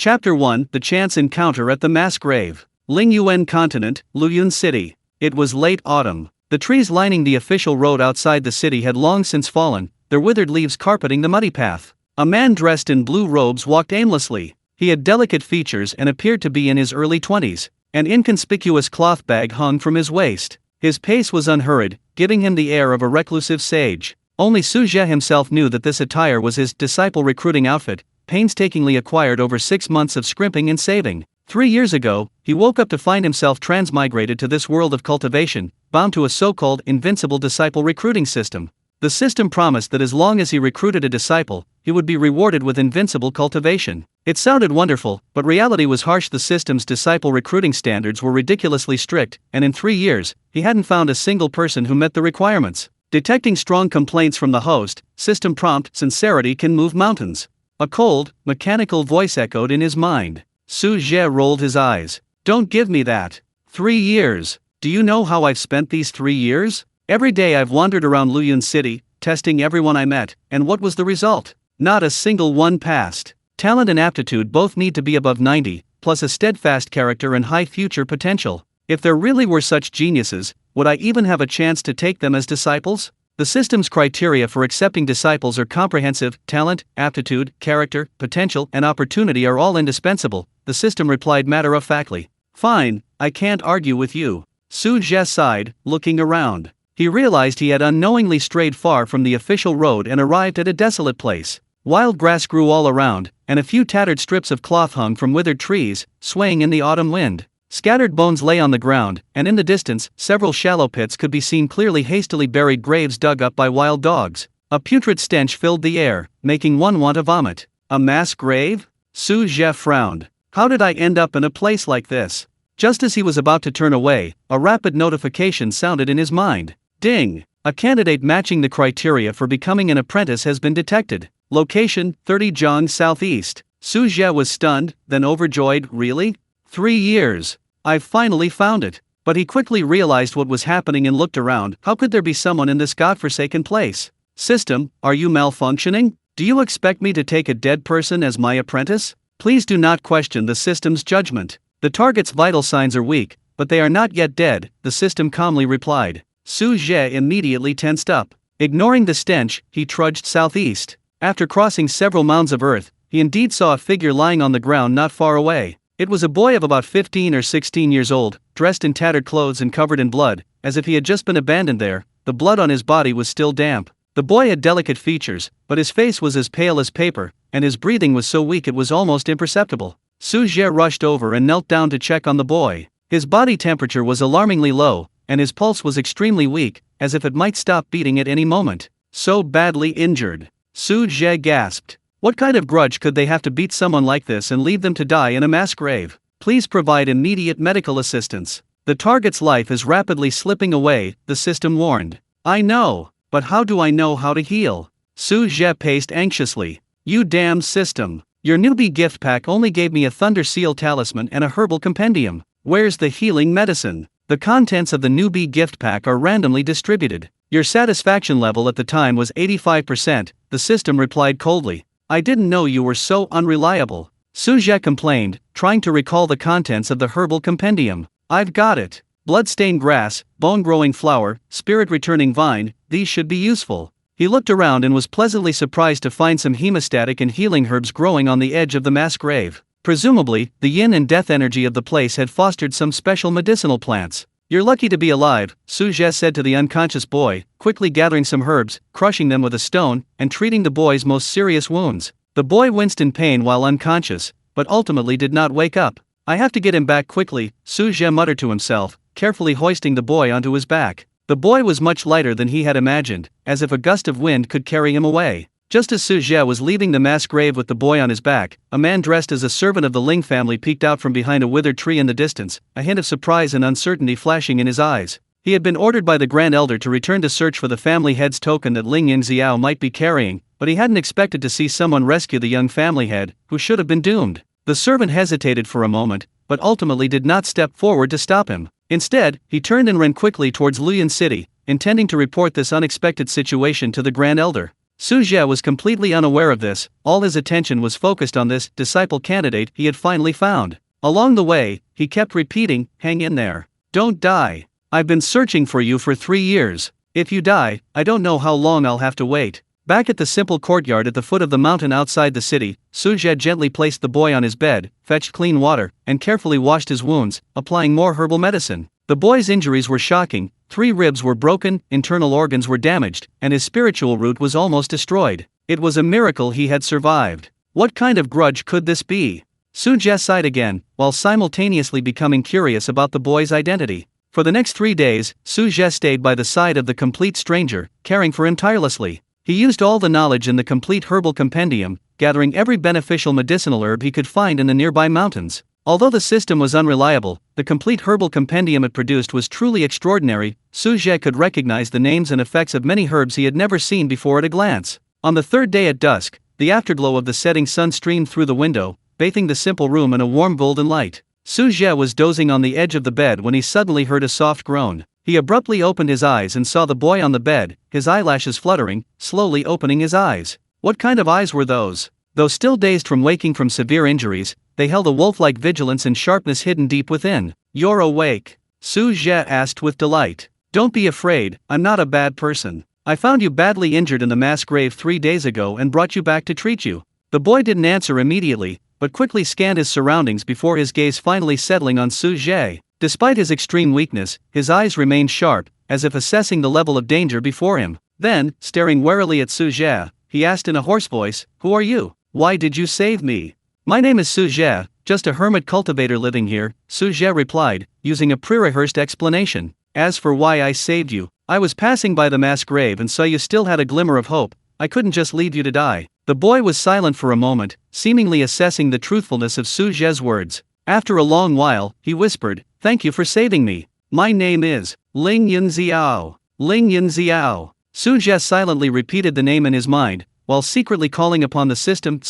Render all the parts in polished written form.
Chapter 1: The Chance Encounter at the Mass Grave. Lingyuan Continent, Luyun City. It was late autumn. The trees lining the official road outside the city had long since fallen, their withered leaves carpeting the muddy path. A man dressed in blue robes walked aimlessly. He had delicate features and appeared to be in his early 20s. An inconspicuous cloth bag hung from his waist. His pace was unhurried, giving him the air of a reclusive sage. Only Su Zhe himself knew that this attire was his disciple recruiting outfit, painstakingly acquired over 6 months of scrimping and saving. 3 years ago, he woke up to find himself transmigrated to this world of cultivation, bound to a so-called Invincible Disciple Recruiting System. The system promised that as long as he recruited a disciple, he would be rewarded with Invincible Cultivation. It sounded wonderful, but reality was harsh. The system's disciple recruiting standards were ridiculously strict, and in 3 years, he hadn't found a single person who met the requirements. Detecting strong complaints from the host, system prompt: sincerity can move mountains. A cold, mechanical voice echoed in his mind. Su Zhe rolled his eyes. Don't give me that. 3 years. Do you know how I've spent these 3 years? Every day I've wandered around Luyun City, testing everyone I met, and what was the result? Not a single one passed. Talent and aptitude both need to be above 90, plus a steadfast character and high future potential. If there really were such geniuses, would I even have a chance to take them as disciples? The system's criteria for accepting disciples are comprehensive: talent, aptitude, character, potential, and opportunity are all indispensable, the system replied matter-of-factly. Fine, I can't argue with you. Su Zhe sighed, looking around. He realized he had unknowingly strayed far from the official road and arrived at a desolate place. Wild grass grew all around, and a few tattered strips of cloth hung from withered trees, swaying in the autumn wind. Scattered bones lay on the ground, and in the distance, several shallow pits could be seen clearly: hastily buried graves dug up by wild dogs. A putrid stench filled the air, making one want to vomit. A mass grave? Su Zhe frowned. How did I end up in a place like this? Just as he was about to turn away, a rapid notification sounded in his mind. Ding! A candidate matching the criteria for becoming an apprentice has been detected. Location: 30 Zhang Southeast. Su Zhe was stunned, then overjoyed. Really? 3 years. I've finally found it. But he quickly realized what was happening and looked around. How could there be someone in this godforsaken place? System, are you malfunctioning? Do you expect me to take a dead person as my apprentice? Please do not question the system's judgment. The target's vital signs are weak, but they are not yet dead, the system calmly replied. Su Zhe immediately tensed up. Ignoring the stench, he trudged southeast. After crossing several mounds of earth, he indeed saw a figure lying on the ground not far away. It was a boy of about 15 or 16 years old, dressed in tattered clothes and covered in blood, as if he had just been abandoned there. The blood on his body was still damp. The boy had delicate features, but his face was as pale as paper, and his breathing was so weak it was almost imperceptible. Su Zhe rushed over and knelt down to check on the boy. His body temperature was alarmingly low, and his pulse was extremely weak, as if it might stop beating at any moment. So badly injured. Su Zhe gasped. What kind of grudge could they have to beat someone like this and leave them to die in a mass grave? Please provide immediate medical assistance. The target's life is rapidly slipping away, the system warned. I know, but how do I know how to heal? Su Zhe paced anxiously. You damn system. Your newbie gift pack only gave me a Thunder Seal talisman and a herbal compendium. Where's the healing medicine? The contents of the newbie gift pack are randomly distributed. Your satisfaction level at the time was 85%, the system replied coldly. I didn't know you were so unreliable. Su Zhe complained, trying to recall the contents of the herbal compendium. I've got it. Blood-stained grass, bone-growing flower, spirit-returning vine, these should be useful. He looked around and was pleasantly surprised to find some hemostatic and healing herbs growing on the edge of the mass grave. Presumably, the yin and death energy of the place had fostered some special medicinal plants. You're lucky to be alive, Su Zhe said to the unconscious boy, quickly gathering some herbs, crushing them with a stone, and treating the boy's most serious wounds. The boy winced in pain while unconscious, but ultimately did not wake up. I have to get him back quickly, Su Zhe muttered to himself, carefully hoisting the boy onto his back. The boy was much lighter than he had imagined, as if a gust of wind could carry him away. Just as Su Zhe was leaving the mass grave with the boy on his back, a man dressed as a servant of the Ling family peeked out from behind a withered tree in the distance, a hint of surprise and uncertainty flashing in his eyes. He had been ordered by the Grand Elder to return to search for the family head's token that Ling Yunxiao might be carrying, but he hadn't expected to see someone rescue the young family head, who should have been doomed. The servant hesitated for a moment, but ultimately did not step forward to stop him. Instead, he turned and ran quickly towards Luyun City, intending to report this unexpected situation to the Grand Elder. Su Zhe was completely unaware of this. All his attention was focused on this disciple candidate he had finally found. Along the way, he kept repeating, "Hang in there. Don't die. I've been searching for you for 3 years. If you die, I don't know how long I'll have to wait." Back at the simple courtyard at the foot of the mountain outside the city, Su Zhe gently placed the boy on his bed, fetched clean water, and carefully washed his wounds, applying more herbal medicine. The boy's injuries were shocking. 3 ribs were broken, internal organs were damaged, and his spiritual root was almost destroyed. It was a miracle he had survived. What kind of grudge could this be? Su Zhe sighed again, while simultaneously becoming curious about the boy's identity. For the next 3 days, Su Zhe stayed by the side of the complete stranger, caring for him tirelessly. He used all the knowledge in the complete herbal compendium, gathering every beneficial medicinal herb he could find in the nearby mountains. Although the system was unreliable, the complete herbal compendium it produced was truly extraordinary. Su Zhe could recognize the names and effects of many herbs he had never seen before at a glance. On the 3rd day at dusk, the afterglow of the setting sun streamed through the window, bathing the simple room in a warm golden light. Su Zhe was dozing on the edge of the bed when he suddenly heard a soft groan. He abruptly opened his eyes and saw the boy on the bed, his eyelashes fluttering, slowly opening his eyes. What kind of eyes were those? Though still dazed from waking from severe injuries, they held a wolf-like vigilance and sharpness hidden deep within. "You're awake?" Su Zhe asked with delight. "Don't be afraid, I'm not a bad person. I found you badly injured in the mass grave 3 days ago and brought you back to treat you." The boy didn't answer immediately, but quickly scanned his surroundings before his gaze finally settling on Su Zhe. Despite his extreme weakness, his eyes remained sharp, as if assessing the level of danger before him. Then, staring warily at Su Zhe, he asked in a hoarse voice, "Who are you? Why did you save me?" "My name is Su Zhe, just a hermit cultivator living here," Su Zhe replied, using a pre-rehearsed explanation. "As for why I saved you, I was passing by the mass grave and saw you still had a glimmer of hope. I couldn't just leave you to die." The boy was silent for a moment, seemingly assessing the truthfulness of Su Zhe's words. After a long while, he whispered, "Thank you for saving me. My name is Ling Yunxiao. Ling Yunxiao." Su Zhe silently repeated the name in his mind, while secretly calling upon the system,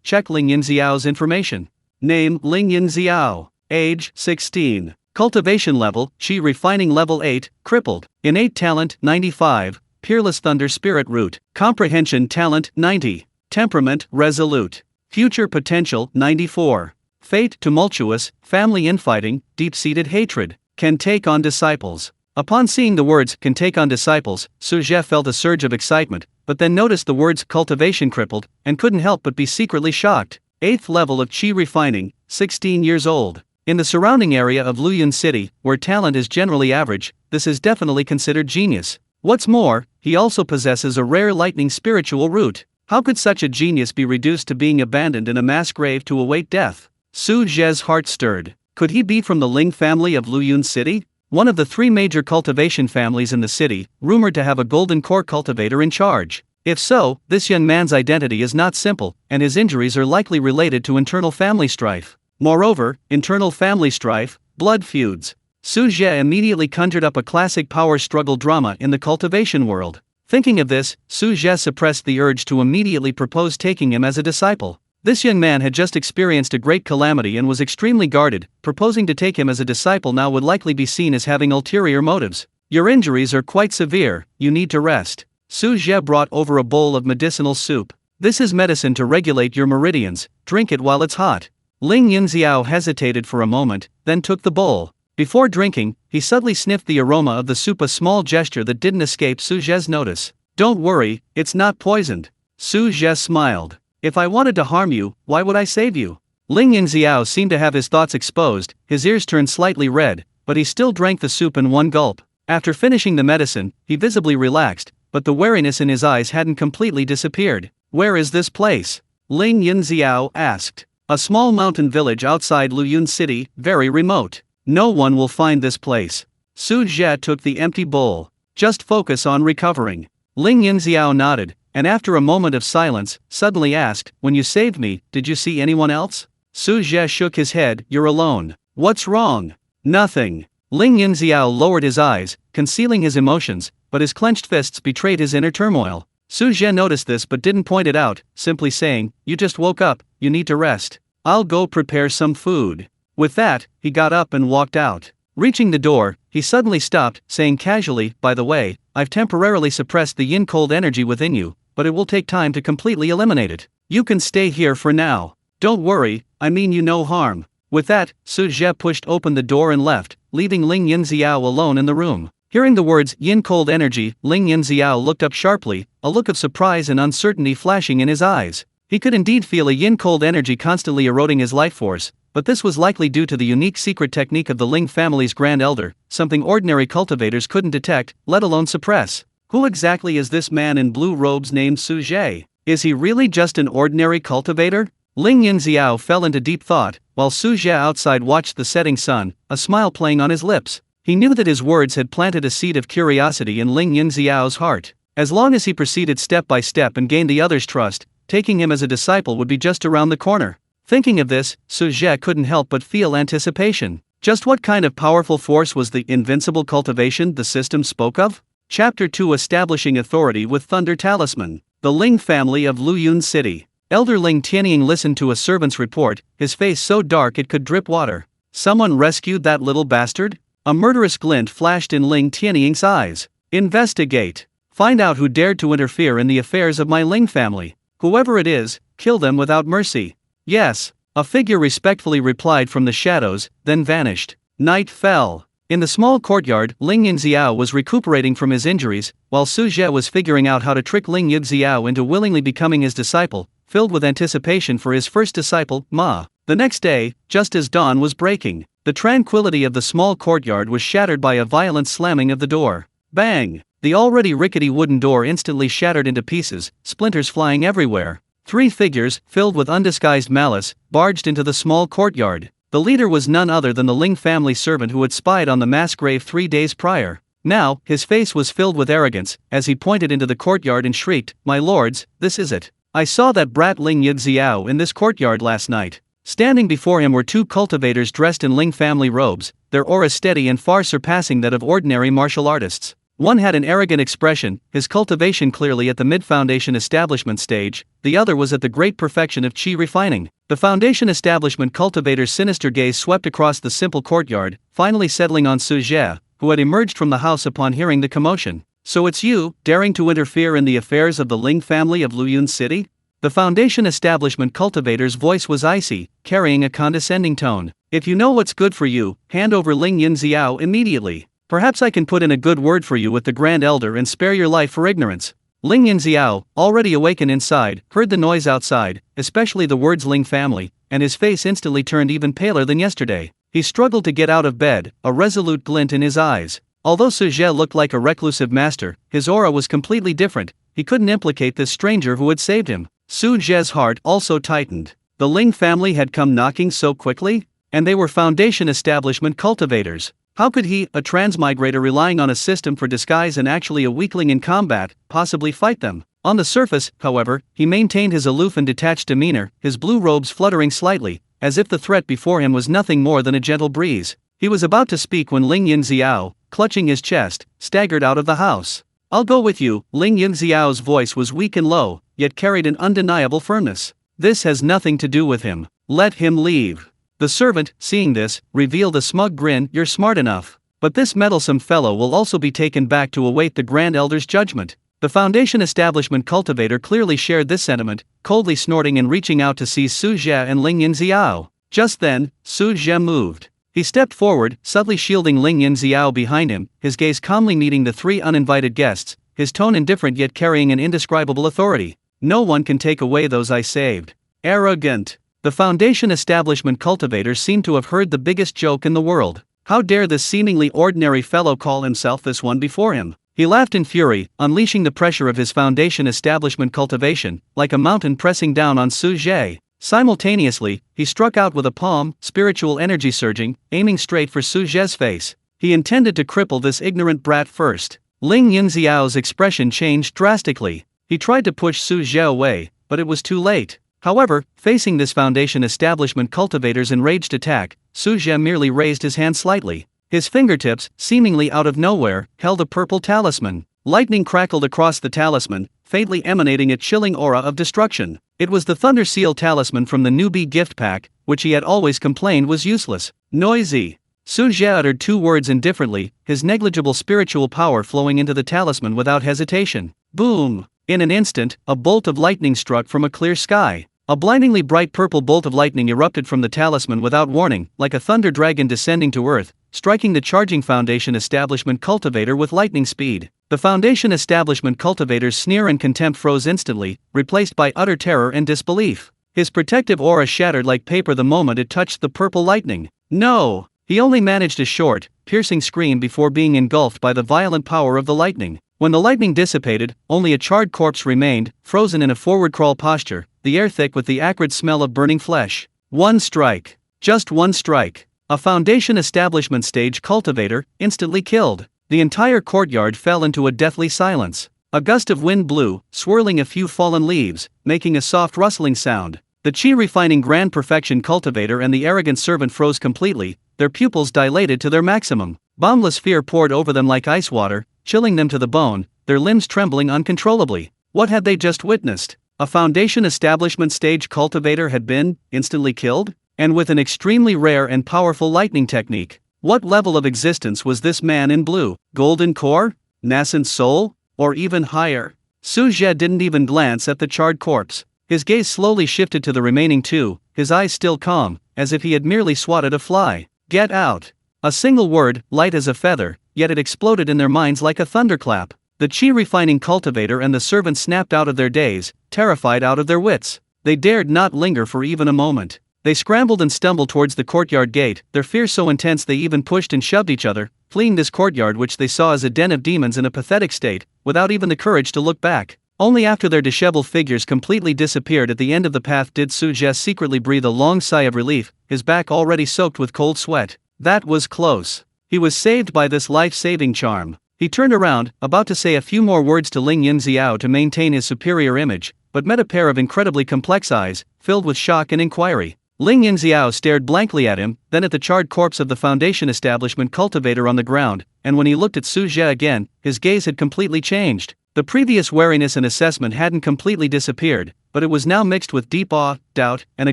check Ling Yunxiao's information. Name, Ling Yunxiao. Age, 16. Cultivation level, Qi refining level 8, crippled. Innate talent, 95. Peerless thunder spirit root. Comprehension talent, 90. Temperament, resolute. Future potential, 94. Fate, tumultuous, family infighting, deep-seated hatred. Can take on disciples. Upon seeing the words, "can take on disciples," Su Zhe felt a surge of excitement, but then noticed the words, "cultivation crippled," and couldn't help but be secretly shocked. 8th level of Qi refining, 16 years old. In the surrounding area of Luyun City, where talent is generally average, this is definitely considered genius. What's more, he also possesses a rare lightning spiritual root. How could such a genius be reduced to being abandoned in a mass grave to await death? Su Zhe's heart stirred. Could he be from the Ling family of Luyun City? One of the 3 major cultivation families in the city, rumored to have a golden core cultivator in charge. If so, this young man's identity is not simple, and his injuries are likely related to internal family strife. Moreover, internal family strife, blood feuds. Su Zhe immediately conjured up a classic power struggle drama in the cultivation world. Thinking of this, Su Zhe suppressed the urge to immediately propose taking him as a disciple. This young man had just experienced a great calamity and was extremely guarded. Proposing to take him as a disciple now would likely be seen as having ulterior motives. "Your injuries are quite severe, you need to rest." Su Zhe brought over a bowl of medicinal soup. "This is medicine to regulate your meridians, drink it while it's hot." Ling Yunxiao hesitated for a moment, then took the bowl. Before drinking, he subtly sniffed the aroma of the soup, a small gesture that didn't escape Su Zhe's notice. "Don't worry, it's not poisoned." Su Zhe smiled. "If I wanted to harm you, why would I save you?" Ling Yunxiao seemed to have his thoughts exposed, his ears turned slightly red, but he still drank the soup in one gulp. After finishing the medicine, he visibly relaxed, but the wariness in his eyes hadn't completely disappeared. "Where is this place?" Ling Yunxiao asked. "A small mountain village outside Luyun City, very remote. No one will find this place." Su Zhe took the empty bowl. "Just focus on recovering." Ling Yunxiao nodded, and after a moment of silence, suddenly asked, "When you saved me, did you see anyone else?" Su Zhe shook his head. "You're alone." "What's wrong?" "Nothing." Ling Yunxiao lowered his eyes, concealing his emotions, but his clenched fists betrayed his inner turmoil. Su Zhe noticed this but didn't point it out, simply saying, "You just woke up, you need to rest. I'll go prepare some food." With that, he got up and walked out. Reaching the door, he suddenly stopped, saying casually, "By the way, I've temporarily suppressed the yin-cold energy within you. but it will take time to completely eliminate it. You can stay here for now. Don't worry, I mean you no harm. With that, Su Zhe pushed open the door and left, leaving Ling Yunxiao alone in the room. Hearing the words yin cold energy, Ling Yunxiao looked up sharply, a look of surprise and uncertainty flashing in his eyes. He could indeed feel a yin cold energy constantly eroding his life force, but this was likely due to the unique secret technique of the Ling family's grand elder, something ordinary cultivators couldn't detect, let alone suppress. Who exactly is this man in blue robes named Su Zhe? Is he really just an ordinary cultivator? Ling Yunxiao fell into deep thought, while Su Zhe outside watched the setting sun, a smile playing on his lips. He knew that his words had planted a seed of curiosity in Ling Yunxiao's heart. As long as he proceeded step by step and gained the other's trust, taking him as a disciple would be just around the corner. Thinking of this, Su Zhe couldn't help but feel anticipation. Just what kind of powerful force was the Invincible Cultivation the system spoke of? Chapter 2: Establishing Authority with Thunder Talisman. The Ling family of Luyun City. Elder Ling Tianying listened to a servant's report, his face so dark it could drip water. Someone rescued that little bastard? A murderous glint flashed in Ling Tianying's eyes. Investigate. Find out who dared to interfere in the affairs of my Ling family. Whoever it is, kill them without mercy. Yes, a figure respectfully replied from the shadows, then vanished. Night fell. In the small courtyard, Ling Yunxiao was recuperating from his injuries, while Su Zhe was figuring out how to trick Ling Yunxiao into willingly becoming his disciple, filled with anticipation for his first disciple, Ma. The next day, just as dawn was breaking, the tranquility of the small courtyard was shattered by a violent slamming of the door. Bang! The already rickety wooden door instantly shattered into pieces, splinters flying everywhere. 3 figures, filled with undisguised malice, barged into the small courtyard. The leader was none other than the Ling family servant who had spied on the mass grave 3 days prior. Now, his face was filled with arrogance, as he pointed into the courtyard and shrieked, "My lords, this is it. I saw that brat Ling Yunxiao in this courtyard last night." Standing before him were 2 cultivators dressed in Ling family robes, their aura steady and far surpassing that of ordinary martial artists. One had an arrogant expression, his cultivation clearly at the mid-foundation establishment stage, the other was at the great perfection of qi refining. The foundation establishment cultivator's sinister gaze swept across the simple courtyard, finally settling on Su Zhe, who had emerged from the house upon hearing the commotion. "So it's you, daring to interfere in the affairs of the Ling family of Luyun City?" The foundation establishment cultivator's voice was icy, carrying a condescending tone. "If you know what's good for you, hand over Ling Yunxiao immediately. Perhaps I can put in a good word for you with the Grand Elder and spare your life for ignorance." Ling Yunxiao, already awakened inside, heard the noise outside, especially the words Ling family, and his face instantly turned even paler than yesterday. He struggled to get out of bed, a resolute glint in his eyes. Although Su Zhe looked like a reclusive master, his aura was completely different. He couldn't implicate this stranger who had saved him. Su Zhe's heart also tightened. The Ling family had come knocking so quickly? And they were foundation establishment cultivators. How could he, a transmigrator relying on a system for disguise and actually a weakling in combat, possibly fight them? On the surface, however, he maintained his aloof and detached demeanor, his blue robes fluttering slightly, as if the threat before him was nothing more than a gentle breeze. He was about to speak when Ling Yunxiao, clutching his chest, staggered out of the house. "I'll go with you." Ling Yunxiao's voice was weak and low, yet carried an undeniable firmness. "This has nothing to do with him. Let him leave." The servant, seeing this, revealed a smug grin. "You're smart enough. But this meddlesome fellow will also be taken back to await the Grand Elder's judgment." The foundation establishment cultivator clearly shared this sentiment, coldly snorting and reaching out to seize Su Zhe and Ling Yunxiao. Just then, Su Zhe moved. He stepped forward, subtly shielding Ling Yunxiao behind him, his gaze calmly meeting the 3 uninvited guests, his tone indifferent yet carrying an indescribable authority. "No one can take away those I saved." Arrogant. The foundation establishment cultivator seemed to have heard the biggest joke in the world. How dare this seemingly ordinary fellow call himself this one before him? He laughed in fury, unleashing the pressure of his foundation establishment cultivation, like a mountain pressing down on Su Zhe. Simultaneously, he struck out with a palm, spiritual energy surging, aiming straight for Su Zhe's face. He intended to cripple this ignorant brat first. Ling Yunxiao's expression changed drastically. He tried to push Su Zhe away, but it was too late. However, facing this foundation establishment cultivator's enraged attack, Su Zhe merely raised his hand slightly. His fingertips, seemingly out of nowhere, held a purple talisman. Lightning crackled across the talisman, faintly emanating a chilling aura of destruction. It was the Thunder Seal talisman from the newbie gift pack, which he had always complained was useless. Noisy. Su Zhe uttered 2 words indifferently, his negligible spiritual power flowing into the talisman without hesitation. Boom! In an instant, a bolt of lightning struck from a clear sky. A blindingly bright purple bolt of lightning erupted from the talisman without warning, like a thunder dragon descending to earth, striking the charging Foundation Establishment cultivator with lightning speed. The Foundation Establishment cultivator's sneer and contempt froze instantly, replaced by utter terror and disbelief. His protective aura shattered like paper the moment it touched the purple lightning. No! He only managed a short, piercing scream before being engulfed by the violent power of the lightning. When the lightning dissipated, only a charred corpse remained, frozen in a forward crawl posture, the air thick with the acrid smell of burning flesh. One strike. Just one strike. A Foundation Establishment stage cultivator, instantly killed. The entire courtyard fell into a deathly silence. A gust of wind blew, swirling a few fallen leaves, making a soft rustling sound. The chi-refining grand perfection cultivator and the arrogant servant froze completely, their pupils dilated to their maximum. Boundless fear poured over them like ice water, chilling them to the bone, their limbs trembling uncontrollably. What had they just witnessed? A Foundation Establishment stage cultivator had been instantly killed? And with an extremely rare and powerful lightning technique. What level of existence was this man in blue? Golden core? Nascent soul? Or even higher? Su Zhe didn't even glance at the charred corpse. His gaze slowly shifted to the remaining two, his eyes still calm, as if he had merely swatted a fly. Get out! A single word, light as a feather, yet it exploded in their minds like a thunderclap. The chi-refining cultivator and the servant snapped out of their daze, terrified out of their wits. They dared not linger for even a moment. They scrambled and stumbled towards the courtyard gate, their fear so intense they even pushed and shoved each other, fleeing this courtyard which they saw as a den of demons in a pathetic state, without even the courage to look back. Only after their disheveled figures completely disappeared at the end of the path did Su Zhe secretly breathe a long sigh of relief, his back already soaked with cold sweat. That was close. He was saved by this life-saving charm. He turned around, about to say a few more words to Ling Yunxiao to maintain his superior image, but met a pair of incredibly complex eyes, filled with shock and inquiry. Ling Yunxiao stared blankly at him, then at the charred corpse of the Foundation Establishment cultivator on the ground, and when he looked at Su Zhe again, his gaze had completely changed. The previous wariness and assessment hadn't completely disappeared, but it was now mixed with deep awe, doubt, and a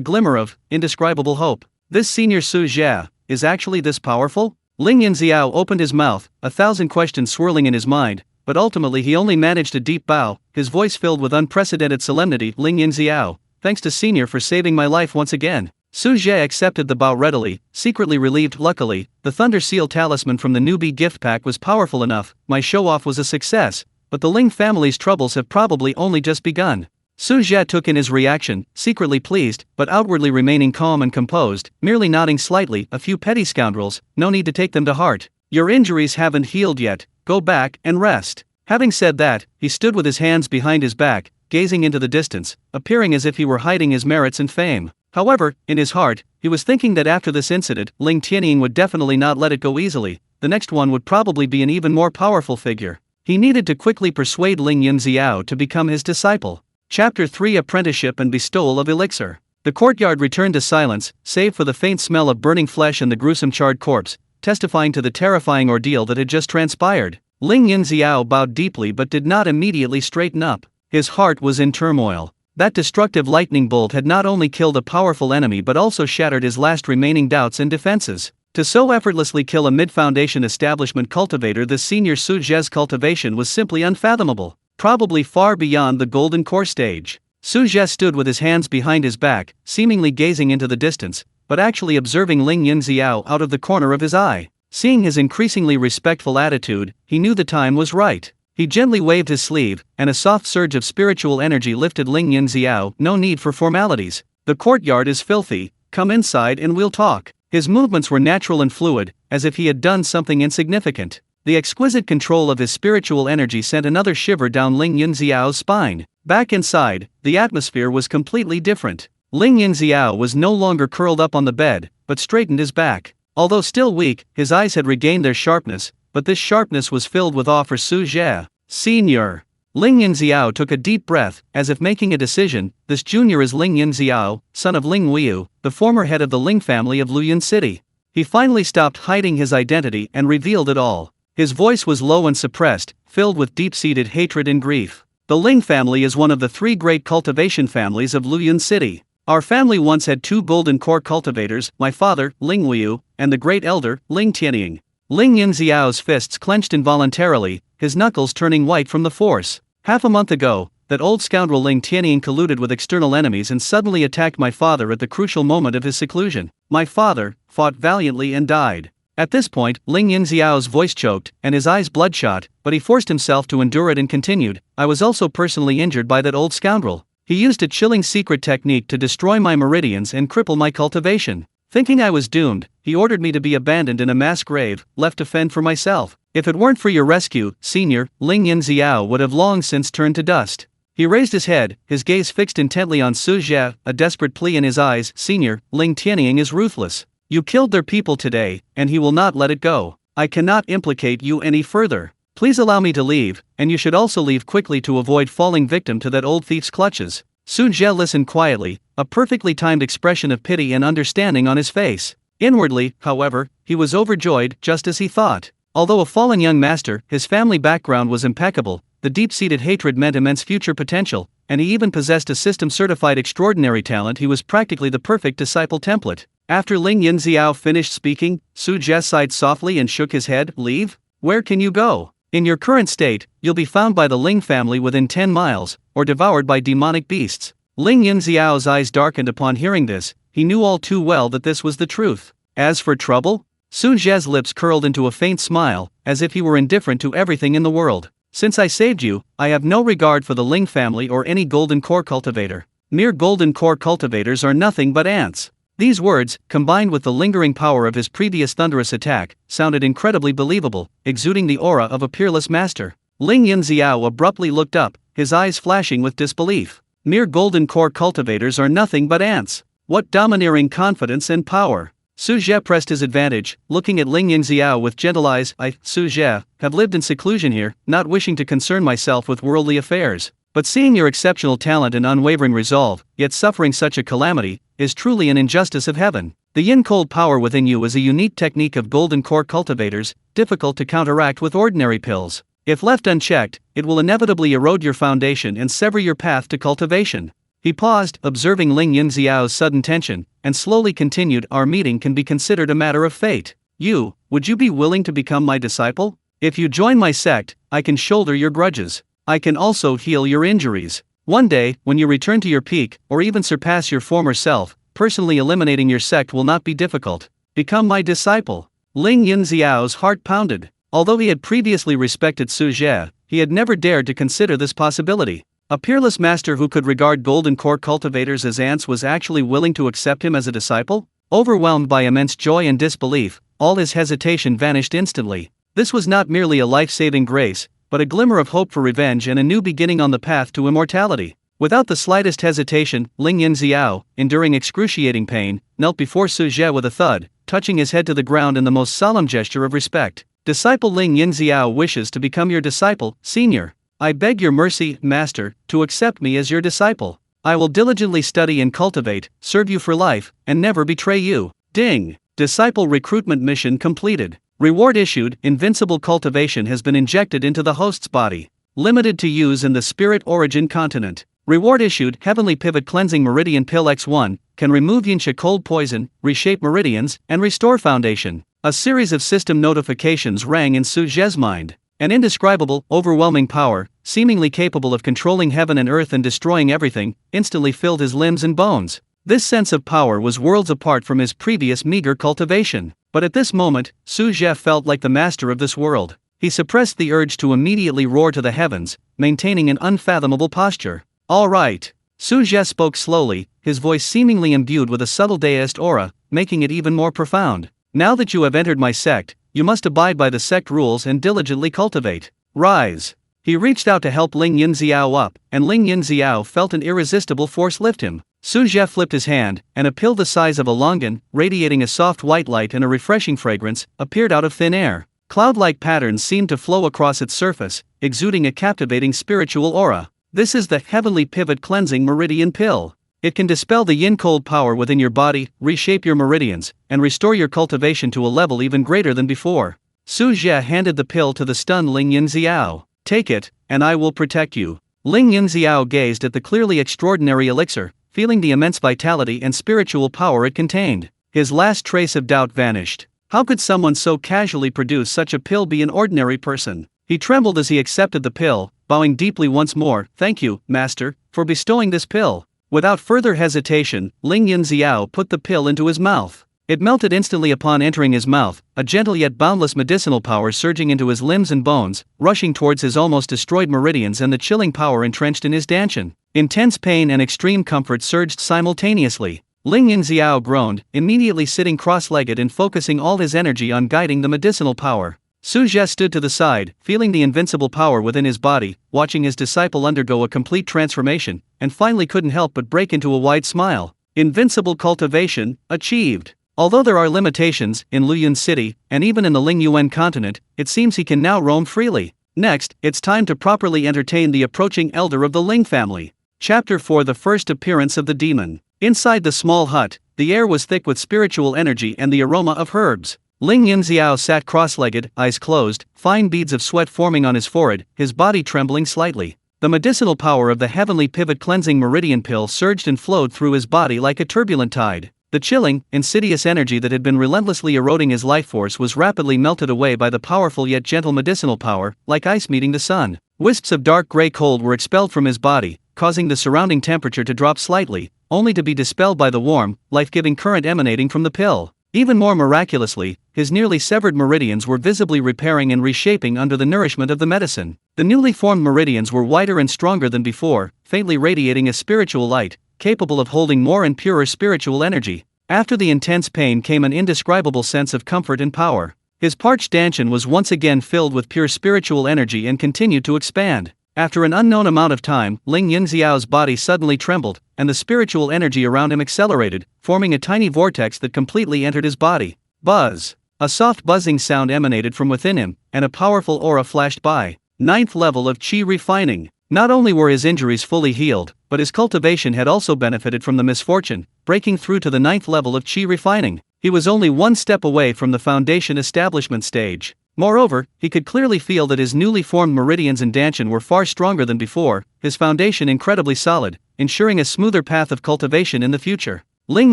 glimmer of indescribable hope. This senior Su Zhe is actually this powerful? Ling Yunxiao opened his mouth, 1,000 questions swirling in his mind, but ultimately he only managed a deep bow, his voice filled with unprecedented solemnity. Ling Yunxiao, thanks to Senior for saving my life once again. Su Zhe accepted the bow readily, secretly relieved. Luckily, the Thunder Seal talisman from the newbie gift pack was powerful enough, my show-off was a success, but the Ling family's troubles have probably only just begun. Su Zhe took in his reaction, secretly pleased, but outwardly remaining calm and composed, merely nodding slightly. A few petty scoundrels, no need to take them to heart. Your injuries haven't healed yet, go back and rest. Having said that, he stood with his hands behind his back, gazing into the distance, appearing as if he were hiding his merits and fame. However, in his heart, he was thinking that after this incident, Ling Tianying would definitely not let it go easily. The next one would probably be an even more powerful figure. He needed to quickly persuade Ling Yunxiao to become his disciple. Chapter 3: Apprenticeship and Bestowal of Elixir. The courtyard returned to silence, save for the faint smell of burning flesh and the gruesome charred corpse, testifying to the terrifying ordeal that had just transpired. Ling Yunxiao bowed deeply but did not immediately straighten up. His heart was in turmoil. That destructive lightning bolt had not only killed a powerful enemy but also shattered his last remaining doubts and defenses. To so effortlessly kill a mid-Foundation Establishment cultivator, this senior Su Zhe's cultivation was simply unfathomable. Probably far beyond the golden core stage. Su Zhe stood with his hands behind his back, seemingly gazing into the distance, but actually observing Ling Yunxiao out of the corner of his eye. Seeing his increasingly respectful attitude, he knew the time was right. He gently waved his sleeve, and a soft surge of spiritual energy lifted Ling Yunxiao. No need for formalities. The courtyard is filthy, come inside and we'll talk. His movements were natural and fluid, as if he had done something insignificant. The exquisite control of his spiritual energy sent another shiver down Ling Yunxiao's spine. Back inside, the atmosphere was completely different. Ling Yunxiao was no longer curled up on the bed, but straightened his back. Although still weak, his eyes had regained their sharpness, but this sharpness was filled with awe for Su Zhe. Senior. Ling Yunxiao took a deep breath, as if making a decision. This junior is Ling Yunxiao, son of Ling Wuyu, the former head of the Ling family of Luyun City. He finally stopped hiding his identity and revealed it all. His voice was low and suppressed, filled with deep-seated hatred and grief. The Ling family is one of the three great cultivation families of Luyun City. Our family once had two golden core cultivators, my father, Ling Wuyu, and the great elder, Ling Tianying. Ling Yunxiao's fists clenched involuntarily, his knuckles turning white from the force. Half a month ago, that old scoundrel Ling Tianying colluded with external enemies and suddenly attacked my father at the crucial moment of his seclusion. My father fought valiantly and died. At this point, Ling Yunxiao's voice choked, and his eyes bloodshot, but he forced himself to endure it and continued, I was also personally injured by that old scoundrel. He used a chilling secret technique to destroy my meridians and cripple my cultivation. Thinking I was doomed, he ordered me to be abandoned in a mass grave, left to fend for myself. If it weren't for your rescue, Senior, Ling Yunxiao would have long since turned to dust. He raised his head, his gaze fixed intently on Su Zhe, a desperate plea in his eyes. Senior, Ling Tianying is ruthless. You killed their people today, and he will not let it go. I cannot implicate you any further. Please allow me to leave, and you should also leave quickly to avoid falling victim to that old thief's clutches. Su Zhe listened quietly, a perfectly timed expression of pity and understanding on his face. Inwardly, however, he was overjoyed, just as he thought. Although a fallen young master, his family background was impeccable, the deep-seated hatred meant immense future potential, and he even possessed a system-certified extraordinary talent. He was practically the perfect disciple template. After Ling Yunxiao finished speaking, Su Zhe sighed softly and shook his head. Leave? Where can you go? In your current state, you'll be found by the Ling family within 10 miles, or devoured by demonic beasts. Ling Yunxiao's eyes darkened upon hearing this. He knew all too well that this was the truth. As for trouble? Su Zhe's lips curled into a faint smile, as if he were indifferent to everything in the world. Since I saved you, I have no regard for the Ling family or any golden core cultivator. Mere golden core cultivators are nothing but ants. These words, combined with the lingering power of his previous thunderous attack, sounded incredibly believable, exuding the aura of a peerless master. Ling Yunxiao abruptly looked up, his eyes flashing with disbelief. Mere golden core cultivators are nothing but ants. What domineering confidence and power! Su Zhe pressed his advantage, looking at Ling Yunxiao with gentle eyes. I, Su Zhe, have lived in seclusion here, not wishing to concern myself with worldly affairs. But seeing your exceptional talent and unwavering resolve, yet suffering such a calamity, is truly an injustice of heaven. The yin-cold power within you is a unique technique of golden core cultivators, difficult to counteract with ordinary pills. If left unchecked, it will inevitably erode your foundation and sever your path to cultivation. He paused, observing Ling Yunxiao's sudden tension, and slowly continued, our meeting can be considered a matter of fate. Would you be willing to become my disciple? If you join my sect, I can shoulder your grudges. I can also heal your injuries. One day, when you return to your peak, or even surpass your former self, personally eliminating your sect will not be difficult. Become my disciple. Ling Yunxiao's heart pounded. Although he had previously respected Su Zhe, he had never dared to consider this possibility. A peerless master who could regard golden core cultivators as ants was actually willing to accept him as a disciple? Overwhelmed by immense joy and disbelief, all his hesitation vanished instantly. This was not merely a life-saving grace, but a glimmer of hope for revenge and a new beginning on the path to immortality. Without the slightest hesitation, Ling Yunxiao, enduring excruciating pain, knelt before Su Zhe with a thud, touching his head to the ground in the most solemn gesture of respect. Disciple Ling Yunxiao wishes to become your disciple, Senior. I beg your mercy, Master, to accept me as your disciple. I will diligently study and cultivate, serve you for life, and never betray you. Ding! Disciple recruitment mission completed. Reward issued, Invincible Cultivation has been injected into the host's body. Limited to use in the Spirit Origin Continent. Reward issued, Heavenly Pivot Cleansing Meridian Pill X1, can remove Yinxia cold poison, reshape meridians, and restore foundation. A series of system notifications rang in Su Zhe's mind. An indescribable, overwhelming power, seemingly capable of controlling heaven and earth and destroying everything, instantly filled his limbs and bones. This sense of power was worlds apart from his previous meager cultivation. But at this moment, Su Zhe felt like the master of this world. He suppressed the urge to immediately roar to the heavens, maintaining an unfathomable posture. All right. Su Zhe spoke slowly, his voice seemingly imbued with a subtle deist aura, making it even more profound. Now that you have entered my sect, you must abide by the sect rules and diligently cultivate. Rise. He reached out to help Ling Yunxiao up, and Ling Yunxiao felt an irresistible force lift him. Su Zhe flipped his hand, and a pill the size of a longan, radiating a soft white light and a refreshing fragrance, appeared out of thin air. Cloud-like patterns seemed to flow across its surface, exuding a captivating spiritual aura. This is the Heavenly Pivot Cleansing Meridian Pill. It can dispel the yin-cold power within your body, reshape your meridians, and restore your cultivation to a level even greater than before. Su Zhe handed the pill to the stunned Ling Yunxiao. Take it, and I will protect you. Ling Yunxiao gazed at the clearly extraordinary elixir, feeling the immense vitality and spiritual power it contained. His last trace of doubt vanished. How could someone so casually produce such a pill be an ordinary person? He trembled as he accepted the pill, bowing deeply once more. "Thank you, master, for bestowing this pill." Without further hesitation, Ling Yunxiao put the pill into his mouth. It melted instantly upon entering his mouth, a gentle yet boundless medicinal power surging into his limbs and bones, rushing towards his almost destroyed meridians and the chilling power entrenched in his dantian. Intense pain and extreme comfort surged simultaneously. Ling Yunxiao groaned, immediately sitting cross-legged and focusing all his energy on guiding the medicinal power. Su Zhe stood to the side, feeling the invincible power within his body, watching his disciple undergo a complete transformation, and finally couldn't help but break into a wide smile. Invincible cultivation, achieved. Although there are limitations in Liyuan City, and even in the Lingyuan Continent, it seems he can now roam freely. Next, it's time to properly entertain the approaching elder of the Ling family. Chapter 4: The First Appearance of the Demon. Inside the small hut, the air was thick with spiritual energy and the aroma of herbs. Ling Yunxiao sat cross-legged, eyes closed, fine beads of sweat forming on his forehead, his body trembling slightly. The medicinal power of the heavenly pivot cleansing meridian pill surged and flowed through his body like a turbulent tide. The chilling, insidious energy that had been relentlessly eroding his life force was rapidly melted away by the powerful yet gentle medicinal power, like ice meeting the sun. Wisps of dark gray cold were expelled from his body, causing the surrounding temperature to drop slightly, only to be dispelled by the warm, life-giving current emanating from the pill. Even more miraculously, his nearly severed meridians were visibly repairing and reshaping under the nourishment of the medicine. The newly formed meridians were wider and stronger than before, faintly radiating a spiritual light, capable of holding more and purer spiritual energy. After the intense pain came an indescribable sense of comfort and power. His parched dantian was once again filled with pure spiritual energy and continued to expand. After an unknown amount of time, Ling Yunxiao's body suddenly trembled, and the spiritual energy around him accelerated, forming a tiny vortex that completely entered his body. Buzz! A soft buzzing sound emanated from within him, and a powerful aura flashed by. 9th level of Qi refining. Not only were his injuries fully healed, but his cultivation had also benefited from the misfortune, breaking through to the 9th level of Qi refining. He was only one step away from the foundation establishment stage. Moreover, he could clearly feel that his newly formed meridians and dantian were far stronger than before, his foundation incredibly solid, ensuring a smoother path of cultivation in the future. Ling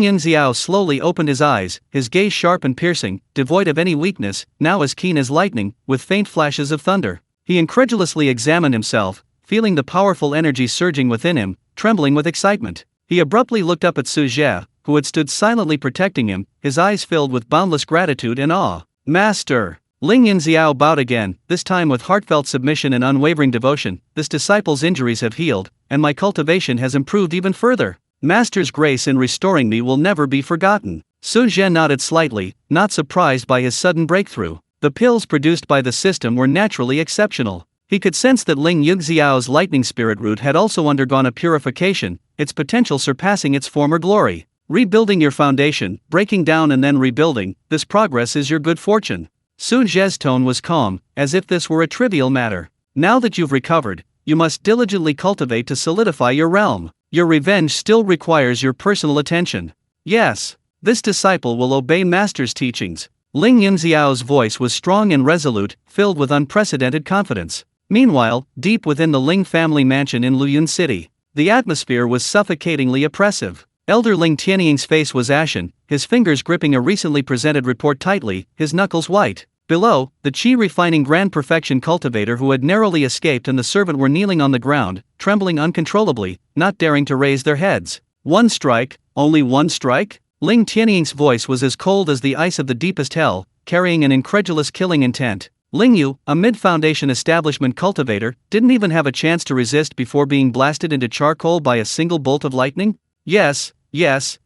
Yunxiao slowly opened his eyes, his gaze sharp and piercing, devoid of any weakness, now as keen as lightning, with faint flashes of thunder. He incredulously examined himself, feeling the powerful energy surging within him, trembling with excitement. He abruptly looked up at Su Zhe, who had stood silently protecting him, his eyes filled with boundless gratitude and awe. "Master!" Ling Yunxiao bowed again, this time with heartfelt submission and unwavering devotion. "This disciple's injuries have healed, and my cultivation has improved even further. Master's grace in restoring me will never be forgotten." Su Zhe nodded slightly, not surprised by his sudden breakthrough. The pills produced by the system were naturally exceptional. He could sense that Ling Yunxiao's lightning spirit root had also undergone a purification, its potential surpassing its former glory. "Rebuilding your foundation, breaking down and then rebuilding, this progress is your good fortune." Su Zhe's tone was calm, as if this were a trivial matter. "Now that you've recovered, you must diligently cultivate to solidify your realm. Your revenge still requires your personal attention." "Yes, this disciple will obey Master's teachings." Ling Yunxiao's voice was strong and resolute, filled with unprecedented confidence. Meanwhile, deep within the Ling family mansion in Liyuan City, the atmosphere was suffocatingly oppressive. Elder Ling Tianying's face was ashen, his fingers gripping a recently presented report tightly, his knuckles white. Below, the Qi-refining Grand Perfection cultivator who had narrowly escaped and the servant were kneeling on the ground, trembling uncontrollably, not daring to raise their heads. "One strike, only one strike?" Ling Tianying's voice was as cold as the ice of the deepest hell, carrying an incredulous killing intent. Ling Yu, a mid-foundation establishment cultivator, didn't even have a chance to resist before being blasted into charcoal by a single bolt of lightning? Yes,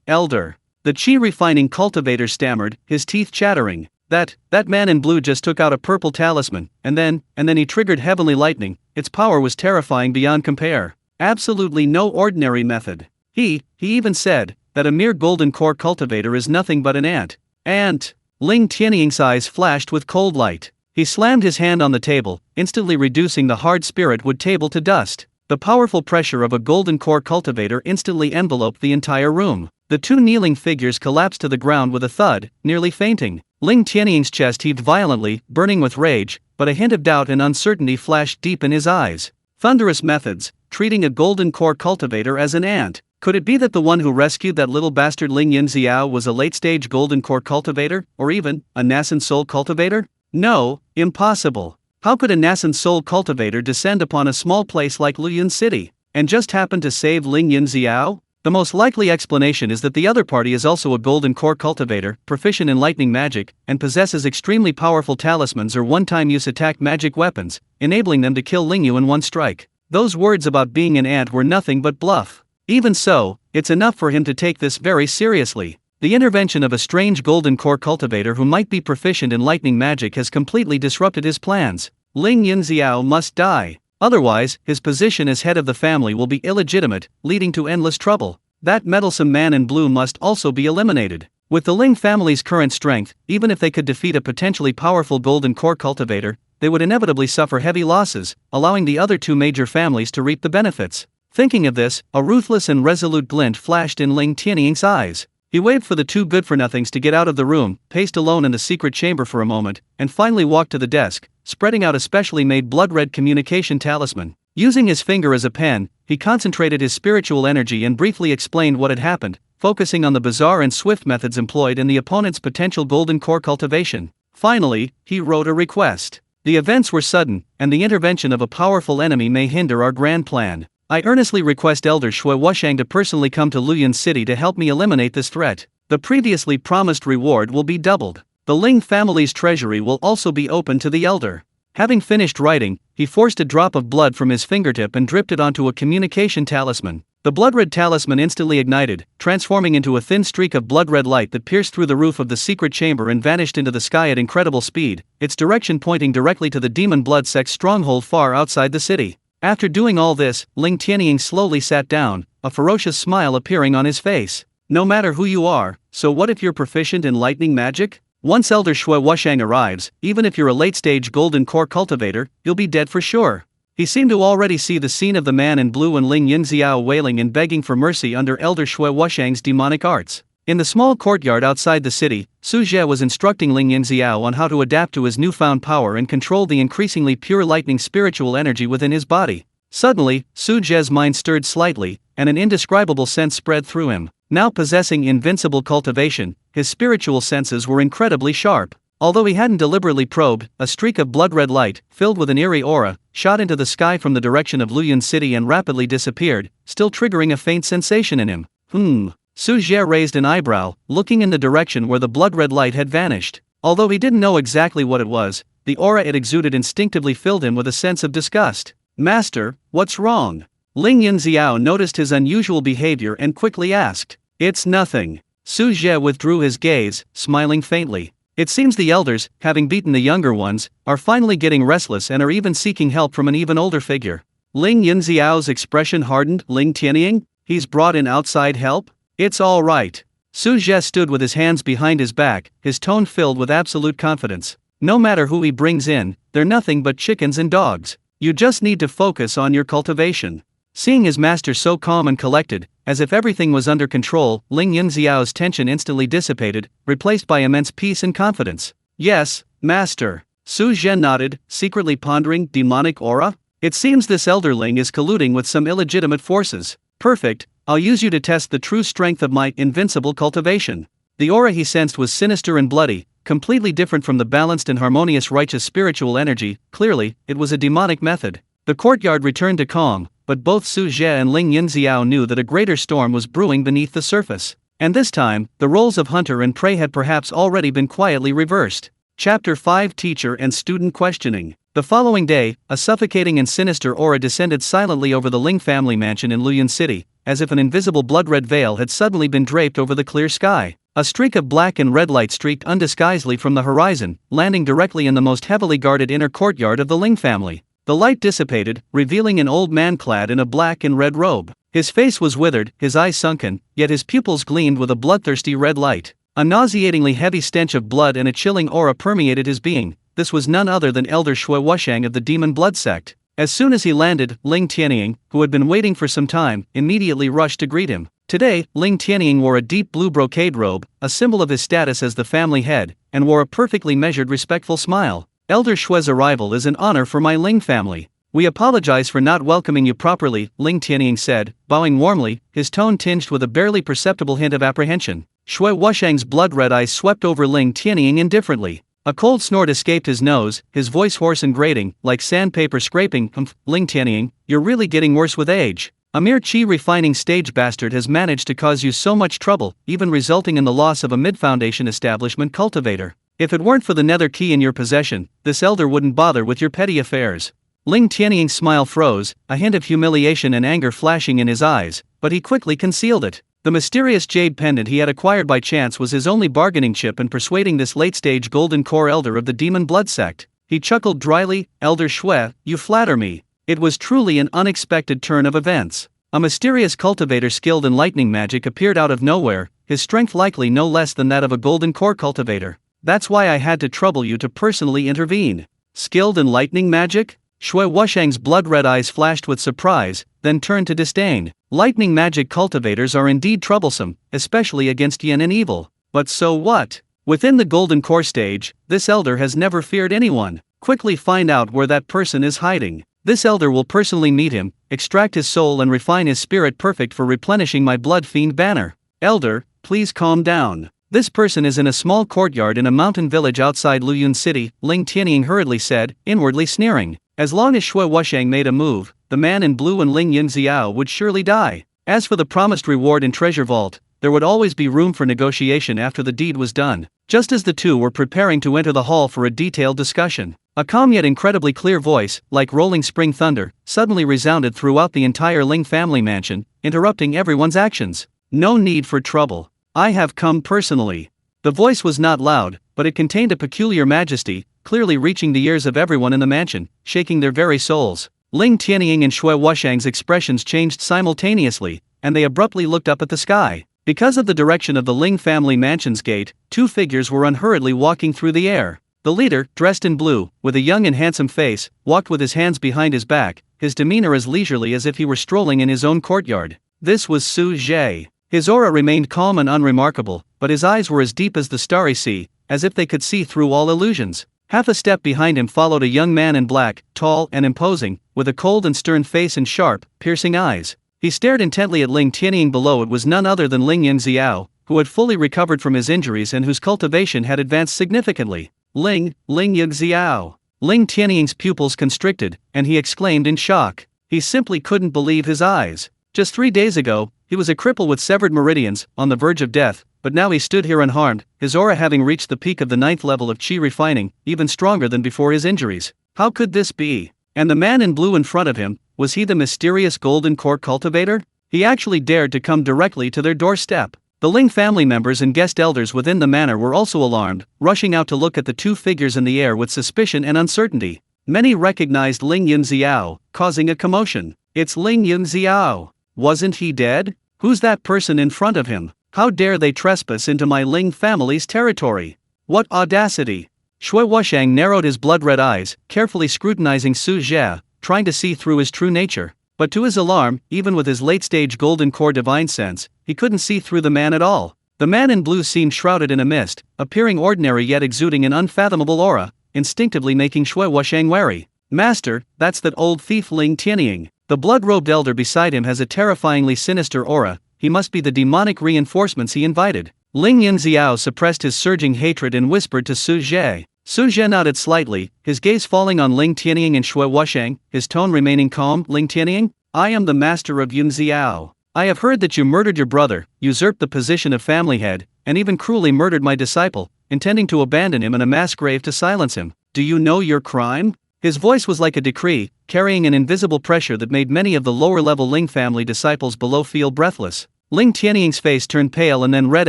Elder." The Qi-refining cultivator stammered, his teeth chattering. That man in blue just took out a purple talisman, and then he triggered heavenly lightning. Its power was terrifying beyond compare. Absolutely no ordinary method. He even said that a mere golden core cultivator is nothing but an ant. Ant! Ling Tianying's eyes flashed with cold light. He slammed his hand on the table, instantly reducing the hard spirit wood table to dust. The powerful pressure of a golden core cultivator instantly enveloped the entire room. The two kneeling figures collapsed to the ground with a thud, nearly fainting. Ling Tianying's chest heaved violently, burning with rage, but a hint of doubt and uncertainty flashed deep in his eyes. Thunderous methods, treating a golden core cultivator as an ant. Could it be that the one who rescued that little bastard Ling Yunxiao was a late-stage golden core cultivator, or even a nascent soul cultivator? No, impossible. How could a nascent soul cultivator descend upon a small place like Luyun City, and just happen to save Ling Yunxiao? The most likely explanation is that the other party is also a golden core cultivator, proficient in lightning magic, and possesses extremely powerful talismans or one-time use attack magic weapons, enabling them to kill Lingyu in one strike. Those words about being an ant were nothing but bluff. Even so, it's enough for him to take this very seriously. The intervention of a strange golden core cultivator who might be proficient in lightning magic has completely disrupted his plans. Ling Yunxiao must die. Otherwise, his position as head of the family will be illegitimate, leading to endless trouble. That meddlesome man in blue must also be eliminated. With the Ling family's current strength, even if they could defeat a potentially powerful golden core cultivator, they would inevitably suffer heavy losses, allowing the other two major families to reap the benefits. Thinking of this, a ruthless and resolute glint flashed in Ling Tianying's eyes. He waved for the two good-for-nothings to get out of the room, paced alone in the secret chamber for a moment, and finally walked to the desk, spreading out a specially made blood-red communication talisman. Using his finger as a pen, he concentrated his spiritual energy and briefly explained what had happened, focusing on the bizarre and swift methods employed in the opponent's potential golden core cultivation. Finally, he wrote a request. The events were sudden, and the intervention of a powerful enemy may hinder our grand plan. I earnestly request Elder Shui Wushang to personally come to Luyun City to help me eliminate this threat. The previously promised reward will be doubled. The Ling family's treasury will also be open to the elder. Having finished writing, he forced a drop of blood from his fingertip and dripped it onto a communication talisman. The blood-red talisman instantly ignited, transforming into a thin streak of blood-red light that pierced through the roof of the secret chamber and vanished into the sky at incredible speed, its direction pointing directly to the demon blood sect's stronghold far outside the city. After doing all this, Ling Tianying slowly sat down, a ferocious smile appearing on his face. No matter who you are, so what if you're proficient in lightning magic? Once Elder Shui Wushang arrives, even if you're a late-stage golden core cultivator, you'll be dead for sure. He seemed to already see the scene of the man in blue and Ling Yunxiao wailing and begging for mercy under Elder Shui Wushang's demonic arts. In the small courtyard outside the city, Su Zhe was instructing Ling Yunxiao on how to adapt to his newfound power and control the increasingly pure lightning spiritual energy within his body. Suddenly, Su Zhe's mind stirred slightly, and an indescribable sense spread through him. Now possessing Invincible Cultivation, his spiritual senses were incredibly sharp. Although he hadn't deliberately probed, a streak of blood-red light, filled with an eerie aura, shot into the sky from the direction of Luyun City and rapidly disappeared, still triggering a faint sensation in him. Su Zhe raised an eyebrow, looking in the direction where the blood-red light had vanished. Although he didn't know exactly what it was, the aura it exuded instinctively filled him with a sense of disgust. Master, what's wrong? Ling Yunxiao noticed his unusual behavior and quickly asked. It's nothing. Su Zhe withdrew his gaze, smiling faintly. It seems the elders, having beaten the younger ones, are finally getting restless and are even seeking help from an even older figure. Ling Yunxiao's expression hardened. Ling Tianying? He's brought in outside help? It's all right. Su Zhe stood with his hands behind his back, his tone filled with absolute confidence. No matter who he brings in, they're nothing but chickens and dogs. You just need to focus on your cultivation. Seeing his master so calm and collected, as if everything was under control, Ling Yunxiao's tension instantly dissipated, replaced by immense peace and confidence. Yes, master. Su Zhe nodded, secretly pondering. Demonic aura? It seems this elderling is colluding with some illegitimate forces. Perfect. I'll use you to test the true strength of my Invincible Cultivation. The aura he sensed was sinister and bloody, completely different from the balanced and harmonious righteous spiritual energy. Clearly, it was a demonic method. The courtyard returned to calm, but both Su Zhe and Ling Yunxiao knew that a greater storm was brewing beneath the surface. And this time, the roles of hunter and prey had perhaps already been quietly reversed. Chapter 5: Teacher and Student Questioning. The following day, a suffocating and sinister aura descended silently over the Ling family mansion in Luyun City, as if an invisible blood-red veil had suddenly been draped over the clear sky. A streak of black and red light streaked undisguisedly from the horizon, landing directly in the most heavily guarded inner courtyard of the Ling family. The light dissipated, revealing an old man clad in a black and red robe. His face was withered, his eyes sunken, yet his pupils gleamed with a bloodthirsty red light. A nauseatingly heavy stench of blood and a chilling aura permeated his being. This was none other than Elder Shui Wushang of the Demon Blood Sect. As soon as he landed, Ling Tianying, who had been waiting for some time, immediately rushed to greet him. Today, Ling Tianying wore a deep blue brocade robe, a symbol of his status as the family head, and wore a perfectly measured respectful smile. Elder Shui's arrival is an honor for my Ling family. We apologize for not welcoming you properly, Ling Tianying said, bowing warmly, his tone tinged with a barely perceptible hint of apprehension. Shui Wushang's blood-red eyes swept over Ling Tianying indifferently. A cold snort escaped his nose, his voice hoarse and grating, like sandpaper scraping. Ling Tianying, you're really getting worse with age. A mere chi-refining stage bastard has managed to cause you so much trouble, even resulting in the loss of a mid-foundation establishment cultivator. If it weren't for the nether key in your possession, this elder wouldn't bother with your petty affairs. Ling Tianying's smile froze, a hint of humiliation and anger flashing in his eyes, but he quickly concealed it. The mysterious jade pendant he had acquired by chance was his only bargaining chip in persuading this late-stage golden core elder of the demon blood sect. He chuckled dryly, Elder Shui, you flatter me. It was truly an unexpected turn of events. A mysterious cultivator skilled in lightning magic appeared out of nowhere, his strength likely no less than that of a golden core cultivator. That's why I had to trouble you to personally intervene. Skilled in lightning magic? Shui Wushang's blood-red eyes flashed with surprise, then turned to disdain. Lightning magic cultivators are indeed troublesome, especially against yin and evil. But so what? Within the golden core stage, this elder has never feared anyone. Quickly find out where that person is hiding. This elder will personally meet him, extract his soul and refine his spirit perfect for replenishing my blood fiend banner. Elder, please calm down. This person is in a small courtyard in a mountain village outside Luyun City, Ling Tianying hurriedly said, inwardly sneering. As long as Shui Wushang made a move, the man in blue and Ling Yunxiao would surely die. As for the promised reward in Treasure Vault, there would always be room for negotiation after the deed was done. Just as the two were preparing to enter the hall for a detailed discussion, a calm yet incredibly clear voice, like rolling spring thunder, suddenly resounded throughout the entire Ling family mansion, interrupting everyone's actions. No need for trouble. I have come personally. The voice was not loud, but it contained a peculiar majesty, clearly reaching the ears of everyone in the mansion, shaking their very souls. Ling Tianying and Shui Wushang's expressions changed simultaneously, and they abruptly looked up at the sky. Because of the direction of the Ling family mansion's gate, two figures were unhurriedly walking through the air. The leader, dressed in blue, with a young and handsome face, walked with his hands behind his back, his demeanor as leisurely as if he were strolling in his own courtyard. This was Su Zhe. His aura remained calm and unremarkable, but his eyes were as deep as the starry sea, as if they could see through all illusions. Half a step behind him followed a young man in black, tall and imposing, with a cold and stern face and sharp, piercing eyes. He stared intently at Ling Tianying. Below it was none other than Ling Yunxiao, who had fully recovered from his injuries and whose cultivation had advanced significantly. Ling Yunxiao. Ling Tianying's pupils constricted, and he exclaimed in shock. He simply couldn't believe his eyes. Just 3 days ago, he was a cripple with severed meridians, on the verge of death, but now he stood here unharmed, his aura having reached the peak of the 9th level of chi refining, even stronger than before his injuries. How could this be? And the man in blue in front of him, was he the mysterious golden core cultivator? He actually dared to come directly to their doorstep. The Ling family members and guest elders within the manor were also alarmed, rushing out to look at the two figures in the air with suspicion and uncertainty. Many recognized Ling Yunxiao, causing a commotion. It's Ling Yunxiao. Wasn't he dead? Who's that person in front of him? How dare they trespass into my Ling family's territory? What audacity! Shui Wushang narrowed his blood-red eyes, carefully scrutinizing Su Zhe, trying to see through his true nature. But to his alarm, even with his late-stage golden core divine sense, he couldn't see through the man at all. The man in blue seemed shrouded in a mist, appearing ordinary yet exuding an unfathomable aura, instinctively making Shui Wushang wary. Master, that's that old thief Ling Tianying. The blood-robed elder beside him has a terrifyingly sinister aura. He must be the demonic reinforcements he invited. Ling Yunxiao suppressed his surging hatred and whispered to Su Zhe. Su Zhe nodded slightly, his gaze falling on Ling Tianying and Shui Wushang, his tone remaining calm. Ling Tianying, I am the master of Yunxiao. I have heard that you murdered your brother, usurped the position of family head, and even cruelly murdered my disciple, intending to abandon him in a mass grave to silence him. Do you know your crime? His voice was like a decree, carrying an invisible pressure that made many of the lower-level Ling family disciples below feel breathless. Ling Tianying's face turned pale and then red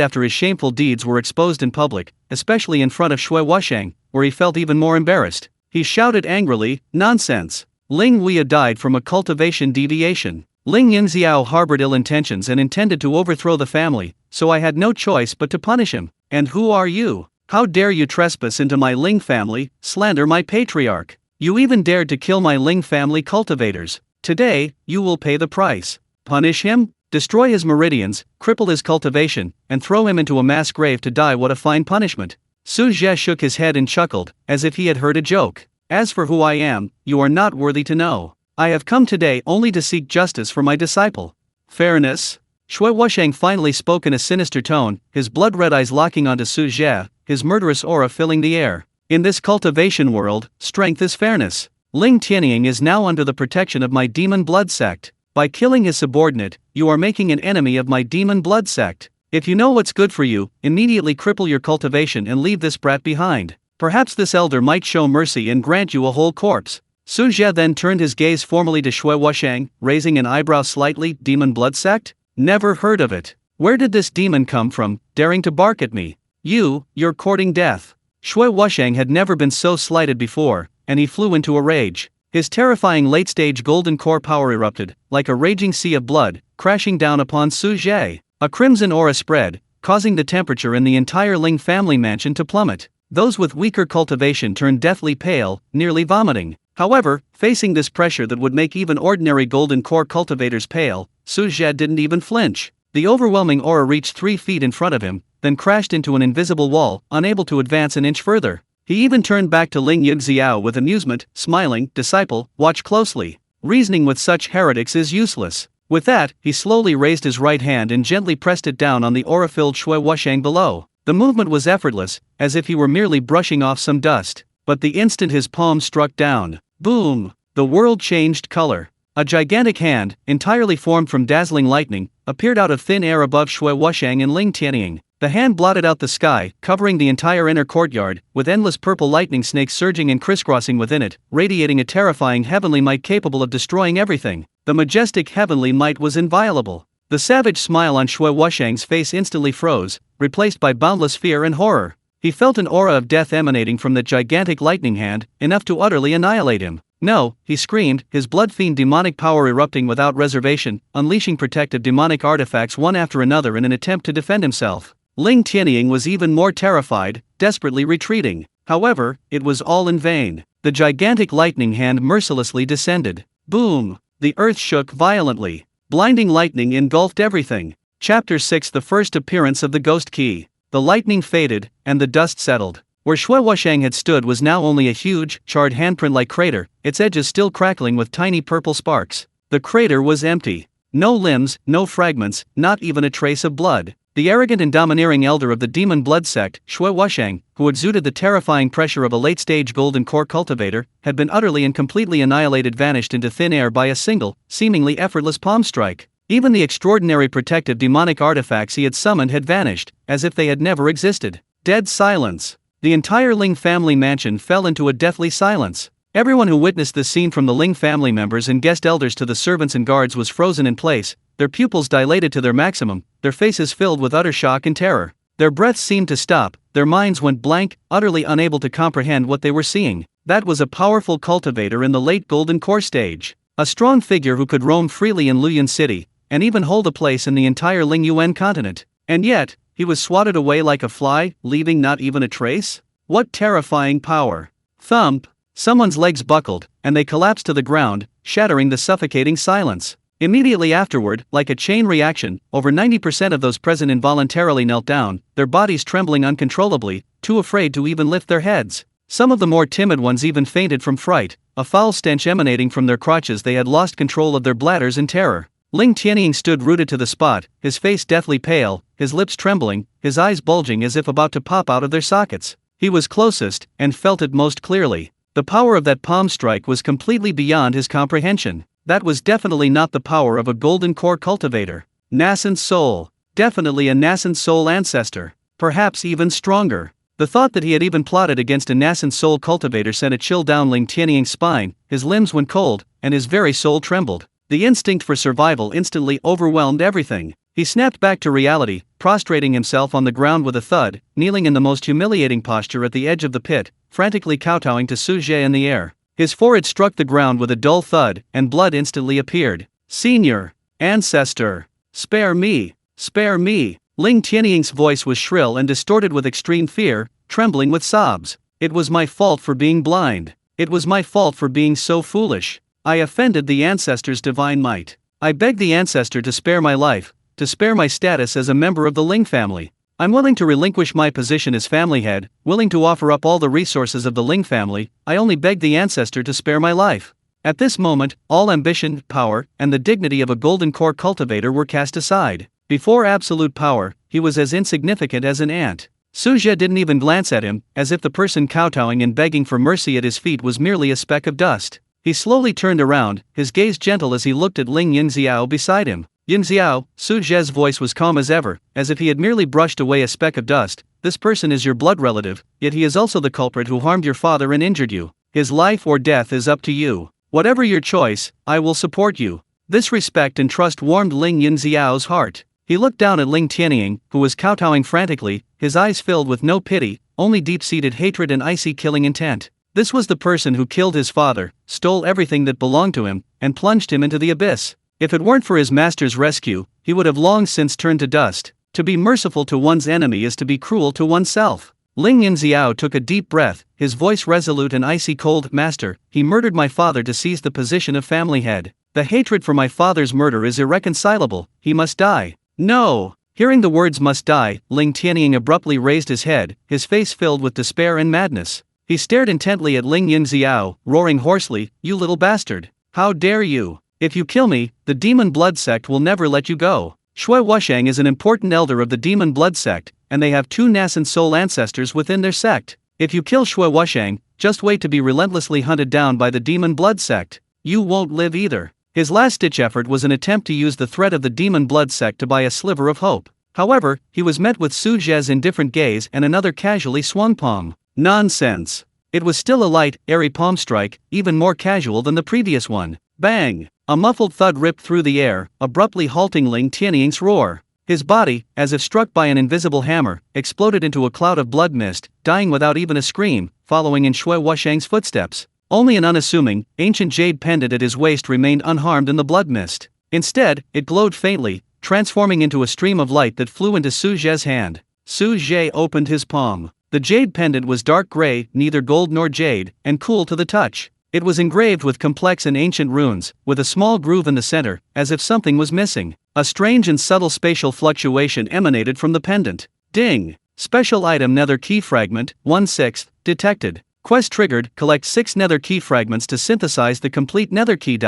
after his shameful deeds were exposed in public, especially in front of Shui Wushang, where he felt even more embarrassed. He shouted angrily, nonsense! Ling Weya died from a cultivation deviation. Ling Yunxiao harbored ill intentions and intended to overthrow the family, so I had no choice but to punish him. And who are you? How dare you trespass into my Ling family, slander my patriarch? You even dared to kill my Ling family cultivators. Today, you will pay the price. Punish him? Destroy his meridians, cripple his cultivation, and throw him into a mass grave to die. What a fine punishment. Su Zhe shook his head and chuckled, as if he had heard a joke. As for who I am, you are not worthy to know. I have come today only to seek justice for my disciple. Fairness? Shui Wushang finally spoke in a sinister tone, his blood-red eyes locking onto Su Zhe, his murderous aura filling the air. In this cultivation world, strength is fairness. Ling Tianying is now under the protection of my demon blood sect. By killing his subordinate, you are making an enemy of my demon blood sect. If you know what's good for you, immediately cripple your cultivation and leave this brat behind. Perhaps this elder might show mercy and grant you a whole corpse. Su Zhe then turned his gaze formally to Shui Wushang, raising an eyebrow slightly. Demon blood sect? Never heard of it. Where did this demon come from, daring to bark at me? You're courting death. Shui Wushang had never been so slighted before, and he flew into a rage. His terrifying late-stage golden core power erupted, like a raging sea of blood, crashing down upon Su Zhe. A crimson aura spread, causing the temperature in the entire Ling family mansion to plummet. Those with weaker cultivation turned deathly pale, nearly vomiting. However, facing this pressure that would make even ordinary golden core cultivators pale, Su Zhe didn't even flinch. The overwhelming aura reached 3 feet in front of him, then crashed into an invisible wall, unable to advance an inch further. He even turned back to Ling Yunxiao with amusement, smiling. Disciple, watch closely. Reasoning with such heretics is useless. With that, he slowly raised his right hand and gently pressed it down on the aura-filled Shui Wushang below. The movement was effortless, as if he were merely brushing off some dust. But the instant his palm struck down, boom! The world changed color. A gigantic hand, entirely formed from dazzling lightning, appeared out of thin air above Shui Wushang and Ling Tianying. The hand blotted out the sky, covering the entire inner courtyard, with endless purple lightning snakes surging and crisscrossing within it, radiating a terrifying heavenly might capable of destroying everything. The majestic heavenly might was inviolable. The savage smile on Shui Wushang's face instantly froze, replaced by boundless fear and horror. He felt an aura of death emanating from the gigantic lightning hand, enough to utterly annihilate him. No, he screamed, his blood-fiend demonic power erupting without reservation, unleashing protective demonic artifacts one after another in an attempt to defend himself. Ling Tianying was even more terrified, desperately retreating. However, it was all in vain. The gigantic lightning hand mercilessly descended. Boom! The earth shook violently. Blinding lightning engulfed everything. Chapter 6: The first appearance of the ghost key. The lightning faded, and the dust settled. Where Shui Wushang had stood was now only a huge, charred handprint-like crater, its edges still crackling with tiny purple sparks. The crater was empty. No limbs, no fragments, not even a trace of blood. The arrogant and domineering elder of the demon blood sect, Shui Wushang, who exuded the terrifying pressure of a late-stage golden core cultivator, had been utterly and completely annihilated, vanished into thin air by a single, seemingly effortless palm strike. Even the extraordinary protective demonic artifacts he had summoned had vanished, as if they had never existed. Dead silence. The entire Ling family mansion fell into a deathly silence. Everyone who witnessed this scene, from the Ling family members and guest elders to the servants and guards, was frozen in place, their pupils dilated to their maximum, their faces filled with utter shock and terror. Their breaths seemed to stop, their minds went blank, utterly unable to comprehend what they were seeing. That was a powerful cultivator in the late golden core stage. A strong figure who could roam freely in Luoyuan City, and even hold a place in the entire Lingyuan Continent. And yet, he was swatted away like a fly, leaving not even a trace? What terrifying power! Thump! Someone's legs buckled, and they collapsed to the ground, shattering the suffocating silence. Immediately afterward, like a chain reaction, over 90% of those present involuntarily knelt down, their bodies trembling uncontrollably, too afraid to even lift their heads. Some of the more timid ones even fainted from fright, a foul stench emanating from their crotches. They had lost control of their bladders in terror. Ling Tianying stood rooted to the spot, his face deathly pale, his lips trembling, his eyes bulging as if about to pop out of their sockets. He was closest, and felt it most clearly. The power of that palm strike was completely beyond his comprehension. That was definitely not the power of a golden core cultivator. Nascent soul. Definitely a nascent soul ancestor. Perhaps even stronger. The thought that he had even plotted against a nascent soul cultivator sent a chill down Ling Tianying's spine, his limbs went cold, and his very soul trembled. The instinct for survival instantly overwhelmed everything. He snapped back to reality, prostrating himself on the ground with a thud, kneeling in the most humiliating posture at the edge of the pit, frantically kowtowing to Su Zhe in the air. His forehead struck the ground with a dull thud, and blood instantly appeared. Senior! Ancestor! Spare me! Spare me! Ling Tianying's voice was shrill and distorted with extreme fear, trembling with sobs. It was my fault for being blind. It was my fault for being so foolish. I offended the ancestor's divine might. I beg the ancestor to spare my life, to spare my status as a member of the Ling family. I'm willing to relinquish my position as family head, willing to offer up all the resources of the Ling family. I only beg the ancestor to spare my life. At this moment, all ambition, power, and the dignity of a golden core cultivator were cast aside. Before absolute power, he was as insignificant as an ant. Su Zhe didn't even glance at him, as if the person kowtowing and begging for mercy at his feet was merely a speck of dust. He slowly turned around, his gaze gentle as he looked at Ling Yunxiao beside him. Yunxiao, Su Zhe's voice was calm as ever, as if he had merely brushed away a speck of dust. This person is your blood relative, yet he is also the culprit who harmed your father and injured you. His life or death is up to you. Whatever your choice, I will support you. This respect and trust warmed Ling Yunxiao's heart. He looked down at Ling Tianying, who was kowtowing frantically, his eyes filled with no pity, only deep-seated hatred and icy killing intent. This was the person who killed his father, stole everything that belonged to him, and plunged him into the abyss. If it weren't for his master's rescue, he would have long since turned to dust. To be merciful to one's enemy is to be cruel to oneself. Ling Yunxiao took a deep breath, his voice resolute and icy cold. Master, he murdered my father to seize the position of family head. The hatred for my father's murder is irreconcilable, he must die. No! Hearing the words must die, Ling Tianying abruptly raised his head, his face filled with despair and madness. He stared intently at Ling Yunxiao, roaring hoarsely, "You little bastard! How dare you! If you kill me, the Demon Blood Sect will never let you go." Shui Wushang is an important elder of the Demon Blood Sect, and they have 2 nascent soul ancestors within their sect. If you kill Shui Wushang, just wait to be relentlessly hunted down by the Demon Blood Sect. You won't live either. His last-ditch effort was an attempt to use the threat of the Demon Blood Sect to buy a sliver of hope. However, he was met with Su Zhe's indifferent gaze and another casually swung palm. Nonsense. It was still a light, airy palm strike, even more casual than the previous one. Bang! A muffled thud ripped through the air, abruptly halting Ling Tianying's roar. His body, as if struck by an invisible hammer, exploded into a cloud of blood mist, dying without even a scream, following in Shui Wushang's footsteps. Only an unassuming, ancient jade pendant at his waist remained unharmed in the blood mist. Instead, it glowed faintly, transforming into a stream of light that flew into Su Zhe's hand. Su Zhe opened his palm. The jade pendant was dark gray, neither gold nor jade, and cool to the touch. It was engraved with complex and ancient runes, with a small groove in the center, as if something was missing. A strange and subtle spatial fluctuation emanated from the pendant. Ding! Special item nether key fragment, 1/6, detected. Quest triggered, collect 6 nether key fragments to synthesize the complete nether key.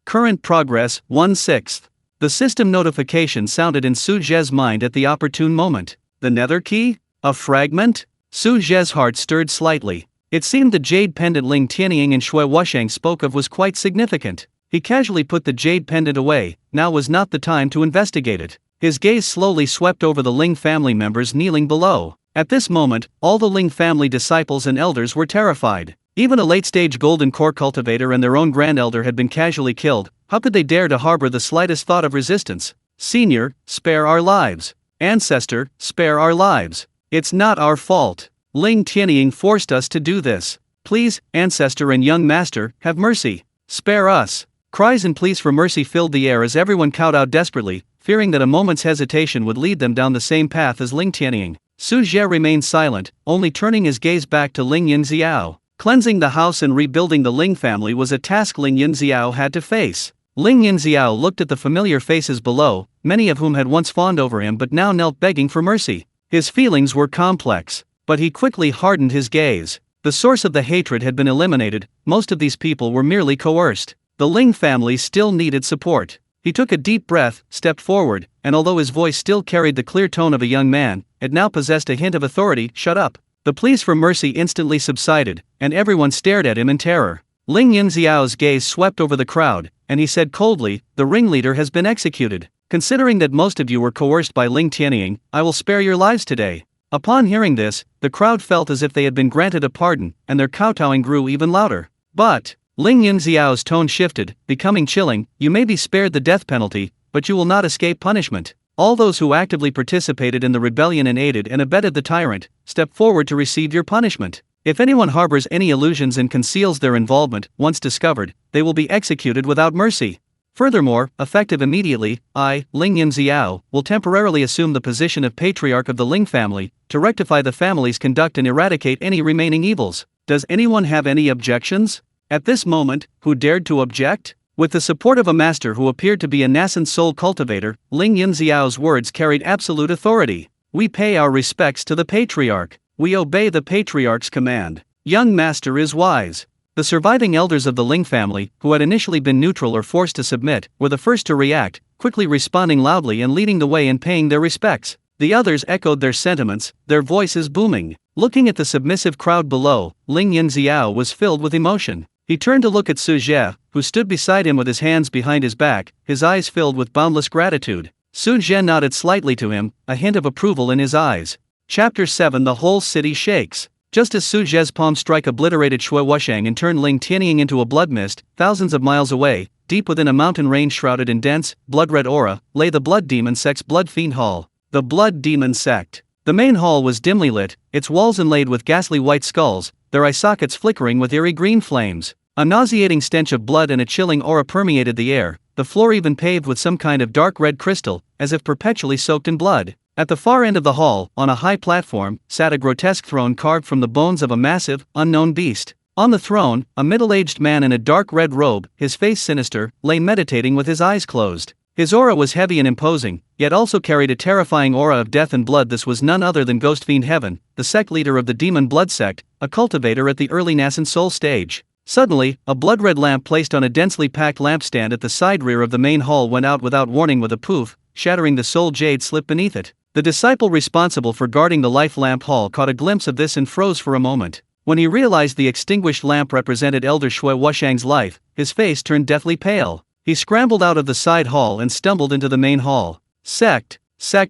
Current progress, 1/6. The system notification sounded in Su Zhe's mind at the opportune moment. The nether key? A fragment? Su Zhe's heart stirred slightly. It seemed the jade pendant Ling Tianying and Shui Wushang spoke of was quite significant. He casually put the jade pendant away. Now was not the time to investigate it. His gaze slowly swept over the Ling family members kneeling below. At this moment, all the Ling family disciples and elders were terrified. Even a late-stage golden core cultivator and their own grand elder had been casually killed. How could they dare to harbor the slightest thought of resistance? Senior, spare our lives. Ancestor, spare our lives. It's not our fault. Ling Tianying forced us to do this. Please, ancestor and young master, have mercy. Spare us. Cries and pleas for mercy filled the air as everyone kowtowed desperately, fearing that a moment's hesitation would lead them down the same path as Ling Tianying. Su Zhe remained silent, only turning his gaze back to Ling Yunxiao. Cleansing the house and rebuilding the Ling family was a task Ling Yunxiao had to face. Ling Yunxiao looked at the familiar faces below, many of whom had once fawned over him but now knelt begging for mercy. His feelings were complex, but he quickly hardened his gaze. The source of the hatred had been eliminated, most of these people were merely coerced. The Ling family still needed support. He took a deep breath, stepped forward, and although his voice still carried the clear tone of a young man, it now possessed a hint of authority. Shut up. The pleas for mercy instantly subsided, and everyone stared at him in terror. Ling Yunxiao's gaze swept over the crowd, and he said coldly, "The ringleader has been executed. Considering that most of you were coerced by Ling Tianying, I will spare your lives today." Upon hearing this, the crowd felt as if they had been granted a pardon, and their kowtowing grew even louder. But Ling Yunxiao's tone shifted, becoming chilling. "You may be spared the death penalty, but you will not escape punishment. All those who actively participated in the rebellion and aided and abetted the tyrant, step forward to receive your punishment. If anyone harbors any illusions and conceals their involvement, once discovered, they will be executed without mercy. Furthermore, effective immediately, I, Ling Yunxiao, will temporarily assume the position of patriarch of the Ling family, to rectify the family's conduct and eradicate any remaining evils. Does anyone have any objections?" At this moment, who dared to object? With the support of a master who appeared to be a nascent soul cultivator, Ling Yunxiao's words carried absolute authority. "We pay our respects to the patriarch. We obey the patriarch's command. Young master is wise." The surviving elders of the Ling family, who had initially been neutral or forced to submit, were the first to react, quickly responding loudly and leading the way in paying their respects. The others echoed their sentiments, their voices booming. Looking at the submissive crowd below, Ling Yunxiao was filled with emotion. He turned to look at Su Zhe, who stood beside him with his hands behind his back, his eyes filled with boundless gratitude. Su Zhe nodded slightly to him, a hint of approval in his eyes. Chapter 7. The whole city shakes. Just as Su Zhe's palm strike obliterated Shui Wushang and turned Ling Tianying into a blood mist, thousands of miles away, deep within a mountain range shrouded in dense, blood-red aura, lay the Blood Demon Sect's Blood Fiend Hall. The Blood Demon Sect. The main hall was dimly lit, its walls inlaid with ghastly white skulls, their eye sockets flickering with eerie green flames. A nauseating stench of blood and a chilling aura permeated the air, the floor even paved with some kind of dark red crystal, as if perpetually soaked in blood. At the far end of the hall, on a high platform, sat a grotesque throne carved from the bones of a massive, unknown beast. On the throne, a middle-aged man in a dark red robe, his face sinister, lay meditating with his eyes closed. His aura was heavy and imposing, yet also carried a terrifying aura of death and blood. This was none other than Ghost Fiend Heaven, the sect leader of the Demon Blood Sect, a cultivator at the early nascent soul stage. Suddenly, a blood-red lamp placed on a densely packed lampstand at the side rear of the main hall went out without warning with a poof, shattering the soul jade slip beneath it. The disciple responsible for guarding the life lamp hall caught a glimpse of this and froze for a moment. When he realized the extinguished lamp represented Elder Shui Wushang's life, his face turned deathly pale. He scrambled out of the side hall and stumbled into the main hall. Sect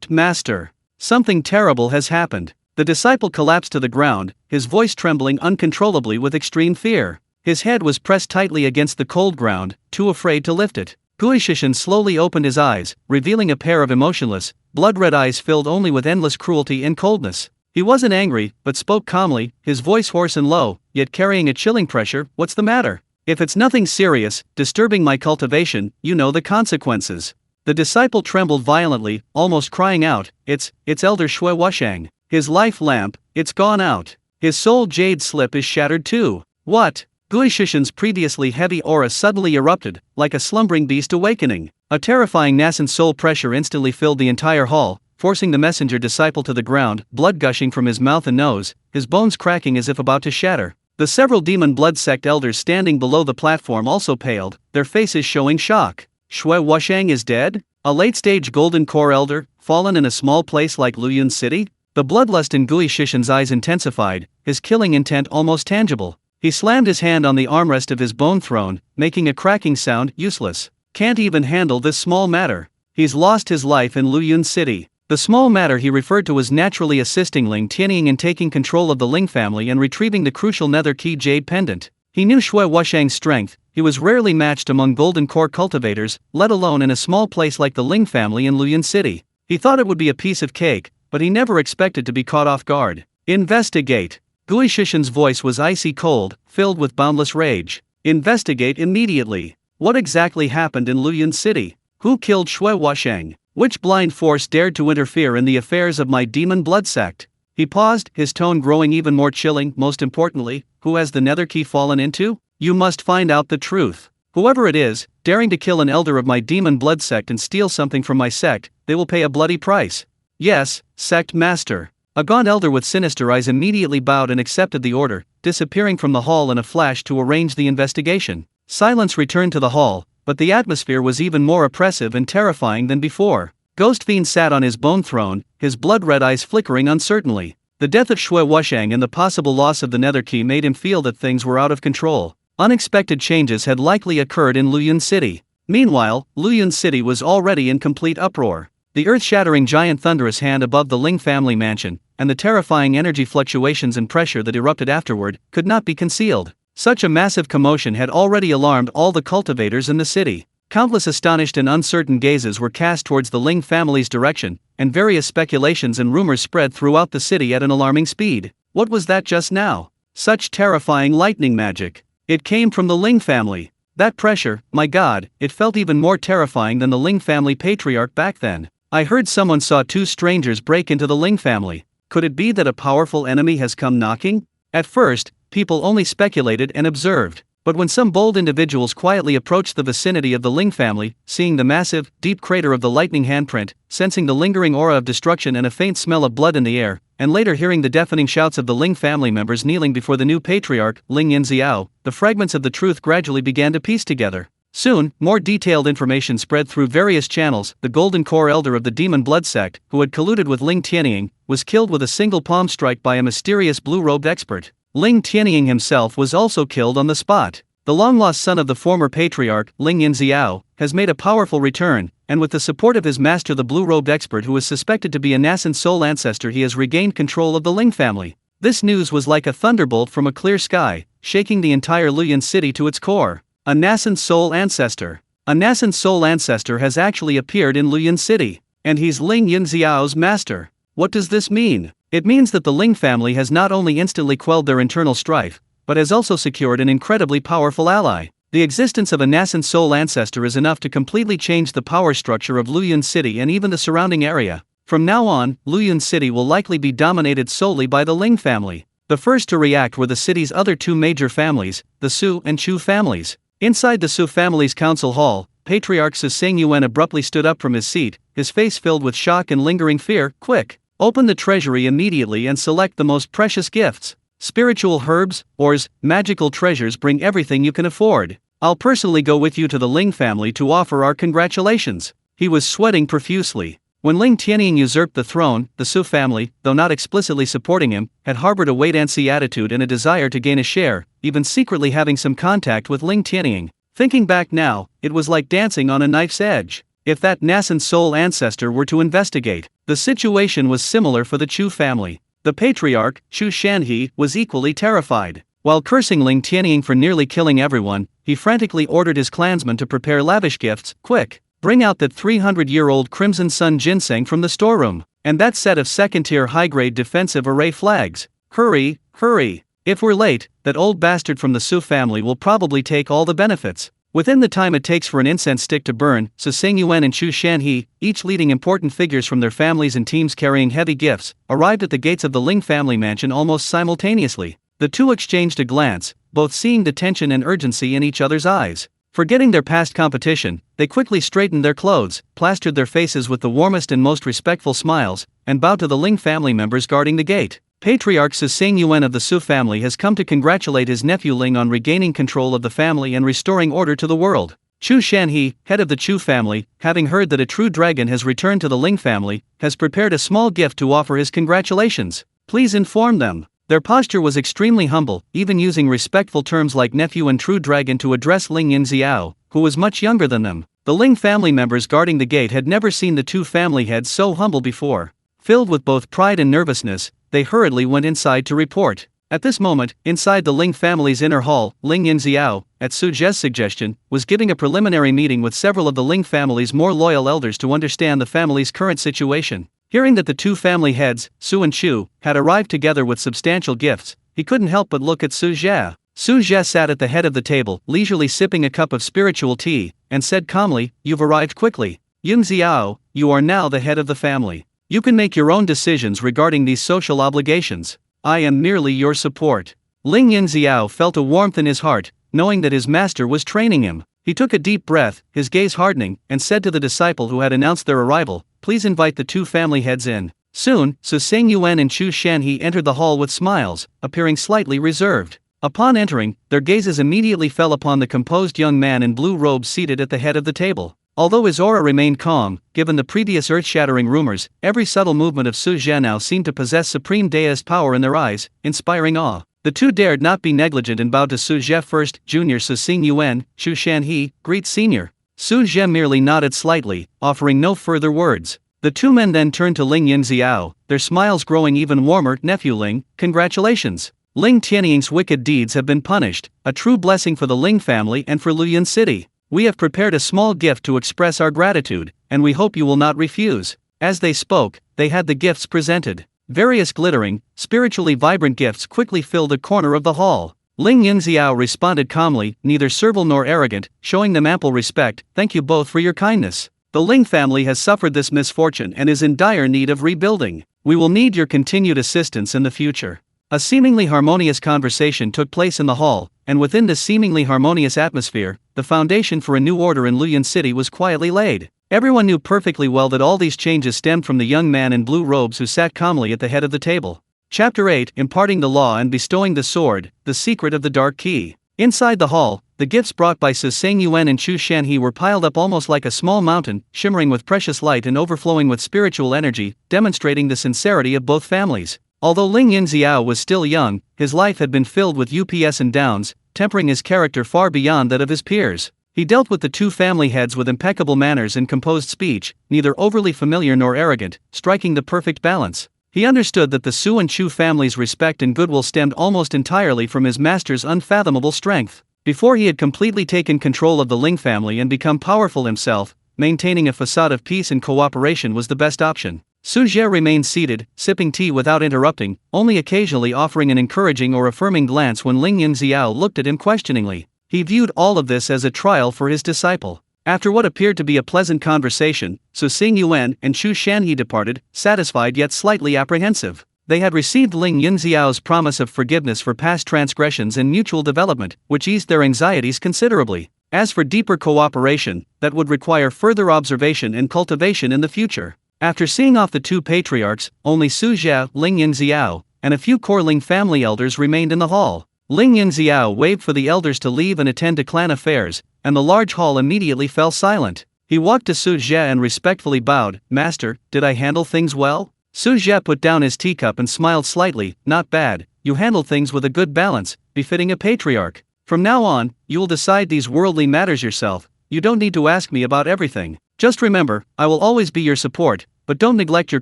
Master. Something terrible has happened. The disciple collapsed to the ground, his voice trembling uncontrollably with extreme fear. His head was pressed tightly against the cold ground, too afraid to lift it. Guishishan slowly opened his eyes, revealing a pair of emotionless, blood-red eyes filled only with endless cruelty and coldness. He wasn't angry, but spoke calmly, his voice hoarse and low, yet carrying a chilling pressure. What's the matter? If it's nothing serious, disturbing my cultivation, you know the consequences. The disciple trembled violently, almost crying out, It's Elder Shui Wushang. His life lamp, it's gone out. His soul jade slip is shattered too. What? Guishishan's previously heavy aura suddenly erupted, like a slumbering beast awakening. A terrifying nascent soul pressure instantly filled the entire hall, forcing the messenger disciple to the ground, blood gushing from his mouth and nose, his bones cracking as if about to shatter. The several demon blood sect elders standing below the platform also paled, their faces showing shock. Shui Wushang is dead? A late-stage golden core elder, fallen in a small place like Luyun City? The bloodlust in Guishishan's eyes intensified, his killing intent almost tangible. He slammed his hand on the armrest of his bone throne, making a cracking sound. Useless. Can't even handle this small matter. He's lost his life in Luyun City. The small matter he referred to was naturally assisting Ling Tianying in taking control of the Ling family and retrieving the crucial nether key jade pendant. He knew Shui Wushang's strength. He was rarely matched among golden core cultivators, let alone in a small place like the Ling family in Luyun City. He thought it would be a piece of cake, but he never expected to be caught off guard. Investigate. Guishishan's voice was icy cold, filled with boundless rage. Investigate immediately. What exactly happened in Luyun City? Who killed Shui Wushang? Which blind force dared to interfere in the affairs of my demon blood sect? He paused, his tone growing even more chilling. Most importantly, who has the nether key fallen into? You must find out the truth. Whoever it is, daring to kill an elder of my demon blood sect and steal something from my sect, they will pay a bloody price. Yes, sect master. A gaunt elder with sinister eyes immediately bowed and accepted the order, disappearing from the hall in a flash to arrange the investigation. Silence returned to the hall, but the atmosphere was even more oppressive and terrifying than before. Ghost Fiend sat on his bone throne, his blood-red eyes flickering uncertainly. The death of Shui Wushang and the possible loss of the nether key made him feel that things were out of control. Unexpected changes had likely occurred in Luyun City. Meanwhile, Luyun City was already in complete uproar. The earth-shattering giant thunderous hand above the Ling family mansion, and the terrifying energy fluctuations and pressure that erupted afterward, could not be concealed. Such a massive commotion had already alarmed all the cultivators in the city. Countless astonished and uncertain gazes were cast towards the Ling family's direction, and various speculations and rumors spread throughout the city at an alarming speed. What was that just now? Such terrifying lightning magic. It came from the Ling family. That pressure, my god, it felt even more terrifying than the Ling family patriarch back then. I heard someone saw two strangers break into the Ling family. Could it be that a powerful enemy has come knocking? At first, people only speculated and observed. But when some bold individuals quietly approached the vicinity of the Ling family, seeing the massive, deep crater of the lightning handprint, sensing the lingering aura of destruction and a faint smell of blood in the air, and later hearing the deafening shouts of the Ling family members kneeling before the new patriarch, Ling Yunxiao, the fragments of the truth gradually began to piece together. Soon, more detailed information spread through various channels. The Golden Core elder of the Demon Blood sect, who had colluded with Ling Tianying, was killed with a single palm strike by a mysterious blue-robed expert. Ling Tianying himself was also killed on the spot. The long-lost son of the former patriarch, Ling Yunxiao, has made a powerful return, and with the support of his master the blue-robed expert who is suspected to be a nascent soul ancestor, he has regained control of the Ling family. This news was like a thunderbolt from a clear sky, shaking the entire Luoyuan city to its core. A nascent soul ancestor. A nascent soul ancestor has actually appeared in Luoyuan city, and he's Ling Yunxiao's master. What does this mean? It means that the Ling family has not only instantly quelled their internal strife, but has also secured an incredibly powerful ally. The existence of a nascent soul ancestor is enough to completely change the power structure of Luoyuan city and even the surrounding area. From now on, Luoyuan city will likely be dominated solely by the Ling family. The first to react were the city's other two major families, the Su and Chu families. Inside the Su family's council hall, Patriarch Su Zhe abruptly stood up from his seat, his face filled with shock and lingering fear. Quick! Open the treasury immediately and select the most precious gifts. Spiritual herbs, ores, magical treasures, bring everything you can afford. I'll personally go with you to the Ling family to offer our congratulations. He was sweating profusely. When Ling Tianying usurped the throne, the Su family, though not explicitly supporting him, had harbored a wait-and-see attitude and a desire to gain a share, even secretly having some contact with Ling Tianying. Thinking back now, it was like dancing on a knife's edge. If that nascent soul ancestor were to investigate, the situation was similar for the Chu family. The patriarch, Chu Shanhe, was equally terrified. While cursing Ling Tianying for nearly killing everyone, he frantically ordered his clansmen to prepare lavish gifts. Quick! Bring out that 300-year-old Crimson Sun ginseng from the storeroom, and that set of second-tier high-grade defensive array flags. Hurry, hurry! If we're late, that old bastard from the Su family will probably take all the benefits. Within the time it takes for an incense stick to burn, Su Zhe and Chu Shanhe, each leading important figures from their families and teams carrying heavy gifts, arrived at the gates of the Ling family mansion almost simultaneously. The two exchanged a glance, both seeing the tension and urgency in each other's eyes. Forgetting their past competition, they quickly straightened their clothes, plastered their faces with the warmest and most respectful smiles, and bowed to the Ling family members guarding the gate. Patriarch Su Zhe of the Su family has come to congratulate his nephew Ling on regaining control of the family and restoring order to the world. Chu Shanhe, head of the Chu family, having heard that a true dragon has returned to the Ling family, has prepared a small gift to offer his congratulations. Please inform them. Their posture was extremely humble, even using respectful terms like nephew and true dragon to address Ling Yunxiao, who was much younger than them. The Ling family members guarding the gate had never seen the two family heads so humble before. Filled with both pride and nervousness, they hurriedly went inside to report. At this moment, inside the Ling family's inner hall, Ling Yunxiao, at Su Zhe's suggestion, was giving a preliminary meeting with several of the Ling family's more loyal elders to understand the family's current situation. Hearing that the two family heads, Su and Chu, had arrived together with substantial gifts, he couldn't help but look at Su Zhe. Su Zhe sat at the head of the table, leisurely sipping a cup of spiritual tea, and said calmly, "You've arrived quickly. Yunxiao, you are now the head of the family. You can make your own decisions regarding these social obligations. I am merely your support." Ling Yunxiao felt a warmth in his heart, knowing that his master was training him. He took a deep breath, his gaze hardening, and said to the disciple who had announced their arrival, "Please invite the two family heads in." Soon, Su Zhe and Chu Shanhe entered the hall with smiles, appearing slightly reserved. Upon entering, their gazes immediately fell upon the composed young man in blue robes seated at the head of the table. Although his aura remained calm, given the previous earth-shattering rumors, every subtle movement of Su Zhe now seemed to possess supreme deist power in their eyes, inspiring awe. The two dared not be negligent and bowed to Su Zhe first. Junior Su Zhe, Chu Shanhe, greet senior. Su Zhe merely nodded slightly, offering no further words. The two men then turned to Ling Yunxiao, their smiles growing even warmer. "Nephew Ling, congratulations. Ling Tianying's wicked deeds have been punished, a true blessing for the Ling family and for Luoyuan city. We have prepared a small gift to express our gratitude, and we hope you will not refuse." As they spoke, they had the gifts presented. Various glittering, spiritually vibrant gifts quickly filled a corner of the hall. Ling Yunxiao responded calmly, neither servile nor arrogant, showing them ample respect. "Thank you both for your kindness. The Ling family has suffered this misfortune and is in dire need of rebuilding. We will need your continued assistance in the future." A seemingly harmonious conversation took place in the hall, and within this seemingly harmonious atmosphere, the foundation for a new order in Luoyuan city was quietly laid. Everyone knew perfectly well that all these changes stemmed from the young man in blue robes who sat calmly at the head of the table. Chapter 8: Imparting the Law and Bestowing the Sword, the Secret of the Dark Key. Inside the hall, the gifts brought by Su Zhe and Chu Shanhe were piled up almost like a small mountain, shimmering with precious light and overflowing with spiritual energy, demonstrating the sincerity of both families. Although Ling Yunxiao was still young, his life had been filled with ups and downs, tempering his character far beyond that of his peers. He dealt with the two family heads with impeccable manners and composed speech, neither overly familiar nor arrogant, striking the perfect balance. He understood that the Su and Chu families' respect and goodwill stemmed almost entirely from his master's unfathomable strength. Before he had completely taken control of the Ling family and become powerful himself, maintaining a facade of peace and cooperation was the best option. Su Zhe remained seated, sipping tea without interrupting, only occasionally offering an encouraging or affirming glance when Ling Yunxiao looked at him questioningly. He viewed all of this as a trial for his disciple. After what appeared to be a pleasant conversation, Su Zhe and Chu Shanhe departed, satisfied yet slightly apprehensive. They had received Ling Yunxiao's promise of forgiveness for past transgressions and mutual development, which eased their anxieties considerably. As for deeper cooperation, that would require further observation and cultivation in the future. After seeing off the two patriarchs, only Su Zhe, Ling Yunxiao, and a few core Ling family elders remained in the hall. Ling Yunxiao waved for the elders to leave and attend to clan affairs, and the large hall immediately fell silent. He walked to Su Zhe and respectfully bowed. "Master, did I handle things well?" Su Zhe put down his teacup and smiled slightly. "Not bad, you handled things with a good balance, befitting a patriarch. From now on, you will decide these worldly matters yourself. You don't need to ask me about everything. Just remember, I will always be your support, but don't neglect your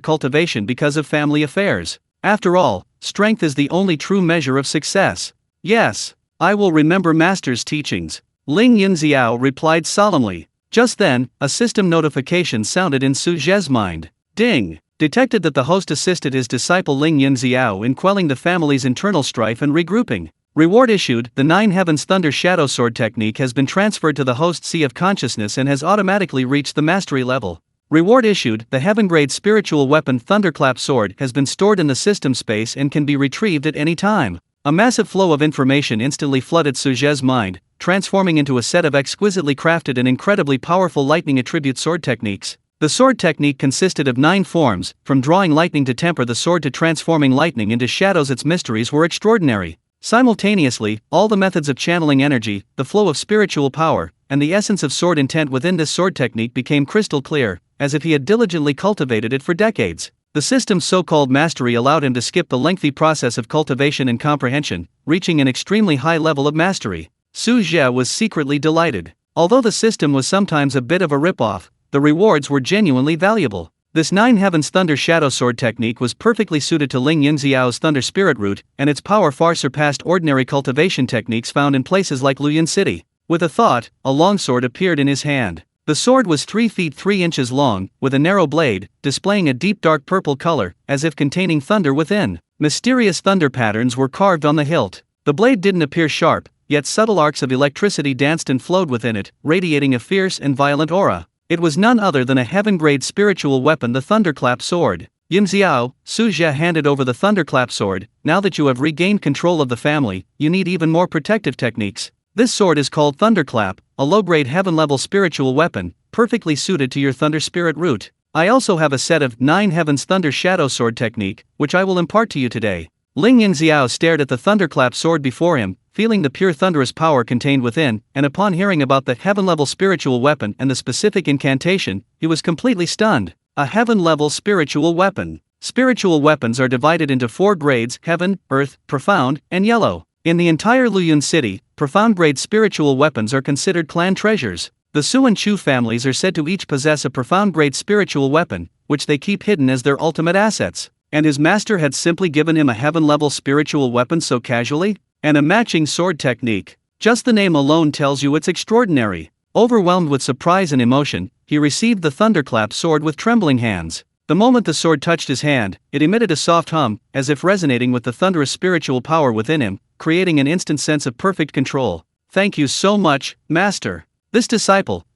cultivation because of family affairs. After all, strength is the only true measure of success." "Yes, I will remember Master's teachings," Ling Yunxiao replied solemnly. Just then, a system notification sounded in Su Zhe's mind. Ding! Detected that the host assisted his disciple Ling Yunxiao in quelling the family's internal strife and regrouping. Reward issued: the Nine Heavens Thunder Shadow Sword technique has been transferred to the host Sea of Consciousness and has automatically reached the mastery level. Reward issued: the heaven-grade spiritual weapon Thunderclap Sword has been stored in the system space and can be retrieved at any time. A massive flow of information instantly flooded Su Zhe's mind, transforming into a set of exquisitely crafted and incredibly powerful lightning attribute sword techniques. The sword technique consisted of 9 forms, from drawing lightning to temper the sword to transforming lightning into shadows. Its mysteries were extraordinary. Simultaneously, all the methods of channeling energy, the flow of spiritual power, and the essence of sword intent within this sword technique became crystal clear, as if he had diligently cultivated it for decades. The system's so-called mastery allowed him to skip the lengthy process of cultivation and comprehension, reaching an extremely high level of mastery. Su Zhe was secretly delighted. Although the system was sometimes a bit of a rip-off, the rewards were genuinely valuable. This Nine Heavens Thunder Shadow Sword technique was perfectly suited to Ling Yunxiao's Thunder Spirit Root, and its power far surpassed ordinary cultivation techniques found in places like Luyan City. With a thought, a longsword appeared in his hand. The sword was 3 feet 3 inches long, with a narrow blade, displaying a deep dark purple color, as if containing thunder within. Mysterious thunder patterns were carved on the hilt. The blade didn't appear sharp, yet subtle arcs of electricity danced and flowed within it, radiating a fierce and violent aura. It was none other than a heaven-grade spiritual weapon, the Thunderclap Sword. "Yunxiao," Su Zhe handed over the Thunderclap Sword. "Now that you have regained control of the family, you need even more protective techniques. This sword is called Thunderclap, a low-grade heaven-level spiritual weapon, perfectly suited to your Thunder Spirit Root. I also have a set of 9 Heavens Thunder Shadow Sword technique, which I will impart to you today." Ling Yunxiao stared at the Thunderclap Sword before him, feeling the pure thunderous power contained within, and upon hearing about the heaven-level spiritual weapon and the specific incantation, he was completely stunned. A heaven-level spiritual weapon. Spiritual weapons are divided into 4 grades: Heaven, Earth, Profound, and Yellow. In the entire Luyan City, profound-grade spiritual weapons are considered clan treasures. The Su and Chu families are said to each possess a profound-grade spiritual weapon, which they keep hidden as their ultimate assets. And his master had simply given him a heaven-level spiritual weapon so casually? And a matching sword technique. Just the name alone tells you it's extraordinary. Overwhelmed with surprise and emotion, he received the Thunderclap Sword with trembling hands. The moment the sword touched his hand, it emitted a soft hum, as if resonating with the thunderous spiritual power within him, creating an instant sense of perfect control. "Thank you so much, Master. This disciple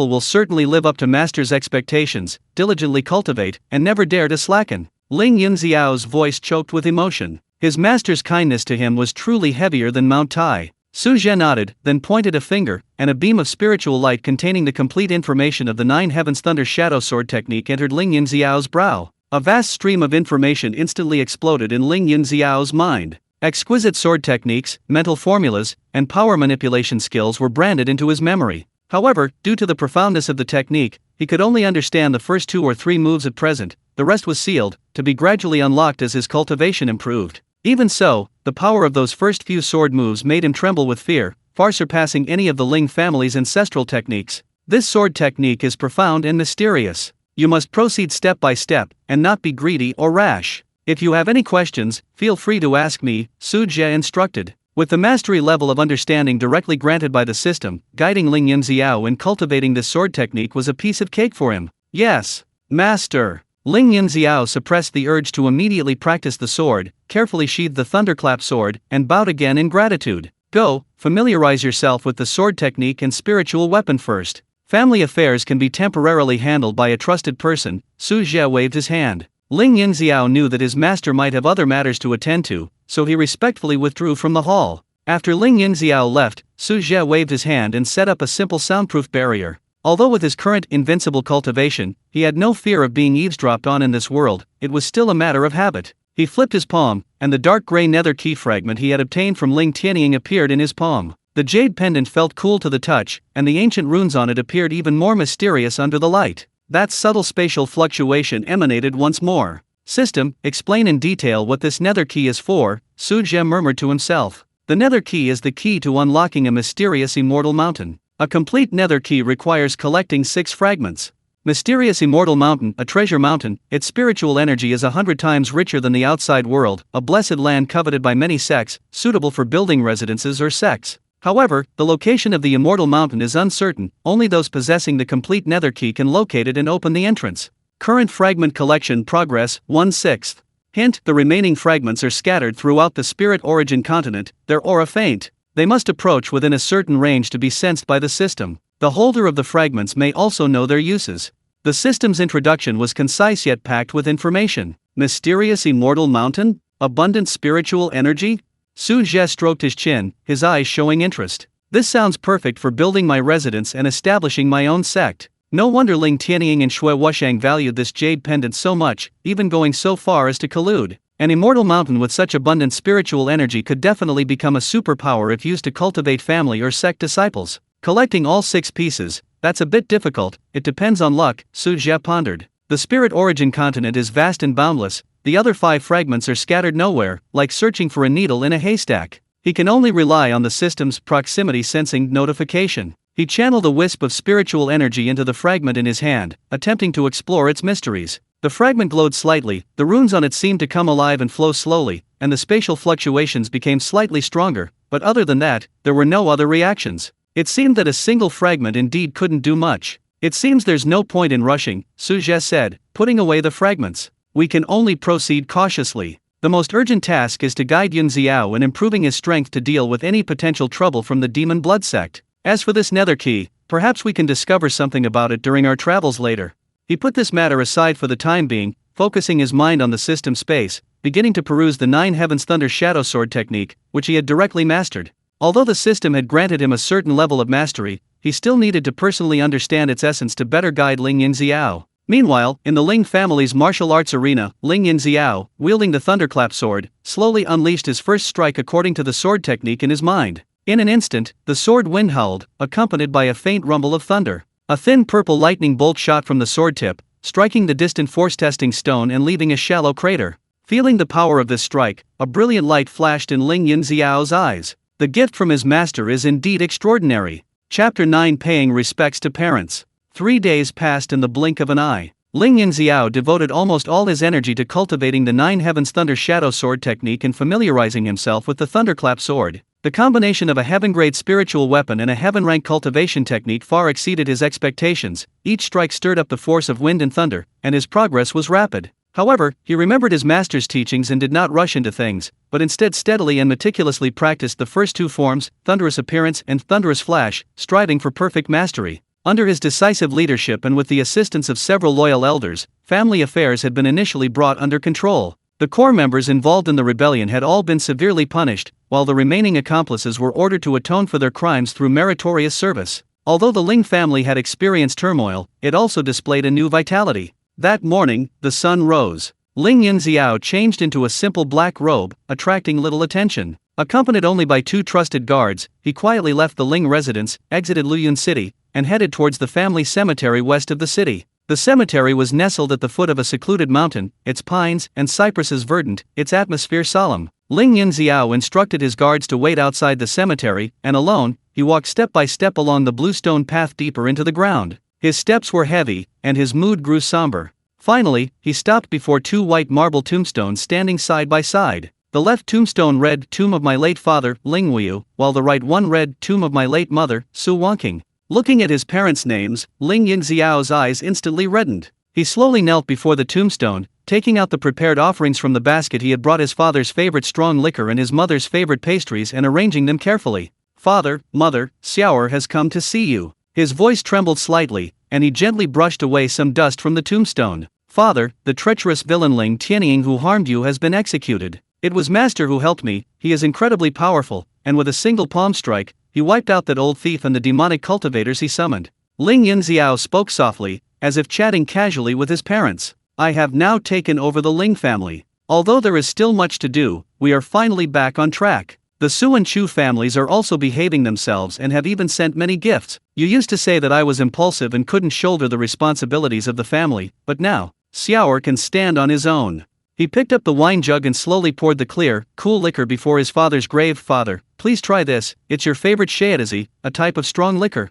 will certainly live up to Master's expectations, diligently cultivate, and never dare to slacken." Ling Yunxiao's voice choked with emotion. His master's kindness to him was truly heavier than Mount Tai. Su Zhe nodded, then pointed a finger, and a beam of spiritual light containing the complete information of the 9 Heavens Thunder Shadow Sword technique entered Ling Yunxiao's brow. A vast stream of information instantly exploded in Ling Yunxiao's mind. Exquisite sword techniques, mental formulas, and power manipulation skills were branded into his memory. However, due to the profoundness of the technique, he could only understand the first 2 or 3 moves at present. The rest was sealed, to be gradually unlocked as his cultivation improved. Even so, the power of those first few sword moves made him tremble with fear, far surpassing any of the Ling family's ancestral techniques. This sword technique is profound and mysterious. You must proceed step by step, and not be greedy or rash. If you have any questions, feel free to ask me, Su Zhe instructed. With the mastery level of understanding directly granted by the system, guiding Ling Yunxiao in cultivating this sword technique was a piece of cake for him. Yes, Master. Ling Yunxiao suppressed the urge to immediately practice the sword, carefully sheathed the thunderclap sword, and bowed again in gratitude. Go, familiarize yourself with the sword technique and spiritual weapon first. Family affairs can be temporarily handled by a trusted person. Su Zhe waved his hand. Ling Yunxiao knew that his master might have other matters to attend to, so he respectfully withdrew from the hall. After Ling Yunxiao left, Su Zhe waved his hand and set up a simple soundproof barrier. Although with his current invincible cultivation, he had no fear of being eavesdropped on in this world, it was still a matter of habit. He flipped his palm, and the dark gray nether key fragment he had obtained from Ling Tianying appeared in his palm. The jade pendant felt cool to the touch, and the ancient runes on it appeared even more mysterious under the light. That subtle spatial fluctuation emanated once more. System, explain in detail what this nether key is for, Su Zhe murmured to himself. The nether key is the key to unlocking a mysterious immortal mountain. A complete nether key requires collecting 6 fragments. Mysterious immortal mountain, a treasure mountain, its spiritual energy is 100 times richer than the outside world, a blessed land coveted by many sects, suitable for building residences or sects. However, the location of the immortal mountain is uncertain, only those possessing the complete nether key can locate it and open the entrance. Current fragment collection progress, 1/6. Hint, the remaining fragments are scattered throughout the spirit origin continent, their aura faint. They must approach within a certain range to be sensed by the system. The holder of the fragments may also know their uses. The system's introduction was concise yet packed with information. Mysterious immortal mountain? Abundant spiritual energy? Su Zhe stroked his chin, his eyes showing interest. This sounds perfect for building my residence and establishing my own sect. No wonder Ling Tianying and Shui Wushang valued this jade pendant so much, even going so far as to collude. An immortal mountain with such abundant spiritual energy could definitely become a superpower if used to cultivate family or sect disciples. Collecting all 6 pieces, that's a bit difficult, it depends on luck, Su Zhe pondered. The spirit origin continent is vast and boundless, the other 5 fragments are scattered nowhere, like searching for a needle in a haystack. He can only rely on the system's proximity sensing notification. He channeled a wisp of spiritual energy into the fragment in his hand, attempting to explore its mysteries. The fragment glowed slightly, the runes on it seemed to come alive and flow slowly, and the spatial fluctuations became slightly stronger, but other than that, there were no other reactions. It seemed that a single fragment indeed couldn't do much. It seems there's no point in rushing, Su Zhe said, putting away the fragments. We can only proceed cautiously. The most urgent task is to guide Yunxiao in improving his strength to deal with any potential trouble from the demon blood sect. As for this nether key, perhaps we can discover something about it during our travels later. He put this matter aside for the time being, focusing his mind on the system space, beginning to peruse the 9 Heavens Thunder Shadow Sword technique, which he had directly mastered. Although the system had granted him a certain level of mastery, he still needed to personally understand its essence to better guide Ling Yunxiao. Meanwhile, in the Ling family's martial arts arena, Ling Yunxiao, wielding the thunderclap sword, slowly unleashed his first strike according to the sword technique in his mind. In an instant, the sword wind howled, accompanied by a faint rumble of thunder. A thin purple lightning bolt shot from the sword tip, striking the distant force-testing stone and leaving a shallow crater. Feeling the power of this strike, a brilliant light flashed in Ling Yunxiao's eyes. The gift from his master is indeed extraordinary. Chapter 9 Paying Respects to Parents. 3 days passed in the blink of an eye. Ling Yunxiao devoted almost all his energy to cultivating the 9 Heavens Thunder Shadow Sword technique and familiarizing himself with the thunderclap sword. The combination of a heaven-grade spiritual weapon and a heaven-rank cultivation technique far exceeded his expectations. Each strike stirred up the force of wind and thunder, and his progress was rapid. However, he remembered his master's teachings and did not rush into things, but instead steadily and meticulously practiced the first 2 forms, thunderous appearance and thunderous flash, striving for perfect mastery. Under his decisive leadership and with the assistance of several loyal elders, family affairs had been initially brought under control. The core members involved in the rebellion had all been severely punished, while the remaining accomplices were ordered to atone for their crimes through meritorious service. Although the Ling family had experienced turmoil, it also displayed a new vitality. That morning, the sun rose. Ling Yunxiao changed into a simple black robe, attracting little attention. Accompanied only by 2 trusted guards, he quietly left the Ling residence, exited Luyun City, and headed towards the family cemetery west of the city. The cemetery was nestled at the foot of a secluded mountain, its pines and cypresses verdant, its atmosphere solemn. Ling Yunxiao instructed his guards to wait outside the cemetery, and alone, he walked step by step along the blue stone path deeper into the ground. His steps were heavy, and his mood grew somber. Finally, he stopped before 2 white marble tombstones standing side by side. The left tombstone read, "Tomb of my late father, Ling Wu," while the right one read, "Tomb of my late mother, Su Wangqing." Looking at his parents' names, Ling Yunxiao's eyes instantly reddened. He slowly knelt before the tombstone, taking out the prepared offerings from the basket. He had brought his father's favorite strong liquor and his mother's favorite pastries and arranging them carefully. "Father, mother, Xiaoer has come to see you." His voice trembled slightly, and he gently brushed away some dust from the tombstone. "Father, the treacherous villain Ling Tianying who harmed you has been executed. It was Master who helped me. He is incredibly powerful," and with a single palm strike, he wiped out that old thief and the demonic cultivators he summoned. Ling Yunxiao spoke softly, as if chatting casually with his parents. "I have now taken over the Ling family. Although there is still much to do, we are finally back on track. The Su and Chu families are also behaving themselves and have even sent many gifts. You used to say that I was impulsive and couldn't shoulder the responsibilities of the family, but now, Xiaoer can stand on his own." He picked up the wine jug and slowly poured the clear, cool liquor before his father's grave. "Father, please try this, it's your favorite Shaedizi, a type of strong liquor."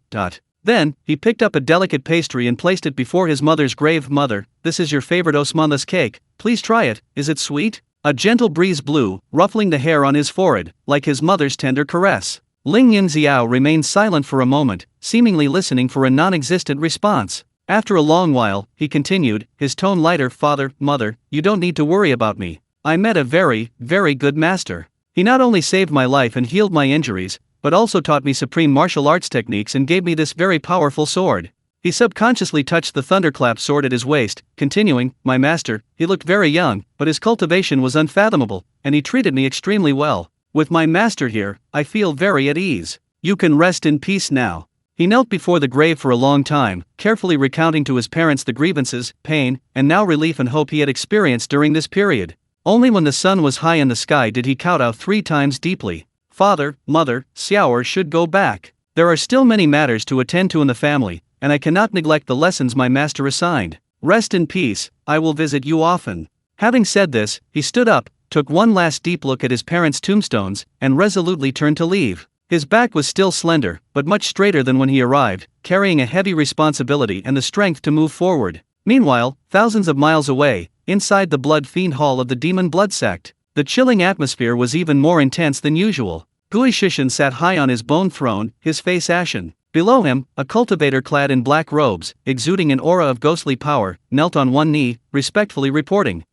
Then, he picked up a delicate pastry and placed it before his mother's grave. "Mother, this is your favorite osmanthus cake, please try it, is it sweet?" A gentle breeze blew, ruffling the hair on his forehead, like his mother's tender caress. Ling Yunxiao remained silent for a moment, seemingly listening for a non-existent response. After a long while, he continued, his tone lighter. "Father, mother, you don't need to worry about me. I met a very, very good master. He not only saved my life and healed my injuries, but also taught me supreme martial arts techniques and gave me this very powerful sword." He subconsciously touched the thunderclap sword at his waist, continuing, "My master, he looked very young, but his cultivation was unfathomable, and he treated me extremely well. With my master here, I feel very at ease. You can rest in peace now." He knelt before the grave for a long time, carefully recounting to his parents the grievances, pain, and now relief and hope he had experienced during this period. Only when the sun was high in the sky did he kowtow 3 times deeply. "Father, mother, Xiaoer should go back. There are still many matters to attend to in the family, and I cannot neglect the lessons my master assigned. Rest in peace, I will visit you often." Having said this, he stood up, took one last deep look at his parents' tombstones, and resolutely turned to leave. His back was still slender, but much straighter than when he arrived, carrying a heavy responsibility and the strength to move forward. Meanwhile, thousands of miles away, inside the blood fiend hall of the demon blood sect, the chilling atmosphere was even more intense than usual. Gui Shishin sat high on his bone throne, his face ashen. Below him, a cultivator clad in black robes, exuding an aura of ghostly power, knelt on one knee, respectfully reporting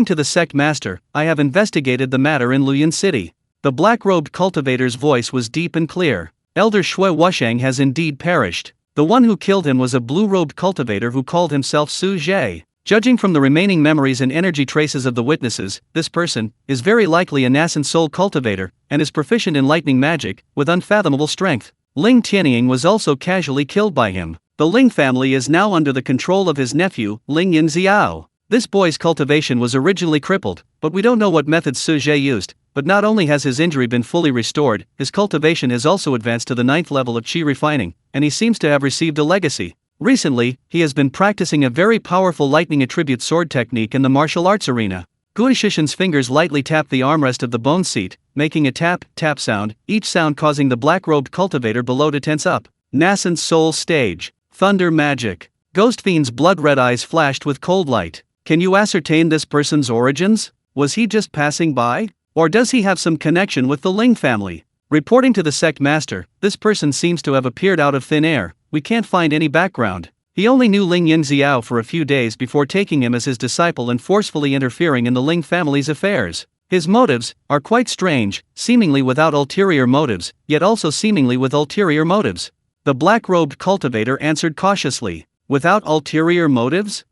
to the sect master, "I have investigated the matter in Luyun City." The black-robed cultivator's voice was deep and clear. "Elder Shui Wushang has indeed perished. The one who killed him was a blue-robed cultivator who called himself Su Zhe. Judging from the remaining memories and energy traces of the witnesses, this person is very likely a nascent soul cultivator, and is proficient in lightning magic, with unfathomable strength. Ling Tianying was also casually killed by him. The Ling family is now under the control of his nephew, Ling Yunxiao. This boy's cultivation was originally crippled, but we don't know what methods Su Zhe used. But not only has his injury been fully restored, his cultivation has also advanced to the 9th level of qi refining, and he seems to have received a legacy. Recently, he has been practicing a very powerful lightning attribute sword technique in the martial arts arena. Gui Shishin's fingers lightly tapped the armrest of the bone seat, making a tap, tap sound, each sound causing the black-robed cultivator below to tense up. Nascent soul stage. Thunder magic. Ghost Fiend's blood-red eyes flashed with cold light. Can you ascertain this person's origins? Was he just passing by? Or does he have some connection with the Ling family? Reporting to the sect master, this person seems to have appeared out of thin air. We can't find any background. He only knew Ling Yunxiao for a few days before taking him as his disciple and forcefully interfering in the Ling family's affairs. His motives are quite strange, seemingly without ulterior motives, yet also seemingly with ulterior motives. The black-robed cultivator answered cautiously. Without ulterior motives?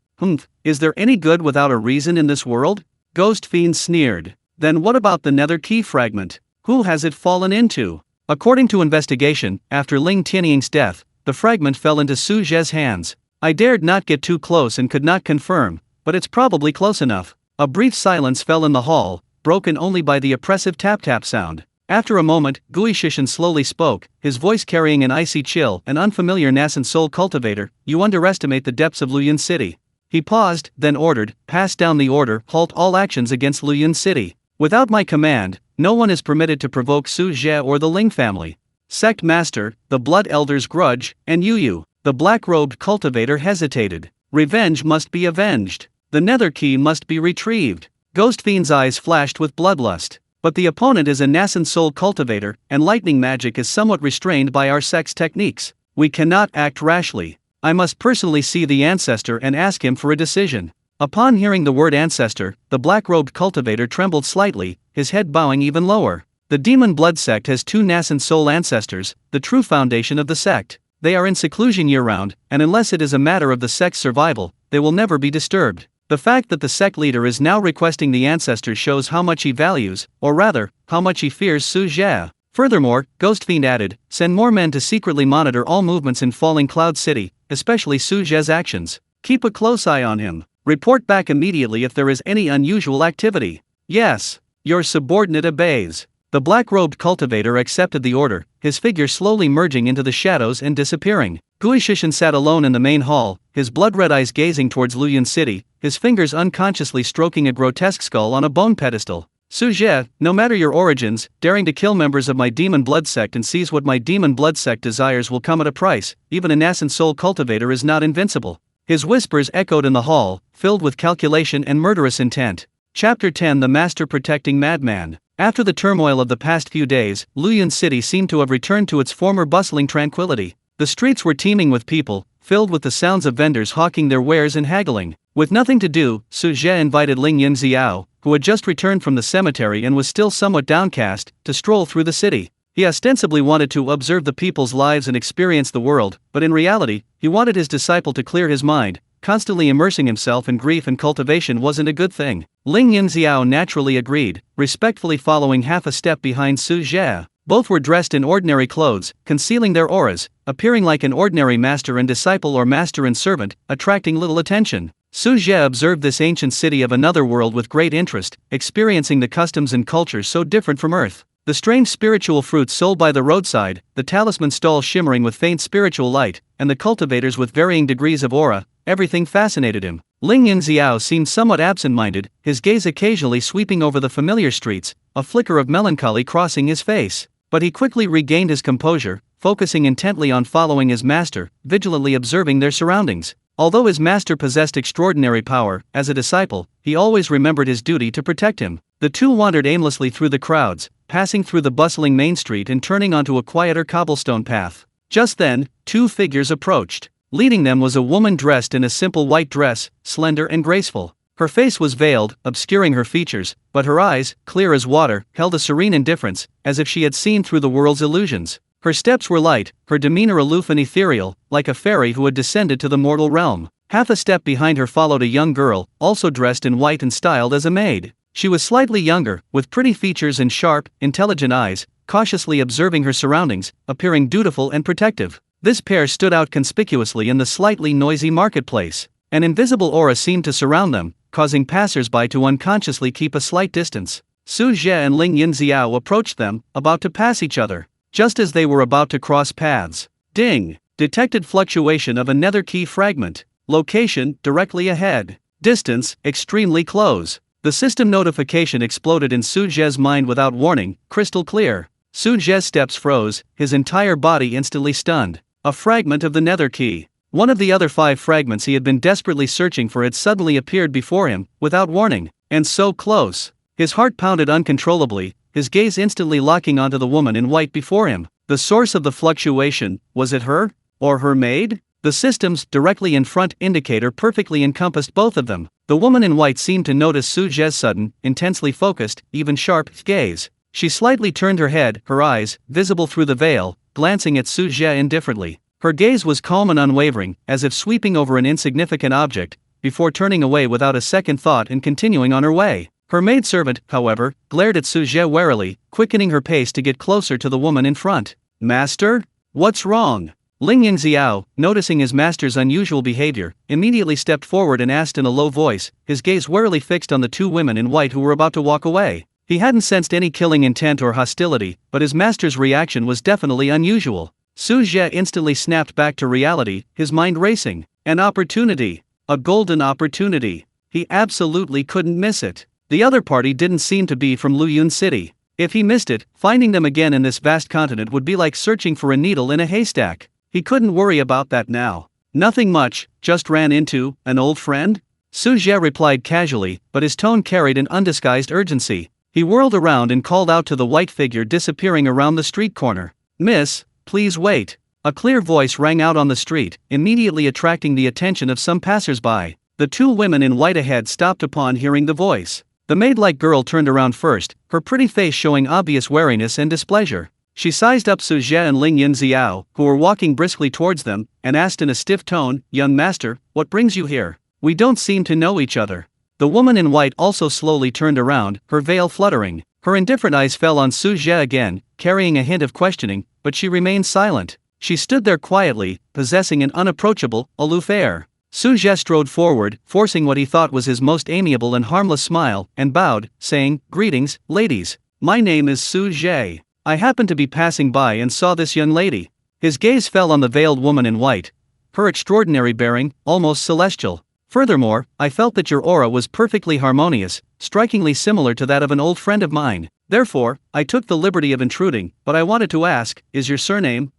Is there any good without a reason in this world? Ghost Fiend sneered. Then what about the nether key fragment? Who has it fallen into? According to investigation, after Ling Tianying's death, the fragment fell into Su Zhe's hands. I dared not get too close and could not confirm, but it's probably close enough. A brief silence fell in the hall, broken only by the oppressive tap-tap sound. After a moment, Gui Shishan slowly spoke, his voice carrying an icy chill. An unfamiliar nascent soul cultivator, you underestimate the depths of Luyun City. He paused, then ordered, pass down the order, halt all actions against Luyun City. Without my command, no one is permitted to provoke Su Zhe or the Ling family. Sect Master, the Blood Elder's grudge, and Yu. The black-robed cultivator hesitated. Revenge must be avenged. The nether key must be retrieved. Ghost Fiend's eyes flashed with bloodlust. But the opponent is a nascent soul cultivator, and lightning magic is somewhat restrained by our sect's techniques. We cannot act rashly. I must personally see the ancestor and ask him for a decision. Upon hearing the word ancestor, the black-robed cultivator trembled slightly, his head bowing even lower. The Demon Blood sect has 2 nascent soul ancestors, the true foundation of the sect. They are in seclusion year-round, and unless it is a matter of the sect's survival, they will never be disturbed. The fact that the sect leader is now requesting the ancestors shows how much he values, or rather, how much he fears Su Zhe. Furthermore, Ghost Fiend added, send more men to secretly monitor all movements in Falling Cloud City, especially Su Zhe's actions. Keep a close eye on him. Report back immediately if there is any unusual activity. Yes. Your subordinate obeys. The black-robed cultivator accepted the order, his figure slowly merging into the shadows and disappearing. Gui Shishan sat alone in the main hall, his blood-red eyes gazing towards Luyun City, his fingers unconsciously stroking a grotesque skull on a bone pedestal. Su Zhe, no matter your origins, daring to kill members of my Demon Blood sect and seize what my Demon Blood sect desires will come at a price. Even a nascent soul cultivator is not invincible. His whispers echoed in the hall, filled with calculation and murderous intent. Chapter 10 The Master Protecting Madman. After the turmoil of the past few days, Luyun City seemed to have returned to its former bustling tranquility. The streets were teeming with people, filled with the sounds of vendors hawking their wares and haggling. With nothing to do, Su Zhe invited Ling Yunxiao, who had just returned from the cemetery and was still somewhat downcast, to stroll through the city. He ostensibly wanted to observe the people's lives and experience the world, but in reality, he wanted his disciple to clear his mind. Constantly immersing himself in grief and cultivation wasn't a good thing. Ling Yunxiao naturally agreed, respectfully following half a step behind Su Zhe. Both were dressed in ordinary clothes, concealing their auras, appearing like an ordinary master and disciple or master and servant, attracting little attention. Su Zhe observed this ancient city of another world with great interest, experiencing the customs and cultures so different from Earth. The strange spiritual fruits sold by the roadside, the talisman stalls shimmering with faint spiritual light, and the cultivators with varying degrees of aura, everything fascinated him. Ling Yunxiao seemed somewhat absent-minded, his gaze occasionally sweeping over the familiar streets, a flicker of melancholy crossing his face. But he quickly regained his composure, focusing intently on following his master, vigilantly observing their surroundings. Although his master possessed extraordinary power, as a disciple, he always remembered his duty to protect him. The two wandered aimlessly through the crowds, passing through the bustling main street and turning onto a quieter cobblestone path. Just then, 2 figures approached. Leading them was a woman dressed in a simple white dress, slender and graceful. Her face was veiled, obscuring her features, but her eyes, clear as water, held a serene indifference, as if she had seen through the world's illusions. Her steps were light, her demeanor aloof and ethereal, like a fairy who had descended to the mortal realm. Half a step behind her followed a young girl, also dressed in white and styled as a maid. She was slightly younger, with pretty features and sharp, intelligent eyes, cautiously observing her surroundings, appearing dutiful and protective. This pair stood out conspicuously in the slightly noisy marketplace. An invisible aura seemed to surround them, causing passers-by to unconsciously keep a slight distance. Su Zhe and Ling Yunxiao approached them, about to pass each other. Just as they were about to cross paths, ding! Detected fluctuation of a nether key fragment. Location, directly ahead. Distance, extremely close. The system notification exploded in Su Zhe's mind without warning, crystal clear. Su Zhe's steps froze, his entire body instantly stunned. A fragment of the nether key. One of the other 5 fragments he had been desperately searching for had suddenly appeared before him, without warning, and so close. His heart pounded uncontrollably, his gaze instantly locking onto the woman in white before him. The source of the fluctuation, was it her? Or her maid? The system's directly in front indicator perfectly encompassed both of them. The woman in white seemed to notice Su Zhe's sudden, intensely focused, even sharp, gaze. She slightly turned her head, her eyes, visible through the veil, glancing at Su Zhe indifferently. Her gaze was calm and unwavering, as if sweeping over an insignificant object, before turning away without a second thought and continuing on her way. Her maidservant, however, glared at Su Zhe warily, quickening her pace to get closer to the woman in front. "Master? What's wrong?" Ling Yunxiao, noticing his master's unusual behavior, immediately stepped forward and asked in a low voice, his gaze warily fixed on the two women in white who were about to walk away. He hadn't sensed any killing intent or hostility, but his master's reaction was definitely unusual. Su Zhe instantly snapped back to reality, his mind racing. An opportunity. A golden opportunity. He absolutely couldn't miss it. The other party didn't seem to be from Luyun City. If he missed it, finding them again in this vast continent would be like searching for a needle in a haystack. He couldn't worry about that now. Nothing much, just ran into an old friend? Su Zhe replied casually, but his tone carried an undisguised urgency. He whirled around and called out to the white figure disappearing around the street corner. Miss, please wait. A clear voice rang out on the street, immediately attracting the attention of some passers-by. The two women in white ahead stopped upon hearing the voice. The maid-like girl turned around first, her pretty face showing obvious wariness and displeasure. She sized up Su Zhe and Ling Yunxiao, who were walking briskly towards them, and asked in a stiff tone, "Young master, what brings you here? We don't seem to know each other." The woman in white also slowly turned around, her veil fluttering. Her indifferent eyes fell on Su Zhe again, carrying a hint of questioning, but she remained silent. She stood there quietly, possessing an unapproachable, aloof air. Su Zhe strode forward, forcing what he thought was his most amiable and harmless smile, and bowed, saying, "Greetings, ladies. My name is Su Zhe. I happened to be passing by and saw this young lady." His gaze fell on the veiled woman in white. Her extraordinary bearing, almost celestial. "Furthermore, I felt that your aura was perfectly harmonious, strikingly similar to that of an old friend of mine. Therefore, I took the liberty of intruding, but I wanted to ask, is your surname,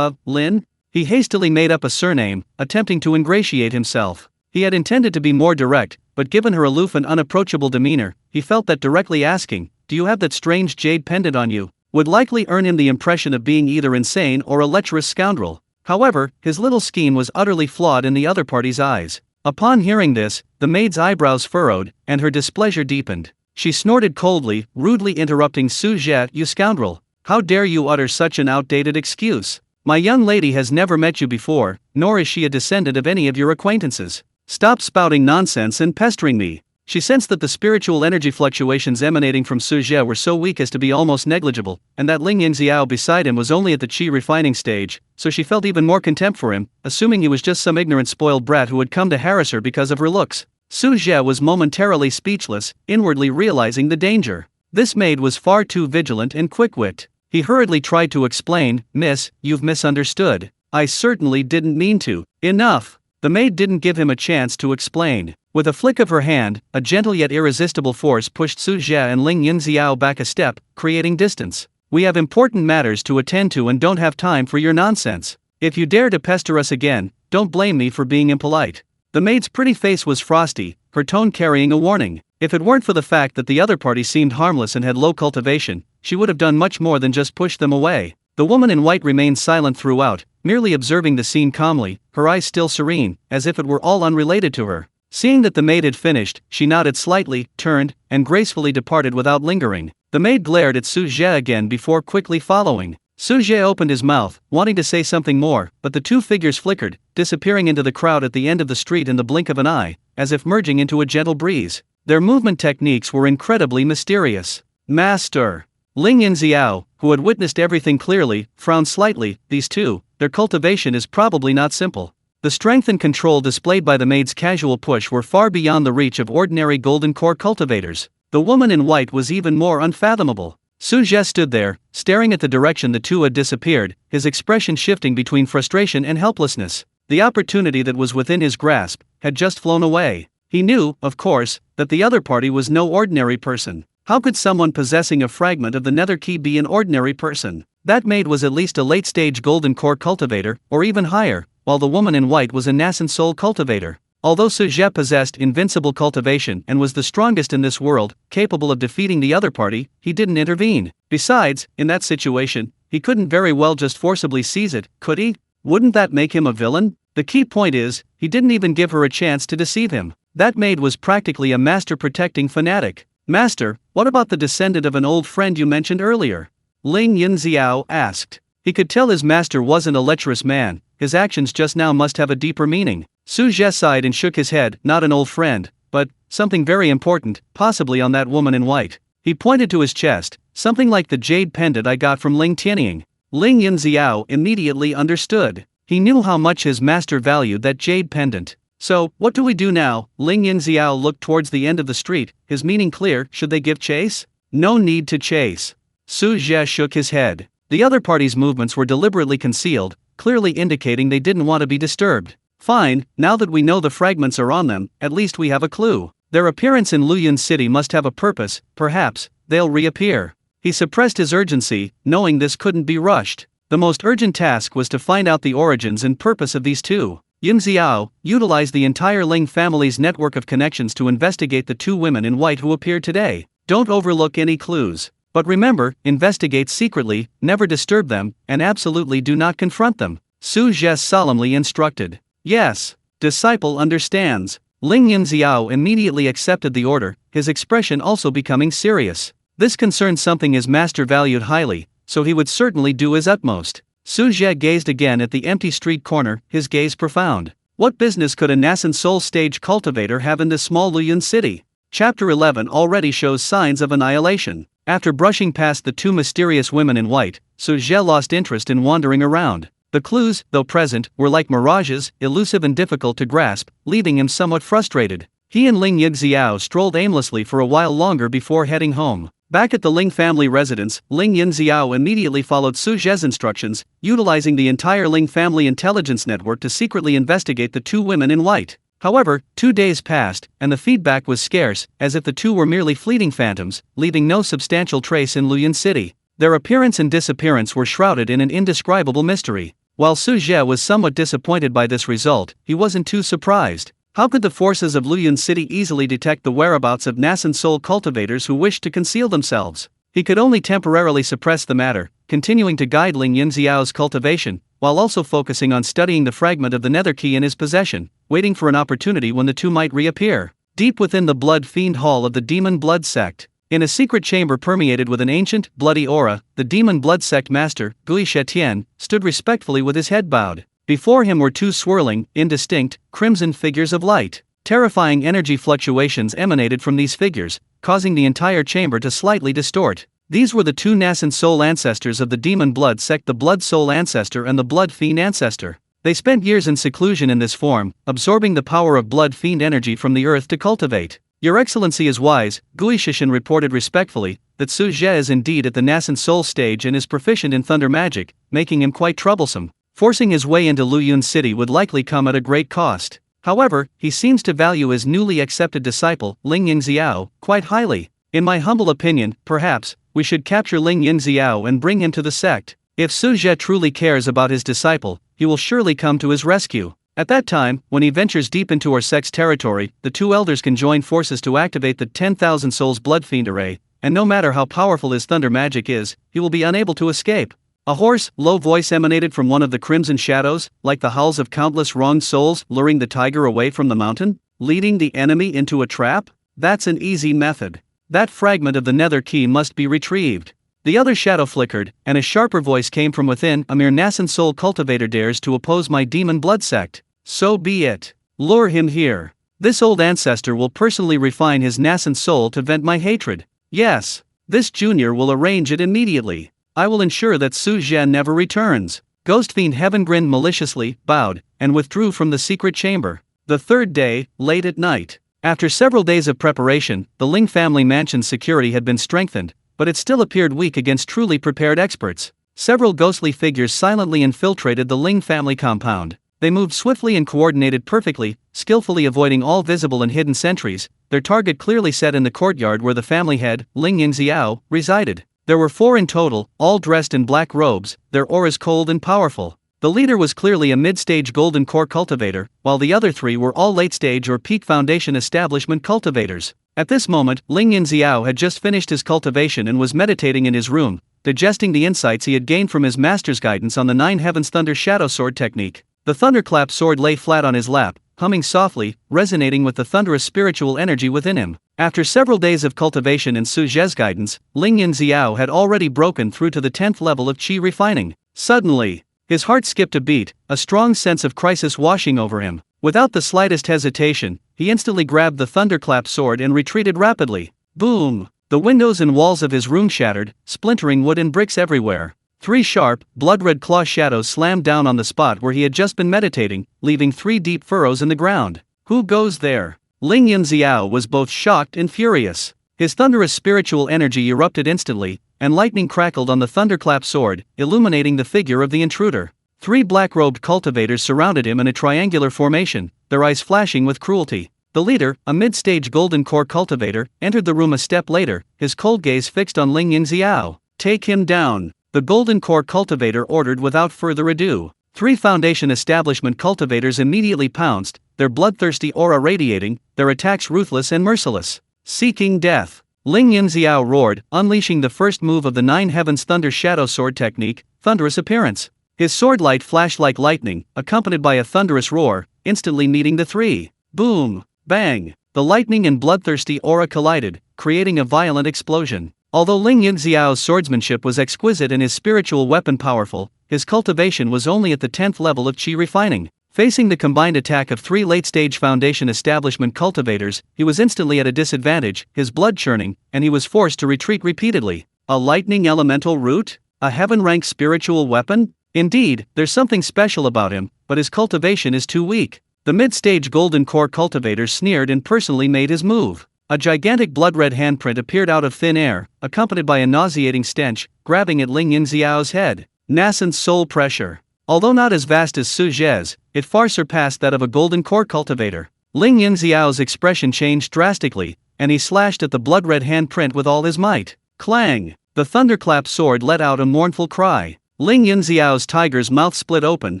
Lin?" He hastily made up a surname, attempting to ingratiate himself. He had intended to be more direct, but given her aloof and unapproachable demeanor, he felt that directly asking, "Do you have that strange jade pendant on you?" would likely earn him the impression of being either insane or a lecherous scoundrel. However, his little scheme was utterly flawed in the other party's eyes. Upon hearing this, the maid's eyebrows furrowed, and her displeasure deepened. She snorted coldly, rudely interrupting Su Zhe, "You scoundrel! How dare you utter such an outdated excuse? My young lady has never met you before, nor is she a descendant of any of your acquaintances. Stop spouting nonsense and pestering me." She sensed that the spiritual energy fluctuations emanating from Su Zhe were so weak as to be almost negligible, and that Ling Yunxiao beside him was only at the qi refining stage, so she felt even more contempt for him, assuming he was just some ignorant spoiled brat who had come to harass her because of her looks. Su Zhe was momentarily speechless, inwardly realizing the danger. This maid was far too vigilant and quick-witted. He hurriedly tried to explain, "Miss, you've misunderstood. I certainly didn't mean to." "Enough." The maid didn't give him a chance to explain. With a flick of her hand, a gentle yet irresistible force pushed Su Zhe and Ling Yunxiao back a step, creating distance. "We have important matters to attend to and don't have time for your nonsense. If you dare to pester us again, don't blame me for being impolite." The maid's pretty face was frosty, her tone carrying a warning. If it weren't for the fact that the other party seemed harmless and had low cultivation, she would have done much more than just push them away. The woman in white remained silent throughout, merely observing the scene calmly, her eyes still serene, as if it were all unrelated to her. Seeing that the maid had finished, she nodded slightly, turned, and gracefully departed without lingering. The maid glared at Su Zhe again before quickly following. Su Zhe opened his mouth, wanting to say something more, but the two figures flickered, disappearing into the crowd at the end of the street in the blink of an eye, as if merging into a gentle breeze. Their movement techniques were incredibly mysterious. "Master!" Ling Yunxiao, who had witnessed everything clearly, frowned slightly. "These two, their cultivation is probably not simple." The strength and control displayed by the maid's casual push were far beyond the reach of ordinary golden core cultivators. The woman in white was even more unfathomable. Su Zhe stood there, staring at the direction the two had disappeared, his expression shifting between frustration and helplessness. The opportunity that was within his grasp had just flown away. He knew, of course, that the other party was no ordinary person. How could someone possessing a fragment of the nether key be an ordinary person? That maid was at least a late-stage golden core cultivator, or even higher, while the woman in white was a nascent soul cultivator. Although Su Zhe possessed invincible cultivation and was the strongest in this world, capable of defeating the other party, he didn't intervene. Besides, in that situation, he couldn't very well just forcibly seize it, could he? Wouldn't that make him a villain? The key point is, he didn't even give her a chance to deceive him. That maid was practically a master-protecting fanatic. "Master, what about the descendant of an old friend you mentioned earlier?" Ling Yunxiao asked. He could tell his master wasn't a lecherous man, his actions just now must have a deeper meaning. Su Zhe sighed and shook his head, "Not an old friend, but something very important, possibly on that woman in white." He pointed to his chest, "Something like the jade pendant I got from Ling Tianying." Ling Yunxiao immediately understood. He knew how much his master valued that jade pendant. So, what do we do now? Ling Yunxiao looked towards the end of the street, his meaning clear. Should they give chase? No need to chase. Su Zhe shook his head. The other party's movements were deliberately concealed, clearly indicating they didn't want to be disturbed. Fine, now that we know the fragments are on them, at least we have a clue. Their appearance in Luyun City must have a purpose, perhaps they'll reappear. He suppressed his urgency, knowing this couldn't be rushed. The most urgent task was to find out the origins and purpose of these two. Yunxiao utilized the entire Ling family's network of connections to investigate the two women in white who appeared today. Don't overlook any clues. But remember, investigate secretly, never disturb them, and absolutely do not confront them. Su Zhe solemnly instructed. Yes, disciple understands. Ling Yunxiao immediately accepted the order, his expression also becoming serious. This concerned something his master valued highly, so he would certainly do his utmost. Su Zhe gazed again at the empty street corner, his gaze profound. What business could a nascent soul stage cultivator have in this small Luyun city? Chapter 11 already shows signs of annihilation. After brushing past the two mysterious women in white, Su Zhe lost interest in wandering around. The clues, though present, were like mirages, elusive and difficult to grasp, leaving him somewhat frustrated. He and Ling Yunxiao strolled aimlessly for a while longer before heading home. Back at the Ling family residence, Ling Yunxiao immediately followed Su Zhe's instructions, utilizing the entire Ling family intelligence network to secretly investigate the two women in white. However, 2 days passed, and the feedback was scarce, as if the two were merely fleeting phantoms, leaving no substantial trace in Luyun City. Their appearance and disappearance were shrouded in an indescribable mystery. While Su Zhe was somewhat disappointed by this result, he wasn't too surprised. How could the forces of Luyun City easily detect the whereabouts of nascent soul cultivators who wished to conceal themselves? He could only temporarily suppress the matter, continuing to guide Ling Yunxiao's cultivation, while also focusing on studying the fragment of the nether key in his possession, waiting for an opportunity when the two might reappear. Deep within the blood fiend hall of the demon blood sect, in a secret chamber permeated with an ancient, bloody aura, the demon blood sect master, Gui Shetian, stood respectfully with his head bowed. Before him were two swirling, indistinct, crimson figures of light. Terrifying energy fluctuations emanated from these figures, causing the entire chamber to slightly distort. These were the two nascent soul ancestors of the demon blood sect, the blood soul ancestor and the blood fiend ancestor. They spent years in seclusion in this form, absorbing the power of blood fiend energy from the earth to cultivate. Your Excellency is wise, Gui Shishin reported respectfully, that Su Zhe is indeed at the nascent soul stage and is proficient in thunder magic, making him quite troublesome. Forcing his way into Luyun City would likely come at a great cost. However, he seems to value his newly accepted disciple, Ling Yunxiao, quite highly. In my humble opinion, perhaps, we should capture Ling Yunxiao and bring him to the sect. If Su Zhe truly cares about his disciple, he will surely come to his rescue. At that time, when he ventures deep into our sect's territory, the two elders can join forces to activate the 10,000 souls blood fiend array, and no matter how powerful his thunder magic is, he will be unable to escape. A hoarse, low voice emanated from one of the crimson shadows, like the howls of countless wronged souls luring the tiger away from the mountain, leading the enemy into a trap. That's an easy method. That fragment of the nether key must be retrieved. The other shadow flickered, and a sharper voice came from within. A mere nascent soul cultivator dares to oppose my demon blood sect. So be it. Lure him here. This old ancestor will personally refine his nascent soul to vent my hatred. Yes, this junior will arrange it immediately. I will ensure that Su Zhe never returns. Ghost Fiend Heaven grinned maliciously, bowed, and withdrew from the secret chamber. The third day, late at night. After several days of preparation, the Ling family mansion's security had been strengthened, but it still appeared weak against truly prepared experts. Several ghostly figures silently infiltrated the Ling family compound. They moved swiftly and coordinated perfectly, skillfully avoiding all visible and hidden sentries, their target clearly set in the courtyard where the family head, Ling Yunxiao, resided. There were 4 in total, all dressed in black robes, their auras cold and powerful. The leader was clearly a mid-stage golden core cultivator, while the other 3 were all late-stage or peak foundation establishment cultivators. At this moment, Ling Yunxiao had just finished his cultivation and was meditating in his room, digesting the insights he had gained from his master's guidance on the 9 Heavens Thunder Shadow Sword technique. The Thunderclap sword lay flat on his lap, humming softly, resonating with the thunderous spiritual energy within him. After several days of cultivation and Su Zhe's guidance, Ling Yunxiao had already broken through to the 10th level of qi refining. Suddenly, his heart skipped a beat, a strong sense of crisis washing over him. Without the slightest hesitation, he instantly grabbed the Thunderclap sword and retreated rapidly. Boom! The windows and walls of his room shattered, splintering wood and bricks everywhere. 3 sharp, blood-red claw shadows slammed down on the spot where he had just been meditating, leaving 3 deep furrows in the ground. Who goes there? Ling Yunxiao was both shocked and furious. His thunderous spiritual energy erupted instantly, and lightning crackled on the thunderclap sword, illuminating the figure of the intruder. 3 black-robed cultivators surrounded him in a triangular formation, their eyes flashing with cruelty. The leader, a mid-stage golden core cultivator, entered the room a step later, his cold gaze fixed on Ling Yunxiao. "Take him down," the golden core cultivator ordered without further ado. 3 foundation establishment cultivators immediately pounced, their bloodthirsty aura radiating, their attacks ruthless and merciless. "Seeking death," Ling Yunxiao roared, unleashing the first move of the 9 Heavens Thunder Shadow Sword technique, Thunderous Appearance. His sword light flashed like lightning, accompanied by a thunderous roar, instantly meeting the 3. Boom! Bang! The lightning and bloodthirsty aura collided, creating a violent explosion. Although Ling Yunxiao's swordsmanship was exquisite and his spiritual weapon powerful, his cultivation was only at the 10th level of qi refining. Facing the combined attack of 3 late-stage foundation establishment cultivators, he was instantly at a disadvantage, his blood churning, and he was forced to retreat repeatedly. A lightning elemental root? A heaven-ranked spiritual weapon? Indeed, there's something special about him, but his cultivation is too weak. The mid-stage golden core cultivator sneered and personally made his move. A gigantic blood-red handprint appeared out of thin air, accompanied by a nauseating stench, grabbing at Ling Yunxiao's head. Nascent soul pressure. Although not as vast as Su Zhe's, it far surpassed that of a golden core cultivator. Ling Yunxiao's expression changed drastically, and he slashed at the blood-red handprint with all his might. Clang! The thunderclap sword let out a mournful cry. Ling Yunxiao's tiger's mouth split open,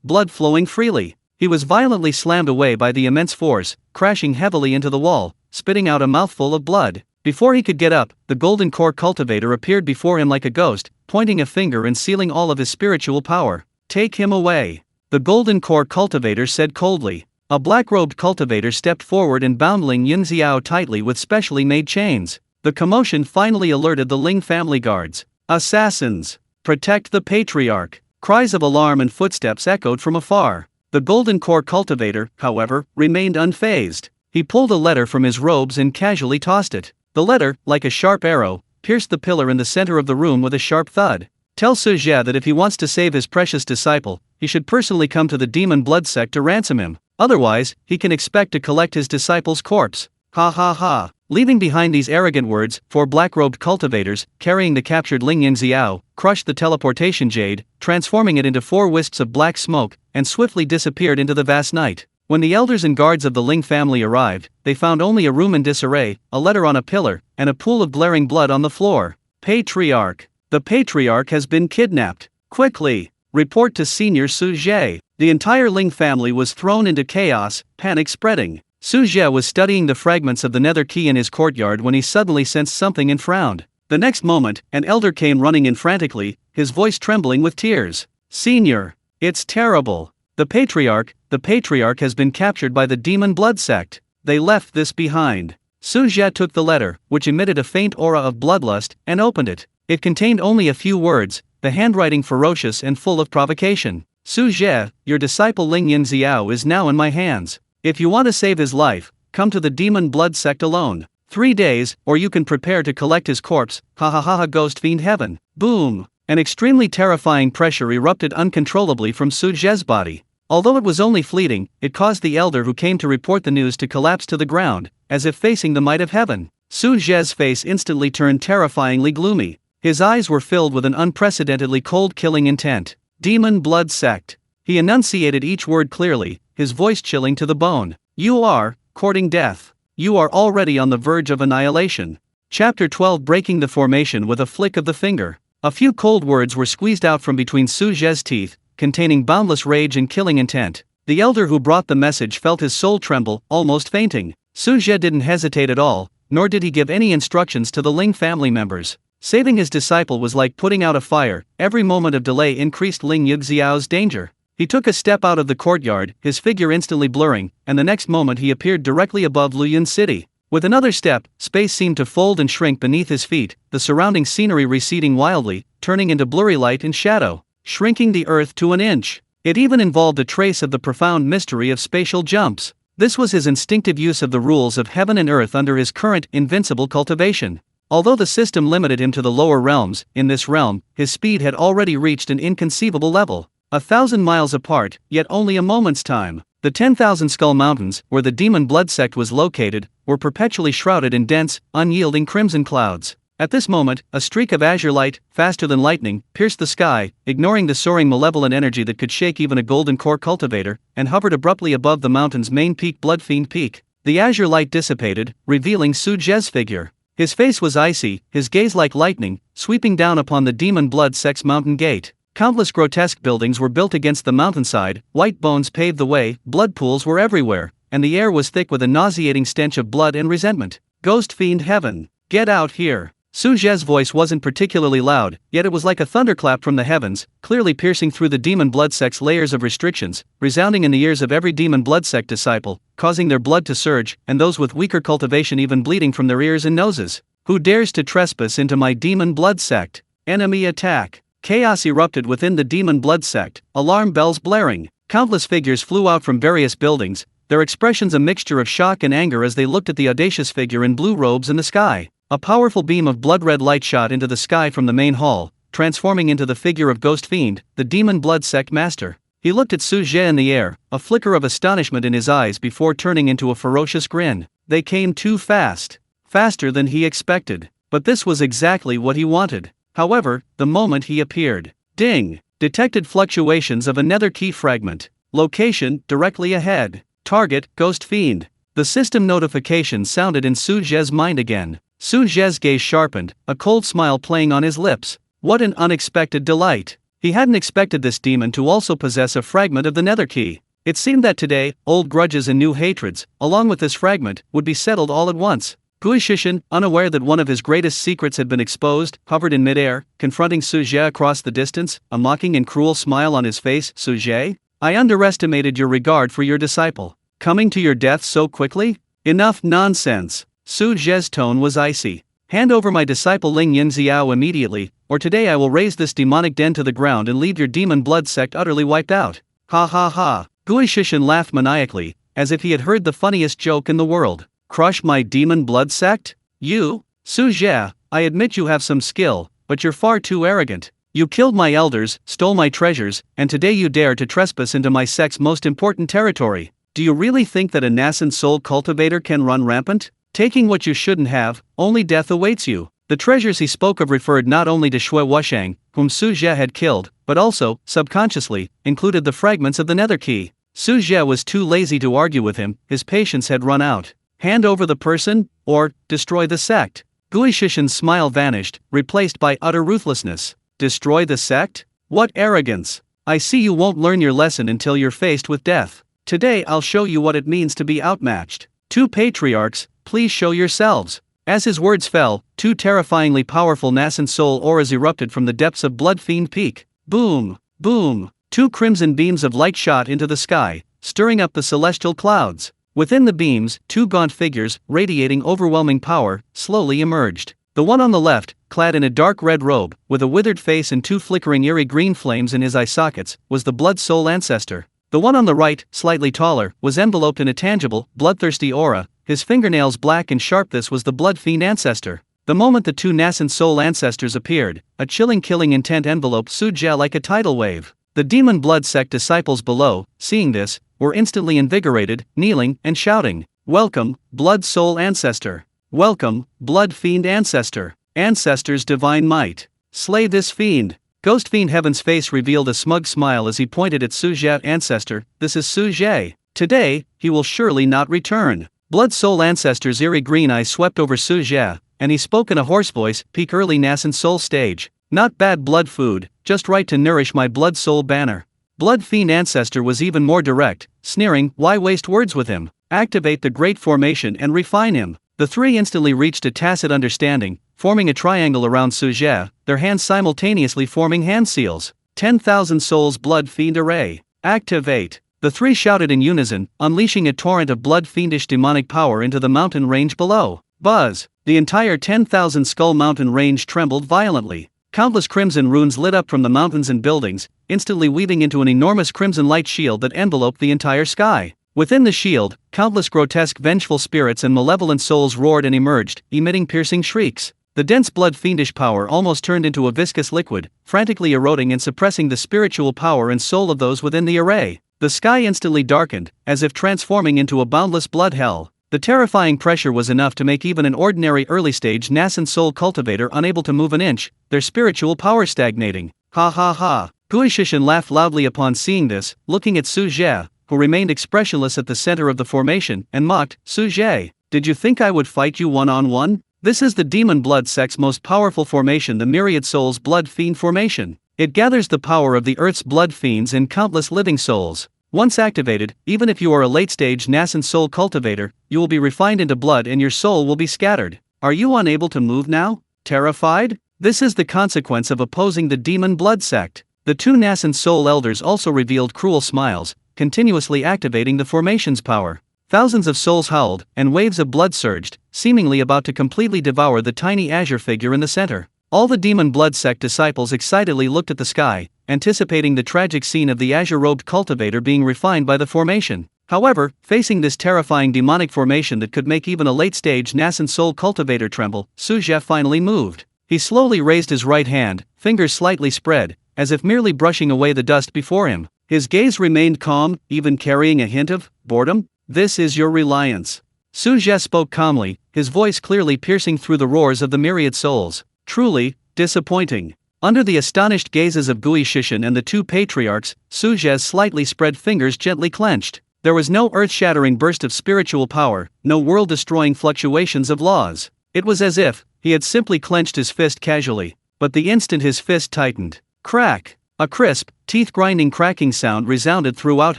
blood flowing freely. He was violently slammed away by the immense force, crashing heavily into the wall, spitting out a mouthful of blood. Before he could get up, the golden core cultivator appeared before him like a ghost, pointing a finger and sealing all of his spiritual power. "Take him away," the golden core cultivator said coldly. A black-robed cultivator stepped forward and bound Ling Yunxiao tightly with specially made chains. The commotion finally alerted the Ling family guards. "Assassins! Protect the patriarch!" Cries of alarm and footsteps echoed from afar. The golden core cultivator, however, remained unfazed. He pulled a letter from his robes and casually tossed it. The letter, like a sharp arrow, pierced the pillar in the center of the room with a sharp thud. "Tell Su Zhe that if he wants to save his precious disciple, he should personally come to the demon blood sect to ransom him. Otherwise, he can expect to collect his disciple's corpse." Ha ha ha. Leaving behind these arrogant words, 4 black-robed cultivators, carrying the captured Ling Yunxiao, crushed the teleportation jade, transforming it into 4 wisps of black smoke, and swiftly disappeared into the vast night. When the elders and guards of the Ling family arrived, they found only a room in disarray, a letter on a pillar, and a pool of glaring blood on the floor. "Patriarch! The patriarch has been kidnapped. Quickly! Report to Senior Su Zhe." The entire Ling family was thrown into chaos, panic spreading. Su Zhe was studying the fragments of the nether key in his courtyard when he suddenly sensed something and frowned. The next moment, an elder came running in frantically, his voice trembling with tears. "Senior, it's terrible. The patriarch has been captured by the demon blood sect. They left this behind." Su Zhe took the letter, which emitted a faint aura of bloodlust, and opened it. It contained only a few words, the handwriting ferocious and full of provocation. "Su Zhe, your disciple Ling Yunxiao is now in my hands. If you want to save his life, come to the demon blood sect alone. 3 days, or you can prepare to collect his corpse. Ha ha ha ha, ghost fiend heaven." Boom! An extremely terrifying pressure erupted uncontrollably from Su Zhe's body. Although it was only fleeting, it caused the elder who came to report the news to collapse to the ground, as if facing the might of heaven. Su Zhe's face instantly turned terrifyingly gloomy. His eyes were filled with an unprecedentedly cold killing intent. "Demon blood sect." He enunciated each word clearly, his voice chilling to the bone. "You are courting death. You are already on the verge of annihilation." Chapter 12, breaking the formation with a flick of the finger. A few cold words were squeezed out from between Su Zhe's teeth, containing boundless rage and killing intent. The elder who brought the message felt his soul tremble, almost fainting. Su Zhe didn't hesitate at all, nor did he give any instructions to the Ling family members. Saving his disciple was like putting out a fire. Every moment of delay increased Ling Yunxiao's danger. He took a step out of the courtyard, his figure instantly blurring, and the next moment he appeared directly above Liyun City. With another step, space seemed to fold and shrink beneath his feet, the surrounding scenery receding wildly, turning into blurry light and shadow, shrinking the earth to an inch. It even involved a trace of the profound mystery of spatial jumps. This was his instinctive use of the rules of heaven and earth under his current invincible cultivation. Although the system limited him to the lower realms, in this realm, his speed had already reached an inconceivable level. 1,000 miles apart, yet only a moment's time. The 10,000 Skull Mountains, where the demon blood sect was located, were perpetually shrouded in dense, unyielding crimson clouds. At this moment, a streak of azure light, faster than lightning, pierced the sky, ignoring the soaring malevolent energy that could shake even a golden core cultivator, and hovered abruptly above the mountain's main peak, Bloodfiend Peak. The azure light dissipated, revealing Su Zhe's figure. His face was icy, his gaze like lightning, sweeping down upon the demon blood sect's mountain gate. Countless grotesque buildings were built against the mountainside, white bones paved the way, blood pools were everywhere, and the air was thick with a nauseating stench of blood and resentment. Ghost fiend heaven! Get out here! Su Zhe's voice wasn't particularly loud, yet it was like a thunderclap from the heavens, clearly piercing through the demon blood sect's layers of restrictions, resounding in the ears of every demon blood sect disciple, causing their blood to surge, and those with weaker cultivation even bleeding from their ears and noses. Who dares to trespass into my demon blood sect? Enemy attack! Chaos erupted within the demon blood sect, alarm bells blaring. Countless figures flew out from various buildings, their expressions a mixture of shock and anger as they looked at the audacious figure in blue robes in the sky. A powerful beam of blood-red light shot into the sky from the main hall, transforming into the figure of Ghost Fiend, the demon blood sect master. He looked at Su Zhe in the air, a flicker of astonishment in his eyes before turning into a ferocious grin. They came too fast. Faster than he expected. But this was exactly what he wanted. However, the moment he appeared, ding! Detected fluctuations of another key fragment. Location, directly ahead. Target, Ghost Fiend. The system notification sounded in Su Zhe's mind again. Su Zhe's gaze sharpened, a cold smile playing on his lips. What an unexpected delight! He hadn't expected this demon to also possess a fragment of the nether key. It seemed that today, old grudges and new hatreds, along with this fragment, would be settled all at once. Gui Shishin, unaware that one of his greatest secrets had been exposed, hovered in midair, confronting Su Zhe across the distance, a mocking and cruel smile on his face. Su Zhe? I underestimated your regard for your disciple. Coming to your death so quickly? Enough nonsense. Su Zhe's tone was icy. Hand over my disciple Ling Yunxiao immediately, or today I will raze this demonic den to the ground and leave your demon blood sect utterly wiped out. Ha ha ha. Gui Shishin laughed maniacally, as if he had heard the funniest joke in the world. Crush my demon blood sect? You? Su Zhe, I admit you have some skill, but you're far too arrogant. You killed my elders, stole my treasures, and today you dare to trespass into my sect's most important territory. Do you really think that a nascent soul cultivator can run rampant? Taking what you shouldn't have, only death awaits you. The treasures he spoke of referred not only to Shui Wushang, whom Su Zhe had killed, but also, subconsciously, included the fragments of the nether key. Su Zhe was too lazy to argue with him, his patience had run out. Hand over the person, or destroy the sect. Gui Shishin's smile vanished, replaced by utter ruthlessness. Destroy the sect? What arrogance! I see you won't learn your lesson until you're faced with death. Today I'll show you what it means to be outmatched. Two patriarchs, please show yourselves. As his words fell, two terrifyingly powerful nascent soul auras erupted from the depths of Bloodfiend Peak. Boom! Boom! Two crimson beams of light shot into the sky, stirring up the celestial clouds. Within the beams, two gaunt figures, radiating overwhelming power, slowly emerged. The one on the left, clad in a dark red robe, with a withered face and two flickering eerie green flames in his eye sockets, was the Blood Soul Ancestor. The one on the right, slightly taller, was enveloped in a tangible, bloodthirsty aura, his fingernails black and sharp. This was the Blood Fiend Ancestor. The moment the two nascent soul ancestors appeared, a chilling killing intent enveloped Su Zhe like a tidal wave. The demon blood sect disciples below, seeing this, were instantly invigorated, kneeling, and shouting, "Welcome, Blood Soul Ancestor! Welcome, Blood Fiend Ancestor! Ancestor's divine might! Slay this fiend!" Ghost Fiend Heaven's face revealed a smug smile as he pointed at Su Zhe. Ancestor, this is Su Zhe. Today, he will surely not return. Blood Soul Ancestor's eerie green eyes swept over Su Zhe, and he spoke in a hoarse voice, peak early nascent soul stage. Not bad blood food, just right to nourish my blood soul banner. Blood Fiend Ancestor was even more direct, sneering, why waste words with him? Activate the Great Formation and refine him. The three instantly reached a tacit understanding, forming a triangle around Su Zhe, their hands simultaneously forming hand seals. 10,000 Souls Blood Fiend Array. Activate! The three shouted in unison, unleashing a torrent of blood fiendish demonic power into the mountain range below. Buzz! The entire 10,000 Skull Mountain range trembled violently. Countless crimson runes lit up from the mountains and buildings, instantly weaving into an enormous crimson light shield that enveloped the entire sky. Within the shield, countless grotesque vengeful spirits and malevolent souls roared and emerged, emitting piercing shrieks. The dense blood fiendish power almost turned into a viscous liquid, frantically eroding and suppressing the spiritual power and soul of those within the array. The sky instantly darkened, as if transforming into a boundless blood hell. The terrifying pressure was enough to make even an ordinary early-stage nascent soul cultivator unable to move an inch, their spiritual power stagnating. Ha ha ha. Guishishan laughed loudly upon seeing this, looking at Su Zhe, who remained expressionless at the center of the formation, and mocked, Su Zhe, did you think I would fight you one-on-one? This is the demon blood sect's most powerful formation, the Myriad Souls Blood Fiend formation. It gathers the power of the Earth's blood fiends and countless living souls. Once activated, even if you are a late-stage nascent soul cultivator, you will be refined into blood and your soul will be scattered. Are you unable to move now? Terrified? This is the consequence of opposing the demon blood sect. The two nascent soul elders also revealed cruel smiles, continuously activating the formation's power. Thousands of souls howled, and waves of blood surged, seemingly about to completely devour the tiny azure figure in the center. All the demon blood sect disciples excitedly looked at the sky, anticipating the tragic scene of the azure-robed cultivator being refined by the formation. However, facing this terrifying demonic formation that could make even a late-stage nascent soul cultivator tremble, Su Zhe finally moved. He slowly raised his right hand, fingers slightly spread, as if merely brushing away the dust before him. His gaze remained calm, even carrying a hint of boredom. This is your reliance. Su Zhe spoke calmly, his voice clearly piercing through the roars of the myriad souls. Truly disappointing. Under the astonished gazes of Gui Shishin and the two patriarchs, Su Zhe's slightly spread fingers gently clenched. There was no earth-shattering burst of spiritual power, no world-destroying fluctuations of laws. It was as if he had simply clenched his fist casually, but the instant his fist tightened, crack! A crisp, teeth-grinding cracking sound resounded throughout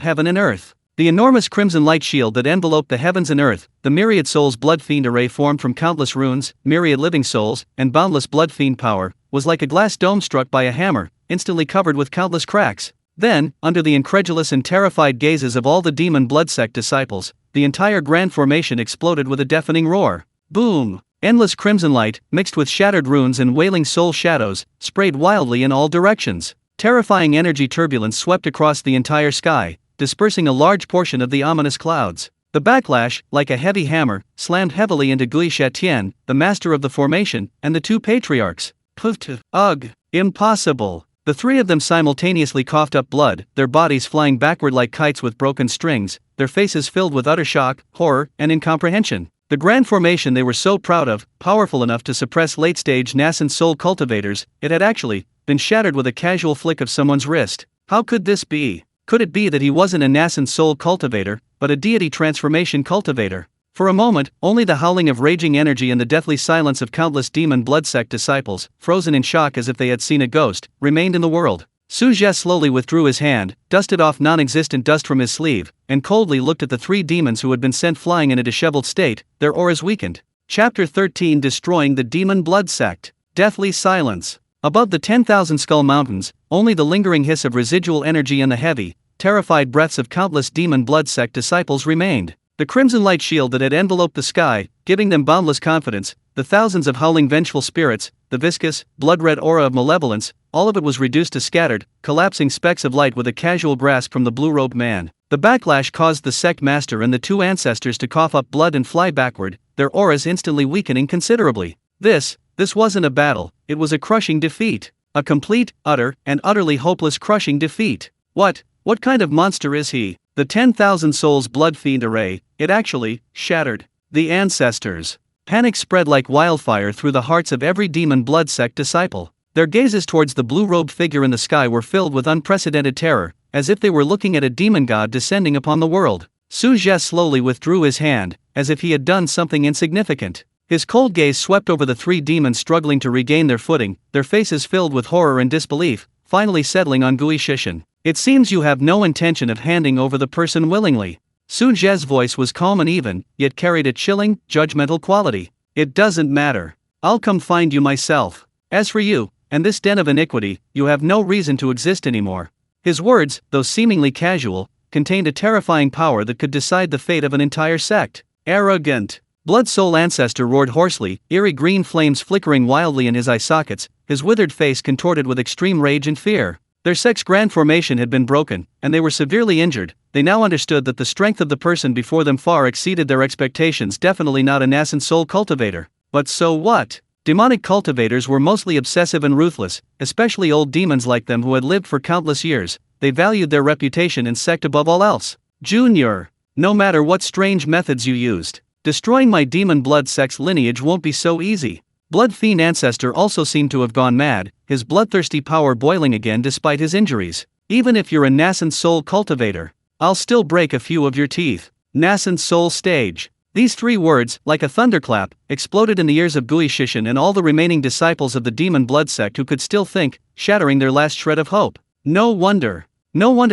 heaven and earth. The enormous crimson light shield that enveloped the heavens and earth, the myriad souls blood fiend array formed from countless runes, myriad living souls, and boundless blood fiend power, was like a glass dome struck by a hammer, instantly covered with countless cracks. Then, under the incredulous and terrified gazes of all the demon blood sect disciples, the entire grand formation exploded with a deafening roar. Boom! Endless crimson light, mixed with shattered runes and wailing soul shadows, sprayed wildly in all directions. Terrifying energy turbulence swept across the entire sky, dispersing a large portion of the ominous clouds. The backlash, like a heavy hammer, slammed heavily into Gui Shatian, the master of the formation, and the two patriarchs. Ugh! Impossible! The three of them simultaneously coughed up blood, their bodies flying backward like kites with broken strings, their faces filled with utter shock, horror, and incomprehension. The grand formation they were so proud of, powerful enough to suppress late-stage nascent soul cultivators, it had actually been shattered with a casual flick of someone's wrist. How could this be? Could it be that he wasn't a nascent soul cultivator, but a deity transformation cultivator? For a moment, only the howling of raging energy and the deathly silence of countless demon blood sect disciples, frozen in shock as if they had seen a ghost, remained in the world. Su Zhe slowly withdrew his hand, dusted off non-existent dust from his sleeve, and coldly looked at the three demons who had been sent flying in a disheveled state, their auras weakened. Chapter 13: Destroying the Demon Blood Sect. Deathly silence. Above the 10,000 skull mountains, only the lingering hiss of residual energy and the heavy, terrified breaths of countless demon blood sect disciples remained. The crimson light shield that had enveloped the sky, giving them boundless confidence, the thousands of howling vengeful spirits, the viscous, blood-red aura of malevolence, all of it was reduced to scattered, collapsing specks of light with a casual grasp from the blue-robed man. The backlash caused the sect master and the two ancestors to cough up blood and fly backward, their auras instantly weakening considerably. This wasn't a battle, it was a crushing defeat. A complete, utter, and utterly hopeless crushing defeat. What kind of monster is he? The 10,000 souls blood fiend array, it actually shattered. The ancestors. Panic spread like wildfire through the hearts of every demon blood sect disciple. Their gazes towards the blue-robed figure in the sky were filled with unprecedented terror, as if they were looking at a demon god descending upon the world. Su Zhe slowly withdrew his hand, as if he had done something insignificant. His cold gaze swept over the three demons struggling to regain their footing, their faces filled with horror and disbelief, finally settling on Gui Shishin. It seems you have no intention of handing over the person willingly. Su Zhe's voice was calm and even, yet carried a chilling, judgmental quality. It doesn't matter. I'll come find you myself. As for you, and this den of iniquity, you have no reason to exist anymore. His words, though seemingly casual, contained a terrifying power that could decide the fate of an entire sect. Arrogant! Blood Soul Ancestor roared hoarsely, eerie green flames flickering wildly in his eye sockets, his withered face contorted with extreme rage and fear. Their sect's grand formation had been broken, and they were severely injured. They now understood that the strength of the person before them far exceeded their expectations, definitely not a nascent soul cultivator. But so what? Demonic cultivators were mostly obsessive and ruthless, especially old demons like them who had lived for countless years. They valued their reputation and sect above all else. Junior, no matter what strange methods you used, destroying my demon blood sect's lineage won't be so easy. Blood Fiend Ancestor also seemed to have gone mad, his bloodthirsty power boiling again despite his injuries. Even if you're a nascent soul cultivator, I'll still break a few of your teeth. Nascent soul stage. These 3 words, like a thunderclap, exploded in the ears of Gui Shishin and all the remaining disciples of the demon blood sect who could still think, shattering their last shred of hope. No wonder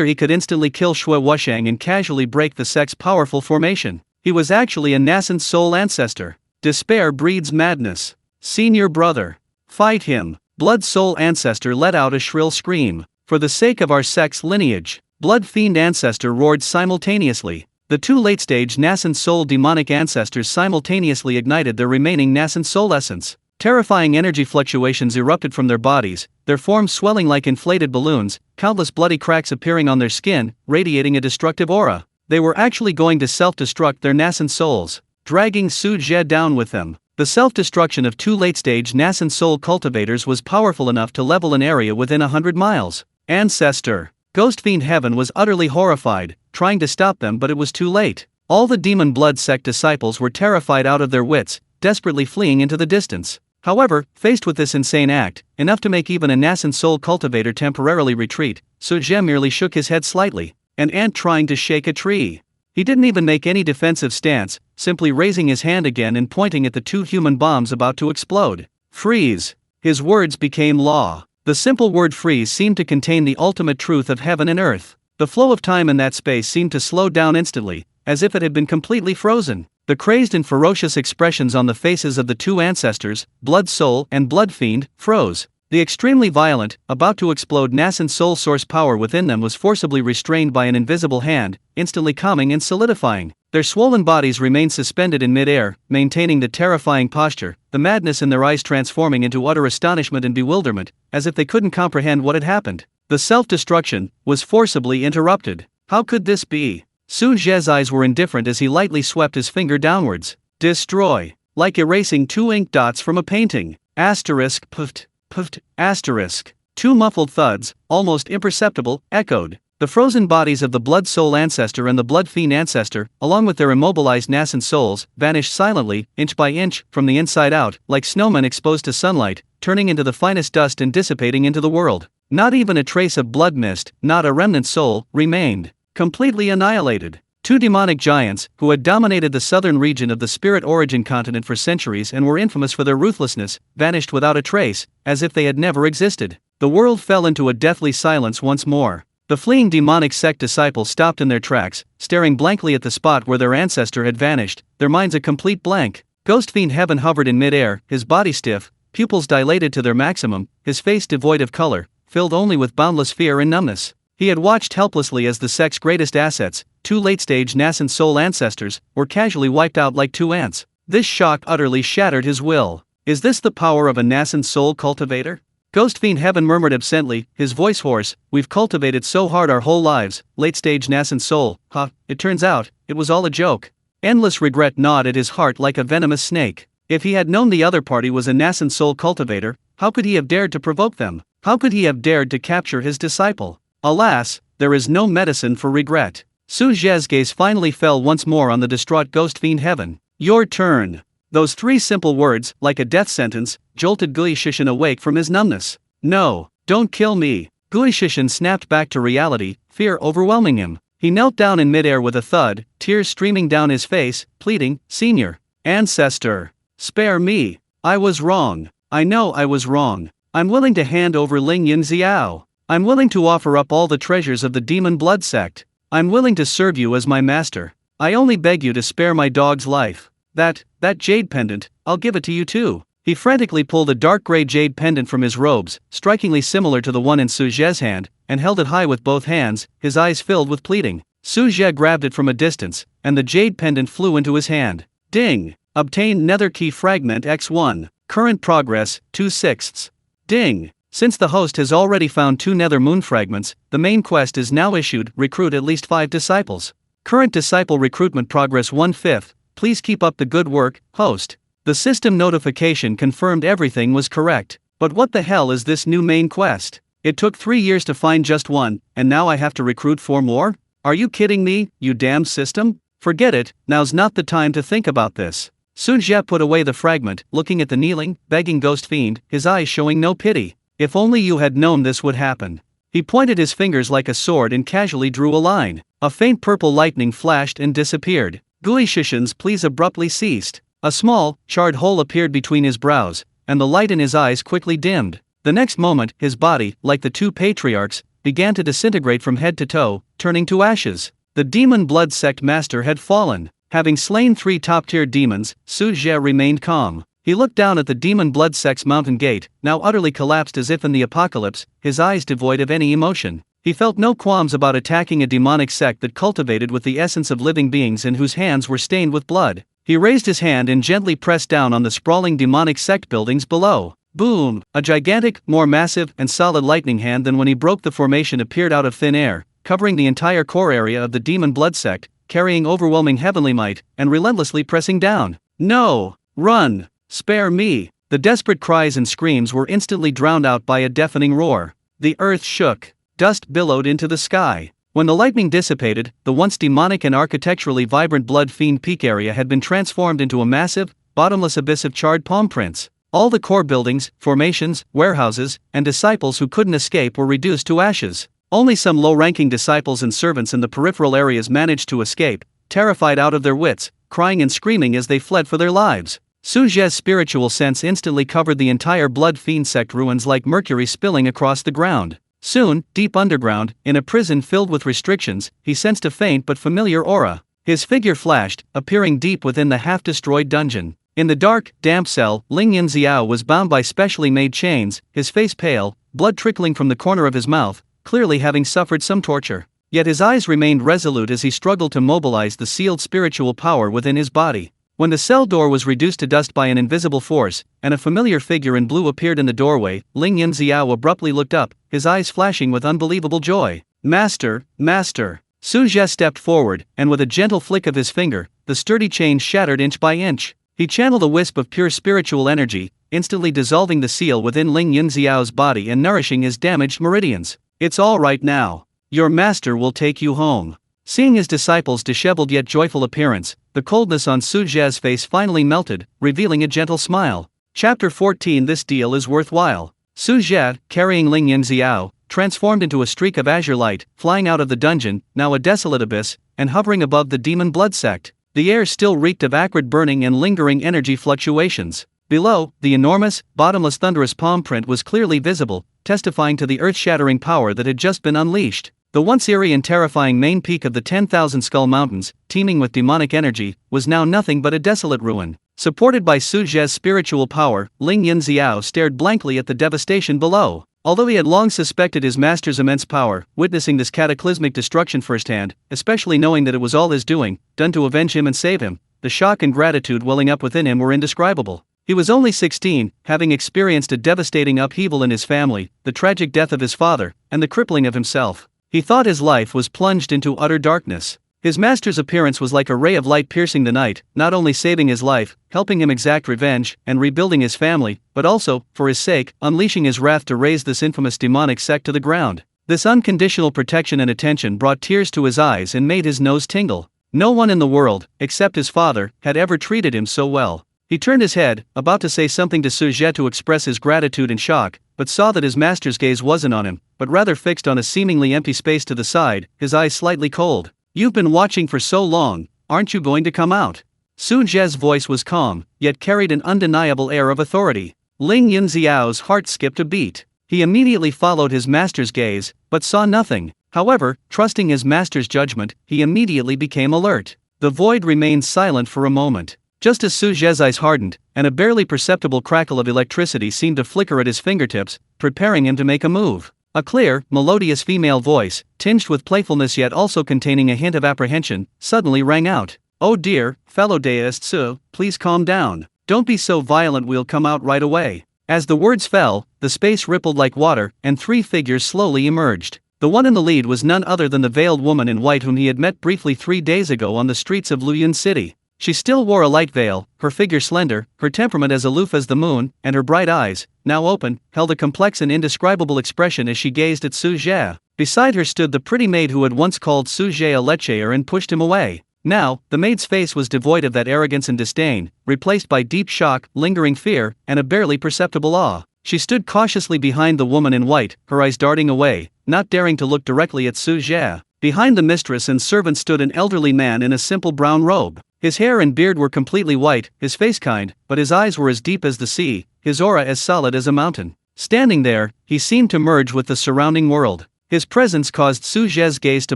he could instantly kill Shui Wushang and casually break the sect's powerful formation. He was actually a nascent soul ancestor. Despair breeds madness. Senior brother, fight him. Blood Soul Ancestor let out a shrill scream. For the sake of our sect's lineage, Blood Fiend Ancestor roared simultaneously. The 2 late-stage nascent soul demonic ancestors simultaneously ignited their remaining nascent soul essence. Terrifying energy fluctuations erupted from their bodies, their forms swelling like inflated balloons, countless bloody cracks appearing on their skin, radiating a destructive aura. They were actually going to self-destruct their nascent souls, dragging Su Zhe down with them. The self-destruction of 2 late-stage nascent soul cultivators was powerful enough to level an area within 100 miles. Ancestor. Ghost Fiend Heaven was utterly horrified, trying to stop them, but it was too late. All the demon blood sect disciples were terrified out of their wits, desperately fleeing into the distance. However, faced with this insane act, enough to make even a nascent soul cultivator temporarily retreat, Su Zhe merely shook his head slightly. An ant trying to shake a tree. He didn't even make any defensive stance, simply raising his hand again and pointing at the 2 human bombs about to explode. Freeze. His words became law. The simple word freeze seemed to contain the ultimate truth of heaven and earth. The flow of time in that space seemed to slow down instantly, as if it had been completely frozen. The crazed and ferocious expressions on the faces of the 2 ancestors, Blood Soul and Blood Fiend, froze. The extremely violent, about to explode nascent soul source power within them was forcibly restrained by an invisible hand, instantly calming and solidifying. Their swollen bodies remained suspended in mid-air, maintaining the terrifying posture, the madness in their eyes transforming into utter astonishment and bewilderment, as if they couldn't comprehend what had happened. The self-destruction was forcibly interrupted. How could this be? Su Zhe's eyes were indifferent as he lightly swept his finger downwards. Destroy. Like erasing 2 ink dots from a painting. Asterisk puffed. Puffed, asterisk. 2 muffled thuds, almost imperceptible, echoed. The frozen bodies of the Blood Soul Ancestor and the Blood Fiend Ancestor, along with their immobilized nascent souls, vanished silently, inch by inch, from the inside out, like snowmen exposed to sunlight, turning into the finest dust and dissipating into the world. Not even a trace of blood mist, not a remnant soul, remained. Completely annihilated. 2 demonic giants, who had dominated the southern region of the Spirit Origin continent for centuries and were infamous for their ruthlessness, vanished without a trace, as if they had never existed. The world fell into a deathly silence once more. The fleeing demonic sect disciples stopped in their tracks, staring blankly at the spot where their ancestor had vanished, their minds a complete blank. Ghost Fiend Heaven hovered in mid-air, his body stiff, pupils dilated to their maximum, his face devoid of color, filled only with boundless fear and numbness. He had watched helplessly as the sect's greatest assets, 2 late-stage nascent soul ancestors, were casually wiped out like 2 ants. This shock utterly shattered his will. Is this the power of a nascent soul cultivator? Ghost Fiend Heaven murmured absently, his voice hoarse. We've cultivated so hard our whole lives, late-stage nascent soul. It turns out, it was all a joke. Endless regret gnawed at his heart like a venomous snake. If he had known the other party was a nascent soul cultivator, how could he have dared to provoke them? How could he have dared to capture his disciple? Alas, there is no medicine for regret. Su Zhe's gaze finally fell once more on the distraught Ghost Fiend Heaven. Your turn. Those 3 simple words, like a death sentence, jolted Gui Shishin awake from his numbness. No, don't kill me. Gui Shishin snapped back to reality, fear overwhelming him. He knelt down in midair with a thud, tears streaming down his face, pleading, Senior Ancestor, spare me. I was wrong. I know I was wrong. I'm willing to hand over Ling Yunxiao. I'm willing to offer up all the treasures of the demon blood sect. I'm willing to serve you as my master. I only beg you to spare my dog's life. That jade pendant, I'll give it to you too. He frantically pulled a dark gray jade pendant from his robes, strikingly similar to the one in Su Zhe's hand, and held it high with both hands, his eyes filled with pleading. Su Zhe grabbed it from a distance, and the jade pendant flew into his hand. Ding! Obtained nether key fragment X1. Current progress, 2/6. Ding! Since the host has already found 2 nether moon fragments, the main quest is now issued, recruit at least 5 disciples. Current disciple recruitment progress 1/5. Please keep up the good work, host. The system notification confirmed everything was correct. But what the hell is this new main quest? It took 3 years to find just one, and now I have to recruit 4 more? Are you kidding me, you damn system? Forget it, now's not the time to think about this. Su Zhe put away the fragment, looking at the kneeling, begging ghost fiend, his eyes showing no pity. If only you had known this would happen. He pointed his fingers like a sword and casually drew a line. A faint purple lightning flashed and disappeared. Gui Shishin's pleas abruptly ceased. A small, charred hole appeared between his brows, and the light in his eyes quickly dimmed. The next moment, his body, like the 2 patriarchs, began to disintegrate from head to toe, turning to ashes. The demon blood sect master had fallen. Having slain 3 top-tier demons, Su Zhe remained calm. He looked down at the demon blood sect's mountain gate, now utterly collapsed as if in the apocalypse, his eyes devoid of any emotion. He felt no qualms about attacking a demonic sect that cultivated with the essence of living beings and whose hands were stained with blood. He raised his hand and gently pressed down on the sprawling demonic sect buildings below. Boom! A gigantic, more massive and solid lightning hand than when he broke the formation appeared out of thin air, covering the entire core area of the demon blood sect, carrying overwhelming heavenly might, and relentlessly pressing down. No! Run! Spare me! The desperate cries and screams were instantly drowned out by a deafening roar. The earth shook. Dust billowed into the sky. When the lightning dissipated, the once demonic and architecturally vibrant Blood Fiend Peak area had been transformed into a massive, bottomless abyss of charred palm prints. All the core buildings, formations, warehouses, and disciples who couldn't escape were reduced to ashes. Only some low-ranking disciples and servants in the peripheral areas managed to escape, terrified out of their wits, crying and screaming as they fled for their lives. Su Zhe's spiritual sense instantly covered the entire Blood Fiend sect ruins like mercury spilling across the ground. Soon, deep underground, in a prison filled with restrictions, he sensed a faint but familiar aura. His figure flashed, appearing deep within the half-destroyed dungeon. In the dark, damp cell, Ling Yunxiao was bound by specially made chains, his face pale, blood trickling from the corner of his mouth, clearly having suffered some torture. Yet his eyes remained resolute as he struggled to mobilize the sealed spiritual power within his body. When the cell door was reduced to dust by an invisible force, and a familiar figure in blue appeared in the doorway, Ling Yunxiao abruptly looked up, his eyes flashing with unbelievable joy. Master, Master! Su Zhe stepped forward, and with a gentle flick of his finger, the sturdy chain shattered inch by inch. He channeled a wisp of pure spiritual energy, instantly dissolving the seal within Ling Yunxiao's body and nourishing his damaged meridians. It's all right now. Your master will take you home. Seeing his disciple's disheveled yet joyful appearance, the coldness on Su Zhe's face finally melted, revealing a gentle smile. Chapter 14. This deal is worthwhile. Su Zhe, carrying Ling Yunxiao, transformed into a streak of azure light, flying out of the dungeon, now a desolate abyss, and hovering above the demon blood sect. The air still reeked of acrid burning and lingering energy fluctuations. Below, the enormous, bottomless thunderous palm print was clearly visible, testifying to the earth-shattering power that had just been unleashed. The once eerie and terrifying main peak of the 10,000 Skull Mountains, teeming with demonic energy, was now nothing but a desolate ruin. Supported by Su Zhe's spiritual power, Ling Yunxiao stared blankly at the devastation below. Although he had long suspected his master's immense power, witnessing this cataclysmic destruction firsthand, especially knowing that it was all his doing, done to avenge him and save him, the shock and gratitude welling up within him were indescribable. He was only 16, having experienced a devastating upheaval in his family, the tragic death of his father, and the crippling of himself. He thought his life was plunged into utter darkness. His master's appearance was like a ray of light piercing the night, not only saving his life, helping him exact revenge, and rebuilding his family, but also, for his sake, unleashing his wrath to raze this infamous demonic sect to the ground. This unconditional protection and attention brought tears to his eyes and made his nose tingle. No one in the world, except his father, had ever treated him so well. He turned his head, about to say something to Su Zhe to express his gratitude and shock, but saw that his master's gaze wasn't on him, but rather fixed on a seemingly empty space to the side, his eyes slightly cold. "You've been watching for so long, aren't you going to come out?" Su Zhe's voice was calm, yet carried an undeniable air of authority. Ling Yunxiao's heart skipped a beat. He immediately followed his master's gaze, but saw nothing. However, trusting his master's judgment, he immediately became alert. The void remained silent for a moment. Just as Su Zhe's eyes hardened, and a barely perceptible crackle of electricity seemed to flicker at his fingertips, preparing him to make a move. A clear, melodious female voice, tinged with playfulness yet also containing a hint of apprehension, suddenly rang out. "Oh dear, fellow deist Su, please calm down. Don't be so violent, we'll come out right away." As the words fell, the space rippled like water, and 3 figures slowly emerged. The one in the lead was none other than the veiled woman in white whom he had met briefly 3 days ago on the streets of Luyun City. She still wore a light veil, her figure slender, her temperament as aloof as the moon, and her bright eyes, now open, held a complex and indescribable expression as she gazed at Su Zhe. Beside her stood the pretty maid who had once called Su Zhe a lecher and pushed him away. Now, the maid's face was devoid of that arrogance and disdain, replaced by deep shock, lingering fear, and a barely perceptible awe. She stood cautiously behind the woman in white, her eyes darting away, not daring to look directly at Su Zhe. Behind the mistress and servant stood an elderly man in a simple brown robe. His hair and beard were completely white, his face kind, but his eyes were as deep as the sea, his aura as solid as a mountain. Standing there, he seemed to merge with the surrounding world. His presence caused Su Zhe's gaze to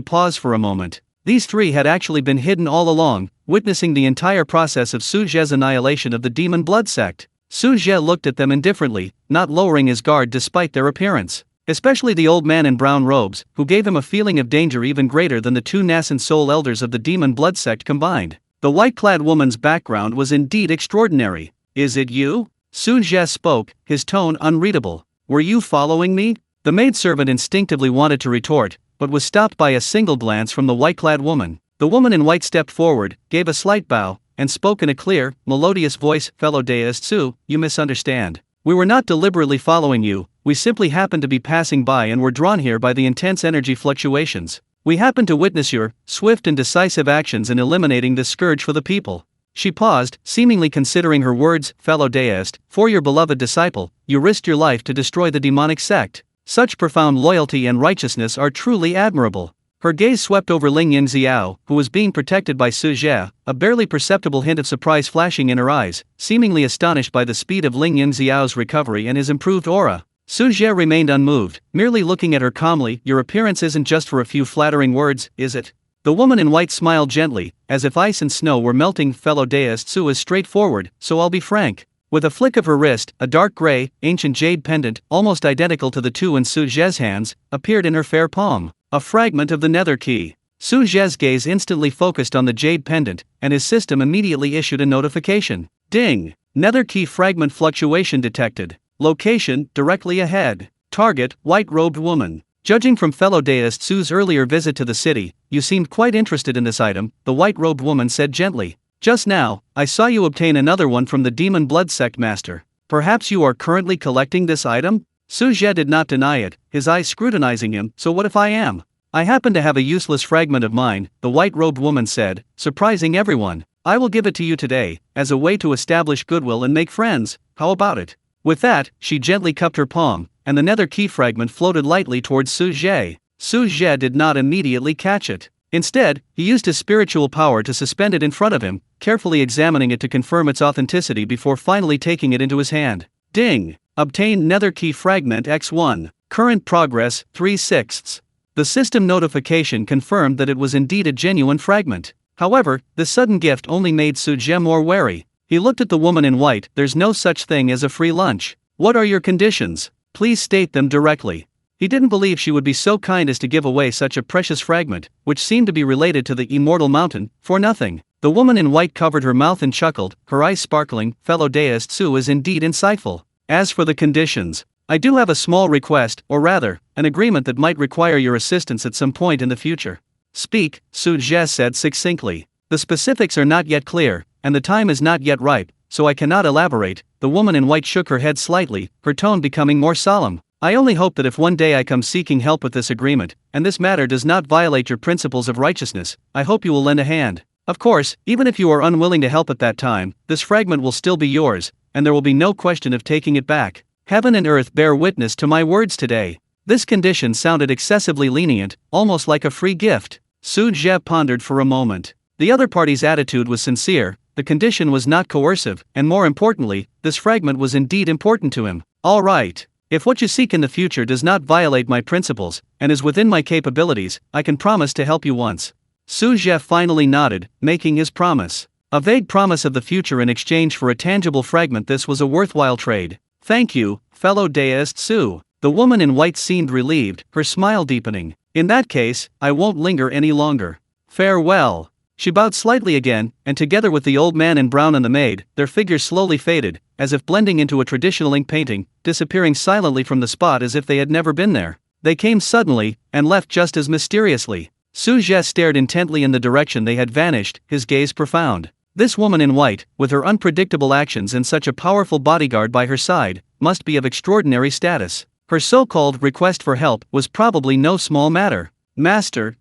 pause for a moment. These three had actually been hidden all along, witnessing the entire process of Su Zhe's annihilation of the demon blood sect. Su Zhe looked at them indifferently, not lowering his guard despite their appearance. Especially the old man in brown robes, who gave him a feeling of danger even greater than the two nascent soul elders of the demon blood sect combined. The white-clad woman's background was indeed extraordinary. "Is it you?" Su Zhe spoke, his tone unreadable. "Were you following me?" The maidservant instinctively wanted to retort, but was stopped by a single glance from the white-clad woman. The woman in white stepped forward, gave a slight bow, and spoke in a clear, melodious voice. "Fellow deist Su, you misunderstand. We were not deliberately following you, we simply happened to be passing by and were drawn here by the intense energy fluctuations. We happened to witness your swift and decisive actions in eliminating this scourge for the people." She paused, seemingly considering her words. "Fellow deist, for your beloved disciple, you risked your life to destroy the demonic sect. Such profound loyalty and righteousness are truly admirable." Her gaze swept over Ling Yunxiao, who was being protected by Su Zhe, a barely perceptible hint of surprise flashing in her eyes, seemingly astonished by the speed of Ling Yunxiao's recovery and his improved aura. Su Zhe remained unmoved, merely looking at her calmly. "Your appearance isn't just for a few flattering words, is it?" The woman in white smiled gently, as if ice and snow were melting. "Fellow deist Su is straightforward, so I'll be frank." With a flick of her wrist, a dark gray, ancient jade pendant, almost identical to the two in Su Zhe's hands, appeared in her fair palm. A fragment of the nether key. Su Zhe's gaze instantly focused on the jade pendant, and his system immediately issued a notification. Ding! Nether key fragment fluctuation detected. Location, directly ahead. Target, white-robed woman. "Judging from fellow deist Su's earlier visit to the city, you seemed quite interested in this item," the white-robed woman said gently. "Just now, I saw you obtain another one from the demon blood sect master. Perhaps you are currently collecting this item?" Su Zhe did not deny it, his eyes scrutinizing him. "So what if I am? I happen to have a useless fragment of mine," the white-robed woman said, surprising everyone. "I will give it to you today, as a way to establish goodwill and make friends. How about it?" With that, she gently cupped her palm, and the nether key fragment floated lightly towards Su Zhe. Su Zhe did not immediately catch it. Instead, he used his spiritual power to suspend it in front of him, carefully examining it to confirm its authenticity before finally taking it into his hand. Ding! Obtained nether key fragment X1. Current progress, 3/6. The system notification confirmed that it was indeed a genuine fragment. However, the sudden gift only made Su Zhe more wary. He looked at the woman in white. "There's no such thing as a free lunch. What are your conditions? Please state them directly." He didn't believe she would be so kind as to give away such a precious fragment, which seemed to be related to the immortal mountain, for nothing. The woman in white covered her mouth and chuckled, her eyes sparkling. "Fellow deist Su is indeed insightful. As for the conditions, I do have a small request, or rather, an agreement that might require your assistance at some point in the future." "Speak," Su Zhe said succinctly. "The specifics are not yet clear, and the time is not yet ripe, so I cannot elaborate." The woman in white shook her head slightly, her tone becoming more solemn. "I only hope that if one day I come seeking help with this agreement, and this matter does not violate your principles of righteousness, I hope you will lend a hand. Of course, even if you are unwilling to help at that time, this fragment will still be yours, and there will be no question of taking it back. Heaven and earth bear witness to my words today." This condition sounded excessively lenient, almost like a free gift. Su Zhe pondered for a moment. The other party's attitude was sincere, the condition was not coercive, and more importantly, this fragment was indeed important to him. "All right. If what you seek in the future does not violate my principles, and is within my capabilities, I can promise to help you once." Su Zhe finally nodded, making his promise. A vague promise of the future in exchange for a tangible fragment. This was a worthwhile trade. "Thank you, fellow deist Su." The woman in white seemed relieved, her smile deepening. "In that case, I won't linger any longer. Farewell." She bowed slightly again, and together with the old man in brown and the maid, their figures slowly faded, as if blending into a traditional ink painting, disappearing silently from the spot as if they had never been there. They came suddenly, and left just as mysteriously. Su Zhe stared intently in the direction they had vanished, his gaze profound. This woman in white, with her unpredictable actions and such a powerful bodyguard by her side, must be of extraordinary status. Her so-called request for help was probably no small matter. Master,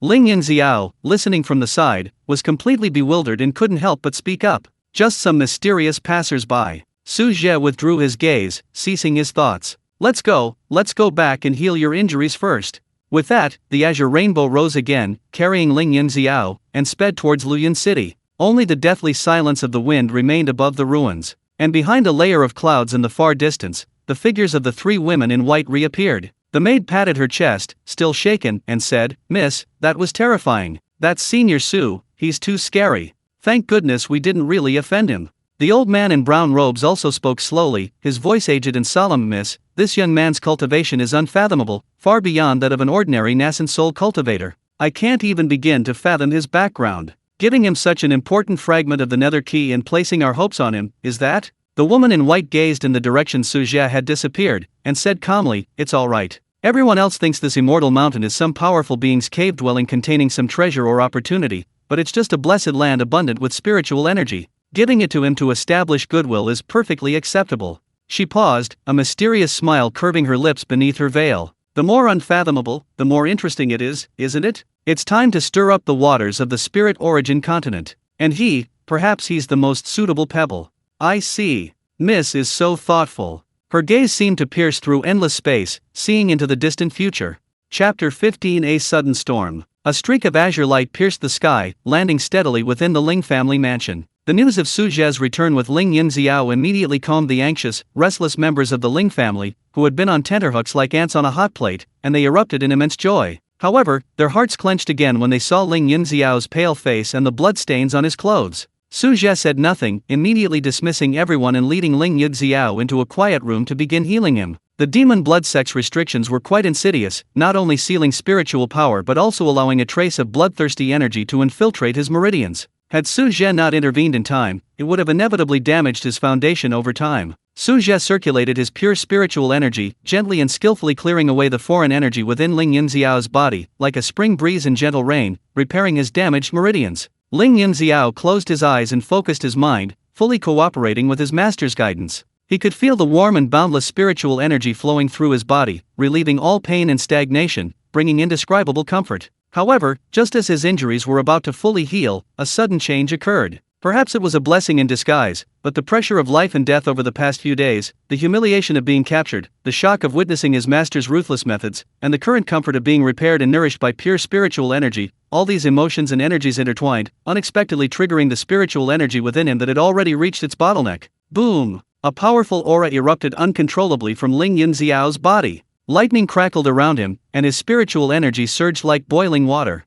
Ling Yunxiao, listening from the side, was completely bewildered and couldn't help but speak up. Just some mysterious passers-by. Su Zhe withdrew his gaze, ceasing his thoughts. Let's go back and heal your injuries first. With that, the azure rainbow rose again, carrying Ling Yunxiao, and sped towards Liyun City. Only the deathly silence of the wind remained above the ruins. And behind a layer of clouds in the far distance, the figures of the three women in white reappeared. The maid patted her chest, still shaken, and said, "Miss, that was terrifying. That's Senior Su, he's too scary. Thank goodness we didn't really offend him." The old man in brown robes also spoke slowly, his voice aged and solemn. "Miss, this young man's cultivation is unfathomable, far beyond that of an ordinary nascent soul cultivator. I can't even begin to fathom his background. Giving him such an important fragment of the nether key and placing our hopes on him, is that?" The woman in white gazed in the direction Su Zhe had disappeared, and said calmly, "It's all right. Everyone else thinks this immortal mountain is some powerful being's cave dwelling containing some treasure or opportunity, but it's just a blessed land abundant with spiritual energy. Giving it to him to establish goodwill is perfectly acceptable." She paused, a mysterious smile curving her lips beneath her veil. "The more unfathomable, the more interesting it is, isn't it? It's time to stir up the waters of the spirit origin continent. And perhaps he's the most suitable pebble." "I see. Miss is so thoughtful." Her gaze seemed to pierce through endless space, seeing into the distant future. Chapter 15. A sudden storm. A streak of azure light pierced the sky, landing steadily within the Ling family mansion. The news of Su Zhe's return with Ling Yunxiao immediately calmed the anxious, restless members of the Ling family, who had been on tenterhooks like ants on a hot plate, and they erupted in immense joy. However, their hearts clenched again when they saw Ling Yunxiao's pale face and the bloodstains on his clothes. Su Zhe said nothing, immediately dismissing everyone and leading Ling Yunxiao into a quiet room to begin healing him. The demon blood sex restrictions were quite insidious, not only sealing spiritual power but also allowing a trace of bloodthirsty energy to infiltrate his meridians. Had Su Zhe not intervened in time, it would have inevitably damaged his foundation over time. Su Zhe circulated his pure spiritual energy, gently and skillfully clearing away the foreign energy within Ling Yunxiao's body, like a spring breeze and gentle rain, repairing his damaged meridians. Ling Yunxiao closed his eyes and focused his mind, fully cooperating with his master's guidance. He could feel the warm and boundless spiritual energy flowing through his body, relieving all pain and stagnation, bringing indescribable comfort. However, just as his injuries were about to fully heal, a sudden change occurred. Perhaps it was a blessing in disguise, but the pressure of life and death over the past few days, the humiliation of being captured, the shock of witnessing his master's ruthless methods, and the current comfort of being repaired and nourished by pure spiritual energy, all these emotions and energies intertwined, unexpectedly triggering the spiritual energy within him that had already reached its bottleneck. Boom! A powerful aura erupted uncontrollably from Ling Yunxiao's body. Lightning crackled around him, and his spiritual energy surged like boiling water.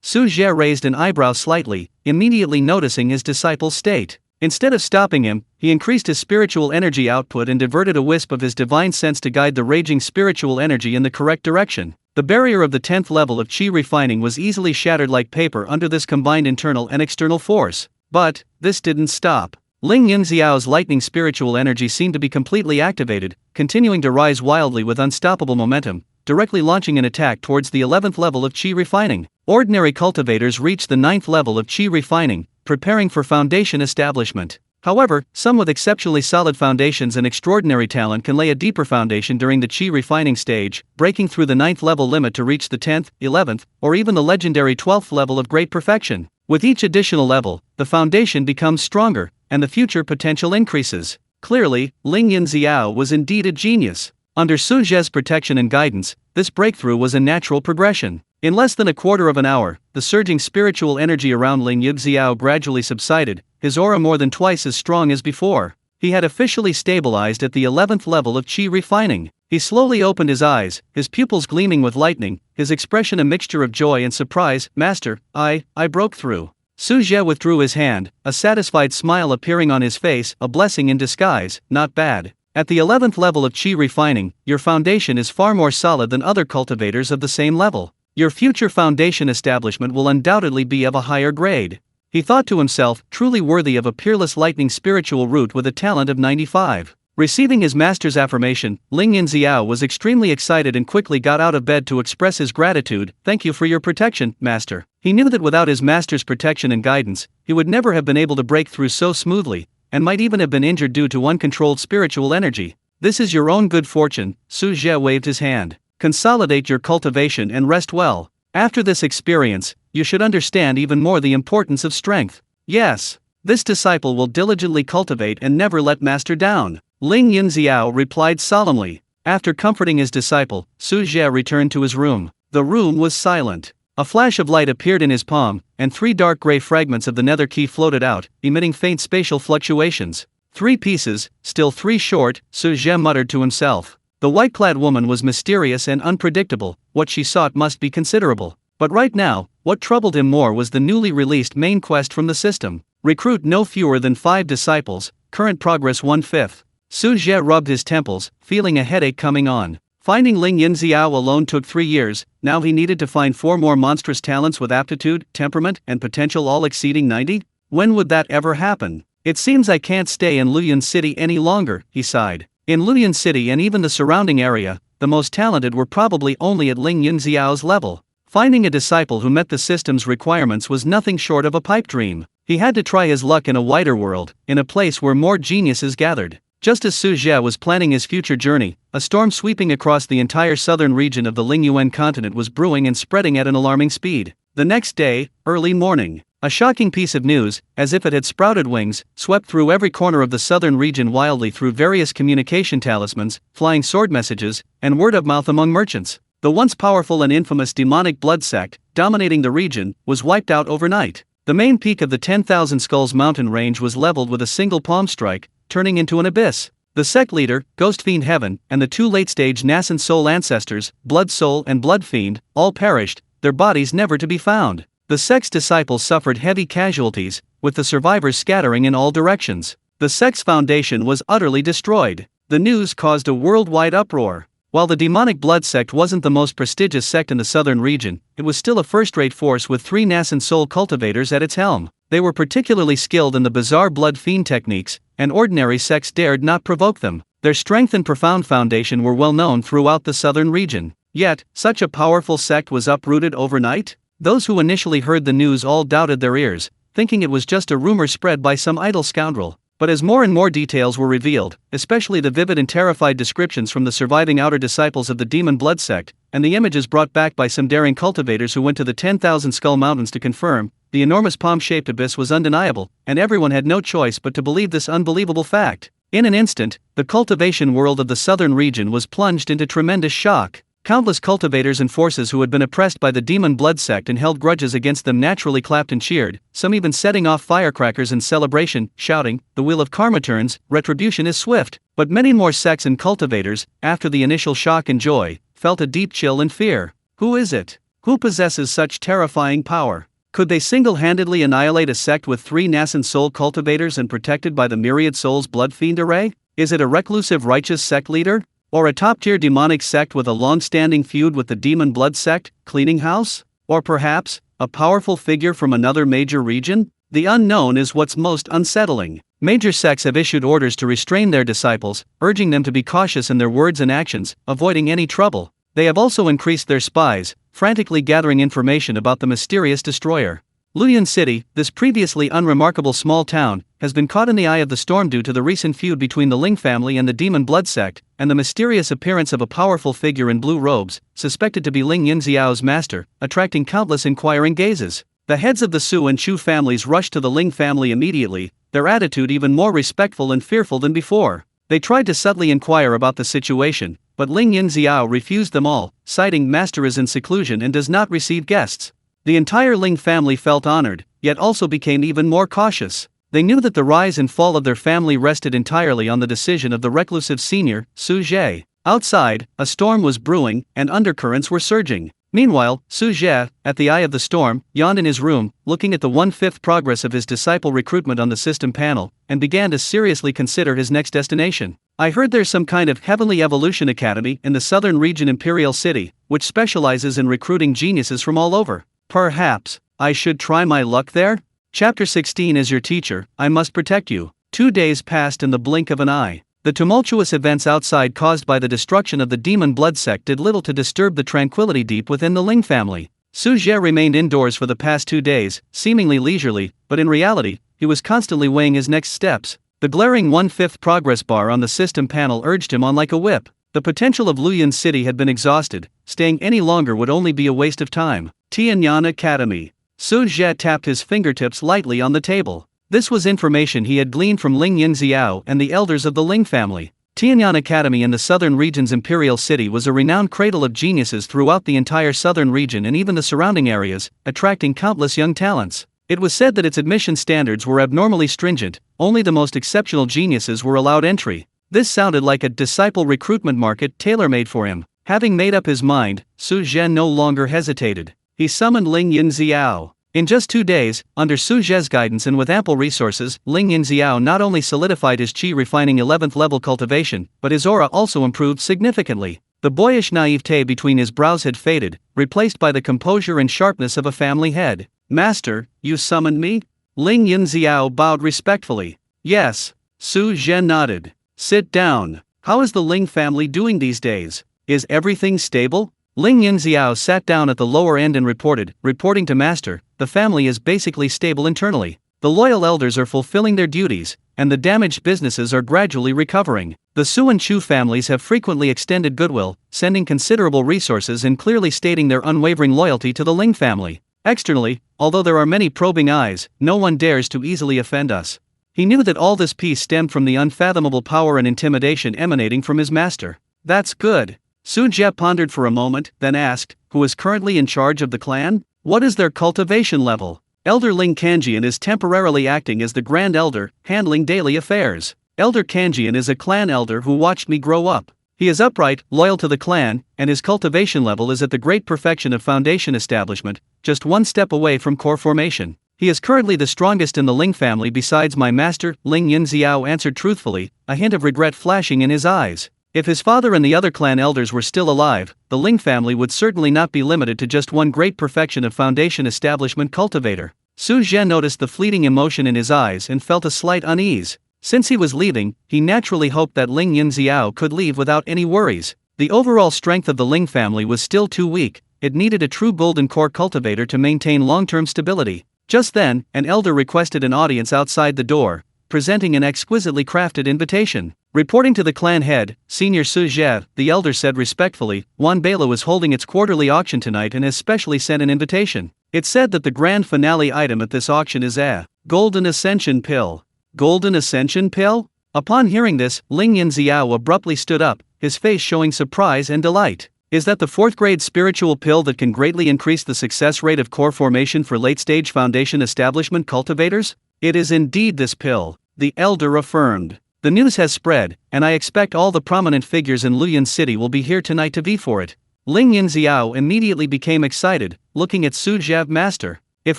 Su Zhe raised an eyebrow slightly, immediately noticing his disciple's state. Instead of stopping him, he increased his spiritual energy output and diverted a wisp of his divine sense to guide the raging spiritual energy in the correct direction. The barrier of the 10th level of Qi refining was easily shattered like paper under this combined internal and external force. But this didn't stop. Ling Yunxiao's lightning spiritual energy seemed to be completely activated, continuing to rise wildly with unstoppable momentum, directly launching an attack towards the 11th level of Qi refining. Ordinary cultivators reach the 9th level of Qi refining, preparing for foundation establishment. However, some with exceptionally solid foundations and extraordinary talent can lay a deeper foundation during the Qi refining stage, breaking through the 9th level limit to reach the 10th, 11th, or even the legendary 12th level of great perfection. With each additional level, the foundation becomes stronger, and the future potential increases. Clearly, Ling Yunxiao was indeed a genius. Under Su Zhe's protection and guidance, this breakthrough was a natural progression. In less than a quarter of an hour, the surging spiritual energy around Ling Yunxiao gradually subsided, his aura more than twice as strong as before. He had officially stabilized at the 11th level of Qi refining. He slowly opened his eyes, his pupils gleaming with lightning, his expression a mixture of joy and surprise. "Master, I broke through." Su Zhe withdrew his hand, a satisfied smile appearing on his face, a blessing in disguise. "Not bad. At the 11th level of Qi refining, your foundation is far more solid than other cultivators of the same level. Your future foundation establishment will undoubtedly be of a higher grade." He thought to himself, truly worthy of a peerless lightning spiritual root with a talent of 95. Receiving his master's affirmation, Ling Yunxiao was extremely excited and quickly got out of bed to express his gratitude. "Thank you for your protection, master." He knew that without his master's protection and guidance, he would never have been able to break through so smoothly, and might even have been injured due to uncontrolled spiritual energy. "This is your own good fortune." Su Zhe waved his hand. "Consolidate your cultivation and rest well. After this experience, you should understand even more the importance of strength." "Yes. This disciple will diligently cultivate and never let master down," Ling Yunxiao replied solemnly. After comforting his disciple, Su Zhe returned to his room. The room was silent. A flash of light appeared in his palm, and 3 dark gray fragments of the nether key floated out, emitting faint spatial fluctuations. 3 pieces, still 3 short, Su Zhe muttered to himself. The white-clad woman was mysterious and unpredictable. What she sought must be considerable. But right now, what troubled him more was the newly released main quest from the system. Recruit no fewer than 5 disciples, current progress 1/5. Su Zhe rubbed his temples, feeling a headache coming on. Finding Ling Yunxiao alone took 3 years, now he needed to find 4 more monstrous talents with aptitude, temperament, and potential all exceeding 90? When would that ever happen? "It seems I can't stay in Lingyuan City any longer," he sighed. In Lingyuan City and even the surrounding area, the most talented were probably only at Ling Yunxiao's level. Finding a disciple who met the system's requirements was nothing short of a pipe dream. He had to try his luck in a wider world, in a place where more geniuses gathered. Just as Su Zhe was planning his future journey, a storm sweeping across the entire southern region of the Lingyuan Continent was brewing and spreading at an alarming speed. The next day, early morning, a shocking piece of news, as if it had sprouted wings, swept through every corner of the southern region wildly through various communication talismans, flying sword messages, and word of mouth among merchants. The once powerful and infamous demonic blood sect, dominating the region, was wiped out overnight. The main peak of the 10,000 Skulls mountain range was leveled with a single palm strike, turning into an abyss. The sect leader, Ghost Fiend Heaven, and the 2 late-stage nascent soul ancestors, Blood Soul and Blood Fiend, all perished, their bodies never to be found. The sect's disciples suffered heavy casualties, with the survivors scattering in all directions. The sect's foundation was utterly destroyed. The news caused a worldwide uproar. While the demonic blood sect wasn't the most prestigious sect in the southern region, it was still a first-rate force with 3 nascent soul cultivators at its helm. They were particularly skilled in the bizarre blood fiend techniques, and ordinary sects dared not provoke them. Their strength and profound foundation were well known throughout the southern region. Yet, such a powerful sect was uprooted overnight? Those who initially heard the news all doubted their ears, thinking it was just a rumor spread by some idle scoundrel. But as more and more details were revealed, especially the vivid and terrified descriptions from the surviving outer disciples of the demon blood sect, and the images brought back by some daring cultivators who went to the 10,000 Skull Mountains to confirm, the enormous palm-shaped abyss was undeniable, and everyone had no choice but to believe this unbelievable fact. In an instant, the cultivation world of the southern region was plunged into tremendous shock. Countless cultivators and forces who had been oppressed by the demon blood sect and held grudges against them naturally clapped and cheered, some even setting off firecrackers in celebration, shouting, "The wheel of karma turns, retribution is swift." But many more sects and cultivators, after the initial shock and joy, felt a deep chill and fear. Who is it? Who possesses such terrifying power? Could they single-handedly annihilate a sect with 3 nascent soul cultivators and protected by the myriad souls blood fiend array? Is it a reclusive righteous sect leader? Or a top-tier demonic sect with a long-standing feud with the demon blood sect, cleaning house? Or perhaps, a powerful figure from another major region? The unknown is what's most unsettling. Major sects have issued orders to restrain their disciples, urging them to be cautious in their words and actions, avoiding any trouble. They have also increased their spies, frantically gathering information about the mysterious destroyer. Lingyuan City, this previously unremarkable small town, has been caught in the eye of the storm due to the recent feud between the Ling family and the demon blood sect, and the mysterious appearance of a powerful figure in blue robes, suspected to be Ling Yunxiao's master, attracting countless inquiring gazes. The heads of the Su and Chu families rushed to the Ling family immediately, their attitude even more respectful and fearful than before. They tried to subtly inquire about the situation, but Ling Yunxiao refused them all, citing master is in seclusion and does not receive guests. The entire Ling family felt honored, yet also became even more cautious. They knew that the rise and fall of their family rested entirely on the decision of the reclusive senior, Su Zhe. Outside, a storm was brewing, and undercurrents were surging. Meanwhile, Su Zhe, at the eye of the storm, yawned in his room, looking at the 1/5 progress of his disciple recruitment on the system panel, and began to seriously consider his next destination. I heard there's some kind of Heavenly Evolution Academy in the southern region Imperial City, which specializes in recruiting geniuses from all over. Perhaps I should try my luck there? Chapter 16. As your teacher, I must protect you. 2 days passed in the blink of an eye. The tumultuous events outside caused by the destruction of the demon blood sect did little to disturb the tranquility deep within the Ling family. Su Zhe remained indoors for the past 2 days, seemingly leisurely, but in reality, he was constantly weighing his next steps. The glaring 1/5 progress bar on the system panel urged him on like a whip. The potential of Luoyuan City had been exhausted, staying any longer would only be a waste of time. Tianyan Academy. Su Zhe tapped his fingertips lightly on the table. This was information he had gleaned from Ling Yunxiao and the elders of the Ling family. Tianyan Academy in the southern region's imperial city was a renowned cradle of geniuses throughout the entire southern region and even the surrounding areas, attracting countless young talents. It was said that its admission standards were abnormally stringent, only the most exceptional geniuses were allowed entry. This sounded like a disciple recruitment market tailor-made for him. Having made up his mind, Su Zhe no longer hesitated. He summoned Ling Yunxiao. In just 2 days, under Su Zhe's guidance and with ample resources, Ling Yunxiao not only solidified his qi refining 11th level cultivation, but his aura also improved significantly. The boyish naivete between his brows had faded, replaced by the composure and sharpness of a family head. "Master, you summoned me?" Ling Yunxiao bowed respectfully. "Yes." Su Zhe nodded. "Sit down. How is the Ling family doing these days? Is everything stable?" Ling Yunxiao sat down at the lower end and reporting to Master, "The family is basically stable internally. The loyal elders are fulfilling their duties, and the damaged businesses are gradually recovering. The Su and Chu families have frequently extended goodwill, sending considerable resources and clearly stating their unwavering loyalty to the Ling family. Externally, although there are many probing eyes, no one dares to easily offend us." He knew that all this peace stemmed from the unfathomable power and intimidation emanating from his master. "That's good." Su Zhe pondered for a moment, then asked, "Who is currently in charge of the clan? What is their cultivation level?" Elder Ling Kanjian is temporarily acting as the Grand Elder, handling daily affairs. Elder Kanjian is a clan elder who watched me grow up. He is upright, loyal to the clan, and his cultivation level is at the great perfection of foundation establishment, just 1 step away from core formation. He is currently the strongest in the Ling family besides my master, Ling Yunxiao answered truthfully, a hint of regret flashing in his eyes. If his father and the other clan elders were still alive, the Ling family would certainly not be limited to just one great perfection of foundation establishment cultivator. Su Zhe noticed the fleeting emotion in his eyes and felt a slight unease. Since he was leaving, he naturally hoped that Ling Yunxiao could leave without any worries. The overall strength of the Ling family was still too weak, it needed a true golden core cultivator to maintain long-term stability. Just then, an elder requested an audience outside the door, presenting an exquisitely crafted invitation. Reporting to the clan head, Senior Su Zhe, the elder said respectfully, "Wan Bela is holding its quarterly auction tonight and has specially sent an invitation. It said that the grand finale item at this auction is a Golden Ascension Pill." Golden Ascension Pill? Upon hearing this, Ling Yunxiao abruptly stood up, his face showing surprise and delight. "Is that the 4th grade spiritual pill that can greatly increase the success rate of core formation for late-stage foundation establishment cultivators?" "It is indeed this pill," the elder affirmed. "The news has spread, and I expect all the prominent figures in Luoyuan City will be here tonight to vie for it." Ling Yunxiao immediately became excited, looking at Su Zhe. "Master, if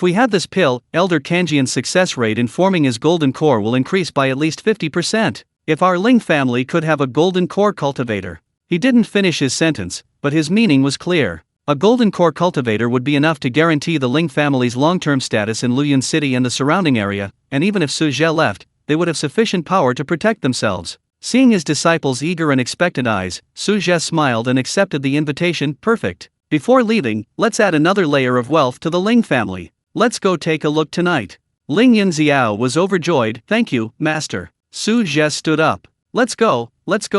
we have this pill, Elder Kanjian's success rate in forming his golden core will increase by at least 50%. If our Ling family could have a golden core cultivator." He didn't finish his sentence, but his meaning was clear. A golden core cultivator would be enough to guarantee the Ling family's long-term status in Luoyuan City and the surrounding area, and even if Su Zhe left, they would have sufficient power to protect themselves. Seeing his disciples' eager and expectant eyes, Su Zhe smiled and accepted the invitation. "Perfect. Before leaving, let's add another layer of wealth to the Ling family. Let's go take a look tonight." Ling Yunxiao was overjoyed. "Thank you, Master." Su Zhe stood up. Let's go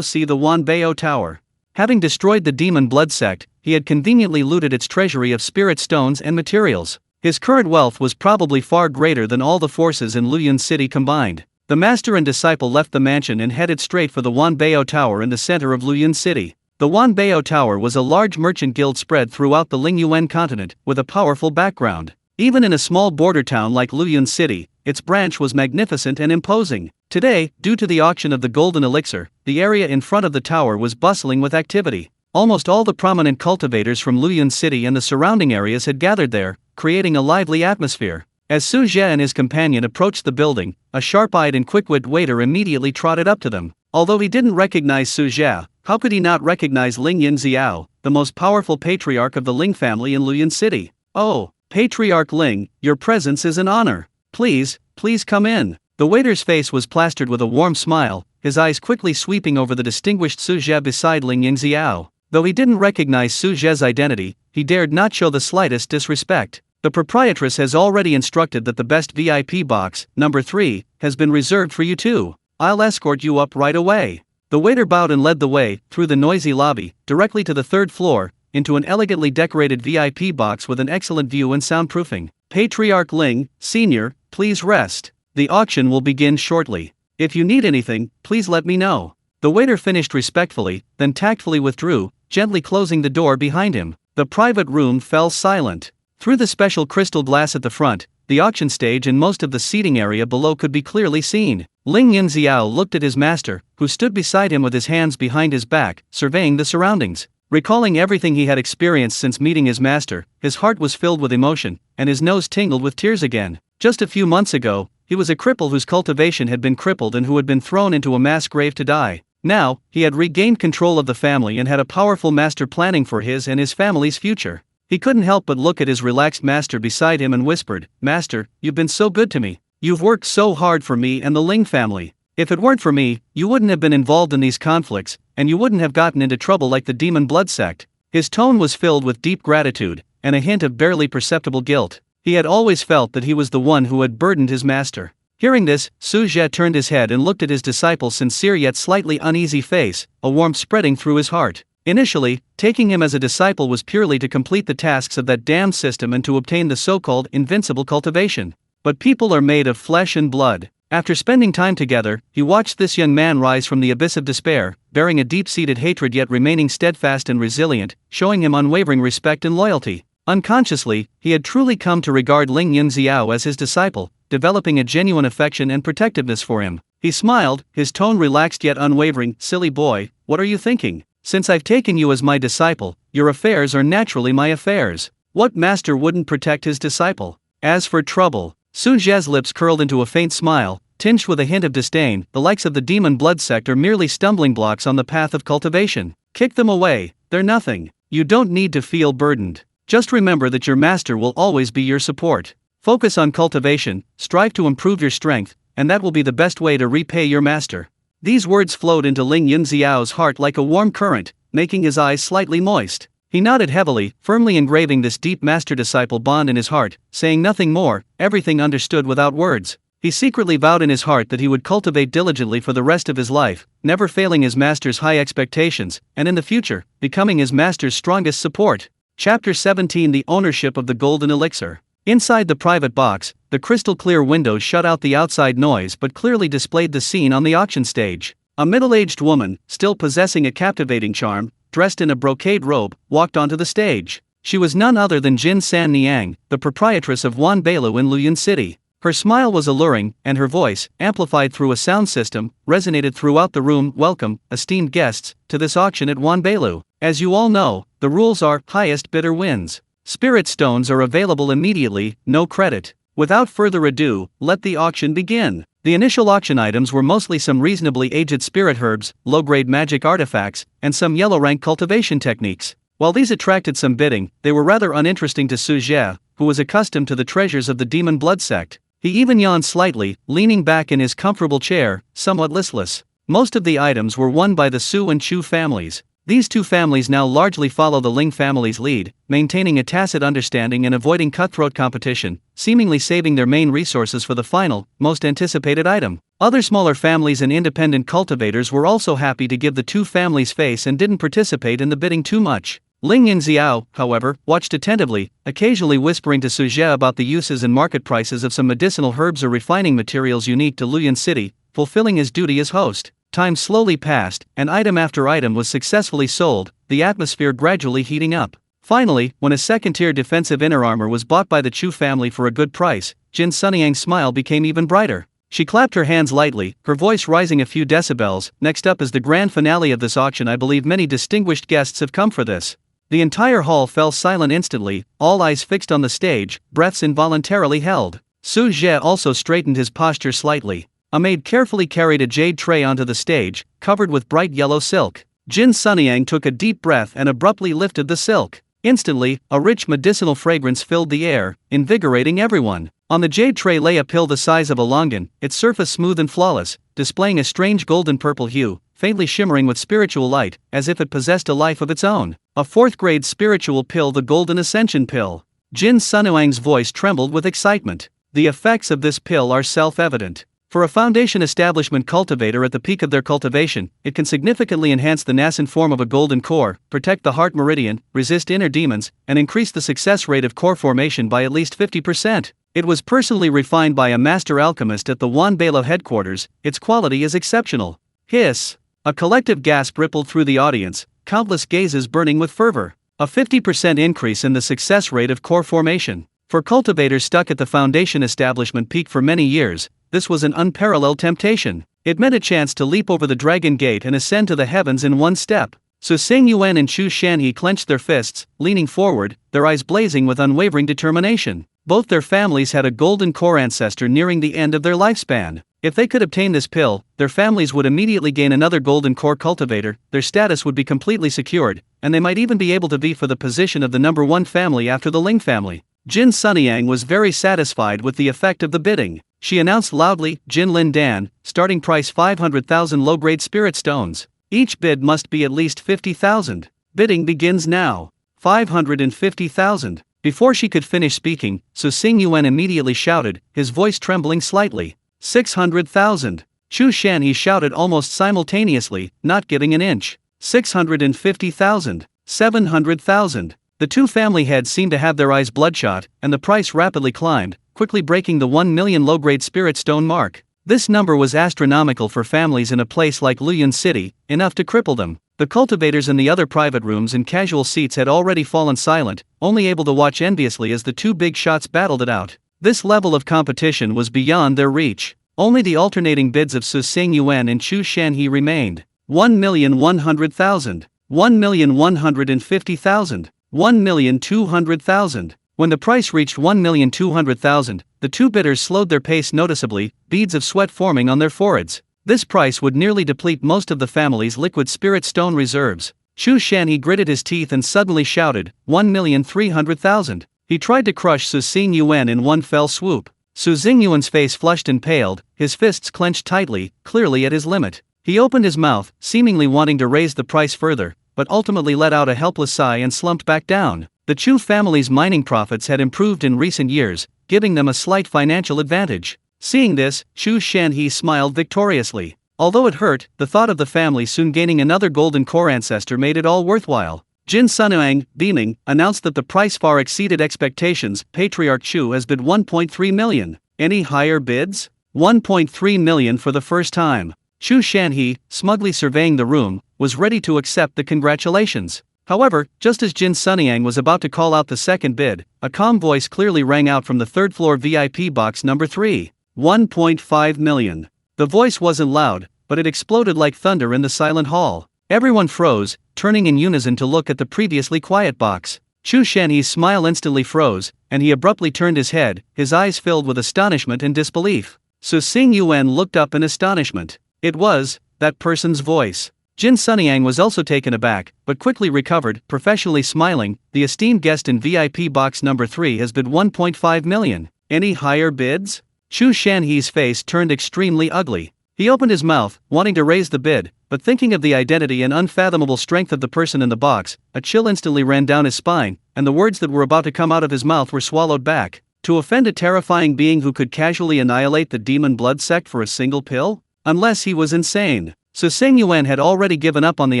see the Wanbao Tower." Having destroyed the demon blood sect, he had conveniently looted its treasury of spirit stones and materials. His current wealth was probably far greater than all the forces in Luoyuan City combined. The master and disciple left the mansion and headed straight for the Wanbao Tower in the center of Luoyuan City. The Wanbao Tower was a large merchant guild spread throughout the Lingyuan Continent, with a powerful background. Even in a small border town like Luoyuan City, its branch was magnificent and imposing. Today, due to the auction of the golden elixir, the area in front of the tower was bustling with activity. Almost all the prominent cultivators from Luoyuan City and the surrounding areas had gathered there, creating a lively atmosphere. As Su Zhe and his companion approached the building, a sharp-eyed and quick-witted waiter immediately trotted up to them. Although he didn't recognize Su Zhe, how could he not recognize Ling Yunxiao, the most powerful patriarch of the Ling family in Luoyuan City? "Oh, Patriarch Ling, your presence is an honor. Please come in." The waiter's face was plastered with a warm smile, his eyes quickly sweeping over the distinguished Su Zhe beside Ling Yunxiao. Though he didn't recognize Su Zhe's identity, he dared not show the slightest disrespect. The proprietress has already instructed that the best VIP box, number 3, has been reserved for you too. I'll escort you up right away. The waiter bowed and led the way, through the noisy lobby, directly to the 3rd floor, into an elegantly decorated VIP box with an excellent view and soundproofing. Patriarch Ling, Sr., please rest. The auction will begin shortly. If you need anything, please let me know. The waiter finished respectfully, then tactfully withdrew, gently closing the door behind him. The private room fell silent. Through the special crystal glass at the front, the auction stage and most of the seating area below could be clearly seen. Ling Yunxiao looked at his master, who stood beside him with his hands behind his back, surveying the surroundings. Recalling everything he had experienced since meeting his master, his heart was filled with emotion, and his nose tingled with tears again. Just a few months ago, he was a cripple whose cultivation had been crippled and who had been thrown into a mass grave to die. Now, he had regained control of the family and had a powerful master planning for his and his family's future. He couldn't help but look at his relaxed master beside him and whispered, "Master, you've been so good to me. You've worked so hard for me and the Ling family. If it weren't for me, you wouldn't have been involved in these conflicts, and you wouldn't have gotten into trouble like the demon blood sect." His tone was filled with deep gratitude, and a hint of barely perceptible guilt. He had always felt that he was the one who had burdened his master. Hearing this, Su Zhe turned his head and looked at his disciple's sincere yet slightly uneasy face, a warmth spreading through his heart. Initially, taking him as a disciple was purely to complete the tasks of that damned system and to obtain the so-called Invincible Cultivation. But people are made of flesh and blood. After spending time together, he watched this young man rise from the abyss of despair, bearing a deep-seated hatred yet remaining steadfast and resilient, showing him unwavering respect and loyalty. Unconsciously, he had truly come to regard Ling Yunxiao as his disciple, developing a genuine affection and protectiveness for him. He smiled, his tone relaxed yet unwavering. "Silly boy, what are you thinking? Since I've taken you as my disciple, your affairs are naturally my affairs. What master wouldn't protect his disciple? As for trouble..." Su Zhe's lips curled into a faint smile, tinged with a hint of disdain. "The likes of the demon blood sect are merely stumbling blocks on the path of cultivation. Kick them away, they're nothing. You don't need to feel burdened. Just remember that your master will always be your support. Focus on cultivation, strive to improve your strength, and that will be the best way to repay your master." These words flowed into Ling Yunxiao's heart like a warm current, making his eyes slightly moist. He nodded heavily, firmly engraving this deep master-disciple bond in his heart, saying nothing more, everything understood without words. He secretly vowed in his heart that he would cultivate diligently for the rest of his life, never failing his master's high expectations, and in the future, becoming his master's strongest support. Chapter 17: The Ownership of the Golden Elixir. Inside the private box, the crystal-clear windows shut out the outside noise but clearly displayed the scene on the auction stage. A middle-aged woman, still possessing a captivating charm, dressed in a brocade robe, walked onto the stage. She was none other than Jin San Niang, the proprietress of Wanbeilu in Luoyuan City. Her smile was alluring, and her voice, amplified through a sound system, resonated throughout the room. "Welcome, esteemed guests, to this auction at Wanbeilu. As you all know, the rules are, highest bidder wins. Spirit stones are available immediately, no credit. Without further ado, let the auction begin." The initial auction items were mostly some reasonably aged spirit herbs, low-grade magic artifacts, and some yellow-rank cultivation techniques. While these attracted some bidding, they were rather uninteresting to Su Zhe, who was accustomed to the treasures of the demon blood sect. He even yawned slightly, leaning back in his comfortable chair, somewhat listless. Most of the items were won by the Su and Chu families. These two families now largely follow the Ling family's lead, maintaining a tacit understanding and avoiding cutthroat competition, seemingly saving their main resources for the final, most anticipated item. Other smaller families and independent cultivators were also happy to give the two families face and didn't participate in the bidding too much. Ling Yunxiao, however, watched attentively, occasionally whispering to Su Zhe about the uses and market prices of some medicinal herbs or refining materials unique to Luoyuan City, fulfilling his duty as host. Time slowly passed, and item after item was successfully sold, the atmosphere gradually heating up. Finally, when a second-tier defensive inner armor was bought by the Chu family for a good price, Jin Sunyang's smile became even brighter. She clapped her hands lightly, her voice rising a few decibels. "Next up is the grand finale of this auction. I believe many distinguished guests have come for this." The entire hall fell silent instantly, all eyes fixed on the stage, breaths involuntarily held. Su Zhe also straightened his posture slightly. A maid carefully carried a jade tray onto the stage, covered with bright yellow silk. Jin Sunyang took a deep breath and abruptly lifted the silk. Instantly, a rich medicinal fragrance filled the air, invigorating everyone. On the jade tray lay a pill the size of a longan, its surface smooth and flawless, displaying a strange golden-purple hue, faintly shimmering with spiritual light, as if it possessed a life of its own. A fourth-grade spiritual pill, the Golden Ascension Pill. Jin Sunuang's voice trembled with excitement. The effects of this pill are self-evident. For a foundation establishment cultivator at the peak of their cultivation, it can significantly enhance the nascent form of a golden core, protect the heart meridian, resist inner demons, and increase the success rate of core formation by at least 50%. It was personally refined by a master alchemist at the Wanbala headquarters. Its quality is exceptional. Hiss! A collective gasp rippled through the audience, countless gazes burning with fervor. A 50% increase in the success rate of core formation. For cultivators stuck at the foundation establishment peak for many years, this was an unparalleled temptation. It meant a chance to leap over the dragon gate and ascend to the heavens in one step. So Xingyuan and Chu Shanhe clenched their fists, leaning forward, their eyes blazing with unwavering determination. Both their families had a golden core ancestor nearing the end of their lifespan. If they could obtain this pill, their families would immediately gain another golden core cultivator, their status would be completely secured, and they might even be able to vie for the position of the #1 family after the Ling family. Jin Sunyang was very satisfied with the effect of the bidding. She announced loudly, "Jin Lin Dan, starting price 500,000 low-grade spirit stones. Each bid must be at least 50,000. Bidding begins now. 550,000. Before she could finish speaking, Su Xingyuan immediately shouted, his voice trembling slightly. 600,000. Chu Shanhe shouted almost simultaneously, not giving an inch. 650,000. 700,000. The two family heads seemed to have their eyes bloodshot, and the price rapidly climbed, quickly breaking the 1 million low-grade spirit stone mark. This number was astronomical for families in a place like Lingyuan City, enough to cripple them. The cultivators in the other private rooms and casual seats had already fallen silent, only able to watch enviously as the two big shots battled it out. This level of competition was beyond their reach. Only the alternating bids of Su Xingyuan and Chu Shanhe remained. 1,100,000. 1,150,000. 1,200,000. When the price reached 1,200,000, the two bidders slowed their pace noticeably, beads of sweat forming on their foreheads. This price would nearly deplete most of the family's liquid spirit stone reserves. Chu Shanhe gritted his teeth and suddenly shouted, 1,300,000. He tried to crush Su Xingyuan in one fell swoop. Su Xingyuan's face flushed and paled, his fists clenched tightly, clearly at his limit. He opened his mouth, seemingly wanting to raise the price further, but ultimately let out a helpless sigh and slumped back down. The Chu family's mining profits had improved in recent years, giving them a slight financial advantage. Seeing this, Chu Shanhe smiled victoriously. Although it hurt, the thought of the family soon gaining another golden core ancestor made it all worthwhile. Jin Sunuang, beaming, announced that the price far exceeded expectations. Patriarch Chu has bid 1.3 million. Any higher bids? 1.3 million for the first time. Chu Shanhe, smugly surveying the room, was ready to accept the congratulations. However, just as Jin Sunyang was about to call out the second bid, a calm voice clearly rang out from the third-floor VIP box number 3. 1.5 million. The voice wasn't loud, but it exploded like thunder in the silent hall. Everyone froze, turning in unison to look at the previously quiet box. Chu Shanhe's smile instantly froze, and he abruptly turned his head, his eyes filled with astonishment and disbelief. Su Xingyuan looked up in astonishment. It was that person's voice. Jin Sunyang was also taken aback, but quickly recovered, professionally smiling. The esteemed guest in VIP box number 3 has bid 1.5 million. Any higher bids? Chu Shanhe's face turned extremely ugly. He opened his mouth, wanting to raise the bid, but thinking of the identity and unfathomable strength of the person in the box, a chill instantly ran down his spine, and the words that were about to come out of his mouth were swallowed back. To offend a terrifying being who could casually annihilate the demon blood sect for a single pill? Unless he was insane. So Xingyuan had already given up on the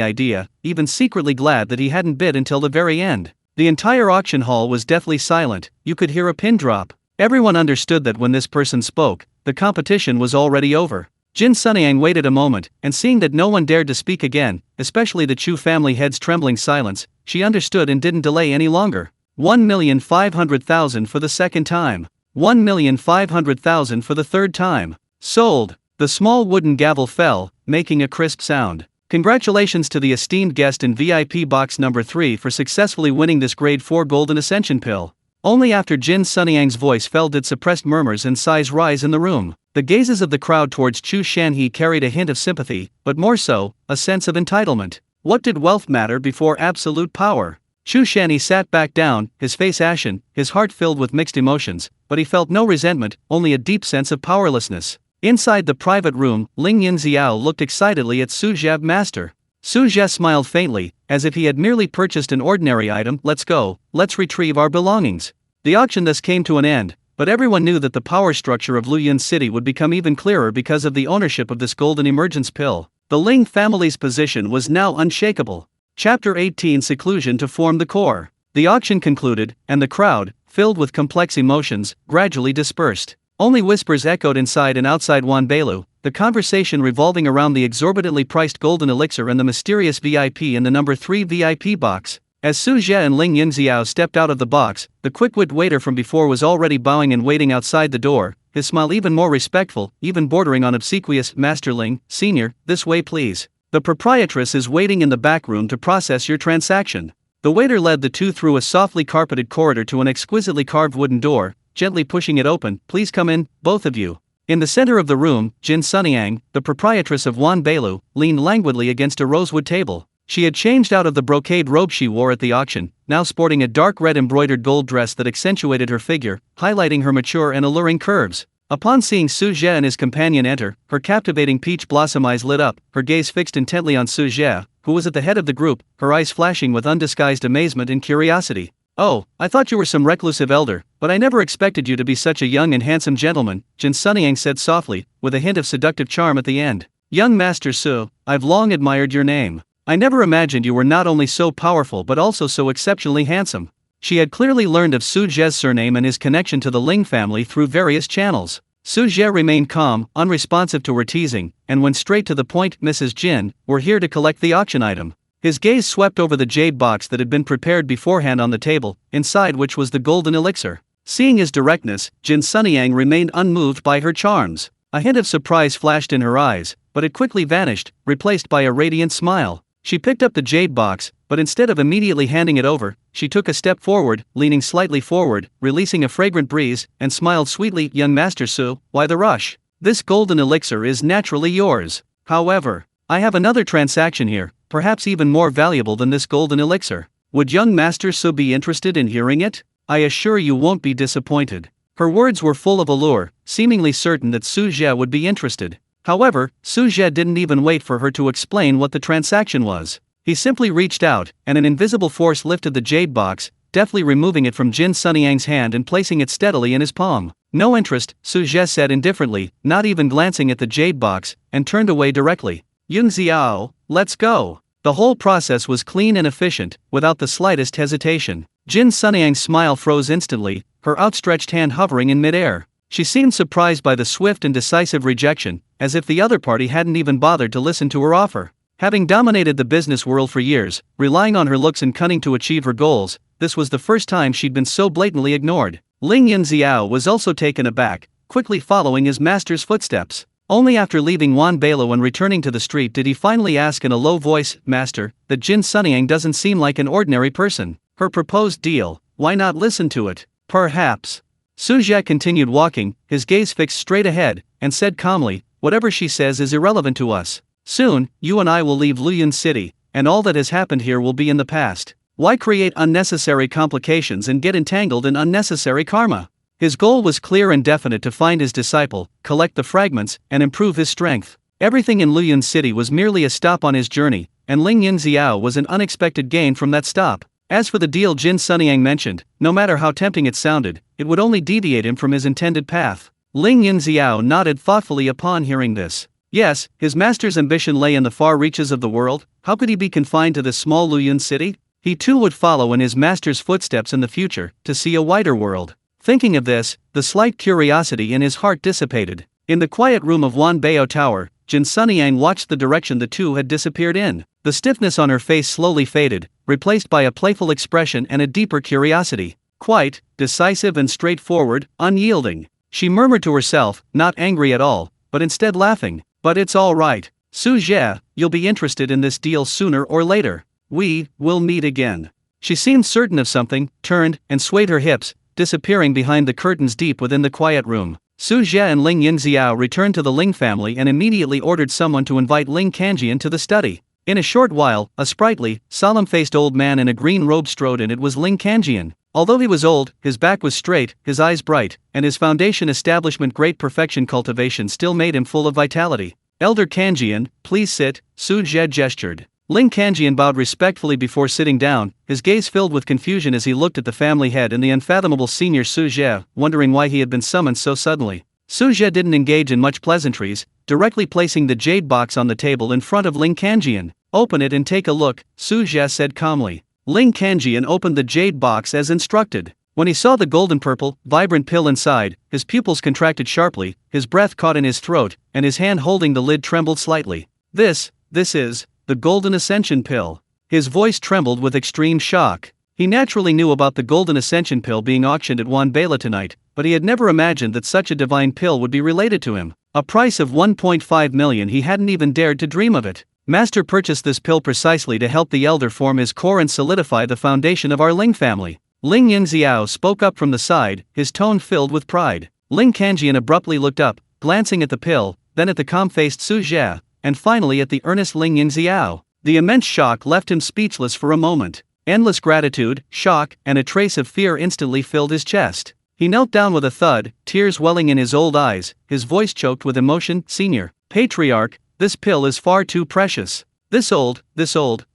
idea, even secretly glad that he hadn't bid until the very end. The entire auction hall was deathly silent, you could hear a pin drop. Everyone understood that when this person spoke, the competition was already over. Jin Sunyang waited a moment, and seeing that no one dared to speak again, especially the Chu family head's trembling silence, she understood and didn't delay any longer. 1,500,000 for the second time. 1,500,000 for the third time. Sold. The small wooden gavel fell, making a crisp sound. Congratulations to the esteemed guest in VIP box number 3 for successfully winning this grade 4 golden ascension pill. Only after Jin Sunyang's voice fell did suppressed murmurs and sighs rise in the room. The gazes of the crowd towards Chu Shanhe carried a hint of sympathy, but more so, a sense of entitlement. What did wealth matter before absolute power? Shu Shani sat back down, his face ashen, his heart filled with mixed emotions, but he felt no resentment, only a deep sense of powerlessness. Inside the private room, Ling Yunxiao looked excitedly at Su Zhe master. Su Zhe smiled faintly, as if he had merely purchased an ordinary item. Let's go, let's retrieve our belongings. The auction thus came to an end, but everyone knew that the power structure of Luyun City would become even clearer because of the ownership of this golden emergence pill. The Ling family's position was now unshakable. Chapter 18 Seclusion to form the core. The auction concluded, and the crowd, filled with complex emotions, gradually dispersed. Only whispers echoed inside and outside Wanbeilu, the conversation revolving around the exorbitantly priced golden elixir and the mysterious VIP in the number 3 VIP box. As Su Zhe and Ling Yunxiao stepped out of the box, the quick-wit waiter from before was already bowing and waiting outside the door, his smile even more respectful, even bordering on obsequious. Master Ling, Senior, this way please. The proprietress is waiting in the back room to process your transaction. The waiter led the two through a softly carpeted corridor to an exquisitely carved wooden door, gently pushing it open. Please come in, both of you. In the center of the room, Jin Sunyang, the proprietress of Wanbeilu, leaned languidly against a rosewood table. She had changed out of the brocade robe she wore at the auction, now sporting a dark red embroidered gold dress that accentuated her figure, highlighting her mature and alluring curves. Upon seeing Su Zhe and his companion enter, her captivating peach blossom eyes lit up, her gaze fixed intently on Su Zhe, who was at the head of the group, her eyes flashing with undisguised amazement and curiosity. Oh, I thought you were some reclusive elder, but I never expected you to be such a young and handsome gentleman, Jin Sunyang said softly, with a hint of seductive charm at the end. Young Master Su, I've long admired your name. I never imagined you were not only so powerful but also so exceptionally handsome. She had clearly learned of Su Zhe's surname and his connection to the Ling family through various channels. Su Zhe remained calm, unresponsive to her teasing, and went straight to the point. Mrs. Jin, we're here to collect the auction item. His gaze swept over the jade box that had been prepared beforehand on the table, inside which was the golden elixir. Seeing his directness, Jin Sunyang remained unmoved by her charms. A hint of surprise flashed in her eyes, but it quickly vanished, replaced by a radiant smile. She picked up the jade box, but instead of immediately handing it over, she took a step forward, leaning slightly forward, releasing a fragrant breeze, and smiled sweetly. Young Master Su, why the rush? This golden elixir is naturally yours. However, I have another transaction here, perhaps even more valuable than this golden elixir. Would young Master Su be interested in hearing it? I assure you won't be disappointed. Her words were full of allure, seemingly certain that Su Zhe would be interested. However, Su Zhe didn't even wait for her to explain what the transaction was. He simply reached out, and an invisible force lifted the jade box, deftly removing it from Jin Sunyang's hand and placing it steadily in his palm. No interest, Su Zhe said indifferently, not even glancing at the jade box, and turned away directly. Yunxiao, let's go. The whole process was clean and efficient, without the slightest hesitation. Jin Sunyang's smile froze instantly, her outstretched hand hovering in midair. She seemed surprised by the swift and decisive rejection, as if the other party hadn't even bothered to listen to her offer. Having dominated the business world for years, relying on her looks and cunning to achieve her goals, this was the first time she'd been so blatantly ignored. Ling Yunxiao was also taken aback, quickly following his master's footsteps. Only after leaving Wanbeilu and returning to the street did he finally ask in a low voice, Master, that Jin Sunyang doesn't seem like an ordinary person. Her proposed deal, why not listen to it? Perhaps. Su Zhe continued walking, his gaze fixed straight ahead, and said calmly, whatever she says is irrelevant to us. Soon, you and I will leave Luyun City, and all that has happened here will be in the past. Why create unnecessary complications and get entangled in unnecessary karma? His goal was clear and definite: to find his disciple, collect the fragments, and improve his strength. Everything in Luyun City was merely a stop on his journey, and Ling Yunxiao was an unexpected gain from that stop. As for the deal Jin Sunyang mentioned, no matter how tempting it sounded, it would only deviate him from his intended path. Ling Yunxiao nodded thoughtfully upon hearing this. Yes, his master's ambition lay in the far reaches of the world. How could he be confined to this small Luyun City? He too would follow in his master's footsteps in the future, to see a wider world. Thinking of this, the slight curiosity in his heart dissipated. In the quiet room of Wanbeilu Tower, Jin Sunyang watched the direction the two had disappeared in. The stiffness on her face slowly faded, replaced by a playful expression and a deeper curiosity. Quite, decisive and straightforward, unyielding. She murmured to herself, not angry at all, but instead laughing. But it's all right. Su Zhe, you'll be interested in this deal sooner or later. We will meet again. She seemed certain of something, turned, and swayed her hips, disappearing behind the curtains deep within the quiet room. Su Zhe and Ling Yunxiao returned to the Ling family and immediately ordered someone to invite Ling Kanjian to the study. In a short while, a sprightly, solemn-faced old man in a green robe strode in. It was Ling Kanjian. Although he was old, his back was straight, his eyes bright, and his foundation establishment great perfection cultivation still made him full of vitality. Elder Kanjian, please sit, Su Zhe gestured. Ling Kanjian bowed respectfully before sitting down, his gaze filled with confusion as he looked at the family head and the unfathomable senior Su Zhe, wondering why he had been summoned so suddenly. Su Zhe didn't engage in much pleasantries, directly placing the jade box on the table in front of Ling Kanjian. Open it and take a look, Su Zhe said calmly. Ling Kanjian opened the jade box as instructed. When he saw the golden-purple, vibrant pill inside, his pupils contracted sharply, his breath caught in his throat, and his hand holding the lid trembled slightly. This is the Golden Ascension Pill. His voice trembled with extreme shock. He naturally knew about the Golden Ascension Pill being auctioned at Wanbela tonight, but he had never imagined that such a divine pill would be related to him. A price of 1.5 million, he hadn't even dared to dream of it. Master purchased this pill precisely to help the elder form his core and solidify the foundation of our Ling family. Ling Yunxiao spoke up from the side, his tone filled with pride. Ling Kanjian abruptly looked up, glancing at the pill, then at the calm-faced Su Zhe, and finally at the earnest Ling Yunxiao. The immense shock left him speechless for a moment. Endless gratitude, shock, and a trace of fear instantly filled his chest. He knelt down with a thud, tears welling in his old eyes, his voice choked with emotion. Senior Patriarch, this pill is far too precious. This old,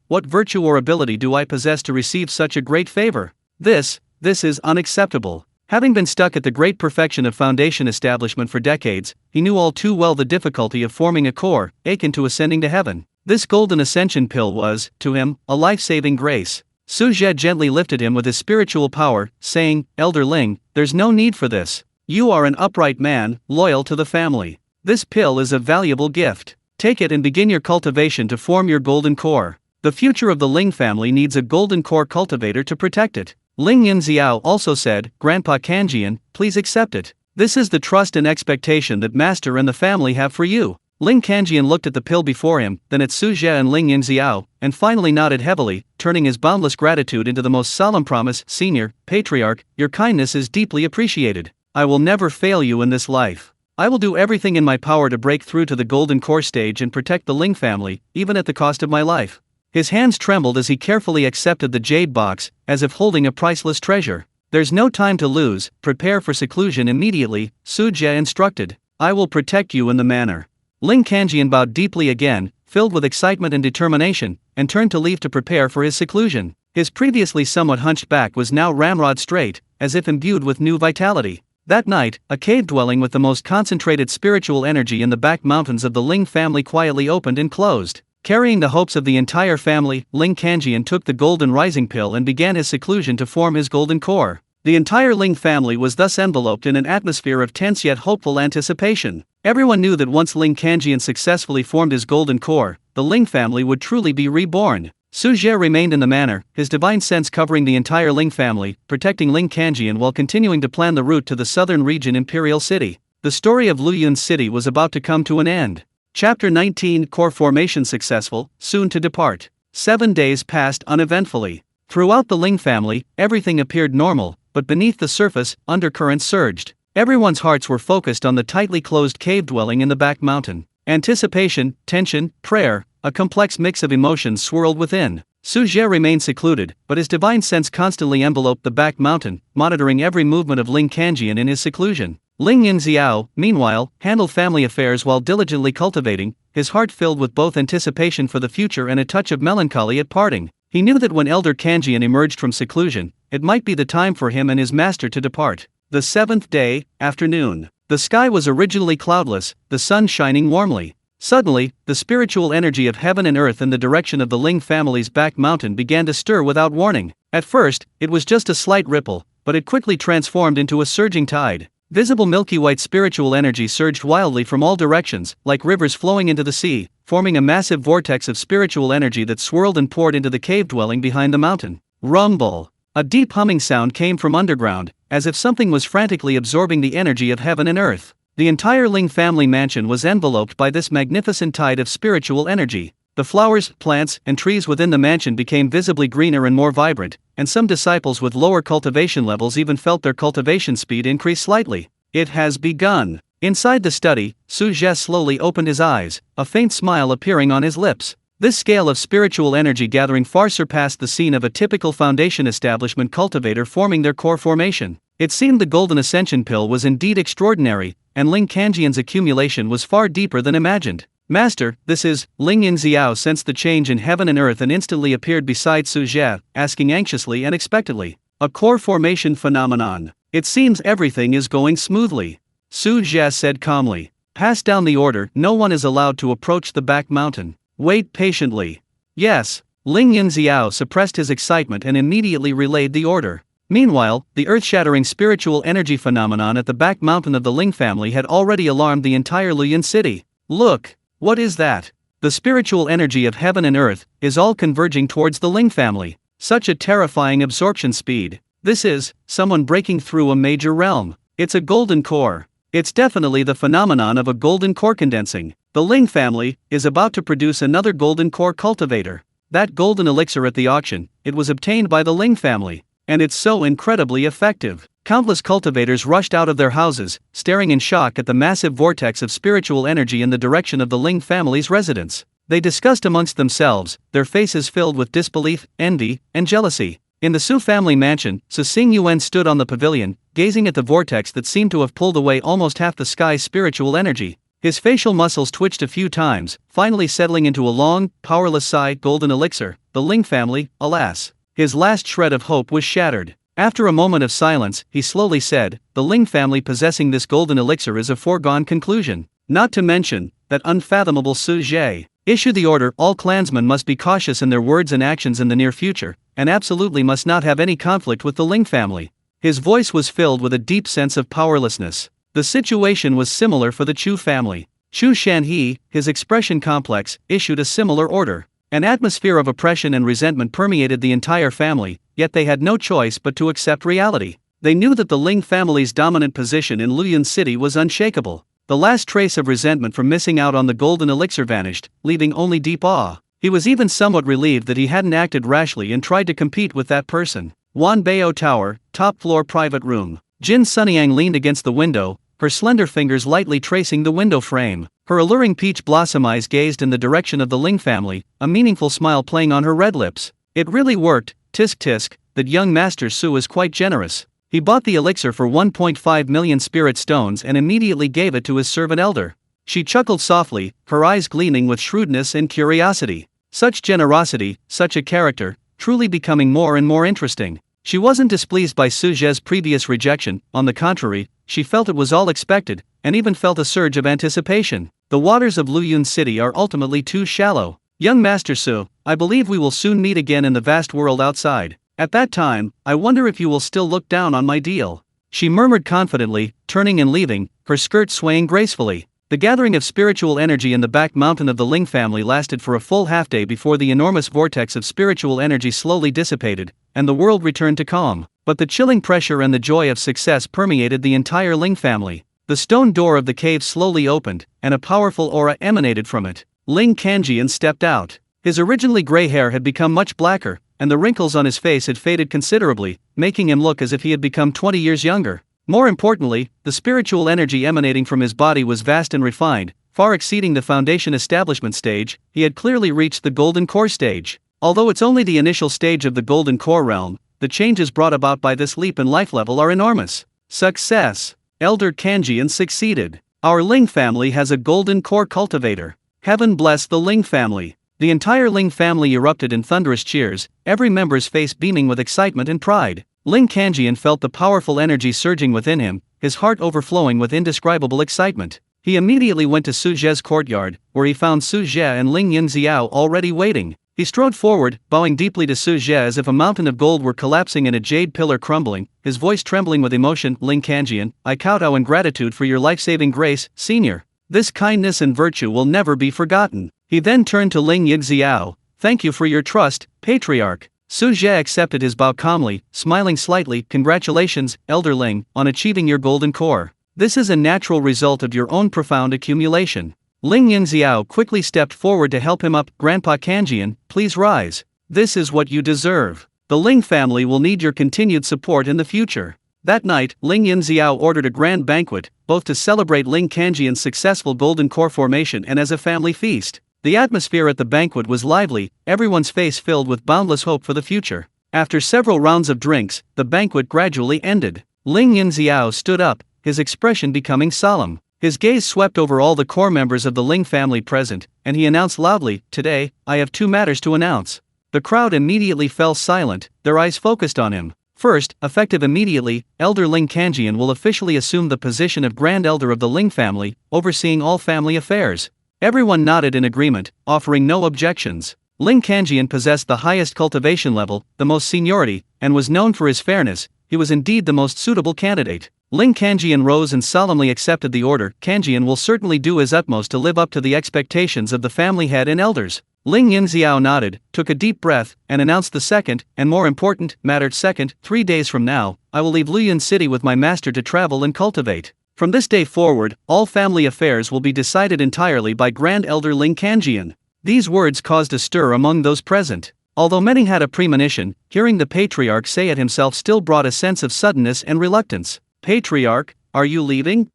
what virtue or ability do I possess to receive such a great favor? This is unacceptable. Having been stuck at the great perfection of foundation establishment for decades, he knew all too well the difficulty of forming a core, akin to ascending to heaven. This golden ascension pill was, to him, a life-saving grace. Su Zhe gently lifted him with his spiritual power, saying, Elder Ling, there's no need for this. You are an upright man, loyal to the family. This pill is a valuable gift. Take it and begin your cultivation to form your golden core. The future of the Ling family needs a golden core cultivator to protect it. Ling Yunxiao also said, Grandpa Kanjian, please accept it. This is the trust and expectation that Master and the family have for you. Ling Kanjian looked at the pill before him, then at Su Zhe and Ling Yunxiao, and finally nodded heavily, turning his boundless gratitude into the most solemn promise. Senior Patriarch, your kindness is deeply appreciated. I will never fail you in this life. I will do everything in my power to break through to the golden core stage and protect the Ling family, even at the cost of my life. His hands trembled as he carefully accepted the jade box, as if holding a priceless treasure. There's no time to lose, prepare for seclusion immediately, Su Zhe instructed. I will protect you in the manner. Ling Kanjian bowed deeply again, filled with excitement and determination, and turned to leave to prepare for his seclusion. His previously somewhat hunched back was now ramrod straight, as if imbued with new vitality. That night, a cave dwelling with the most concentrated spiritual energy in the back mountains of the Ling family quietly opened and closed. Carrying the hopes of the entire family, Ling Kanjian took the golden rising pill and began his seclusion to form his golden core. The entire Ling family was thus enveloped in an atmosphere of tense yet hopeful anticipation. Everyone knew that once Ling Kanjian successfully formed his golden core, the Ling family would truly be reborn. Su Zhe remained in the manor, his divine sense covering the entire Ling family, protecting Ling Kanjian while continuing to plan the route to the southern region Imperial City. The story of Luyun City was about to come to an end. Chapter 19 Core Formation Successful, soon to depart. 7 days passed uneventfully. Throughout the Ling family, everything appeared normal, but beneath the surface, undercurrents surged. Everyone's hearts were focused on the tightly closed cave dwelling in the back mountain. Anticipation, tension, prayer, a complex mix of emotions swirled within. Su Zhe remained secluded, but his divine sense constantly enveloped the back mountain, monitoring every movement of Ling Kanjian in his seclusion. Ling Yunxiao, meanwhile, handled family affairs while diligently cultivating, his heart filled with both anticipation for the future and a touch of melancholy at parting. He knew that when Elder Kanjian emerged from seclusion, it might be the time for him and his master to depart. The 7th day, afternoon. The sky was originally cloudless, the sun shining warmly. Suddenly, the spiritual energy of heaven and earth in the direction of the Ling family's back mountain began to stir without warning. At first, it was just a slight ripple, but it quickly transformed into a surging tide. Visible milky white spiritual energy surged wildly from all directions, like rivers flowing into the sea, forming a massive vortex of spiritual energy that swirled and poured into the cave dwelling behind the mountain. Rumble! A deep humming sound came from underground, as if something was frantically absorbing the energy of heaven and earth. The entire Ling family mansion was enveloped by this magnificent tide of spiritual energy. The flowers, plants, and trees within the mansion became visibly greener and more vibrant, and some disciples with lower cultivation levels even felt their cultivation speed increase slightly. It has begun. Inside the study, Su Zhe slowly opened his eyes, a faint smile appearing on his lips. This scale of spiritual energy gathering far surpassed the scene of a typical foundation establishment cultivator forming their core formation. It seemed the Golden Ascension Pill was indeed extraordinary, and Ling Kanjian's accumulation was far deeper than imagined. Master, this is. Ling Yunxiao sensed the change in heaven and earth and instantly appeared beside Su Zhe, asking anxiously and expectantly. A core formation phenomenon. It seems everything is going smoothly. Su Zhe said calmly. Pass down the order, no one is allowed to approach the back mountain. Wait patiently. Yes. Ling Yunxiao suppressed his excitement and immediately relayed the order. Meanwhile, the earth-shattering spiritual energy phenomenon at the back mountain of the Ling family had already alarmed the entire Luoyuan city. Look! What is that? The spiritual energy of heaven and earth is all converging towards the Ling family. Such a terrifying absorption speed. This is someone breaking through a major realm. It's a golden core. It's definitely the phenomenon of a golden core condensing. The Ling family is about to produce another golden core cultivator. That golden elixir at the auction, it was obtained by the Ling family. And it's so incredibly effective. Countless cultivators rushed out of their houses, staring in shock at the massive vortex of spiritual energy in the direction of the Ling family's residence. They discussed amongst themselves, their faces filled with disbelief, envy, and jealousy. In the Su family mansion, Su Xingyuan stood on the pavilion, gazing at the vortex that seemed to have pulled away almost half the sky's spiritual energy. His facial muscles twitched a few times, finally settling into a long, powerless sigh. Golden elixir, the Ling family, alas. His last shred of hope was shattered. After a moment of silence, he slowly said, the Ling family possessing this golden elixir is a foregone conclusion. Not to mention, that unfathomable Su Zhe. Issue the order, all clansmen must be cautious in their words and actions in the near future, and absolutely must not have any conflict with the Ling family. His voice was filled with a deep sense of powerlessness. The situation was similar for the Chu family. Chu Shanhe, his expression complex, issued a similar order. An atmosphere of oppression and resentment permeated the entire family, yet they had no choice but to accept reality. They knew that the Ling family's dominant position in Luoyuan City was unshakable. The last trace of resentment from missing out on the golden elixir vanished, leaving only deep awe. He was even somewhat relieved that he hadn't acted rashly and tried to compete with that person. Wanbao Tower, top floor private room. Jin Sunyang leaned against the window, her slender fingers lightly tracing the window frame. Her alluring peach blossom eyes gazed in the direction of the Ling family, a meaningful smile playing on her red lips. It really worked, tisk tisk, that young Master Su is quite generous. He bought the elixir for 1.5 million spirit stones and immediately gave it to his servant elder. She chuckled softly, her eyes gleaming with shrewdness and curiosity. Such generosity, such a character, truly becoming more and more interesting. She wasn't displeased by Su Zhe's previous rejection, on the contrary, she felt it was all expected, and even felt a surge of anticipation. The waters of Luoyuan City are ultimately too shallow. Young Master Su, I believe we will soon meet again in the vast world outside. At that time, I wonder if you will still look down on my deal. She murmured confidently, turning and leaving, her skirt swaying gracefully. The gathering of spiritual energy in the back mountain of the Ling family lasted for a full half-day before the enormous vortex of spiritual energy slowly dissipated, and the world returned to calm. But the chilling pressure and the joy of success permeated the entire Ling family. The stone door of the cave slowly opened, and a powerful aura emanated from it. Ling Kanjian stepped out. His originally gray hair had become much blacker, and the wrinkles on his face had faded considerably, making him look as if he had become 20 years younger. More importantly, the spiritual energy emanating from his body was vast and refined, far exceeding the foundation establishment stage. He had clearly reached the golden core stage. Although it's only the initial stage of the golden core realm, the changes brought about by this leap in life level are enormous. Success! Elder Kanjian succeeded. Our Ling family has a golden core cultivator. Heaven bless the Ling family. The entire Ling family erupted in thunderous cheers, every member's face beaming with excitement and pride. Ling Kanjian felt the powerful energy surging within him, his heart overflowing with indescribable excitement. He immediately went to Su Zhe's courtyard, where he found Su Zhe and Ling Yunxiao already waiting. He strode forward, bowing deeply to Su Zhe as if a mountain of gold were collapsing and a jade pillar crumbling, his voice trembling with emotion. Ling Kanjian, I kowtow in gratitude for your life-saving grace, senior. This kindness and virtue will never be forgotten. He then turned to Ling Yunxiao. Thank you for your trust, patriarch. Su Zhe accepted his bow calmly, smiling slightly. Congratulations, Elder Ling, on achieving your golden core. This is a natural result of your own profound accumulation. Ling Yunxiao quickly stepped forward to help him up. Grandpa Kanjian, please rise. This is what you deserve. The Ling family will need your continued support in the future. That night, Ling Yunxiao ordered a grand banquet, both to celebrate Ling Kanjian's successful golden core formation and as a family feast. The atmosphere at the banquet was lively, everyone's face filled with boundless hope for the future. After several rounds of drinks, the banquet gradually ended. Ling Yunxiao stood up, his expression becoming solemn. His gaze swept over all the core members of the Ling family present, and he announced loudly, "Today, I have two matters to announce." The crowd immediately fell silent, their eyes focused on him. First, effective immediately, Elder Ling Kanjian will officially assume the position of Grand Elder of the Ling family, overseeing all family affairs. Everyone nodded in agreement, offering no objections. Ling Kanjian possessed the highest cultivation level, the most seniority, and was known for his fairness. He was indeed the most suitable candidate. Ling Kanjian rose and solemnly accepted the order. Kanjian will certainly do his utmost to live up to the expectations of the family head and elders. Ling Yunxiao nodded, took a deep breath, and announced the second, and more important, matter. Second, 3 days from now, I will leave Luoyuan City with my master to travel and cultivate. From this day forward, all family affairs will be decided entirely by Grand Elder Ling Kanjian. These words caused a stir among those present. Although many had a premonition, hearing the patriarch say it himself still brought a sense of suddenness and reluctance. Patriarch, are you leaving?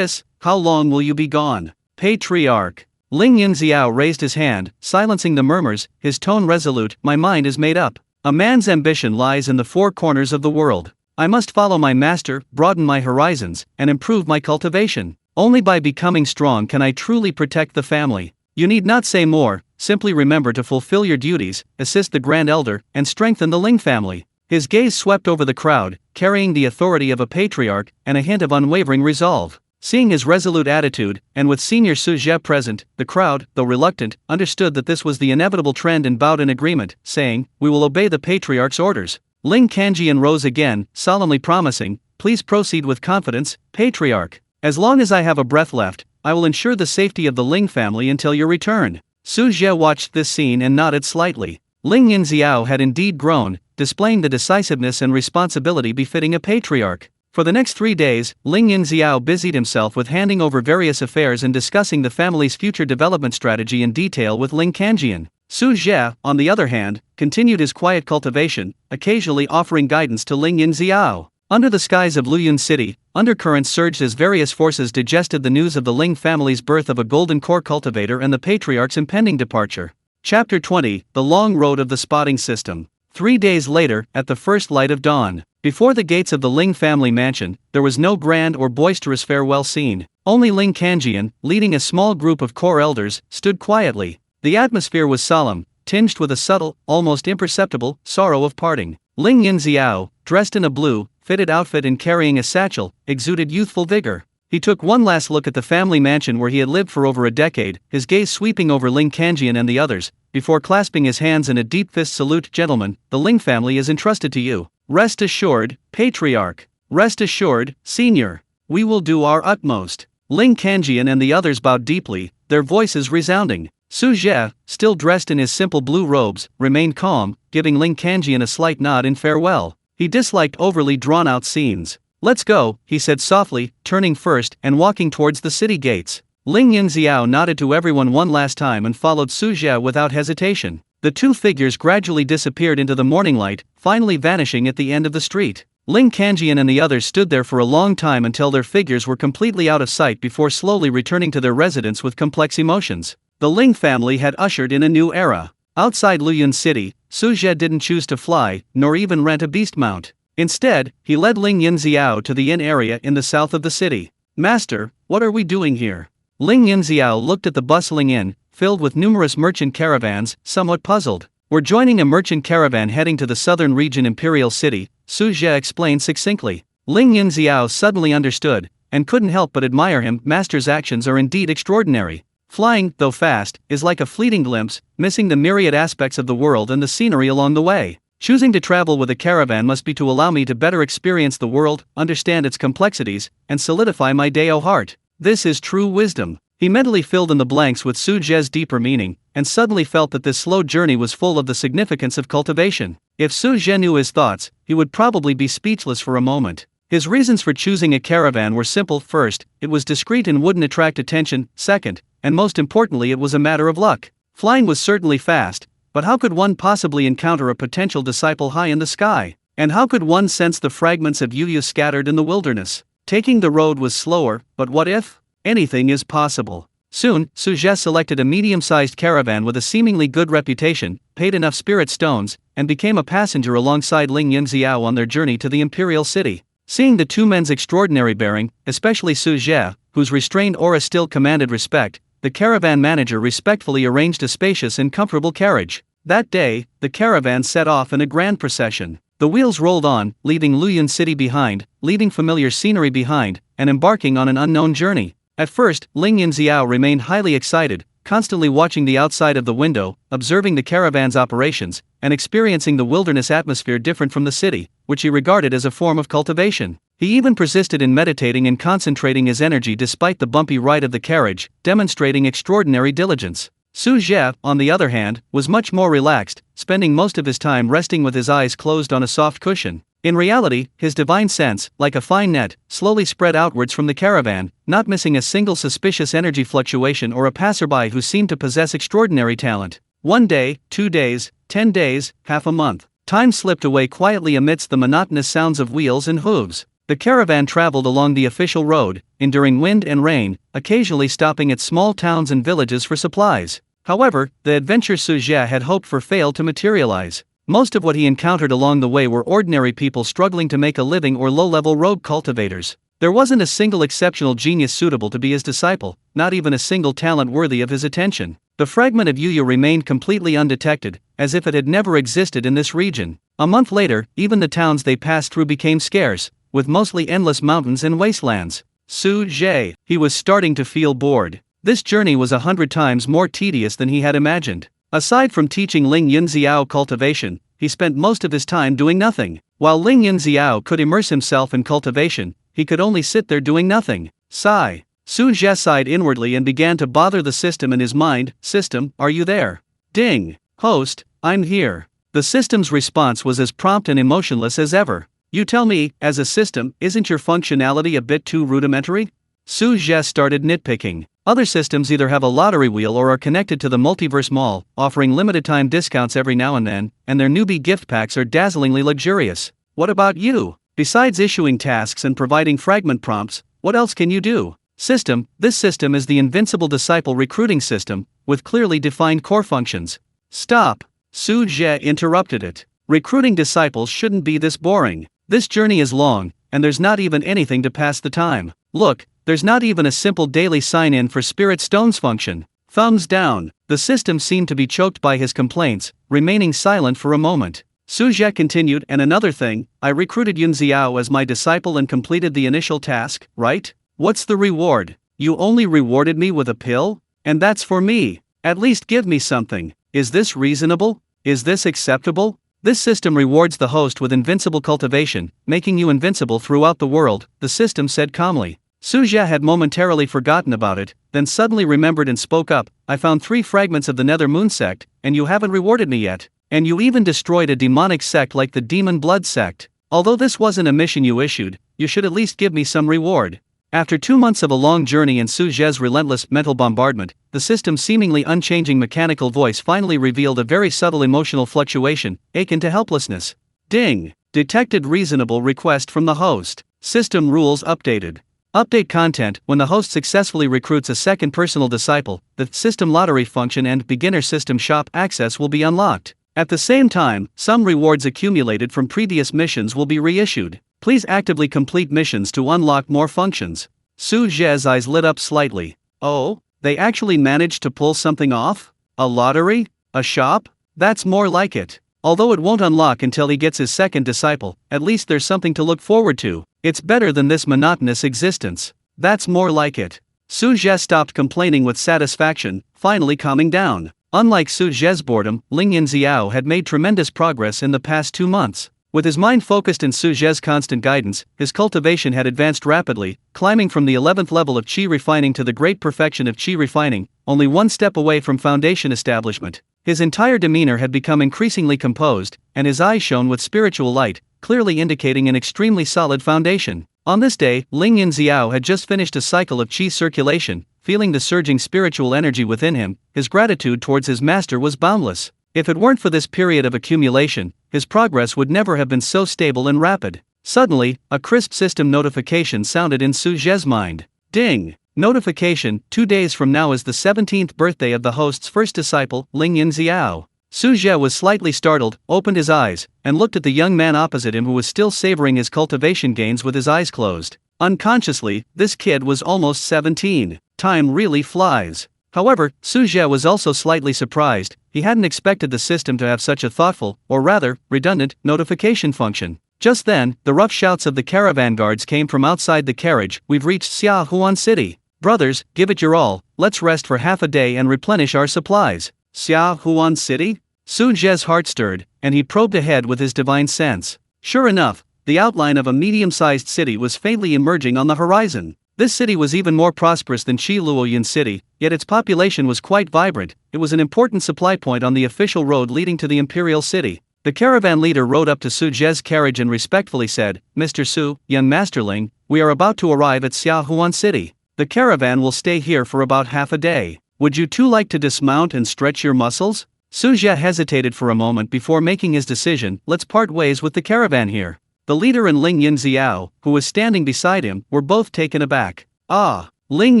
How long will you be gone? Patriarch. Ling Yunxiao raised his hand, silencing the murmurs, his tone resolute. My mind is made up. A man's ambition lies in the four corners of the world. I must follow my master, broaden my horizons, and improve my cultivation. Only by becoming strong can I truly protect the family. You need not say more, simply remember to fulfill your duties, assist the Grand Elder, and strengthen the Ling family. His gaze swept over the crowd, carrying the authority of a patriarch, and a hint of unwavering resolve. Seeing his resolute attitude, and with Senior Su Zhe present, the crowd, though reluctant, understood that this was the inevitable trend and bowed in agreement, saying, "We will obey the patriarch's orders." Ling Kanjian rose again, solemnly promising, "Please proceed with confidence, patriarch. As long as I have a breath left, I will ensure the safety of the Ling family until your return." Su Zhe watched this scene and nodded slightly. Ling Yunxiao had indeed grown, displaying the decisiveness and responsibility befitting a patriarch. For the next 3 days, Ling Yunxiao busied himself with handing over various affairs and discussing the family's future development strategy in detail with Ling Kanjian. Su Zhe, on the other hand, continued his quiet cultivation, occasionally offering guidance to Ling Yunxiao. Under the skies of Luoyuan City, undercurrents surged as various forces digested the news of the Ling family's birth of a golden core cultivator and the patriarch's impending departure. Chapter 20, The Long Road of the Spotting System. 3 days later, at the first light of dawn, before the gates of the Ling family mansion, there was no grand or boisterous farewell scene. Only Ling Kanjian, leading a small group of core elders, stood quietly. The atmosphere was solemn, tinged with a subtle, almost imperceptible, sorrow of parting. Ling Yunxiao, dressed in a blue, fitted outfit and carrying a satchel, exuded youthful vigor. He took one last look at the family mansion where he had lived for over a decade, his gaze sweeping over Ling Kanjian and the others, before clasping his hands in a deep fist salute. "Gentlemen, the Ling family is entrusted to you. Rest assured, patriarch. Rest assured, senior. We will do our utmost." Ling Kanjian and the others bowed deeply, their voices resounding. Su Zhe, still dressed in his simple blue robes, remained calm, giving Ling Kanjian a slight nod in farewell. He disliked overly drawn-out scenes. "Let's go," he said softly, turning first and walking towards the city gates. Ling Yunxiao nodded to everyone one last time and followed Su Zhe without hesitation. The two figures gradually disappeared into the morning light, finally vanishing at the end of the street. Ling Kanjian and the others stood there for a long time until their figures were completely out of sight before slowly returning to their residence with complex emotions. The Ling family had ushered in a new era. Outside Luoyuan City, Su Zhe didn't choose to fly, nor even rent a beast mount. Instead, he led Ling Yunxiao to the inn area in the south of the city. "Master, what are we doing here?" Ling Yunxiao looked at the bustling inn, filled with numerous merchant caravans, somewhat puzzled. "We're joining a merchant caravan heading to the southern region Imperial City," Su Zhe explained succinctly. Ling Yunxiao suddenly understood, and couldn't help but admire him. Master's actions are indeed extraordinary. Flying, though fast, is like a fleeting glimpse, missing the myriad aspects of the world and the scenery along the way. Choosing to travel with a caravan must be to allow me to better experience the world, understand its complexities, and solidify my Dao heart. This is true wisdom. He mentally filled in the blanks with Su Zhe's deeper meaning, and suddenly felt that this slow journey was full of the significance of cultivation. If Su Zhe knew his thoughts, he would probably be speechless for a moment. His reasons for choosing a caravan were simple. First, it was discreet and wouldn't attract attention. Second, and most importantly, it was a matter of luck. Flying was certainly fast, but how could one possibly encounter a potential disciple high in the sky? And how could one sense the fragments of Yu scattered in the wilderness? Taking the road was slower, but what if? Anything is possible. Soon, Su Zhe selected a medium-sized caravan with a seemingly good reputation, paid enough spirit stones, and became a passenger alongside Ling Yunxiao on their journey to the imperial city. Seeing the two men's extraordinary bearing, especially Su Zhe, whose restrained aura still commanded respect, the caravan manager respectfully arranged a spacious and comfortable carriage. That day, the caravan set off in a grand procession. The wheels rolled on, leaving Luyun City behind, leaving familiar scenery behind, and embarking on an unknown journey. At first, Ling Yunxiao remained highly excited, constantly watching the outside of the window, observing the caravan's operations, and experiencing the wilderness atmosphere different from the city, which he regarded as a form of cultivation. He even persisted in meditating and concentrating his energy despite the bumpy ride of the carriage, demonstrating extraordinary diligence. Su Zhe, on the other hand, was much more relaxed, spending most of his time resting with his eyes closed on a soft cushion. In reality, his divine sense, like a fine net, slowly spread outwards from the caravan, not missing a single suspicious energy fluctuation or a passerby who seemed to possess extraordinary talent. 1 day, 2 days, 10 days, half a month. Time slipped away quietly amidst the monotonous sounds of wheels and hooves. The caravan traveled along the official road, enduring wind and rain, occasionally stopping at small towns and villages for supplies. However, the adventure Su Zhe had hoped for failed to materialize. Most of what he encountered along the way were ordinary people struggling to make a living or low-level rogue cultivators. There wasn't a single exceptional genius suitable to be his disciple, not even a single talent worthy of his attention. The fragment of Yuya remained completely undetected, as if it had never existed in this region. A month later, even the towns they passed through became scarce, with mostly endless mountains and wastelands. Su Zhe, he was starting to feel bored. This journey was 100 times more tedious than he had imagined. Aside from teaching Ling Yunxiao cultivation, he spent most of his time doing nothing. While Ling Yunxiao could immerse himself in cultivation, he could only sit there doing nothing. Sigh. Su Zhe sighed inwardly and began to bother the system in his mind. System, are you there? Ding. Host, I'm here. The system's response was as prompt and emotionless as ever. You tell me, as a system, isn't your functionality a bit too rudimentary? Su Zhe started nitpicking. Other systems either have a lottery wheel or are connected to the multiverse mall, offering limited-time discounts every now and then, and their newbie gift packs are dazzlingly luxurious. What about you? Besides issuing tasks and providing fragment prompts, what else can you do? System, this system is the Invincible Disciple Recruiting System, with clearly defined core functions. Stop! Su Zhe interrupted it. Recruiting disciples shouldn't be this boring. This journey is long, and there's not even anything to pass the time. Look, there's not even a simple daily sign-in for Spirit Stones function. Thumbs down. The system seemed to be choked by his complaints, remaining silent for a moment. Su Zhe continued, and another thing, I recruited Yunxiao as my disciple and completed the initial task, right? What's the reward? You only rewarded me with a pill? And that's for me. At least give me something. Is this reasonable? Is this acceptable? This system rewards the host with invincible cultivation, making you invincible throughout the world, the system said calmly. Su Zhe had momentarily forgotten about it, then suddenly remembered and spoke up. I found 3 fragments of the Nether Moon sect, and you haven't rewarded me yet. And you even destroyed a demonic sect like the Demon Blood sect. Although this wasn't a mission you issued, you should at least give me some reward. After 2 months of a long journey and Su Zhe's relentless mental bombardment, the system's seemingly unchanging mechanical voice finally revealed a very subtle emotional fluctuation, akin to helplessness. Ding! Detected reasonable request from the host. System rules updated. Update content. When the host successfully recruits a second personal disciple, the system lottery function and beginner system shop access will be unlocked. At the same time, some rewards accumulated from previous missions will be reissued. Please actively complete missions to unlock more functions. Su Zhe's eyes lit up slightly. Oh, they actually managed to pull something off? A lottery? A shop? That's more like it. Although it won't unlock until he gets his second disciple, at least there's something to look forward to. It's better than this monotonous existence. That's more like it. Su Zhe stopped complaining with satisfaction, finally calming down. Unlike Su Zhe's boredom, Ling Yunxiao had made tremendous progress in the past 2 months. With his mind focused in Su Zhe's constant guidance, his cultivation had advanced rapidly, climbing from the 11th level of Qi refining to the great perfection of Qi refining, only 1 step away from foundation establishment. His entire demeanor had become increasingly composed, and his eyes shone with spiritual light, clearly indicating an extremely solid foundation. On this day, Ling Yunxiao had just finished a cycle of Qi circulation. Feeling the surging spiritual energy within him, his gratitude towards his master was boundless. If it weren't for this period of accumulation, his progress would never have been so stable and rapid. Suddenly, a crisp system notification sounded in Su Zhe's mind. Ding! Notification: 2 days from now is the 17th birthday of the host's first disciple, Ling Yunxiao. Su Zhe was slightly startled, opened his eyes, and looked at the young man opposite him who was still savoring his cultivation gains with his eyes closed. Unconsciously, this kid was almost 17. Time really flies. However, Su Zhe was also slightly surprised. He hadn't expected the system to have such a thoughtful, or rather, redundant, notification function. Just then, the rough shouts of the caravan guards came from outside the carriage. "We've reached Xiaohuan City. Brothers, give it your all, let's rest for half a day and replenish our supplies." Xiaohuan City? Su Zhe's heart stirred, and he probed ahead with his divine sense. Sure enough, the outline of a medium-sized city was faintly emerging on the horizon. This city was even more prosperous than Luoyuan City, yet its population was quite vibrant. It was an important supply point on the official road leading to the imperial city. The caravan leader rode up to Su Zhe's carriage and respectfully said, "Mr. Su, young masterling, we are about to arrive at Xiaohuan City. The caravan will stay here for about half a day. Would you two like to dismount and stretch your muscles?" Su Zhe hesitated for a moment before making his decision. "Let's part ways with the caravan here." The leader and Ling Yunxiao, who was standing beside him, were both taken aback. Ling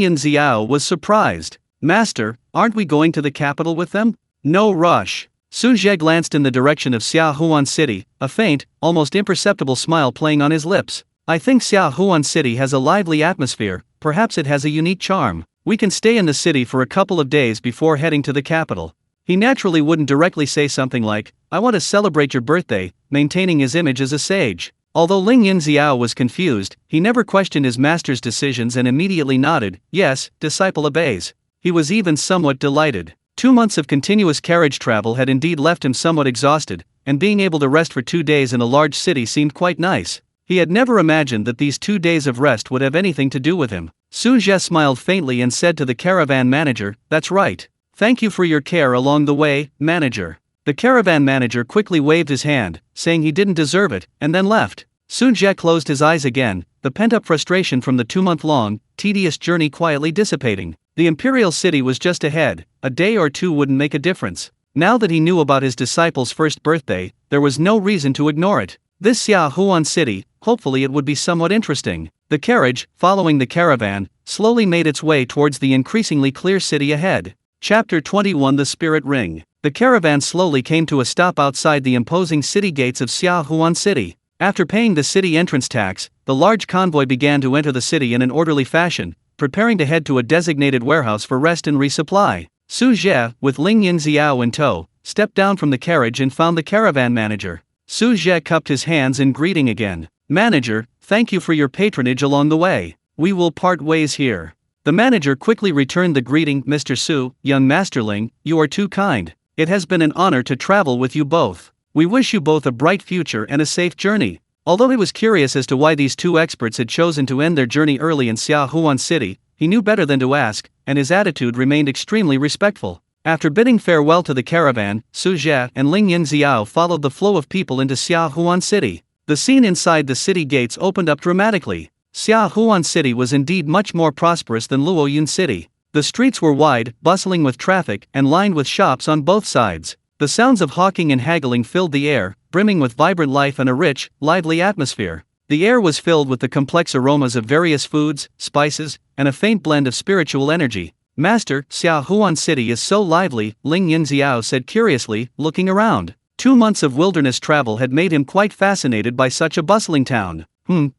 Yunxiao was surprised. "Master, aren't we going to the capital with them?" "No rush." Su Zhe glanced in the direction of Xiaohuan City, a faint, almost imperceptible smile playing on his lips. "I think Xiaohuan City has a lively atmosphere, perhaps it has a unique charm. We can stay in the city for a couple of days before heading to the capital." He naturally wouldn't directly say something like, "I want to celebrate your birthday," maintaining his image as a sage. Although Ling Yunxiao was confused, he never questioned his master's decisions and immediately nodded. "Yes, disciple obeys." He was even somewhat delighted. 2 months of continuous carriage travel had indeed left him somewhat exhausted, and being able to rest for 2 days in a large city seemed quite nice. He had never imagined that these 2 days of rest would have anything to do with him. Su Zhe smiled faintly and said to the caravan manager, "That's right. Thank you for your care along the way, manager." The caravan manager quickly waved his hand, saying he didn't deserve it, and then left. Su Zhe closed his eyes again, the pent-up frustration from the 2-month-long, tedious journey quietly dissipating. The imperial city was just ahead. A day or two wouldn't make a difference. Now that he knew about his disciple's first birthday, there was no reason to ignore it. This Xiaohuan City, hopefully it would be somewhat interesting. The carriage, following the caravan, slowly made its way towards the increasingly clear city ahead. Chapter 21: The Spirit Ring. The caravan slowly came to a stop outside the imposing city gates of Xiaohuan City. After paying the city entrance tax, the large convoy began to enter the city in an orderly fashion, preparing to head to a designated warehouse for rest and resupply. Su Zhe, with Ling Yunxiao in tow, stepped down from the carriage and found the caravan manager. Su Zhe cupped his hands in greeting again. "Manager, thank you for your patronage along the way. We will part ways here." The manager quickly returned the greeting. "Mr. Su, young masterling, you are too kind. It has been an honor to travel with you both. We wish you both a bright future and a safe journey." Although he was curious as to why these two experts had chosen to end their journey early in Xiaohuan City, he knew better than to ask, and his attitude remained extremely respectful. After bidding farewell to the caravan, Su Zhe and Ling Yunxiao followed the flow of people into Xiaohuan City. The scene inside the city gates opened up dramatically. Xiaohuan City was indeed much more prosperous than Luoyuan City. The streets were wide, bustling with traffic, and lined with shops on both sides. The sounds of hawking and haggling filled the air, brimming with vibrant life and a rich, lively atmosphere. The air was filled with the complex aromas of various foods, spices, and a faint blend of spiritual energy. "Master, Xiaohuan City is so lively," Ling Yunxiao said curiously, looking around. 2 months of wilderness travel had made him quite fascinated by such a bustling town.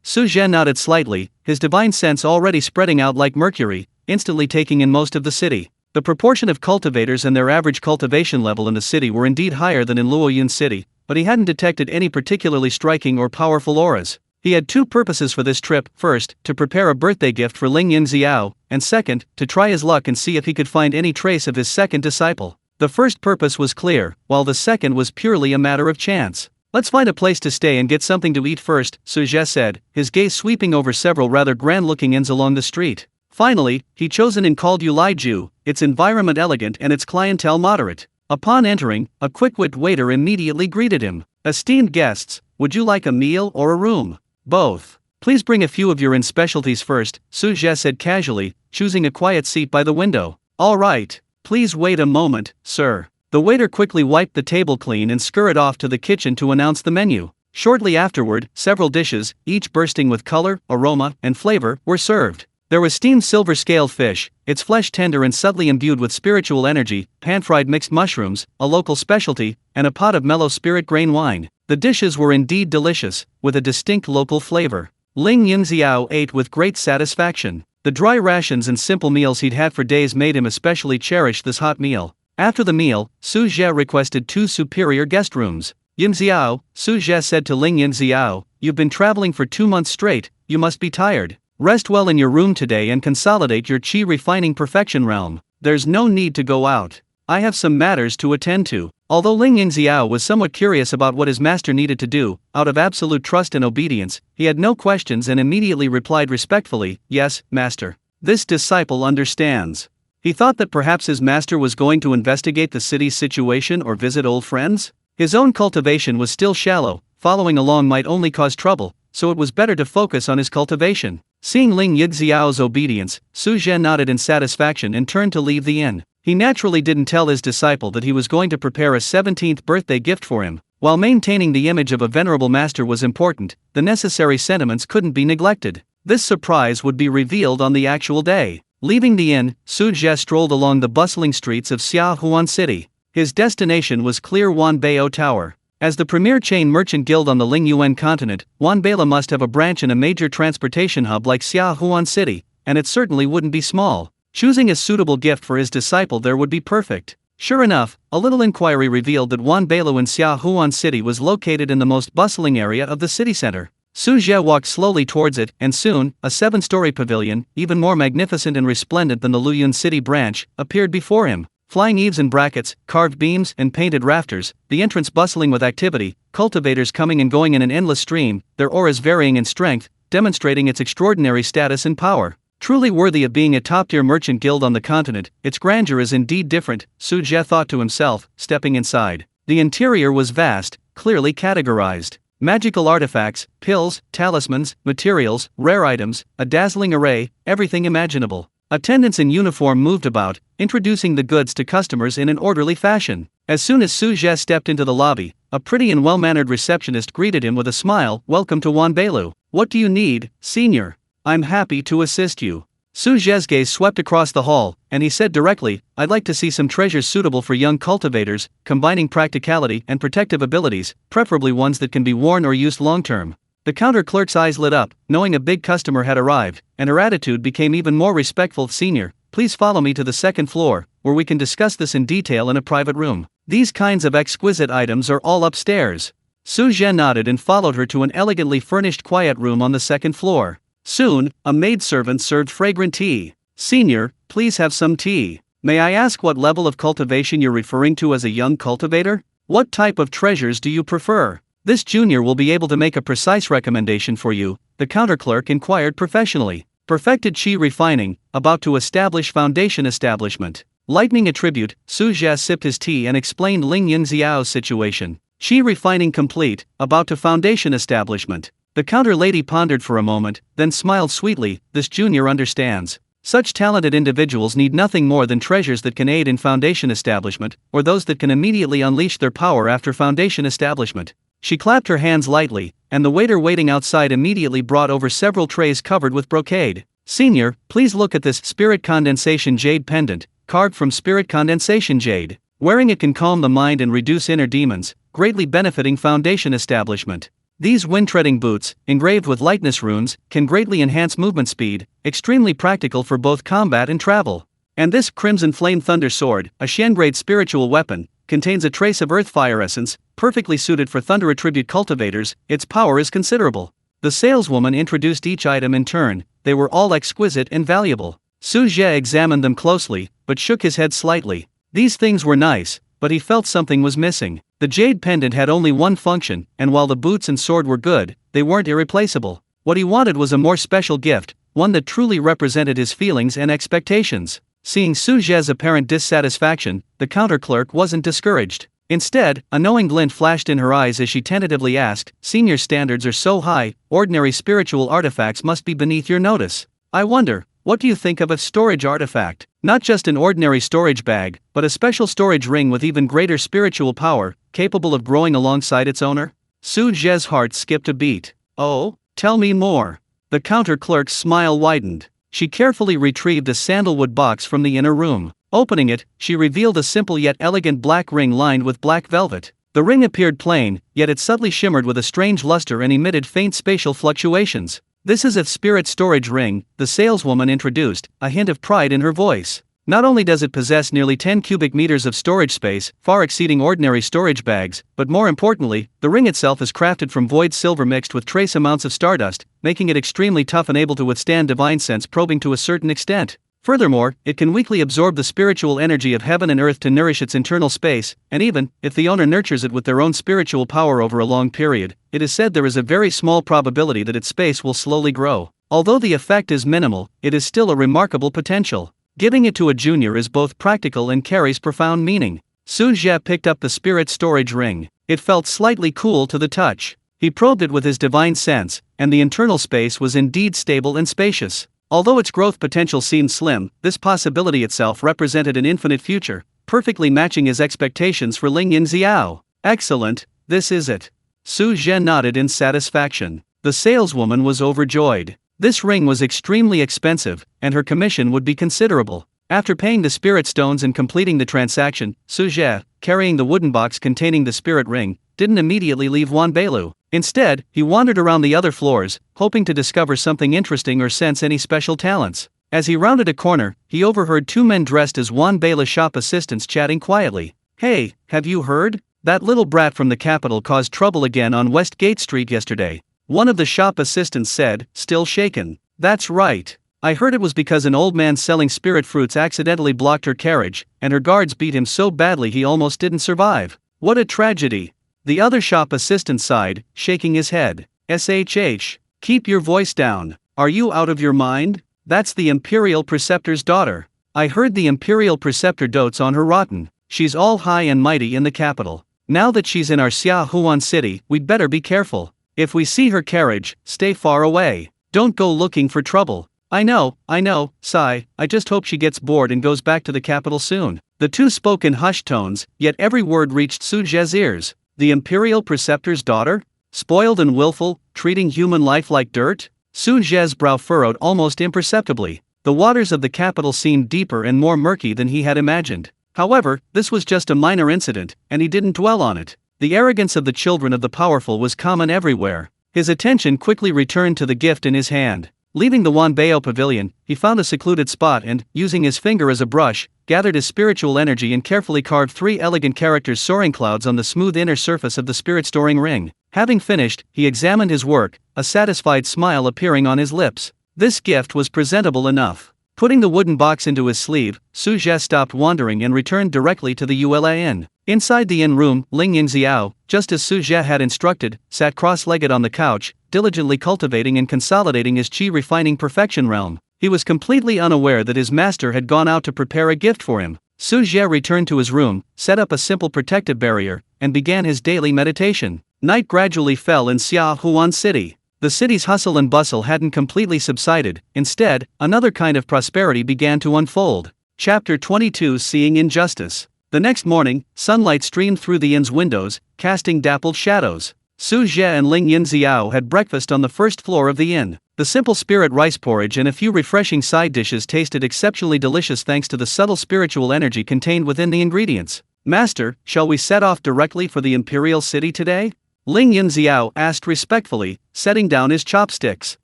Su Zhe nodded slightly, his divine sense already spreading out like mercury, instantly taking in most of the city. The proportion of cultivators and their average cultivation level in the city were indeed higher than in Luoyuan City, but he hadn't detected any particularly striking or powerful auras. He had 2 purposes for this trip: first, to prepare a birthday gift for Ling Yunxiao, and second, to try his luck and see if he could find any trace of his second disciple. The first purpose was clear, while the second was purely a matter of chance. "Let's find a place to stay and get something to eat first," Su Zhe said, his gaze sweeping over several rather grand-looking inns along the street. Finally, he chose an inn called Yulaiju, its environment elegant and its clientele moderate. Upon entering, a quick-witted waiter immediately greeted him. "Esteemed guests, would you like a meal or a room?" "Both. Please bring a few of your inn specialties first," Su Zhe said casually, choosing a quiet seat by the window. "All right. Please wait a moment, sir." The waiter quickly wiped the table clean and scurried off to the kitchen to announce the menu. Shortly afterward, several dishes, each bursting with color, aroma, and flavor, were served. There was steamed silver scaled fish, its flesh tender and subtly imbued with spiritual energy, pan-fried mixed mushrooms, a local specialty, and a pot of mellow spirit grain wine. The dishes were indeed delicious, with a distinct local flavor. Ling Yunxiao ate with great satisfaction. The dry rations and simple meals he'd had for days made him especially cherish this hot meal. After the meal, Su Zhe requested 2 superior guest rooms. Yunxiao, Su Zhe said to Ling Yunxiao, "You've been traveling for 2 months straight, you must be tired. Rest well in your room today and consolidate your qi refining perfection realm. There's no need to go out. I have some matters to attend to." Although Ling Yunxiao was somewhat curious about what his master needed to do, out of absolute trust and obedience, he had no questions and immediately replied respectfully, "Yes, master." This disciple understands. He thought that perhaps his master was going to investigate the city's situation or visit old friends. His own cultivation was still shallow, following along might only cause trouble, so it was better to focus on his cultivation. Seeing Ling Yunxiao's obedience, Su Zhe nodded in satisfaction and turned to leave the inn. He naturally didn't tell his disciple that he was going to prepare a 17th birthday gift for him. While maintaining the image of a venerable master was important, the necessary sentiments couldn't be neglected. This surprise would be revealed on the actual day. Leaving the inn, Su Zhe strolled along the bustling streets of Xiaohuan City. His destination was Clear Wanbao Tower. As the premier chain merchant guild on the Lingyuan Continent, Wanbao must have a branch in a major transportation hub like Xiaohuan City, and it certainly wouldn't be small. Choosing a suitable gift for his disciple there would be perfect. Sure enough, a little inquiry revealed that Wanbao in Xiaohuan City was located in the most bustling area of the city center. Su Zhe walked slowly towards it, and soon, a 7-story pavilion, even more magnificent and resplendent than the Luyun City branch, appeared before him. Flying eaves and brackets, carved beams, and painted rafters, the entrance bustling with activity, cultivators coming and going in an endless stream, their auras varying in strength, demonstrating its extraordinary status and power. Truly worthy of being a top-tier merchant guild on the continent, its grandeur is indeed different, Su Zhe thought to himself, stepping inside. The interior was vast, clearly categorized. Magical artifacts, pills, talismans, materials, rare items, a dazzling array, everything imaginable. Attendants in uniform moved about, introducing the goods to customers in an orderly fashion. As soon as Su Zhe stepped into the lobby, a pretty and well-mannered receptionist greeted him with a smile. "Welcome to Wanbao. What do you need, senior? I'm happy to assist you." Su Zhe's gaze swept across the hall, and he said directly, "I'd like to see some treasures suitable for young cultivators, combining practicality and protective abilities, preferably ones that can be worn or used long-term." The counter clerk's eyes lit up, knowing a big customer had arrived, and her attitude became even more respectful. "Senior, please follow me to the 2nd floor, where we can discuss this in detail in a private room. These kinds of exquisite items are all upstairs." Su Zhe nodded and followed her to an elegantly furnished quiet room on the 2nd floor. Soon, a maidservant served fragrant tea. "Senior, please have some tea. May I ask what level of cultivation you're referring to as a young cultivator? What type of treasures do you prefer? This junior will be able to make a precise recommendation for you," the counter clerk inquired professionally. Perfected qi refining, about to establish foundation establishment. Lightening a tribute, Su Zhe sipped his tea and explained Ling Yunxiao's situation. Qi refining complete, about to foundation establishment. The counter lady pondered for a moment, then smiled sweetly. "This junior understands. Such talented individuals need nothing more than treasures that can aid in foundation establishment, or those that can immediately unleash their power after foundation establishment." She clapped her hands lightly, and the waiter waiting outside immediately brought over several trays covered with brocade. "Senior, please look at this spirit condensation jade pendant, carved from spirit condensation jade. Wearing it can calm the mind and reduce inner demons, greatly benefiting foundation establishment. These wind-treading boots, engraved with lightness runes, can greatly enhance movement speed, extremely practical for both combat and travel. And this Crimson Flame Thunder Sword, a Xian-grade spiritual weapon, contains a trace of earth fire essence, perfectly suited for thunder attribute cultivators. Its power is considerable." The saleswoman introduced each item in turn. They were all exquisite and valuable. Su Zhe examined them closely, but shook his head slightly. These things were nice, but he felt something was missing. The jade pendant had only one function, and while the boots and sword were good, they weren't irreplaceable. What he wanted was a more special gift, one that truly represented his feelings and expectations. Seeing Su Zhe's apparent dissatisfaction, the counter clerk wasn't discouraged. Instead, a knowing glint flashed in her eyes as she tentatively asked, "Senior standards are so high, ordinary spiritual artifacts must be beneath your notice. I wonder, what do you think of a storage artifact? Not just an ordinary storage bag, but a special storage ring with even greater spiritual power, capable of growing alongside its owner?" Su Zhe's heart skipped a beat. "Oh, tell me more." The counter clerk's smile widened. she carefully retrieved a sandalwood box from the inner room. Opening it, she revealed a simple yet elegant black ring lined with black velvet. The ring appeared plain, yet it subtly shimmered with a strange luster and emitted faint spatial fluctuations. "This is a spirit storage ring," the saleswoman introduced, a hint of pride in her voice. Not only does it possess nearly 10 cubic meters of storage space, far exceeding ordinary storage bags, but more importantly, the ring itself is crafted from void silver mixed with trace amounts of stardust, making it extremely tough and able to withstand divine sense probing to a certain extent. Furthermore, it can weakly absorb the spiritual energy of heaven and earth to nourish its internal space, and even, if the owner nurtures it with their own spiritual power over a long period, it is said there is a very small probability that its space will slowly grow. Although the effect is minimal, it is still a remarkable potential. Giving it to a junior is both practical and carries profound meaning. Su Zhe picked up the spirit storage ring. It felt slightly cool to the touch. He probed it with his divine sense, and the internal space was indeed stable and spacious. Although its growth potential seemed slim, this possibility itself represented an infinite future, perfectly matching his expectations for Ling Yunxiao. "Excellent, this is it." Su Zhe nodded in satisfaction. The saleswoman was overjoyed. This ring was extremely expensive, and her commission would be considerable. After paying the spirit stones and completing the transaction, Su Zhe, carrying the wooden box containing the spirit ring, didn't immediately leave Wanbeilu. Instead, he wandered around the other floors, hoping to discover something interesting or sense any special talents. As he rounded a corner, he overheard two men dressed as Wanbeilu shop assistants chatting quietly. "Hey, have you heard? That little brat from the capital caused trouble again on West Gate Street yesterday," one of the shop assistants said, still shaken. "That's right. I heard it was because an old man selling spirit fruits accidentally blocked her carriage, and her guards beat him so badly he almost didn't survive. What a tragedy." The other shop assistant sighed, shaking his head. "SHH, keep your voice down. Are you out of your mind? That's the Imperial Preceptor's daughter. I heard the Imperial Preceptor dotes on her rotten. She's all high and mighty in the capital. Now that she's in our Xiaohuan city, we'd better be careful. If we see her carriage, stay far away. Don't go looking for trouble." I know, sigh, I just hope she gets bored and goes back to the capital soon." The two spoke in hushed tones, yet every word reached Su Zhe's ears. The Imperial Preceptor's daughter? Spoiled and willful, treating human life like dirt? Su Zhe's brow furrowed almost imperceptibly. The waters of the capital seemed deeper and more murky than he had imagined. However, this was just a minor incident, and he didn't dwell on it. The arrogance of the children of the powerful was common everywhere. His attention quickly returned to the gift in his hand. Leaving the Wanbeilu pavilion, he found a secluded spot and, using his finger as a brush, gathered his spiritual energy and carefully carved 3 elegant characters soaring clouds on the smooth inner surface of the spirit-storing ring. Having finished, he examined his work, a satisfied smile appearing on his lips. This gift was presentable enough. Putting the wooden box into his sleeve, Su Zhe stopped wandering and returned directly to the Ula Inn. Inside the inn room, Ling Yunxiao, just as Su Zhe had instructed, sat cross-legged on the couch, diligently cultivating and consolidating his chi-refining perfection realm. He was completely unaware that his master had gone out to prepare a gift for him. Su Zhe returned to his room, set up a simple protective barrier, and began his daily meditation. Night gradually fell in Xiaohuan City. The city's hustle and bustle hadn't completely subsided. Instead, another kind of prosperity began to unfold. Chapter 22: Seeing Injustice. The next morning, sunlight streamed through the inn's windows, casting dappled shadows. Su Zhe and Ling Yunxiao had breakfast on the first floor of the inn. The simple spirit rice porridge and a few refreshing side dishes tasted exceptionally delicious thanks to the subtle spiritual energy contained within the ingredients. "Master, shall we set off directly for the Imperial City today?" Ling Yunxiao asked respectfully, setting down his chopsticks.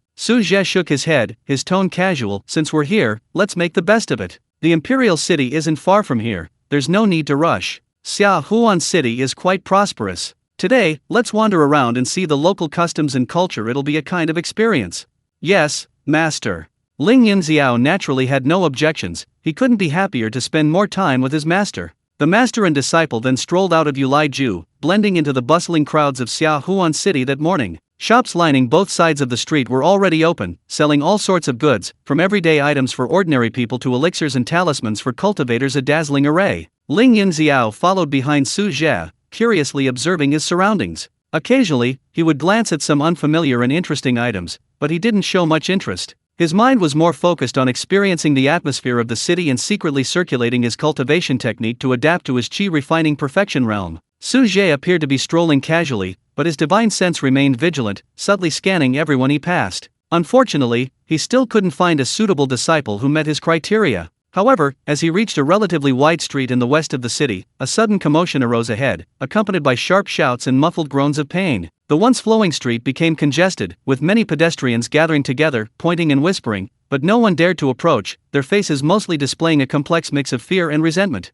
Su Zhe shook his head, his tone casual. "Since we're here, let's make the best of it. The Imperial City isn't far from here. There's no need to rush. Xiaohuan City is quite prosperous. Today, let's wander around and see the local customs and culture. It'll be a kind of experience." "Yes, master." Ling Yunxiao naturally had no objections. He couldn't be happier to spend more time with his master. The master and disciple then strolled out of Yulaiju, blending into the bustling crowds of Xiaohuan City that morning. Shops lining both sides of the street were already open, selling all sorts of goods, from everyday items for ordinary people to elixirs and talismans for cultivators, a dazzling array. Ling Yunxiao followed behind Su Zhe, curiously observing his surroundings. Occasionally, he would glance at some unfamiliar and interesting items, but he didn't show much interest. His mind was more focused on experiencing the atmosphere of the city and secretly circulating his cultivation technique to adapt to his chi-refining perfection realm. Su Zhe appeared to be strolling casually, but his divine sense remained vigilant, subtly scanning everyone he passed. Unfortunately, he still couldn't find a suitable disciple who met his criteria. However, as he reached a relatively wide street in the west of the city, a sudden commotion arose ahead, accompanied by sharp shouts and muffled groans of pain. The once flowing street became congested, with many pedestrians gathering together, pointing and whispering, but no one dared to approach, their faces mostly displaying a complex mix of fear and resentment.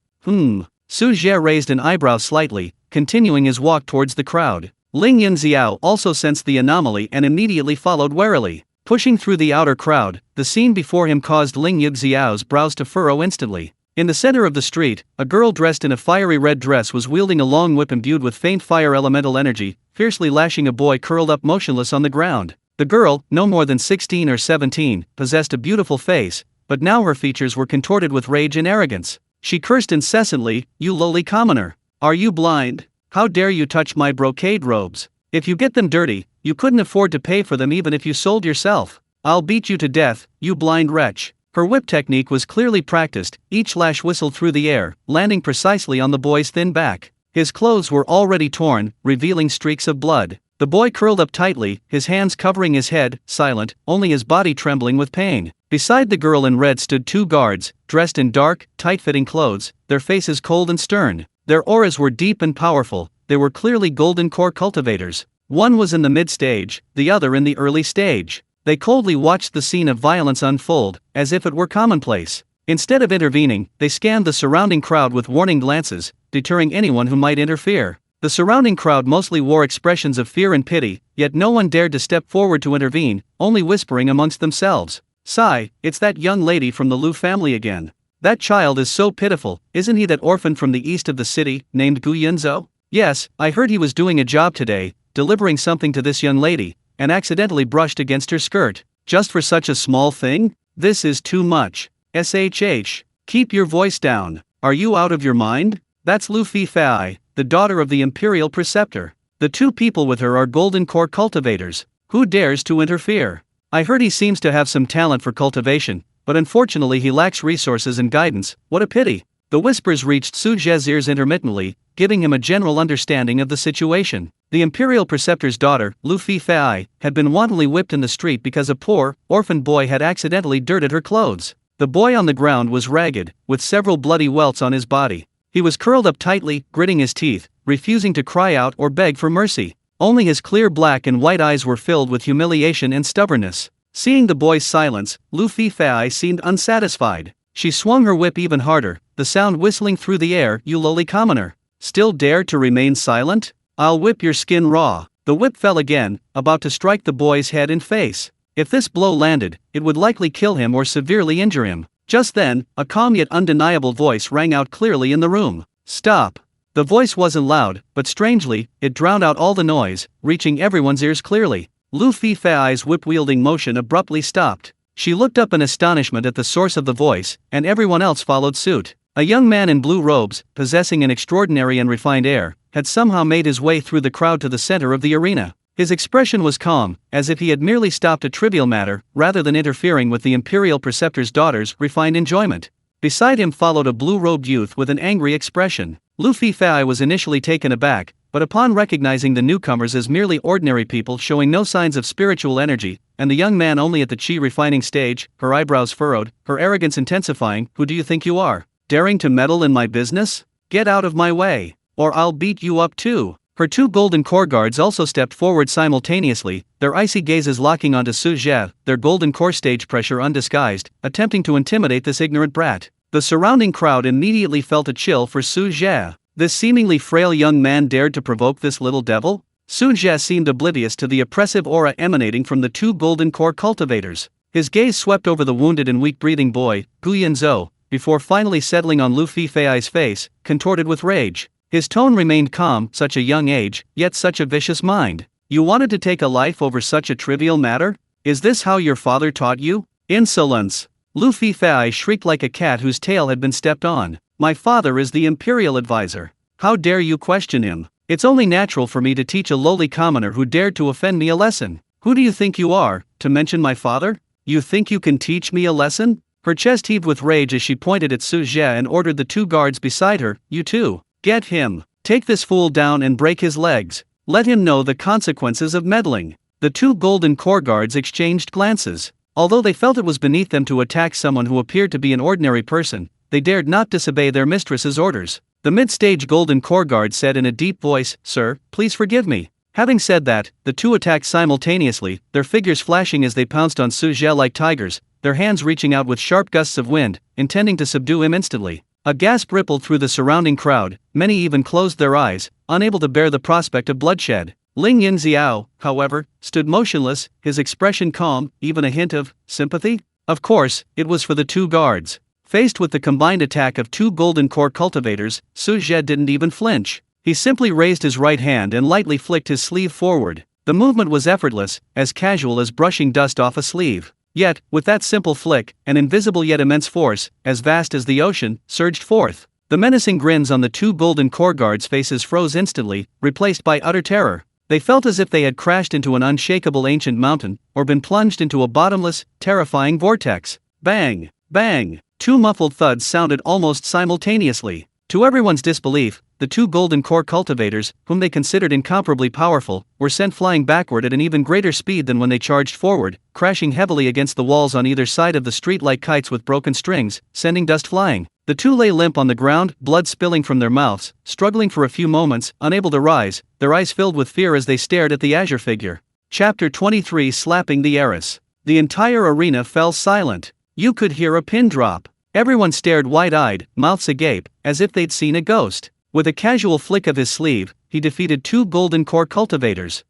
Su Zhe raised an eyebrow slightly, continuing his walk towards the crowd. Ling Yunxiao also sensed the anomaly and immediately followed warily. Pushing through the outer crowd, the scene before him caused Ling Yunxiao's brows to furrow instantly. In the center of the street, a girl dressed in a fiery red dress was wielding a long whip imbued with faint fire elemental energy, fiercely lashing a boy curled up motionless on the ground. The girl, no more than 16 or 17, possessed a beautiful face, but now her features were contorted with rage and arrogance. She cursed incessantly, "You lowly commoner! Are you blind? How dare you touch my brocade robes? If you get them dirty, you couldn't afford to pay for them even if you sold yourself. I'll beat you to death, you blind wretch." Her whip technique was clearly practiced, each lash whistled through the air, landing precisely on the boy's thin back. His clothes were already torn, revealing streaks of blood. The boy curled up tightly, his hands covering his head, silent, only his body trembling with pain. Beside the girl in red stood two guards, dressed in dark, tight-fitting clothes, their faces cold and stern. Their auras were deep and powerful, they were clearly golden core cultivators. One was in the mid-stage, the other in the early stage. They coldly watched the scene of violence unfold, as if it were commonplace. Instead of intervening, they scanned the surrounding crowd with warning glances, deterring anyone who might interfere. The surrounding crowd mostly wore expressions of fear and pity, yet no one dared to step forward to intervene, only whispering amongst themselves. "Sigh, it's that young lady from the Lu family again. That child is so pitiful, isn't he that orphan from the east of the city, named Gu Yunzhou? Yes, I heard he was doing a job today, delivering something to this young lady, and accidentally brushed against her skirt. Just for such a small thing? This is too much. SHH. Keep your voice down. Are you out of your mind? That's Lu Fei, the daughter of the Imperial Preceptor. The two people with her are golden core cultivators. Who dares to interfere? I heard he seems to have some talent for cultivation, but unfortunately he lacks resources and guidance. What a pity." The whispers reached Su Zhe's ears intermittently, giving him a general understanding of the situation. The Imperial Preceptor's daughter, Lu Fei, had been wantonly whipped in the street because a poor, orphaned boy had accidentally dirted her clothes. The boy on the ground was ragged, with several bloody welts on his body. He was curled up tightly, gritting his teeth, refusing to cry out or beg for mercy. Only his clear black and white eyes were filled with humiliation and stubbornness. Seeing the boy's silence, Lu Fei seemed unsatisfied. She swung her whip even harder, the sound whistling through the air. "You lowly commoner! Still dare to remain silent? I'll whip your skin raw." The whip fell again, about to strike the boy's head and face. If this blow landed, it would likely kill him or severely injure him. Just then, a calm yet undeniable voice rang out clearly in the room. "Stop!" The voice wasn't loud, but strangely, it drowned out all the noise, reaching everyone's ears clearly. Lu Fei's whip-wielding motion abruptly stopped. She looked up in astonishment at the source of the voice, and everyone else followed suit. A young man in blue robes, possessing an extraordinary and refined air, had somehow made his way through the crowd to the center of the arena. His expression was calm, as if he had merely stopped a trivial matter, rather than interfering with the Imperial Preceptor's daughter's refined enjoyment. Beside him followed a blue-robed youth with an angry expression. Lu Fei was initially taken aback, but upon recognizing the newcomers as merely ordinary people showing no signs of spiritual energy, and the young man only at the chi-refining stage, her eyebrows furrowed, her arrogance intensifying. "Who do you think you are? Daring to meddle in my business? Get out of my way, or I'll beat you up too." Her two golden core guards also stepped forward simultaneously, their icy gazes locking onto Su Zhe, their golden core stage pressure undisguised, attempting to intimidate this ignorant brat. The surrounding crowd immediately felt a chill for Su Zhe. This seemingly frail young man dared to provoke this little devil? Su Zhe seemed oblivious to the oppressive aura emanating from the two golden core cultivators. His gaze swept over the wounded and weak-breathing boy, Gu Yunzhou, before finally settling on Lu Fei's face, contorted with rage. His tone remained calm. "Such a young age, yet such a vicious mind. You wanted to take a life over such a trivial matter? Is this how your father taught you? Insolence!" Lu Fei shrieked like a cat whose tail had been stepped on. "My father is the Imperial Advisor. How dare you question him? It's only natural for me to teach a lowly commoner who dared to offend me a lesson. Who do you think you are, to mention my father? You think you can teach me a lesson?" Her chest heaved with rage as she pointed at Su Zhe and ordered the two guards beside her. "You two, get him. Take this fool down and break his legs. Let him know the consequences of meddling." The two golden core guards exchanged glances. Although they felt it was beneath them to attack someone who appeared to be an ordinary person, they dared not disobey their mistress's orders. The mid-stage golden core guard said in a deep voice, "Sir, please forgive me." Having said that, the two attacked simultaneously, their figures flashing as they pounced on Su Zhe like tigers, their hands reaching out with sharp gusts of wind, intending to subdue him instantly. A gasp rippled through the surrounding crowd, many even closed their eyes, unable to bear the prospect of bloodshed. Ling Yunxiao, however, stood motionless, his expression calm, even a hint of sympathy. Of course, it was for the two guards. Faced with the combined attack of two golden core cultivators, Su Zhe didn't even flinch. He simply raised his right hand and lightly flicked his sleeve forward. The movement was effortless, as casual as brushing dust off a sleeve. Yet, with that simple flick, an invisible yet immense force, as vast as the ocean, surged forth. The menacing grins on the two golden core guards' faces froze instantly, replaced by utter terror. They felt as if they had crashed into an unshakable ancient mountain, or been plunged into a bottomless, terrifying vortex. Bang! Bang! Two muffled thuds sounded almost simultaneously. To everyone's disbelief, the two golden core cultivators, whom they considered incomparably powerful, were sent flying backward at an even greater speed than when they charged forward, crashing heavily against the walls on either side of the street like kites with broken strings, sending dust flying. The two lay limp on the ground, blood spilling from their mouths, struggling for a few moments, unable to rise, their eyes filled with fear as they stared at the azure figure. Chapter 23: Slapping the Heiress. The entire arena fell silent. You could hear a pin drop. Everyone stared wide-eyed, mouths agape, as if they'd seen a ghost. With a casual flick of his sleeve, he defeated two golden core cultivators.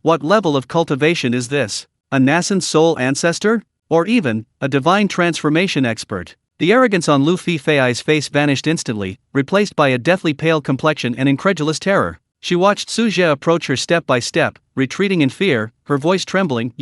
What level of cultivation is this? A nascent soul ancestor? Or even, a divine transformation expert? The arrogance on Lu Fei's face vanished instantly, replaced by a deathly pale complexion and incredulous terror. She watched Su Zhe approach her step by step, retreating in fear, her voice trembling.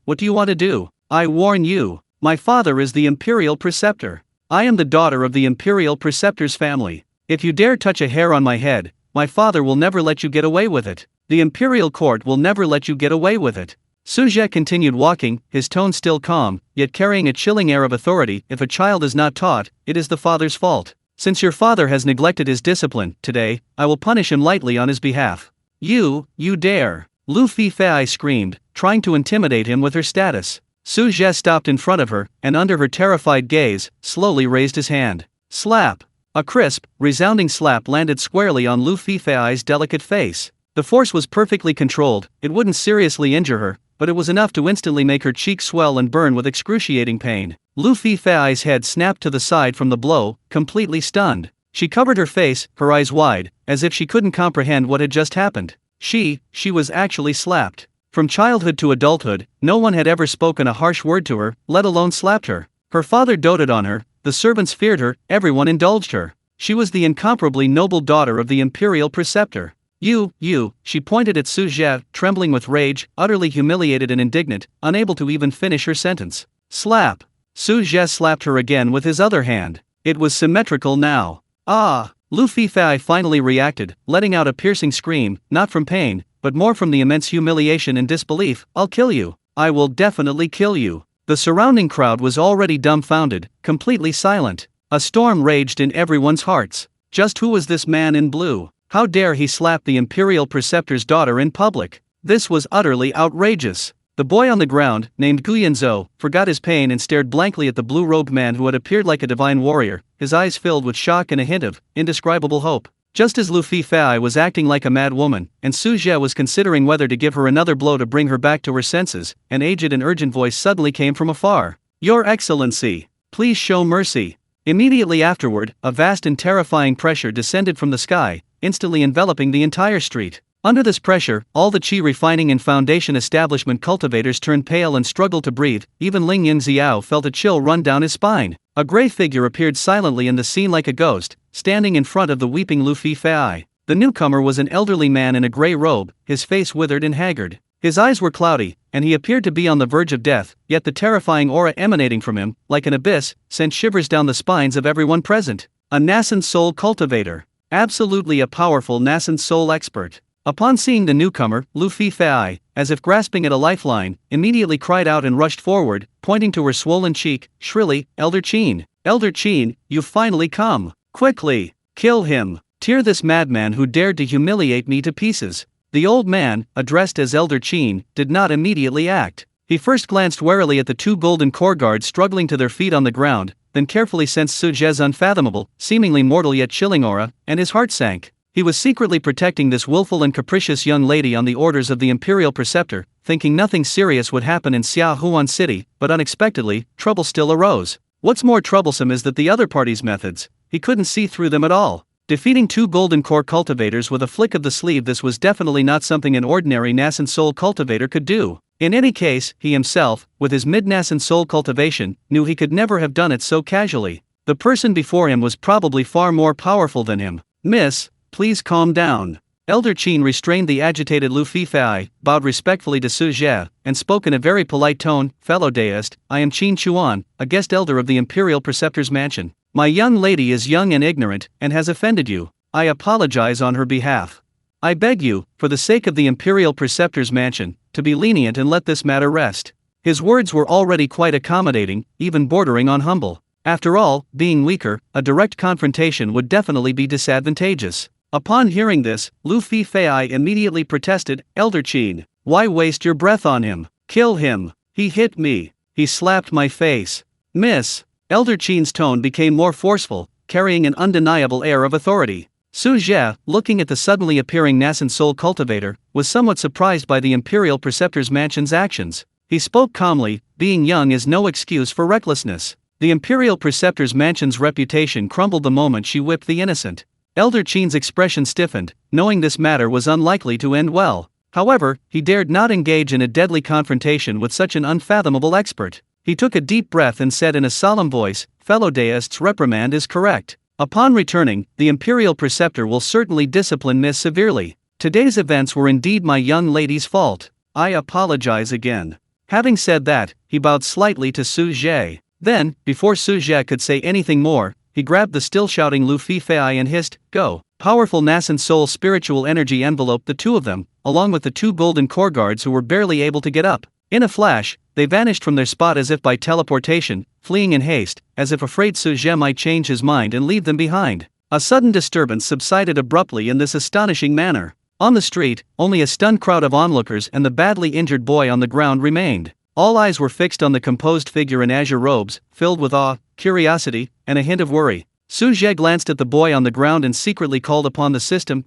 What do you want to do? I warn you. My father is the Imperial Preceptor. I am the daughter of the Imperial Preceptor's family. If you dare touch a hair on my head, my father will never let you get away with it. The Imperial Court will never let you get away with it. Su Zhe continued walking, his tone still calm, yet carrying a chilling air of authority. If a child is not taught, it is the father's fault. Since your father has neglected his discipline, today, I will punish him lightly on his behalf. You dare! Lu Fei screamed, trying to intimidate him with her status. Su Zhe stopped in front of her, and under her terrified gaze, slowly raised his hand. Slap! A crisp, resounding slap landed squarely on Lu Fei's delicate face. The force was perfectly controlled, it wouldn't seriously injure her, but it was enough to instantly make her cheeks swell and burn with excruciating pain. Lu Fei's head snapped to the side from the blow, completely stunned. She covered her face, her eyes wide, as if she couldn't comprehend what had just happened. She was actually slapped. From childhood to adulthood, no one had ever spoken a harsh word to her, let alone slapped her. Her father doted on her, the servants feared her, everyone indulged her. She was the incomparably noble daughter of the Imperial Preceptor. She pointed at Su Zhe, trembling with rage, utterly humiliated and indignant, unable to even finish her sentence. Slap! Su Zhe slapped her again with his other hand. It was symmetrical now. Ah! Lu Fei finally reacted, letting out a piercing scream, not from pain, but more from the immense humiliation and disbelief. I'll kill you. I will definitely kill you. The surrounding crowd was already dumbfounded, completely silent. A storm raged in everyone's hearts. Just who was this man in blue? How dare he slap the Imperial Preceptor's daughter in public? This was utterly outrageous. The boy on the ground, named Yunxiao, forgot his pain and stared blankly at the blue-robed man who had appeared like a divine warrior, his eyes filled with shock and a hint of indescribable hope. Just as Lu Fei was acting like a mad woman, and Su Zhe was considering whether to give her another blow to bring her back to her senses, an aged and urgent voice suddenly came from afar. Your Excellency, please show mercy. Immediately afterward, a vast and terrifying pressure descended from the sky, instantly enveloping the entire street. Under this pressure, all the qi refining and foundation establishment cultivators turned pale and struggled to breathe. Even Ling Yunxiao felt a chill run down his spine. A gray figure appeared silently in the scene like a ghost, standing in front of the weeping Lu Fei. The newcomer was an elderly man in a gray robe, his face withered and haggard. His eyes were cloudy, and he appeared to be on the verge of death, yet the terrifying aura emanating from him, like an abyss, sent shivers down the spines of everyone present. A nascent soul cultivator. Absolutely a powerful nascent soul expert. Upon seeing the newcomer, Lu Fei, as if grasping at a lifeline, immediately cried out and rushed forward, pointing to her swollen cheek, shrilly, Elder Qin, you've finally come. Quickly, kill him. Tear this madman who dared to humiliate me to pieces. The old man, addressed as Elder Qin, did not immediately act. He first glanced warily at the two golden core guards struggling to their feet on the ground, then carefully sensed Su Zhe's unfathomable, seemingly mortal yet chilling aura, and his heart sank. He was secretly protecting this willful and capricious young lady on the orders of the Imperial Preceptor, thinking nothing serious would happen in Xiaohuan City, but unexpectedly, trouble still arose. What's more troublesome is that the other party's methods, he couldn't see through them at all. Defeating two golden core cultivators with a flick of the sleeve, this was definitely not something an ordinary nascent soul cultivator could do. In any case, he himself, with his mid-nascent soul cultivation, knew he could never have done it so casually. The person before him was probably far more powerful than him. Miss, please calm down. Elder Qin restrained the agitated Lu Fifei, bowed respectfully to Su Zhe, and spoke in a very polite tone, "Fellow deist, I am Qin Chuan, a guest elder of the Imperial Preceptor's mansion. My young lady is young and ignorant, and has offended you. I apologize on her behalf. I beg you, for the sake of the Imperial Preceptor's mansion, to be lenient and let this matter rest." His words were already quite accommodating, even bordering on humble. After all, being weaker, a direct confrontation would definitely be disadvantageous. Upon hearing this, Lu Fifei immediately protested, "Elder Qin, why waste your breath on him? Kill him. He hit me. He slapped my face." "Miss." Elder Qin's tone became more forceful, carrying an undeniable air of authority. Su Zhe, looking at the suddenly appearing nascent soul cultivator, was somewhat surprised by the Imperial Preceptor's mansion's actions. He spoke calmly, "Being young is no excuse for recklessness." The Imperial Preceptor's mansion's reputation crumbled the moment she whipped the innocent. Elder Qin's expression stiffened, knowing this matter was unlikely to end well. However, he dared not engage in a deadly confrontation with such an unfathomable expert. He took a deep breath and said in a solemn voice, "Fellow deist's reprimand is correct. Upon returning, the Imperial Preceptor will certainly discipline Miss severely. Today's events were indeed my young lady's fault. I apologize again." Having said that, he bowed slightly to Su Zhe. Then, before Su Zhe could say anything more, he grabbed the still shouting Lu Fifei and hissed, "Go." Powerful nascent soul spiritual energy enveloped the two of them, along with the two golden core guards who were barely able to get up. In a flash, they vanished from their spot as if by teleportation, fleeing in haste, as if afraid Su Zhe might change his mind and leave them behind. A sudden disturbance subsided abruptly in this astonishing manner. On the street, only a stunned crowd of onlookers and the badly injured boy on the ground remained. All eyes were fixed on the composed figure in azure robes, filled with awe, curiosity, and a hint of worry. Su Zhe glanced at the boy on the ground and secretly called upon the system,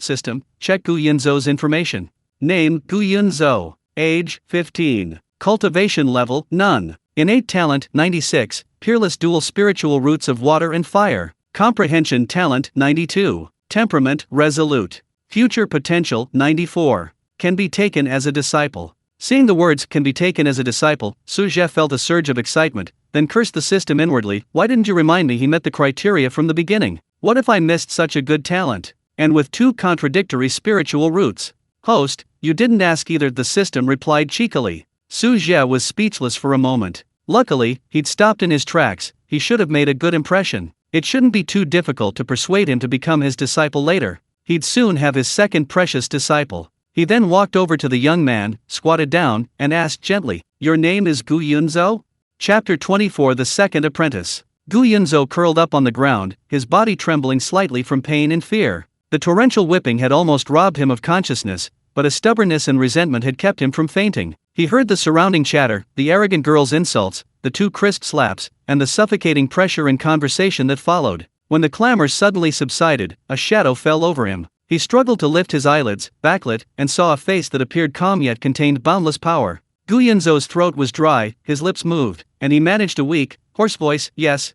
check Gu Yunzhou's information. Name, Gu Yunzhou. Age, 15. Cultivation level, none. Innate talent, 96. Peerless dual spiritual roots of water and fire. Comprehension talent, 92. Temperament, resolute. Future potential, 94. Can be taken as a disciple. Seeing the words "can be taken as a disciple," Su Zhe felt a surge of excitement, then cursed the system inwardly. Why didn't you remind me he met the criteria from the beginning? What if I missed such a good talent? And with two contradictory spiritual roots. Host, you didn't ask either, the system replied cheekily. Su Zhe was speechless for a moment. Luckily, he'd stopped in his tracks. He should have made a good impression. It shouldn't be too difficult to persuade him to become his disciple later. He'd soon have his second precious disciple. He then walked over to the young man, squatted down, and asked gently, "Your name is Gu Yunzhou?" Chapter 24, The Second Apprentice. Gu Yunzhou curled up on the ground, his body trembling slightly from pain and fear. The torrential whipping had almost robbed him of consciousness, but a stubbornness and resentment had kept him from fainting. He heard the surrounding chatter, the arrogant girl's insults, the two crisp slaps, and the suffocating pressure and conversation that followed. When the clamor suddenly subsided, a shadow fell over him. He struggled to lift his eyelids, backlit, and saw a face that appeared calm yet contained boundless power. Gu Yunzhou's throat was dry, his lips moved, and he managed a weak, hoarse voice, "Yes,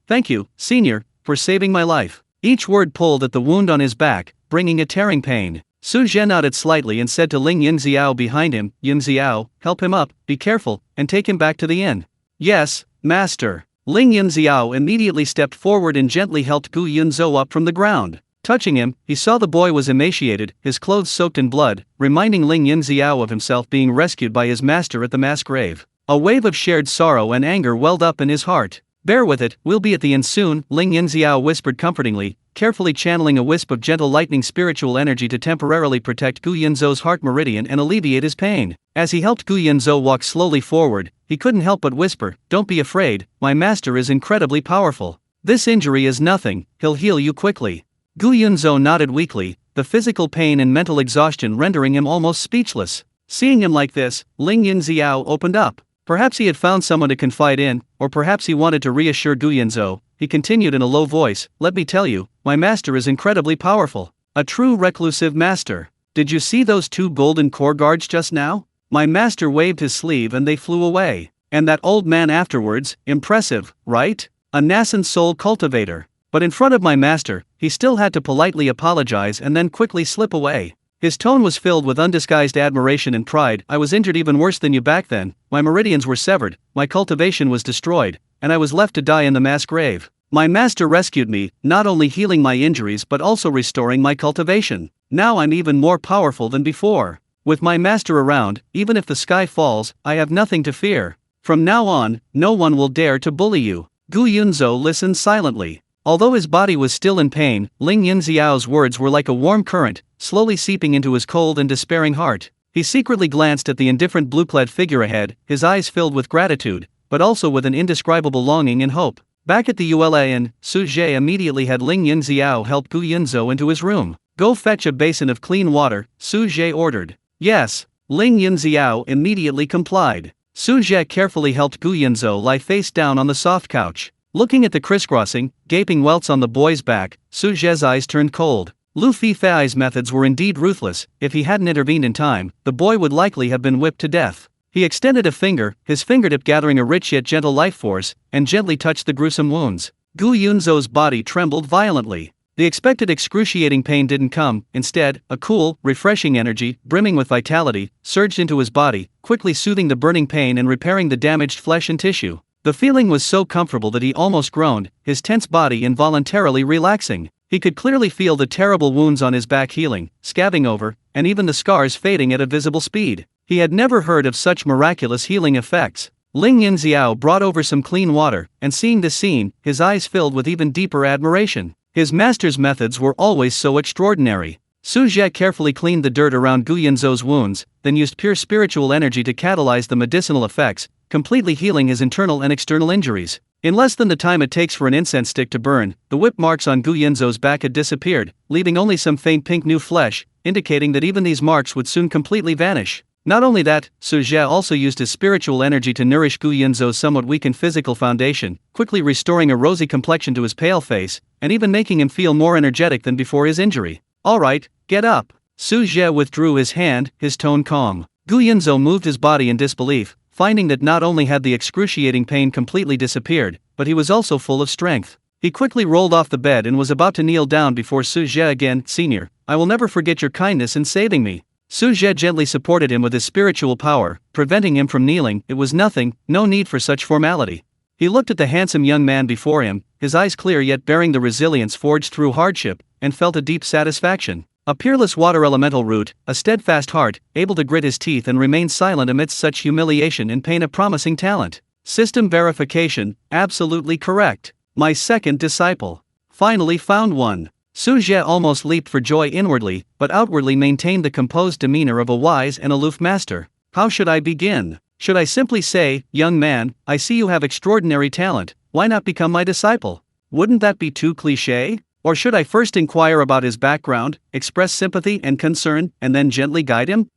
thank you, senior, for saving my life." Each word pulled at the wound on his back, bringing a tearing pain. Su Zhe nodded slightly and said to Ling Yunxiao behind him, "Yunxiao, help him up, be careful, and take him back to the inn." "Yes, master." Ling Yunxiao immediately stepped forward and gently helped Gu Yunzhou up from the ground. Touching him, he saw the boy was emaciated, his clothes soaked in blood, reminding Ling Yunxiao of himself being rescued by his master at the mass grave. A wave of shared sorrow and anger welled up in his heart. "Bear with it, we'll be at the inn soon," Ling Yunxiao whispered comfortingly, carefully channeling a wisp of gentle lightning spiritual energy to temporarily protect Gu Yunzhou's heart meridian and alleviate his pain. As he helped Gu Yunzhou walk slowly forward, he couldn't help but whisper, "Don't be afraid, my master is incredibly powerful. This injury is nothing, he'll heal you quickly." Gu Yunzhou nodded weakly, the physical pain and mental exhaustion rendering him almost speechless. Seeing him like this, Ling Yunxiao opened up. Perhaps he had found someone to confide in, or perhaps he wanted to reassure Gu Yunzhou. He continued in a low voice, "Let me tell you, my master is incredibly powerful. A true reclusive master. Did you see those two golden core guards just now? My master waved his sleeve and they flew away. And that old man afterwards, impressive, right? A nascent soul cultivator. But in front of my master, he still had to politely apologize and then quickly slip away." His tone was filled with undisguised admiration and pride. "I was injured even worse than you back then. My meridians were severed, my cultivation was destroyed, and I was left to die in the mass grave. My master rescued me, not only healing my injuries but also restoring my cultivation. Now I'm even more powerful than before. With my master around, even if the sky falls, I have nothing to fear. From now on, no one will dare to bully you." Gu Yunzhou listened silently. Although his body was still in pain, Ling Yunxiao's words were like a warm current, slowly seeping into his cold and despairing heart. He secretly glanced at the indifferent blue-clad figure ahead, his eyes filled with gratitude, but also with an indescribable longing and hope. Back at the Ula Inn, Su Zhe immediately had Ling Yunxiao help Gu Yunzhou into his room. "Go fetch a basin of clean water," Su Zhe ordered. "Yes." Ling Yunxiao immediately complied. Su Zhe carefully helped Gu Yunzhou lie face down on the soft couch. Looking at the crisscrossing, gaping welts on the boy's back, Su Zhe's eyes turned cold. Lu Fei's methods were indeed ruthless. If he hadn't intervened in time, the boy would likely have been whipped to death. He extended a finger, his fingertip gathering a rich yet gentle life force, and gently touched the gruesome wounds. Gu Yunzhou's body trembled violently. The expected excruciating pain didn't come. Instead, a cool, refreshing energy, brimming with vitality, surged into his body, quickly soothing the burning pain and repairing the damaged flesh and tissue. The feeling was so comfortable that he almost groaned, his tense body involuntarily relaxing. He could clearly feel the terrible wounds on his back healing, scabbing over, and even the scars fading at a visible speed. He had never heard of such miraculous healing effects. Ling Yunxiao brought over some clean water, and seeing this scene, his eyes filled with even deeper admiration. His master's methods were always so extraordinary. Su Zhe carefully cleaned the dirt around Gu Yunzhou's wounds, then used pure spiritual energy to catalyze the medicinal effects, completely healing his internal and external injuries. In less than the time it takes for an incense stick to burn, the whip marks on Gu Yunzhou's back had disappeared, leaving only some faint pink new flesh, indicating that even these marks would soon completely vanish. Not only that, Su Zhe also used his spiritual energy to nourish Gu Yunzhou's somewhat weakened physical foundation, quickly restoring a rosy complexion to his pale face, and even making him feel more energetic than before his injury. "Alright, get up." Su Zhe withdrew his hand, his tone calm. Gu Yunzhou moved his body in disbelief, finding that not only had the excruciating pain completely disappeared, but he was also full of strength. He quickly rolled off the bed and was about to kneel down before Su Zhe again. "Senior, I will never forget your kindness in saving me." Su Zhe gently supported him with his spiritual power, preventing him from kneeling. It was nothing, no need for such formality. He looked at the handsome young man before him, his eyes clear yet bearing the resilience forged through hardship, and felt a deep satisfaction. A peerless water elemental root, a steadfast heart, able to grit his teeth and remain silent amidst such humiliation and pain. A promising talent. System verification, absolutely correct. My second disciple. Finally found one. Su Zhe almost leaped for joy inwardly, but outwardly maintained the composed demeanor of a wise and aloof master. How should I begin? Should I simply say, "Young man, I see you have extraordinary talent, why not become my disciple?" Wouldn't that be too cliché? Or should I first inquire about his background, express sympathy and concern, and then gently guide him?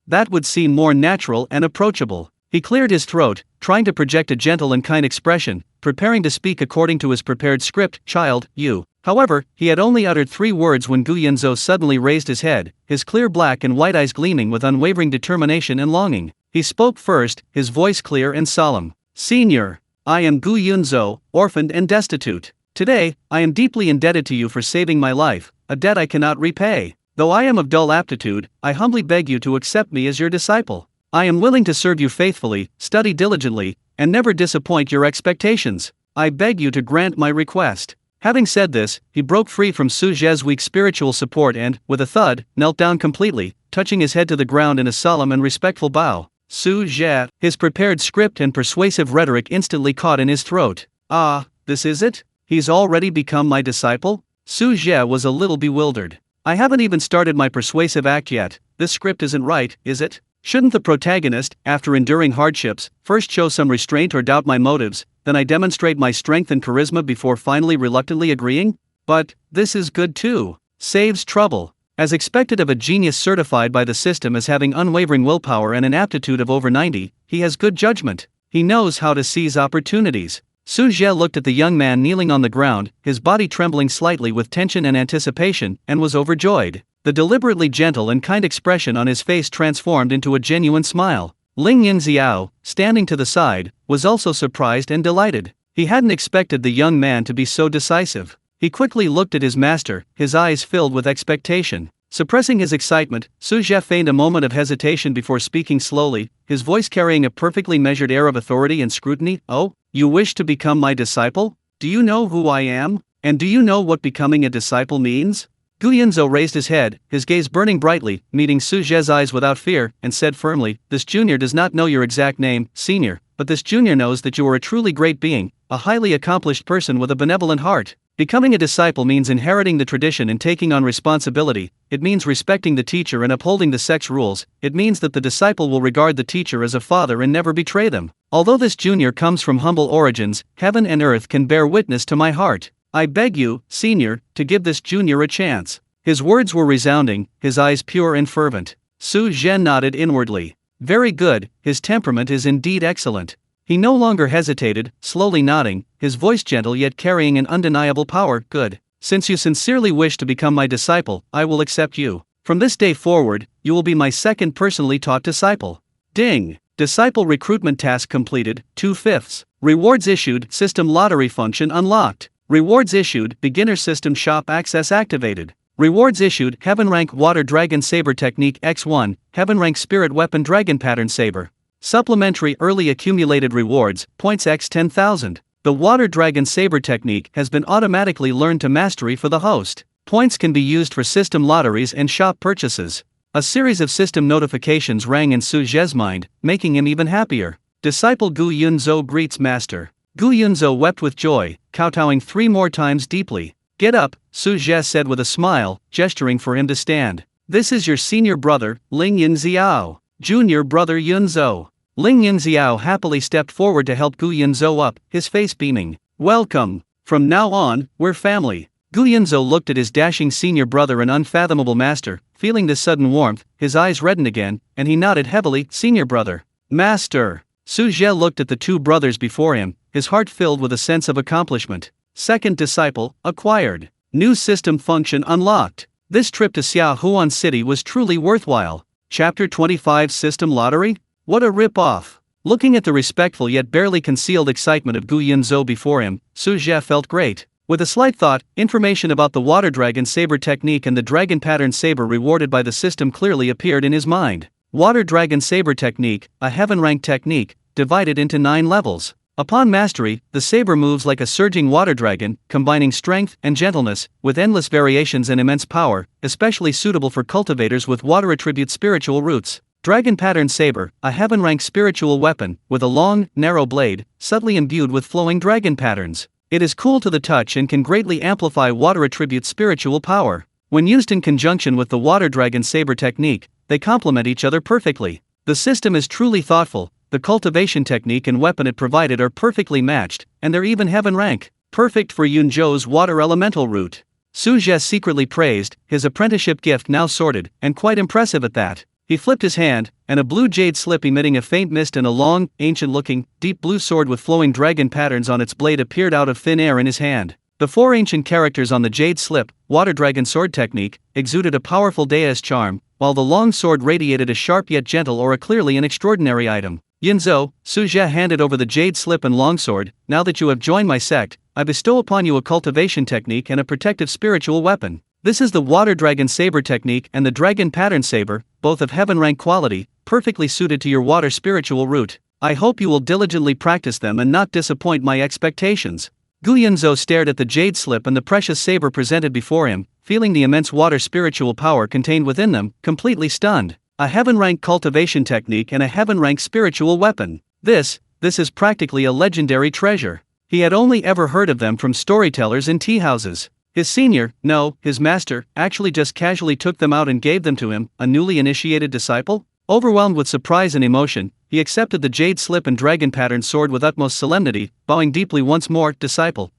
That would seem more natural and approachable. He cleared his throat, trying to project a gentle and kind expression, preparing to speak according to his prepared script. "Child, you." However, he had only uttered 3 words when Gu Yunzhou suddenly raised his head, his clear black and white eyes gleaming with unwavering determination and longing. He spoke first, his voice clear and solemn. "Senior, I am Gu Yunzhou, orphaned and destitute. Today, I am deeply indebted to you for saving my life, a debt I cannot repay. Though I am of dull aptitude, I humbly beg you to accept me as your disciple. I am willing to serve you faithfully, study diligently, and never disappoint your expectations. I beg you to grant my request." Having said this, he broke free from Su Zhe's weak spiritual support and, with a thud, knelt down completely, touching his head to the ground in a solemn and respectful bow. Su Zhe, his prepared script and persuasive rhetoric instantly caught in his throat. "Ah, this is it? He's already become my disciple?" Su Zhe was a little bewildered. "I haven't even started my persuasive act yet. This script isn't right, is it? Shouldn't the protagonist, after enduring hardships, first show some restraint or doubt my motives, then I demonstrate my strength and charisma before finally reluctantly agreeing? But this is good too. Saves trouble." As expected of a genius certified by the system as having unwavering willpower and an aptitude of over 90, he has good judgment. He knows how to seize opportunities. Su Zhe looked at the young man kneeling on the ground, his body trembling slightly with tension and anticipation, and was overjoyed. The deliberately gentle and kind expression on his face transformed into a genuine smile. Ling Yunxiao, standing to the side, was also surprised and delighted. He hadn't expected the young man to be so decisive. He quickly looked at his master, his eyes filled with expectation. Suppressing his excitement, Su Zhe feigned a moment of hesitation before speaking slowly, his voice carrying a perfectly measured air of authority and scrutiny. "Oh, you wish to become my disciple? Do you know who I am? And do you know what becoming a disciple means?" Gu Yunzhou raised his head, his gaze burning brightly, meeting Su Zhe's eyes without fear, and said firmly, "This junior does not know your exact name, senior, but this junior knows that you are a truly great being, a highly accomplished person with a benevolent heart. Becoming a disciple means inheriting the tradition and taking on responsibility. It means respecting the teacher and upholding the sex rules. It means that the disciple will regard the teacher as a father and never betray them. Although this junior comes from humble origins, heaven and earth can bear witness to my heart. I beg you, senior, to give this junior a chance." His words were resounding, his eyes pure and fervent. Su Zhe nodded inwardly. Very good, his temperament is indeed excellent. He no longer hesitated, slowly nodding, his voice gentle yet carrying an undeniable power. "Good. Since you sincerely wish to become my disciple, I will accept you. From this day forward, you will be my second personally taught disciple." Ding! Disciple recruitment task completed, 2/5. Rewards issued, system lottery function unlocked. Rewards issued, beginner system shop access activated. Rewards issued, Heaven Rank Water Dragon Saber Technique X1, Heaven Rank Spirit Weapon Dragon Pattern Saber. Supplementary early accumulated rewards, points x 10,000. The Water Dragon Saber technique has been automatically learned to mastery for the host. Points can be used for system lotteries and shop purchases. A series of system notifications rang in Su Zhe's mind, making him even happier. Disciple Gu Yunzhou greets master. Gu Yunzhou wept with joy, kowtowing 3 more times deeply. "Get up," Su Zhe said with a smile, gesturing for him to stand. "This is your senior brother, Ling Yunxiao. Junior brother Yunzhou." Ling Yunxiao happily stepped forward to help Gu Yunzhou up, his face beaming. "Welcome. From now on, we're family." Gu Yunzhou looked at his dashing senior brother and unfathomable master, feeling this sudden warmth, his eyes reddened again, and he nodded heavily. "Senior brother." "Master." Su Zhe looked at the 2 brothers before him, his heart filled with a sense of accomplishment. Second disciple, acquired. New system function unlocked. This trip to Xiaohuan City was truly worthwhile. Chapter 25 System Lottery? What a rip-off. Looking at the respectful yet barely concealed excitement of Gu Yunzhou before him, Su Zhe felt great. With a slight thought, information about the Water Dragon Saber technique and the Dragon Pattern Saber rewarded by the system clearly appeared in his mind. Water Dragon Saber technique, a heaven-ranked technique, divided into 9 levels. Upon mastery, the saber moves like a surging water dragon, combining strength and gentleness, with endless variations and immense power, especially suitable for cultivators with water attribute spiritual roots. Dragon Pattern Saber, a heaven-ranked spiritual weapon, with a long, narrow blade, subtly imbued with flowing dragon patterns. It is cool to the touch and can greatly amplify water attribute spiritual power. When used in conjunction with the Water Dragon Saber technique, they complement each other perfectly. The system is truly thoughtful, the cultivation technique and weapon it provided are perfectly matched, and they're even heaven rank, perfect for Yunzhou's water elemental root. Su Zhe secretly praised, his apprenticeship gift now sorted, and quite impressive at that. He flipped his hand, and a blue jade slip emitting a faint mist and a long, ancient-looking, deep blue sword with flowing dragon patterns on its blade appeared out of thin air in his hand. The 4 ancient characters on the jade slip, Water Dragon Sword Technique, exuded a powerful dais charm, while the long sword radiated a sharp yet gentle aura, clearly an extraordinary item. "Yunzhou," Su Zhe handed over the jade slip and longsword. "Now that you have joined my sect, I bestow upon you a cultivation technique and a protective spiritual weapon. This is the Water Dragon Saber technique and the Dragon Pattern Saber, both of heaven rank quality, perfectly suited to your water spiritual root. I hope you will diligently practice them and not disappoint my expectations." Gu Yunzhou stared at the jade slip and the precious saber presented before him, feeling the immense water spiritual power contained within them, completely stunned. A heaven rank cultivation technique and a heaven rank spiritual weapon. This is practically a legendary treasure. He had only ever heard of them from storytellers in tea houses. His senior, no, his master, actually just casually took them out and gave them to him, a newly initiated disciple? Overwhelmed with surprise and emotion, he accepted the jade slip and dragon pattern sword with utmost solemnity, bowing deeply once more. Disciple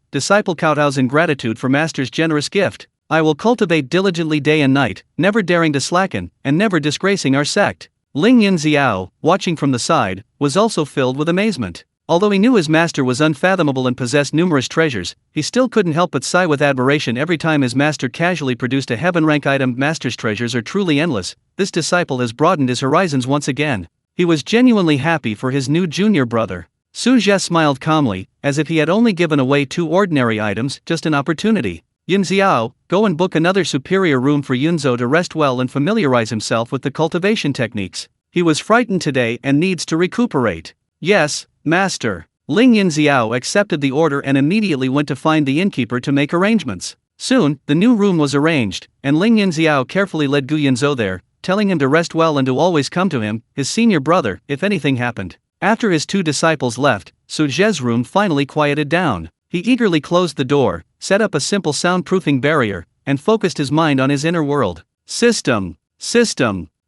kowtows in gratitude for master's generous gift. I will cultivate diligently day and night, never daring to slacken, and never disgracing our sect. Ling Yunxiao, watching from the side, was also filled with amazement. Although he knew his master was unfathomable and possessed numerous treasures, he still couldn't help but sigh with admiration every time his master casually produced a heaven-rank item. Master's treasures are truly endless. This disciple has broadened his horizons once again. He was genuinely happy for his new junior brother. Su Zhe smiled calmly, as if he had only given away 2 ordinary items, just an opportunity. Yunxiao, go and book another superior room for Yunzo to rest well and familiarize himself with the cultivation techniques. He was frightened today and needs to recuperate. Yes, master. Ling Yunxiao accepted the order and immediately went to find the innkeeper to make arrangements. Soon, the new room was arranged, and Ling Yunxiao carefully led Gu Yunzo there, telling him to rest well and to always come to him, his senior brother, if anything happened. After his 2 disciples left, Su Zhe's room finally quieted down. He eagerly closed the door, set up a simple soundproofing barrier, and focused his mind on his inner world. System.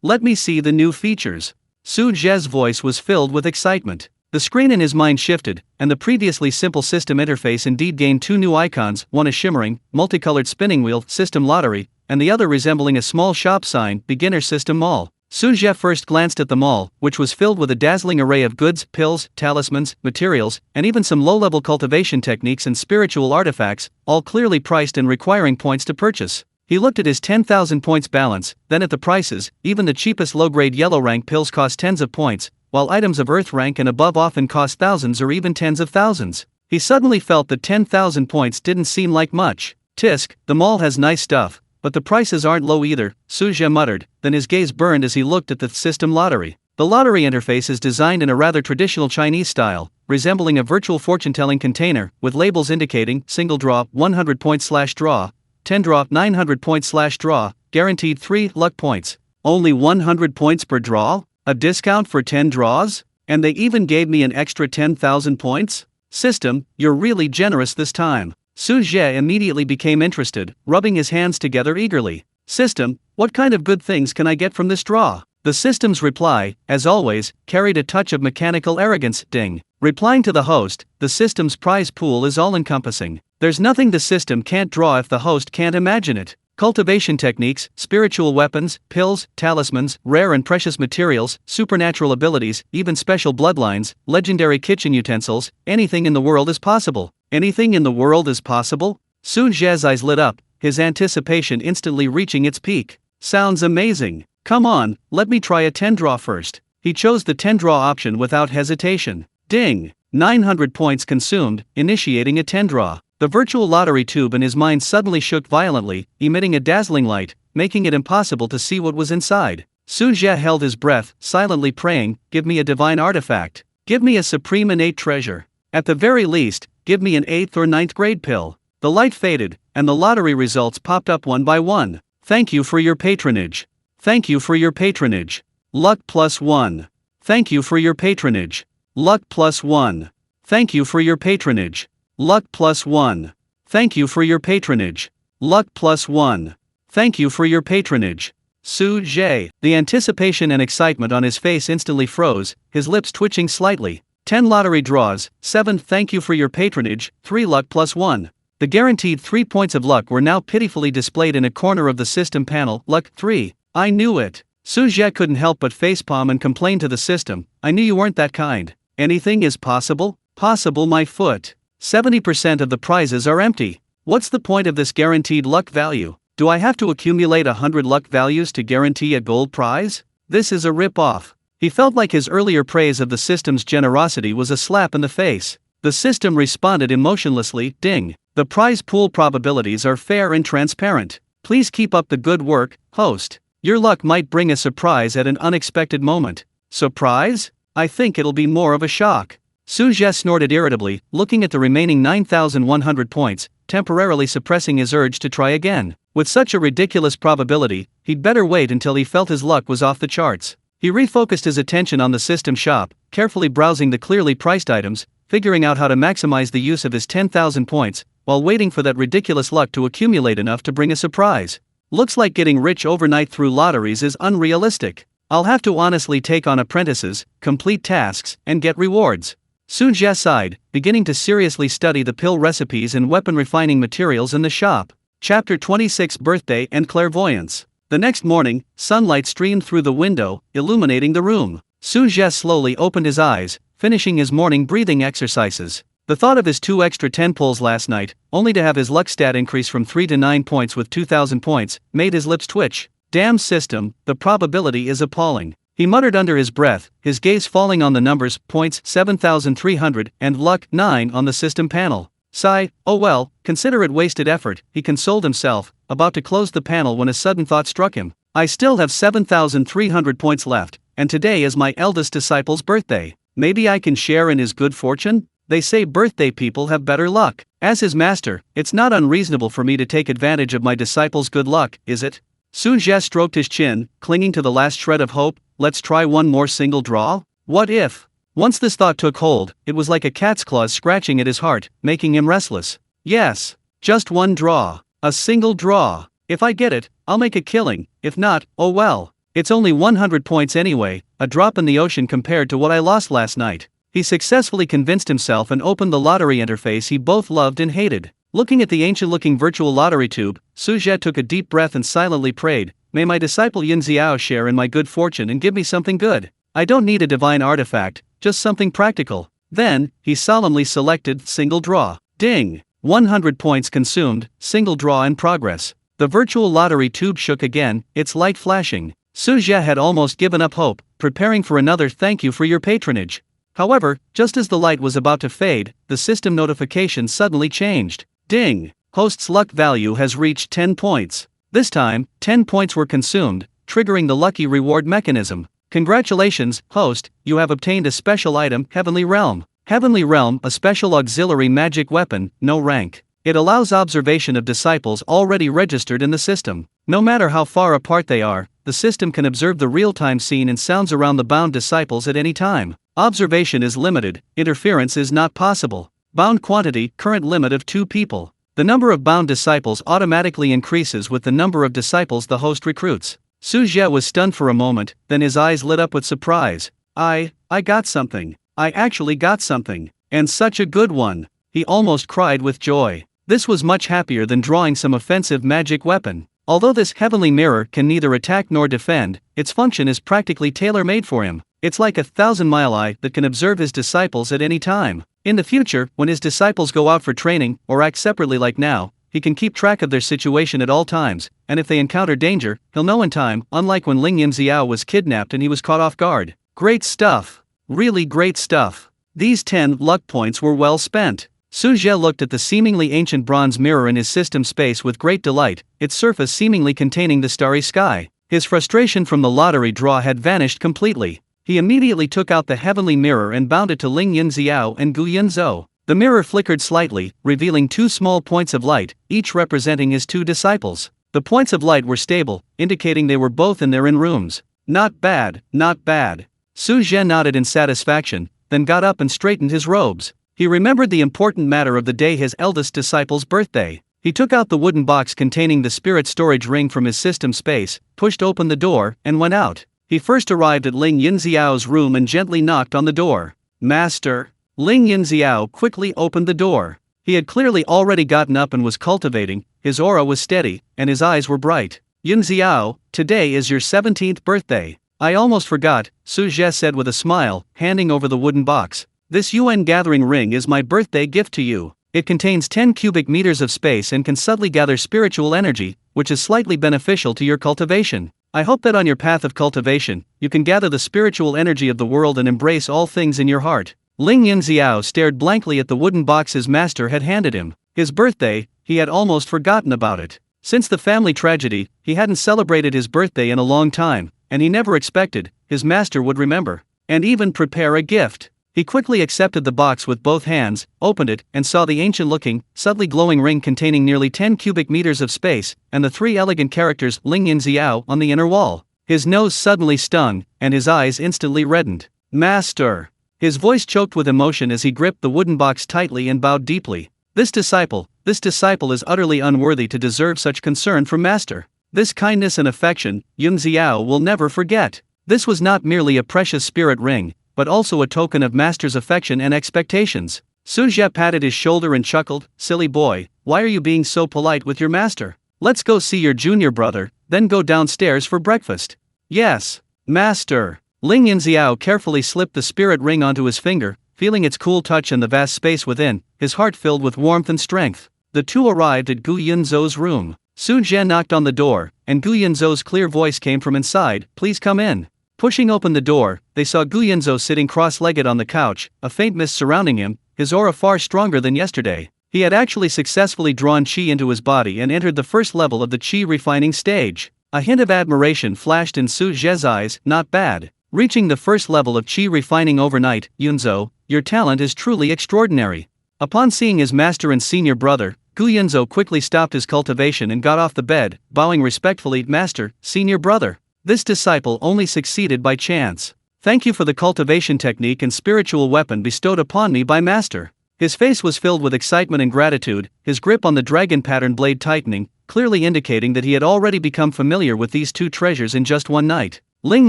Let me see the new features. Su Zhe's voice was filled with excitement. The screen in his mind shifted, and the previously simple system interface indeed gained 2 new icons, one a shimmering, multicolored spinning wheel, System Lottery, and the other resembling a small shop sign, Beginner System Mall. Su Zhe first glanced at the mall, which was filled with a dazzling array of goods, pills, talismans, materials, and even some low-level cultivation techniques and spiritual artifacts, all clearly priced and requiring points to purchase. He looked at his 10,000 points balance, then at the prices. Even the cheapest low-grade yellow rank pills cost tens of points, while items of earth rank and above often cost thousands or even tens of thousands. He suddenly felt that 10,000 points didn't seem like much. Tisk, the mall has nice stuff, but the prices aren't low either, Su Zhe muttered, then his gaze burned as he looked at the system lottery. The lottery interface is designed in a rather traditional Chinese style, resembling a virtual fortune-telling container, with labels indicating, single draw, 100 points/draw, 10 draw, 900 points/draw, guaranteed 3 luck points. Only 100 points per draw? A discount for 10 draws? And they even gave me an extra 10,000 points? System, you're really generous this time. Su Zhe immediately became interested, rubbing his hands together eagerly. System, what kind of good things can I get from this draw? The system's reply, as always, carried a touch of mechanical arrogance. Ding. Replying to the host, the system's prize pool is all-encompassing. There's nothing the system can't draw if the host can't imagine it. Cultivation techniques, spiritual weapons, pills, talismans, rare and precious materials, supernatural abilities, even special bloodlines, legendary kitchen utensils, anything in the world is possible. Anything in the world is possible? Su Zhe's eyes lit up, his anticipation instantly reaching its peak. Sounds amazing. Come on, let me try a 10 draw first. He chose the 10 draw option without hesitation. Ding! 900 points consumed, initiating a 10 draw. The virtual lottery tube in his mind suddenly shook violently, emitting a dazzling light, making it impossible to see what was inside. Su Zhe held his breath, silently praying, give me a divine artifact. Give me a supreme innate treasure. At the very least, give me an 8th or 9th grade pill. The light faded, and the lottery results popped up one by one. Thank you for your patronage. Thank you for your patronage. Luck +1. Thank you for your patronage. Luck +1. Thank you for your patronage. Luck +1. Thank you for your patronage. Luck +1. Thank you for your patronage. Su Zhe. The anticipation and excitement on his face instantly froze, his lips twitching slightly. 10 lottery draws, 7 thank you for your patronage, 3 luck +1. The guaranteed 3 points of luck were now pitifully displayed in a corner of the system panel. Luck 3. I knew it. Su Zhe couldn't help but facepalm and complain to the system. I knew you weren't that kind. Anything is possible? Possible, my foot. 70% of the prizes are empty. What's the point of this guaranteed luck value? Do I have to accumulate 100 luck values to guarantee a gold prize? This is a rip-off. He felt like his earlier praise of the system's generosity was a slap in the face. The system responded emotionlessly, ding. The prize pool probabilities are fair and transparent. Please keep up the good work, host. Your luck might bring a surprise at an unexpected moment. Surprise? I think it'll be more of a shock. Su Zhe snorted irritably, looking at the remaining 9,100 points, temporarily suppressing his urge to try again. With such a ridiculous probability, he'd better wait until he felt his luck was off the charts. He refocused his attention on the system shop, carefully browsing the clearly priced items, figuring out how to maximize the use of his 10,000 points, while waiting for that ridiculous luck to accumulate enough to bring a surprise. Looks like getting rich overnight through lotteries is unrealistic. I'll have to honestly take on apprentices, complete tasks, and get rewards. Su Zhe sighed, beginning to seriously study the pill recipes and weapon refining materials in the shop. Chapter 26 Birthday and Clairvoyance. The next morning, sunlight streamed through the window, illuminating the room. Su Zhe slowly opened his eyes, finishing his morning breathing exercises. The thought of his 2 extra 10 pulls last night, only to have his luck stat increase from 3 to 9 points with 2,000 points, made his lips twitch. Damn system, the probability is appalling. He muttered under his breath, his gaze falling on the numbers, points 7,300 and luck 9 on the system panel. Sigh, oh well, consider it wasted effort, he consoled himself, about to close the panel when a sudden thought struck him. I still have 7,300 points left, and today is my eldest disciple's birthday. Maybe I can share in his good fortune? They say birthday people have better luck. As his master, it's not unreasonable for me to take advantage of my disciple's good luck, is it? Su Zhe stroked his chin, clinging to the last shred of hope. Let's try one more single draw? What if? Once this thought took hold, it was like a cat's claws scratching at his heart, making him restless. Yes, just one draw. A single draw. If I get it, I'll make a killing. If not, oh well. It's only 100 points anyway, a drop in the ocean compared to what I lost last night. He successfully convinced himself and opened the lottery interface he both loved and hated. Looking at the ancient-looking virtual lottery tube, Su Zhe took a deep breath and silently prayed, "May my disciple Yunxiao share in my good fortune and give me something good. I don't need a divine artifact, just something practical." Then, he solemnly selected single draw. Ding! 100 points consumed, single draw in progress. The virtual lottery tube shook again, its light flashing. Su Zhe had almost given up hope, preparing for another thank you for your patronage. However, just as the light was about to fade, the system notification suddenly changed. Ding! Host's luck value has reached 10 points. This time, 10 points were consumed, triggering the lucky reward mechanism. Congratulations, host, you have obtained a special item, Heavenly Realm. Heavenly Realm, a special auxiliary magic weapon, no rank. It allows observation of disciples already registered in the system. No matter how far apart they are, the system can observe the real-time scene and sounds around the bound disciples at any time. Observation is limited, interference is not possible. Bound quantity, current limit of 2 people. The number of bound disciples automatically increases with the number of disciples the host recruits. Su Zhe was stunned for a moment, then his eyes lit up with surprise. I got something. I actually got something. And such a good one. He almost cried with joy. This was much happier than drawing some offensive magic weapon. Although this heavenly mirror can neither attack nor defend, its function is practically tailor-made for him. It's like a 1,000-mile eye that can observe his disciples at any time. In the future, when his disciples go out for training, or act separately like now, he can keep track of their situation at all times, and if they encounter danger, he'll know in time, unlike when Ling Yunxiao was kidnapped and he was caught off guard. Great stuff. Really great stuff. These 10 luck points were well spent. Su Zhe looked at the seemingly ancient bronze mirror in his system space with great delight, its surface seemingly containing the starry sky. His frustration from the lottery draw had vanished completely. He immediately took out the heavenly mirror and bound it to Ling Yunxiao and Gu Yunzhou. The mirror flickered slightly, revealing 2 small points of light, each representing his 2 disciples. The points of light were stable, indicating they were both in their own rooms. Not bad, not bad. Su Zhe nodded in satisfaction, then got up and straightened his robes. He remembered the important matter of the day, his eldest disciple's birthday. He took out the wooden box containing the spirit storage ring from his system space, pushed open the door, and went out. He first arrived at Ling Yunxiao's room and gently knocked on the door. "Master." Ling Yunxiao quickly opened the door. He had clearly already gotten up and was cultivating, his aura was steady, and his eyes were bright. "Yunxiao, today is your 17th birthday. I almost forgot," Su Zhe said with a smile, handing over the wooden box. "This UN gathering ring is my birthday gift to you. It contains 10 cubic meters of space and can subtly gather spiritual energy, which is slightly beneficial to your cultivation. I hope that on your path of cultivation, you can gather the spiritual energy of the world and embrace all things in your heart." Ling Yunxiao stared blankly at the wooden box his master had handed him. His birthday, he had almost forgotten about it. Since the family tragedy, he hadn't celebrated his birthday in a long time, and he never expected his master would remember, and even prepare a gift. He quickly accepted the box with both hands, opened it, and saw the ancient-looking, subtly glowing ring containing nearly 10 cubic meters of space, and the 3 elegant characters Ling Yunxiao on the inner wall. His nose suddenly stung, and his eyes instantly reddened. "Master!" His voice choked with emotion as he gripped the wooden box tightly and bowed deeply. This disciple is utterly unworthy to deserve such concern from Master. This kindness and affection, Yunxiao will never forget. This was not merely a precious spirit ring, but also a token of Master's affection and expectations. Su Zhe patted his shoulder and chuckled, "Silly boy, why are you being so polite with your master? Let's go see your junior brother, then go downstairs for breakfast. Yes, master. Ling Yunxiao carefully slipped the spirit ring onto his finger, feeling its cool touch and the vast space within, his heart filled with warmth and strength. The two arrived at Gu Yunzhou's room. Su Zhe knocked on the door, and Gu Yunzhou's clear voice came from inside, "Please come in." Pushing open the door, they saw Gu Yunzhou sitting cross-legged on the couch, a faint mist surrounding him, his aura far stronger than yesterday. He had actually successfully drawn qi into his body and entered the first level of the qi refining stage. A hint of admiration flashed in Su Zhe's eyes. Not bad. Reaching the first level of qi refining overnight, Yunzhou, your talent is truly extraordinary. Upon seeing his master and senior brother, Gu Yunzhou quickly stopped his cultivation and got off the bed, bowing respectfully. Master, senior brother. This disciple only succeeded by chance. Thank you for the cultivation technique and spiritual weapon bestowed upon me by master. His face was filled with excitement and gratitude, his grip on the dragon pattern blade tightening, clearly indicating that he had already become familiar with these two treasures in just one night. Ling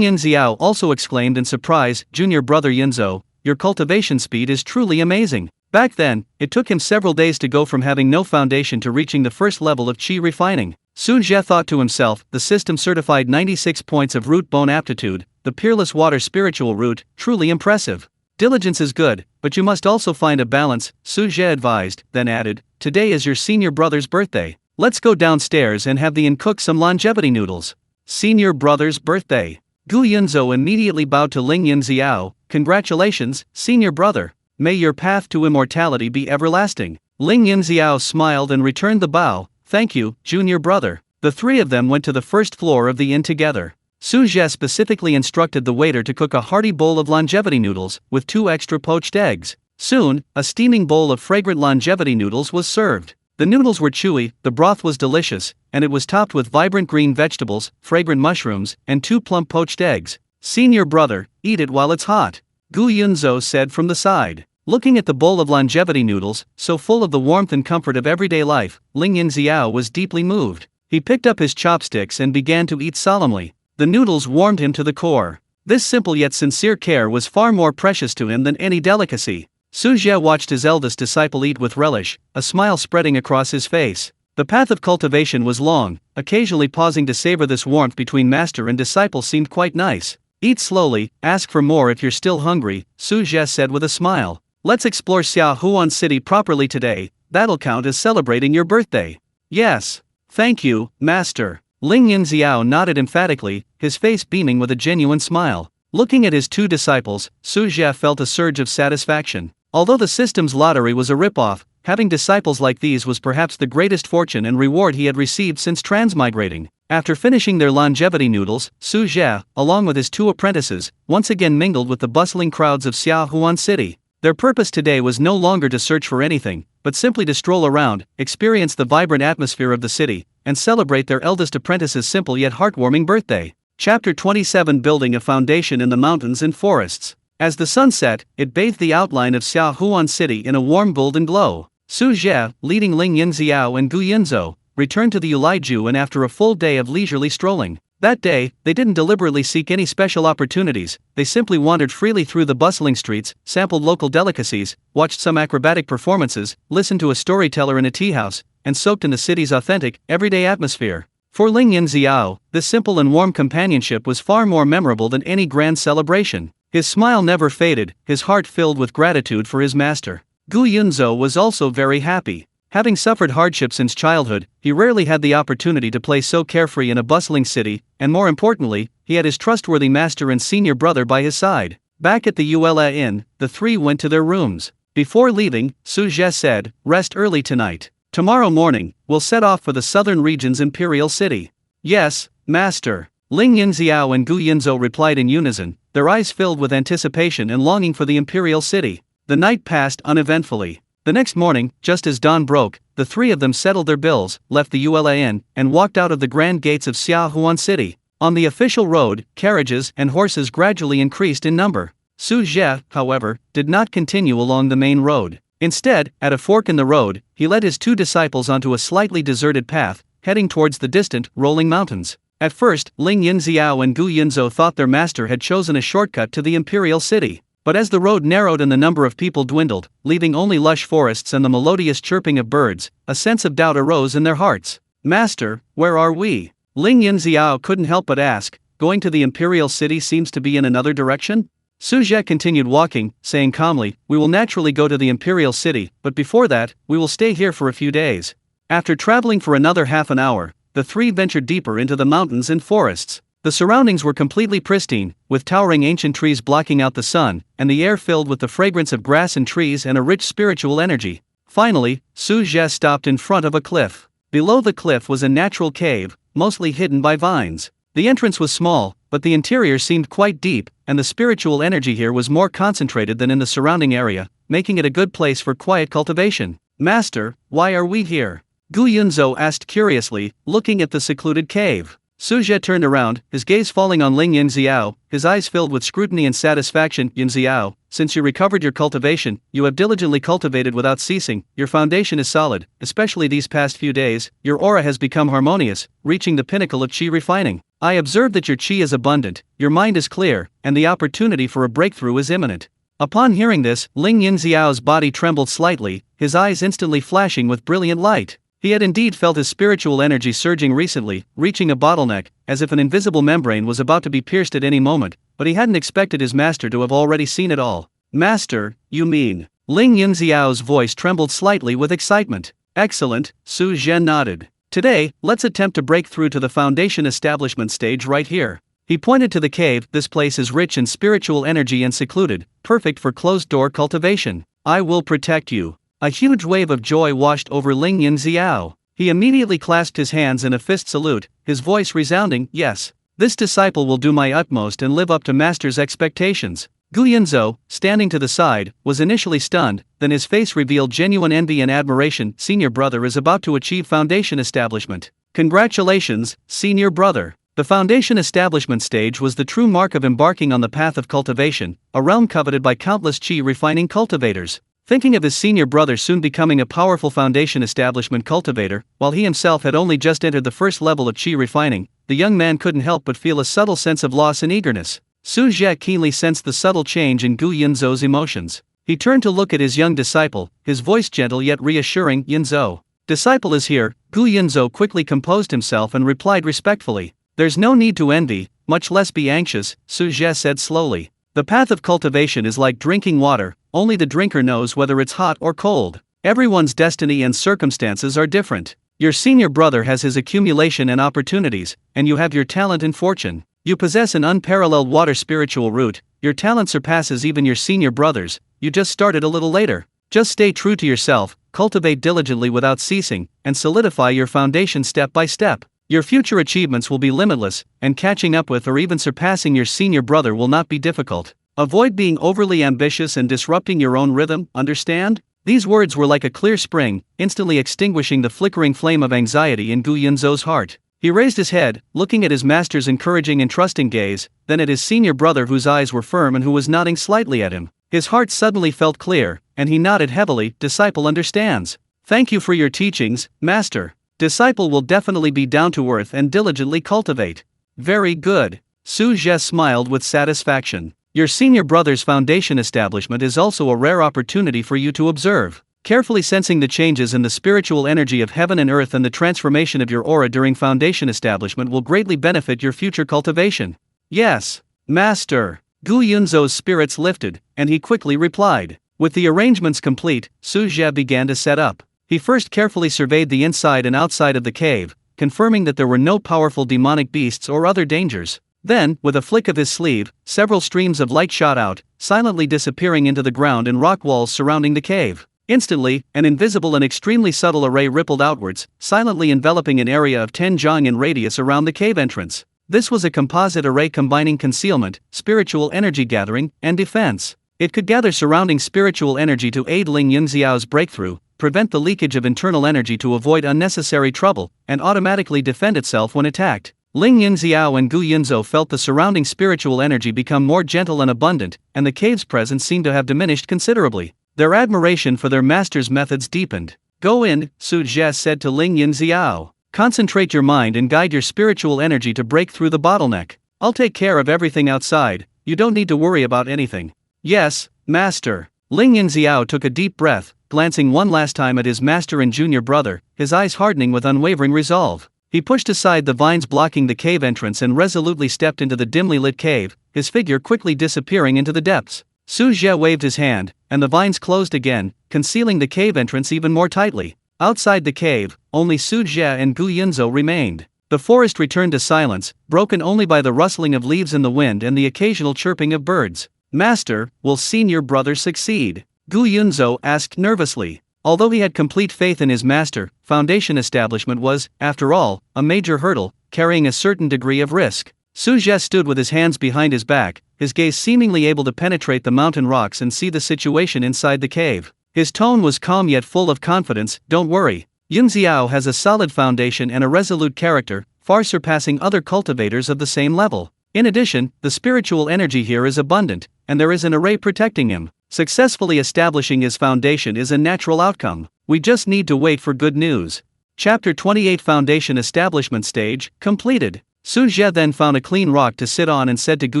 Yunxiao also exclaimed in surprise, Junior brother Yunzhou, your cultivation speed is truly amazing. Back then, it took him several days to go from having no foundation to reaching the first level of qi refining. Su Zhe thought to himself, the system certified 96 points of root bone aptitude, the peerless water spiritual root, truly impressive. Diligence is good, but you must also find a balance, Su Zhe advised, then added, today is your senior brother's birthday. Let's go downstairs and have the inn cook some longevity noodles. Senior brother's birthday. Gu Yunzhou immediately bowed to Ling Yunxiao, congratulations, senior brother. May your path to immortality be everlasting. Ling Yunxiao smiled and returned the bow, thank you, junior brother. The three of them went to the first floor of the inn together. Su Zhe specifically instructed the waiter to cook a hearty bowl of longevity noodles, with 2 extra poached eggs. Soon, a steaming bowl of fragrant longevity noodles was served. The noodles were chewy, the broth was delicious, and it was topped with vibrant green vegetables, fragrant mushrooms, and 2 plump poached eggs. Senior brother, eat it while it's hot. Gu Yunzhou said from the side. Looking at the bowl of longevity noodles, so full of the warmth and comfort of everyday life, Ling Yunxiao was deeply moved. He picked up his chopsticks and began to eat solemnly. The noodles warmed him to the core. This simple yet sincere care was far more precious to him than any delicacy. Su Zhe watched his eldest disciple eat with relish, a smile spreading across his face. The path of cultivation was long, occasionally pausing to savor this warmth between master and disciple seemed quite nice. Eat slowly, ask for more if you're still hungry, Su Zhe said with a smile. Let's explore Xiaohuan City properly today, that'll count as celebrating your birthday. Yes. Thank you, master. Ling Yunxiao nodded emphatically, his face beaming with a genuine smile. Looking at his 2 disciples, Su Zhe felt a surge of satisfaction. Although the system's lottery was a ripoff, having disciples like these was perhaps the greatest fortune and reward he had received since transmigrating. After finishing their longevity noodles, Su Zhe, along with his 2 apprentices, once again mingled with the bustling crowds of Xiaohuan City. Their purpose today was no longer to search for anything, but simply to stroll around, experience the vibrant atmosphere of the city, and celebrate their eldest apprentice's simple yet heartwarming birthday. Chapter 27 Building a Foundation in the Mountains and Forests. As the sun set, it bathed the outline of Xiaohuan City in a warm golden glow. Su Zhe, leading Ling Yunxiao and Gu Yunzhou, returned to the Yulaiju and after a full day of leisurely strolling. That day, they didn't deliberately seek any special opportunities, they simply wandered freely through the bustling streets, sampled local delicacies, watched some acrobatic performances, listened to a storyteller in a tea house, and soaked in the city's authentic, everyday atmosphere. For Ling Yunxiao, this simple and warm companionship was far more memorable than any grand celebration. His smile never faded, his heart filled with gratitude for his master. Gu Yunzhou was also very happy. Having suffered hardship since childhood, he rarely had the opportunity to play so carefree in a bustling city, and more importantly, he had his trustworthy master and senior brother by his side. Back at the Yula Inn, the 3 went to their rooms. Before leaving, Su Zhe said, rest early tonight. Tomorrow morning, we'll set off for the southern region's imperial city. Yes, master. Ling Yunxiao and Gu Yunzhou replied in unison, their eyes filled with anticipation and longing for the imperial city. The night passed uneventfully. The next morning, just as dawn broke, the 3 of them settled their bills, left the Yula Inn, and walked out of the grand gates of Xiaohuan City. On the official road, carriages and horses gradually increased in number. Su Zhe, however, did not continue along the main road. Instead, at a fork in the road, he led his 2 disciples onto a slightly deserted path, heading towards the distant, rolling mountains. At first, Ling Yunxiao and Gu Yunzhou thought their master had chosen a shortcut to the imperial city. But as the road narrowed and the number of people dwindled, leaving only lush forests and the melodious chirping of birds, a sense of doubt arose in their hearts. Master, where are we? Ling Yunxiao couldn't help but ask. Going to the imperial city seems to be in another direction? Su Zhe continued walking, saying calmly, we will naturally go to the imperial city, but before that, we will stay here for a few days. After traveling for another half an hour, the three ventured deeper into the mountains and forests. The surroundings were completely pristine, with towering ancient trees blocking out the sun, and the air filled with the fragrance of grass and trees and a rich spiritual energy. Finally, Su Zhe stopped in front of a cliff. Below the cliff was a natural cave, mostly hidden by vines. The entrance was small, but the interior seemed quite deep, and the spiritual energy here was more concentrated than in the surrounding area, making it a good place for quiet cultivation. Master, why are we here? Gu Yunzhou asked curiously, looking at the secluded cave. Su Zhe turned around, his gaze falling on Ling Yunxiao, his eyes filled with scrutiny and satisfaction. Yunxiao, since you recovered your cultivation, you have diligently cultivated without ceasing, your foundation is solid, especially these past few days, your aura has become harmonious, reaching the pinnacle of qi refining. I observe that your qi is abundant, your mind is clear, and the opportunity for a breakthrough is imminent. Upon hearing this, Ling Yunxiao's body trembled slightly, his eyes instantly flashing with brilliant light. He had indeed felt his spiritual energy surging recently, reaching a bottleneck, as if an invisible membrane was about to be pierced at any moment, but he hadn't expected his master to have already seen it all. Master, you mean? Ling Yunxiao's voice trembled slightly with excitement. Excellent, Su Zhe nodded. Today, let's attempt to break through to the foundation establishment stage right here. He pointed to the cave. This place is rich in spiritual energy and secluded, perfect for closed-door cultivation. I will protect you. A huge wave of joy washed over Ling Yunxiao. He immediately clasped his hands in a fist salute, his voice resounding, yes. This disciple will do my utmost and live up to master's expectations. Gu Yunzhou, standing to the side, was initially stunned, then his face revealed genuine envy and admiration. Senior brother is about to achieve foundation establishment. Congratulations, senior brother. The foundation establishment stage was the true mark of embarking on the path of cultivation, a realm coveted by countless qi refining cultivators. Thinking of his senior brother soon becoming a powerful foundation establishment cultivator, while he himself had only just entered the first level of qi refining, the young man couldn't help but feel a subtle sense of loss and eagerness. Su Zhe keenly sensed the subtle change in Gu Yunzhou's emotions. He turned to look at his young disciple, his voice gentle yet reassuring. Yunzhou, disciple is here. Gu Yunzhou quickly composed himself and replied respectfully. There's no need to envy, much less be anxious, Su Zhe said slowly. The path of cultivation is like drinking water, only the drinker knows whether it's hot or cold. Everyone's destiny and circumstances are different. Your senior brother has his accumulation and opportunities, and you have your talent and fortune. You possess an unparalleled water spiritual root, your talent surpasses even your senior brother's, you just started a little later. Just stay true to yourself, cultivate diligently without ceasing, and solidify your foundation step by step. Your future achievements will be limitless, and catching up with or even surpassing your senior brother will not be difficult. Avoid being overly ambitious and disrupting your own rhythm, understand? These words were like a clear spring, instantly extinguishing the flickering flame of anxiety in Gu Yunzhou's heart. He raised his head, looking at his master's encouraging and trusting gaze, then at his senior brother whose eyes were firm and who was nodding slightly at him. His heart suddenly felt clear, and he nodded heavily. Disciple understands. Thank you for your teachings, master. Disciple will definitely be down to earth and diligently cultivate. Very good. Su Zhe smiled with satisfaction. Your senior brother's foundation establishment is also a rare opportunity for you to observe. Carefully sensing the changes in the spiritual energy of heaven and earth and the transformation of your aura during foundation establishment will greatly benefit your future cultivation. Yes, master. Gu Yunzhou's spirits lifted, and he quickly replied. With the arrangements complete, Su Zhe began to set up. He first carefully surveyed the inside and outside of the cave, confirming that there were no powerful demonic beasts or other dangers. Then, with a flick of his sleeve, several streams of light shot out, silently disappearing into the ground and rock walls surrounding the cave. Instantly, an invisible and extremely subtle array rippled outwards, silently enveloping an area of 10 zhang in radius around the cave entrance. This was a composite array combining concealment, spiritual energy gathering, and defense. It could gather surrounding spiritual energy to aid Ling Yunxiao's breakthrough, prevent the leakage of internal energy to avoid unnecessary trouble, and automatically defend itself when attacked. Ling Yunxiao and Gu Yunzhou felt the surrounding spiritual energy become more gentle and abundant, and the cave's presence seemed to have diminished considerably. Their admiration for their master's methods deepened. Go in, Su Zhe said to Ling Yunxiao. Concentrate your mind and guide your spiritual energy to break through the bottleneck. I'll take care of everything outside, you don't need to worry about anything. Yes, master. Ling Yunxiao took a deep breath, glancing one last time at his master and junior brother, his eyes hardening with unwavering resolve. He pushed aside the vines blocking the cave entrance and resolutely stepped into the dimly lit cave, his figure quickly disappearing into the depths. Su Zhe waved his hand, and the vines closed again, concealing the cave entrance even more tightly. Outside the cave, only Su Zhe and Gu Yunzhou remained. The forest returned to silence, broken only by the rustling of leaves in the wind and the occasional chirping of birds. Master, will senior brother succeed? Gu Yunzhou asked nervously. Although he had complete faith in his master, foundation establishment was, after all, a major hurdle, carrying a certain degree of risk. Su Zhe stood with his hands behind his back, his gaze seemingly able to penetrate the mountain rocks and see the situation inside the cave. His tone was calm yet full of confidence. Don't worry. Yunxiao has a solid foundation and a resolute character, far surpassing other cultivators of the same level. In addition, the spiritual energy here is abundant, and there is an array protecting him. Successfully establishing his foundation is a natural outcome. We just need to wait for good news. Chapter 28 Foundation Establishment Stage, completed. Su Zhe then found a clean rock to sit on and said to Gu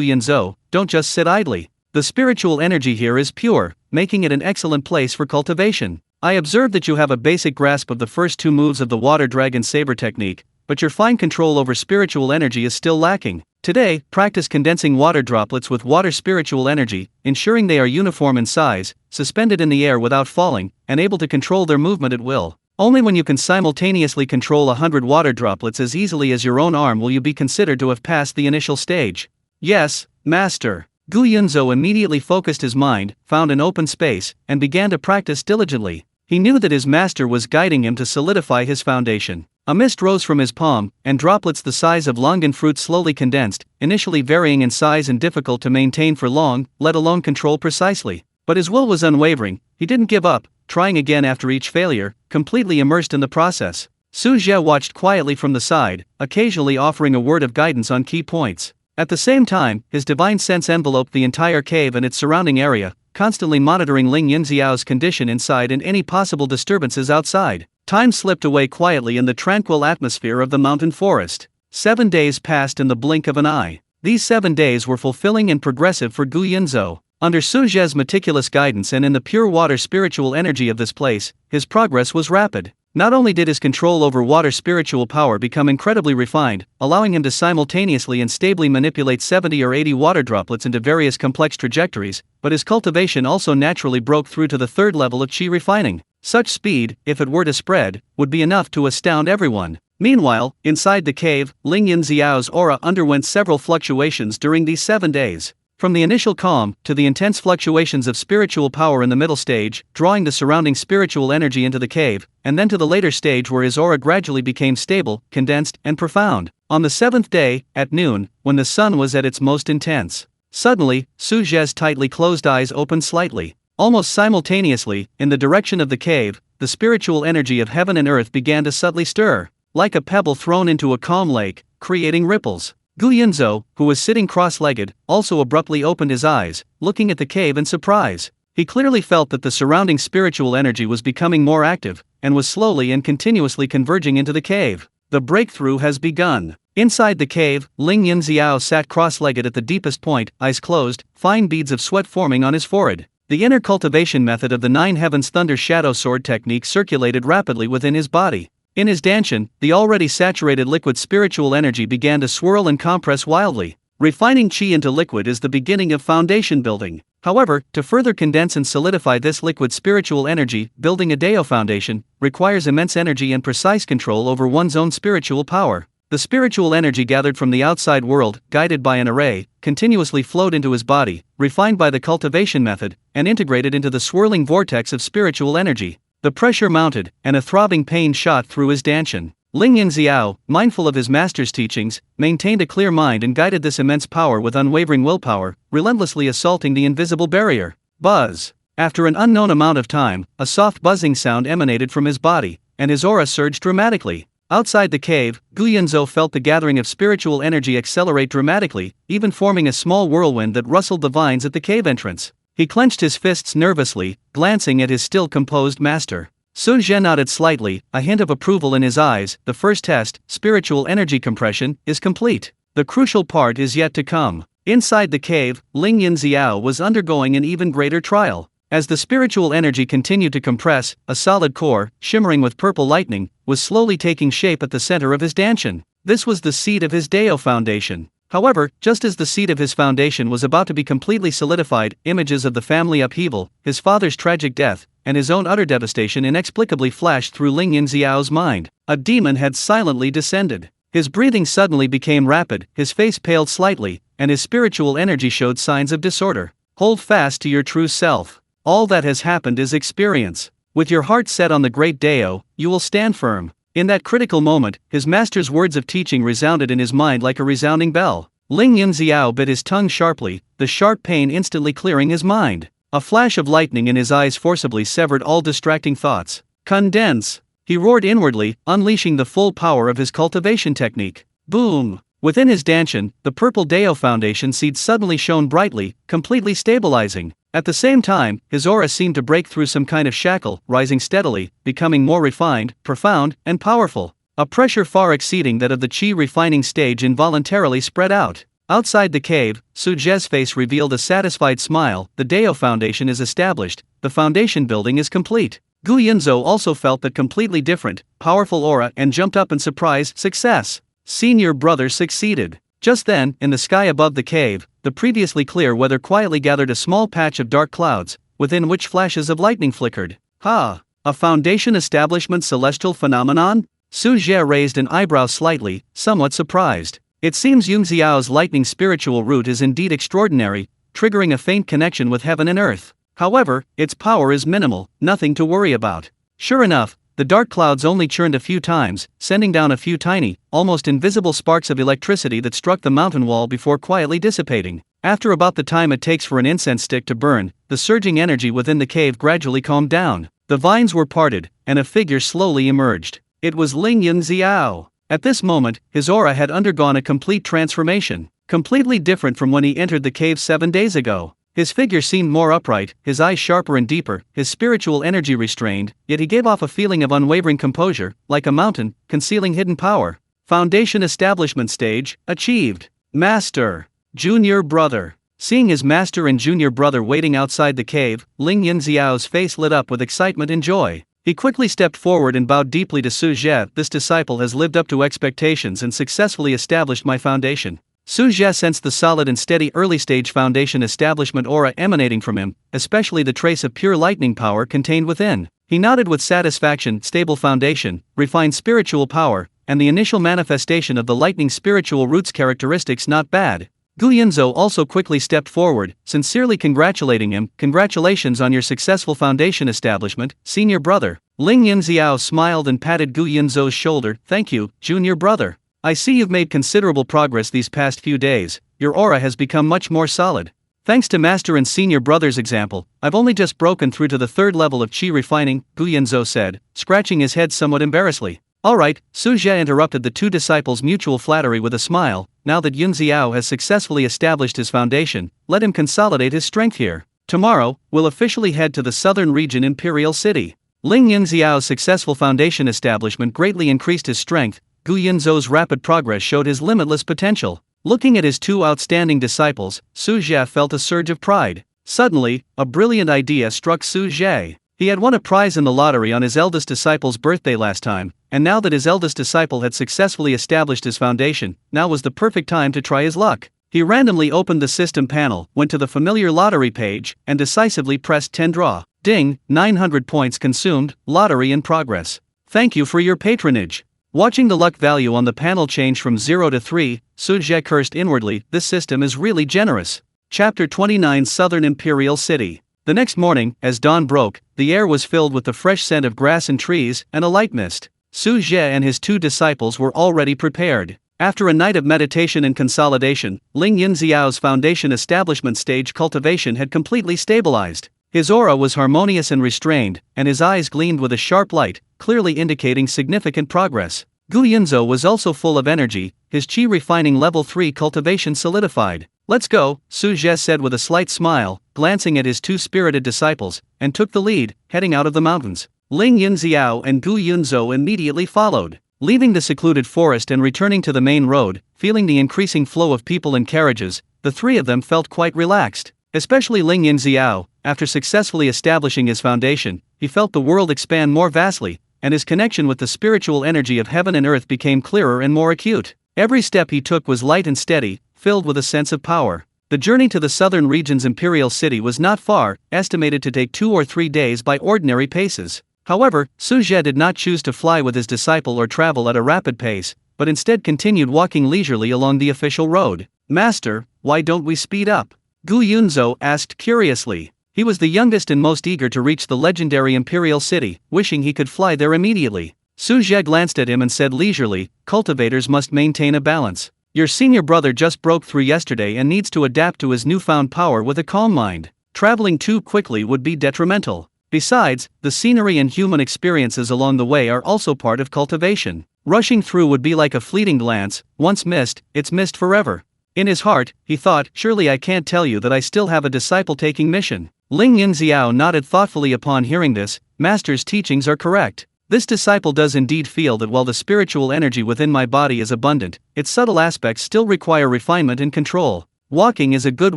Yunzhou, don't just sit idly. The spiritual energy here is pure, making it an excellent place for cultivation. I observe that you have a basic grasp of the first two moves of the Water Dragon Saber technique, but your fine control over spiritual energy is still lacking. Today, practice condensing water droplets with water spiritual energy, ensuring they are uniform in size, suspended in the air without falling, and able to control their movement at will. Only when you can simultaneously control 100 water droplets as easily as your own arm will you be considered to have passed the initial stage. Yes, master. Gu Yunzhou immediately focused his mind, found an open space, and began to practice diligently. He knew that his master was guiding him to solidify his foundation. A mist rose from his palm, and droplets the size of longan fruit slowly condensed, initially varying in size and difficult to maintain for long, let alone control precisely. But his will was unwavering. He didn't give up, trying again after each failure, completely immersed in the process. Su Zhe watched quietly from the side, occasionally offering a word of guidance on key points. At the same time, his divine sense enveloped the entire cave and its surrounding area, constantly monitoring Ling Yunxiao's condition inside and any possible disturbances outside. Time slipped away quietly in the tranquil atmosphere of the mountain forest. 7 days passed in the blink of an eye. These 7 days were fulfilling and progressive for Gu Yunzhou. Under Su Zhe's meticulous guidance and in the pure water spiritual energy of this place, his progress was rapid. Not only did his control over water spiritual power become incredibly refined, allowing him to simultaneously and stably manipulate 70 or 80 water droplets into various complex trajectories, but his cultivation also naturally broke through to the third level of qi refining. Such speed, if it were to spread, would be enough to astound everyone. Meanwhile, inside the cave, Ling Yunxiao's aura underwent several fluctuations during these 7 days. From the initial calm, to the intense fluctuations of spiritual power in the middle stage, drawing the surrounding spiritual energy into the cave, and then to the later stage where his aura gradually became stable, condensed, and profound. On the 7th day, at noon, when the sun was at its most intense, suddenly, Su Zhe's tightly closed eyes opened slightly. Almost simultaneously, in the direction of the cave, the spiritual energy of heaven and earth began to subtly stir, like a pebble thrown into a calm lake, creating ripples. Gu Yunzhou, who was sitting cross-legged, also abruptly opened his eyes, looking at the cave in surprise. He clearly felt that the surrounding spiritual energy was becoming more active, and was slowly and continuously converging into the cave. The breakthrough has begun. Inside the cave, Ling Yunxiao sat cross-legged at the deepest point, eyes closed, fine beads of sweat forming on his forehead. The inner cultivation method of the Nine Heavens Thunder Shadow Sword technique circulated rapidly within his body. In his danshan, the already saturated liquid spiritual energy began to swirl and compress wildly. Refining qi into liquid is the beginning of foundation building. However, to further condense and solidify this liquid spiritual energy, building a Dao foundation requires immense energy and precise control over one's own spiritual power. The spiritual energy gathered from the outside world, guided by an array, continuously flowed into his body, refined by the cultivation method, and integrated into the swirling vortex of spiritual energy. The pressure mounted, and a throbbing pain shot through his danshan. Ling Yunxiao, mindful of his master's teachings, maintained a clear mind and guided this immense power with unwavering willpower, relentlessly assaulting the invisible barrier. Buzz! After an unknown amount of time, a soft buzzing sound emanated from his body, and his aura surged dramatically. Outside the cave, Gu Yunzhou felt the gathering of spiritual energy accelerate dramatically, even forming a small whirlwind that rustled the vines at the cave entrance. He clenched his fists nervously, glancing at his still composed master. Su Zhe nodded slightly, a hint of approval in his eyes. The first test, spiritual energy compression, is complete. The crucial part is yet to come. Inside the cave, Ling Yunxiao was undergoing an even greater trial. As the spiritual energy continued to compress, a solid core, shimmering with purple lightning, was slowly taking shape at the center of his dantian. This was the seed of his Dao foundation. However, just as the seed of his foundation was about to be completely solidified, images of the family upheaval, his father's tragic death, and his own utter devastation inexplicably flashed through Ling Yunxiao's mind. A demon had silently descended. His breathing suddenly became rapid, his face paled slightly, and his spiritual energy showed signs of disorder. Hold fast to your true self. All that has happened is experience. With your heart set on the great Dao, you will stand firm. In that critical moment, his master's words of teaching resounded in his mind like a resounding bell. Ling Yunxiao bit his tongue sharply, the sharp pain instantly clearing his mind. A flash of lightning in his eyes forcibly severed all distracting thoughts. Condense! He roared inwardly, unleashing the full power of his cultivation technique. Boom! Within his dantian, the purple Dao foundation seed suddenly shone brightly, completely stabilizing. At the same time, his aura seemed to break through some kind of shackle, rising steadily, becoming more refined, profound, and powerful. A pressure far exceeding that of the qi refining stage involuntarily spread out. Outside the cave, Su Zhe's face revealed a satisfied smile. The Dao foundation is established, the foundation building is complete. Gu Yunzhou also felt that completely different, powerful aura and jumped up in surprise. Success! Senior brother succeeded. Just then, in the sky above the cave, the previously clear weather quietly gathered a small patch of dark clouds, within which flashes of lightning flickered. Ha! A foundation establishment celestial phenomenon? Su Zhe raised an eyebrow slightly, somewhat surprised. It seems Yunxiao's lightning spiritual root is indeed extraordinary, triggering a faint connection with heaven and earth. However, its power is minimal, nothing to worry about. Sure enough, the dark clouds only churned a few times, sending down a few tiny, almost invisible sparks of electricity that struck the mountain wall before quietly dissipating. After about the time it takes for an incense stick to burn, the surging energy within the cave gradually calmed down. The vines were parted, and a figure slowly emerged. It was Ling Yunxiao. At this moment, his aura had undergone a complete transformation, completely different from when he entered the cave 7 days ago. His figure seemed more upright, his eyes sharper and deeper, his spiritual energy restrained, yet he gave off a feeling of unwavering composure, like a mountain, concealing hidden power. Foundation establishment stage, achieved. Master. Junior brother. Seeing his master and junior brother waiting outside the cave, Ling Yunxiao's face lit up with excitement and joy. He quickly stepped forward and bowed deeply to Su Zhe. This disciple has lived up to expectations and successfully established my foundation. Su Zhe sensed the solid and steady early-stage foundation establishment aura emanating from him, especially the trace of pure lightning power contained within. He nodded with satisfaction. Stable foundation, refined spiritual power, and the initial manifestation of the lightning spiritual roots characteristics not bad. Gu Yunzhou also quickly stepped forward, sincerely congratulating him. Congratulations on your successful foundation establishment, senior brother. Ling Yunxiao smiled and patted Gu Yunzhou's shoulder. Thank you, junior brother. I see you've made considerable progress these past few days. Your aura has become much more solid. Thanks to master and senior brother's example, I've only just broken through to the 3rd level of qi refining, Gu Yunzhou said, scratching his head somewhat embarrassedly. Alright, Su Zhe interrupted the two disciples' mutual flattery with a smile. Now that Yunxiao has successfully established his foundation, let him consolidate his strength here. Tomorrow, we'll officially head to the southern region Imperial City. Ling Yunxiao's successful foundation establishment greatly increased his strength. Gu Yunzhou's rapid progress showed his limitless potential. Looking at his two outstanding disciples, Su Zhe felt a surge of pride. Suddenly, a brilliant idea struck Su Zhe. He had won a prize in the lottery on his eldest disciple's birthday last time, and now that his eldest disciple had successfully established his foundation, now was the perfect time to try his luck. He randomly opened the system panel, went to the familiar lottery page, and decisively pressed 10 draw. Ding, 900 points consumed, lottery in progress. Thank you for your patronage. Watching the luck value on the panel change from 0 to 3, Su Zhe cursed inwardly. This system is really generous. Chapter 29 Southern Imperial City. The next morning, as dawn broke, the air was filled with the fresh scent of grass and trees, and a light mist. Su Zhe and his two disciples were already prepared. After a night of meditation and consolidation, Ling Yunxiao's foundation establishment stage cultivation had completely stabilized. His aura was harmonious and restrained, and his eyes gleamed with a sharp light, clearly indicating significant progress. Gu Yunzhou was also full of energy, his qi refining level 3 cultivation solidified. Let's go, Su Zhe said with a slight smile, glancing at his two spirited disciples, and took the lead, heading out of the mountains. Ling Yunxiao and Gu Yunzhou immediately followed. Leaving the secluded forest and returning to the main road, feeling the increasing flow of people and carriages, the three of them felt quite relaxed. Especially Ling Yunxiao, after successfully establishing his foundation, he felt the world expand more vastly, and his connection with the spiritual energy of heaven and earth became clearer and more acute. Every step he took was light and steady, filled with a sense of power. The journey to the southern region's imperial city was not far, estimated to take 2 or 3 days by ordinary paces. However, Su Zhe did not choose to fly with his disciple or travel at a rapid pace, but instead continued walking leisurely along the official road. "Master, why don't we speed up?" Gu Yunzhou asked curiously. He was the youngest and most eager to reach the legendary imperial city, wishing he could fly there immediately. Su Zhe glanced at him and said leisurely, "Cultivators must maintain a balance. Your senior brother just broke through yesterday and needs to adapt to his newfound power with a calm mind. Traveling too quickly would be detrimental. Besides, the scenery and human experiences along the way are also part of cultivation. Rushing through would be like a fleeting glance, once missed, it's missed forever." In his heart, he thought, "Surely I can't tell you that I still have a disciple-taking mission." Ling Yunxiao nodded thoughtfully upon hearing this. "Master's teachings are correct. This disciple does indeed feel that while the spiritual energy within my body is abundant, its subtle aspects still require refinement and control. Walking is a good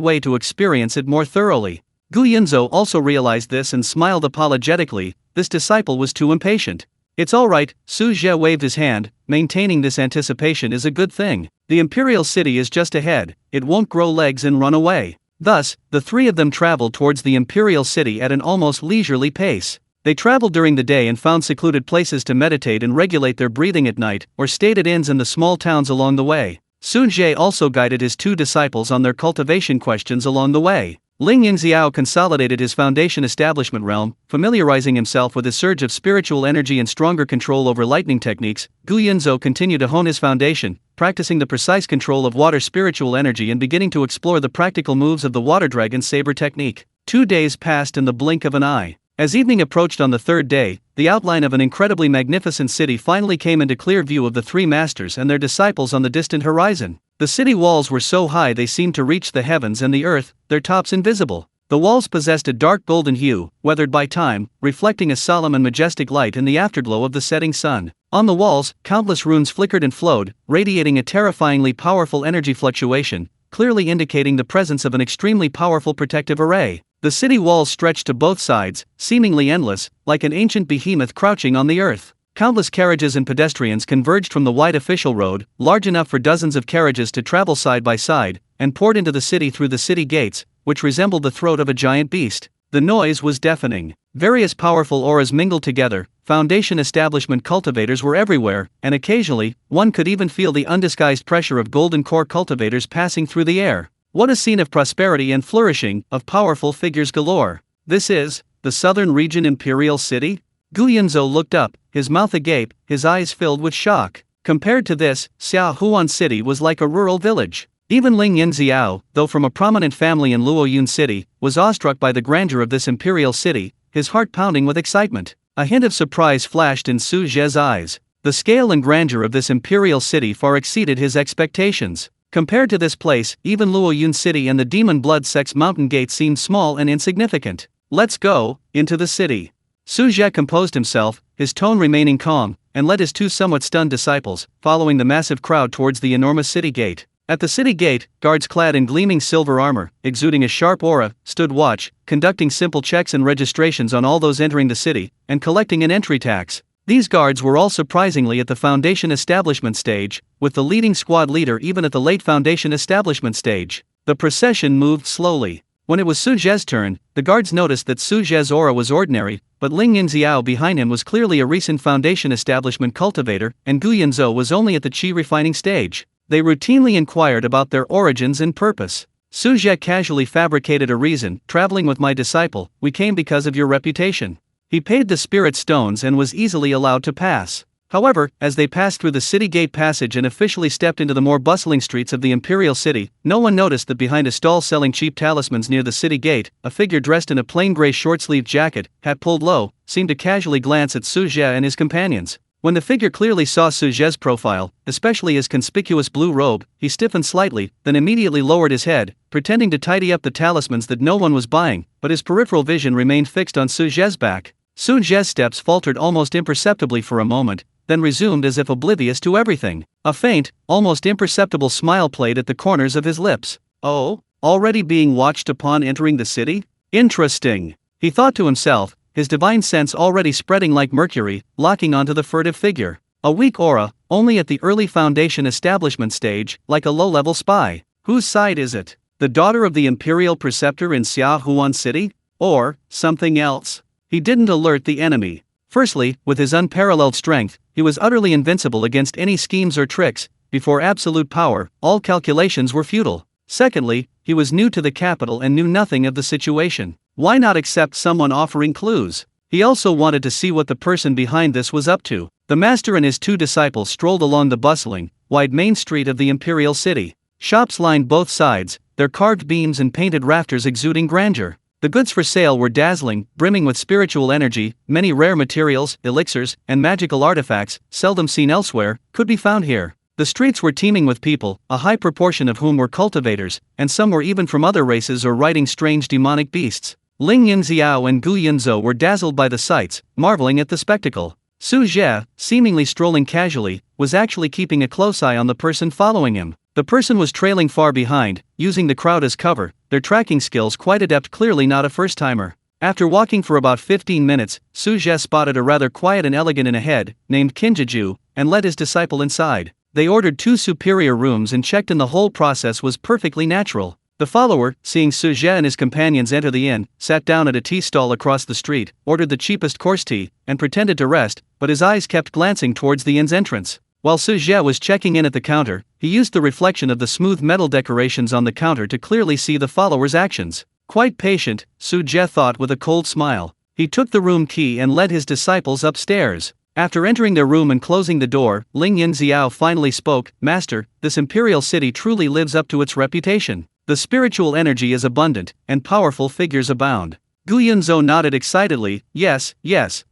way to experience it more thoroughly." Gu Yunzhou also realized this and smiled apologetically. This disciple was too impatient. "It's all right," Su Zhe waved his hand, "maintaining this anticipation is a good thing. The imperial city is just ahead, it won't grow legs and run away." Thus, the three of them traveled towards the imperial city at an almost leisurely pace. They traveled during the day and found secluded places to meditate and regulate their breathing at night, or stayed at inns in the small towns along the way. Su Zhe also guided his 2 disciples on their cultivation questions along the way. Ling Yunxiao consolidated his foundation establishment realm, familiarizing himself with his surge of spiritual energy and stronger control over lightning techniques. Gu Yunzhou continued to hone his foundation, practicing the precise control of water spiritual energy and beginning to explore the practical moves of the water dragon saber technique. 2 days passed in the blink of an eye. As evening approached on the 3rd day, the outline of an incredibly magnificent city finally came into clear view of the 3 masters and their disciples on the distant horizon. The city walls were so high they seemed to reach the heavens and the earth, their tops invisible. The walls possessed a dark golden hue, weathered by time, reflecting a solemn and majestic light in the afterglow of the setting sun. On the walls, countless runes flickered and flowed, radiating a terrifyingly powerful energy fluctuation, clearly indicating the presence of an extremely powerful protective array. The city walls stretched to both sides, seemingly endless, like an ancient behemoth crouching on the earth. Countless carriages and pedestrians converged from the wide official road, large enough for dozens of carriages to travel side by side, and poured into the city through the city gates, which resembled the throat of a giant beast. The noise was deafening. Various powerful auras mingled together, foundation establishment cultivators were everywhere, and occasionally, one could even feel the undisguised pressure of golden core cultivators passing through the air. What a scene of prosperity and flourishing, of powerful figures galore. This is the southern region imperial city? Gu Yunzhou looked up, his mouth agape, his eyes filled with shock. Compared to this, Xiaohuan City was like a rural village. Even Ling Yunxiao, though from a prominent family in Luoyun City, was awestruck by the grandeur of this imperial city, his heart pounding with excitement. A hint of surprise flashed in Su Zhe's eyes. The scale and grandeur of this imperial city far exceeded his expectations. Compared to this place, even Luoyun City and the Demon Blood Sect's mountain gate seemed small and insignificant. "Let's go into the city." Su Zhe composed himself, his tone remaining calm, and led his 2 somewhat stunned disciples, following the massive crowd towards the enormous city gate. At the city gate, guards clad in gleaming silver armor, exuding a sharp aura, stood watch, conducting simple checks and registrations on all those entering the city, and collecting an entry tax. These guards were all surprisingly at the foundation establishment stage, with the leading squad leader even at the late foundation establishment stage. The procession moved slowly. When it was Su Zhe's turn, the guards noticed that Su Zhe's aura was ordinary, but Ling Yunxiao behind him was clearly a recent foundation establishment cultivator, and Gu Yunzhou was only at the chi refining stage. They routinely inquired about their origins and purpose. Su Zhe casually fabricated a reason, "Traveling with my disciple, we came because of your reputation." He paid the spirit stones and was easily allowed to pass. However, as they passed through the city gate passage and officially stepped into the more bustling streets of the imperial city, no one noticed that behind a stall selling cheap talismans near the city gate, a figure dressed in a plain gray short-sleeved jacket, hat pulled low, seemed to casually glance at Su Zhe and his companions. When the figure clearly saw Su Zhe's profile, especially his conspicuous blue robe, he stiffened slightly, then immediately lowered his head, pretending to tidy up the talismans that no one was buying, but his peripheral vision remained fixed on Su Zhe's back. Su Zhe's steps faltered almost imperceptibly for a moment, then resumed as if oblivious to everything. A faint, almost imperceptible smile played at the corners of his lips. Oh, already being watched upon entering the city? Interesting. He thought to himself, his divine sense already spreading like mercury, locking onto the furtive figure. A weak aura, only at the early foundation establishment stage, like a low-level spy. Whose side is it? The daughter of the imperial preceptor in Xiaohuan City? Or something else? He didn't alert the enemy. Firstly, with his unparalleled strength, he was utterly invincible against any schemes or tricks. Before absolute power, all calculations were futile. Secondly, he was new to the capital and knew nothing of the situation. Why not accept someone offering clues? He also wanted to see what the person behind this was up to. The master and his two disciples strolled along the bustling, wide main street of the imperial city. Shops lined both sides, their carved beams and painted rafters exuding grandeur. The goods for sale were dazzling, brimming with spiritual energy. Many rare materials, elixirs, and magical artifacts, seldom seen elsewhere, could be found here. The streets were teeming with people, a high proportion of whom were cultivators, and some were even from other races or riding strange demonic beasts. Ling Yunxiao and Gu Yunzhou were dazzled by the sights, marveling at the spectacle. Su Zhe, seemingly strolling casually, was actually keeping a close eye on the person following him. The person was trailing far behind, using the crowd as cover, their tracking skills quite adept, clearly not a first-timer. After walking for about 15 minutes, Su Zhe spotted a rather quiet and elegant inn ahead, named Kinjiju, and led his disciple inside. They ordered 2 superior rooms and checked in. The whole process was perfectly natural. The follower, seeing Su Zhe and his companions enter the inn, sat down at a tea stall across the street, ordered the cheapest coarse tea, and pretended to rest, but his eyes kept glancing towards the inn's entrance. While Su Zhe was checking in at the counter, he used the reflection of the smooth metal decorations on the counter to clearly see the follower's actions. Quite patient, Su Zhe thought with a cold smile. He took the room key and led his disciples upstairs. After entering their room and closing the door, Ling Yunxiao finally spoke. "Master, this imperial city truly lives up to its reputation. The spiritual energy is abundant, and powerful figures abound." Gu Yunzhou nodded excitedly. Yes,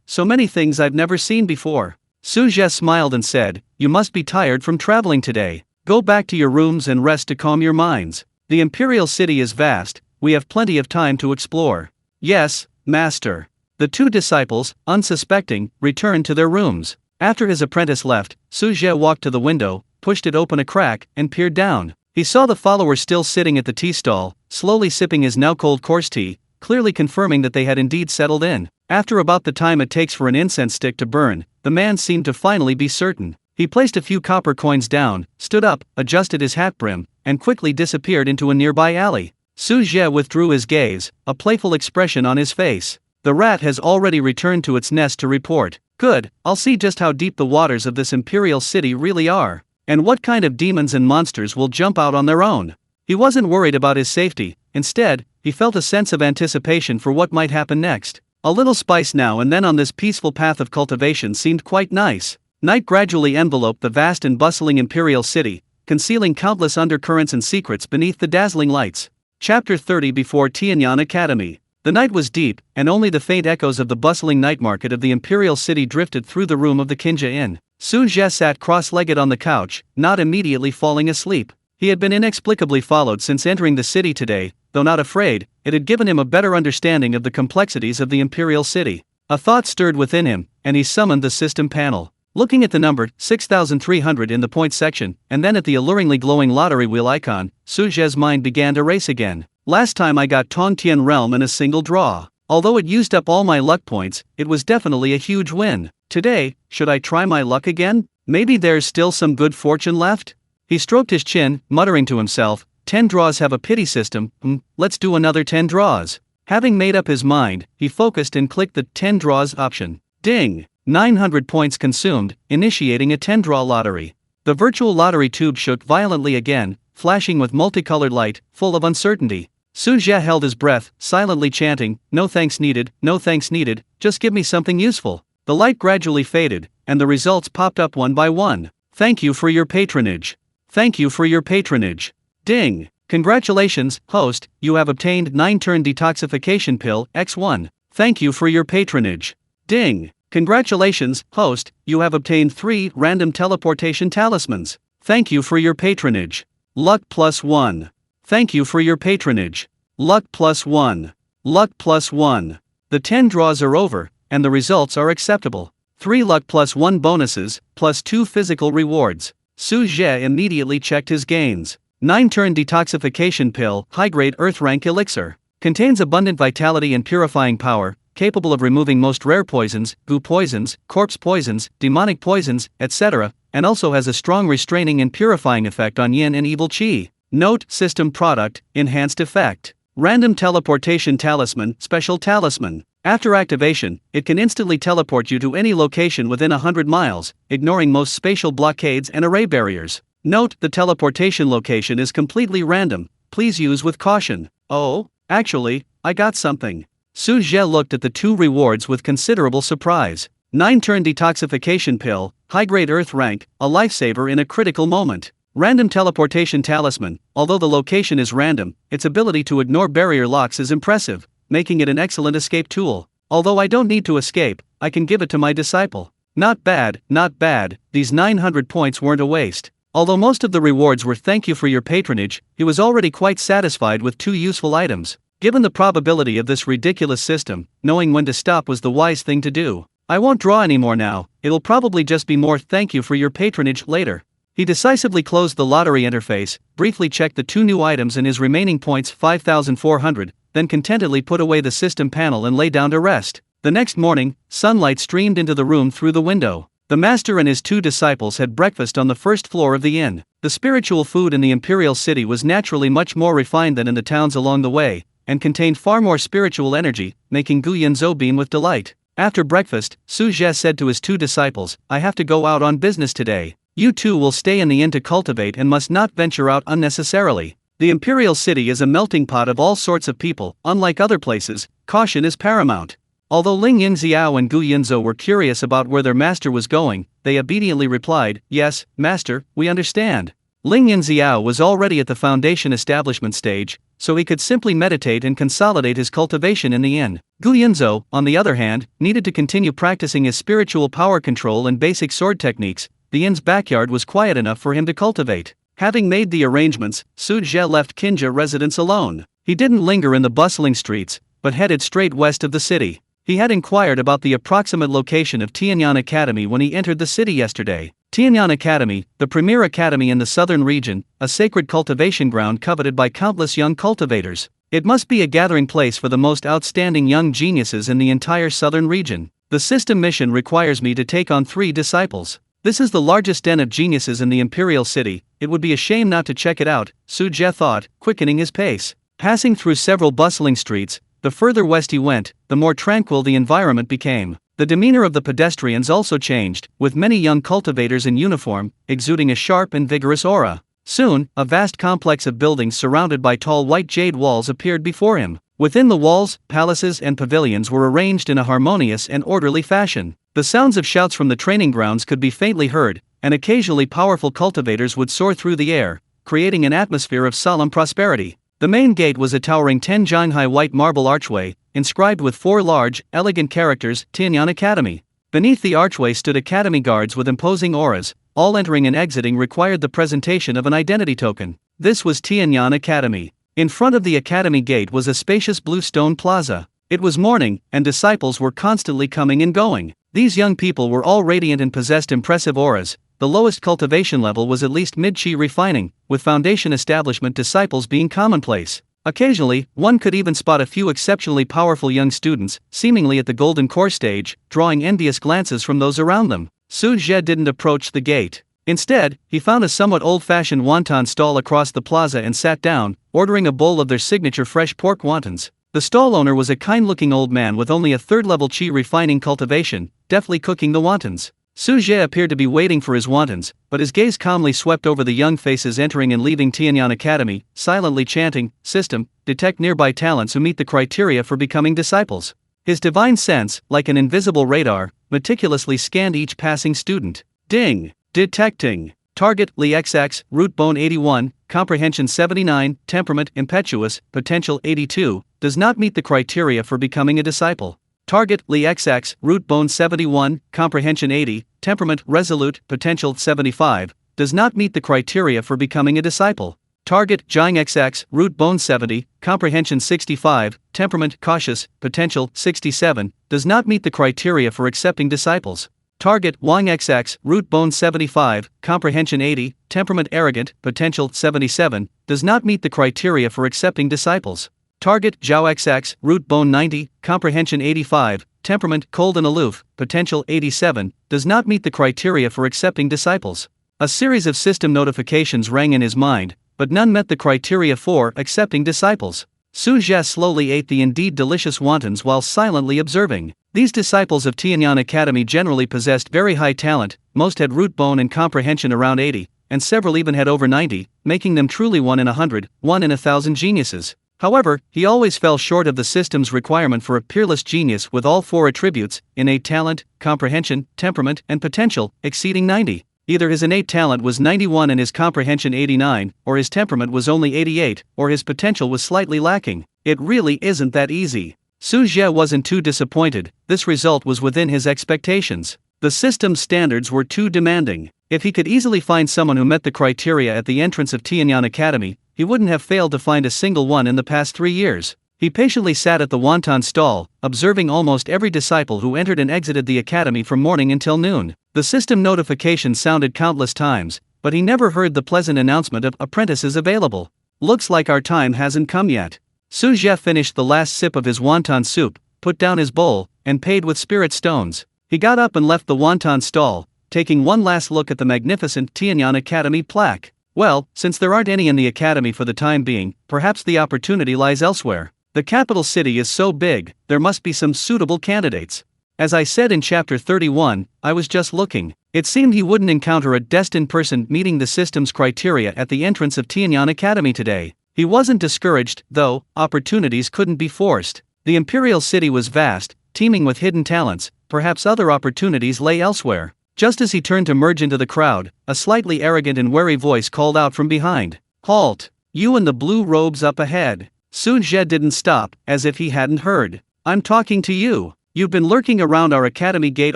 so many things I've never seen before." Su Zhe smiled and said, "You must be tired from traveling today. Go back to your rooms and rest to calm your minds. The imperial city is vast, we have plenty of time to explore." "Yes, master." The 2 disciples, unsuspecting, returned to their rooms. After his apprentice left, Su Zhe walked to the window, pushed it open a crack, and peered down. He saw the follower still sitting at the tea stall, slowly sipping his now cold coarse tea, clearly confirming that they had indeed settled in. After about the time it takes for an incense stick to burn, the man seemed to finally be certain. He placed a few copper coins down, stood up, adjusted his hat brim, and quickly disappeared into a nearby alley. Su Zhe withdrew his gaze, a playful expression on his face. "The rat has already returned to its nest to report. Good, I'll see just how deep the waters of this imperial city really are. And what kind of demons and monsters will jump out on their own." He wasn't worried about his safety. Instead, he felt a sense of anticipation for what might happen next. A little spice now and then on this peaceful path of cultivation seemed quite nice. Night gradually enveloped the vast and bustling imperial city, concealing countless undercurrents and secrets beneath the dazzling lights. Chapter 30. Before Tianyan Academy. The night was deep, and only the faint echoes of the bustling night market of the imperial city drifted through the room of the Kinja Inn. Su Zhe sat cross-legged on the couch, not immediately falling asleep. He had been inexplicably followed since entering the city today. Though not afraid, it had given him a better understanding of the complexities of the imperial city. A thought stirred within him, and he summoned the system panel. Looking at the number 6300 in the point section, and then at the alluringly glowing lottery wheel icon, Su Zhe's mind began to race again. Last time I got Tongtian Realm in a single draw. Although it used up all my luck points, it was definitely a huge win. Today, should I try my luck again? Maybe there's still some good fortune left? He stroked his chin, muttering to himself, 10 draws have a pity system, let's do another 10 draws. Having made up his mind, he focused and clicked the 10 draws option. Ding! 900 points consumed, initiating a 10-draw lottery. The virtual lottery tube shook violently again, flashing with multicolored light, full of uncertainty. Su Zhe held his breath, silently chanting, "No thanks needed, no thanks needed, just give me something useful." The light gradually faded, and the results popped up one by one. "Thank you for your patronage. Thank you for your patronage." Ding! "Congratulations, host, you have obtained 9-turn detoxification pill, X1. Thank you for your patronage." Ding! "Congratulations, host, you have obtained 3 random teleportation talismans. Thank you for your patronage. Luck +1. Thank you for your patronage. Luck +1. Luck +1. The 10 draws are over, and the results are acceptable. 3 luck +1 bonuses, +2 physical rewards." Su Zhe immediately checked his gains. 9-turn detoxification pill, high-grade earth rank elixir. Contains abundant vitality and purifying power, capable of removing most rare poisons, goo poisons, corpse poisons, demonic poisons, etc., and also has a strong restraining and purifying effect on yin and evil qi. Note: system product, enhanced effect. Random teleportation talisman, special talisman. After activation, it can instantly teleport you to any location within 100 miles, ignoring most spatial blockades and array barriers. Note: the teleportation location is completely random, please use with caution. Oh, actually, I got something. Su Zhe looked at the two rewards with considerable surprise. 9-turn detoxification pill, high-grade earth rank, a lifesaver in a critical moment. Random teleportation talisman. Although the location is random, its ability to ignore barrier locks is impressive, making it an excellent escape tool. Although I don't need to escape, I can give it to my disciple. Not bad, not bad. These 900 points weren't a waste. Although most of the rewards were thank you for your patronage, he was already quite satisfied with 2 useful items. Given the probability of this ridiculous system, knowing when to stop was the wise thing to do. I won't draw anymore now, it'll probably just be more thank you for your patronage later. He decisively closed the lottery interface, briefly checked the 2 new items and his remaining points 5,400, then contentedly put away the system panel and lay down to rest. The next morning, sunlight streamed into the room through the window. The master and his 2 disciples had breakfast on the first floor of the inn. The spiritual food in the imperial city was naturally much more refined than in the towns along the way, and contained far more spiritual energy, making Gu Yunxiao beam with delight. After breakfast, Su Zhe said to his 2 disciples, I have to go out on business today. You 2 will stay in the inn to cultivate and must not venture out unnecessarily. The imperial city is a melting pot of all sorts of people, unlike other places, caution is paramount. Although Ling Yunxiao and Gu Yunxiao were curious about where their master was going, they obediently replied, yes, master, we understand. Ling Yunxiao was already at the foundation establishment stage, so he could simply meditate and consolidate his cultivation in the inn. Gu Yunxiao, on the other hand, needed to continue practicing his spiritual power control and basic sword techniques. The inn's backyard was quiet enough for him to cultivate. Having made the arrangements, Su Zhe left Qinjia residence alone. He didn't linger in the bustling streets, but headed straight west of the city. He had inquired about the approximate location of Tianyan Academy when he entered the city yesterday. Tianyan Academy, the premier academy in the southern region, a sacred cultivation ground coveted by countless young cultivators. It must be a gathering place for the most outstanding young geniuses in the entire southern region. The system mission requires me to take on 3 disciples. This is the largest den of geniuses in the imperial city, it would be a shame not to check it out, Su Zhe thought, quickening his pace. Passing through several bustling streets, the further west he went, the more tranquil the environment became. The demeanor of the pedestrians also changed, with many young cultivators in uniform, exuding a sharp and vigorous aura. Soon, a vast complex of buildings surrounded by tall white jade walls appeared before him. Within the walls, palaces and pavilions were arranged in a harmonious and orderly fashion. The sounds of shouts from the training grounds could be faintly heard, and occasionally powerful cultivators would soar through the air, creating an atmosphere of solemn prosperity. The main gate was a towering 10-jang-high white marble archway, inscribed with 4 large, elegant characters, Tianyan Academy. Beneath the archway stood academy guards with imposing auras. All entering and exiting required the presentation of an identity token. This was Tianyan Academy. In front of the academy gate was a spacious blue stone plaza. It was morning, and disciples were constantly coming and going. These young people were all radiant and possessed impressive auras. The lowest cultivation level was at least mid-chi refining, with foundation establishment disciples being commonplace. Occasionally, one could even spot a few exceptionally powerful young students, seemingly at the golden core stage, drawing envious glances from those around them. Su Zhe didn't approach the gate. Instead, he found a somewhat old-fashioned wonton stall across the plaza and sat down, ordering a bowl of their signature fresh pork wontons. The stall owner was a kind-looking old man with only a 3rd-level chi refining cultivation, deftly cooking the wontons. Su Zhe appeared to be waiting for his wontons, but his gaze calmly swept over the young faces entering and leaving Tianyan Academy, silently chanting, "System, detect nearby talents who meet the criteria for becoming disciples." His divine sense, like an invisible radar, meticulously scanned each passing student. Ding! Detecting. Target, Li XX, root bone 81, comprehension 79, temperament, impetuous, potential 82, does not meet the criteria for becoming a disciple. Target, Li XX, root bone 71, comprehension 80, temperament, resolute, potential 75, does not meet the criteria for becoming a disciple. Target, Jiang XX, root bone 70, comprehension 65, temperament, cautious, potential 67, does not meet the criteria for accepting disciples. Target Wang XX, root bone 75, comprehension 80, temperament arrogant, potential 77, does not meet the criteria for accepting disciples. Target Zhao XX, root bone 90, comprehension 85, temperament cold and aloof, potential 87, does not meet the criteria for accepting disciples. A series of system notifications rang in his mind, but none met the criteria for accepting disciples. Su Zhe slowly ate the indeed delicious wontons while silently observing. These disciples of Tianyan Academy generally possessed very high talent, most had root bone and comprehension around 80, and several even had over 90, making them truly 1 in 100, 1 in 1,000 geniuses. However, he always fell short of the system's requirement for a peerless genius with all 4 attributes, innate talent, comprehension, temperament, and potential, exceeding 90. Either his innate talent was 91 and his comprehension 89, or his temperament was only 88, or his potential was slightly lacking. It really isn't that easy. Su Zhe wasn't too disappointed, this result was within his expectations. The system's standards were too demanding. If he could easily find someone who met the criteria at the entrance of Tianyan Academy, he wouldn't have failed to find a single one in the past 3 years. He patiently sat at the wonton stall, observing almost every disciple who entered and exited the academy from morning until noon. The system notification sounded countless times, but he never heard the pleasant announcement of apprentices available. Looks like our time hasn't come yet. Su Zhe finished the last sip of his wonton soup, put down his bowl, and paid with spirit stones. He got up and left the wonton stall, taking one last look at the magnificent Tianyan Academy plaque. Well, since there aren't any in the academy for the time being, perhaps the opportunity lies elsewhere. The capital city is so big, there must be some suitable candidates. As I said in chapter 31, I was just looking. It seemed he wouldn't encounter a destined person meeting the system's criteria at the entrance of Tianyan Academy today. He wasn't discouraged, though, opportunities couldn't be forced. The imperial city was vast, teeming with hidden talents, perhaps other opportunities lay elsewhere. Just as he turned to merge into the crowd, a slightly arrogant and wary voice called out from behind. "Halt! You in the blue robes up ahead." Su Zhe didn't stop, as if he hadn't heard. "I'm talking to you. You've been lurking around our academy gate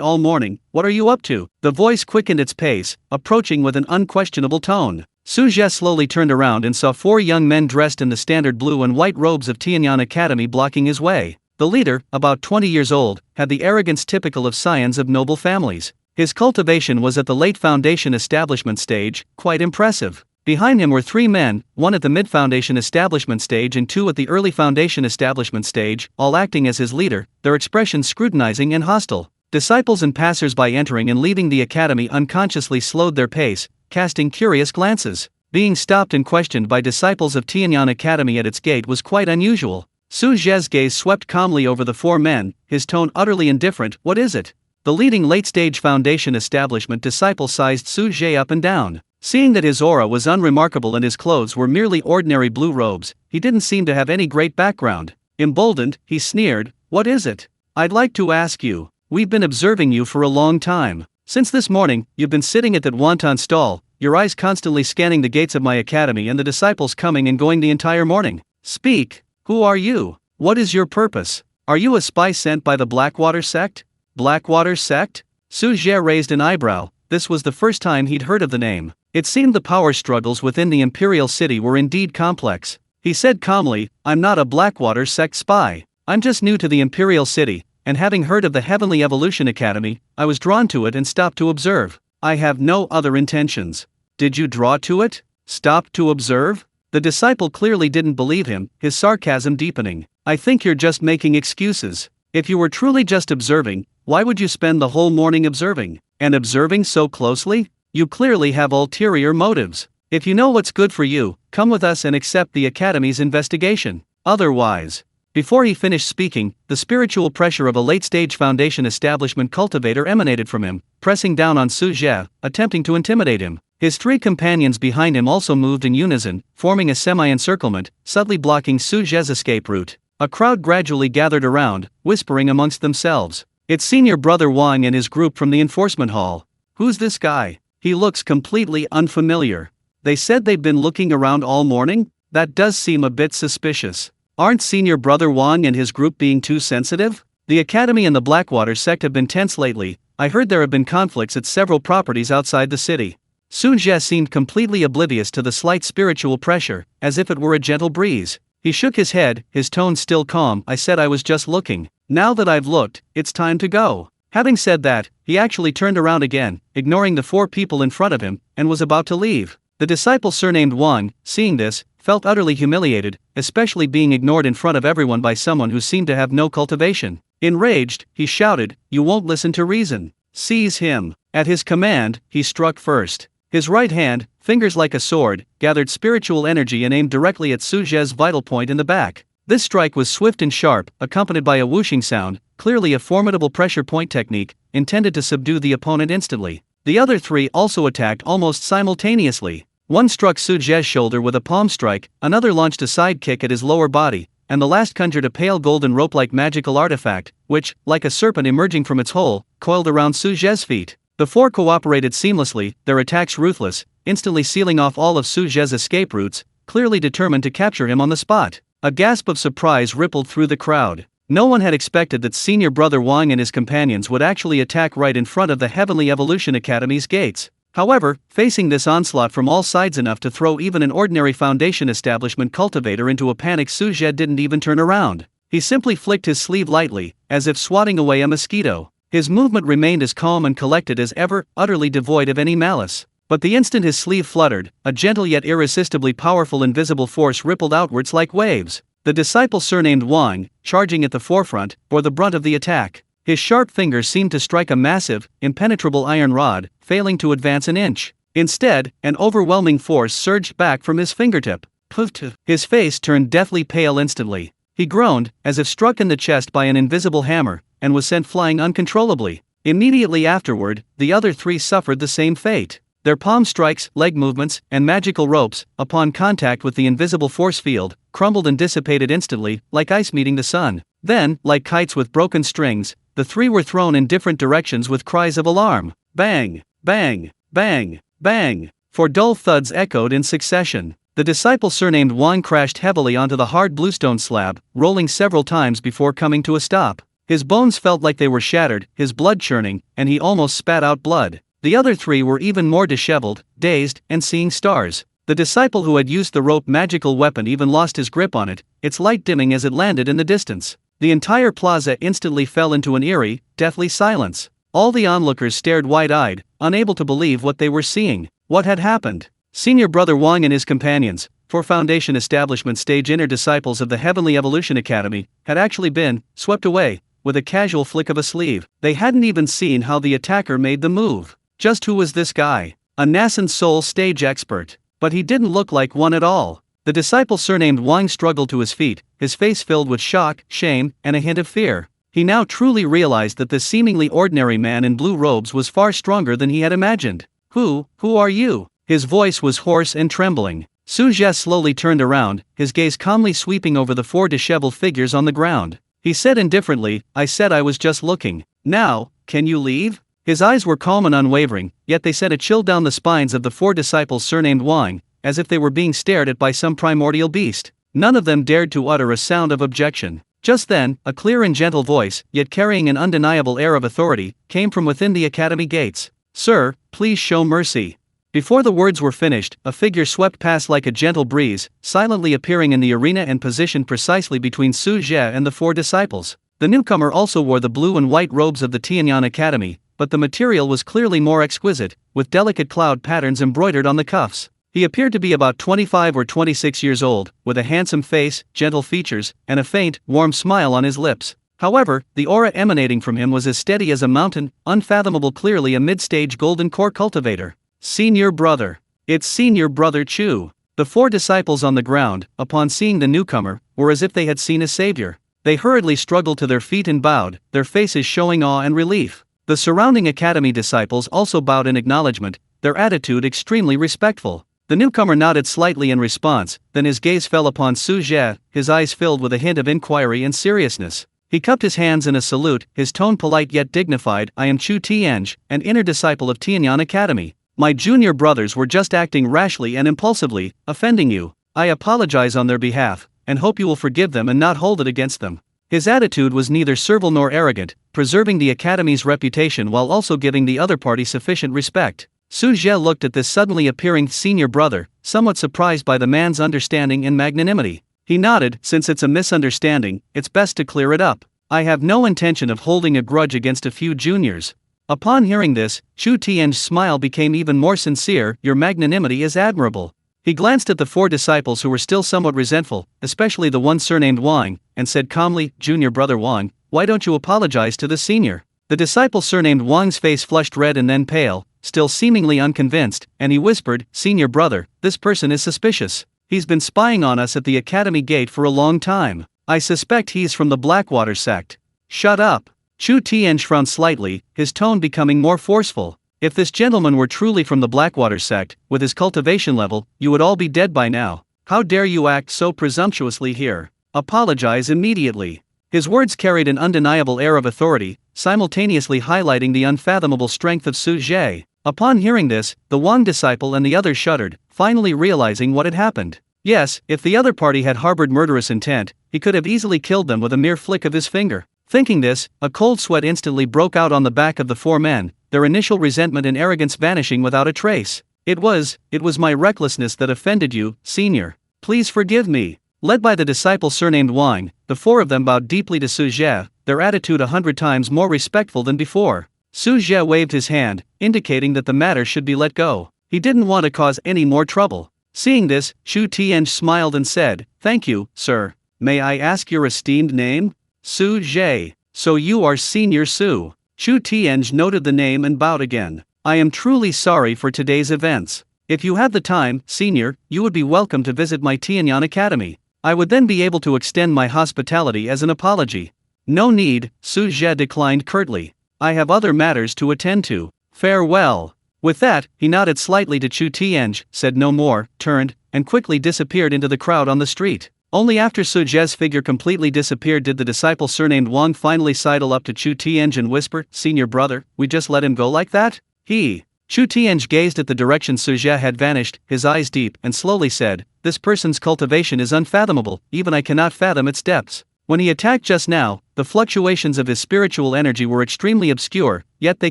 all morning, what are you up to?" The voice quickened its pace, approaching with an unquestionable tone. Su Zhe slowly turned around and saw 4 young men dressed in the standard blue and white robes of Tianyan Academy blocking his way. The leader, about 20 years old, had the arrogance typical of scions of noble families. His cultivation was at the late foundation establishment stage, quite impressive. Behind him were 3 men, 1 at the mid-foundation establishment stage and 2 at the early foundation establishment stage, all acting as his leader, their expressions scrutinizing and hostile. Disciples and passers-by entering and leaving the academy unconsciously slowed their pace, casting curious glances. Being stopped and questioned by disciples of Tianyan Academy at its gate was quite unusual. Su Zhe's gaze swept calmly over the 4 men, his tone utterly indifferent. "What is it?" The leading late-stage foundation establishment disciple sized Su Zhe up and down. Seeing that his aura was unremarkable and his clothes were merely ordinary blue robes, he didn't seem to have any great background. Emboldened, he sneered, "What is it? I'd like to ask you. We've been observing you for a long time. Since this morning, you've been sitting at that wonton stall, your eyes constantly scanning the gates of my academy and the disciples coming and going the entire morning. Speak, who are you? What is your purpose? Are you a spy sent by the Blackwater sect?" Blackwater sect? Su Zhe raised an eyebrow. This was the first time he'd heard of the name. It seemed the power struggles within the imperial city were indeed complex. He said calmly, "I'm not a Blackwater sect spy. I'm just new to the imperial city, and having heard of the Heavenly Evolution Academy, I was drawn to it and stopped to observe. I have no other intentions." "Did you draw to it? Stop to observe?" The disciple clearly didn't believe him, his sarcasm deepening. "I think you're just making excuses. If you were truly just observing, why would you spend the whole morning observing? And observing so closely? You clearly have ulterior motives. If you know what's good for you, come with us and accept the Academy's investigation. Otherwise..." Before he finished speaking, the spiritual pressure of a late-stage foundation establishment cultivator emanated from him, pressing down on Su Zhe, attempting to intimidate him. His 3 companions behind him also moved in unison, forming a semi-encirclement, subtly blocking Su Zhe's escape route. A crowd gradually gathered around, whispering amongst themselves. "It's senior brother Wang and his group from the enforcement hall. Who's this guy? He looks completely unfamiliar. They said they've been looking around all morning? That does seem a bit suspicious. Aren't senior brother Wang and his group being too sensitive? The Academy and the Blackwater sect have been tense lately. I heard there have been conflicts at several properties outside the city." Su Zhe seemed completely oblivious to the slight spiritual pressure, as if it were a gentle breeze. He shook his head, his tone still calm. "I said I was just looking. Now that I've looked, it's time to go." Having said that, he actually turned around again, ignoring the 4 people in front of him, and was about to leave. The disciple surnamed Wang, seeing this, felt utterly humiliated, especially being ignored in front of everyone by someone who seemed to have no cultivation. Enraged, he shouted, "You won't listen to reason. Seize him." At his command, he struck first. His right hand, fingers like a sword, gathered spiritual energy and aimed directly at Su Zhe's vital point in the back. This strike was swift and sharp, accompanied by a whooshing sound, clearly a formidable pressure point technique, intended to subdue the opponent instantly. The other 3 also attacked almost simultaneously. One struck Su Zhe's shoulder with a palm strike, another launched a side kick at his lower body, and the last conjured a pale golden rope-like magical artifact, which, like a serpent emerging from its hole, coiled around Su Zhe's feet. The 4 cooperated seamlessly, their attacks ruthless, instantly sealing off all of Su Zhe's escape routes, clearly determined to capture him on the spot. A gasp of surprise rippled through the crowd. No one had expected that senior brother Wang and his companions would actually attack right in front of the Heavenly Evolution Academy's gates. However, facing this onslaught from all sides enough to throw even an ordinary Foundation Establishment cultivator into a panic, Su Zhe didn't even turn around. He simply flicked his sleeve lightly, as if swatting away a mosquito. His movement remained as calm and collected as ever, utterly devoid of any malice. But the instant his sleeve fluttered, a gentle yet irresistibly powerful invisible force rippled outwards like waves. The disciple surnamed Wang, charging at the forefront, bore the brunt of the attack. His sharp fingers seemed to strike a massive, impenetrable iron rod, failing to advance an inch. Instead, an overwhelming force surged back from his fingertip. Puff! His face turned deathly pale instantly. He groaned, as if struck in the chest by an invisible hammer, and was sent flying uncontrollably. Immediately afterward, the other 3 suffered the same fate. Their palm strikes, leg movements, and magical ropes, upon contact with the invisible force field, crumbled and dissipated instantly, like ice meeting the sun. Then, like kites with broken strings, the 3 were thrown in different directions with cries of alarm. Bang! Bang! Bang! Bang! 4 dull thuds echoed in succession. The disciple surnamed Wang crashed heavily onto the hard bluestone slab, rolling several times before coming to a stop. His bones felt like they were shattered, his blood churning, and he almost spat out blood. The other 3 were even more disheveled, dazed, and seeing stars. The disciple who had used the rope magical weapon even lost his grip on it, its light dimming as it landed in the distance. The entire plaza instantly fell into an eerie, deathly silence. All the onlookers stared wide-eyed, unable to believe what they were seeing. What had happened? Senior brother Wang and his companions, 4 Foundation Establishment stage inner disciples of the Heavenly Evolution Academy, had actually been swept away with a casual flick of a sleeve. They hadn't even seen how the attacker made the move. Just who was this guy? A nascent soul stage expert. But he didn't look like one at all. The disciple surnamed Wang struggled to his feet, his face filled with shock, shame, and a hint of fear. He now truly realized that this seemingly ordinary man in blue robes was far stronger than he had imagined. Who are you? His voice was hoarse and trembling. Su Zhe slowly turned around, his gaze calmly sweeping over the 4 disheveled figures on the ground. He said indifferently, "I said I was just looking. Now, can you leave?" His eyes were calm and unwavering, yet they sent a chill down the spines of the 4 disciples surnamed Wang, as if they were being stared at by some primordial beast. None of them dared to utter a sound of objection. Just then, a clear and gentle voice, yet carrying an undeniable air of authority, came from within the academy gates. "Sir, please show mercy." Before the words were finished, a figure swept past like a gentle breeze, silently appearing in the arena and positioned precisely between Su Zhe and the 4 disciples. The newcomer also wore the blue and white robes of the Tianyang Academy, but the material was clearly more exquisite, with delicate cloud patterns embroidered on the cuffs. He appeared to be about 25 or 26 years old, with a handsome face, gentle features, and a faint, warm smile on his lips. However, the aura emanating from him was as steady as a mountain, unfathomable, clearly a mid-stage golden core cultivator. Senior brother. It's senior brother Chu. The 4 disciples on the ground, upon seeing the newcomer, were as if they had seen a savior. They hurriedly struggled to their feet and bowed, their faces showing awe and relief. The surrounding academy disciples also bowed in acknowledgement, their attitude extremely respectful. The newcomer nodded slightly in response, then his gaze fell upon Su Zhe, his eyes filled with a hint of inquiry and seriousness. He cupped his hands in a salute, his tone polite yet dignified. "I am Chu Tianj, an inner disciple of Tianyang Academy. My junior brothers were just acting rashly and impulsively, offending you. I apologize on their behalf, and hope you will forgive them and not hold it against them." His attitude was neither servile nor arrogant, preserving the academy's reputation while also giving the other party sufficient respect. Su Zhe looked at this suddenly appearing senior brother, somewhat surprised by the man's understanding and magnanimity. He nodded. "Since it's a misunderstanding, it's best to clear it up. I have no intention of holding a grudge against a few juniors. Upon hearing this, Chu Tian's smile became even more sincere. Your magnanimity is admirable. He glanced at the 4 disciples who were still somewhat resentful, especially the one surnamed Wang, and said calmly, Junior brother Wang, why don't you apologize to the senior? The disciple surnamed Wang's face flushed red and then pale, still seemingly unconvinced, and he whispered, Senior brother, this person is suspicious. He's been spying on us at the academy gate for a long time. I suspect he's from the Blackwater sect. Shut up. Chu Tian frowned slightly, his tone becoming more forceful. If this gentleman were truly from the Blackwater sect, with his cultivation level, you would all be dead by now. How dare you act so presumptuously here? Apologize immediately. His words carried an undeniable air of authority, simultaneously highlighting the unfathomable strength of Su Zhe. Upon hearing this, the Wang disciple and the others shuddered, finally realizing what had happened. Yes, if the other party had harbored murderous intent, he could have easily killed them with a mere flick of his finger. Thinking this, a cold sweat instantly broke out on the back of the 4 men, their initial resentment and arrogance vanishing without a trace. It was my recklessness that offended you, senior. Please forgive me. Led by the disciple surnamed Wang, the 4 of them bowed deeply to Su Zhe, their attitude 100 times more respectful than before. Su Zhe waved his hand, indicating that the matter should be let go. He didn't want to cause any more trouble. Seeing this, Chu Tian smiled and said, Thank you, sir. May I ask your esteemed name? Su Zhe. So you are Senior Su. Chu Tian noted the name and bowed again. I am truly sorry for today's events. If you have the time, Senior, you would be welcome to visit my Tianyan Academy. I would then be able to extend my hospitality as an apology. No need, Su Zhe declined curtly. I have other matters to attend to. Farewell. With that, he nodded slightly to Chu Tian, said no more, turned, and quickly disappeared into the crowd on the street. Only after Su Zhe's figure completely disappeared did the disciple surnamed Wang finally sidle up to Chu Tian and whisper, Senior brother, we just let him go like that? Chu Tian gazed at the direction Su Zhe had vanished, his eyes deep, and slowly said, This person's cultivation is unfathomable, even I cannot fathom its depths. When he attacked just now, the fluctuations of his spiritual energy were extremely obscure, yet they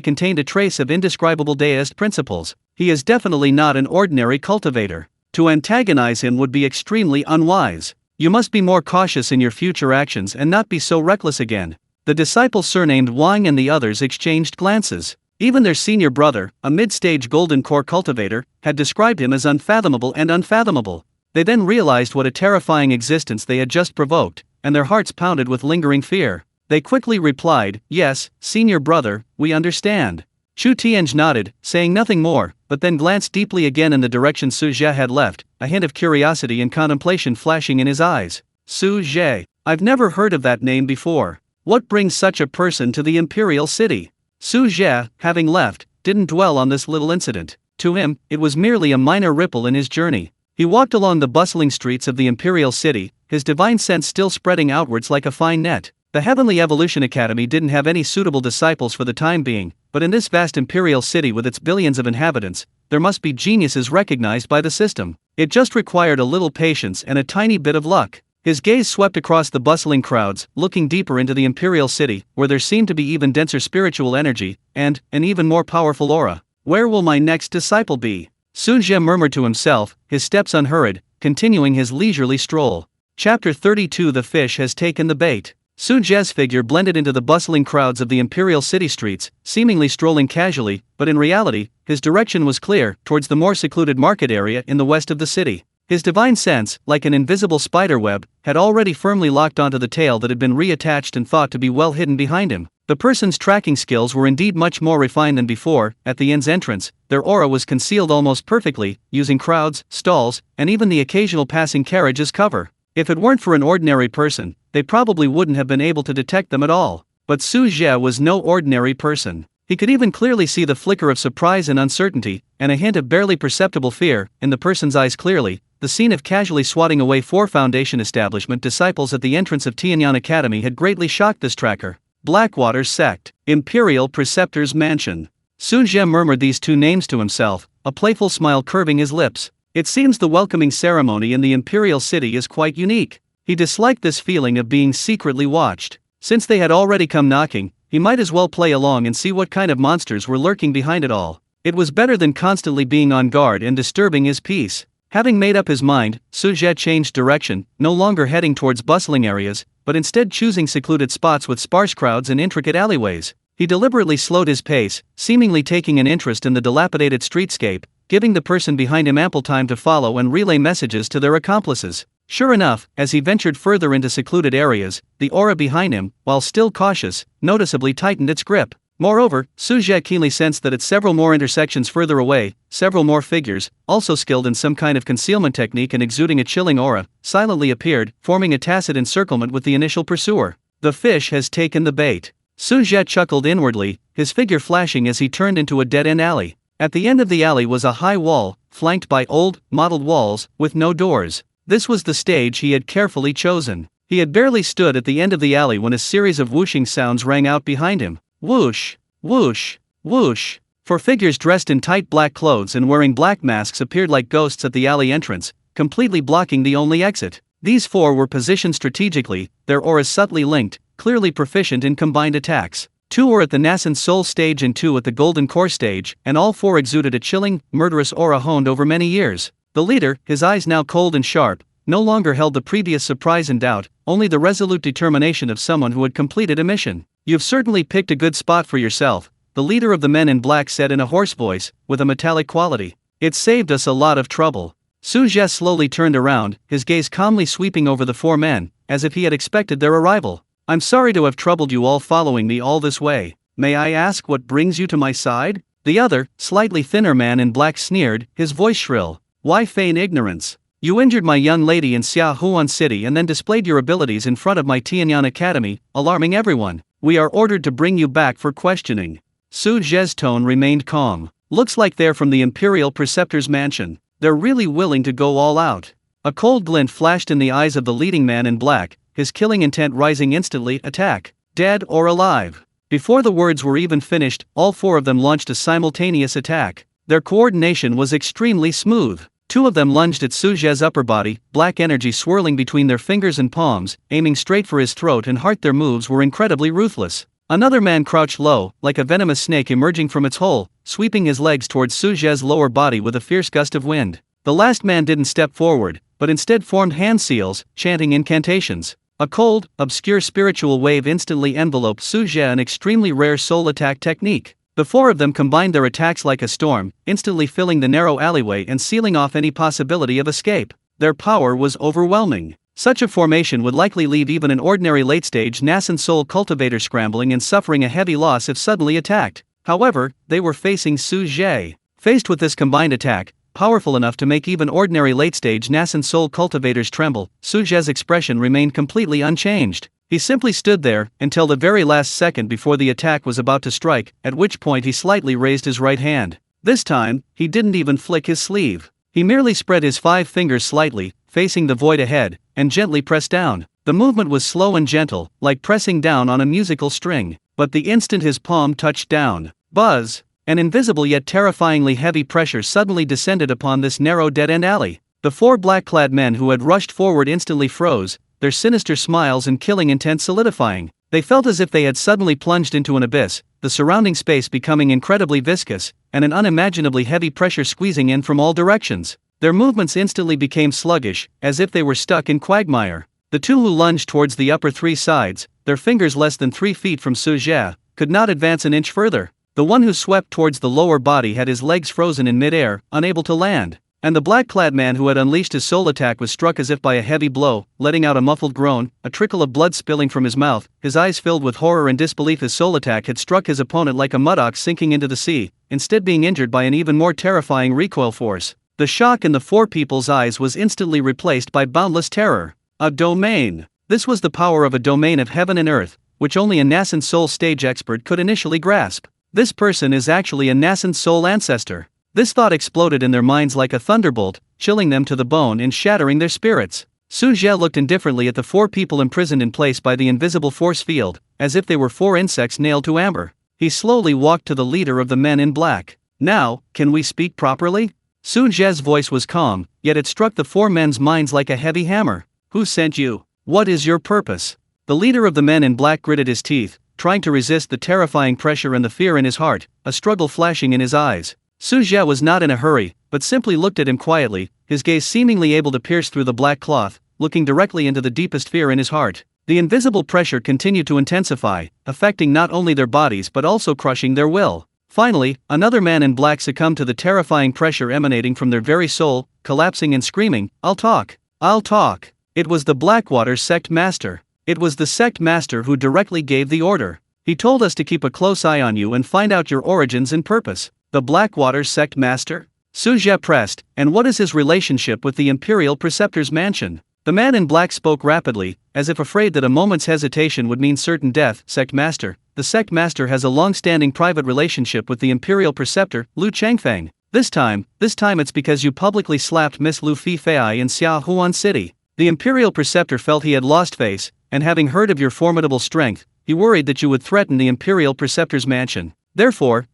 contained a trace of indescribable deist principles. He is definitely not an ordinary cultivator. To antagonize him would be extremely unwise. You must be more cautious in your future actions and not be so reckless again. The disciple surnamed Wang and the others exchanged glances. Even their senior brother, a mid-stage golden core cultivator, had described him as unfathomable and unfathomable. They then realized what a terrifying existence they had just provoked, and their hearts pounded with lingering fear. They quickly replied, Yes, senior brother, we understand. Chu Tian nodded, saying nothing more, but then glanced deeply again in the direction Su Zhe had left, a hint of curiosity and contemplation flashing in his eyes. Su Zhe. I've never heard of that name before. What brings such a person to the imperial city? Su Zhe, having left, didn't dwell on this little incident. To him, it was merely a minor ripple in his journey. He walked along the bustling streets of the imperial city, his divine sense still spreading outwards like a fine net. The Heavenly Evolution Academy didn't have any suitable disciples for the time being, but in this vast imperial city with its billions of inhabitants, there must be geniuses recognized by the system. It just required a little patience and a tiny bit of luck. His gaze swept across the bustling crowds, looking deeper into the imperial city, where there seemed to be even denser spiritual energy, and an even more powerful aura. Where will my next disciple be? Su Zhe murmured to himself, his steps unhurried, continuing his leisurely stroll. Chapter 32 The fish has taken the bait. Su Zhe's figure blended into the bustling crowds of the imperial city streets, seemingly strolling casually, but in reality, his direction was clear, towards the more secluded market area in the west of the city. His divine sense, like an invisible spider web, had already firmly locked onto the tail that had been reattached and thought to be well hidden behind him. The person's tracking skills were indeed much more refined than before. At the inn's entrance, their aura was concealed almost perfectly, using crowds, stalls, and even the occasional passing carriage as cover. If it weren't for an ordinary person, they probably wouldn't have been able to detect them at all. But Su Zhe was no ordinary person. He could even clearly see the flicker of surprise and uncertainty, and a hint of barely perceptible fear, in the person's eyes clearly. The scene of casually swatting away 4 Foundation establishment disciples at the entrance of Tianyan Academy had greatly shocked this tracker. Blackwater Sect. Imperial Preceptor's Mansion. Su Zhe murmured these 2 names to himself, a playful smile curving his lips. It seems the welcoming ceremony in the imperial city is quite unique. He disliked this feeling of being secretly watched. Since they had already come knocking, he might as well play along and see what kind of monsters were lurking behind it all. It was better than constantly being on guard and disturbing his peace. Having made up his mind, Su Zhe changed direction, no longer heading towards bustling areas, but instead choosing secluded spots with sparse crowds and intricate alleyways. He deliberately slowed his pace, seemingly taking an interest in the dilapidated streetscape, giving the person behind him ample time to follow and relay messages to their accomplices. Sure enough, as he ventured further into secluded areas, the aura behind him, while still cautious, noticeably tightened its grip. Moreover, Su Zhe keenly sensed that at several more intersections further away, several more figures, also skilled in some kind of concealment technique and exuding a chilling aura, silently appeared, forming a tacit encirclement with the initial pursuer. The fish has taken the bait. Su Zhe chuckled inwardly, his figure flashing as he turned into a dead-end alley. At the end of the alley was a high wall, flanked by old, mottled walls, with no doors. This was the stage he had carefully chosen. He had barely stood at the end of the alley when a series of whooshing sounds rang out behind him. Whoosh, whoosh, whoosh. Four figures dressed in tight black clothes and wearing black masks appeared like ghosts at the alley entrance, completely blocking the only exit. These four were positioned strategically, their auras subtly linked, clearly proficient in combined attacks. Two were at the nascent soul stage and two at the golden core stage, and all four exuded a chilling, murderous aura honed over many years. The leader, his eyes now cold and sharp, no longer held the previous surprise and doubt, only the resolute determination of someone who had completed a mission. "You've certainly picked a good spot for yourself," the leader of the men in black said in a hoarse voice, with a metallic quality. "It saved us a lot of trouble." Su Zhe slowly turned around, his gaze calmly sweeping over the four men, as if he had expected their arrival. "I'm sorry to have troubled you all following me all this way. May I ask what brings you to my side?" The other, slightly thinner man in black sneered, his voice shrill. "Why feign ignorance? You injured my young lady in Xiaohuan City and then displayed your abilities in front of my Tianyan Academy, alarming everyone. We are ordered to bring you back for questioning." Su Zhe's tone remained calm. "Looks like they're from the Imperial Preceptor's mansion. They're really willing to go all out." A cold glint flashed in the eyes of the leading man in black, his killing intent rising instantly. "Attack. Dead or alive." Before the words were even finished, all four of them launched a simultaneous attack. Their coordination was extremely smooth. Two of them lunged at Su Zhe's upper body, black energy swirling between their fingers and palms, aiming straight for his throat and heart. Their moves were incredibly ruthless. Another man crouched low, like a venomous snake emerging from its hole, sweeping his legs towards Su Zhe's lower body with a fierce gust of wind. The last man didn't step forward, but instead formed hand seals, chanting incantations. A cold, obscure spiritual wave instantly enveloped Su Zhe, an extremely rare soul attack technique. The four of them combined their attacks like a storm, instantly filling the narrow alleyway and sealing off any possibility of escape. Their power was overwhelming. Such a formation would likely leave even an ordinary late-stage nascent soul cultivator scrambling and suffering a heavy loss if suddenly attacked. However, they were facing Su Zhe. Faced with this combined attack, powerful enough to make even ordinary late-stage nascent soul cultivators tremble, Su Zhe's expression remained completely unchanged. He simply stood there until the very last second before the attack was about to strike, at which point he slightly raised his right hand. This time, he didn't even flick his sleeve. He merely spread his 5 fingers slightly, facing the void ahead, and gently pressed down. The movement was slow and gentle, like pressing down on a musical string. But the instant his palm touched down, buzz! An invisible yet terrifyingly heavy pressure suddenly descended upon this narrow dead-end alley. The 4 black-clad men who had rushed forward instantly froze, their sinister smiles and killing intent solidifying. They felt as if they had suddenly plunged into an abyss, the surrounding space becoming incredibly viscous, and an unimaginably heavy pressure squeezing in from all directions. Their movements instantly became sluggish, as if they were stuck in quagmire. The 2 who lunged towards the upper 3 sides, their fingers less than 3 feet from Su Zhe, could not advance an inch further. The one who swept towards the lower body had his legs frozen in midair, unable to land. And the black-clad man who had unleashed his soul attack was struck as if by a heavy blow, letting out a muffled groan, a trickle of blood spilling from his mouth, his eyes filled with horror and disbelief. His soul attack had struck his opponent like a mud ox sinking into the sea, instead being injured by an even more terrifying recoil force. The shock in the 4 people's eyes was instantly replaced by boundless terror. A domain! This was the power of a domain of heaven and earth, which only a nascent soul stage expert could initially grasp. This person is actually a nascent soul ancestor. This thought exploded in their minds like a thunderbolt, chilling them to the bone and shattering their spirits. Su Zhe looked indifferently at the 4 people imprisoned in place by the invisible force field, as if they were 4 insects nailed to amber. He slowly walked to the leader of the men in black. "Now, can we speak properly?" Su Zhe's voice was calm, yet it struck the 4 men's minds like a heavy hammer. "Who sent you? What is your purpose?" The leader of the men in black gritted his teeth, trying to resist the terrifying pressure and the fear in his heart, a struggle flashing in his eyes. Su Zhe was not in a hurry, but simply looked at him quietly, his gaze seemingly able to pierce through the black cloth, looking directly into the deepest fear in his heart. The invisible pressure continued to intensify, affecting not only their bodies but also crushing their will. Finally, another man in black succumbed to the terrifying pressure emanating from their very soul, collapsing and screaming, "I'll talk! I'll talk!" It was the Blackwater sect master. It was the sect master who directly gave the order. He told us to keep a close eye on you and find out your origins and purpose. The Blackwater sect master? Su Zhe pressed, and what is his relationship with the Imperial Preceptor's mansion? The man in black spoke rapidly, as if afraid that a moment's hesitation would mean certain death. Sect master. The sect master has a long-standing private relationship with the Imperial Preceptor, Lu Changfeng. This time it's because you publicly slapped Miss Lu Fifei in Xiaohuan City. The Imperial Preceptor felt he had lost face, and having heard of your formidable strength, he worried that you would threaten the Imperial Preceptor's mansion. Therefore,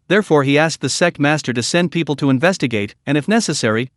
he asked the sect master to send people to investigate, and if necessary,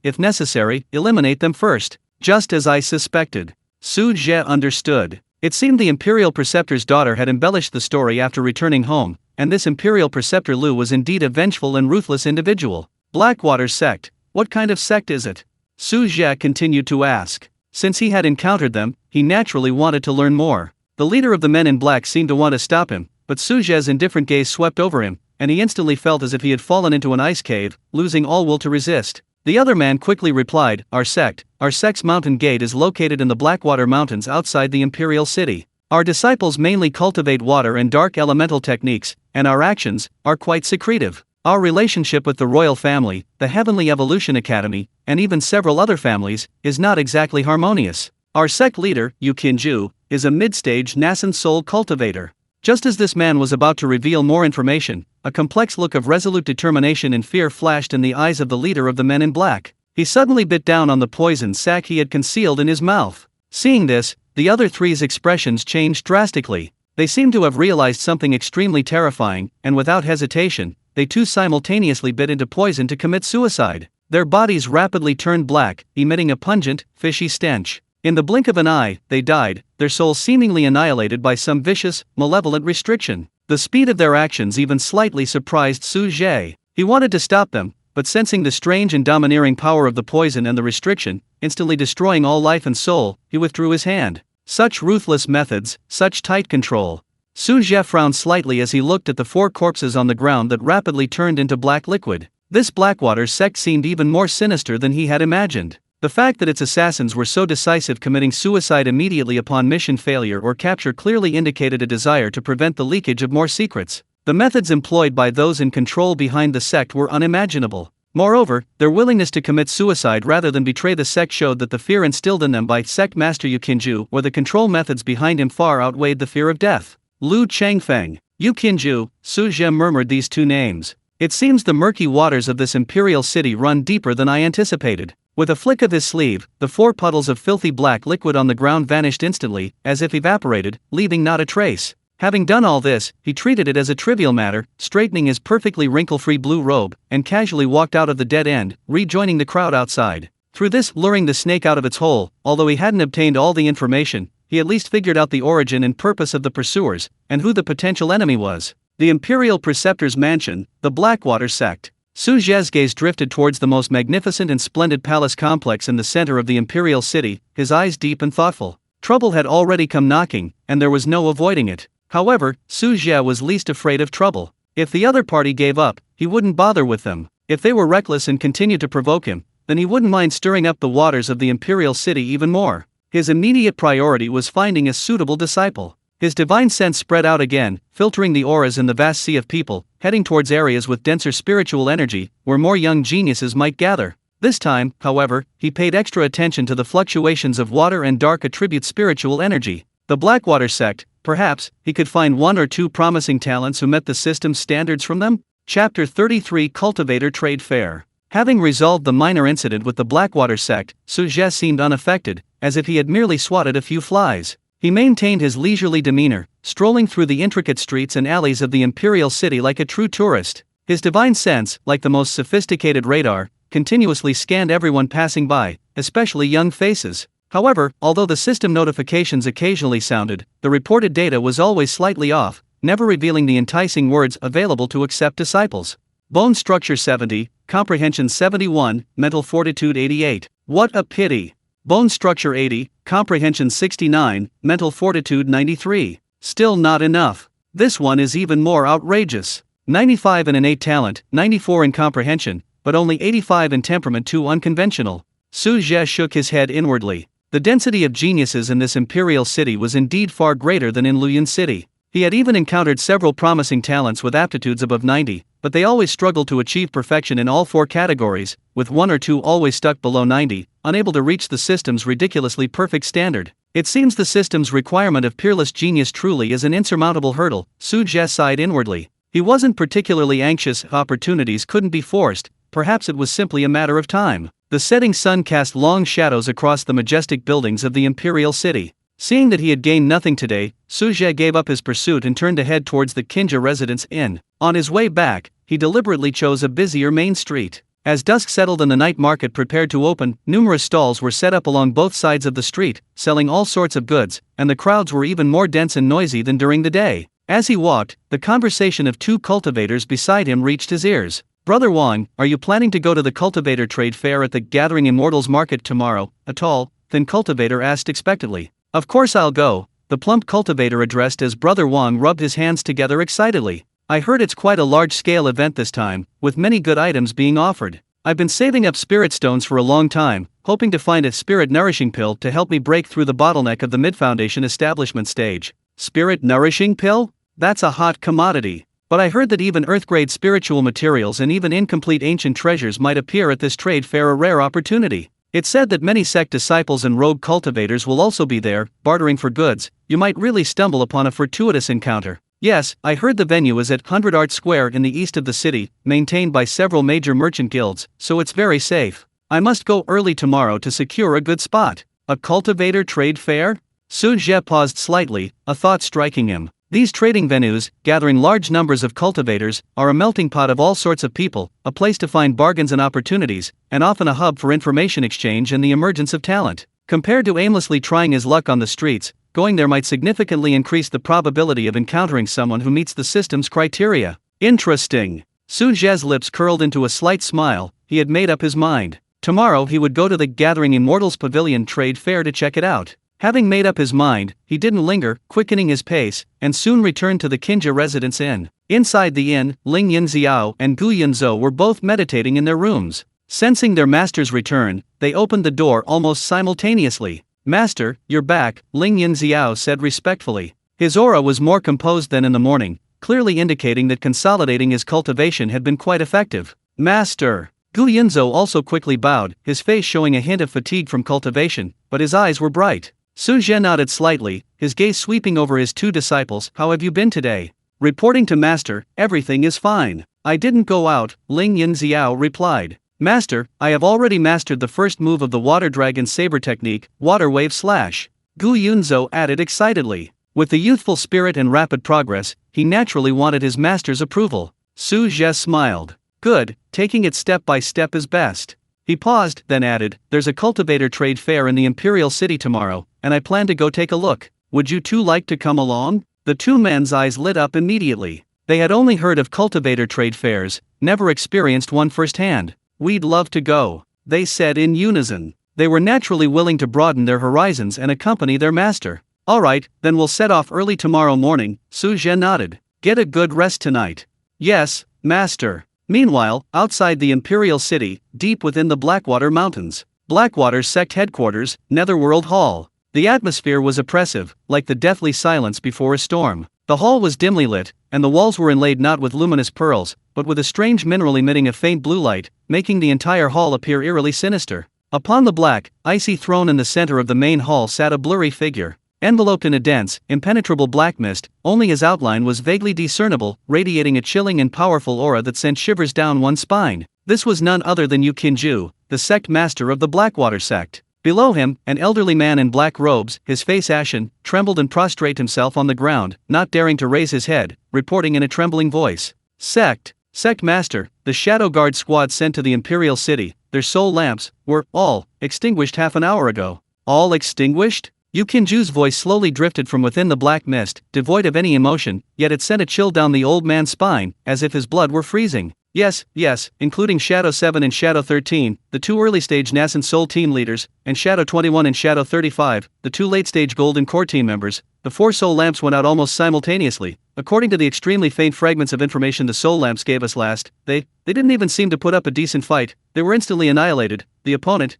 eliminate them first. Just as I suspected. Su Zhe understood. It seemed the Imperial Preceptor's daughter had embellished the story after returning home, and this Imperial Preceptor Lu was indeed a vengeful and ruthless individual. Blackwater sect. What kind of sect is it? Su Zhe continued to ask. Since he had encountered them, he naturally wanted to learn more. The leader of the men in black seemed to want to stop him, but Su Zhe's indifferent gaze swept over him, and he instantly felt as if he had fallen into an ice cave, losing all will to resist. The other man quickly replied, Our sect's mountain gate is located in the Blackwater Mountains outside the Imperial City. Our disciples mainly cultivate water and dark elemental techniques, and our actions are quite secretive. Our relationship with the royal family, the Heavenly Evolution Academy, and even several other families, is not exactly harmonious. Our sect leader, Yu Qinju, is a mid-stage nascent soul cultivator. Just as this man was about to reveal more information, a complex look of resolute determination and fear flashed in the eyes of the leader of the men in black. He suddenly bit down on the poison sac he had concealed in his mouth. Seeing this, the other three's expressions changed drastically. They seemed to have realized something extremely terrifying, and without hesitation, they too simultaneously bit into poison to commit suicide. Their bodies rapidly turned black, emitting a pungent, fishy stench. In the blink of an eye, they died, their souls seemingly annihilated by some vicious, malevolent restriction. The speed of their actions even slightly surprised Su Zhe. He wanted to stop them, but sensing the strange and domineering power of the poison and the restriction, instantly destroying all life and soul, he withdrew his hand. Such ruthless methods, such tight control. Su Zhe frowned slightly as he looked at the 4 corpses on the ground that rapidly turned into black liquid. This Blackwater sect seemed even more sinister than he had imagined. The fact that its assassins were so decisive, committing suicide immediately upon mission failure or capture, clearly indicated a desire to prevent the leakage of more secrets. The methods employed by those in control behind the sect were unimaginable. Moreover, their willingness to commit suicide rather than betray the sect showed that the fear instilled in them by sect master Yu Qinju or the control methods behind him far outweighed the fear of death. Lu Changfeng, Yu Qinju, Su Zhe murmured these 2 names. It seems the murky waters of this imperial city run deeper than I anticipated. With a flick of his sleeve, the 4 puddles of filthy black liquid on the ground vanished instantly, as if evaporated, leaving not a trace. Having done all this, he treated it as a trivial matter, straightening his perfectly wrinkle-free blue robe, and casually walked out of the dead end, rejoining the crowd outside. Through this, luring the snake out of its hole, although he hadn't obtained all the information, he at least figured out the origin and purpose of the pursuers, and who the potential enemy was. The Imperial Preceptor's mansion, the Blackwater sect. Su Zhe's gaze drifted towards the most magnificent and splendid palace complex in the center of the imperial city, his eyes deep and thoughtful. Trouble had already come knocking, and there was no avoiding it. However, Su Zhe was least afraid of trouble. If the other party gave up, he wouldn't bother with them. If they were reckless and continued to provoke him, then he wouldn't mind stirring up the waters of the imperial city even more. His immediate priority was finding a suitable disciple. His divine sense spread out again, filtering the auras in the vast sea of people, heading towards areas with denser spiritual energy, where more young geniuses might gather. This time, however, he paid extra attention to the fluctuations of water and dark attribute spiritual energy. The Blackwater sect, perhaps, he could find 1 or 2 promising talents who met the system's standards from them? Chapter 33 Cultivator Trade Fair. Having resolved the minor incident with the Blackwater sect, Su Zhe seemed unaffected, as if he had merely swatted a few flies. He maintained his leisurely demeanor, strolling through the intricate streets and alleys of the imperial city like a true tourist. His divine sense, like the most sophisticated radar, continuously scanned everyone passing by, especially young faces. However, although the system notifications occasionally sounded, the reported data was always slightly off, never revealing the enticing words available to accept disciples. Bone structure 70, comprehension 71, mental fortitude 88. What a pity! Bone structure 80, comprehension 69, mental fortitude 93. Still not enough. This one is even more outrageous. 95 in innate talent, 94 in comprehension, but only 85 in temperament, too unconventional. Su Zhe shook his head inwardly. The density of geniuses in this imperial city was indeed far greater than in Lingyuan City. He had even encountered several promising talents with aptitudes above 90, but they always struggled to achieve perfection in all four categories, with one or two always stuck below 90, unable to reach the system's ridiculously perfect standard. It seems the system's requirement of peerless genius truly is an insurmountable hurdle. Su Zhe sighed inwardly. He wasn't particularly anxious if opportunities couldn't be forced, perhaps it was simply a matter of time. The setting sun cast long shadows across the majestic buildings of the imperial city. Seeing that he had gained nothing today, Su Zhe gave up his pursuit and turned to head towards the Kinja Residence Inn. On his way back, he deliberately chose a busier main street. As dusk settled and the night market prepared to open, numerous stalls were set up along both sides of the street, selling all sorts of goods, and the crowds were even more dense and noisy than during the day. As he walked, the conversation of two cultivators beside him reached his ears. "Brother Wang, are you planning to go to the cultivator trade fair at the Gathering Immortals market tomorrow?" a tall, thin cultivator asked expectantly. "Of course I'll go," the plump cultivator addressed as Brother Wang rubbed his hands together excitedly. "I heard it's quite a large-scale event this time, with many good items being offered. I've been saving up spirit stones for a long time, hoping to find a spirit nourishing pill to help me break through the bottleneck of the mid-foundation establishment stage." Spirit nourishing pill? That's a hot commodity. But I heard that even earth-grade spiritual materials and even incomplete ancient treasures might appear at this trade fair, a rare opportunity. It's said that many sect disciples and rogue cultivators will also be there, bartering for goods. You might really stumble upon a fortuitous encounter. Yes, I heard the venue is at 100 Art Square in the east of the city, maintained by several major merchant guilds, so it's very safe. I must go early tomorrow to secure a good spot. A cultivator trade fair? Su Zhe paused slightly, a thought striking him. These trading venues, gathering large numbers of cultivators, are a melting pot of all sorts of people, a place to find bargains and opportunities, and often a hub for information exchange and the emergence of talent. Compared to aimlessly trying his luck on the streets, going there might significantly increase the probability of encountering someone who meets the system's criteria. Interesting. Su Zhe's lips curled into a slight smile. He had made up his mind. Tomorrow he would go to the Gathering Immortals Pavilion trade fair to check it out. Having made up his mind, he didn't linger, quickening his pace, and soon returned to the Kinja Residence Inn. Inside the inn, Ling Yunxiao and Gu Yunzhou were both meditating in their rooms. Sensing their master's return, they opened the door almost simultaneously. "Master, you're back," Ling Yunxiao said respectfully. His aura was more composed than in the morning, clearly indicating that consolidating his cultivation had been quite effective. "Master." Gu Yunzhou also quickly bowed, his face showing a hint of fatigue from cultivation, but his eyes were bright. Su Zhe nodded slightly, his gaze sweeping over his two disciples. "How have you been today?" "Reporting to Master, everything is fine. I didn't go out," Ling Yunxiao replied. "Master, I have already mastered the first move of the Water Dragon Saber technique, Water Wave Slash," Gu Yunzhou added excitedly. With the youthful spirit and rapid progress, he naturally wanted his master's approval. Su Zhe smiled. "Good, taking it step by step is best." He paused, then added, "There's a cultivator trade fair in the Imperial City tomorrow, and I plan to go take a look. Would you two like to come along?" The two men's eyes lit up immediately. They had only heard of cultivator trade fairs, never experienced one firsthand. "We'd love to go," they said in unison. They were naturally willing to broaden their horizons and accompany their master. "All right, then we'll set off early tomorrow morning," Su Zhe nodded. "Get a good rest tonight." "Yes, Master." Meanwhile, outside the Imperial City, deep within the Blackwater Mountains, Blackwater's sect headquarters, Netherworld Hall. The atmosphere was oppressive, like the deathly silence before a storm. The hall was dimly lit, and the walls were inlaid not with luminous pearls, but with a strange mineral emitting a faint blue light, making the entire hall appear eerily sinister. Upon the black, icy throne in the center of the main hall sat a blurry figure. Enveloped in a dense, impenetrable black mist, only his outline was vaguely discernible, radiating a chilling and powerful aura that sent shivers down one's spine. This was none other than Yu Qinju, the sect master of the Blackwater sect. Below him, an elderly man in black robes, his face ashen, trembled and prostrated himself on the ground, not daring to raise his head, reporting in a trembling voice. Sect Master, the Shadow Guard squad sent to the Imperial City, their sole lamps, were, all, extinguished half an hour ago. All extinguished? Yu Qinju's voice slowly drifted from within the black mist, devoid of any emotion, yet it sent a chill down the old man's spine, as if his blood were freezing. Yes, including Shadow 7 and Shadow 13, the two early-stage Nascent Soul team leaders, and Shadow 21 and Shadow 35, the two late-stage Golden Core team members. The 4 soul lamps went out almost simultaneously. According to the extremely faint fragments of information the soul lamps gave us last, they didn't even seem to put up a decent fight. They were instantly annihilated. The opponent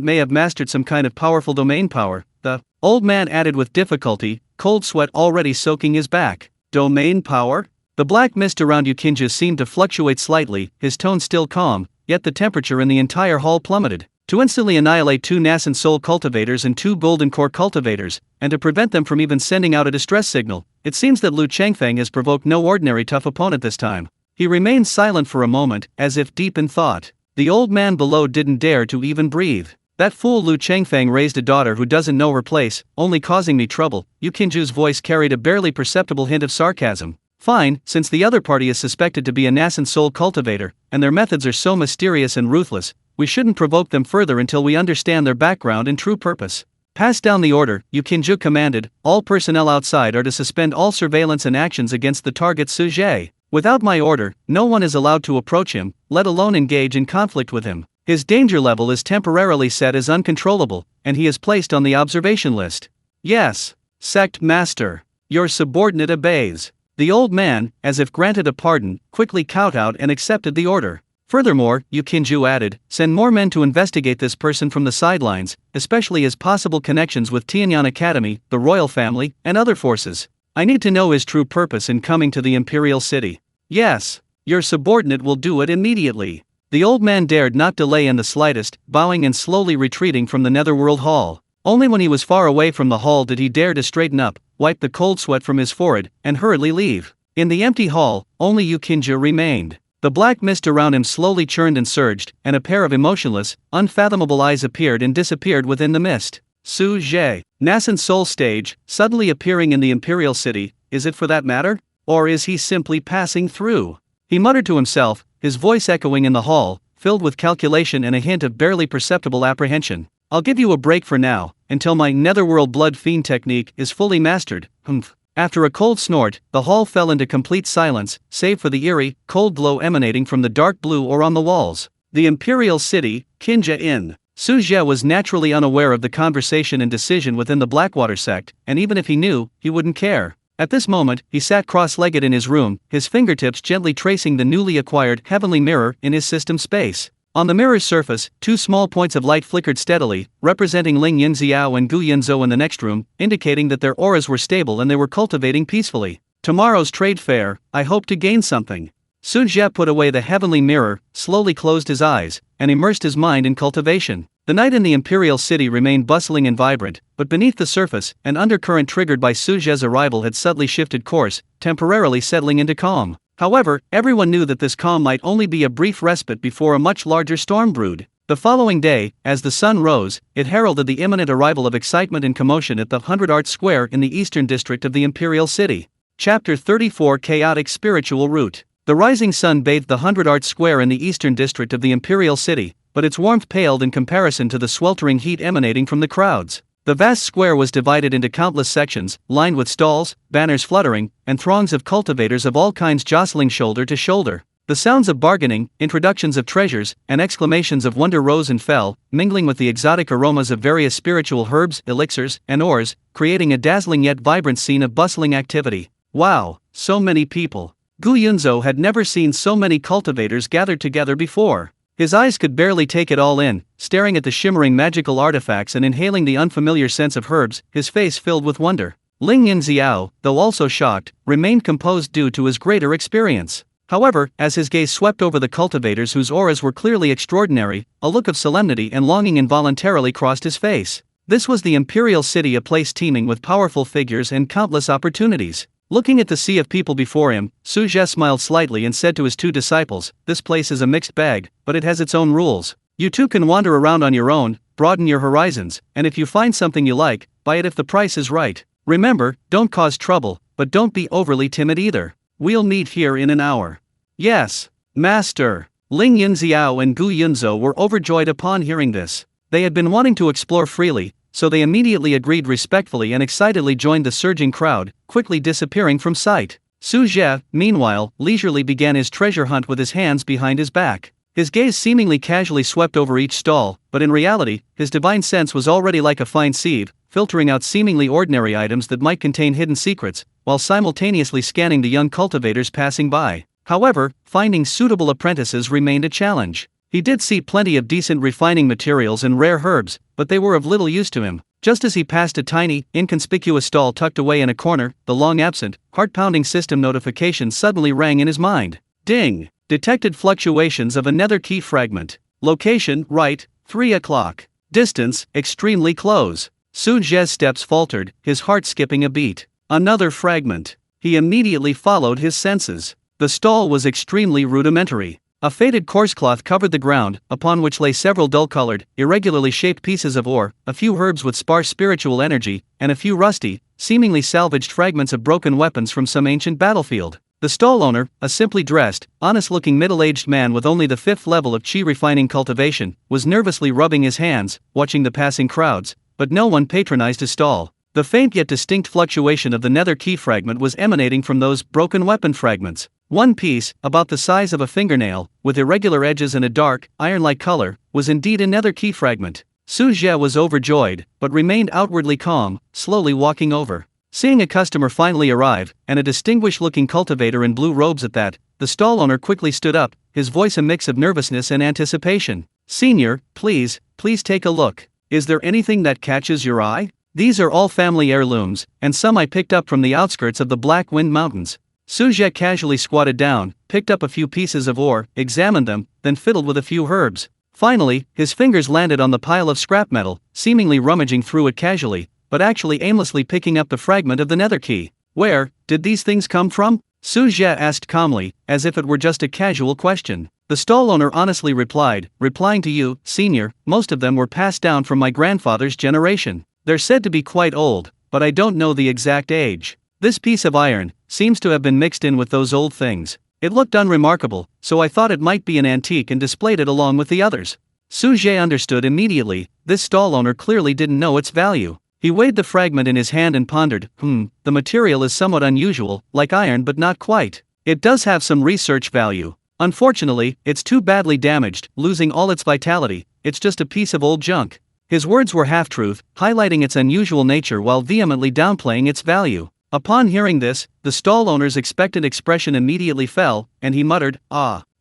may have mastered some kind of powerful domain power, the old man added with difficulty, cold sweat already soaking his back. Domain power? The black mist around Yukinja seemed to fluctuate slightly, his tone still calm, yet the temperature in the entire hall plummeted. To instantly annihilate 2 Nascent Soul cultivators and 2 Golden Core cultivators, and to prevent them from even sending out a distress signal, it seems that Lu Changfeng has provoked no ordinary tough opponent this time. He remained silent for a moment, as if deep in thought. The old man below didn't dare to even breathe. That fool Lu Changfeng raised a daughter who doesn't know her place, only causing me trouble. Yukinju's voice carried a barely perceptible hint of sarcasm. Fine, since the other party is suspected to be a Nascent Soul cultivator, and their methods are so mysterious and ruthless, we shouldn't provoke them further until we understand their background and true purpose. Pass down the order, Yukinju commanded. All personnel outside are to suspend all surveillance and actions against the target Su Zhe. Without my order, no one is allowed to approach him, let alone engage in conflict with him. His danger level is temporarily set as uncontrollable, and he is placed on the observation list. Yes, Sect Master. Your subordinate obeys. The old man, as if granted a pardon, quickly kowtowed and accepted the order. Furthermore, Yukinju added, send more men to investigate this person from the sidelines, especially his possible connections with Tianyan Academy, the royal family, and other forces. I need to know his true purpose in coming to the imperial city. Yes, your subordinate will do it immediately. The old man dared not delay in the slightest, bowing and slowly retreating from the netherworld hall. Only when he was far away from the hall did he dare to straighten up, wipe the cold sweat from his forehead, and hurriedly leave. In the empty hall, only Yukinja remained. The black mist around him slowly churned and surged, and a pair of emotionless, unfathomable eyes appeared and disappeared within the mist. Su Zhe, Nascent Soul stage, suddenly appearing in the imperial city, is it for that matter? Or is he simply passing through? He muttered to himself, his voice echoing in the hall, filled with calculation and a hint of barely perceptible apprehension. I'll give you a break for now, until my netherworld blood fiend technique is fully mastered. Humph. After a cold snort, the hall fell into complete silence, save for the eerie, cold glow emanating from the dark blue ore on the walls. The imperial city, Kinja Inn. Su Zhe was naturally unaware of the conversation and decision within the Blackwater sect, and even if he knew, he wouldn't care. At this moment, he sat cross-legged in his room, his fingertips gently tracing the newly acquired heavenly mirror in his system space. On the mirror's surface, 2 small points of light flickered steadily, representing Ling Yunxiao and Gu Yunzhou in the next room, indicating that their auras were stable and they were cultivating peacefully. Tomorrow's trade fair, I hope to gain something. Su Zhe put away the heavenly mirror, slowly closed his eyes, and immersed his mind in cultivation. The night in the imperial city remained bustling and vibrant, but beneath the surface, an undercurrent triggered by Su Zhe's arrival had suddenly shifted course, temporarily settling into calm. However, everyone knew that this calm might only be a brief respite before a much larger storm brewed. The following day, as the sun rose, it heralded the imminent arrival of excitement and commotion at the 100 Arts Square in the eastern district of the imperial city. Chapter 34 Chaotic Spiritual Route. The rising sun bathed the 100 Arts Square in the eastern district of the imperial city, but its warmth paled in comparison to the sweltering heat emanating from the crowds. The vast square was divided into countless sections, lined with stalls, banners fluttering, and throngs of cultivators of all kinds jostling shoulder to shoulder. The sounds of bargaining, introductions of treasures, and exclamations of wonder rose and fell, mingling with the exotic aromas of various spiritual herbs, elixirs, and ores, creating a dazzling yet vibrant scene of bustling activity. Wow, so many people. Gu Yunzhou had never seen so many cultivators gathered together before. His eyes could barely take it all in, staring at the shimmering magical artifacts and inhaling the unfamiliar scents of herbs, his face filled with wonder. Ling Yunxiao, though also shocked, remained composed due to his greater experience. However, as his gaze swept over the cultivators whose auras were clearly extraordinary, a look of solemnity and longing involuntarily crossed his face. This was the imperial city, a place teeming with powerful figures and countless opportunities. Looking at the sea of people before him, Su Zhe smiled slightly and said to his 2 disciples, this place is a mixed bag, but it has its own rules. You 2 can wander around on your own, broaden your horizons, and if you find something you like, buy it if the price is right. Remember, don't cause trouble, but don't be overly timid either. We'll meet here in an hour. Yes, Master. Ling Yunxiao and Gu Yunzhou were overjoyed upon hearing this. They had been wanting to explore freely, so they immediately agreed respectfully and excitedly joined the surging crowd, quickly disappearing from sight. Su Zhe, meanwhile, leisurely began his treasure hunt with his hands behind his back. His gaze seemingly casually swept over each stall, but in reality, his divine sense was already like a fine sieve, filtering out seemingly ordinary items that might contain hidden secrets, while simultaneously scanning the young cultivators passing by. However, finding suitable apprentices remained a challenge. He did see plenty of decent refining materials and rare herbs, but they were of little use to him. Just as he passed a tiny, inconspicuous stall tucked away in a corner, the long-absent, heart-pounding system notification suddenly rang in his mind. Ding! Detected fluctuations of a nether key fragment. Location, right, 3 o'clock. Distance, extremely close. Su Zhe's steps faltered, his heart skipping a beat. Another fragment. He immediately followed his senses. The stall was extremely rudimentary. A faded coarse cloth covered the ground, upon which lay several dull-colored, irregularly shaped pieces of ore, a few herbs with sparse spiritual energy, and a few rusty, seemingly salvaged fragments of broken weapons from some ancient battlefield. The stall owner, a simply dressed, honest-looking middle-aged man with only the 5th level of chi refining cultivation, was nervously rubbing his hands, watching the passing crowds, but no one patronized his stall. The faint yet distinct fluctuation of the nether key fragment was emanating from those broken weapon fragments. One piece, about the size of a fingernail, with irregular edges and a dark, iron-like color, was indeed a nether key fragment. Su Zhe was overjoyed, but remained outwardly calm, slowly walking over. Seeing a customer finally arrive, and a distinguished-looking cultivator in blue robes at that, the stall owner quickly stood up, his voice a mix of nervousness and anticipation. "Senior, please take a look. Is there anything that catches your eye? These are all family heirlooms, and some I picked up from the outskirts of the Black Wind Mountains." Su Zhe casually squatted down, picked up a few pieces of ore, examined them, then fiddled with a few herbs. Finally, his fingers landed on the pile of scrap metal, seemingly rummaging through it casually, but actually aimlessly picking up the fragment of the nether key. "Where did these things come from?" Su Zhe asked calmly, as if it were just a casual question. The stall owner honestly replied, "Replying to you, senior, most of them were passed down from my grandfather's generation. They're said to be quite old, but I don't know the exact age. This piece of iron seems to have been mixed in with those old things. It looked unremarkable, so I thought it might be an antique and displayed it along with the others." Su Zhe understood immediately, this stall owner clearly didn't know its value. He weighed the fragment in his hand and pondered, the material is somewhat unusual, like iron but not quite. It does have some research value. Unfortunately, it's too badly damaged, losing all its vitality. It's just a piece of old junk. His words were half-truth, highlighting its unusual nature while vehemently downplaying its value. Upon hearing this, the stall owner's expectant expression immediately fell, and he muttered,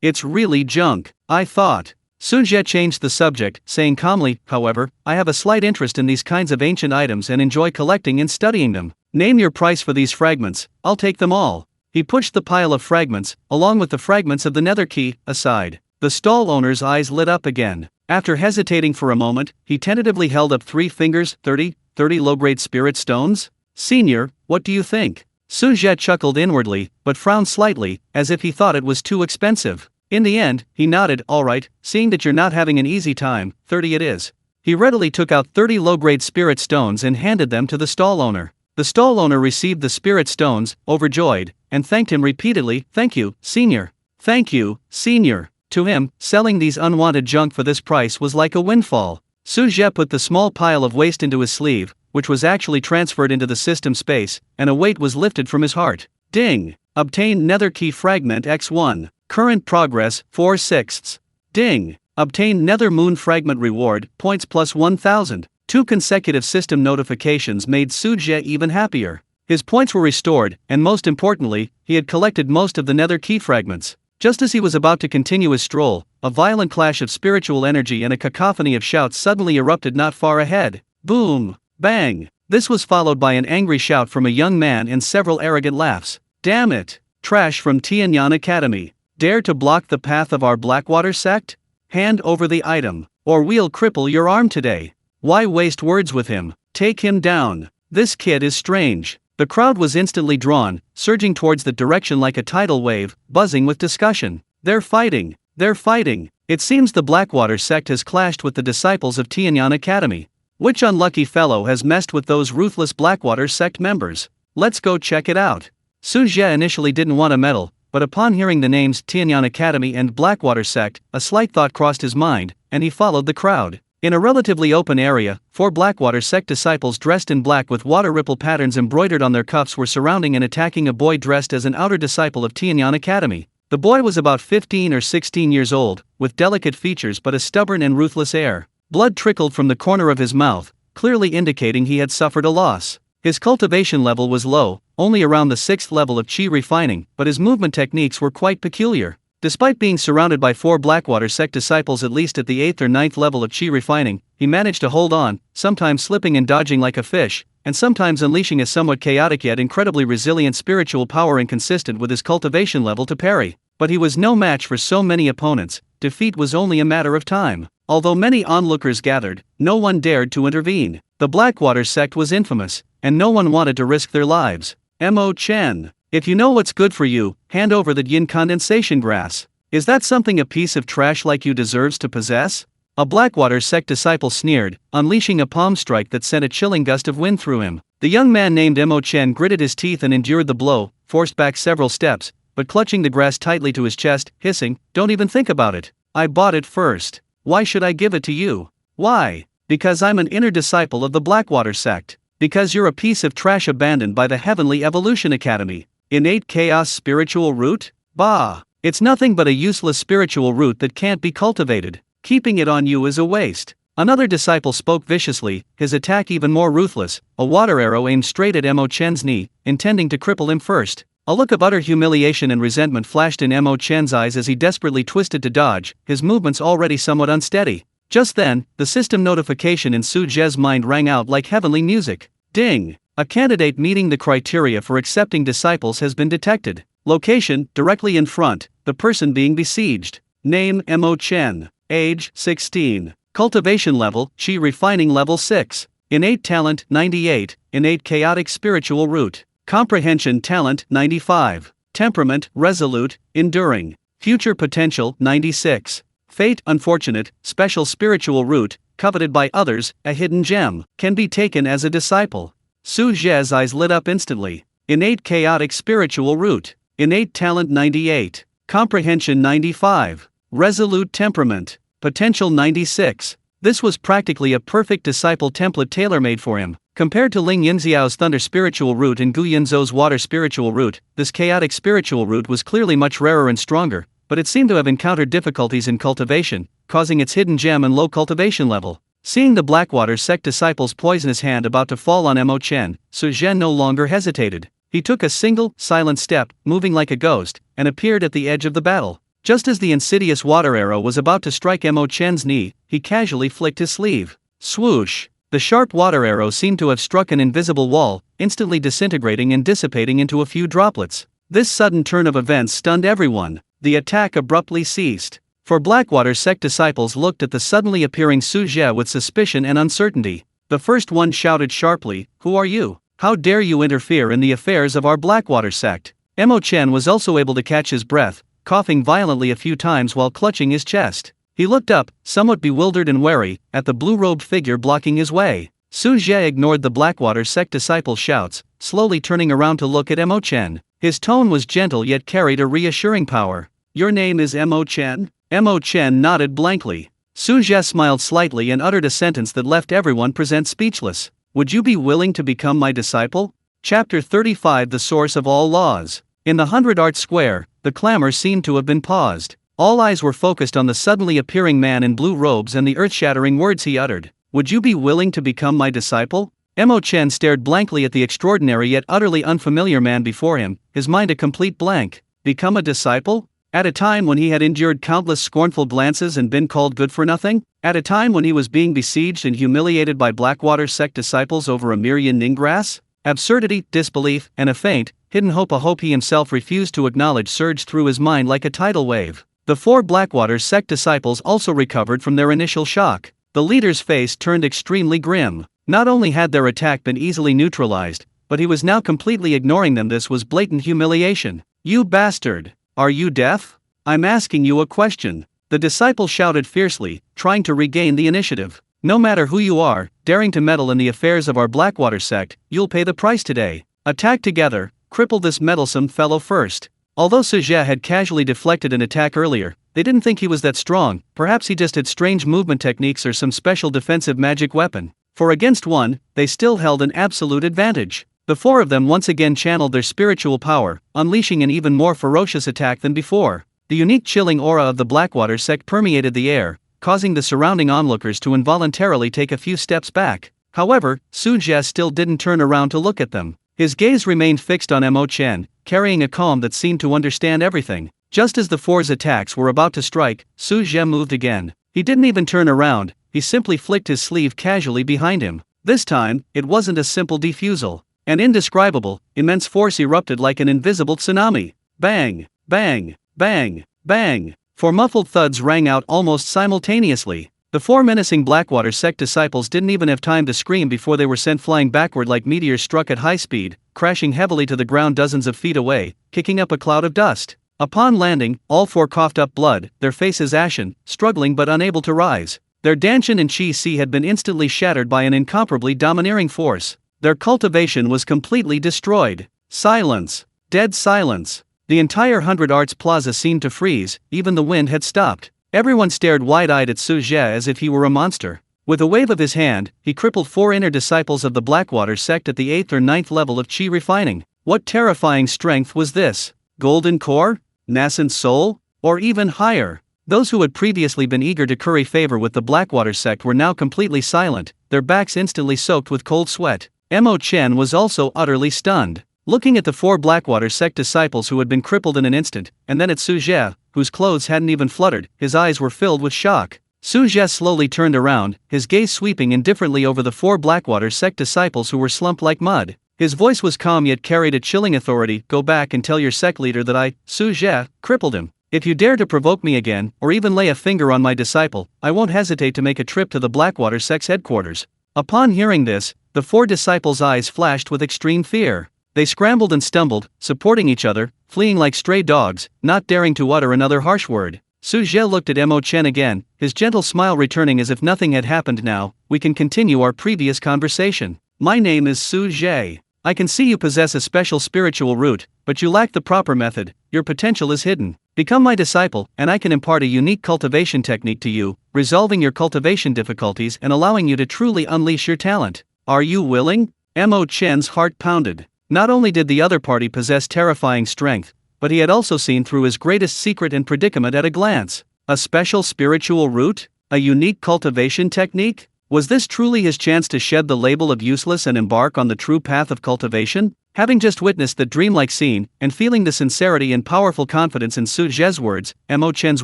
"It's really junk, I thought." Su Zhe changed the subject, saying calmly, "However, I have a slight interest in these kinds of ancient items and enjoy collecting and studying them. Name your price for these fragments, I'll take them all." He pushed the pile of fragments, along with the fragments of the nether key, aside. The stall owner's eyes lit up again. After hesitating for a moment, he tentatively held up 3 fingers. 30 low-grade spirit stones? "Senior, what do you think?" Su Zhe chuckled inwardly, but frowned slightly, as if he thought it was too expensive. In the end, he nodded, "All right, seeing that you're not having an easy time, 30 it is." He readily took out 30 low-grade spirit stones and handed them to the stall owner. The stall owner received the spirit stones, overjoyed, and thanked him repeatedly, "Thank you, senior. Thank you, senior." To him, selling these unwanted junk for this price was like a windfall. Su Zhe put the small pile of waste into his sleeve, which was actually transferred into the system space, and a weight was lifted from his heart. Ding! Obtained nether key fragment X1. Current progress, 4/6. Ding! Obtained nether moon fragment reward, points plus 1000. 2 consecutive system notifications made Su Zhe even happier. His points were restored, and most importantly, he had collected most of the nether key fragments. Just as he was about to continue his stroll, a violent clash of spiritual energy and a cacophony of shouts suddenly erupted not far ahead. Boom! Bang! This was followed by an angry shout from a young man and several arrogant laughs. "Damn it! Trash from Tianyan Academy! Dare to block the path of our Blackwater sect? Hand over the item, or we'll cripple your arm today. Why waste words with him? Take him down. This kid is strange." The crowd was instantly drawn, surging towards the direction like a tidal wave, buzzing with discussion. They're fighting! They're fighting! It seems the Blackwater sect has clashed with the disciples of Tianyan Academy. Which unlucky fellow has messed with those ruthless Blackwater sect members? Let's go check it out. Su Zhe initially didn't want to meddle, but upon hearing the names Tianyan Academy and Blackwater sect, a slight thought crossed his mind, and he followed the crowd. In a relatively open area, 4 Blackwater sect disciples dressed in black with water ripple patterns embroidered on their cuffs were surrounding and attacking a boy dressed as an outer disciple of Tianyan Academy. The boy was about 15 or 16 years old, with delicate features but a stubborn and ruthless air. Blood trickled from the corner of his mouth, clearly indicating he had suffered a loss. His cultivation level was low, only around the 6th level of qi refining, but his movement techniques were quite peculiar. Despite being surrounded by 4 Blackwater sect disciples at least at the 8th or 9th level of qi refining, he managed to hold on, sometimes slipping and dodging like a fish, and sometimes unleashing a somewhat chaotic yet incredibly resilient spiritual power inconsistent with his cultivation level to parry. But he was no match for so many opponents. Defeat was only a matter of time. Although many onlookers gathered, no one dared to intervene. The Blackwater sect was infamous, and no one wanted to risk their lives. Mo Chen. If you know what's good for you, hand over the yin condensation grass. Is that something a piece of trash like you deserves to possess? A Blackwater sect disciple sneered, unleashing a palm strike that sent a chilling gust of wind through him. The young man named Mo Chen gritted his teeth and endured the blow, forced back several steps, but clutching the grass tightly to his chest, hissing, "Don't even think about it. I bought it first. Why should I give it to you?" "Why? Because I'm an inner disciple of the Blackwater sect. Because you're a piece of trash abandoned by the Heavenly Evolution Academy. Innate chaos spiritual root? Bah! It's nothing but a useless spiritual root that can't be cultivated. Keeping it on you is a waste." Another disciple spoke viciously, his attack even more ruthless, a water arrow aimed straight at Mo Chen's knee, intending to cripple him first. A look of utter humiliation and resentment flashed in Mo Chen's eyes as he desperately twisted to dodge, his movements already somewhat unsteady. Just then, the system notification in Su Zhe's mind rang out like heavenly music. Ding! A candidate meeting the criteria for accepting disciples has been detected. Location, directly in front, the person being besieged. Name, Mo Chen. Age, 16. Cultivation level, qi refining level 6. Innate talent, 98. Innate chaotic spiritual root. Comprehension talent, 95. Temperament, resolute, enduring. Future potential, 96. Fate, unfortunate, special spiritual root, coveted by others, a hidden gem, can be taken as a disciple. Su Zhe's eyes lit up instantly. Innate chaotic spiritual root. Innate talent 98. Comprehension 95. Resolute temperament. Potential 96. This was practically a perfect disciple template tailor-made for him. Compared to Ling Yunxiao's thunder spiritual root and Gu Yunzhou's water spiritual root, this chaotic spiritual root was clearly much rarer and stronger, but it seemed to have encountered difficulties in cultivation, causing its hidden gem and low cultivation level. Seeing the Blackwater sect disciple's poisonous hand about to fall on Mo Chen, Su Zhe no longer hesitated. He took a single, silent step, moving like a ghost, and appeared at the edge of the battle. Just as the insidious water arrow was about to strike Mo Chen's knee, he casually flicked his sleeve. Swoosh! The sharp water arrow seemed to have struck an invisible wall, instantly disintegrating and dissipating into a few droplets. This sudden turn of events stunned everyone. The attack abruptly ceased. For Blackwater sect disciples looked at the suddenly appearing Su Zhe with suspicion and uncertainty. The first one shouted sharply, "Who are you? How dare you interfere in the affairs of our Blackwater sect?" Mo Chen was also able to catch his breath, coughing violently a few times while clutching his chest. He looked up, somewhat bewildered and wary, at the blue-robed figure blocking his way. Su Zhe ignored the Blackwater sect disciple's shouts, slowly turning around to look at Mo Chen. His tone was gentle yet carried a reassuring power. "Your name is Mo Chen?" Mo Chen nodded blankly. Su Zhe smiled slightly and uttered a sentence that left everyone present speechless. "Would you be willing to become my disciple?" Chapter 35 The Source of All Laws. In the 100 Arts Square, the clamor seemed to have been paused. All eyes were focused on the suddenly appearing man in blue robes and the earth-shattering words he uttered. "Would you be willing to become my disciple?" Mo Chen stared blankly at the extraordinary yet utterly unfamiliar man before him, his mind a complete blank. Become a disciple? At a time when he had endured countless scornful glances and been called good for nothing? At a time when he was being besieged and humiliated by Blackwater sect disciples over a mere yin grass? Absurdity, disbelief, and a faint, hidden hope he himself refused to acknowledge surged through his mind like a tidal wave. The 4 Blackwater sect disciples also recovered from their initial shock. The leader's face turned extremely grim. Not only had their attack been easily neutralized, but he was now completely ignoring them. This was blatant humiliation. "You bastard! Are you deaf? I'm asking you a question." The disciple shouted fiercely, trying to regain the initiative. "No matter who you are, daring to meddle in the affairs of our Blackwater sect, you'll pay the price today. Attack together, cripple this meddlesome fellow first." Although Su Zhe had casually deflected an attack earlier, they didn't think he was that strong. Perhaps he just had strange movement techniques or some special defensive magic weapon. For against one, they still held an absolute advantage. The four of them once again channeled their spiritual power, unleashing an even more ferocious attack than before. The unique chilling aura of the Blackwater sect permeated the air, causing the surrounding onlookers to involuntarily take a few steps back. However, Su Zhe still didn't turn around to look at them. His gaze remained fixed on Mo Chen, carrying a calm that seemed to understand everything. Just as the four's attacks were about to strike, Su Zhe moved again. He didn't even turn around, he simply flicked his sleeve casually behind him. This time, it wasn't a simple defusal. An indescribable, immense force erupted like an invisible tsunami. Bang, bang, bang, bang. Four muffled thuds rang out almost simultaneously. The four menacing Blackwater sect disciples didn't even have time to scream before they were sent flying backward like meteors struck at high speed, crashing heavily to the ground dozens of feet away, kicking up a cloud of dust. Upon landing, all four coughed up blood, their faces ashen, struggling but unable to rise. Their Danshan and Qi Si had been instantly shattered by an incomparably domineering force. Their cultivation was completely destroyed. Silence. Dead silence. The entire 100 Arts Plaza seemed to freeze, even the wind had stopped. Everyone stared wide-eyed at Su Zhe as if he were a monster. With a wave of his hand, he crippled four inner disciples of the Blackwater sect at the 8th or 9th level of Qi refining. What terrifying strength was this? Golden core? Nascent soul? Or even higher? Those who had previously been eager to curry favor with the Blackwater sect were now completely silent, their backs instantly soaked with cold sweat. Mo Chen was also utterly stunned. Looking at the four Blackwater sect disciples who had been crippled in an instant, and then at Su Zhe, whose clothes hadn't even fluttered, his eyes were filled with shock. Su Zhe slowly turned around, his gaze sweeping indifferently over the four Blackwater sect disciples who were slumped like mud. His voice was calm yet carried a chilling authority. Go back and tell your sect leader that I, Su Zhe, crippled him. If you dare to provoke me again, or even lay a finger on my disciple, I won't hesitate to make a trip to the Blackwater sect's headquarters. Upon hearing this, the four disciples' eyes flashed with extreme fear. They scrambled and stumbled, supporting each other, fleeing like stray dogs, not daring to utter another harsh word. Su Zhe looked at Mo Chen again, his gentle smile returning as if nothing had happened. Now, we can continue our previous conversation. My name is Su Zhe. I can see you possess a special spiritual root, but you lack the proper method. Your potential is hidden. Become my disciple, and I can impart a unique cultivation technique to you, resolving your cultivation difficulties and allowing you to truly unleash your talent. Are you willing? Mo Chen's heart pounded. Not only did the other party possess terrifying strength, but he had also seen through his greatest secret and predicament at a glance. A special spiritual root? A unique cultivation technique? Was this truly his chance to shed the label of useless and embark on the true path of cultivation? Having just witnessed the dreamlike scene, and feeling the sincerity and powerful confidence in Su Zhe's words, Mo Chen's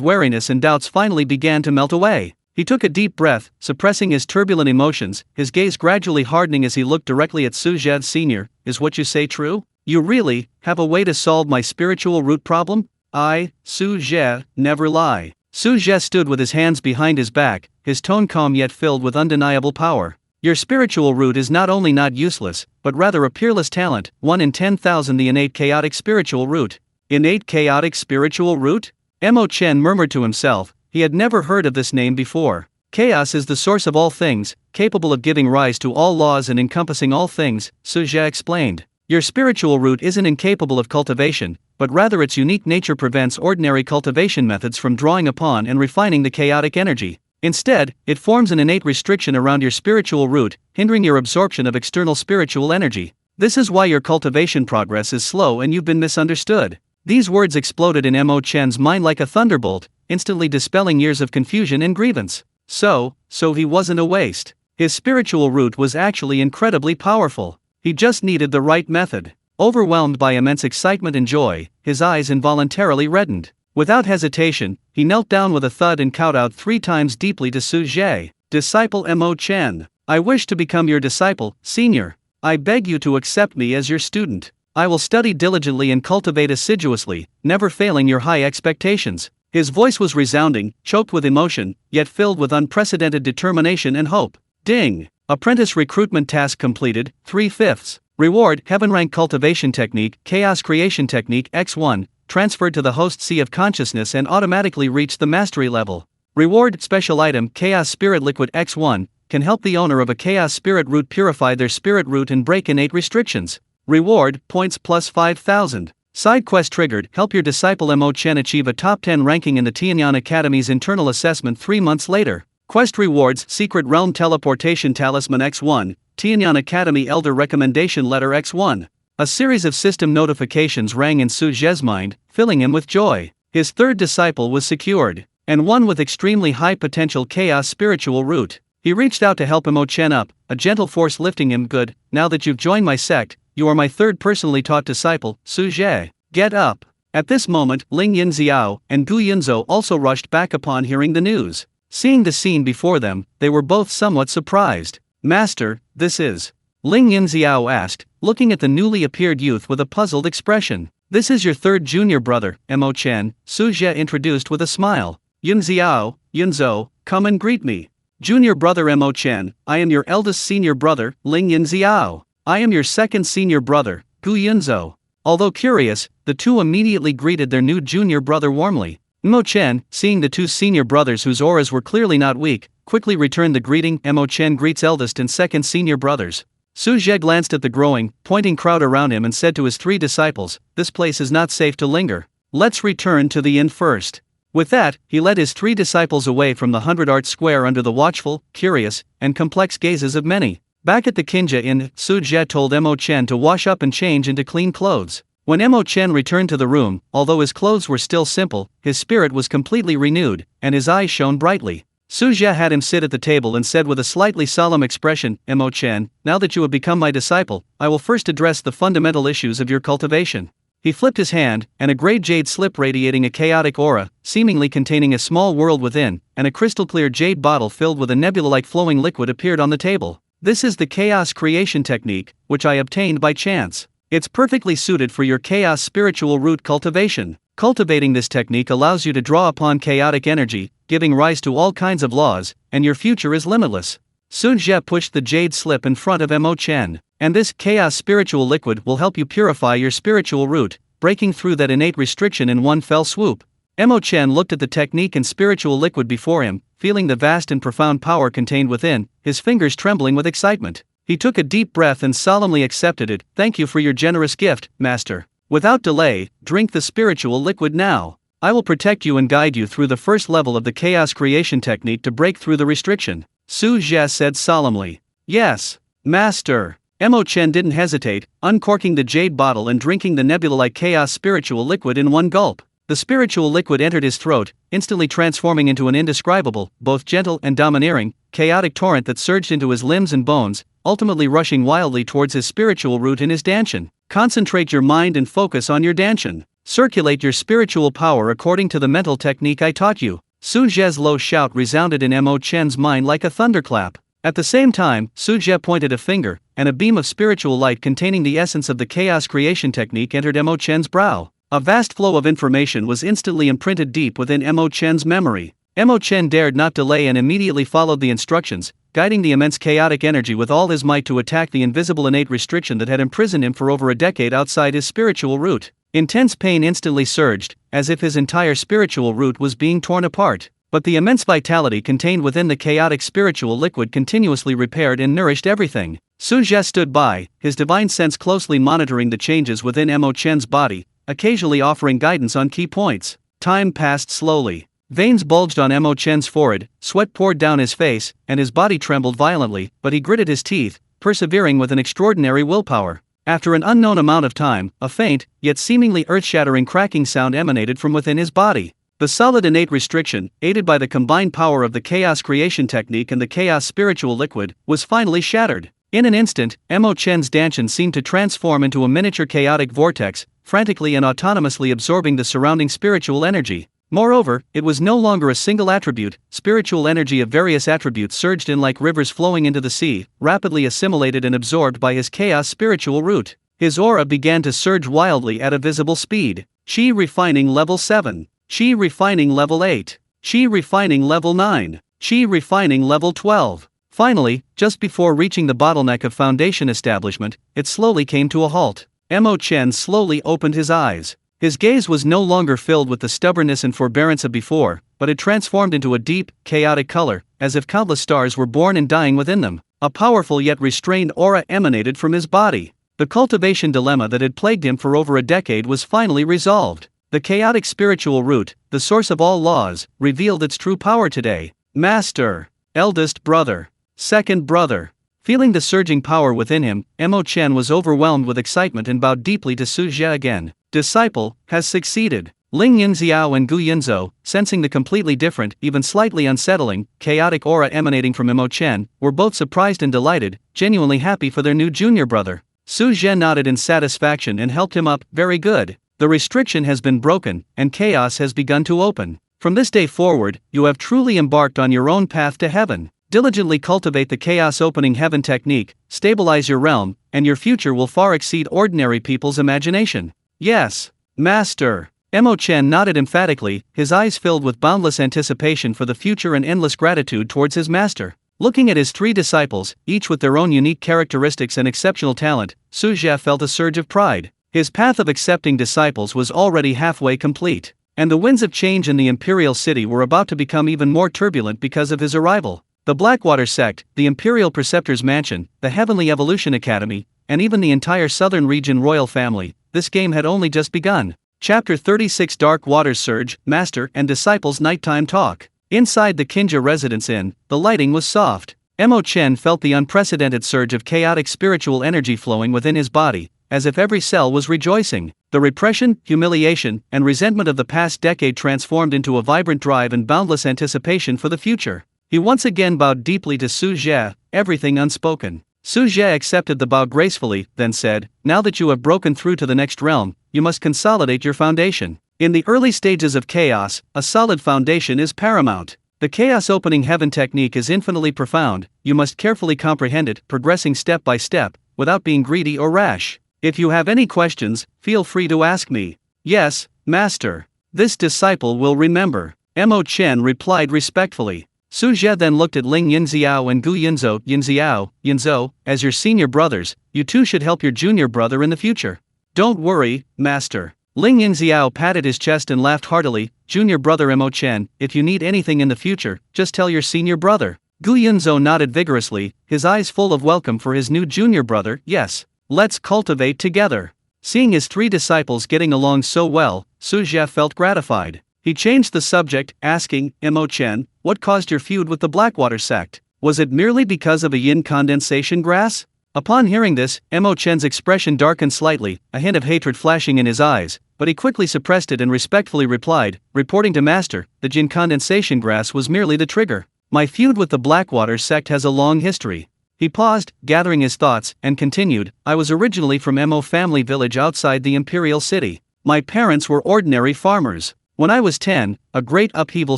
wariness and doubts finally began to melt away. He took a deep breath, suppressing his turbulent emotions, his gaze gradually hardening as he looked directly at Su Zhe Sr. Is what you say true? You really have a way to solve my spiritual root problem? I, Su Zhe, never lie. Su Zhe stood with his hands behind his back, his tone calm yet filled with undeniable power. Your spiritual root is not only not useless, but rather a peerless talent, 1 in 10,000 the innate chaotic spiritual root. Innate chaotic spiritual root? Mo Chen murmured to himself. He had never heard of this name before. Chaos is the source of all things, capable of giving rise to all laws and encompassing all things, Su Zhe explained. Your spiritual root isn't incapable of cultivation, but rather its unique nature prevents ordinary cultivation methods from drawing upon and refining the chaotic energy. Instead, it forms an innate restriction around your spiritual root, hindering your absorption of external spiritual energy. This is why your cultivation progress is slow and you've been misunderstood. These words exploded in Mo Chen's mind like a thunderbolt, instantly dispelling years of confusion and grievance. So he wasn't a waste. His spiritual root was actually incredibly powerful. He just needed the right method. Overwhelmed by immense excitement and joy, his eyes involuntarily reddened. Without hesitation, he knelt down with a thud and kowed out 3 times deeply to Su Zhe. Disciple Mo Chen, I wish to become your disciple, senior. I beg you to accept me as your student. I will study diligently and cultivate assiduously, never failing your high expectations. His voice was resounding, choked with emotion, yet filled with unprecedented determination and hope. Ding! Apprentice recruitment task completed, 3/5. Reward, Heaven Rank Cultivation Technique, Chaos Creation Technique X1, transferred to the host sea of consciousness and automatically reached the mastery level. Reward, Special Item, Chaos Spirit Liquid X1, can help the owner of a Chaos Spirit Root purify their spirit root and break innate restrictions. Reward, points plus 5,000. Side quest triggered. Help your disciple Mo Chen achieve a top 10 ranking in the Tianyang Academy's internal assessment 3 months later. Quest rewards: Secret Realm Teleportation Talisman X1, Tianyang Academy Elder Recommendation Letter X1. A series of system notifications rang in Su Zhe's mind, filling him with joy. His third disciple was secured, and one with extremely high potential chaos spiritual root. He reached out to help Mo Chen up, a gentle force lifting him. Good, now that you've joined my sect, you are my third personally taught disciple, Su Zhe. Get up. At this moment, Ling Yunxiao and Gu Yunzhou also rushed back upon hearing the news. Seeing the scene before them, they were both somewhat surprised. Master, this is? Ling Yunxiao asked, looking at the newly appeared youth with a puzzled expression. This is your third junior brother, Mo Chen, Su Zhe introduced with a smile. Yunxiao, Yunzhou, come and greet me. Junior brother Mo Chen, I am your eldest senior brother, Ling Yunxiao. I am your second senior brother, Gu Yunzhou. Although curious, the two immediately greeted their new junior brother warmly. Mo Chen, seeing the two senior brothers whose auras were clearly not weak, quickly returned the greeting. Mo Chen greets eldest and second senior brothers. Su Zhe glanced at the growing, pointing crowd around him and said to his 3 disciples, this place is not safe to linger. Let's return to the inn first. With that, he led his 3 disciples away from the 100-art square under the watchful, curious, and complex gazes of many. Back at the Kinja Inn, Su Zhe told Mo Chen to wash up and change into clean clothes. When Mo Chen returned to the room, although his clothes were still simple, his spirit was completely renewed, and his eyes shone brightly. Su Zhe had him sit at the table and said with a slightly solemn expression, Mo Chen, now that you have become my disciple, I will first address the fundamental issues of your cultivation. He flipped his hand, and a grey jade slip radiating a chaotic aura, seemingly containing a small world within, and a crystal-clear jade bottle filled with a nebula-like flowing liquid appeared on the table. This is the chaos creation technique, which I obtained by chance. It's perfectly suited for your chaos spiritual root cultivation. Cultivating this technique allows you to draw upon chaotic energy, giving rise to all kinds of laws, and your future is limitless. Su Zhe pushed the jade slip in front of Mo Chen. And this chaos spiritual liquid will help you purify your spiritual root, breaking through that innate restriction in one fell swoop. Mo Chen looked at the technique and spiritual liquid before him, feeling the vast and profound power contained within, his fingers trembling with excitement. He took a deep breath and solemnly accepted it. Thank you for your generous gift, Master. Without delay, drink the spiritual liquid now. I will protect you and guide you through the first level of the chaos creation technique to break through the restriction. Su Zhe said solemnly. Yes, Master. Mo Chen didn't hesitate, uncorking the jade bottle and drinking the nebula-like chaos spiritual liquid in one gulp. The spiritual liquid entered his throat, instantly transforming into an indescribable, both gentle and domineering, chaotic torrent that surged into his limbs and bones, ultimately rushing wildly towards his spiritual root in his danshan. Concentrate your mind and focus on your danshan. Circulate your spiritual power according to the mental technique I taught you. Su Zhe's low shout resounded in Mo Chen's mind like a thunderclap. At the same time, Su Zhe pointed a finger, and a beam of spiritual light containing the essence of the chaos creation technique entered Mo Chen's brow. A vast flow of information was instantly imprinted deep within Mo Chen's memory. Mo Chen dared not delay and immediately followed the instructions, guiding the immense chaotic energy with all his might to attack the invisible innate restriction that had imprisoned him for over a decade outside his spiritual root. Intense pain instantly surged, as if his entire spiritual root was being torn apart. But the immense vitality contained within the chaotic spiritual liquid continuously repaired and nourished everything. Su Zhe stood by, his divine sense closely monitoring the changes within Mo Chen's body, occasionally offering guidance on key points. Time passed slowly. Veins bulged on Mo Chen's forehead, sweat poured down his face, and his body trembled violently, but he gritted his teeth, persevering with an extraordinary willpower. After an unknown amount of time, a faint, yet seemingly earth-shattering cracking sound emanated from within his body. The solid innate restriction, aided by the combined power of the chaos creation technique and the chaos spiritual liquid, was finally shattered. In an instant, Mo Chen's danshan seemed to transform into a miniature chaotic vortex, frantically and autonomously absorbing the surrounding spiritual energy. Moreover, it was no longer a single attribute. Spiritual energy of various attributes surged in like rivers flowing into the sea, rapidly assimilated and absorbed by his chaos spiritual root. His aura began to surge wildly at a visible speed. Qi refining level 7. Qi refining level 8. Qi refining level 9. Qi refining level 12. Finally, just before reaching the bottleneck of foundation establishment, it slowly came to a halt. Mo Chen slowly opened his eyes. His gaze was no longer filled with the stubbornness and forbearance of before, but it transformed into a deep, chaotic color, as if countless stars were born and dying within them. A powerful yet restrained aura emanated from his body. The cultivation dilemma that had plagued him for over a decade was finally resolved. The chaotic spiritual root, the source of all laws, revealed its true power today. Master. Eldest brother. Second brother. Feeling the surging power within him, Mo Chen was overwhelmed with excitement and bowed deeply to Su Zhe again. Disciple has succeeded. Ling Yunxiao and Gu Yunzhou, sensing the completely different, even slightly unsettling, chaotic aura emanating from Mo Chen, were both surprised and delighted, genuinely happy for their new junior brother. Su Zhe nodded in satisfaction and helped him up. Very good. The restriction has been broken, and chaos has begun to open. From this day forward, you have truly embarked on your own path to heaven. Diligently cultivate the chaos opening heaven technique, stabilize your realm, and your future will far exceed ordinary people's imagination. Yes, Master. Mo Chen nodded emphatically, his eyes filled with boundless anticipation for the future and endless gratitude towards his master. Looking at his three disciples, each with their own unique characteristics and exceptional talent, Su Zhe felt a surge of pride. His path of accepting disciples was already halfway complete, and the winds of change in the imperial city were about to become even more turbulent because of his arrival. The Blackwater sect, the Imperial Preceptor's Mansion, the Heavenly Evolution Academy, and even the entire southern region royal family, this game had only just begun. Chapter 36 Dark Waters Surge, Master and Disciples Nighttime Talk. Inside the Kinja Residence Inn, the lighting was soft. Mo Chen felt the unprecedented surge of chaotic spiritual energy flowing within his body, as if every cell was rejoicing. The repression, humiliation, and resentment of the past decade transformed into a vibrant drive and boundless anticipation for the future. He once again bowed deeply to Su Zhe, everything unspoken. Su Zhe accepted the bow gracefully, then said, "Now that you have broken through to the next realm, you must consolidate your foundation. In the early stages of chaos, a solid foundation is paramount. The chaos opening heaven technique is infinitely profound, you must carefully comprehend it, progressing step by step, without being greedy or rash. If you have any questions, feel free to ask me." "Yes, Master. This disciple will remember," Mo Chen replied respectfully. Su Zhe then looked at Ling Yunxiao and Gu Yunzhou, as your senior brothers, you too should help your junior brother in the future. "Don't worry, Master." Ling Yunxiao patted his chest and laughed heartily. "Junior brother Mo Chen, if you need anything in the future, just tell your senior brother." Gu Yunzhou nodded vigorously, his eyes full of welcome for his new junior brother. "Yes, let's cultivate together." Seeing his three disciples getting along so well, Su Zhe felt gratified. He changed the subject, asking, "Mo Chen, what caused your feud with the Blackwater sect? Was it merely because of a yin condensation grass?" Upon hearing this, Mo Chen's expression darkened slightly, a hint of hatred flashing in his eyes, but he quickly suppressed it and respectfully replied, reporting to Master, "The yin condensation grass was merely the trigger. My feud with the Blackwater sect has a long history." He paused, gathering his thoughts, and continued, "I was originally from Mo family village outside the imperial city. My parents were ordinary farmers. When I was 10, a great upheaval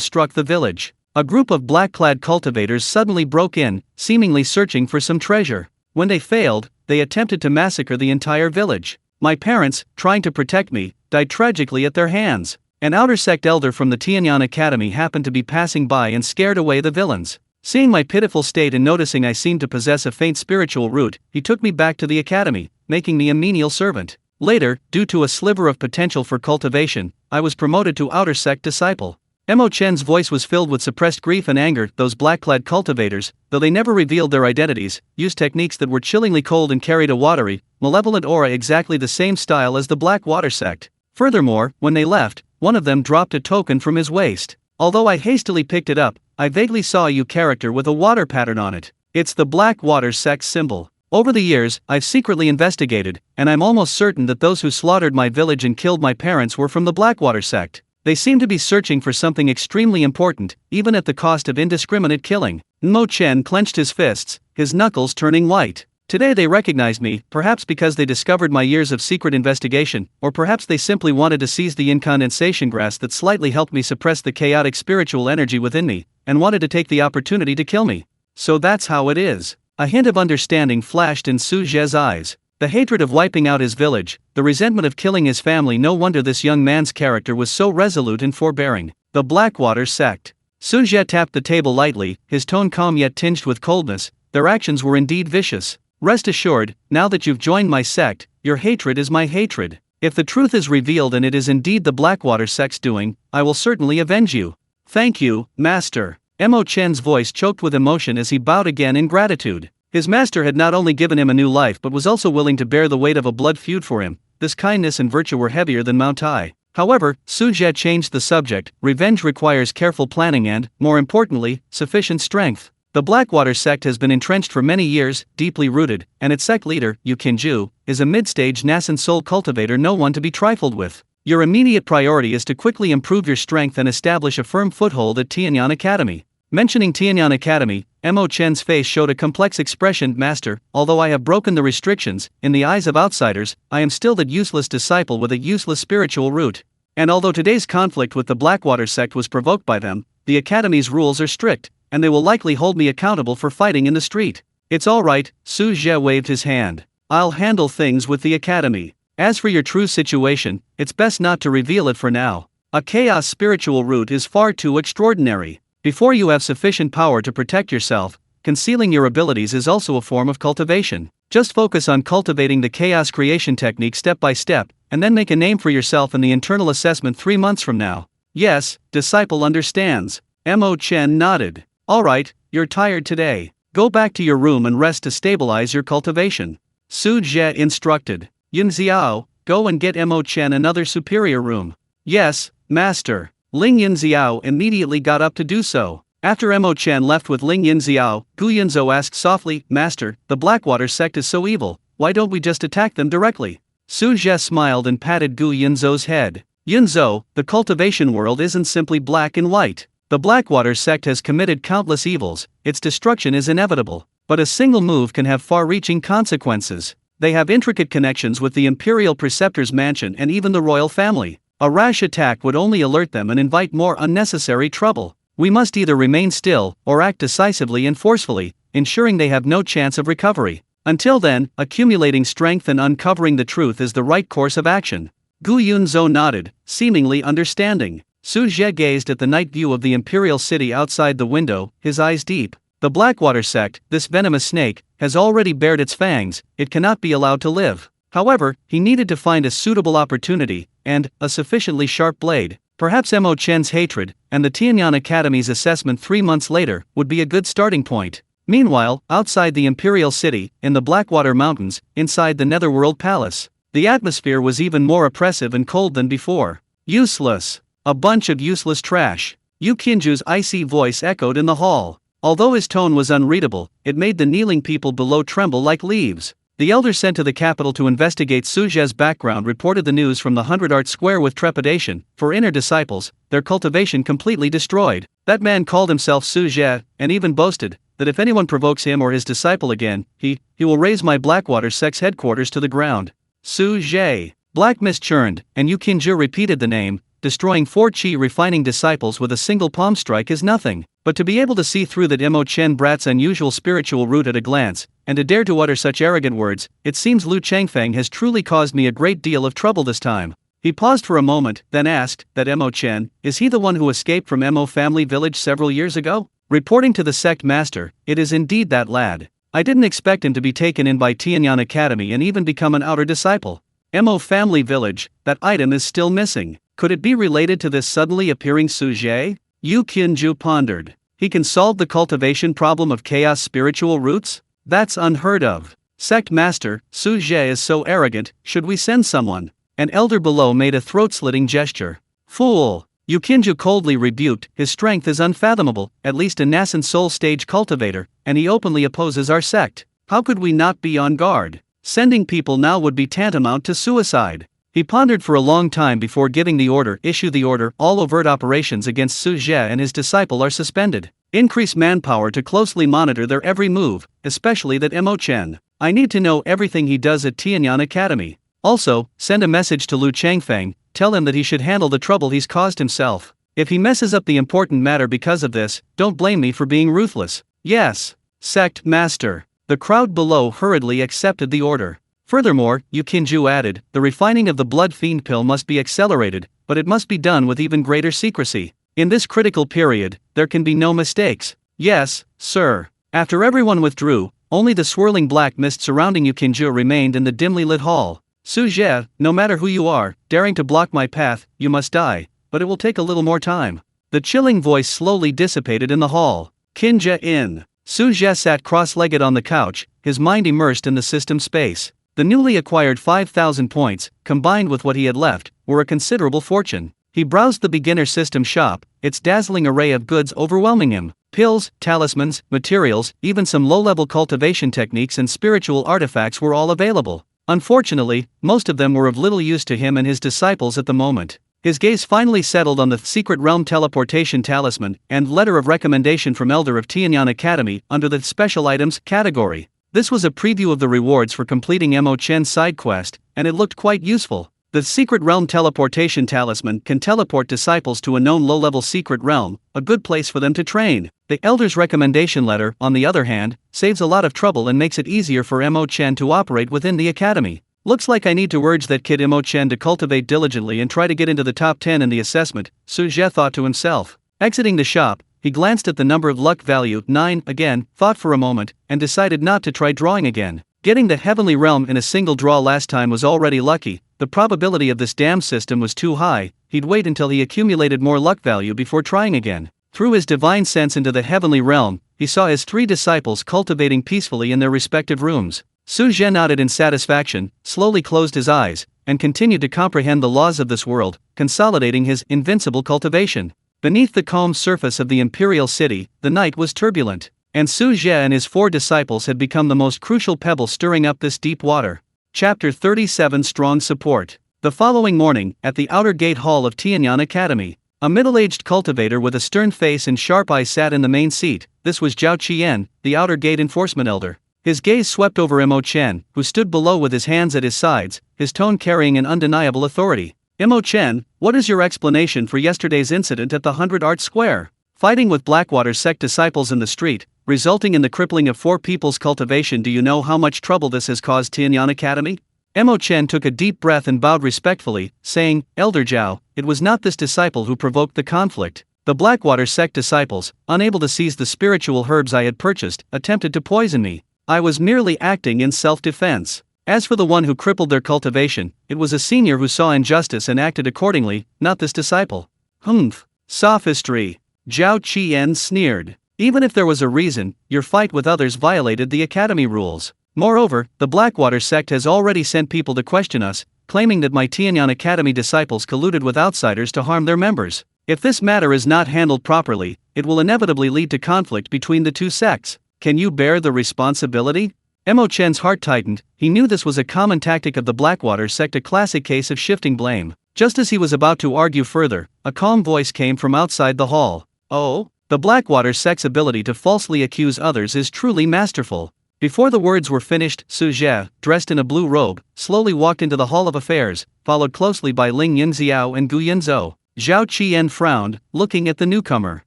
struck the village. A group of black-clad cultivators suddenly broke in, seemingly searching for some treasure. When they failed, they attempted to massacre the entire village. My parents, trying to protect me, died tragically at their hands. An outer sect elder from the Tianyan Academy happened to be passing by and scared away the villains. Seeing my pitiful state and noticing I seemed to possess a faint spiritual root, he took me back to the academy, making me a menial servant. Later, due to a sliver of potential for cultivation, I was promoted to outer sect disciple." Mo Chen's voice was filled with suppressed grief and anger. Those black-clad cultivators, though they never revealed their identities, used techniques that were chillingly cold and carried a watery, malevolent aura exactly the same style as the Blackwater sect. Furthermore, when they left, one of them dropped a token from his waist. Although I hastily picked it up, I vaguely saw a U character with a water pattern on it. It's the Blackwater sect symbol. Over the years, I've secretly investigated, and I'm almost certain that those who slaughtered my village and killed my parents were from the Blackwater sect. They seem to be searching for something extremely important, even at the cost of indiscriminate killing. Mo Chen clenched his fists, his knuckles turning white. Today they recognized me, perhaps because they discovered my years of secret investigation, or perhaps they simply wanted to seize the incondensation grass that slightly helped me suppress the chaotic spiritual energy within me, and wanted to take the opportunity to kill me. So that's how it is. A hint of understanding flashed in Su Zhe's eyes. The hatred of wiping out his village, the resentment of killing his family. No wonder this young man's character was so resolute and forbearing. The Blackwater sect. Su Zhe tapped the table lightly, his tone calm yet tinged with coldness. Their actions were indeed vicious. Rest assured, now that you've joined my sect, your hatred is my hatred. If the truth is revealed and it is indeed the Blackwater sect's doing, I will certainly avenge you. Thank you, Master. Mo Chen's voice choked with emotion as he bowed again in gratitude. His master had not only given him a new life but was also willing to bear the weight of a blood feud for him. This kindness and virtue were heavier than Mount Tai. However, Su Zhe changed the subject. Revenge requires careful planning and, more importantly, sufficient strength. The Blackwater sect has been entrenched for many years, deeply rooted, and its sect leader, Yu Qinju, is a mid-stage nascent soul cultivator, no one to be trifled with. Your immediate priority is to quickly improve your strength and establish a firm foothold at Tianyan Academy. Mentioning Tianyan Academy, Mo Chen's face showed a complex expression. Master, although I have broken the restrictions, in the eyes of outsiders, I am still that useless disciple with a useless spiritual root. And although today's conflict with the Blackwater sect was provoked by them, the Academy's rules are strict, and they will likely hold me accountable for fighting in the street. It's alright, Su Zhe waved his hand. I'll handle things with the Academy. As for your true situation, it's best not to reveal it for now. A chaos spiritual root is far too extraordinary. Before you have sufficient power to protect yourself, concealing your abilities is also a form of cultivation. Just focus on cultivating the chaos creation technique step by step, and then make a name for yourself in the internal assessment 3 months from now. Yes, disciple understands. Mo Chen nodded. Alright, you're tired today. Go back to your room and rest to stabilize your cultivation. Su Zhe instructed. Yunxiao, go and get Mo Chen another superior room. Yes, master. Ling Yunxiao immediately got up to do so. After Mo Chen left with Ling Yunxiao, Gu Yunzhou asked softly, Master, the Blackwater sect is so evil, why don't we just attack them directly? Su Zhe smiled and patted Gu Yunzhou's head. Yunzhou, the cultivation world isn't simply black and white. The Blackwater sect has committed countless evils, its destruction is inevitable, but a single move can have far-reaching consequences. They have intricate connections with the Imperial Preceptor's mansion and even the royal family. A rash attack would only alert them and invite more unnecessary trouble. We must either remain still, or act decisively and forcefully, ensuring they have no chance of recovery. Until then, accumulating strength and uncovering the truth is the right course of action. Gu Yunzhou nodded, seemingly understanding. Su Zhe gazed at the night view of the imperial city outside the window, his eyes deep. The Blackwater sect, this venomous snake, has already bared its fangs, it cannot be allowed to live. However, he needed to find a suitable opportunity, and a sufficiently sharp blade. Perhaps Mo Chen's hatred, and the Tianyan Academy's assessment 3 months later, would be a good starting point. Meanwhile, outside the imperial city, in the Blackwater Mountains, inside the Netherworld Palace, the atmosphere was even more oppressive and cold than before. Useless. A bunch of useless trash. Yu Qinju's icy voice echoed in the hall. Although his tone was unreadable, it made the kneeling people below tremble like leaves. The elder sent to the capital to investigate Su Zhe's background reported the news from the 100 Art Square with trepidation. For inner disciples, their cultivation completely destroyed. That man called himself Su Zhe, and even boasted that if anyone provokes him or his disciple again, he will raise my Blackwater sect's headquarters to the ground. Su Zhe. Black mist churned, and Yu Qinju repeated the name. Destroying 4 chi refining disciples with a single palm strike is nothing, but to be able to see through that Mo Chen brat's unusual spiritual root at a glance, and to dare to utter such arrogant words, it seems Lu Changfeng has truly caused me a great deal of trouble this time. He paused for a moment, then asked, that Mo Chen, is he the one who escaped from Mo family village several years ago? Reporting to the sect master, it is indeed that lad. I didn't expect him to be taken in by Tianyan Academy and even become an outer disciple. Mo family village, that item is still missing. Could it be related to this suddenly appearing Su Zhe? Yu Qinju pondered. He can solve the cultivation problem of chaos spiritual roots? That's unheard of. Sect master, Su Zhe is so arrogant, should we send someone? An elder below made a throat-slitting gesture. Fool! Yu Qinju coldly rebuked, his strength is unfathomable, at least a nascent soul stage cultivator, and he openly opposes our sect. How could we not be on guard? Sending people now would be tantamount to suicide. He pondered for a long time before giving the order. Issue the order. All overt operations against Su Zhe and his disciple are suspended. Increase manpower to closely monitor their every move, especially that Mo Chen. I need to know everything he does at Tianyan Academy. Also, send a message to Lu Changfeng, tell him that he should handle the trouble he's caused himself. If he messes up the important matter because of this, don't blame me for being ruthless. Yes. Sect master. The crowd below hurriedly accepted the order. Furthermore, Yu Qinju added, the refining of the blood fiend pill must be accelerated, but it must be done with even greater secrecy. In this critical period, there can be no mistakes. Yes, sir. After everyone withdrew, only the swirling black mist surrounding Yu Qinju remained in the dimly lit hall. Su Zhe, no matter who you are, daring to block my path, you must die, but it will take a little more time. The chilling voice slowly dissipated in the hall. Qinje in. Su Zhe sat cross-legged on the couch, his mind immersed in the system space. The newly acquired 5,000 points, combined with what he had left, were a considerable fortune. He browsed the beginner system shop, its dazzling array of goods overwhelming him. Pills, talismans, materials, even some low-level cultivation techniques and spiritual artifacts were all available. Unfortunately, most of them were of little use to him and his disciples at the moment. His gaze finally settled on the Secret Realm Teleportation Talisman and Letter of Recommendation from Elder of Tianyan Academy under the Special Items category. This was a preview of the rewards for completing Mo Chen's side quest, and it looked quite useful. The Secret Realm Teleportation Talisman can teleport disciples to a known low-level secret realm, a good place for them to train. The Elder's Recommendation Letter, on the other hand, saves a lot of trouble and makes it easier for Mo Chen to operate within the academy. Looks like I need to urge that kid Mo Chen to cultivate diligently and try to get into the top 10 in the assessment, Su Zhe thought to himself. Exiting the shop, he glanced at the number of luck value, 9, again, thought for a moment, and decided not to try drawing again. Getting the Heavenly Realm in a single draw last time was already lucky. The probability of this damn system was too high. He'd wait until he accumulated more luck value before trying again. Through his divine sense into the Heavenly Realm, he saw his 3 disciples cultivating peacefully in their respective rooms. Su Zhe nodded in satisfaction, slowly closed his eyes, and continued to comprehend the laws of this world, consolidating his invincible cultivation. Beneath the calm surface of the imperial city, the night was turbulent, and Su Zhe and his 4 disciples had become the most crucial pebble stirring up this deep water. Chapter 37 Strong Support. The following morning, at the outer gate hall of Tianyan Academy, a middle-aged cultivator with a stern face and sharp eyes sat in the main seat. This was Zhao Qian, the outer gate enforcement elder. His gaze swept over Mo Chen, who stood below with his hands at his sides, his tone carrying an undeniable authority. Mo Chen, what is your explanation for yesterday's incident at the 100 Art Square? Fighting with Blackwater sect disciples in the street, resulting in the crippling of 4 people's cultivation. Do you know how much trouble this has caused Tianyan Academy? Mo Chen took a deep breath and bowed respectfully, saying, Elder Zhao, it was not this disciple who provoked the conflict. The Blackwater sect disciples, unable to seize the spiritual herbs I had purchased, attempted to poison me. I was merely acting in self-defense. As for the one who crippled their cultivation, it was a senior who saw injustice and acted accordingly, not this disciple. Humph. Sophistry. Zhao Qian sneered. Even if there was a reason, your fight with others violated the academy rules. Moreover, the Blackwater sect has already sent people to question us, claiming that my Tianyan Academy disciples colluded with outsiders to harm their members. If this matter is not handled properly, it will inevitably lead to conflict between the 2 sects. Can you bear the responsibility? Mo Chen's heart tightened. He knew this was a common tactic of the Blackwater sect, a classic case of shifting blame. Just as he was about to argue further, a calm voice came from outside the hall. Oh? The Blackwater sect's ability to falsely accuse others is truly masterful. Before the words were finished, Su Zhe, dressed in a blue robe, slowly walked into the Hall of Affairs, followed closely by Ling Yunxiao and Gu Yunzhou. Zhao Qian frowned, looking at the newcomer.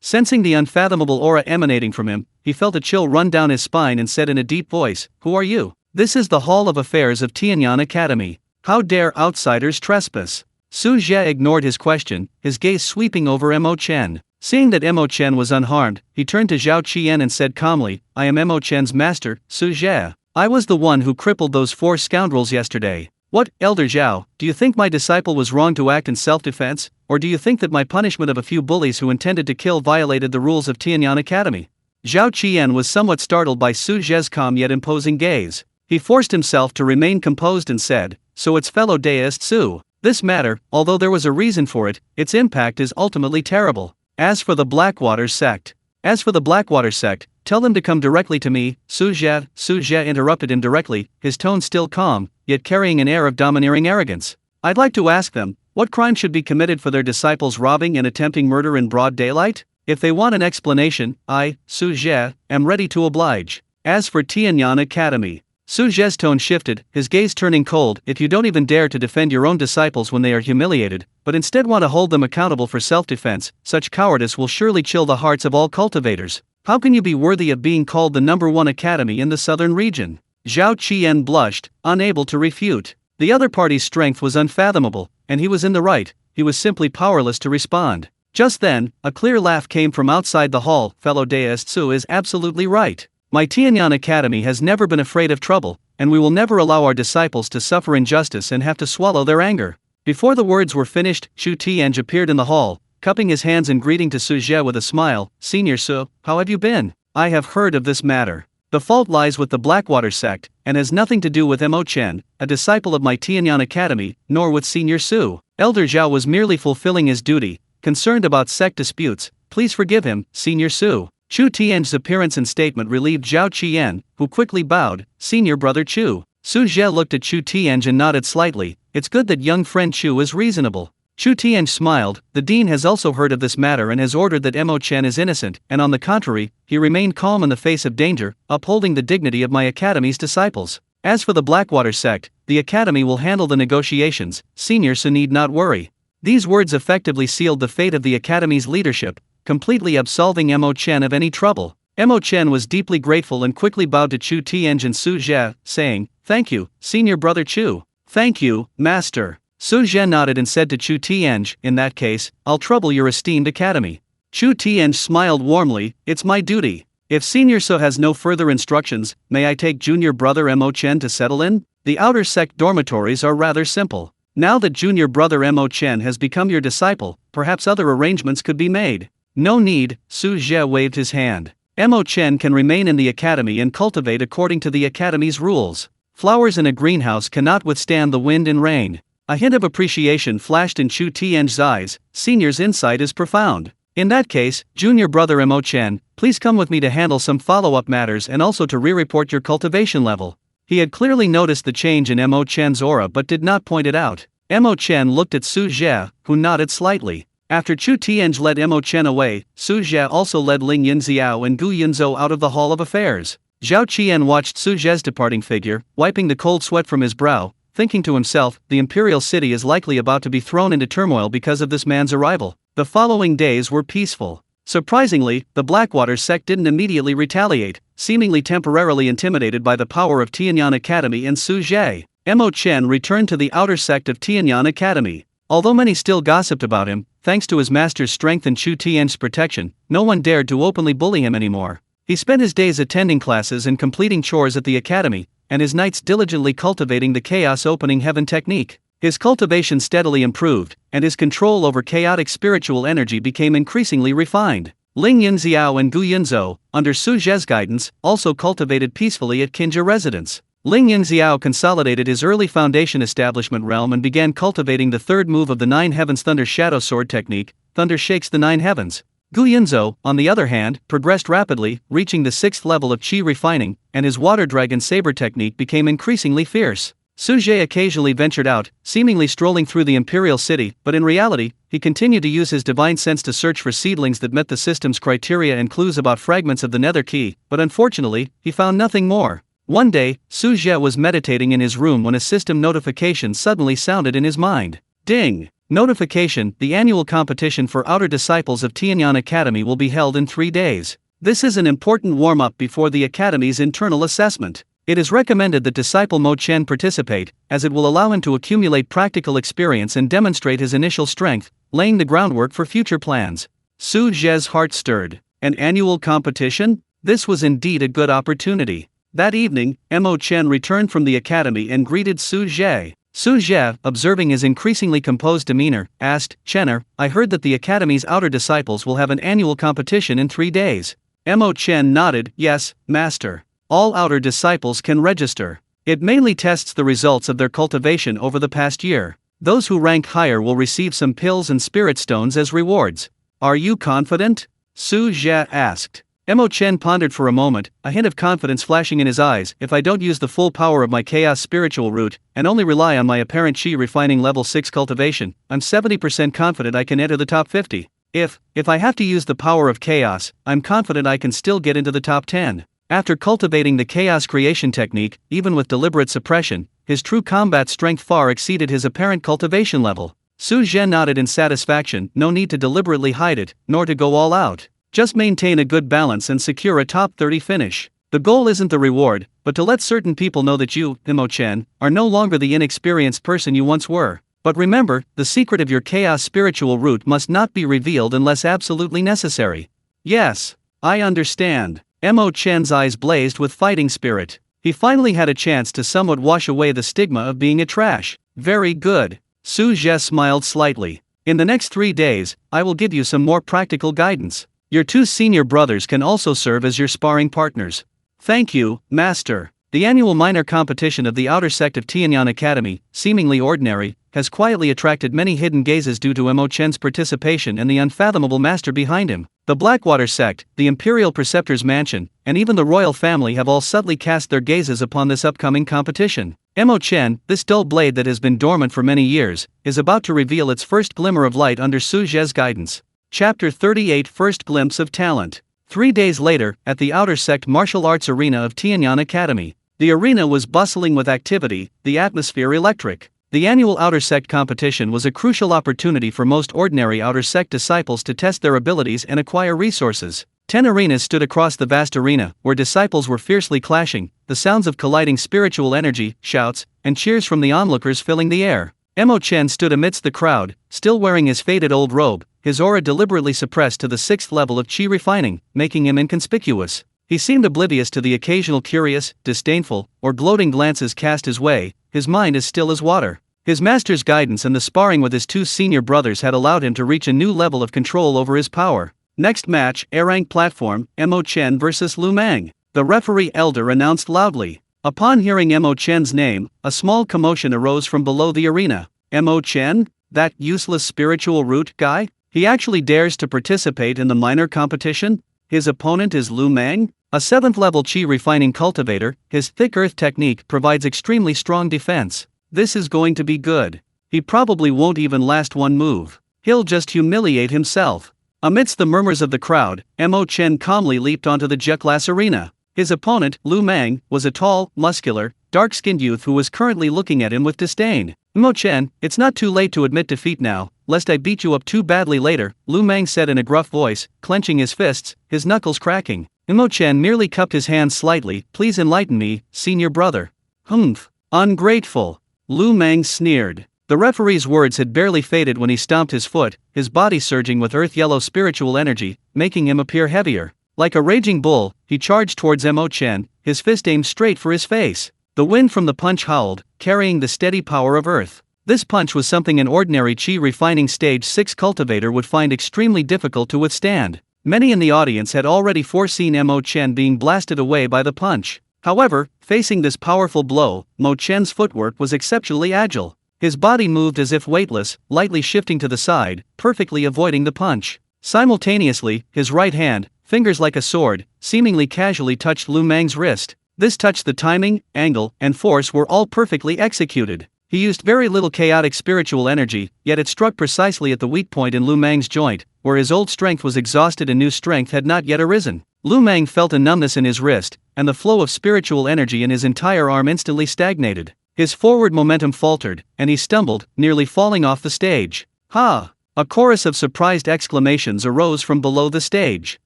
Sensing the unfathomable aura emanating from him, he felt a chill run down his spine and said in a deep voice, Who are you? This is the Hall of Affairs of Tianyan Academy. How dare outsiders trespass? Su Zhe ignored his question, his gaze sweeping over Mo Chen. Seeing that Mo Chen was unharmed, he turned to Zhao Qian and said calmly, I am Mo Chen's master, Su Zhe. I was the one who crippled those 4 scoundrels yesterday. What, Elder Zhao, do you think my disciple was wrong to act in self-defense, or do you think that my punishment of a few bullies who intended to kill violated the rules of Tianyan Academy? Zhao Qian was somewhat startled by Su Zhe's calm yet imposing gaze. He forced himself to remain composed and said, So it's fellow deist Su. This matter, although there was a reason for it, its impact is ultimately terrible. As for the Blackwater sect, tell them to come directly to me. Su Zhe interrupted him directly, his tone still calm, yet carrying an air of domineering arrogance. I'd like to ask them, what crime should be committed for their disciples robbing and attempting murder in broad daylight? If they want an explanation, I, Su Zhe, am ready to oblige. As for Tianyan Academy, Su Zhe's tone shifted, his gaze turning cold. If you don't even dare to defend your own disciples when they are humiliated, but instead want to hold them accountable for self-defense, such cowardice will surely chill the hearts of all cultivators. How can you be worthy of being called the #1 academy in the southern region? Zhao Qian blushed, unable to refute. The other party's strength was unfathomable, and he was in the right. He was simply powerless to respond. Just then, a clear laugh came from outside the hall. Fellow deist Su is absolutely right. My Tianyan Academy has never been afraid of trouble, and we will never allow our disciples to suffer injustice and have to swallow their anger. Before the words were finished, Shu Tianj appeared in the hall, cupping his hands and greeting to Su Zhe with a smile. Senior Su, how have you been? I have heard of this matter. The fault lies with the Blackwater sect, and has nothing to do with Mo Chen, a disciple of my Tianyan Academy, nor with Senior Su. Elder Zhao was merely fulfilling his duty, concerned about sect disputes. Please forgive him, Senior Su. Chu Tian's appearance and statement relieved Zhao Qian, who quickly bowed. Senior brother Chu. Su Zhe looked at Chu Tian and nodded slightly. It's good that young friend Chu is reasonable. Chu Tian smiled. The dean has also heard of this matter and has ordered that Mo Chen is innocent, and on the contrary, he remained calm in the face of danger, upholding the dignity of my academy's disciples. As for the Blackwater sect, the academy will handle the negotiations. Senior Su need not worry. These words effectively sealed the fate of the academy's leadership, completely absolving Mo Chen of any trouble. Mo Chen was deeply grateful and quickly bowed to Chu Tian and Su Zhe, saying, "Thank you, Senior Brother Chu." "Thank you, Master." Su Zhe nodded and said to Chu Tianj, "In that case, I'll trouble your esteemed academy." Chu Tianj smiled warmly. "It's my duty. If Senior Su has no further instructions, may I take Junior Brother Mo Chen to settle in? The outer sect dormitories are rather simple. Now that Junior Brother Mo Chen has become your disciple, perhaps other arrangements could be made." "No need," Su Zhe waved his hand. Mo Chen can remain in the academy and cultivate according to the academy's rules. Flowers in a greenhouse cannot withstand the wind and rain. A hint of appreciation flashed in Chu Tian's eyes. Senior's insight is profound. "In that case, Junior Brother Mo Chen, please come with me to handle some follow-up matters and also to re-report your cultivation level." He had clearly noticed the change in Mo Chen's aura but did not point it out. Mo Chen looked at Su Zhe, who nodded slightly. After Chu Tianj led Mo Chen away, Su Zhe also led Ling Yunxiao and Gu Yunzhou out of the Hall of Affairs. Zhao Qian watched Su Zhe's departing figure, wiping the cold sweat from his brow, thinking to himself, the imperial city is likely about to be thrown into turmoil because of this man's arrival. The following days were peaceful. Surprisingly, the Blackwater sect didn't immediately retaliate, seemingly temporarily intimidated by the power of Tianyan Academy and Su Zhe. Mo Chen returned to the outer sect of Tianyan Academy. Although many still gossiped about him, thanks to his master's strength and Chu Tian's protection, no one dared to openly bully him anymore. He spent his days attending classes and completing chores at the academy, and his nights diligently cultivating the chaos opening heaven technique. His cultivation steadily improved, and his control over chaotic spiritual energy became increasingly refined. Ling Yunxiao and Gu Yunzhou, under Su Zhe's guidance, also cultivated peacefully at Qinzhou residence. Ling Yunxiao consolidated his early foundation establishment realm and began cultivating the third move of the Nine Heavens Thunder Shadow Sword technique. Thunder shakes the Nine Heavens. Gu Yunzhou, on the other hand, progressed rapidly, reaching the 6th level of Qi refining, and his Water Dragon Saber technique became increasingly fierce. Su Zhe occasionally ventured out, seemingly strolling through the imperial city, but in reality, he continued to use his divine sense to search for seedlings that met the system's criteria and clues about fragments of the nether key, but unfortunately, he found nothing more. One day, Su Zhe was meditating in his room when a system notification suddenly sounded in his mind. Ding! Notification: the annual competition for outer disciples of Tianyan Academy will be held in 3 days. This is an important warm-up before the academy's internal assessment. It is recommended that disciple Mo Chen participate, as it will allow him to accumulate practical experience and demonstrate his initial strength, laying the groundwork for future plans. Su Zhe's heart stirred. An annual competition? This was indeed a good opportunity. That evening, Mo Chen returned from the academy and greeted Su Zhe. Su Zhe, observing his increasingly composed demeanor, asked, "Chenner, I heard that the academy's outer disciples will have an annual competition in 3 days." Mo Chen nodded, "Yes, master. All outer disciples can register. It mainly tests the results of their cultivation over the past year. Those who rank higher will receive some pills and spirit stones as rewards." "Are you confident?" Su Zhe asked. Mo Chen pondered for a moment, a hint of confidence flashing in his eyes. "If I don't use the full power of my chaos spiritual root, and only rely on my apparent Qi refining level 6 cultivation, I'm 70% confident I can enter the top 50. If I have to use the power of chaos, I'm confident I can still get into the top 10. After cultivating the chaos creation technique, even with deliberate suppression, his true combat strength far exceeded his apparent cultivation level. Su Zhe nodded in satisfaction. No need to deliberately hide it, nor to go all out. Just maintain a good balance and secure a top 30 finish. The goal isn't the reward, but to let certain people know that you, Mo Chen, are no longer the inexperienced person you once were. But remember, the secret of your chaos spiritual root must not be revealed unless absolutely necessary." "Yes, I understand." Mo Chen's eyes blazed with fighting spirit. He finally had a chance to somewhat wash away the stigma of being a trash. "Very good." Su Zhe smiled slightly. "In the next 3 days, I will give you some more practical guidance. Your two senior brothers can also serve as your sparring partners. Thank you, Master. The annual minor competition of the outer sect of Tianyang Academy, seemingly ordinary, has quietly attracted many hidden gazes due to Mo Chen's participation and the unfathomable master behind him. The Blackwater sect, the Imperial Preceptor's mansion, and even the royal family have all subtly cast their gazes upon this upcoming competition. Mo Chen, this dull blade that has been dormant for many years, is about to reveal its first glimmer of light under Su Zhe's guidance. Chapter 38 First Glimpse of Talent. 3 days later, at the outer sect martial arts arena of Tianyang Academy. The arena was bustling with activity, the atmosphere electric. The annual outer sect competition was a crucial opportunity for most ordinary outer sect disciples to test their abilities and acquire resources. 10 arenas stood across the vast arena, where disciples were fiercely clashing, the sounds of colliding spiritual energy, shouts, and cheers from the onlookers filling the air. Mo Chen stood amidst the crowd, still wearing his faded old robe, his aura deliberately suppressed to the 6th level of qi refining, making him inconspicuous. He seemed oblivious to the occasional curious, disdainful, or gloating glances cast his way, his mind as still as water. His master's guidance and the sparring with his two senior brothers had allowed him to reach a new level of control over his power. Next match, A-rank platform, Mo Chen vs. Lu Mang. The referee elder announced loudly. Upon hearing Mo Chen's name, a small commotion arose from below the arena. Mo Chen? That useless spiritual root guy? He actually dares to participate in the minor competition? His opponent is Lu Mang? A 7th level qi refining cultivator, his thick earth technique provides extremely strong defense. This is going to be good. He probably won't even last one move. He'll just humiliate himself. Amidst the murmurs of the crowd, Mo Chen calmly leaped onto the J-class arena. His opponent, Lu Mang, was a tall, muscular, dark-skinned youth who was currently looking at him with disdain. Mo Chen, it's not too late to admit defeat now, lest I beat you up too badly later, Lu Mang said in a gruff voice, clenching his fists, his knuckles cracking. Mo Chen merely cupped his hands slightly. Please enlighten me, senior brother. Humph. Ungrateful. Lu Mang sneered. The referee's words had barely faded when he stomped his foot, his body surging with earth-yellow spiritual energy, making him appear heavier. Like a raging bull, he charged towards Mo Chen, his fist aimed straight for his face. The wind from the punch howled, carrying the steady power of earth. This punch was something an ordinary qi refining stage 6 cultivator would find extremely difficult to withstand. Many in the audience had already foreseen Mo Chen being blasted away by the punch. However, facing this powerful blow, Mo Chen's footwork was exceptionally agile. His body moved as if weightless, lightly shifting to the side, perfectly avoiding the punch. Simultaneously, his right hand, fingers like a sword, seemingly casually touched Lu Mang's wrist. This touch, the timing, angle, and force were all perfectly executed. He used very little chaotic spiritual energy, yet it struck precisely at the weak point in Lu Mang's joint, where his old strength was exhausted and new strength had not yet arisen. Lu Mang felt a numbness in his wrist, and the flow of spiritual energy in his entire arm instantly stagnated. His forward momentum faltered, and he stumbled, nearly falling off the stage. Ha! A chorus of surprised exclamations arose from below the stage.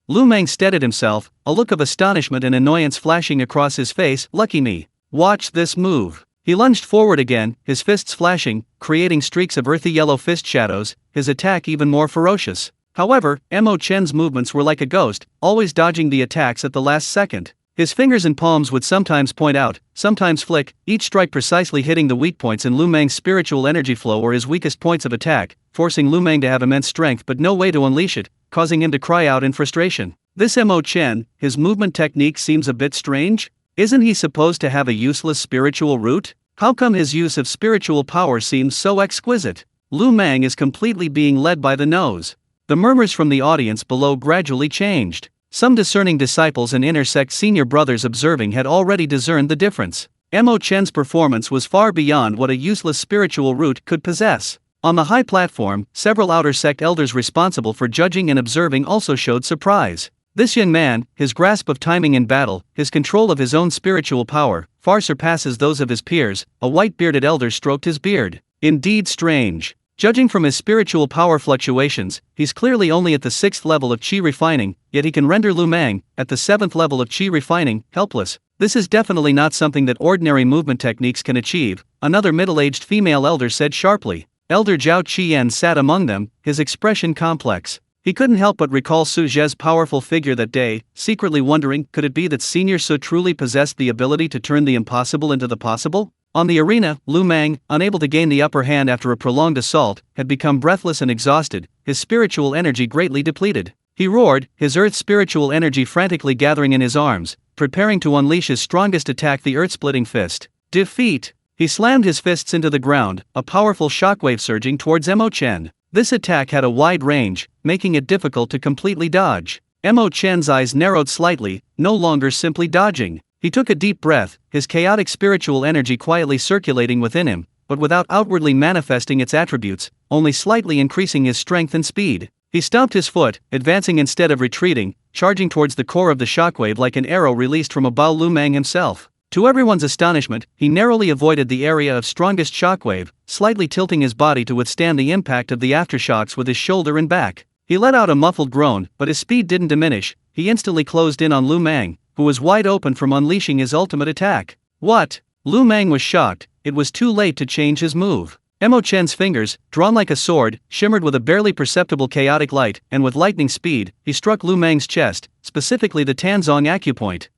Lu Mang steadied himself, a look of astonishment and annoyance flashing across his face. Lucky me. Watch this move. He lunged forward again, his fists flashing, creating streaks of earthy yellow fist shadows, his attack even more ferocious. However, Mo Chen's movements were like a ghost, always dodging the attacks at the last second. His fingers and palms would sometimes point out, sometimes flick, each strike precisely hitting the weak points in Lu Mang's spiritual energy flow or his weakest points of attack, forcing Lu Mang to have immense strength but no way to unleash it, causing him to cry out in frustration. This Mo Chen, his movement technique seems a bit strange? Isn't he supposed to have a useless spiritual root? How come his use of spiritual power seems so exquisite? Lu Mang is completely being led by the nose. The murmurs from the audience below gradually changed. Some discerning disciples and intersect senior brothers observing had already discerned the difference. Mo Chen's performance was far beyond what a useless spiritual root could possess. On the high platform, several outer sect elders responsible for judging and observing also showed surprise. This young man, his grasp of timing in battle, his control of his own spiritual power, far surpasses those of his peers. A white-bearded elder stroked his beard. Indeed strange. Judging from his spiritual power fluctuations, he's clearly only at the 6th level of qi refining, yet he can render Lu Mang, at the 7th level of qi refining, helpless. This is definitely not something that ordinary movement techniques can achieve, another middle-aged female elder said sharply. Elder Zhao Qian sat among them, his expression complex. He couldn't help but recall Su Zhe's powerful figure that day, secretly wondering, could it be that Senior Su truly possessed the ability to turn the impossible into the possible? On the arena, Lu Mang, unable to gain the upper hand after a prolonged assault, had become breathless and exhausted, his spiritual energy greatly depleted. He roared, his earth spiritual energy frantically gathering in his arms, preparing to unleash his strongest attack, the earth-splitting fist. Defeat! He slammed his fists into the ground, a powerful shockwave surging towards Mo Chen. This attack had a wide range, making it difficult to completely dodge. Mo Chen's eyes narrowed slightly, no longer simply dodging. He took a deep breath, his chaotic spiritual energy quietly circulating within him, but without outwardly manifesting its attributes, only slightly increasing his strength and speed. He stomped his foot, advancing instead of retreating, charging towards the core of the shockwave like an arrow released from a Bao Lu Mang himself. To everyone's astonishment, he narrowly avoided the area of strongest shockwave, slightly tilting his body to withstand the impact of the aftershocks with his shoulder and back. He let out a muffled groan, but his speed didn't diminish. He instantly closed in on Lu Mang, who was wide open from unleashing his ultimate attack. What? Lu Mang was shocked. It was too late to change his move. Mo Chen's fingers, drawn like a sword, shimmered with a barely perceptible chaotic light, and with lightning speed, he struck Lu Mang's chest, specifically the Tanzong acupoint.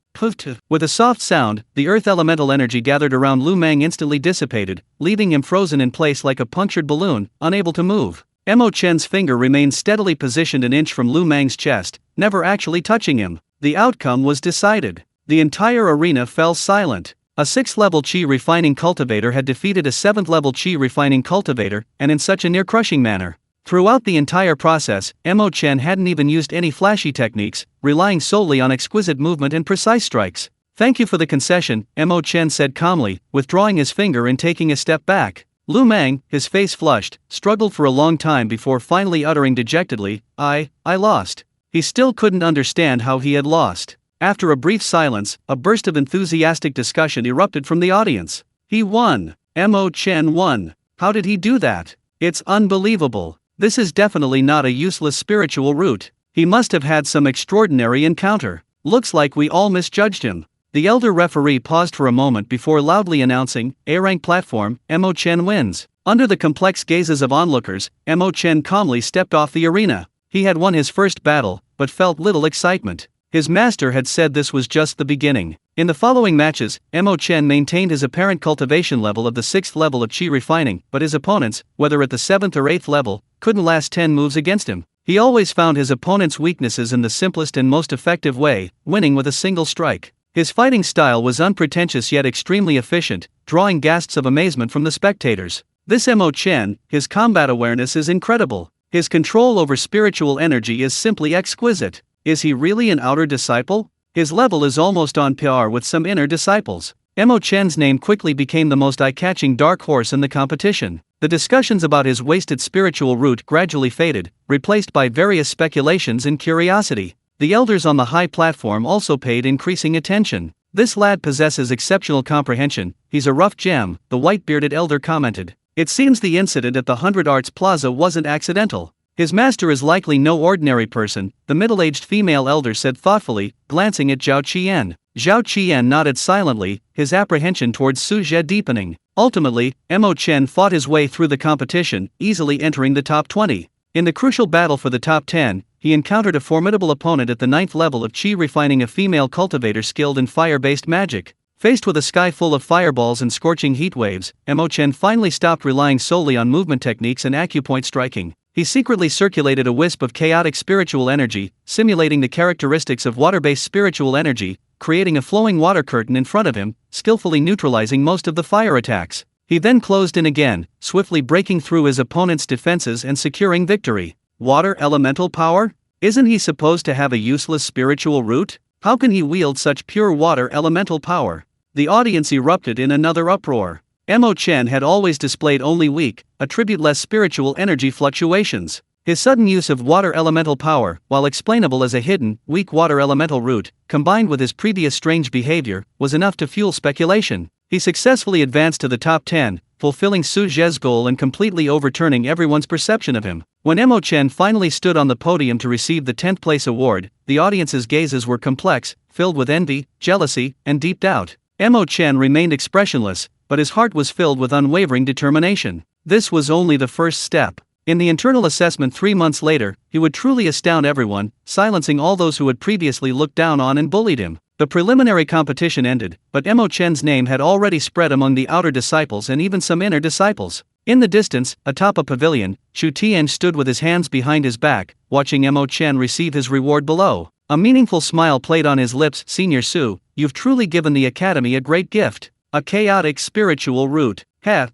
With a soft sound, the earth elemental energy gathered around Lu Mang instantly dissipated, leaving him frozen in place like a punctured balloon, unable to move. Mo Chen's finger remained steadily positioned an inch from Lu Mang's chest, never actually touching him. The outcome was decided. The entire arena fell silent. A 6th-level Qi refining cultivator had defeated a 7th-level Qi refining cultivator, and in such a near-crushing manner. Throughout the entire process, Mo Chen hadn't even used any flashy techniques, relying solely on exquisite movement and precise strikes. "Thank you for the concession," Mo Chen said calmly, withdrawing his finger and taking a step back. Lu Mang, his face flushed, struggled for a long time before finally uttering dejectedly, I lost." He still couldn't understand how he had lost. After a brief silence, a burst of enthusiastic discussion erupted from the audience. "He won! Mo Chen won! How did he do that? It's unbelievable! This is definitely not a useless spiritual route. He must have had some extraordinary encounter. Looks like we all misjudged him." The elder referee paused for a moment before loudly announcing, "A-rank platform, Mo Chen wins." Under the complex gazes of onlookers, Mo Chen calmly stepped off the arena. He had won his first battle, but felt little excitement. His master had said this was just the beginning. In the following matches, Mo Chen maintained his apparent cultivation level of the 6th level of Qi refining, but his opponents, whether at the 7th or 8th level, couldn't last 10 moves against him. He always found his opponent's weaknesses in the simplest and most effective way, winning with a single strike. His fighting style was unpretentious yet extremely efficient, drawing gasps of amazement from the spectators. This Mo Chen, his combat awareness is incredible. His control over spiritual energy is simply exquisite. Is he really an outer disciple? His level is almost on par with some inner disciples. Mo Chen's name quickly became the most eye-catching dark horse in the competition. The discussions about his wasted spiritual route gradually faded, replaced by various speculations and curiosity. The elders on the high platform also paid increasing attention. "This lad possesses exceptional comprehension, he's a rough gem," the white-bearded elder commented. "It seems the incident at the 100 Arts Plaza wasn't accidental. His master is likely no ordinary person," the middle-aged female elder said thoughtfully, glancing at Zhao Qian. Zhao Qian nodded silently, his apprehension towards Su Zhe deepening. Ultimately, Mo Chen fought his way through the competition, easily entering the top 20. In the crucial battle for the top 10, he encountered a formidable opponent at the 9th level of Qi refining, a female cultivator skilled in fire-based magic. Faced with a sky full of fireballs and scorching heat waves, Mo Chen finally stopped relying solely on movement techniques and acupoint striking. He secretly circulated a wisp of chaotic spiritual energy, simulating the characteristics of water-based spiritual energy, creating a flowing water curtain in front of him, skillfully neutralizing most of the fire attacks. He then closed in again, swiftly breaking through his opponent's defenses and securing victory. Water elemental power? Isn't he supposed to have a useless spiritual root? How can he wield such pure water elemental power? The audience erupted in another uproar. Mo Chen had always displayed only weak, attribute-less spiritual energy fluctuations. His sudden use of water elemental power, while explainable as a hidden, weak water elemental root, combined with his previous strange behavior, was enough to fuel speculation. He successfully advanced to the top 10, fulfilling Su Zhe's goal and completely overturning everyone's perception of him. When Mo Chen finally stood on the podium to receive the 10th place award, the audience's gazes were complex, filled with envy, jealousy, and deep doubt. Mo Chen remained expressionless, but his heart was filled with unwavering determination. This was only the first step. In the internal assessment 3 months later, he would truly astound everyone, silencing all those who had previously looked down on and bullied him. The preliminary competition ended, but Mo Chen's name had already spread among the outer disciples and even some inner disciples. In the distance, atop a pavilion, Chu Tian stood with his hands behind his back, watching Mo Chen receive his reward below. A meaningful smile played on his lips. Senior Su, you've truly given the academy a great gift. A chaotic spiritual root.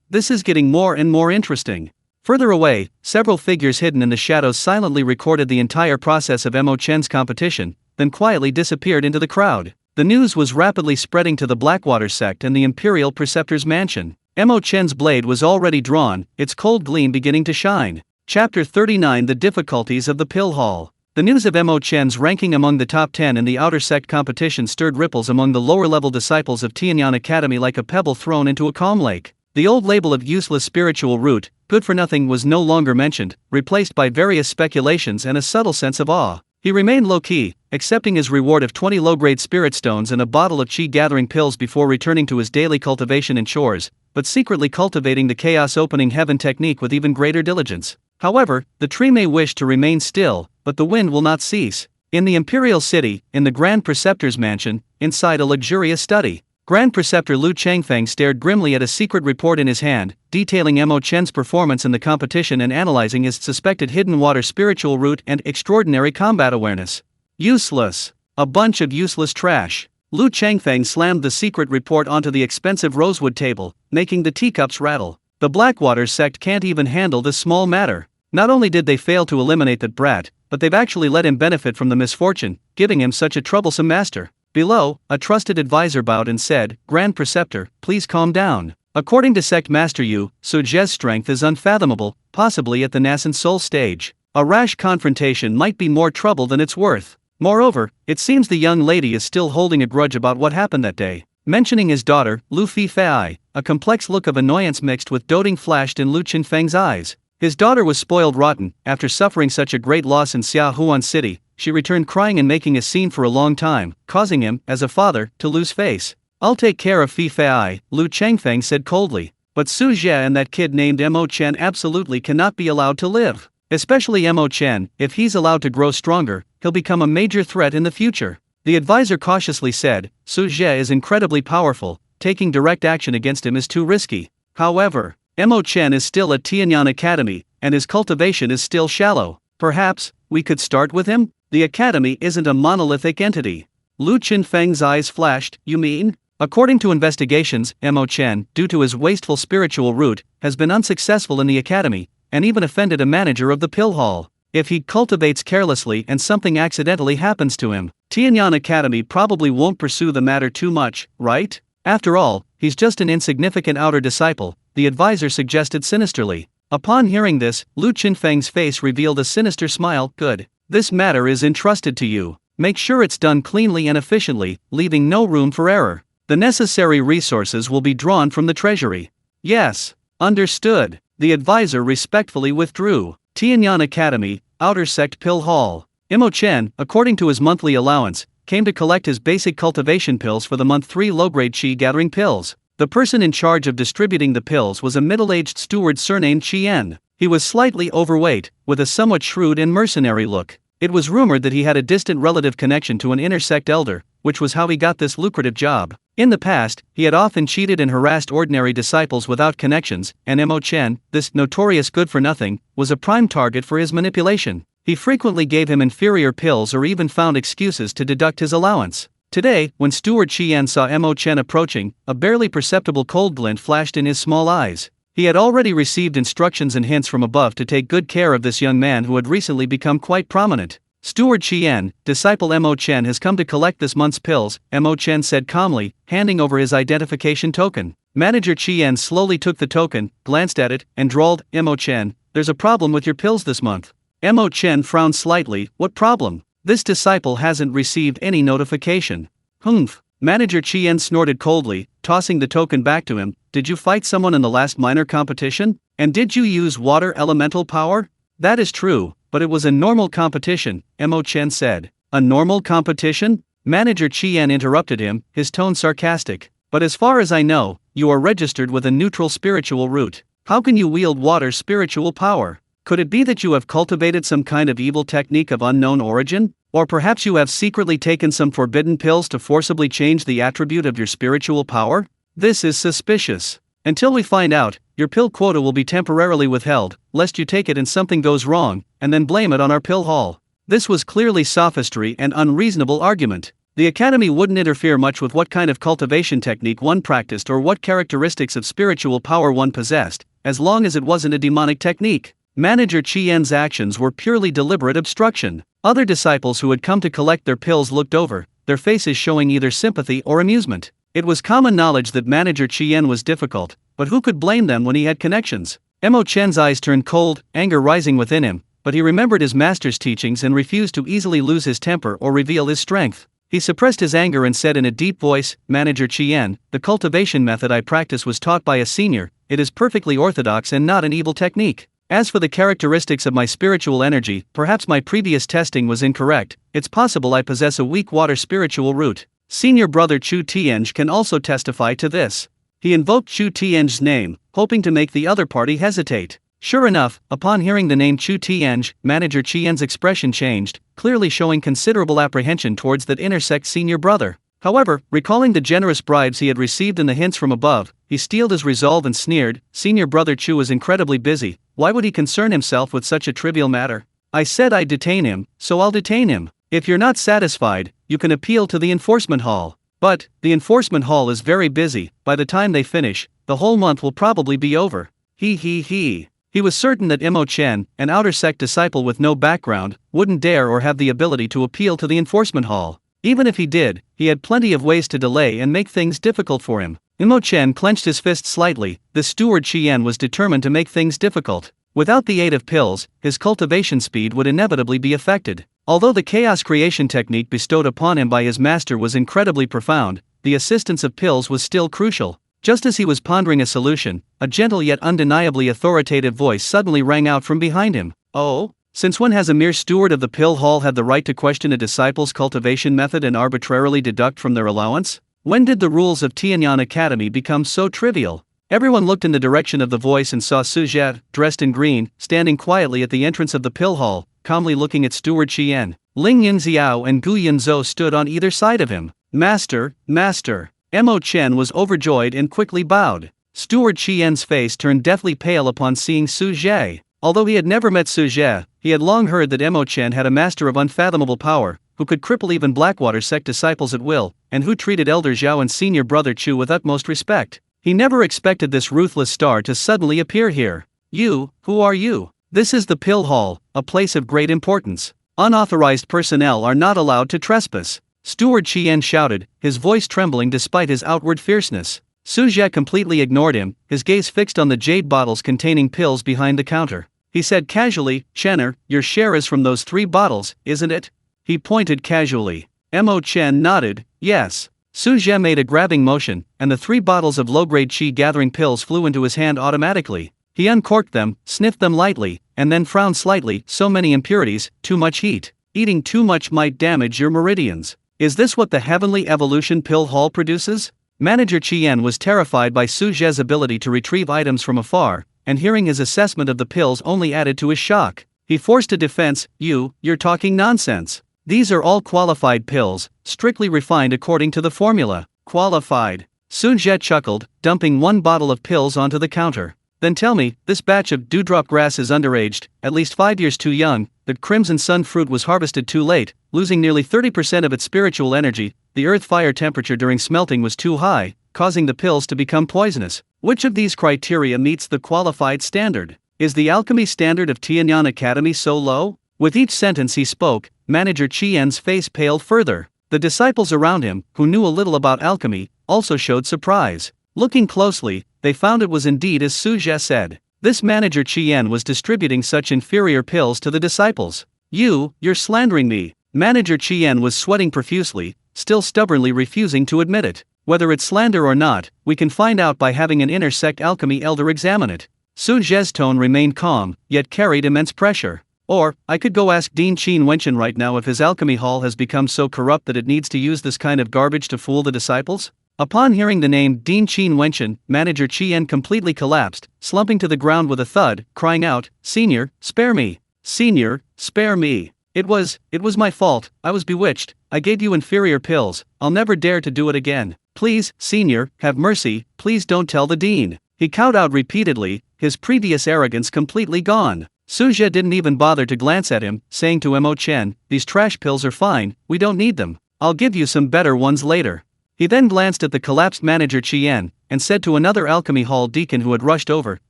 This is getting more and more interesting. Further away, several figures hidden in the shadows silently recorded the entire process of Mo Chen's competition, then quietly disappeared into the crowd. The news was rapidly spreading to the Blackwater sect and the Imperial Preceptor's mansion. Mo Chen's blade was already drawn, its cold gleam beginning to shine. Chapter 39: The Difficulties of the Pill Hall. The news of Mo Chen's ranking among the top 10 in the outer sect competition stirred ripples among the lower-level disciples of Tianyan Academy like a pebble thrown into a calm lake. The old label of useless spiritual root, good for nothing, was no longer mentioned, replaced by various speculations and a subtle sense of awe. He remained low-key, accepting his reward of 20 low-grade spirit stones and a bottle of chi-gathering pills before returning to his daily cultivation and chores, but secretly cultivating the chaos opening heaven technique with even greater diligence. However, the tree may wish to remain still, but the wind will not cease. In the Imperial City, in the Grand Preceptor's mansion, inside a luxurious study, Grand Preceptor Lu Changfeng stared grimly at a secret report in his hand, detailing Mo Chen's performance in the competition and analyzing his suspected hidden water spiritual root and extraordinary combat awareness. Useless. A bunch of useless trash. Lu Changfeng slammed the secret report onto the expensive rosewood table, making the teacups rattle. The Blackwater sect can't even handle this small matter. Not only did they fail to eliminate that brat, but they've actually let him benefit from the misfortune, giving him such a troublesome master. Below, a trusted advisor bowed and said, Grand Preceptor, please calm down. According to Sect Master Yu, Su Zhe's strength is unfathomable, possibly at the nascent soul stage. A rash confrontation might be more trouble than it's worth. Moreover, it seems the young lady is still holding a grudge about what happened that day. Mentioning his daughter, Lu Fei, a complex look of annoyance mixed with doting flashed in Lu Qinfeng's eyes. His daughter was spoiled rotten. After suffering such a great loss in Xiaohuan City, she returned crying and making a scene for a long time, causing him, as a father, to lose face. I'll take care of Fei, Lu Changfeng said coldly. But Su Zhe and that kid named Mo Chen absolutely cannot be allowed to live. Especially Mo Chen, if he's allowed to grow stronger, he'll become a major threat in the future. The advisor cautiously said, Su Zhe is incredibly powerful, taking direct action against him is too risky. However, Mo Chen is still at Tianyan Academy, and his cultivation is still shallow. Perhaps, we could start with him? The academy isn't a monolithic entity. Lu Qinfeng's eyes flashed. You mean? According to investigations, Mo Chen, due to his wasteful spiritual root, has been unsuccessful in the academy, and even offended a manager of the pill hall. If he cultivates carelessly and something accidentally happens to him, Tianyan Academy probably won't pursue the matter too much, right? After all, he's just an insignificant outer disciple, the advisor suggested sinisterly. Upon hearing this, Lu Qinfeng's face revealed a sinister smile. Good. This matter is entrusted to you. Make sure it's done cleanly and efficiently, leaving no room for error. The necessary resources will be drawn from the treasury. Yes. Understood. The advisor respectfully withdrew. Tianyan Academy, Outer Sect Pill Hall. Mo Chen, according to his monthly allowance, came to collect his basic cultivation pills for the month 3 low-grade chi-gathering pills. The person in charge of distributing the pills was a middle-aged steward surnamed Qian. He was slightly overweight, with a somewhat shrewd and mercenary look. It was rumored that he had a distant relative connection to an inner-sect elder, which was how he got this lucrative job. In the past, he had often cheated and harassed ordinary disciples without connections, and Mo Chen, this notorious good-for-nothing, was a prime target for his manipulation. He frequently gave him inferior pills or even found excuses to deduct his allowance. Today, when Steward Qian saw Mo Chen approaching, a barely perceptible cold glint flashed in his small eyes. He had already received instructions and hints from above to take good care of this young man who had recently become quite prominent. Steward Qian, disciple Mo Chen has come to collect this month's pills, Mo Chen said calmly, handing over his identification token. Manager Qian slowly took the token, glanced at it, and drawled, Mo Chen, there's a problem with your pills this month. Mo Chen frowned slightly. What problem? This disciple hasn't received any notification. Humph. Manager Qian snorted coldly, tossing the token back to him. Did you fight someone in the last minor competition? And did you use water elemental power? That is true, but it was a normal competition, Mo Chen said. A normal competition? Manager Qian interrupted him, his tone sarcastic. But as far as I know, you are registered with a neutral spiritual root. How can you wield water spiritual power? Could it be that you have cultivated some kind of evil technique of unknown origin? Or perhaps you have secretly taken some forbidden pills to forcibly change the attribute of your spiritual power? This is suspicious. Until we find out, your pill quota will be temporarily withheld, lest you take it and something goes wrong, and then blame it on our pill hall. This was clearly sophistry and unreasonable argument. The academy wouldn't interfere much with what kind of cultivation technique one practiced or what characteristics of spiritual power one possessed, as long as it wasn't a demonic technique. Manager Qian's actions were purely deliberate obstruction. Other disciples who had come to collect their pills looked over, their faces showing either sympathy or amusement. It was common knowledge that Manager Qian was difficult, but who could blame them when he had connections? Mo Chen's eyes turned cold, anger rising within him, but he remembered his master's teachings and refused to easily lose his temper or reveal his strength. He suppressed his anger and said in a deep voice, Manager Qian, the cultivation method I practice was taught by a senior, it is perfectly orthodox and not an evil technique. As for the characteristics of my spiritual energy, perhaps my previous testing was incorrect, it's possible I possess a weak water spiritual root. Senior brother Chu Tianj can also testify to this. He invoked Chu Tianj's name, hoping to make the other party hesitate. Sure enough, upon hearing the name Chu Tianj, Manager Qian's expression changed, clearly showing considerable apprehension towards that intersect senior brother. However, recalling the generous bribes he had received and the hints from above, he steeled his resolve and sneered, Senior brother Chu is incredibly busy, why would he concern himself with such a trivial matter? I said I'd detain him, so I'll detain him. If you're not satisfied, you can appeal to the enforcement hall. But, the enforcement hall is very busy, by the time they finish, the whole month will probably be over. He was certain that Mo Chen, an outer sect disciple with no background, wouldn't dare or have the ability to appeal to the enforcement hall. Even if he did, he had plenty of ways to delay and make things difficult for him. Mo Chen clenched his fist slightly, the steward Qian was determined to make things difficult. Without the aid of pills, his cultivation speed would inevitably be affected. Although the chaos creation technique bestowed upon him by his master was incredibly profound, the assistance of pills was still crucial. Just as he was pondering a solution, a gentle yet undeniably authoritative voice suddenly rang out from behind him. Oh? Since when has a mere steward of the pill hall had the right to question a disciple's cultivation method and arbitrarily deduct from their allowance? When did the rules of Tianyan Academy become so trivial? Everyone looked in the direction of the voice and saw Su Zhe, dressed in green, standing quietly at the entrance of the pill hall, calmly looking at Steward Qian. Ling Yunxiao and Gu Yunzhou stood on either side of him. Master, Master. Mo Chen was overjoyed and quickly bowed. Steward Qian's face turned deathly pale upon seeing Su Zhe. Although he had never met Su Zhe, he had long heard that Mo Chen had a master of unfathomable power, who could cripple even Blackwater sect disciples at will, and who treated Elder Zhao and Senior Brother Chu with utmost respect. He never expected this ruthless star to suddenly appear here. You, who are you? This is the Pill Hall, a place of great importance. Unauthorized personnel are not allowed to trespass. Steward Qian shouted, his voice trembling despite his outward fierceness. Su Zhe completely ignored him, his gaze fixed on the jade bottles containing pills behind the counter. He said casually, Chenner, your share is from those 3 bottles, isn't it? He pointed casually. Mo Chen nodded, yes. Su Zhe made a grabbing motion, and the 3 bottles of low-grade qi-gathering pills flew into his hand automatically. He uncorked them, sniffed them lightly, and then frowned slightly, so many impurities, too much heat. Eating too much might damage your meridians. Is this what the Heavenly Evolution Pill Hall produces? Manager Qian was terrified by Su Zhe's ability to retrieve items from afar, and hearing his assessment of the pills only added to his shock. He forced a defense, you're talking nonsense. These are all qualified pills, strictly refined according to the formula. Qualified. Su Zhe chuckled, dumping 1 bottle of pills onto the counter. Then tell me, this batch of dewdrop grass is underaged, at least 5 years too young, the crimson sun fruit was harvested too late, losing nearly 30% of its spiritual energy, the earth fire temperature during smelting was too high, causing the pills to become poisonous. Which of these criteria meets the qualified standard? Is the alchemy standard of Tianyan Academy so low? With each sentence he spoke, Manager Qian's face paled further. The disciples around him, who knew a little about alchemy, also showed surprise. Looking closely, they found it was indeed as Su Zhe said. This Manager Qian was distributing such inferior pills to the disciples. You're slandering me. Manager Qian was sweating profusely, still stubbornly refusing to admit it. Whether it's slander or not, we can find out by having an inner sect alchemy elder examine it. Su Zhe's tone remained calm, yet carried immense pressure. Or, I could go ask Dean Qin Wenchen right now if his alchemy hall has become so corrupt that it needs to use this kind of garbage to fool the disciples? Upon hearing the name Dean Qin Wenchen, Manager Qian completely collapsed, slumping to the ground with a thud, crying out, Senior, spare me. Senior, spare me. It was my fault, I was bewitched, I gave you inferior pills, I'll never dare to do it again. Please, Senior, have mercy, please don't tell the Dean. He cowed out repeatedly, his previous arrogance completely gone. Su Zhe didn't even bother to glance at him, saying to Mo Chen, "These trash pills are fine, we don't need them. I'll give you some better ones later." He then glanced at the collapsed manager Qian, and said to another alchemy hall deacon who had rushed over,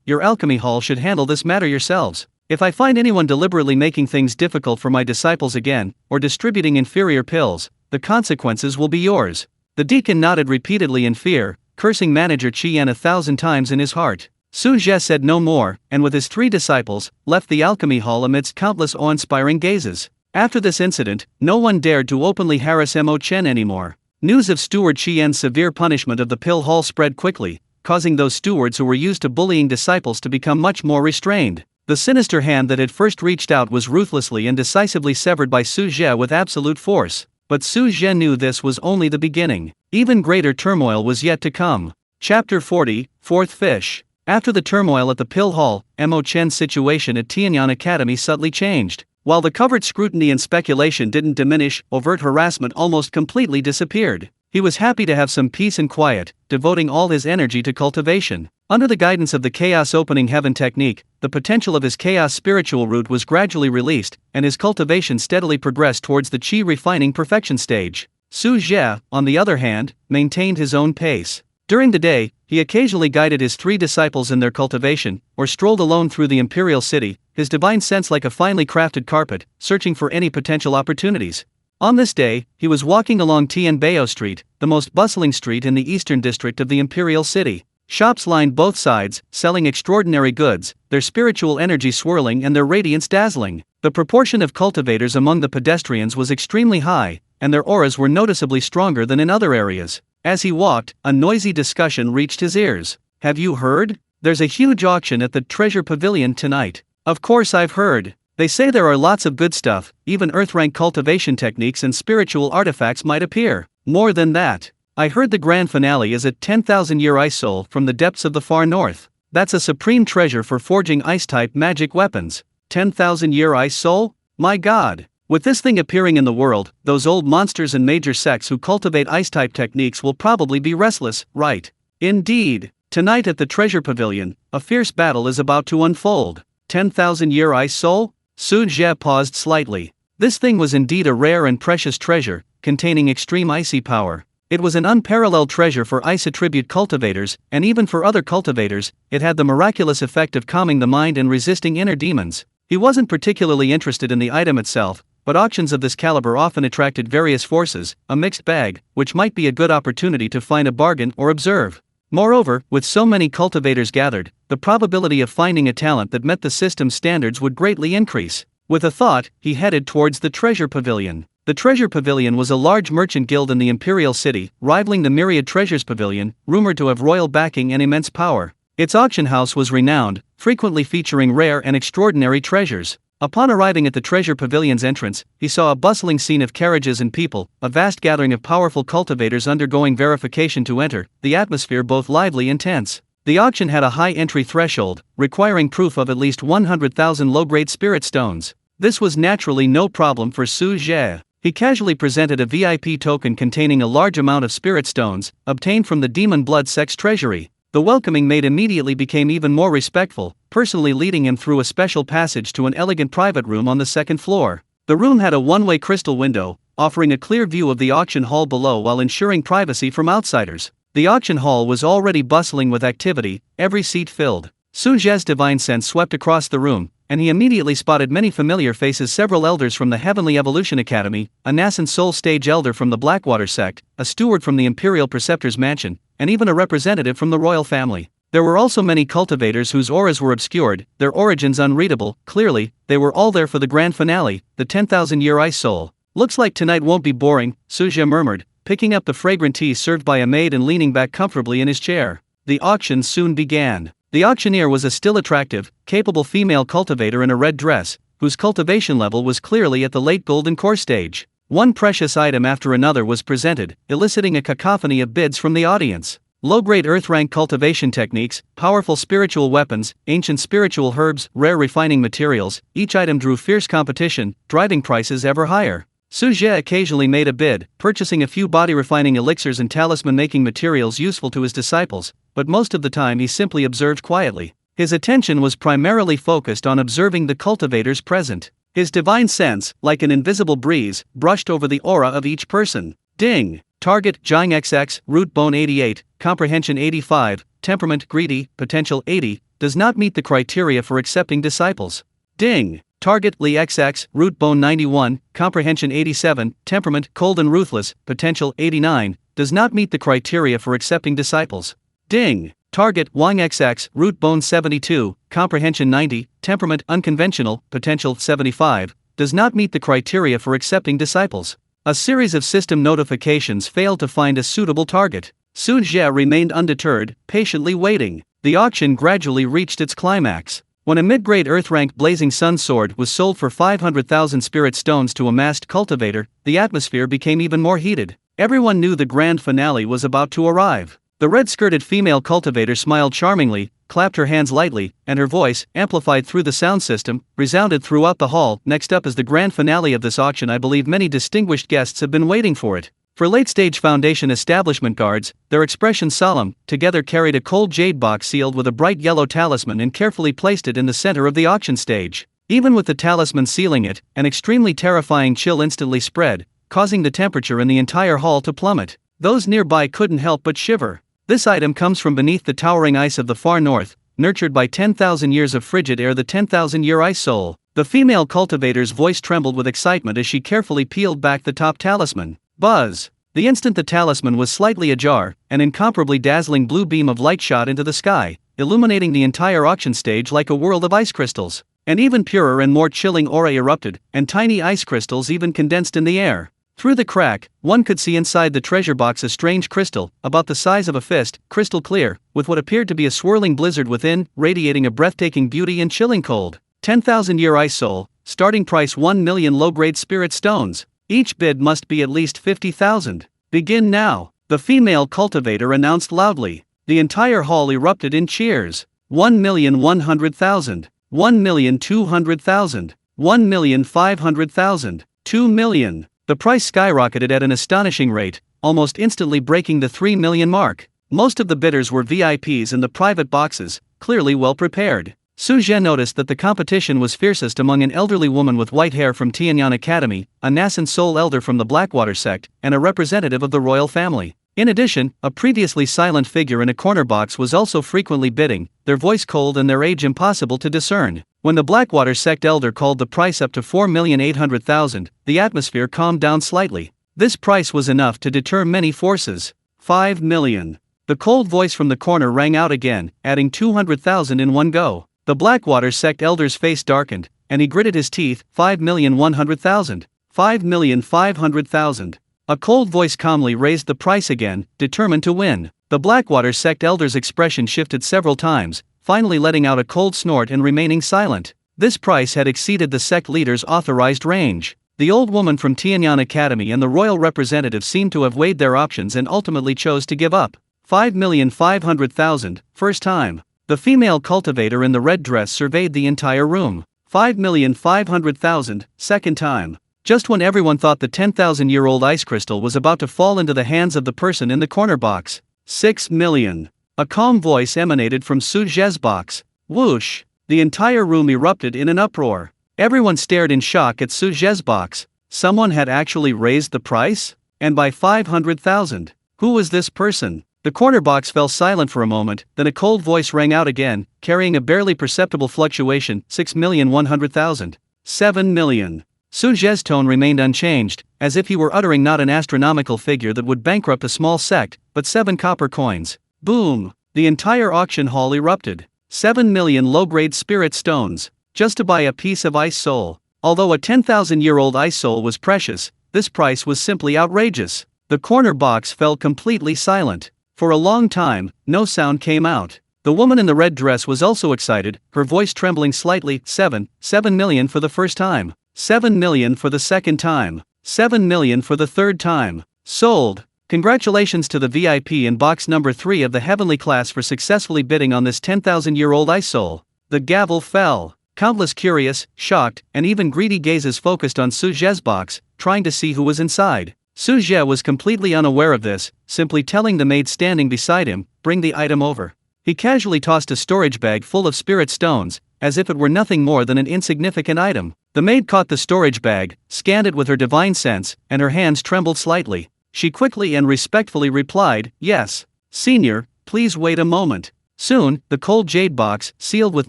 "Your alchemy hall should handle this matter yourselves. If I find anyone deliberately making things difficult for my disciples again, or distributing inferior pills, the consequences will be yours." The deacon nodded repeatedly in fear, cursing manager Qian 1,000 times in his heart. Su Zhe said no more, and with his 3 disciples, left the alchemy hall amidst countless awe-inspiring gazes. After this incident, no one dared to openly harass Mo Chen anymore. News of Steward Qian's severe punishment of the pill hall spread quickly, causing those stewards who were used to bullying disciples to become much more restrained. The sinister hand that had first reached out was ruthlessly and decisively severed by Su Zhe with absolute force. But Su Zhe knew this was only the beginning. Even greater turmoil was yet to come. Chapter 40, Fourth Fish. After the turmoil at the pill hall, Mo Chen's situation at Tianyan Academy subtly changed. While the covert scrutiny and speculation didn't diminish, overt harassment almost completely disappeared. He was happy to have some peace and quiet, devoting all his energy to cultivation. Under the guidance of the Chaos Opening Heaven technique, the potential of his Chaos spiritual root was gradually released, and his cultivation steadily progressed towards the Qi refining perfection stage. Su Zhe, on the other hand, maintained his own pace. During the day, he occasionally guided his 3 disciples in their cultivation, or strolled alone through the imperial city, his divine sense like a finely crafted carpet, searching for any potential opportunities. On this day, he was walking along Tianbao Street, the most bustling street in the eastern district of the imperial city. Shops lined both sides, selling extraordinary goods, their spiritual energy swirling and their radiance dazzling. The proportion of cultivators among the pedestrians was extremely high, and their auras were noticeably stronger than in other areas. As he walked, a noisy discussion reached his ears. "Have you heard? There's a huge auction at the Treasure Pavilion tonight." "Of course I've heard. They say there are lots of good stuff, even earth-rank cultivation techniques and spiritual artifacts might appear. More than that, I heard the grand finale is a 10,000-year ice soul from the depths of the far north. That's a supreme treasure for forging ice-type magic weapons. 10,000-year ice soul? My god! With this thing appearing in the world, those old monsters and major sects who cultivate ice-type techniques will probably be restless, right?" "Indeed. Tonight at the Treasure Pavilion, a fierce battle is about to unfold." 10,000-year ice soul? Su Zhe paused slightly. This thing was indeed a rare and precious treasure, containing extreme icy power. It was an unparalleled treasure for ice attribute cultivators, and even for other cultivators, it had the miraculous effect of calming the mind and resisting inner demons. He wasn't particularly interested in the item itself, but auctions of this caliber often attracted various forces, a mixed bag, which might be a good opportunity to find a bargain or observe. Moreover, with so many cultivators gathered, the probability of finding a talent that met the system's standards would greatly increase. With a thought, he headed towards the Treasure Pavilion. The Treasure Pavilion was a large merchant guild in the imperial city, rivaling the Myriad Treasures Pavilion, rumored to have royal backing and immense power. Its auction house was renowned, frequently featuring rare and extraordinary treasures. Upon arriving at the Treasure Pavilion's entrance, he saw a bustling scene of carriages and people, a vast gathering of powerful cultivators undergoing verification to enter, the atmosphere both lively and tense. The auction had a high entry threshold, requiring proof of at least 100,000 low-grade spirit stones. This was naturally no problem for Su Zhe. He casually presented a VIP token containing a large amount of spirit stones, obtained from the Demon Blood Sect's treasury. The welcoming maid immediately became even more respectful, personally leading him through a special passage to an elegant private room on the 2nd floor. The room had a one-way crystal window, offering a clear view of the auction hall below while ensuring privacy from outsiders. The auction hall was already bustling with activity, every seat filled. Su Zhe's divine sense swept across the room, and he immediately spotted many familiar faces: several elders from the Heavenly Evolution Academy, a nascent soul stage elder from the Blackwater sect, a steward from the Imperial Preceptor's mansion, and even a representative from the royal family. There were also many cultivators whose auras were obscured, their origins unreadable. Clearly, they were all there for the grand finale, the 10,000-year ice soul. "Looks like tonight won't be boring," Su Zhe murmured, picking up the fragrant tea served by a maid and leaning back comfortably in his chair. The auction soon began. The auctioneer was a still attractive, capable female cultivator in a red dress, whose cultivation level was clearly at the late golden core stage. One precious item after another was presented, eliciting a cacophony of bids from the audience. Low-grade earth-rank cultivation techniques, powerful spiritual weapons, ancient spiritual herbs, rare refining materials, each item drew fierce competition, driving prices ever higher. Su Zhe occasionally made a bid, purchasing a few body-refining elixirs and talisman-making materials useful to his disciples, but most of the time he simply observed quietly. His attention was primarily focused on observing the cultivators present. His divine sense, like an invisible breeze, brushed over the aura of each person. Ding! Target, Jing XX, root bone 88, comprehension 85, temperament, greedy, potential 80, does not meet the criteria for accepting disciples. Ding! Target, Li XX, root bone 91, comprehension 87, temperament, cold and ruthless, potential 89, does not meet the criteria for accepting disciples. Ding! Target, Wang XX, root bone 72, comprehension 90, temperament, unconventional, potential 75, does not meet the criteria for accepting disciples. A series of system notifications failed to find a suitable target. Su Zhe remained undeterred, patiently waiting. The auction gradually reached its climax. When a mid-grade Earth-rank Blazing Sun sword was sold for 500,000 spirit stones to a masked cultivator, the atmosphere became even more heated. Everyone knew the grand finale was about to arrive. The red-skirted female cultivator smiled charmingly, clapped her hands lightly, and her voice, amplified through the sound system, resounded throughout the hall. Next up is the grand finale of this auction. I believe many distinguished guests have been waiting for it. For late-stage Foundation establishment guards, their expression solemn, together carried a cold jade box sealed with a bright yellow talisman and carefully placed it in the center of the auction stage. Even with the talisman sealing it, an extremely terrifying chill instantly spread, causing the temperature in the entire hall to plummet. Those nearby couldn't help but shiver. This item comes from beneath the towering ice of the far north, nurtured by 10,000 years of frigid air, the 10,000-year ice soul. The female cultivator's voice trembled with excitement as she carefully peeled back the top talisman. Buzz! The instant the talisman was slightly ajar, an incomparably dazzling blue beam of light shot into the sky, illuminating the entire auction stage like a world of ice crystals. An even purer and more chilling aura erupted, and tiny ice crystals even condensed in the air. Through the crack, one could see inside the treasure box a strange crystal, about the size of a fist, crystal clear, with what appeared to be a swirling blizzard within, radiating a breathtaking beauty and chilling cold. 10,000-year ice soul, starting price 1 million low-grade spirit stones. Each bid must be at least 50,000. Begin now, the female cultivator announced loudly. The entire hall erupted in cheers. 1,100,000, 1,200,000, 1,500,000, 2 million. The price skyrocketed at an astonishing rate, almost instantly breaking the 3 million mark. Most of the bidders were VIPs in the private boxes, clearly well prepared. Su Zhe noticed that the competition was fiercest among an elderly woman with white hair from Tianyang Academy, a Nascent Soul elder from the Blackwater sect, and a representative of the royal family. In addition, a previously silent figure in a corner box was also frequently bidding, their voice cold and their age impossible to discern. When the Blackwater sect elder called the price up to 4,800,000, the atmosphere calmed down slightly. This price was enough to deter many forces. 5 million. The cold voice from the corner rang out again, adding 200,000 in one go. The Blackwater sect elder's face darkened, and he gritted his teeth. 5,100,000. 5,500,000. A cold voice calmly raised the price again, determined to win. The Blackwater sect elder's expression shifted several times, finally letting out a cold snort and remaining silent. This price had exceeded the sect leader's authorized range. The old woman from Tianyang Academy and the royal representative seemed to have weighed their options and ultimately chose to give up. 5,500,000, first time. The female cultivator in the red dress surveyed the entire room. 5,500,000, second time. Just when everyone thought the 10,000-year-old ice crystal was about to fall into the hands of the person in the corner box. 6 million. A calm voice emanated from Su Zhe's box. Whoosh! The entire room erupted in an uproar. Everyone stared in shock at Su Zhe's box. Someone had actually raised the price? And by 500,000. Who was this person? The corner box fell silent for a moment, then a cold voice rang out again, carrying a barely perceptible fluctuation. 6,100,000. 7 million. Su Zhe's tone remained unchanged, as if he were uttering not an astronomical figure that would bankrupt a small sect, but 7 copper coins. Boom! The entire auction hall erupted. 7 million low-grade spirit stones, just to buy a piece of ice soul. Although a 10,000-year-old ice soul was precious, this price was simply outrageous. The corner box fell completely silent. For a long time, no sound came out. The woman in the red dress was also excited, her voice trembling slightly. 7 million for the first time. 7 million for the second time. 7 million for the third time. Sold! Congratulations to the VIP in box number 3 of the heavenly class for successfully bidding on this 10,000-year-old ice soul. The gavel fell. Countless curious, shocked, and even greedy gazes focused on Su Zhe's box, trying to see who was inside. Su Zhe was completely unaware of this, simply telling the maid standing beside him, "Bring the item over." He casually tossed a storage bag full of spirit stones, as if it were nothing more than an insignificant item. The maid caught the storage bag, scanned it with her divine sense, and her hands trembled slightly. She quickly and respectfully replied, "Yes, Senior, please wait a moment." Soon, the cold jade box, sealed with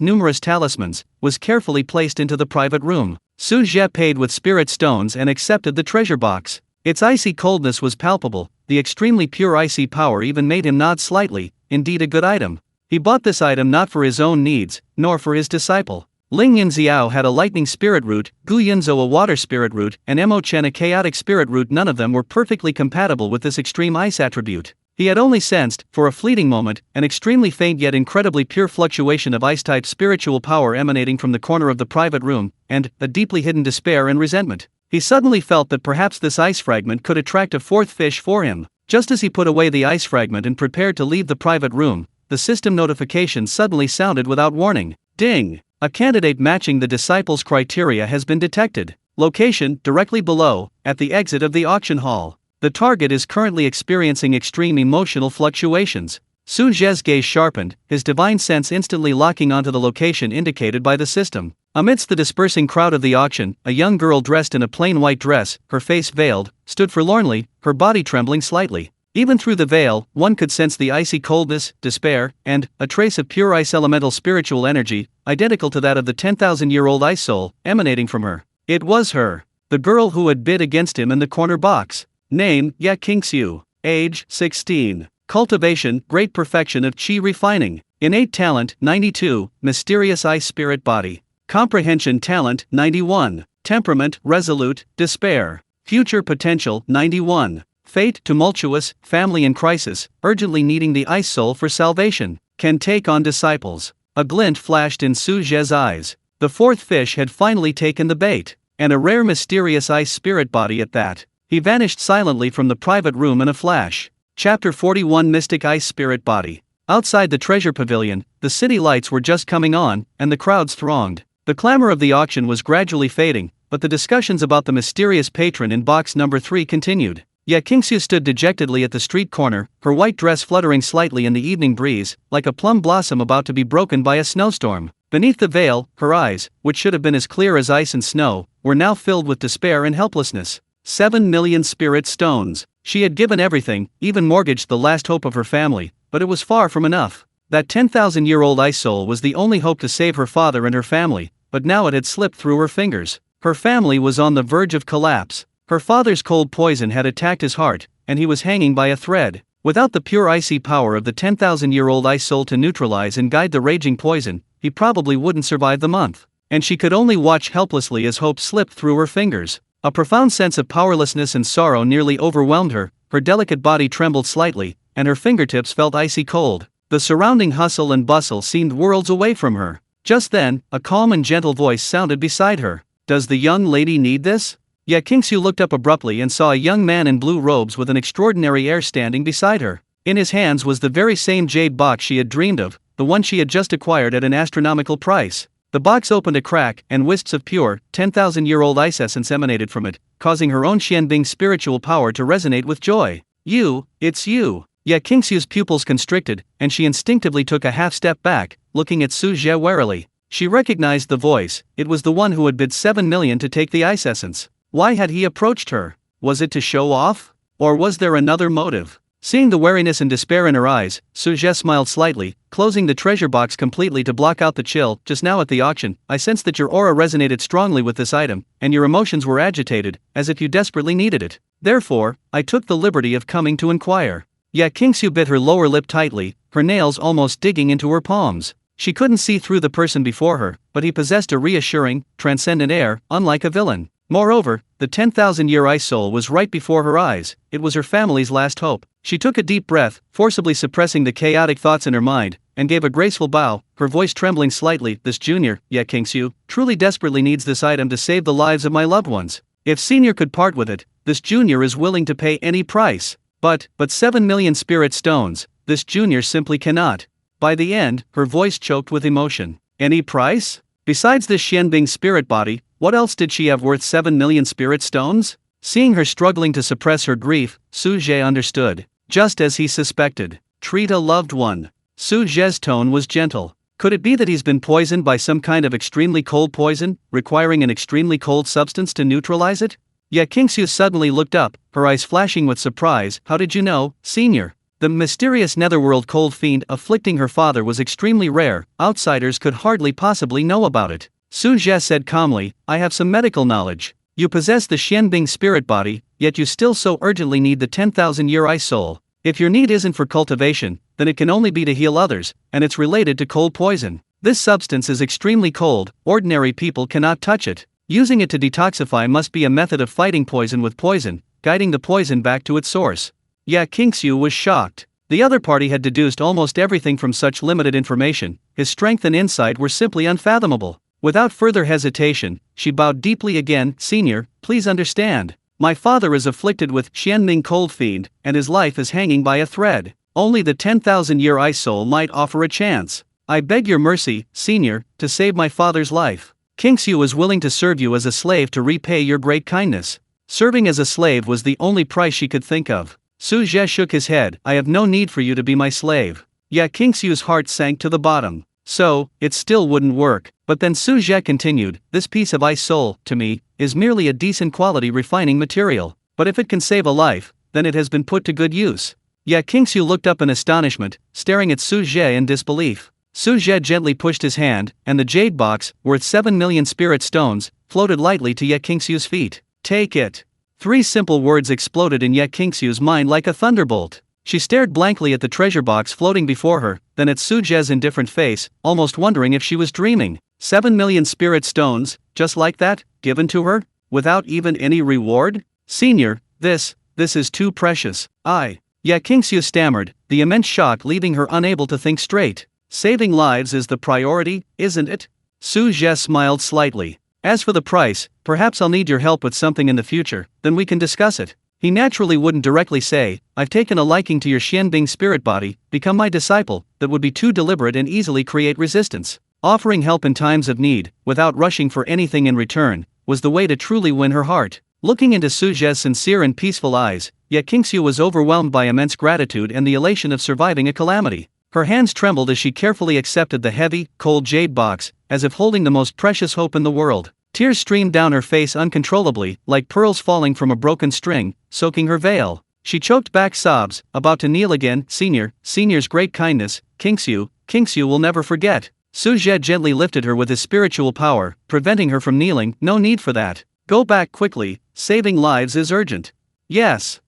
numerous talismans, was carefully placed into the private room. Su Zhe paid with spirit stones and accepted the treasure box. Its icy coldness was palpable, the extremely pure icy power even made him nod slightly, indeed a good item. He bought this item not for his own needs, nor for his disciple. Ling Yunxiao had a lightning spirit root, Gu Yunzhou a water spirit root, and Mo Chen a chaotic spirit root. None of them were perfectly compatible with this extreme ice attribute. He had only sensed, for a fleeting moment, an extremely faint yet incredibly pure fluctuation of ice-type spiritual power emanating from the corner of the private room, and a deeply hidden despair and resentment. He suddenly felt that perhaps this ice fragment could attract a fourth fish for him. Just as he put away the ice fragment and prepared to leave the private room, the system notification suddenly sounded without warning. Ding! A candidate matching the disciple's criteria has been detected. Location, directly below, at the exit of the auction hall. The target is currently experiencing extreme emotional fluctuations. Su Zhe's gaze sharpened, his divine sense instantly locking onto the location indicated by the system. Amidst the dispersing crowd of the auction, a young girl dressed in a plain white dress, her face veiled, stood forlornly, her body trembling slightly. Even through the veil, one could sense the icy coldness, despair, and a trace of pure ice elemental spiritual energy, identical to that of the 10,000-year-old ice soul, emanating from her. It was her, the girl who had bid against him in the corner box. Name, Ye Qingxiu. Age, 16. Cultivation, great perfection of qi refining. Innate talent, 92, mysterious ice spirit body. Comprehension talent, 91. Temperament, resolute, despair. Future potential, 91. Fate, tumultuous, family in crisis, urgently needing the ice soul for salvation. Can take on disciples. A glint flashed in Su Zhe's eyes. The fourth fish had finally taken the bait. And a rare mysterious ice spirit body at that. He vanished silently from the private room in a flash. Chapter 41 Mystic Ice Spirit Body. Outside the treasure pavilion, the city lights were just coming on, and the crowds thronged. The clamor of the auction was gradually fading, but the discussions about the mysterious patron in box number 3 continued. Ye Qingxiu stood dejectedly at the street corner, her white dress fluttering slightly in the evening breeze, like a plum blossom about to be broken by a snowstorm. Beneath the veil, her eyes, which should have been as clear as ice and snow, were now filled with despair and helplessness. 7 million spirit stones. She had given everything, even mortgaged the last hope of her family, but it was far from enough. That 10,000-year-old ice soul was the only hope to save her father and her family, but now it had slipped through her fingers. Her family was on the verge of collapse. Her father's cold poison had attacked his heart, and he was hanging by a thread. Without the pure icy power of the 10,000-year-old ice soul to neutralize and guide the raging poison, he probably wouldn't survive the month. And she could only watch helplessly as hope slipped through her fingers. A profound sense of powerlessness and sorrow nearly overwhelmed her, her delicate body trembled slightly, and her fingertips felt icy cold. The surrounding hustle and bustle seemed worlds away from her. Just then, a calm and gentle voice sounded beside her. "Does the young lady need this?" Ye Qingxiu looked up abruptly and saw a young man in blue robes with an extraordinary air standing beside her. In his hands was the very same jade box she had dreamed of, the one she had just acquired at an astronomical price. The box opened a crack, and wisps of pure, 10,000-year-old ice essence emanated from it, causing her own Xianbing spiritual power to resonate with joy. It's you. Ye Qingxiu's pupils constricted, and she instinctively took a half step back, looking at Su Zhe warily. She recognized the voice. It was the one who had bid 7 million to take the ice essence. Why had he approached her? Was it to show off? Or was there another motive? Seeing the wariness and despair in her eyes, Su Zhe smiled slightly, closing the treasure box completely to block out the chill. "Just now at the auction, I sensed that your aura resonated strongly with this item, and your emotions were agitated, as if you desperately needed it. Therefore, I took the liberty of coming to inquire." Ye Qingxiu bit her lower lip tightly, her nails almost digging into her palms. She couldn't see through the person before her, but he possessed a reassuring, transcendent air, unlike a villain. Moreover, the 10,000-year ice soul was right before her eyes. It was her family's last hope. She took a deep breath, forcibly suppressing the chaotic thoughts in her mind, and gave a graceful bow, her voice trembling slightly. "This junior, Ye Qingxiu, truly desperately needs this item to save the lives of my loved ones. If senior could part with it, this junior is willing to pay any price. But 7 million spirit stones, this junior simply cannot." By the end, her voice choked with emotion. Any price? Besides this Xianbing spirit body, what else did she have worth 7 million spirit stones? Seeing her struggling to suppress her grief, Su Zhe understood. Just as he suspected. Treat a loved one. Su Zhe's tone was gentle. Could it be that he's been poisoned by some kind of extremely cold poison, requiring an extremely cold substance to neutralize it? Ye Qingxiu suddenly looked up, her eyes flashing with surprise. How did you know, senior? The mysterious netherworld cold fiend afflicting her father was extremely rare, outsiders could hardly possibly know about it. Su Zhe said calmly, I have some medical knowledge. You possess the Xianbing spirit body, yet you still so urgently need the 10,000-year ice soul. If your need isn't for cultivation, then it can only be to heal others, and it's related to cold poison. This substance is extremely cold, ordinary people cannot touch it. Using it to detoxify must be a method of fighting poison with poison, guiding the poison back to its source. Ye Qingxiu was shocked. The other party had deduced almost everything from such limited information. His strength and insight were simply unfathomable. Without further hesitation, she bowed deeply again. Senior, please understand. My father is afflicted with Xianming cold fiend, and his life is hanging by a thread. Only the 10,000-year ice soul might offer a chance. I beg your mercy, senior, to save my father's life. Qingxiu is willing to serve you as a slave to repay your great kindness. Serving as a slave was the only price she could think of. Su Zhe shook his head. I have no need for you to be my slave. Ye Qingxiu's heart sank to the bottom. So, it still wouldn't work. But then Su Zhe continued, this piece of ice soul, to me, is merely a decent quality refining material. But if it can save a life, then it has been put to good use. Ye Qingxiu looked up in astonishment, staring at Su Zhe in disbelief. Su Zhe gently pushed his hand, and the jade box, worth 7 million spirit stones, floated lightly to Ye Qingxiu's feet. Take it. 3 simple words exploded in Ye Qingxiu's mind like a thunderbolt. She stared blankly at the treasure box floating before her, then at Su Zhe's indifferent face, almost wondering if she was dreaming. 7 million spirit stones, just like that, given to her? Without even any reward? Senior, this is too precious. Ye Qingxiu stammered, the immense shock leaving her unable to think straight. Saving lives is the priority, isn't it? Su Zhe smiled slightly. As for the price, perhaps I'll need your help with something in the future, then we can discuss it. He naturally wouldn't directly say, I've taken a liking to your Xianbing spirit body, become my disciple. That would be too deliberate and easily create resistance. Offering help in times of need, without rushing for anything in return, was the way to truly win her heart. Looking into Su Zhe's sincere and peaceful eyes, Ye Qingxiu was overwhelmed by immense gratitude and the elation of surviving a calamity. Her hands trembled as she carefully accepted the heavy, cold jade box, as if holding the most precious hope in the world. Tears streamed down her face uncontrollably, like pearls falling from a broken string, soaking her veil. She choked back sobs, about to kneel again. Senior's great kindness, Qingxiu will never forget. Su Zhe gently lifted her with his spiritual power, preventing her from kneeling. No need for that. Go back quickly, saving lives is urgent. Yes.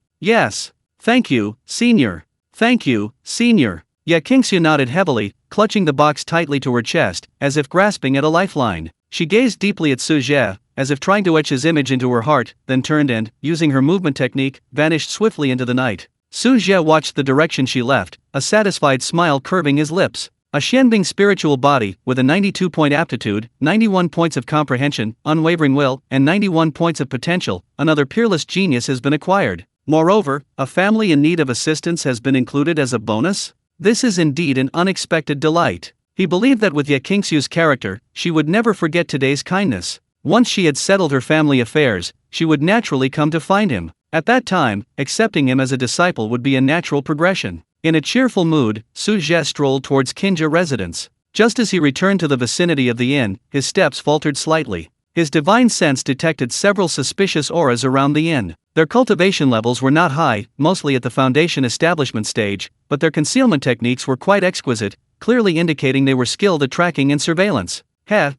Thank you, senior. Thank you, senior. Ye Qingxiu nodded heavily, clutching the box tightly to her chest, as if grasping at a lifeline. She gazed deeply at Su Zhe, as if trying to etch his image into her heart, then turned and, using her movement technique, vanished swiftly into the night. Su Zhe watched the direction she left, a satisfied smile curving his lips. A Xianbing spiritual body, with a 92-point aptitude, 91 points of comprehension, unwavering will, and 91 points of potential, another peerless genius has been acquired. Moreover, a family in need of assistance has been included as a bonus? This is indeed an unexpected delight. He believed that with Ye Qingxiu's character, she would never forget today's kindness. Once she had settled her family affairs, she would naturally come to find him. At that time, accepting him as a disciple would be a natural progression. In a cheerful mood, Su Zhe strolled towards Qingzhe residence. Just as he returned to the vicinity of the inn, his steps faltered slightly. His divine sense detected several suspicious auras around the inn. Their cultivation levels were not high, mostly at the foundation establishment stage, but their concealment techniques were quite exquisite, clearly indicating they were skilled at tracking and surveillance.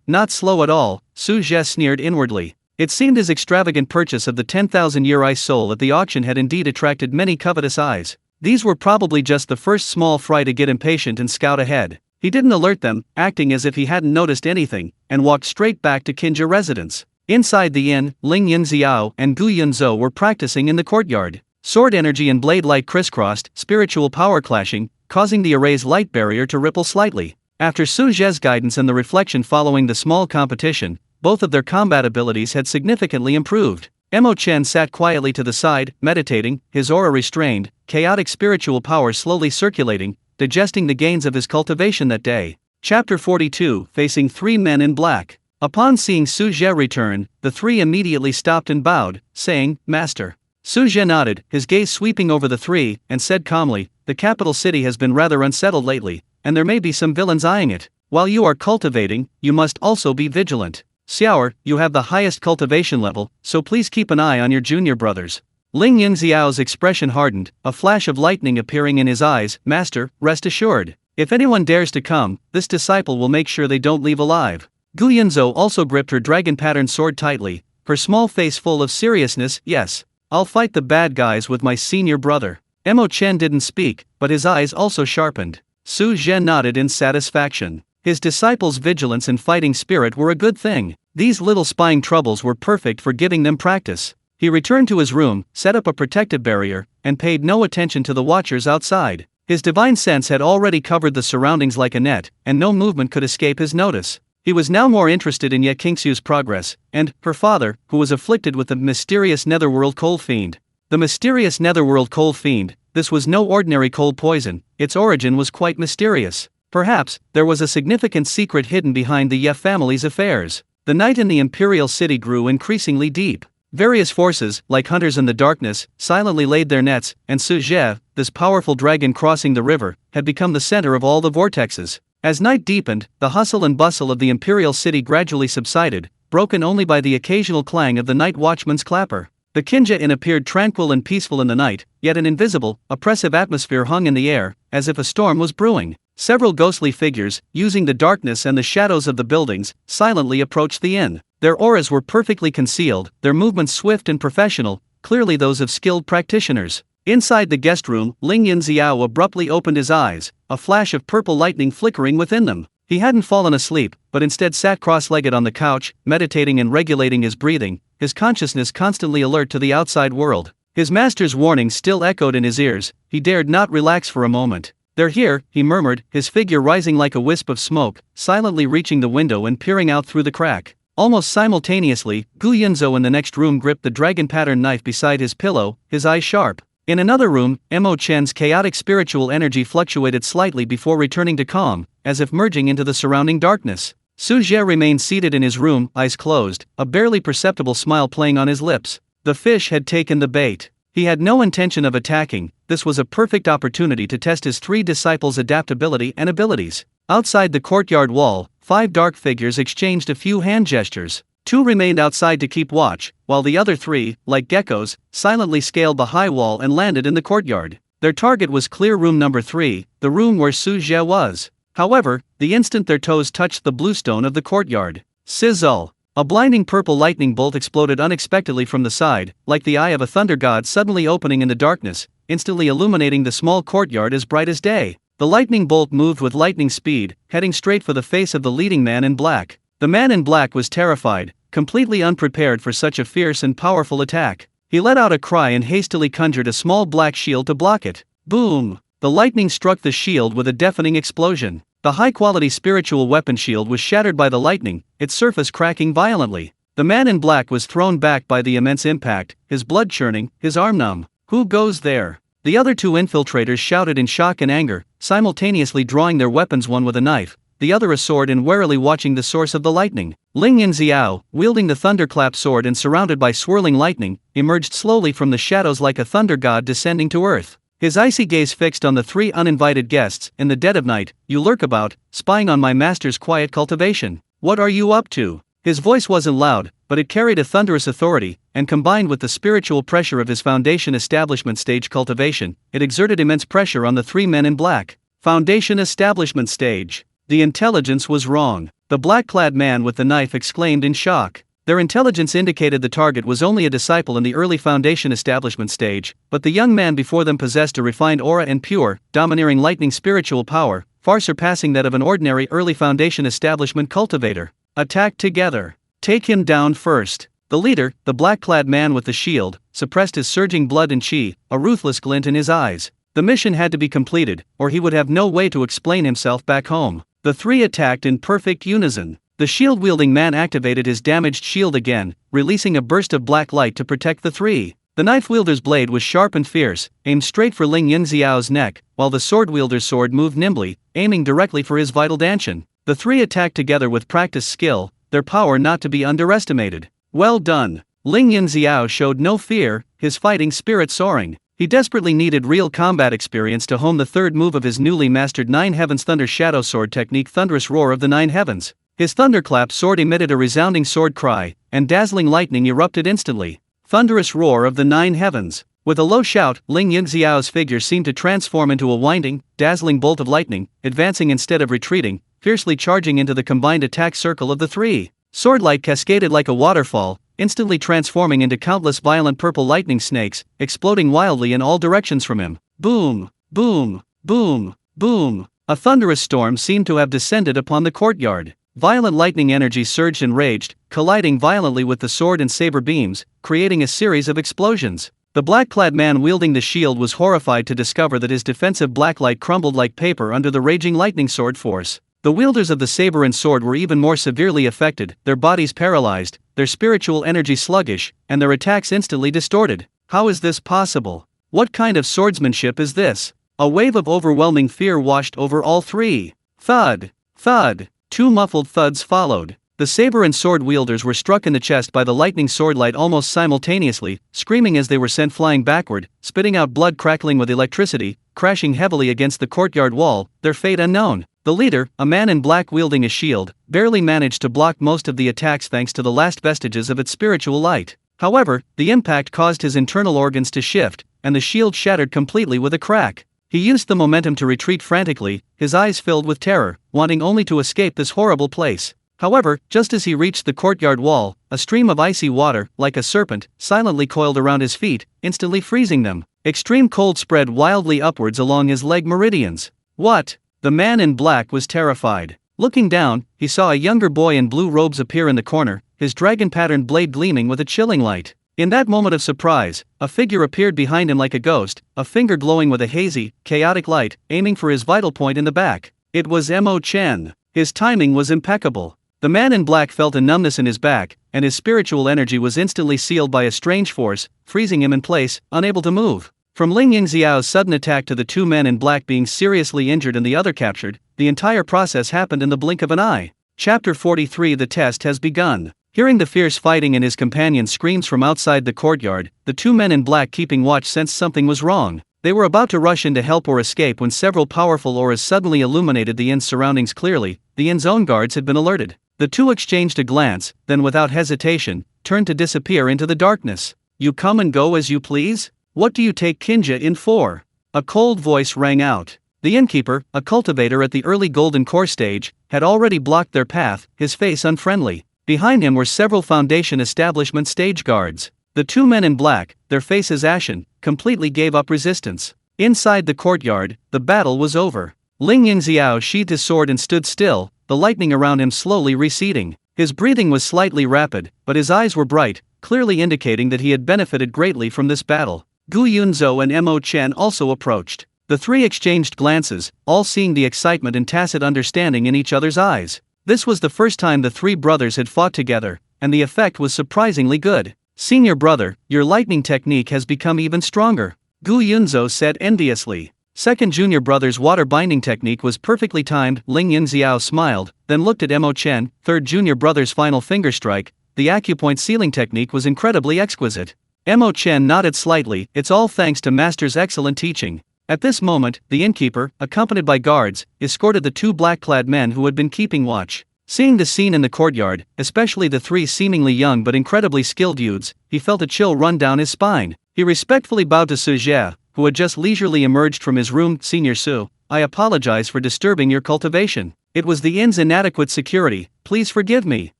Not slow at all, Su Zhe sneered inwardly. It seemed his extravagant purchase of the 10,000-year ice soul at the auction had indeed attracted many covetous eyes. These were probably just the first small fry to get impatient and scout ahead. He didn't alert them, acting as if he hadn't noticed anything, and walked straight back to Qingzhe residence. Inside the inn, Ling Yunxiao and Gu Yunzhou were practicing in the courtyard. Sword energy and blade light crisscrossed, spiritual power clashing, causing the array's light barrier to ripple slightly. After Su Zhe's guidance and the reflection following the small competition, both of their combat abilities had significantly improved. Mo Chen sat quietly to the side, meditating, his aura restrained, chaotic spiritual power slowly circulating, digesting the gains of his cultivation that day. Chapter 42, Facing 3 Men in Black. Upon seeing Su Zhe return, the three immediately stopped and bowed, saying, "Master." Su Zhe nodded, his gaze sweeping over the three, and said calmly, "The capital city has been rather unsettled lately, and there may be some villains eyeing it. While you are cultivating, you must also be vigilant. Xiaoer, you have the highest cultivation level, so please keep an eye on your junior brothers." Ling Yunxiao's expression hardened, a flash of lightning appearing in his eyes. "Master, rest assured. If anyone dares to come, this disciple will make sure they don't leave alive." Gu Yunzhou also gripped her dragon-patterned sword tightly, her small face full of seriousness. "Yes, I'll fight the bad guys with my senior brother." Mo Chen didn't speak, but his eyes also sharpened. Su Zhe nodded in satisfaction. His disciples' vigilance and fighting spirit were a good thing. These little spying troubles were perfect for giving them practice. He returned to his room, set up a protective barrier, and paid no attention to the watchers outside. His divine sense had already covered the surroundings like a net, and no movement could escape his notice. He was now more interested in Ye Qingxiu's progress, and her father, who was afflicted with the mysterious netherworld cold fiend. The mysterious netherworld cold fiend, this was no ordinary cold poison, its origin was quite mysterious. Perhaps, there was a significant secret hidden behind the Ye family's affairs. The night in the imperial city grew increasingly deep. Various forces, like hunters in the darkness, silently laid their nets, and Su Zhe, this powerful dragon crossing the river, had become the center of all the vortexes. As night deepened, the hustle and bustle of the imperial city gradually subsided, broken only by the occasional clang of the night watchman's clapper. The Kinja Inn appeared tranquil and peaceful in the night, yet an invisible, oppressive atmosphere hung in the air, as if a storm was brewing. Several ghostly figures, using the darkness and the shadows of the buildings, silently approached the inn. Their auras were perfectly concealed, their movements swift and professional, clearly those of skilled practitioners. Inside the guest room, Ling Yunxiao abruptly opened his eyes, a flash of purple lightning flickering within them. He hadn't fallen asleep, but instead sat cross-legged on the couch, meditating and regulating his breathing, his consciousness constantly alert to the outside world. His master's warning still echoed in his ears. He dared not relax for a moment. "They're here," he murmured, his figure rising like a wisp of smoke, silently reaching the window and peering out through the crack. Almost simultaneously, Gu Yunzhou in the next room gripped the dragon-patterned knife beside his pillow, his eyes sharp. In another room, Mo Chen's chaotic spiritual energy fluctuated slightly before returning to calm, as if merging into the surrounding darkness. Su Zhe remained seated in his room, eyes closed, a barely perceptible smile playing on his lips. The fish had taken the bait. He had no intention of attacking. This was a perfect opportunity to test his three disciples' adaptability and abilities. Outside the courtyard wall, 5 dark figures exchanged a few hand gestures. 2 remained outside to keep watch, while the other 3, like geckos, silently scaled the high wall and landed in the courtyard. Their target was clear room number 3, the room where Su Zhe was. However, the instant their toes touched the bluestone of the courtyard, sizzle! A blinding purple lightning bolt exploded unexpectedly from the side, like the eye of a thunder god suddenly opening in the darkness, instantly illuminating the small courtyard as bright as day. The lightning bolt moved with lightning speed, heading straight for the face of the leading man in black. The man in black was terrified, completely unprepared for such a fierce and powerful attack. He let out a cry and hastily conjured a small black shield to block it. Boom! The lightning struck the shield with a deafening explosion. The high-quality spiritual weapon shield was shattered by the lightning, its surface cracking violently. The man in black was thrown back by the immense impact, his blood churning, his arm numb. "Who goes there?" The other 2 infiltrators shouted in shock and anger, simultaneously drawing their weapons, one with a knife, the other a sword, and warily watching the source of the lightning. Ling Yunxiao, wielding the thunderclap sword and surrounded by swirling lightning, emerged slowly from the shadows like a thunder god descending to earth. His icy gaze fixed on the 3 uninvited guests. "In the dead of night, you lurk about, spying on my master's quiet cultivation. What are you up to?" His voice wasn't loud, but it carried a thunderous authority, and combined with the spiritual pressure of his foundation establishment stage cultivation, it exerted immense pressure on the 3 men in black. Foundation establishment stage. The intelligence was wrong. The black-clad man with the knife exclaimed in shock. Their intelligence indicated the target was only a disciple in the early foundation establishment stage, but the young man before them possessed a refined aura and pure, domineering lightning spiritual power, far surpassing that of an ordinary early foundation establishment cultivator. Attack together. Take him down first. The leader, the black-clad man with the shield, suppressed his surging blood and chi, a ruthless glint in his eyes. The mission had to be completed, or he would have no way to explain himself back home. The 3 attacked in perfect unison. The shield-wielding man activated his damaged shield again, releasing a burst of black light to protect the 3. The knife-wielder's blade was sharp and fierce, aimed straight for Ling Yunxiao's neck, while the sword-wielder's sword moved nimbly, aiming directly for his vital dantian. The 3 attacked together with practiced skill, their power not to be underestimated. Well done. Ling Yunxiao showed no fear, his fighting spirit soaring. He desperately needed real combat experience to hone the third move of his newly mastered Nine Heavens Thunder Shadow Sword technique, Thunderous Roar of the Nine Heavens. His thunderclap sword emitted a resounding sword cry, and dazzling lightning erupted instantly. Thunderous Roar of the Nine Heavens. With a low shout, Ling Yunxiao's figure seemed to transform into a winding, dazzling bolt of lightning, advancing instead of retreating, fiercely charging into the combined attack circle of the three. Swordlight cascaded like a waterfall, instantly transforming into countless violent purple lightning snakes, exploding wildly in all directions from him. Boom, boom, boom, boom. A thunderous storm seemed to have descended upon the courtyard. Violent lightning energy surged and raged, colliding violently with the sword and saber beams, creating a series of explosions. The black-clad man wielding the shield was horrified to discover that his defensive blacklight crumbled like paper under the raging lightning sword force. The wielders of the saber and sword were even more severely affected, their bodies paralyzed, their spiritual energy sluggish, and their attacks instantly distorted. How is this possible? What kind of swordsmanship is this? A wave of overwhelming fear washed over all three. Thud! Thud! Two muffled thuds followed. The saber and sword wielders were struck in the chest by the lightning swordlight almost simultaneously, screaming as they were sent flying backward, spitting out blood crackling with electricity, crashing heavily against the courtyard wall, their fate unknown. The leader, a man in black wielding a shield, barely managed to block most of the attacks thanks to the last vestiges of its spiritual light. However, the impact caused his internal organs to shift, and the shield shattered completely with a crack. He used the momentum to retreat frantically, his eyes filled with terror, wanting only to escape this horrible place. However, just as he reached the courtyard wall, a stream of icy water, like a serpent, silently coiled around his feet, instantly freezing them. Extreme cold spread wildly upwards along his leg meridians. What? The man in black was terrified. Looking down, he saw a younger boy in blue robes appear in the corner, his dragon-patterned blade gleaming with a chilling light. In that moment of surprise, a figure appeared behind him like a ghost, a finger glowing with a hazy, chaotic light, aiming for his vital point in the back. It was Mo Chen. His timing was impeccable. The man in black felt a numbness in his back, and his spiritual energy was instantly sealed by a strange force, freezing him in place, unable to move. From Ling Yunxiao's sudden attack to the two men in black being seriously injured and the other captured, the entire process happened in the blink of an eye. Chapter 43. The test has begun. Hearing the fierce fighting and his companion's screams from outside the courtyard, the two men in black keeping watch sensed something was wrong. They were about to rush in to help or escape when several powerful auras suddenly illuminated the inn's surroundings clearly. The inn's own guards had been alerted. The two exchanged a glance, then without hesitation, turned to disappear into the darkness. You come and go as you please? What do you take Kinja in for? A cold voice rang out. The innkeeper, a cultivator at the early golden core stage, had already blocked their path, his face unfriendly. Behind him were several Foundation establishment stage guards. The two men in black, their faces ashen, completely gave up resistance. Inside the courtyard, the battle was over. Ling Yunxiao sheathed his sword and stood still, the lightning around him slowly receding. His breathing was slightly rapid, but his eyes were bright, clearly indicating that he had benefited greatly from this battle. Gu Yunzhou and Mo Chen also approached. The three exchanged glances, all seeing the excitement and tacit understanding in each other's eyes. This was the first time the three brothers had fought together, and the effect was surprisingly good. Senior brother, your lightning technique has become even stronger, Gu Yunzhou said enviously. Second junior brother's water binding technique was perfectly timed. Ling Yunxiao smiled, then looked at Mo Chen. Third junior brother's final finger strike, the acupoint sealing technique was incredibly exquisite. Mo Chen nodded slightly. It's all thanks to Master's excellent teaching. At this moment, the innkeeper, accompanied by guards, escorted the two black-clad men who had been keeping watch. Seeing the scene in the courtyard, especially the three seemingly young but incredibly skilled youths, he felt a chill run down his spine. He respectfully bowed to Su Zhe, who had just leisurely emerged from his room. Senior Su, I apologize for disturbing your cultivation. It was the inn's inadequate security, please forgive me.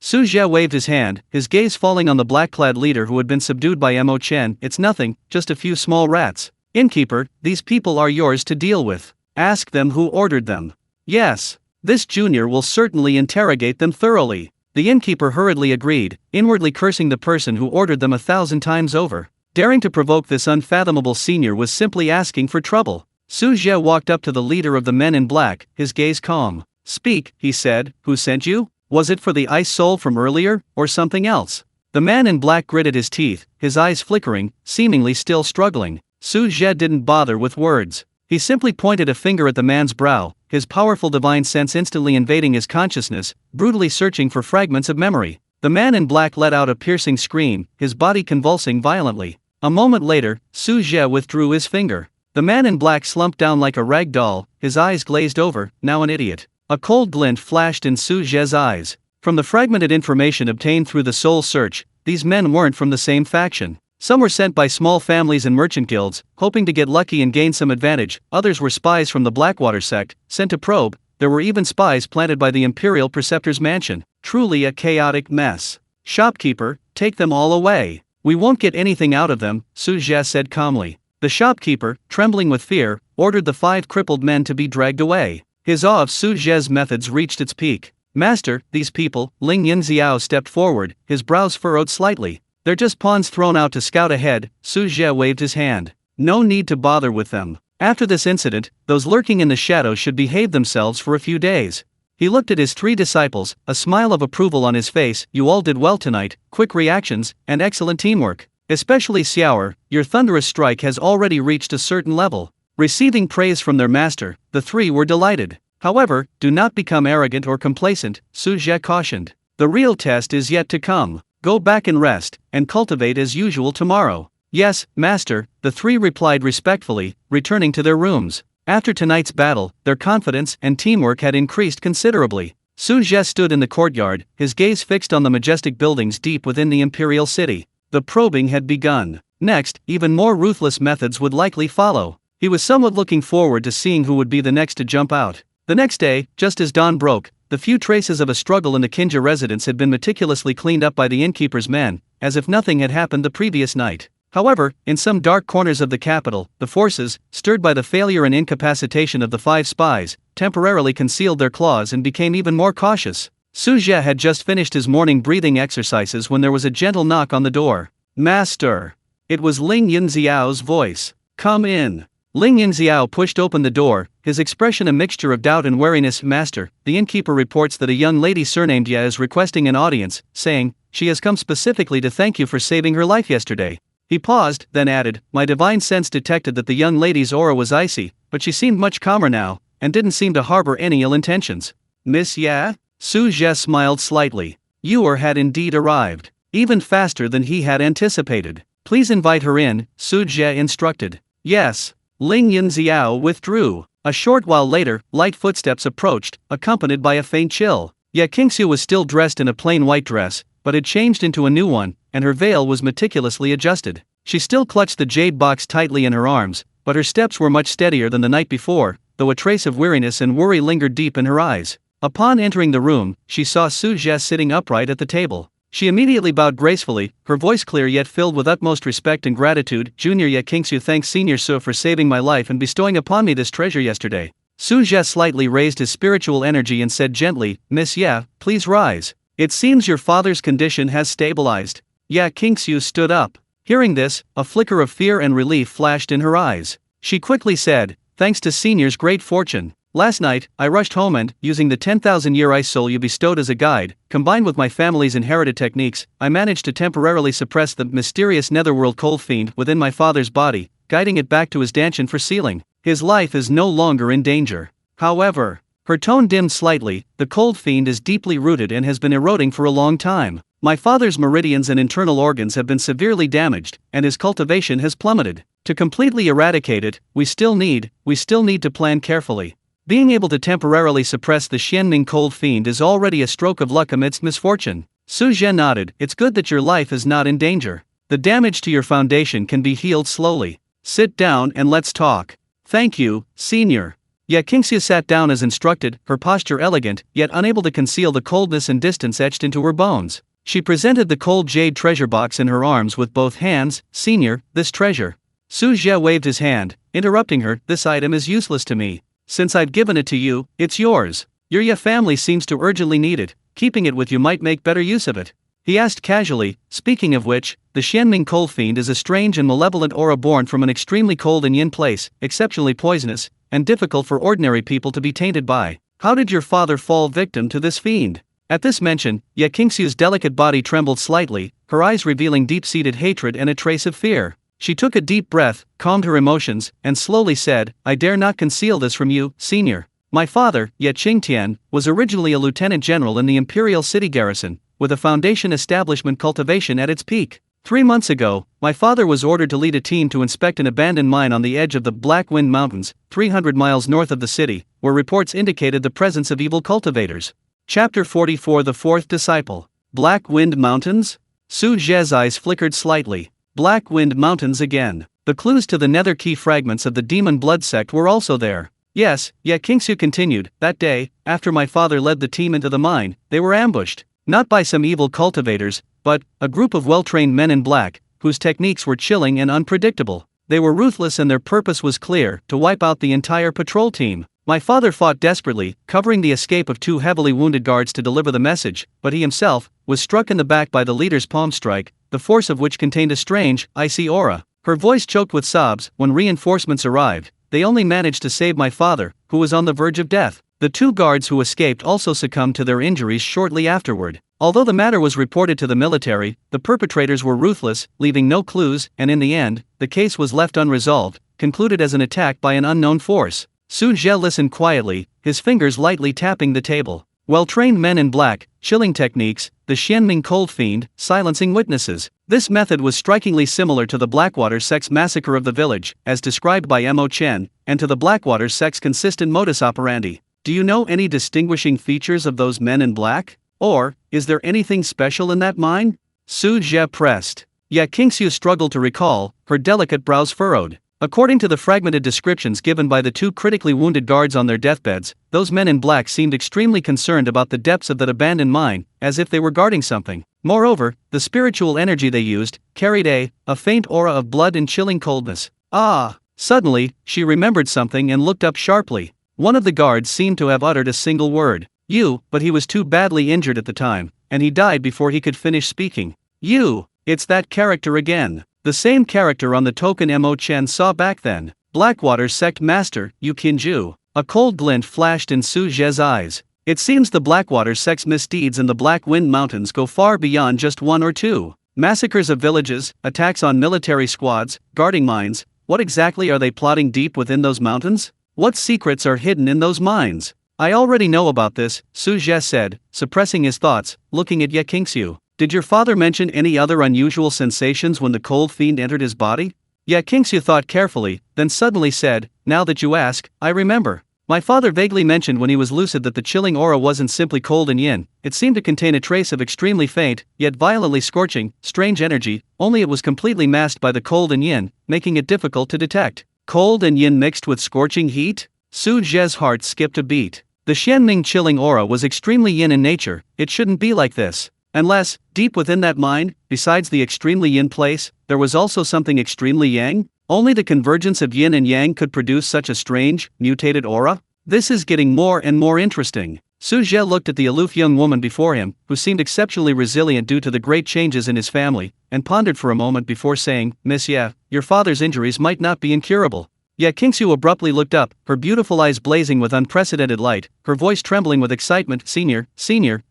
Su Zhe waved his hand, his gaze falling on the black-clad leader who had been subdued by Mo Chen. It's nothing, just a few small rats. Innkeeper, these people are yours to deal with. Ask them who ordered them. Yes. This junior will certainly interrogate them thoroughly. The innkeeper hurriedly agreed, inwardly cursing the person who ordered them 1,000 times over. Daring to provoke this unfathomable senior was simply asking for trouble. Su Zhe walked up to the leader of the men in black, his gaze calm. Speak, he said, who sent you? Was it for the ice soul from earlier, or something else? The man in black gritted his teeth, his eyes flickering, seemingly still struggling. Su Zhe didn't bother with words. He simply pointed a finger at the man's brow, his powerful divine sense instantly invading his consciousness, brutally searching for fragments of memory. The man in black let out a piercing scream, his body convulsing violently. A moment later, Su Zhe withdrew his finger. The man in black slumped down like a rag doll, his eyes glazed over, now an idiot. A cold glint flashed in Su Zhe's eyes. From the fragmented information obtained through the soul search, these men weren't from the same faction. Some were sent by small families and merchant guilds, hoping to get lucky and gain some advantage. Others were spies from the Blackwater sect, sent to probe. There were even spies planted by the Imperial Preceptor's mansion. Truly a chaotic mess. Shopkeeper, take them all away. We won't get anything out of them, Su Zhe said calmly. The shopkeeper, trembling with fear, ordered the 5 crippled men to be dragged away. His awe of Su Zhe's methods reached its peak. Master, these people, Ling Yunxiao stepped forward, his brows furrowed slightly. They're just pawns thrown out to scout ahead. Su Zhe waved his hand. No need to bother with them. After this incident, those lurking in the shadows should behave themselves for a few days. He looked at his 3 disciples, a smile of approval on his face. You all did well tonight, quick reactions, and excellent teamwork. Especially Xiaoer, your thunderous strike has already reached a certain level. Receiving praise from their master, the 3 were delighted. However, do not become arrogant or complacent, Su Zhe cautioned. The real test is yet to come. Go back and rest, and cultivate as usual tomorrow. Yes, master, the 3 replied respectfully, returning to their rooms. After tonight's battle, their confidence and teamwork had increased considerably. Su Zhe stood in the courtyard, his gaze fixed on the majestic buildings deep within the imperial city. The probing had begun. Next, even more ruthless methods would likely follow. He was somewhat looking forward to seeing who would be the next to jump out. The next day, just as dawn broke, the few traces of a struggle in the Kinja residence had been meticulously cleaned up by the innkeeper's men, as if nothing had happened the previous night. However, in some dark corners of the capital, the forces, stirred by the failure and incapacitation of the 5 spies, temporarily concealed their claws and became even more cautious. Su Zhe had just finished his morning breathing exercises when there was a gentle knock on the door. Master! It was Ling Yunxiao's voice. Come in. Ling Yunxiao pushed open the door, his expression a mixture of doubt and wariness. Master, the innkeeper reports that a young lady surnamed Ye is requesting an audience, saying, she has come specifically to thank you for saving her life yesterday. He paused, then added, my divine sense detected that the young lady's aura was icy, but she seemed much calmer now, and didn't seem to harbor any ill intentions. Miss Ye? Su Zhe smiled slightly. You had indeed arrived. Even faster than he had anticipated. Please invite her in, Su Zhe instructed. Yes. Ling Yunxiao withdrew. A short while later, light footsteps approached, accompanied by a faint chill. Ye Qingxiu was still dressed in a plain white dress, but had changed into a new one, and her veil was meticulously adjusted. She still clutched the jade box tightly in her arms, but her steps were much steadier than the night before, though a trace of weariness and worry lingered deep in her eyes. Upon entering the room, she saw Su Zhe sitting upright at the table. She immediately bowed gracefully, her voice clear yet filled with utmost respect and gratitude. Junior Ye Qingxiu thanks Senior Su for saving my life and bestowing upon me this treasure yesterday. Su Zhe slightly raised his spiritual energy and said gently, Miss Ye, please rise. It seems your father's condition has stabilized. Ye Qingxiu stood up. Hearing this, a flicker of fear and relief flashed in her eyes. She quickly said, thanks to Senior's great fortune. Last night, I rushed home and, using the 10,000-year ice soul you bestowed as a guide, combined with my family's inherited techniques, I managed to temporarily suppress the mysterious netherworld cold fiend within my father's body, guiding it back to his dantian for sealing. His life is no longer in danger. However, her tone dimmed slightly, the cold fiend is deeply rooted and has been eroding for a long time. My father's meridians and internal organs have been severely damaged, and his cultivation has plummeted. To completely eradicate it, we still need to plan carefully. Being able to temporarily suppress the Xianming cold fiend is already a stroke of luck amidst misfortune. Su Zhe nodded. It's good that your life is not in danger. The damage to your foundation can be healed slowly. Sit down and let's talk. Thank you, Senior. Ye Qingxiu sat down as instructed, her posture elegant, yet unable to conceal the coldness and distance etched into her bones. She presented the cold jade treasure box in her arms with both hands. Senior, this treasure. Su Zhe waved his hand, interrupting her. This item is useless to me. Since I've given it to you, it's yours. Your Ye family seems to urgently need it. Keeping it with you might make better use of it. He asked casually, speaking of which, the Xianming cold fiend is a strange and malevolent aura born from an extremely cold and yin place, exceptionally poisonous, and difficult for ordinary people to be tainted by. How did your father fall victim to this fiend? At this mention, Ye Qingxiu's delicate body trembled slightly, her eyes revealing deep-seated hatred and a trace of fear. She took a deep breath, calmed her emotions, and slowly said, I dare not conceal this from you, senior. My father, Ye Qingtian, was originally a lieutenant general in the imperial city garrison, with a foundation establishment cultivation at its peak. 3 months ago, my father was ordered to lead a team to inspect an abandoned mine on the edge of the Black Wind Mountains, 300 miles north of the city, where reports indicated the presence of evil cultivators. Chapter 44 The Fourth Disciple. Black Wind Mountains? Su Zhe's eyes flickered slightly. Black Wind Mountains again. The clues to the nether key fragments of the demon blood sect were also there. Yes, yet Qingsu continued, that day, after my father led the team into the mine, they were ambushed. Not by some evil cultivators, but a group of well-trained men in black, whose techniques were chilling and unpredictable. They were ruthless and their purpose was clear, to wipe out the entire patrol team. My father fought desperately, covering the escape of 2 heavily wounded guards to deliver the message, but he himself was struck in the back by the leader's palm strike, the force of which contained a strange, icy aura. Her voice choked with sobs. When reinforcements arrived, they only managed to save my father, who was on the verge of death. The 2 guards who escaped also succumbed to their injuries shortly afterward. Although the matter was reported to the military, the perpetrators were ruthless, leaving no clues, and in the end, the case was left unresolved, concluded as an attack by an unknown force. Su Zhe listened quietly, his fingers lightly tapping the table. Well-trained men in black, chilling techniques, the Xianming cold fiend, silencing witnesses. This method was strikingly similar to the Blackwater sect's massacre of the village, as described by Mo Chen, and to the Blackwater sect's consistent modus operandi. Do you know any distinguishing features of those men in black? Or, is there anything special in that mine? Su Zhe pressed. Yet Qingsu struggled to recall, her delicate brows furrowed. According to the fragmented descriptions given by the 2 critically wounded guards on their deathbeds, those men in black seemed extremely concerned about the depths of that abandoned mine, as if they were guarding something. Moreover, the spiritual energy they used carried a faint aura of blood and chilling coldness. Ah! Suddenly, she remembered something and looked up sharply. One of the guards seemed to have uttered a single word. You, but he was too badly injured at the time, and he died before he could finish speaking. You! It's that character again. The same character on the token Mo Chen saw back then. Blackwater sect master, Yu Qinju. A cold glint flashed in Su Zhe's eyes. It seems the Blackwater sect's misdeeds in the Black Wind Mountains go far beyond just 1 or 2. Massacres of villages, attacks on military squads, guarding mines. What exactly are they plotting deep within those mountains? What secrets are hidden in those mines? I already know about this, Su Zhe said, suppressing his thoughts, looking at Ye Qingsu. Did your father mention any other unusual sensations when the cold fiend entered his body? Ye Qingsu thought carefully, then suddenly said, now that you ask, I remember. My father vaguely mentioned when he was lucid that the chilling aura wasn't simply cold and yin, it seemed to contain a trace of extremely faint, yet violently scorching, strange energy, only it was completely masked by the cold and yin, making it difficult to detect. Cold and yin mixed with scorching heat? Su Zhe's heart skipped a beat. The Xianming chilling aura was extremely yin in nature, it shouldn't be like this. Unless, deep within that mine, besides the extremely yin place, there was also something extremely yang? Only the convergence of yin and yang could produce such a strange, mutated aura? This is getting more and more interesting. Su Zhe looked at the aloof young woman before him, who seemed exceptionally resilient due to the great changes in his family, and pondered for a moment before saying, Miss Ye, your father's injuries might not be incurable. Yet Qingsu abruptly looked up, her beautiful eyes blazing with unprecedented light, her voice trembling with excitement. Senior,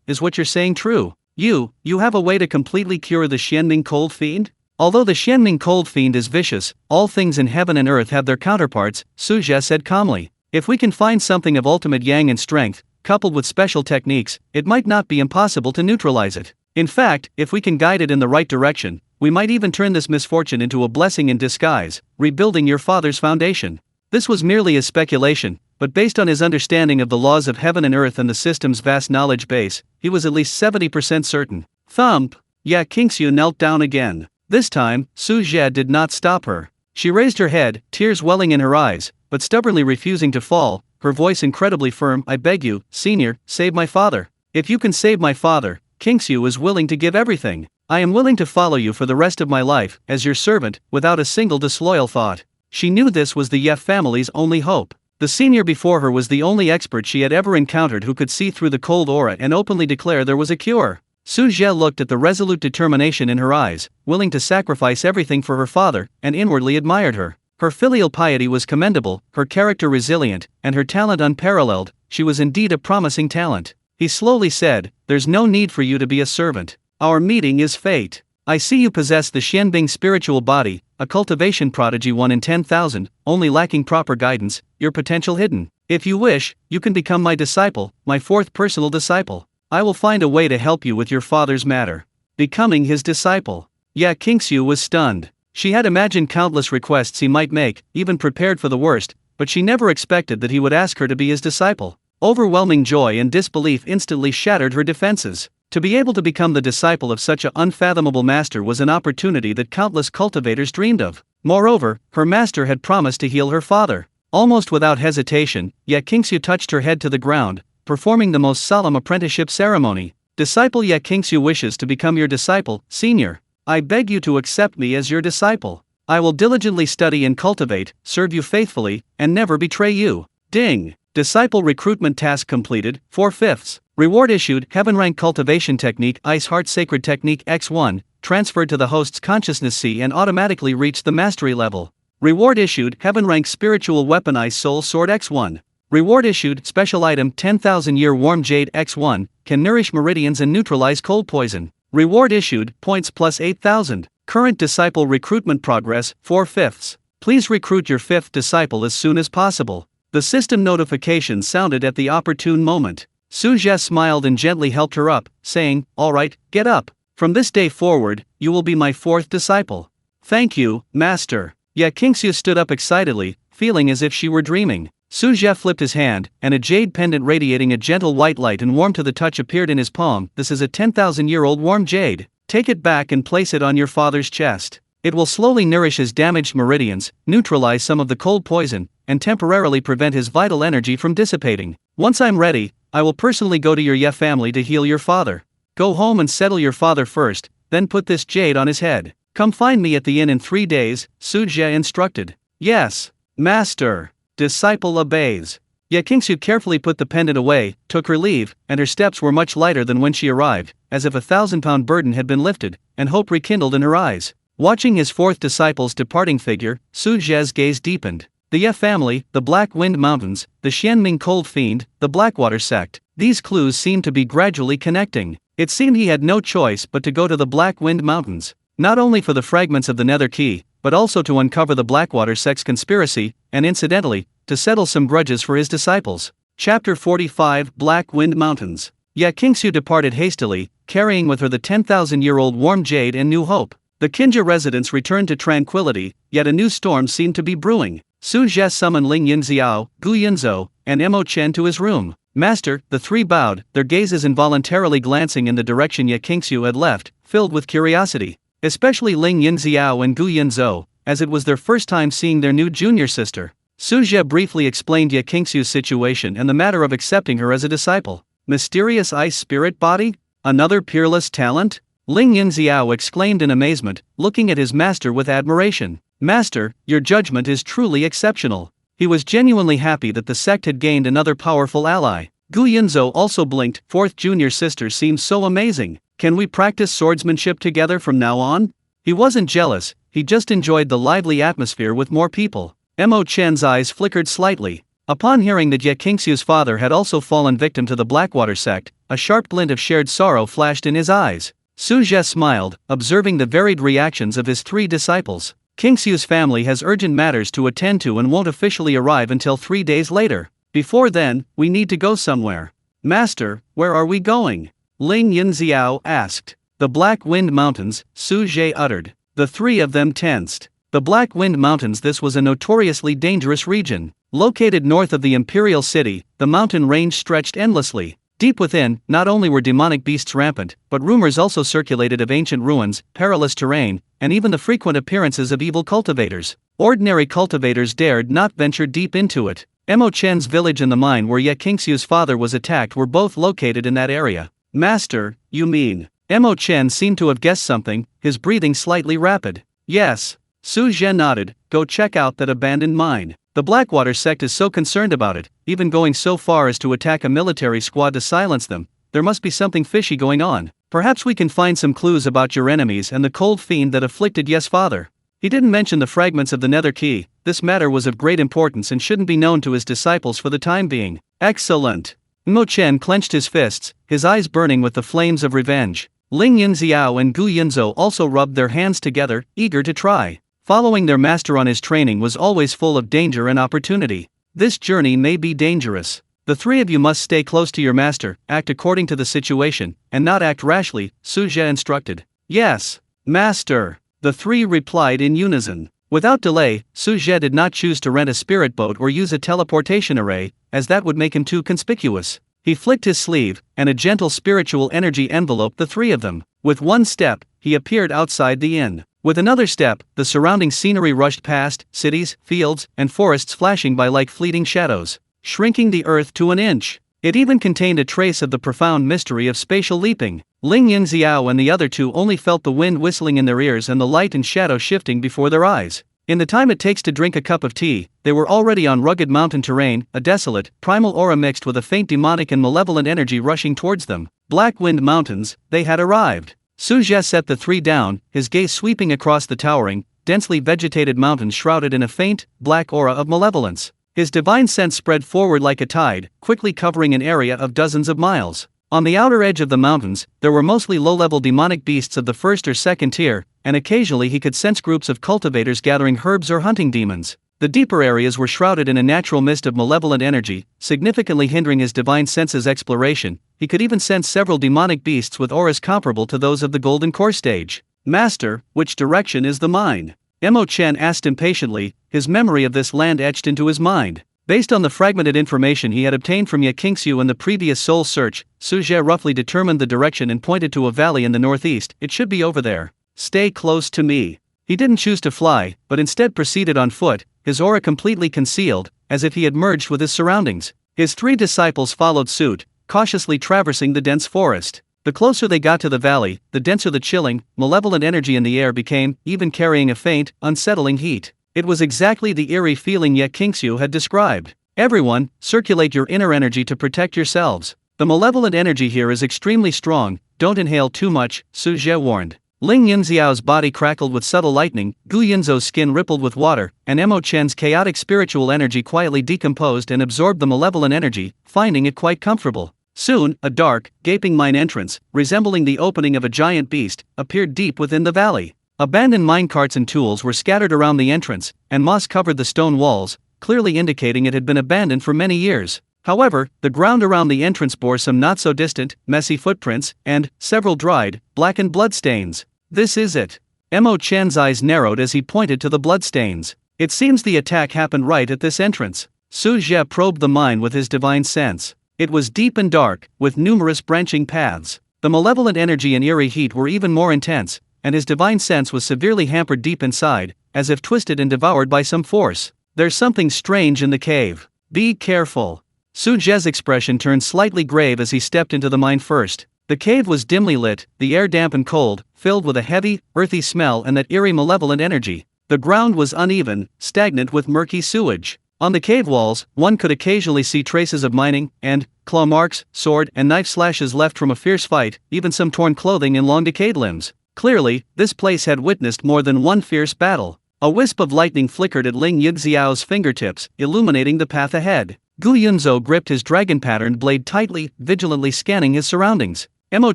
is what you're saying true? You have a way to completely cure the Xianming cold fiend? Although the Xianming cold fiend is vicious, all things in heaven and earth have their counterparts, Su Zhe said calmly. If we can find something of ultimate yang and strength, coupled with special techniques, it might not be impossible to neutralize it. In fact, if we can guide it in the right direction, we might even turn this misfortune into a blessing in disguise, rebuilding your father's foundation. This was merely his speculation, but based on his understanding of the laws of heaven and earth and the system's vast knowledge base, he was at least 70% certain. Thump! Ye Qingsu knelt down again. This time, Su Zhe did not stop her. She raised her head, tears welling in her eyes, but stubbornly refusing to fall, her voice incredibly firm. I beg you, senior, save my father. If you can save my father, Qingsu is willing to give everything. I am willing to follow you for the rest of my life, as your servant, without a single disloyal thought. She knew this was the Ye family's only hope. The senior before her was the only expert she had ever encountered who could see through the cold aura and openly declare there was a cure. Su Zhe looked at the resolute determination in her eyes, willing to sacrifice everything for her father, and inwardly admired her. Her filial piety was commendable, her character resilient, and her talent unparalleled. She was indeed a promising talent. He slowly said, There's no need for you to be a servant. Our meeting is fate. I see you possess the Xianbing spiritual body, a cultivation prodigy 1 in 10,000, only lacking proper guidance, your potential hidden. If you wish, you can become my disciple, my fourth personal disciple. I will find a way to help you with your father's matter. Becoming his disciple. Ye Qingxiu was stunned. She had imagined countless requests he might make, even prepared for the worst, but she never expected that he would ask her to be his disciple. Overwhelming joy and disbelief instantly shattered her defenses. To be able to become the disciple of such an unfathomable master was an opportunity that countless cultivators dreamed of. Moreover, her master had promised to heal her father. Almost without hesitation, Ye Qingxiu touched her head to the ground, performing the most solemn apprenticeship ceremony. Disciple Ye Qingxiu wishes to become your disciple, senior. I beg you to accept me as your disciple. I will diligently study and cultivate, serve you faithfully, and never betray you. Ding! Disciple recruitment task completed, 4/5. Reward issued, Heaven Rank Cultivation Technique Ice Heart Sacred Technique X1, transferred to the host's consciousness C and automatically reached the mastery level. Reward issued, Heaven Rank Spiritual Weapon Ice Soul Sword X1. Reward issued, Special Item 10,000 Year Warm Jade X1, can nourish meridians and neutralize cold poison. Reward issued, points plus 8,000. Current disciple recruitment progress, 4/5. Please recruit your fifth disciple as soon as possible. The system notification sounded at the opportune moment. Su Zhe smiled and gently helped her up, saying, "All right, get up. From this day forward, you will be my fourth disciple." "Thank you, Master." Ye Qingxiu stood up excitedly, feeling as if she were dreaming. Su Zhe flipped his hand, and a jade pendant radiating a gentle white light and warm to the touch appeared in his palm. "This is a 10,000-year-old warm jade. Take it back and place it on your father's chest. It will slowly nourish his damaged meridians, neutralize some of the cold poison, and temporarily prevent his vital energy from dissipating. Once I'm ready, I will personally go to your Ye family to heal your father. Go home and settle your father first, then put this jade on his head. Come find me at the inn in 3 days, Su Zhe instructed. Yes, Master. Disciple obeys. Ye Qingxiu carefully put the pendant away, took her leave, and her steps were much lighter than when she arrived, as if a 1,000-pound burden had been lifted, and hope rekindled in her eyes. Watching his fourth disciple's departing figure, Su Zhe's gaze deepened. The Ye family, the Black Wind Mountains, the Xianming Cold Fiend, the Blackwater sect, these clues seemed to be gradually connecting. It seemed he had no choice but to go to the Black Wind Mountains, not only for the fragments of the Nether Key, but also to uncover the Blackwater sect's conspiracy, and incidentally, to settle some grudges for his disciples. Chapter 45 Black Wind Mountains. Ye Qingxiu departed hastily, carrying with her the 10,000-year-old warm jade and new hope. The Qinja residents returned to tranquility, yet a new storm seemed to be brewing. Su Zhe summoned Ling Yunxiao, Gu Yunzhou, and Mo Chen to his room. Master, the three bowed, their gazes involuntarily glancing in the direction Ye Qingxiu had left, filled with curiosity. Especially Ling Yunxiao and Gu Yunzhou, as it was their first time seeing their new junior sister. Su Zhe briefly explained Ye Qingxiu's situation and the matter of accepting her as a disciple. Mysterious ice spirit body? Another peerless talent? Ling Yunxiao exclaimed in amazement, looking at his master with admiration. Master, your judgment is truly exceptional. He was genuinely happy that the sect had gained another powerful ally. Gu Yunzhou also blinked. Fourth junior sister seems so amazing. Can we practice swordsmanship together from now on? He wasn't jealous, he just enjoyed the lively atmosphere with more people. Mo Chen's eyes flickered slightly. Upon hearing that Ye Qingxiu's father had also fallen victim to the Blackwater sect, a sharp glint of shared sorrow flashed in his eyes. Su Zhe smiled, observing the varied reactions of his three disciples. Qingxiu's family has urgent matters to attend to and won't officially arrive until 3 days later. Before then, we need to go somewhere. Master, where are we going? Ling Yunxiao asked. The Black Wind Mountains, Su Zhe uttered. The three of them tensed. The Black Wind Mountains. This was a notoriously dangerous region. Located north of the imperial city, the mountain range stretched endlessly. Deep within, not only were demonic beasts rampant, but rumors also circulated of ancient ruins, perilous terrain, and even the frequent appearances of evil cultivators. Ordinary cultivators dared not venture deep into it. Mo Chen's village and the mine where Ye Qingxiu's father was attacked were both located in that area. Master, you mean? Mo Chen seemed to have guessed something, his breathing slightly rapid. Yes. Su Zhe nodded. Go check out that abandoned mine. The Blackwater sect is so concerned about it, even going so far as to attack a military squad to silence them. There must be something fishy going on. Perhaps we can find some clues about your enemies and the cold fiend that afflicted Ye's father. He didn't mention the fragments of the Nether Key. This matter was of great importance and shouldn't be known to his disciples for the time being. Excellent. Mo Chen clenched his fists, his eyes burning with the flames of revenge. Ling Yunxiao and Gu Yunzhou also rubbed their hands together, eager to try. Following their master on his training was always full of danger and opportunity. This journey may be dangerous. The three of you must stay close to your master, act according to the situation, and not act rashly, Su Zhe instructed. Yes, master, the three replied in unison. Without delay, Su Zhe did not choose to rent a spirit boat or use a teleportation array, as that would make him too conspicuous. He flicked his sleeve, and a gentle spiritual energy enveloped the three of them. With one step, he appeared outside the inn. With another step, the surrounding scenery rushed past, cities, fields, and forests flashing by like fleeting shadows, shrinking the earth to an inch. It even contained a trace of the profound mystery of spatial leaping. Ling Yunxiao and the other two only felt the wind whistling in their ears and the light and shadow shifting before their eyes. In the time it takes to drink a cup of tea, they were already on rugged mountain terrain, a desolate, primal aura mixed with a faint demonic and malevolent energy rushing towards them. Black Wind Mountains, they had arrived. Su Zhe set the three down, his gaze sweeping across the towering, densely vegetated mountains shrouded in a faint, black aura of malevolence. His divine sense spread forward like a tide, quickly covering an area of dozens of miles. On the outer edge of the mountains, there were mostly low-level demonic beasts of the first or second tier, and occasionally he could sense groups of cultivators gathering herbs or hunting demons. The deeper areas were shrouded in a natural mist of malevolent energy, significantly hindering his divine sense's exploration. He could even sense several demonic beasts with auras comparable to those of the Golden Core stage. Master, which direction is the mine? Mo Chen asked impatiently, his memory of this land etched into his mind. Based on the fragmented information he had obtained from Ye Qingxiu in the previous soul search, Su Zhe roughly determined the direction and pointed to a valley in the northeast. It should be over there. Stay close to me. He didn't choose to fly, but instead proceeded on foot, his aura completely concealed, as if he had merged with his surroundings. His three disciples followed suit, cautiously traversing the dense forest. The closer they got to the valley, the denser the chilling, malevolent energy in the air became, even carrying a faint, unsettling heat. It was exactly the eerie feeling Ye Qingxiu had described. Everyone, circulate your inner energy to protect yourselves. The malevolent energy here is extremely strong, don't inhale too much, Su Zhe warned. Ling Yunxiao's body crackled with subtle lightning, Gu Yunzhou's skin rippled with water, and Mo Chen's chaotic spiritual energy quietly decomposed and absorbed the malevolent energy, finding it quite comfortable. Soon, a dark, gaping mine entrance, resembling the opening of a giant beast, appeared deep within the valley. Abandoned minecarts and tools were scattered around the entrance, and moss covered the stone walls, clearly indicating it had been abandoned for many years. However, the ground around the entrance bore some not-so-distant, messy footprints, and several dried, blackened bloodstains. This is it. Mo Chen's eyes narrowed as he pointed to the bloodstains. It seems the attack happened right at this entrance. Su Zhe probed the mine with his divine sense. It was deep and dark, with numerous branching paths. The malevolent energy and eerie heat were even more intense, and his divine sense was severely hampered deep inside, as if twisted and devoured by some force. There's something strange in the cave. Be careful. Su Zhe's expression turned slightly grave as he stepped into the mine first. The cave was dimly lit, the air damp and cold, filled with a heavy, earthy smell and that eerie malevolent energy. The ground was uneven, stagnant with murky sewage. On the cave walls, one could occasionally see traces of mining, and claw marks, sword and knife slashes left from a fierce fight, even some torn clothing and long decayed limbs. Clearly, this place had witnessed more than one fierce battle. A wisp of lightning flickered at Ling Yunxiao's fingertips, illuminating the path ahead. Gu Yunzhou gripped his dragon-patterned blade tightly, vigilantly scanning his surroundings. Mo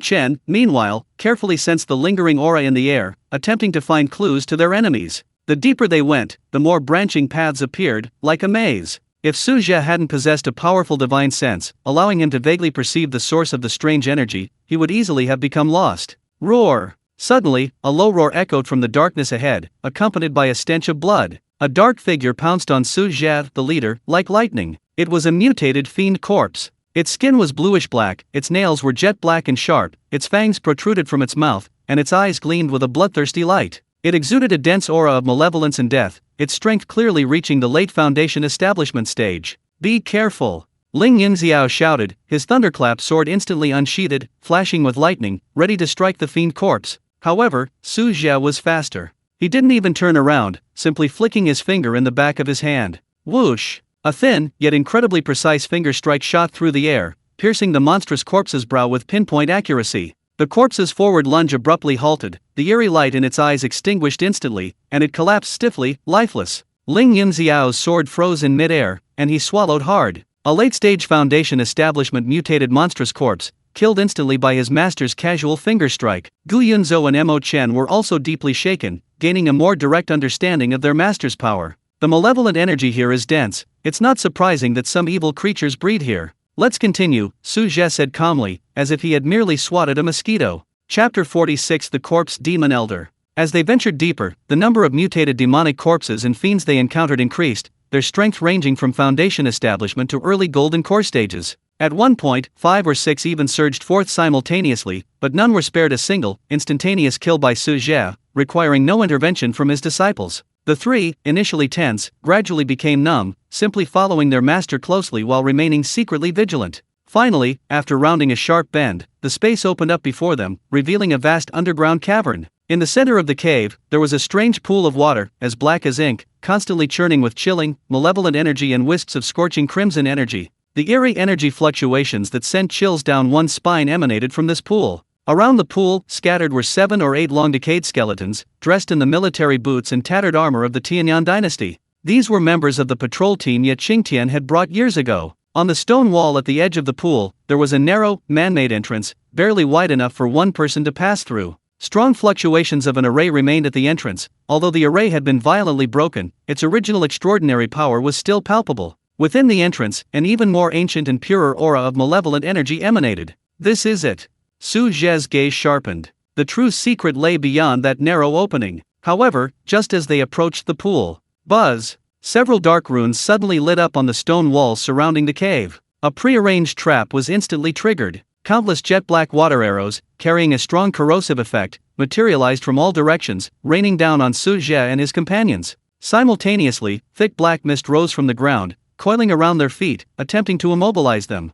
Chen, meanwhile, carefully sensed the lingering aura in the air, attempting to find clues to their enemies. The deeper they went, the more branching paths appeared, like a maze. If Su Zhe hadn't possessed a powerful divine sense, allowing him to vaguely perceive the source of the strange energy, he would easily have become lost. Roar! Suddenly, a low roar echoed from the darkness ahead, accompanied by a stench of blood. A dark figure pounced on Su Zhe, the leader, like lightning. It was a mutated fiend corpse. Its skin was bluish-black, its nails were jet-black and sharp, its fangs protruded from its mouth, and its eyes gleamed with a bloodthirsty light. It exuded a dense aura of malevolence and death, its strength clearly reaching the late Foundation establishment stage. Be careful! Ling Yunxiao shouted, his thunderclap sword instantly unsheathed, flashing with lightning, ready to strike the fiend corpse. However, Su Zhe was faster. He didn't even turn around, simply flicking his finger in the back of his hand. Whoosh! A thin, yet incredibly precise finger strike shot through the air, piercing the monstrous corpse's brow with pinpoint accuracy. The corpse's forward lunge abruptly halted, the eerie light in its eyes extinguished instantly, and it collapsed stiffly, lifeless. Ling Yunxiao's sword froze in midair, and he swallowed hard. A late-stage Foundation establishment mutated monstrous corpse, killed instantly by his master's casual finger strike. Gu Yunzhou and Mo Chen were also deeply shaken, gaining a more direct understanding of their master's power. The malevolent energy here is dense. It's not surprising that some evil creatures breed here. Let's continue, Su Zhe said calmly, as if he had merely swatted a mosquito. Chapter 46 The Corpse Demon Elder. As they ventured deeper, the number of mutated demonic corpses and fiends they encountered increased, their strength ranging from foundation establishment to early golden core stages. At one point, 5 or 6 even surged forth simultaneously, but none were spared a single, instantaneous kill by Su Zhe, requiring no intervention from his disciples. The 3, initially tense, gradually became numb, simply following their master closely while remaining secretly vigilant. Finally, after rounding a sharp bend, the space opened up before them, revealing a vast underground cavern. In the center of the cave, there was a strange pool of water, as black as ink, constantly churning with chilling, malevolent energy and wisps of scorching crimson energy. The eerie energy fluctuations that sent chills down one's spine emanated from this pool. Around the pool, scattered were 7 or 8 long-decayed skeletons, dressed in the military boots and tattered armor of the Tianyan dynasty. These were members of the patrol team Ye Qingtian had brought years ago. On the stone wall at the edge of the pool, there was a narrow, man-made entrance, barely wide enough for one person to pass through. Strong fluctuations of an array remained at the entrance. Although the array had been violently broken, its original extraordinary power was still palpable. Within the entrance, an even more ancient and purer aura of malevolent energy emanated. This is it. Su Zhe's gaze sharpened. The true secret lay beyond that narrow opening. However, just as they approached the pool, buzz! Several dark runes suddenly lit up on the stone walls surrounding the cave. A prearranged trap was instantly triggered. Countless jet-black water arrows, carrying a strong corrosive effect, materialized from all directions, raining down on Su Zhe and his companions. Simultaneously, thick black mist rose from the ground, coiling around their feet, attempting to immobilize them.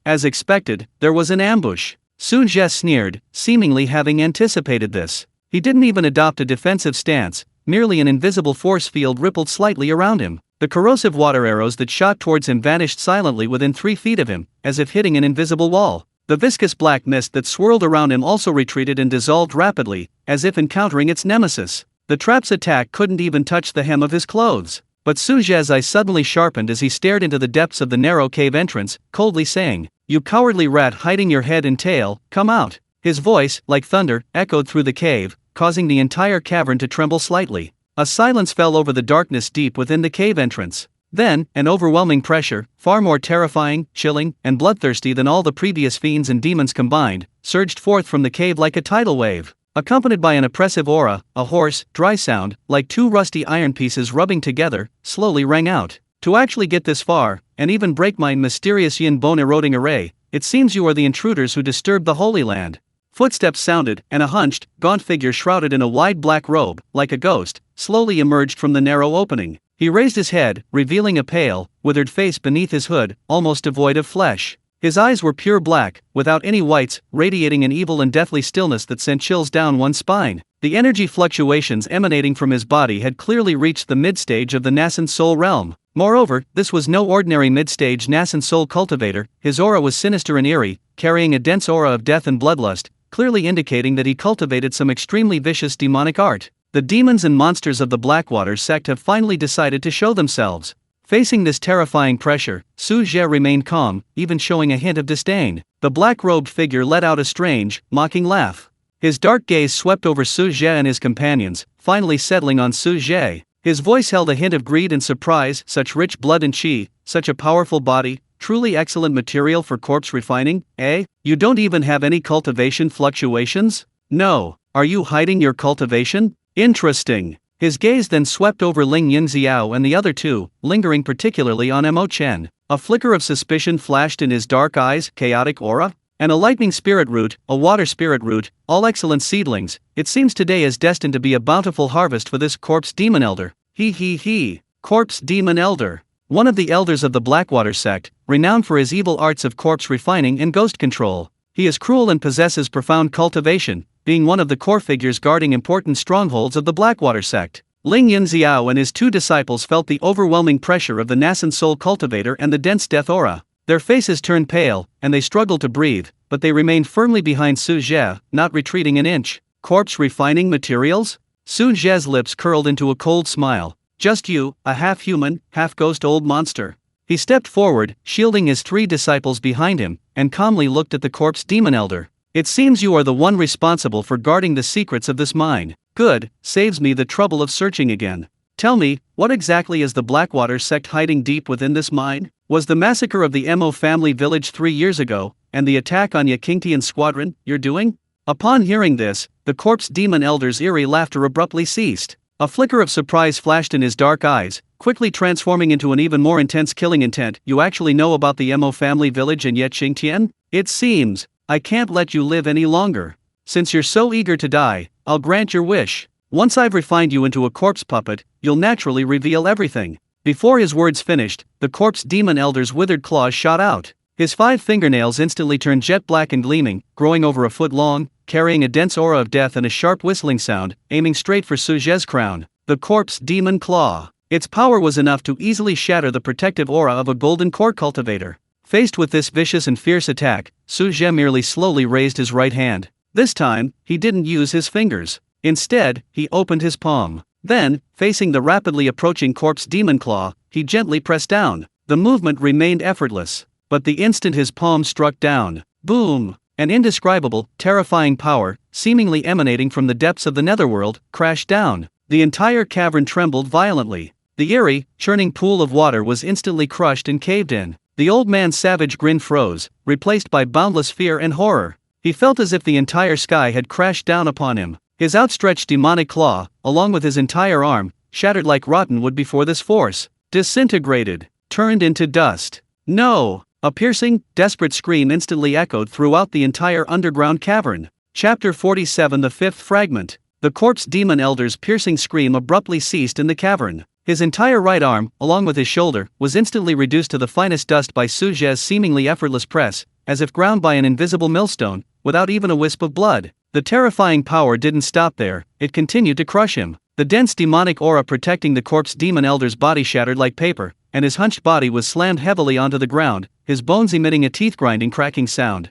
As expected, there was an ambush. Su Zhe sneered, seemingly having anticipated this. He didn't even adopt a defensive stance, merely an invisible force field rippled slightly around him. The corrosive water arrows that shot towards him vanished silently within 3 feet of him, as if hitting an invisible wall. The viscous black mist that swirled around him also retreated and dissolved rapidly, as if encountering its nemesis. The trap's attack couldn't even touch the hem of his clothes. But Su Zhe's eyes suddenly sharpened as he stared into the depths of the narrow cave entrance, coldly saying, "You cowardly rat hiding your head and tail, come out." His voice, like thunder, echoed through the cave, causing the entire cavern to tremble slightly. A silence fell over the darkness deep within the cave entrance. Then, an overwhelming pressure, far more terrifying, chilling, and bloodthirsty than all the previous fiends and demons combined, surged forth from the cave like a tidal wave. Accompanied by an oppressive aura, a hoarse, dry sound, like 2 rusty iron pieces rubbing together, slowly rang out. "To actually get this far, and even break my mysterious yin bone-eroding array, it seems you are the intruders who disturbed the Holy Land." Footsteps sounded, and a hunched, gaunt figure shrouded in a wide black robe, like a ghost, slowly emerged from the narrow opening. He raised his head, revealing a pale, withered face beneath his hood, almost devoid of flesh. His eyes were pure black, without any whites, radiating an evil and deathly stillness that sent chills down one's spine. The energy fluctuations emanating from his body had clearly reached the mid-stage of the nascent soul realm. Moreover, this was no ordinary mid-stage nascent soul cultivator. His aura was sinister and eerie, carrying a dense aura of death and bloodlust, clearly indicating that he cultivated some extremely vicious demonic art. The demons and monsters of the Blackwater sect have finally decided to show themselves. Facing this terrifying pressure, Su Zhe remained calm, even showing a hint of disdain. The black-robed figure let out a strange, mocking laugh. His dark gaze swept over Su Zhe and his companions, finally settling on Su Zhe. His voice held a hint of greed and surprise. "Such rich blood and qi, such a powerful body, truly excellent material for corpse refining, eh? You don't even have any cultivation fluctuations? No. Are you hiding your cultivation? Interesting." His gaze then swept over Ling Yunxiao and the other 2, lingering particularly on Mo Chen. A flicker of suspicion flashed in his dark eyes. "Chaotic aura? And a lightning spirit root, a water spirit root, all excellent seedlings. It seems today is destined to be a bountiful harvest for this corpse demon elder." He. Corpse demon elder. One of the elders of the Blackwater sect, renowned for his evil arts of corpse refining and ghost control. He is cruel and possesses profound cultivation, being one of the core figures guarding important strongholds of the Blackwater sect. Ling Yunxiao and his 2 disciples felt the overwhelming pressure of the nascent soul cultivator and the dense death aura. Their faces turned pale, and they struggled to breathe, but they remained firmly behind Su Zhe, not retreating an inch. "Corpse refining materials?" Su Zhe's lips curled into a cold smile. "Just you, a half-human, half-ghost old monster." He stepped forward, shielding his 3 disciples behind him, and calmly looked at the corpse demon elder. "It seems you are the one responsible for guarding the secrets of this mine. Good, saves me the trouble of searching again. Tell me, what exactly is the Blackwater sect hiding deep within this mine? Was the massacre of the Mo family village 3 years ago, and the attack on Yakingtian's squadron, your doing?" Upon hearing this, the corpse demon elder's eerie laughter abruptly ceased. A flicker of surprise flashed in his dark eyes, quickly transforming into an even more intense killing intent. "You actually know about the Mo family village and Yakingtian? It seems I can't let you live any longer. Since you're so eager to die, I'll grant your wish. Once I've refined you into a corpse puppet, you'll naturally reveal everything." Before his words finished, the corpse demon elder's withered claws shot out. His 5 fingernails instantly turned jet black and gleaming, growing over a foot long, carrying a dense aura of death and a sharp whistling sound, aiming straight for Su Zhe's crown. The corpse demon claw. Its power was enough to easily shatter the protective aura of a golden core cultivator. Faced with this vicious and fierce attack, Su Zhe merely slowly raised his right hand. This time, he didn't use his fingers. Instead, he opened his palm. Then, facing the rapidly approaching corpse demon claw, he gently pressed down. The movement remained effortless. But the instant his palm struck down, boom! An indescribable, terrifying power, seemingly emanating from the depths of the netherworld, crashed down. The entire cavern trembled violently. The eerie, churning pool of water was instantly crushed and caved in. The old man's savage grin froze, replaced by boundless fear and horror. He felt as if the entire sky had crashed down upon him. His outstretched demonic claw, along with his entire arm, shattered like rotten wood before this force. Disintegrated. Turned into dust. No! A piercing, desperate scream instantly echoed throughout the entire underground cavern. Chapter 47. The fifth fragment. The corpse demon elder's piercing scream abruptly ceased in the cavern. His entire right arm, along with his shoulder, was instantly reduced to the finest dust by Su Zhe's seemingly effortless press, as if ground by an invisible millstone, without even a wisp of blood. The terrifying power didn't stop there, it continued to crush him. The dense demonic aura protecting the corpse demon elder's body shattered like paper, and his hunched body was slammed heavily onto the ground, his bones emitting a teeth-grinding cracking sound.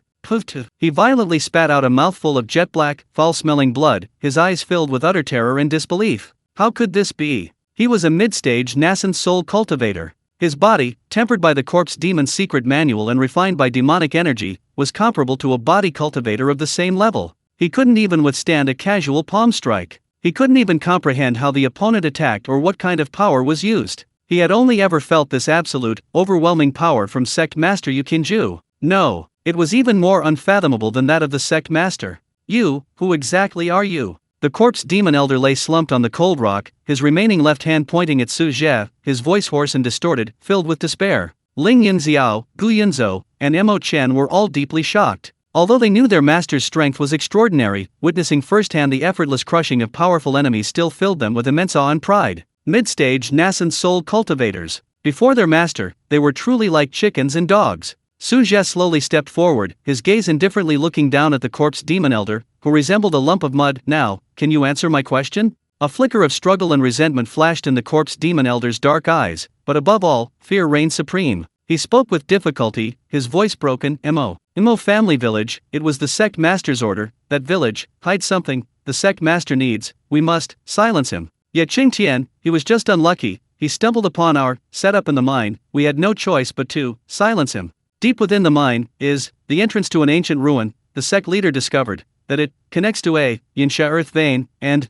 He violently spat out a mouthful of jet-black, foul-smelling blood, his eyes filled with utter terror and disbelief. How could this be? He was a mid-stage nascent soul cultivator. His body, tempered by the corpse demon's secret manual and refined by demonic energy, was comparable to a body cultivator of the same level. He couldn't even withstand a casual palm strike. He couldn't even comprehend how the opponent attacked or what kind of power was used. He had only ever felt this absolute, overwhelming power from sect master Yukinju. No, it was even more unfathomable than that of the sect master. "You, who exactly are you?" The corpse demon elder lay slumped on the cold rock, his remaining left hand pointing at Su Zhe, his voice hoarse and distorted, filled with despair. Ling Yunxiao, Gu Yunzhou, and Mo Chen were all deeply shocked. Although they knew their master's strength was extraordinary, witnessing firsthand the effortless crushing of powerful enemies still filled them with immense awe and pride. Mid-stage nascent soul cultivators. Before their master, they were truly like chickens and dogs. Su Zhe slowly stepped forward, his gaze indifferently looking down at the corpse demon elder, who resembled a lump of mud. "Now, can you answer my question?" A flicker of struggle and resentment flashed in the corpse demon elder's dark eyes, but above all, fear reigned supreme. He spoke with difficulty, his voice broken. Mo family village, it was the sect master's order. That village, hide something, the sect master needs, we must silence him. Yet Qingtian, he was just unlucky, he stumbled upon our setup in the mine, we had no choice but to silence him. Deep within the mine is the entrance to an ancient ruin. The sect leader discovered that it connects to a Yunxia earth vein, and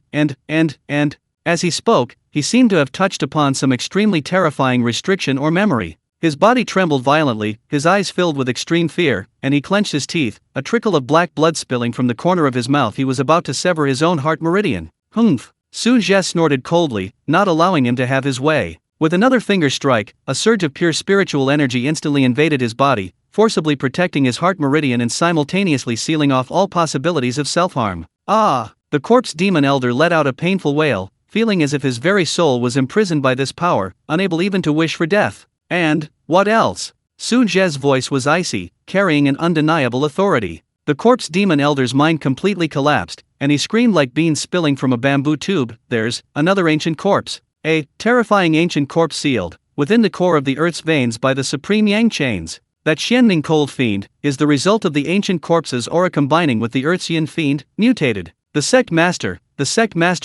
as he spoke, he seemed to have touched upon some extremely terrifying restriction or memory. His body trembled violently, his eyes filled with extreme fear, and he clenched his teeth, a trickle of black blood spilling from the corner of his mouth. He was about to sever his own heart meridian. Humph! Su Zhe snorted coldly, not allowing him to have his way. With another finger strike, a surge of pure spiritual energy instantly invaded his body, forcibly protecting his heart meridian and simultaneously sealing off all possibilities of self-harm. Ah! The corpse demon elder let out a painful wail, feeling as if his very soul was imprisoned by this power, unable even to wish for death. And what else? Su Zhe's voice was icy, carrying an undeniable authority. The corpse demon elder's mind completely collapsed, and he screamed like beans spilling from a bamboo tube. "There's another ancient corpse. A terrifying ancient corpse sealed within the core of the earth's veins by the supreme yang chains. That Xianming cold fiend is the result of the ancient corpse's aura combining with the earth's yin fiend, mutated. The sect master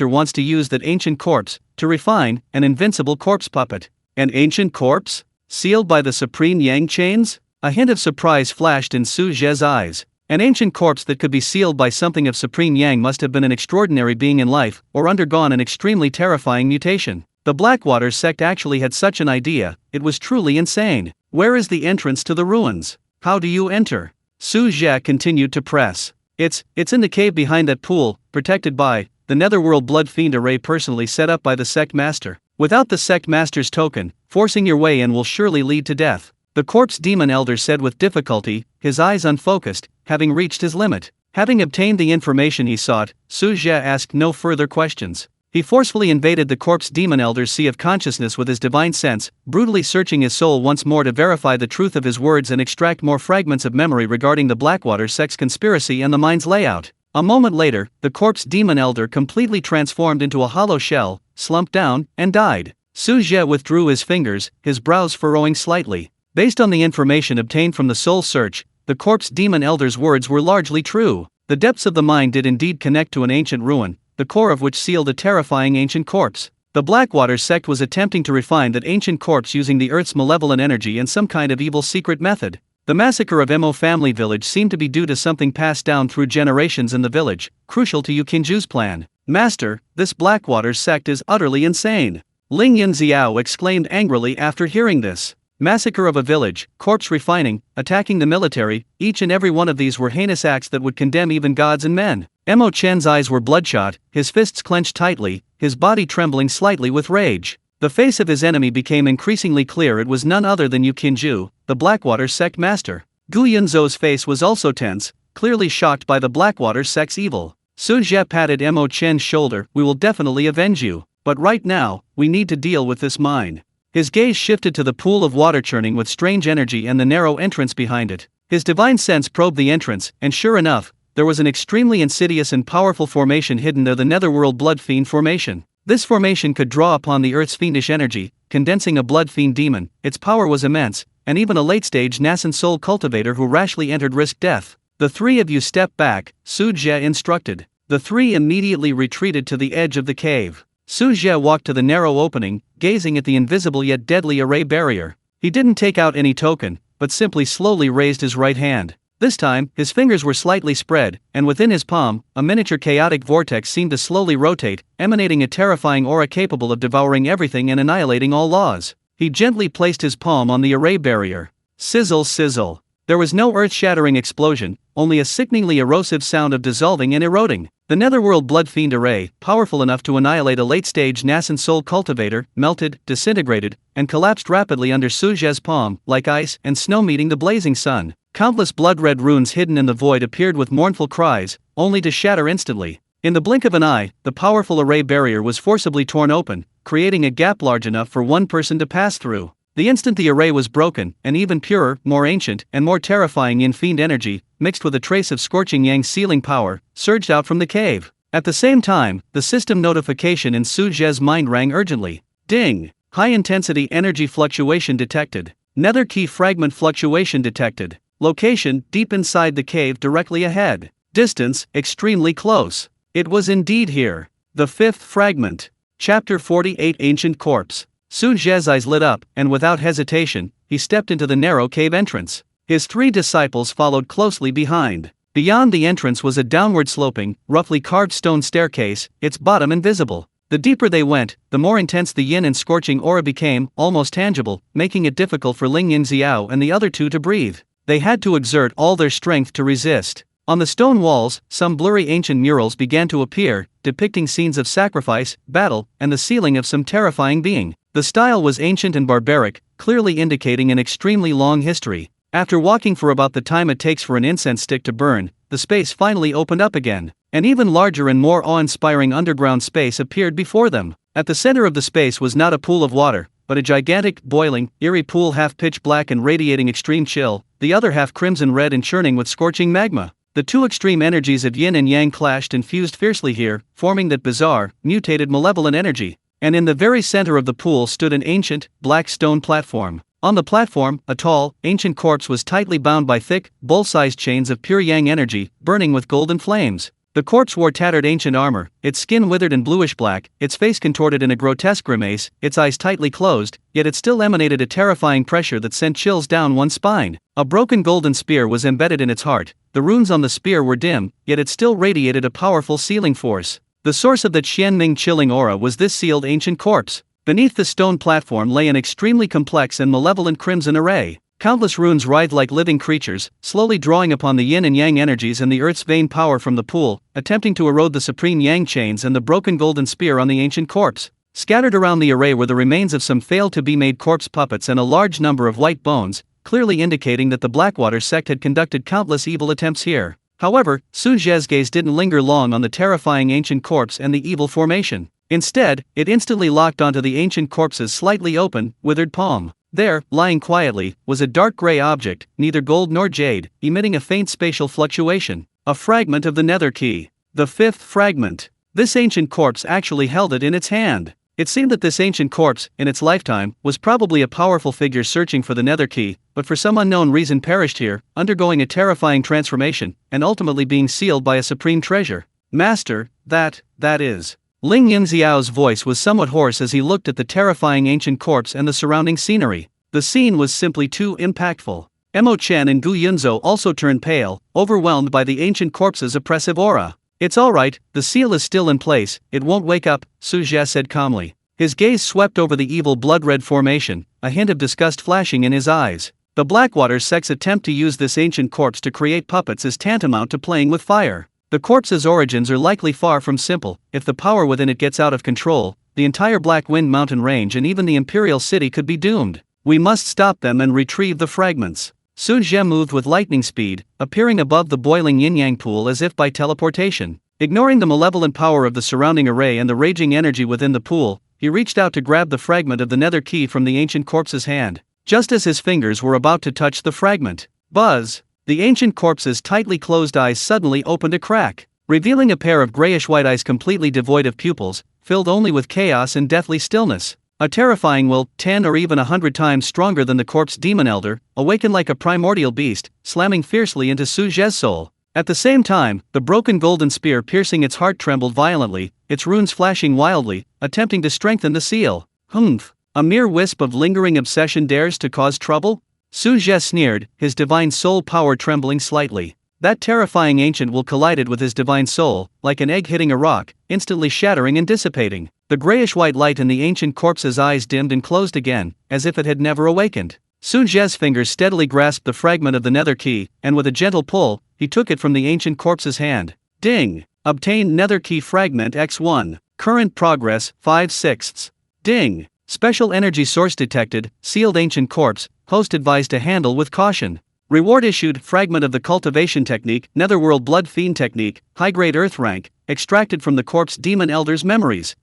wants to use that ancient corpse to refine an invincible corpse puppet. An ancient corpse? Sealed by the supreme yang chains? A hint of surprise flashed in Su Zhe's eyes. An ancient corpse that could be sealed by something of supreme yang must have been an extraordinary being in life, or undergone an extremely terrifying mutation. The Blackwater sect actually had such an idea. It was truly insane. Where is the entrance to the ruins? How do you enter? Su Zhe continued to press. It's in the cave behind that pool, protected by the Netherworld Blood Fiend array personally set up by the sect master. Without the sect master's token, forcing your way in will surely lead to death. The corpse demon elder said with difficulty, his eyes unfocused, having reached his limit. Having obtained the information he sought, Su Zhe asked no further questions. He forcefully invaded the corpse demon elder's sea of consciousness with his divine sense, brutally searching his soul once more to verify the truth of his words and extract more fragments of memory regarding the Blackwater sect's conspiracy and the mind's layout. A moment later, the corpse demon elder completely transformed into a hollow shell, slumped down, and died. Su Zhe withdrew his fingers, his brows furrowing slightly. Based on the information obtained from the soul search, the corpse demon elder's words were largely true. The depths of the mind did indeed connect to an ancient ruin, the core of which sealed a terrifying ancient corpse. The Blackwater sect was attempting to refine that ancient corpse using the Earth's malevolent energy and some kind of evil secret method. The massacre of Mo family village seemed to be due to something passed down through generations in the village, crucial to Yu Qinju's plan. Master, this Blackwater sect is utterly insane. Ling Yunxiao exclaimed angrily after hearing this. Massacre of a village, corpse refining, attacking the military, each and every one of these were heinous acts that would condemn even gods and men. Mo Chen's eyes were bloodshot, his fists clenched tightly, his body trembling slightly with rage. The face of his enemy became increasingly clear. It was none other than Yu Qinju, the Blackwater sect master. Gu Yunzhou's face was also tense, clearly shocked by the Blackwater sect's evil. Su Zhe patted Mo Chen's shoulder. We will definitely avenge you, but right now, we need to deal with this mine. His gaze shifted to the pool of water churning with strange energy and the narrow entrance behind it. His divine sense probed the entrance, and sure enough, there was an extremely insidious and powerful formation hidden there, the Netherworld Blood Fiend formation. This formation could draw upon the Earth's fiendish energy, condensing a blood fiend demon. Its power was immense, and even a late-stage nascent soul cultivator who rashly entered risked death. The three of you step back, Su Zhe instructed. The three immediately retreated to the edge of the cave. Su Zhe walked to the narrow opening, gazing at the invisible yet deadly array barrier. He didn't take out any token, but simply slowly raised his right hand. This time, his fingers were slightly spread, and within his palm, a miniature chaotic vortex seemed to slowly rotate, emanating a terrifying aura capable of devouring everything and annihilating all laws. He gently placed his palm on the array barrier. Sizzle, sizzle. There was no earth-shattering explosion, only a sickeningly erosive sound of dissolving and eroding. The Netherworld Blood Fiend array, powerful enough to annihilate a late-stage nascent soul cultivator, melted, disintegrated, and collapsed rapidly under Su Zhe's palm, like ice and snow meeting the blazing sun. Countless blood-red runes hidden in the void appeared with mournful cries, only to shatter instantly. In the blink of an eye, the powerful array barrier was forcibly torn open, creating a gap large enough for one person to pass through. The instant the array was broken, an even purer, more ancient, and more terrifying yin fiend energy, mixed with a trace of scorching yang sealing power, surged out from the cave. At the same time, the system notification in Su Zhe's mind rang urgently. Ding! High-intensity energy fluctuation detected. Nether key fragment fluctuation detected. Location, deep inside the cave directly ahead. Distance, extremely close. It was indeed here. The fifth fragment. Chapter 48 Ancient Corpse. Su Zhe's eyes lit up, and without hesitation, he stepped into the narrow cave entrance. His three disciples followed closely behind. Beyond the entrance was a downward-sloping, roughly carved stone staircase, its bottom invisible. The deeper they went, the more intense the yin and scorching aura became, almost tangible, making it difficult for Ling Yunxiao and the other two to breathe. They had to exert all their strength to resist. On the stone walls, some blurry ancient murals began to appear, depicting scenes of sacrifice, battle, and the sealing of some terrifying being. The style was ancient and barbaric, clearly indicating an extremely long history. After walking for about the time it takes for an incense stick to burn, the space finally opened up again. An even larger and more awe-inspiring underground space appeared before them. At the center of the space was not a pool of water, but a gigantic, boiling, eerie pool half pitch black and radiating extreme chill, the other half crimson red and churning with scorching magma. The two extreme energies of yin and yang clashed and fused fiercely here, forming that bizarre, mutated malevolent energy. And in the very center of the pool stood an ancient, black stone platform. On the platform, a tall, ancient corpse was tightly bound by thick, bowl-sized chains of pure yang energy, burning with golden flames. The corpse wore tattered ancient armor, its skin withered and bluish-black, its face contorted in a grotesque grimace, its eyes tightly closed, yet it still emanated a terrifying pressure that sent chills down one's spine. A broken golden spear was embedded in its heart. The runes on the spear were dim, yet it still radiated a powerful sealing force. The source of that Xianming chilling aura was this sealed ancient corpse. Beneath the stone platform lay an extremely complex and malevolent crimson array. Countless runes writhed like living creatures, slowly drawing upon the yin and yang energies and the earth's vain power from the pool, attempting to erode the supreme yang chains and the broken golden spear on the ancient corpse. Scattered around the array were the remains of some failed-to-be-made corpse puppets and a large number of white bones, clearly indicating that the Blackwater sect had conducted countless evil attempts here. However, Su Zhe's gaze didn't linger long on the terrifying ancient corpse and the evil formation. Instead, it instantly locked onto the ancient corpse's slightly open, withered palm. There, lying quietly, was a dark gray object, neither gold nor jade, emitting a faint spatial fluctuation. A fragment of the nether key. The fifth fragment. This ancient corpse actually held it in its hand. It seemed that this ancient corpse, in its lifetime, was probably a powerful figure searching for the nether key, but for some unknown reason perished here, undergoing a terrifying transformation, and ultimately being sealed by a supreme treasure. Master, that is. Ling Yunxiao's voice was somewhat hoarse as he looked at the terrifying ancient corpse and the surrounding scenery. The scene was simply too impactful. Mo Chen and Gu Yunzhou also turned pale, overwhelmed by the ancient corpse's oppressive aura. It's alright, the seal is still in place, it won't wake up, Su Zhe said calmly. His gaze swept over the evil blood-red formation, a hint of disgust flashing in his eyes. The Blackwater sect's attempt to use this ancient corpse to create puppets is tantamount to playing with fire. The corpse's origins are likely far from simple. If the power within it gets out of control, the entire Black Wind Mountain range and even the Imperial City could be doomed. We must stop them and retrieve the fragments. Su Zhe moved with lightning speed, appearing above the boiling yin-yang pool as if by teleportation. Ignoring the malevolent power of the surrounding array and the raging energy within the pool, he reached out to grab the fragment of the nether key from the ancient corpse's hand. Just as his fingers were about to touch the fragment, buzz! The ancient corpse's tightly closed eyes suddenly opened a crack, revealing a pair of grayish-white eyes completely devoid of pupils, filled only with chaos and deathly stillness. A terrifying will, 10 or even 100 times stronger than the corpse demon elder, awakened like a primordial beast, slamming fiercely into Su Zhe's soul. At the same time, the broken golden spear piercing its heart trembled violently, its runes flashing wildly, attempting to strengthen the seal. Humph! A mere wisp of lingering obsession dares to cause trouble? Su Zhe sneered, his divine soul power trembling slightly. That terrifying ancient will collided with his divine soul, like an egg hitting a rock, instantly shattering and dissipating. The grayish-white light in the ancient corpse's eyes dimmed and closed again, as if it had never awakened. Su Zhe's fingers steadily grasped the fragment of the nether key, and with a gentle pull, he took it from the ancient corpse's hand. Ding! Obtained nether key fragment X1. Current progress, 5/6. Ding! Special energy source detected, sealed ancient corpse, host advised to handle with caution. Reward issued, fragment of the cultivation technique, netherworld blood fiend technique, high-grade earth rank, extracted from the corpse demon elder's memories.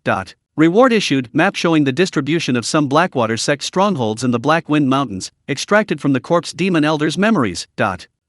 Reward issued, map showing the distribution of some Blackwater sect strongholds in the Black Wind Mountains, extracted from the corpse demon elder's memories.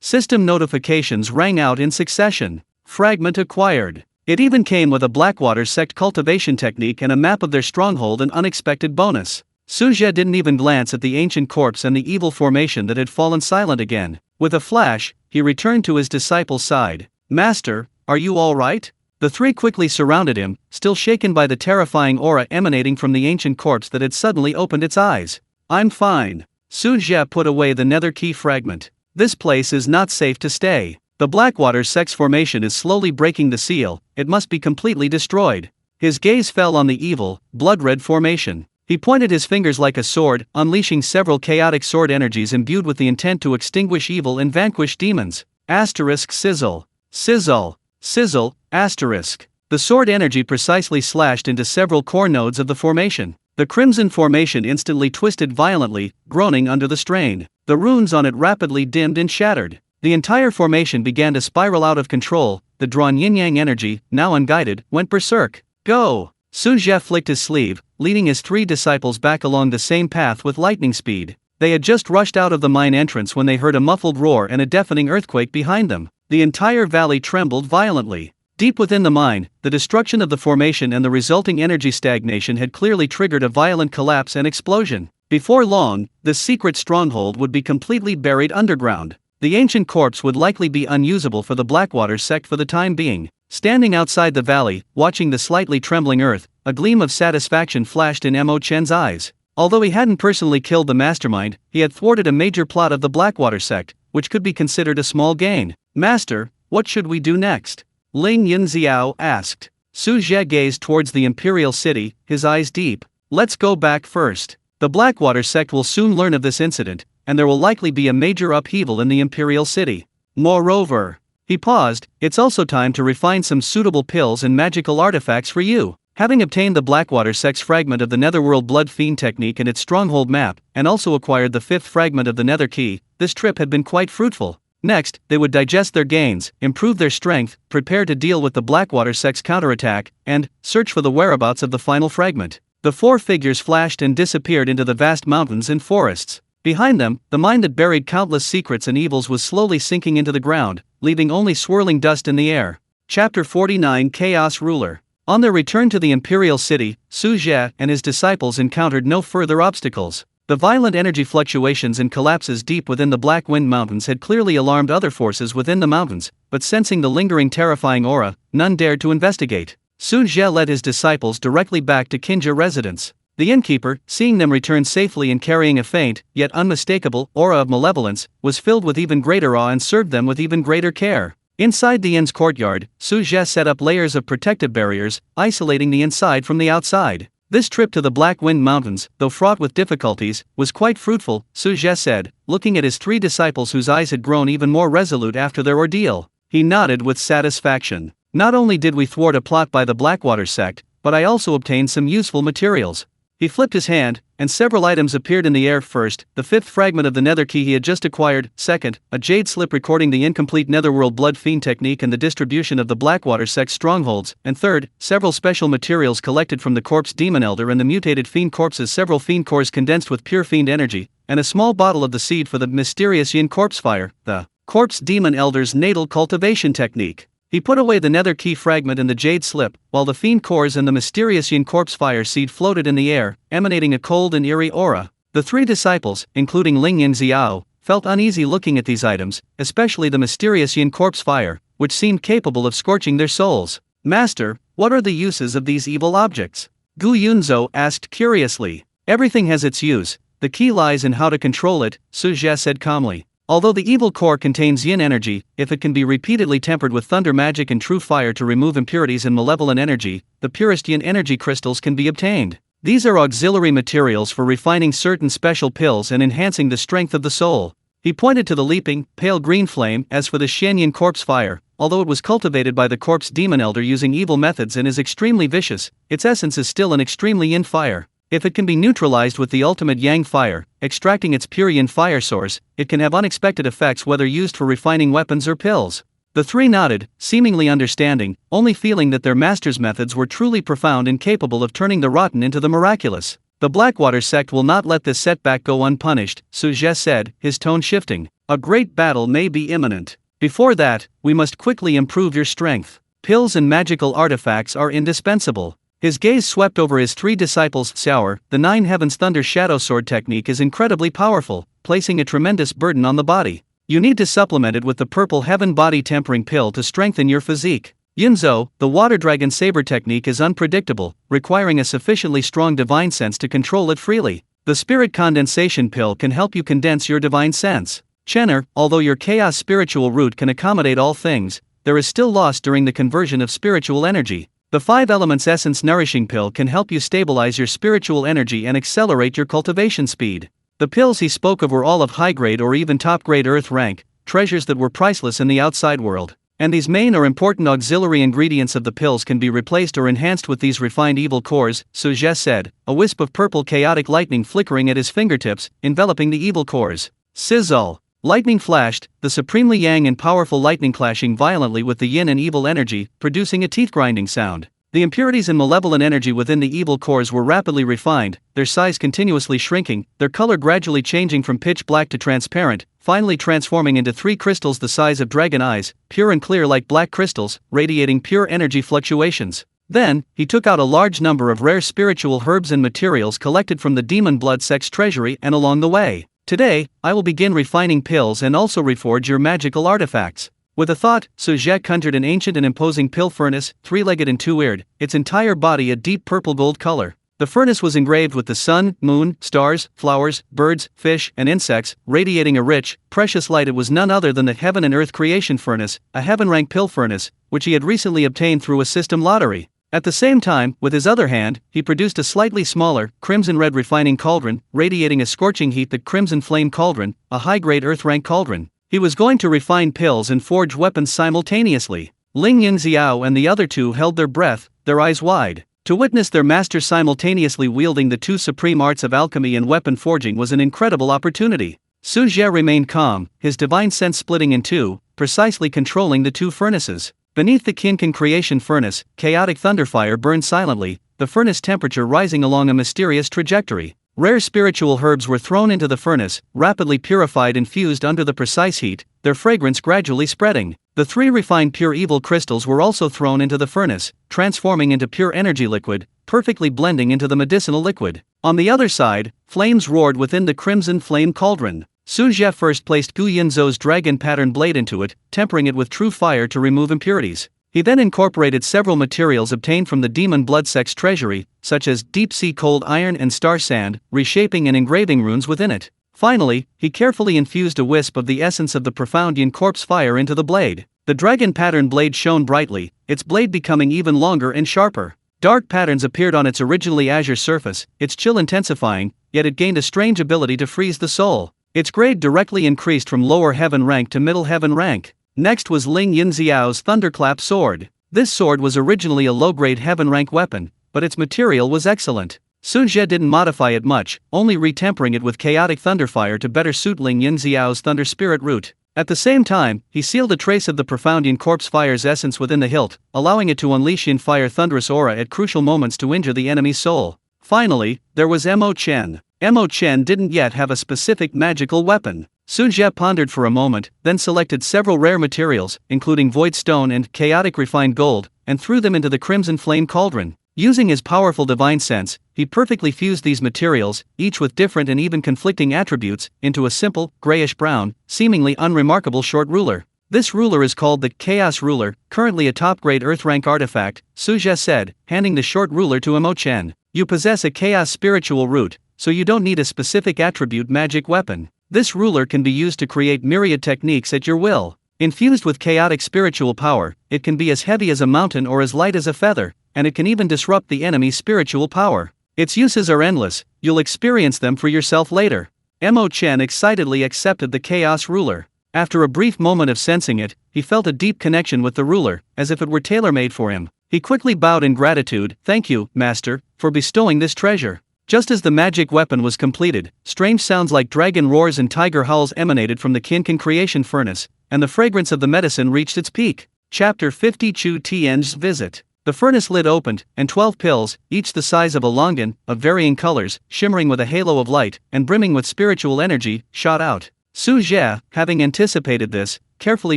System notifications rang out in succession. Fragment acquired. It even came with a Blackwater sect cultivation technique and a map of their stronghold, an unexpected bonus. Su Zhe didn't even glance at the ancient corpse and the evil formation that had fallen silent again. With a flash, he returned to his disciple's side. Master, are you all right? The three quickly surrounded him, still shaken by the terrifying aura emanating from the ancient corpse that had suddenly opened its eyes. I'm fine. Su Zhe put away the nether key fragment. This place is not safe to stay. The Blackwater sect's formation is slowly breaking the seal, it must be completely destroyed. His gaze fell on the evil, blood-red formation. He pointed his fingers like a sword, unleashing several chaotic sword energies imbued with the intent to extinguish evil and vanquish demons. Asterisk sizzle. Sizzle. Sizzle, asterisk. The sword energy precisely slashed into several core nodes of the formation. The crimson formation instantly twisted violently, groaning under the strain. The runes on it rapidly dimmed and shattered. The entire formation began to spiral out of control. The drawn yin-yang energy, now unguided, went berserk. Go! Su Zhe flicked his sleeve, leading his three disciples back along the same path with lightning speed. They had just rushed out of the mine entrance when they heard a muffled roar and a deafening earthquake behind them. The entire valley trembled violently. Deep within the mine, the destruction of the formation and the resulting energy stagnation had clearly triggered a violent collapse and explosion. Before long, the secret stronghold would be completely buried underground. The ancient corpse would likely be unusable for the Blackwater sect for the time being. Standing outside the valley, watching the slightly trembling earth, a gleam of satisfaction flashed in Mo Chen's eyes. Although he hadn't personally killed the mastermind, he had thwarted a major plot of the Blackwater sect, which could be considered a small gain. Master, what should we do next? Ling Yunxiao asked. Su Zhe gazed towards the imperial city, his eyes deep. Let's go back first. The Blackwater sect will soon learn of this incident, and there will likely be a major upheaval in the imperial city. Moreover, he paused, it's also time to refine some suitable pills and magical artifacts for you. Having obtained the Blackwater sect's fragment of the Netherworld Blood Fiend technique and its stronghold map, and also acquired the 5th fragment of the Nether Key, this trip had been quite fruitful. Next, they would digest their gains, improve their strength, prepare to deal with the Blackwater sect's counterattack, and search for the whereabouts of the final fragment. The 4 figures flashed and disappeared into the vast mountains and forests. Behind them, the mine that buried countless secrets and evils was slowly sinking into the ground, leaving only swirling dust in the air. Chapter 49 Chaos Ruler. On their return to the imperial city, Su Zhe and his disciples encountered no further obstacles. The violent energy fluctuations and collapses deep within the Black Wind Mountains had clearly alarmed other forces within the mountains, but sensing the lingering terrifying aura, none dared to investigate. Su Zhe led his disciples directly back to Qinjia residence. The innkeeper, seeing them return safely and carrying a faint, yet unmistakable, aura of malevolence, was filled with even greater awe and served them with even greater care. Inside the inn's courtyard, Su Zhe set up layers of protective barriers, isolating the inside from the outside. This trip to the Black Wind Mountains, though fraught with difficulties, was quite fruitful, Su Zhe said, looking at his 3 disciples whose eyes had grown even more resolute after their ordeal. He nodded with satisfaction. Not only did we thwart a plot by the Blackwater sect, but I also obtained some useful materials. He flipped his hand, and several items appeared in the air. First, the 5th fragment of the Nether Key he had just acquired. Second, a jade slip recording the incomplete Netherworld Blood Fiend technique and the distribution of the Blackwater sect's strongholds. And third, several special materials collected from the corpse Demon Elder and the mutated fiend corpses, several fiend cores condensed with pure fiend energy, and a small bottle of the seed for the mysterious Yin corpse fire, the corpse Demon Elder's natal cultivation technique. He put away the Nether Key fragment and the jade slip, while the fiend cores and the mysterious Yin corpse fire seed floated in the air, emanating a cold and eerie aura. The 3 disciples, including Ling Yunxiao, felt uneasy looking at these items, especially the mysterious Yin corpse fire, which seemed capable of scorching their souls. Master, what are the uses of these evil objects? Gu Yunzhou asked curiously. Everything has its use, the key lies in how to control it, Su Zhe said calmly. Although the evil core contains yin energy, if it can be repeatedly tempered with thunder magic and true fire to remove impurities and malevolent energy, the purest yin energy crystals can be obtained. These are auxiliary materials for refining certain special pills and enhancing the strength of the soul. He pointed to the leaping, pale green flame. As for the Yin corpse fire, although it was cultivated by the corpse Demon Elder using evil methods and is extremely vicious, its essence is still an extremely yin fire. If it can be neutralized with the ultimate yang fire, extracting its pure yin fire source, it can have unexpected effects whether used for refining weapons or pills. The 3 nodded, seemingly understanding, only feeling that their master's methods were truly profound and capable of turning the rotten into the miraculous. The Blackwater sect will not let this setback go unpunished, Su Zhe said, his tone shifting. A great battle may be imminent. Before that, we must quickly improve your strength. Pills and magical artifacts are indispensable. His gaze swept over his 3 disciples. Sour, the 9 Heavens Thunder Shadow Sword technique is incredibly powerful, placing a tremendous burden on the body. You need to supplement it with the Purple Heaven Body Tempering Pill to strengthen your physique. Yunzhou, the Water Dragon Saber technique is unpredictable, requiring a sufficiently strong divine sense to control it freely. The Spirit Condensation Pill can help you condense your divine sense. Chenner, although your chaos spiritual root can accommodate all things, there is still loss during the conversion of spiritual energy. The 5 Elements Essence Nourishing Pill can help you stabilize your spiritual energy and accelerate your cultivation speed. The pills he spoke of were all of high-grade or even top-grade earth rank, treasures that were priceless in the outside world. And these main or important auxiliary ingredients of the pills can be replaced or enhanced with these refined evil cores, Su Zhe said, a wisp of purple chaotic lightning flickering at his fingertips, enveloping the evil cores. Sizzle! Lightning flashed, the supremely yang and powerful lightning clashing violently with the yin and evil energy, producing a teeth-grinding sound. The impurities and malevolent energy within the evil cores were rapidly refined, their size continuously shrinking, their color gradually changing from pitch black to transparent, finally transforming into 3 crystals the size of dragon eyes, pure and clear like black crystals, radiating pure energy fluctuations. Then, he took out a large number of rare spiritual herbs and materials collected from the Demon Blood Sect's treasury and along the way. Today, I will begin refining pills and also reforge your magical artifacts. With a thought, Su Zhe conjured an ancient and imposing pill furnace, three-legged and two-eared, its entire body a deep purple-gold color. The furnace was engraved with the sun, moon, stars, flowers, birds, fish, and insects, radiating a rich, precious light. It was none other than the Heaven and Earth Creation Furnace, a heaven-rank pill furnace, which he had recently obtained through a system lottery. At the same time, with his other hand, he produced a slightly smaller, crimson-red refining cauldron, radiating a scorching heat. The crimson flame cauldron, a high-grade earth-rank cauldron. He was going to refine pills and forge weapons simultaneously. Ling Yunxiao and the other two held their breath, their eyes wide. To witness their master simultaneously wielding the two supreme arts of alchemy and weapon forging was an incredible opportunity. Su Zhe remained calm, his divine sense splitting in two, precisely controlling the two furnaces. Beneath the Qinkan creation furnace, chaotic thunderfire burned silently, the furnace temperature rising along a mysterious trajectory. Rare spiritual herbs were thrown into the furnace, rapidly purified and fused under the precise heat, their fragrance gradually spreading. The three refined pure evil crystals were also thrown into the furnace, transforming into pure energy liquid, perfectly blending into the medicinal liquid. On the other side, flames roared within the crimson flame cauldron. Su Zhe first placed Gu Yunzou's dragon pattern blade into it, tempering it with true fire to remove impurities. He then incorporated several materials obtained from the demon blood sect's treasury, such as deep-sea cold iron and star sand, reshaping and engraving runes within it. Finally, he carefully infused a wisp of the essence of the profound yin corpse fire into the blade. The dragon pattern blade shone brightly, its blade becoming even longer and sharper. Dark patterns appeared on its originally azure surface, its chill intensifying, yet it gained a strange ability to freeze the soul. Its grade directly increased from lower heaven rank to middle heaven rank. Next was Ling Yunxiao's Thunderclap sword. This sword was originally a low-grade heaven rank weapon, but its material was excellent. Su Zhe didn't modify it much, only retempering it with chaotic thunderfire to better suit Ling Yunxiao's thunder spirit root. At the same time, he sealed a trace of the profound yin corpse fire's essence within the hilt, allowing it to unleash yin fire thunderous aura at crucial moments to injure the enemy's soul. Finally, there was Mo Chen. Mo Chen didn't yet have a specific magical weapon. Su Zhe pondered for a moment, then selected several rare materials, including void stone and chaotic refined gold, and threw them into the crimson flame cauldron. Using his powerful divine sense, he perfectly fused these materials, each with different and even conflicting attributes, into a simple, grayish-brown, seemingly unremarkable short ruler. This ruler is called the Chaos Ruler, currently a top-grade Earth-rank artifact, Su Zhe said, handing the short ruler to Mo Chen. You possess a chaos spiritual root, so you don't need a specific attribute magic weapon. This ruler can be used to create myriad techniques at your will. Infused with chaotic spiritual power, it can be as heavy as a mountain or as light as a feather, and it can even disrupt the enemy's spiritual power. Its uses are endless, you'll experience them for yourself later. Mo Chen excitedly accepted the Chaos Ruler. After a brief moment of sensing it, he felt a deep connection with the ruler, as if it were tailor-made for him. He quickly bowed in gratitude. Thank you, Master, for bestowing this treasure. Just as the magic weapon was completed, strange sounds like dragon roars and tiger howls emanated from the Qinkan creation furnace, and the fragrance of the medicine reached its peak. Chapter 50 Chu Tian's Visit. The furnace lid opened, and 12 pills, each the size of a longan, of varying colors, shimmering with a halo of light, and brimming with spiritual energy, shot out. Su Zhe, having anticipated this, carefully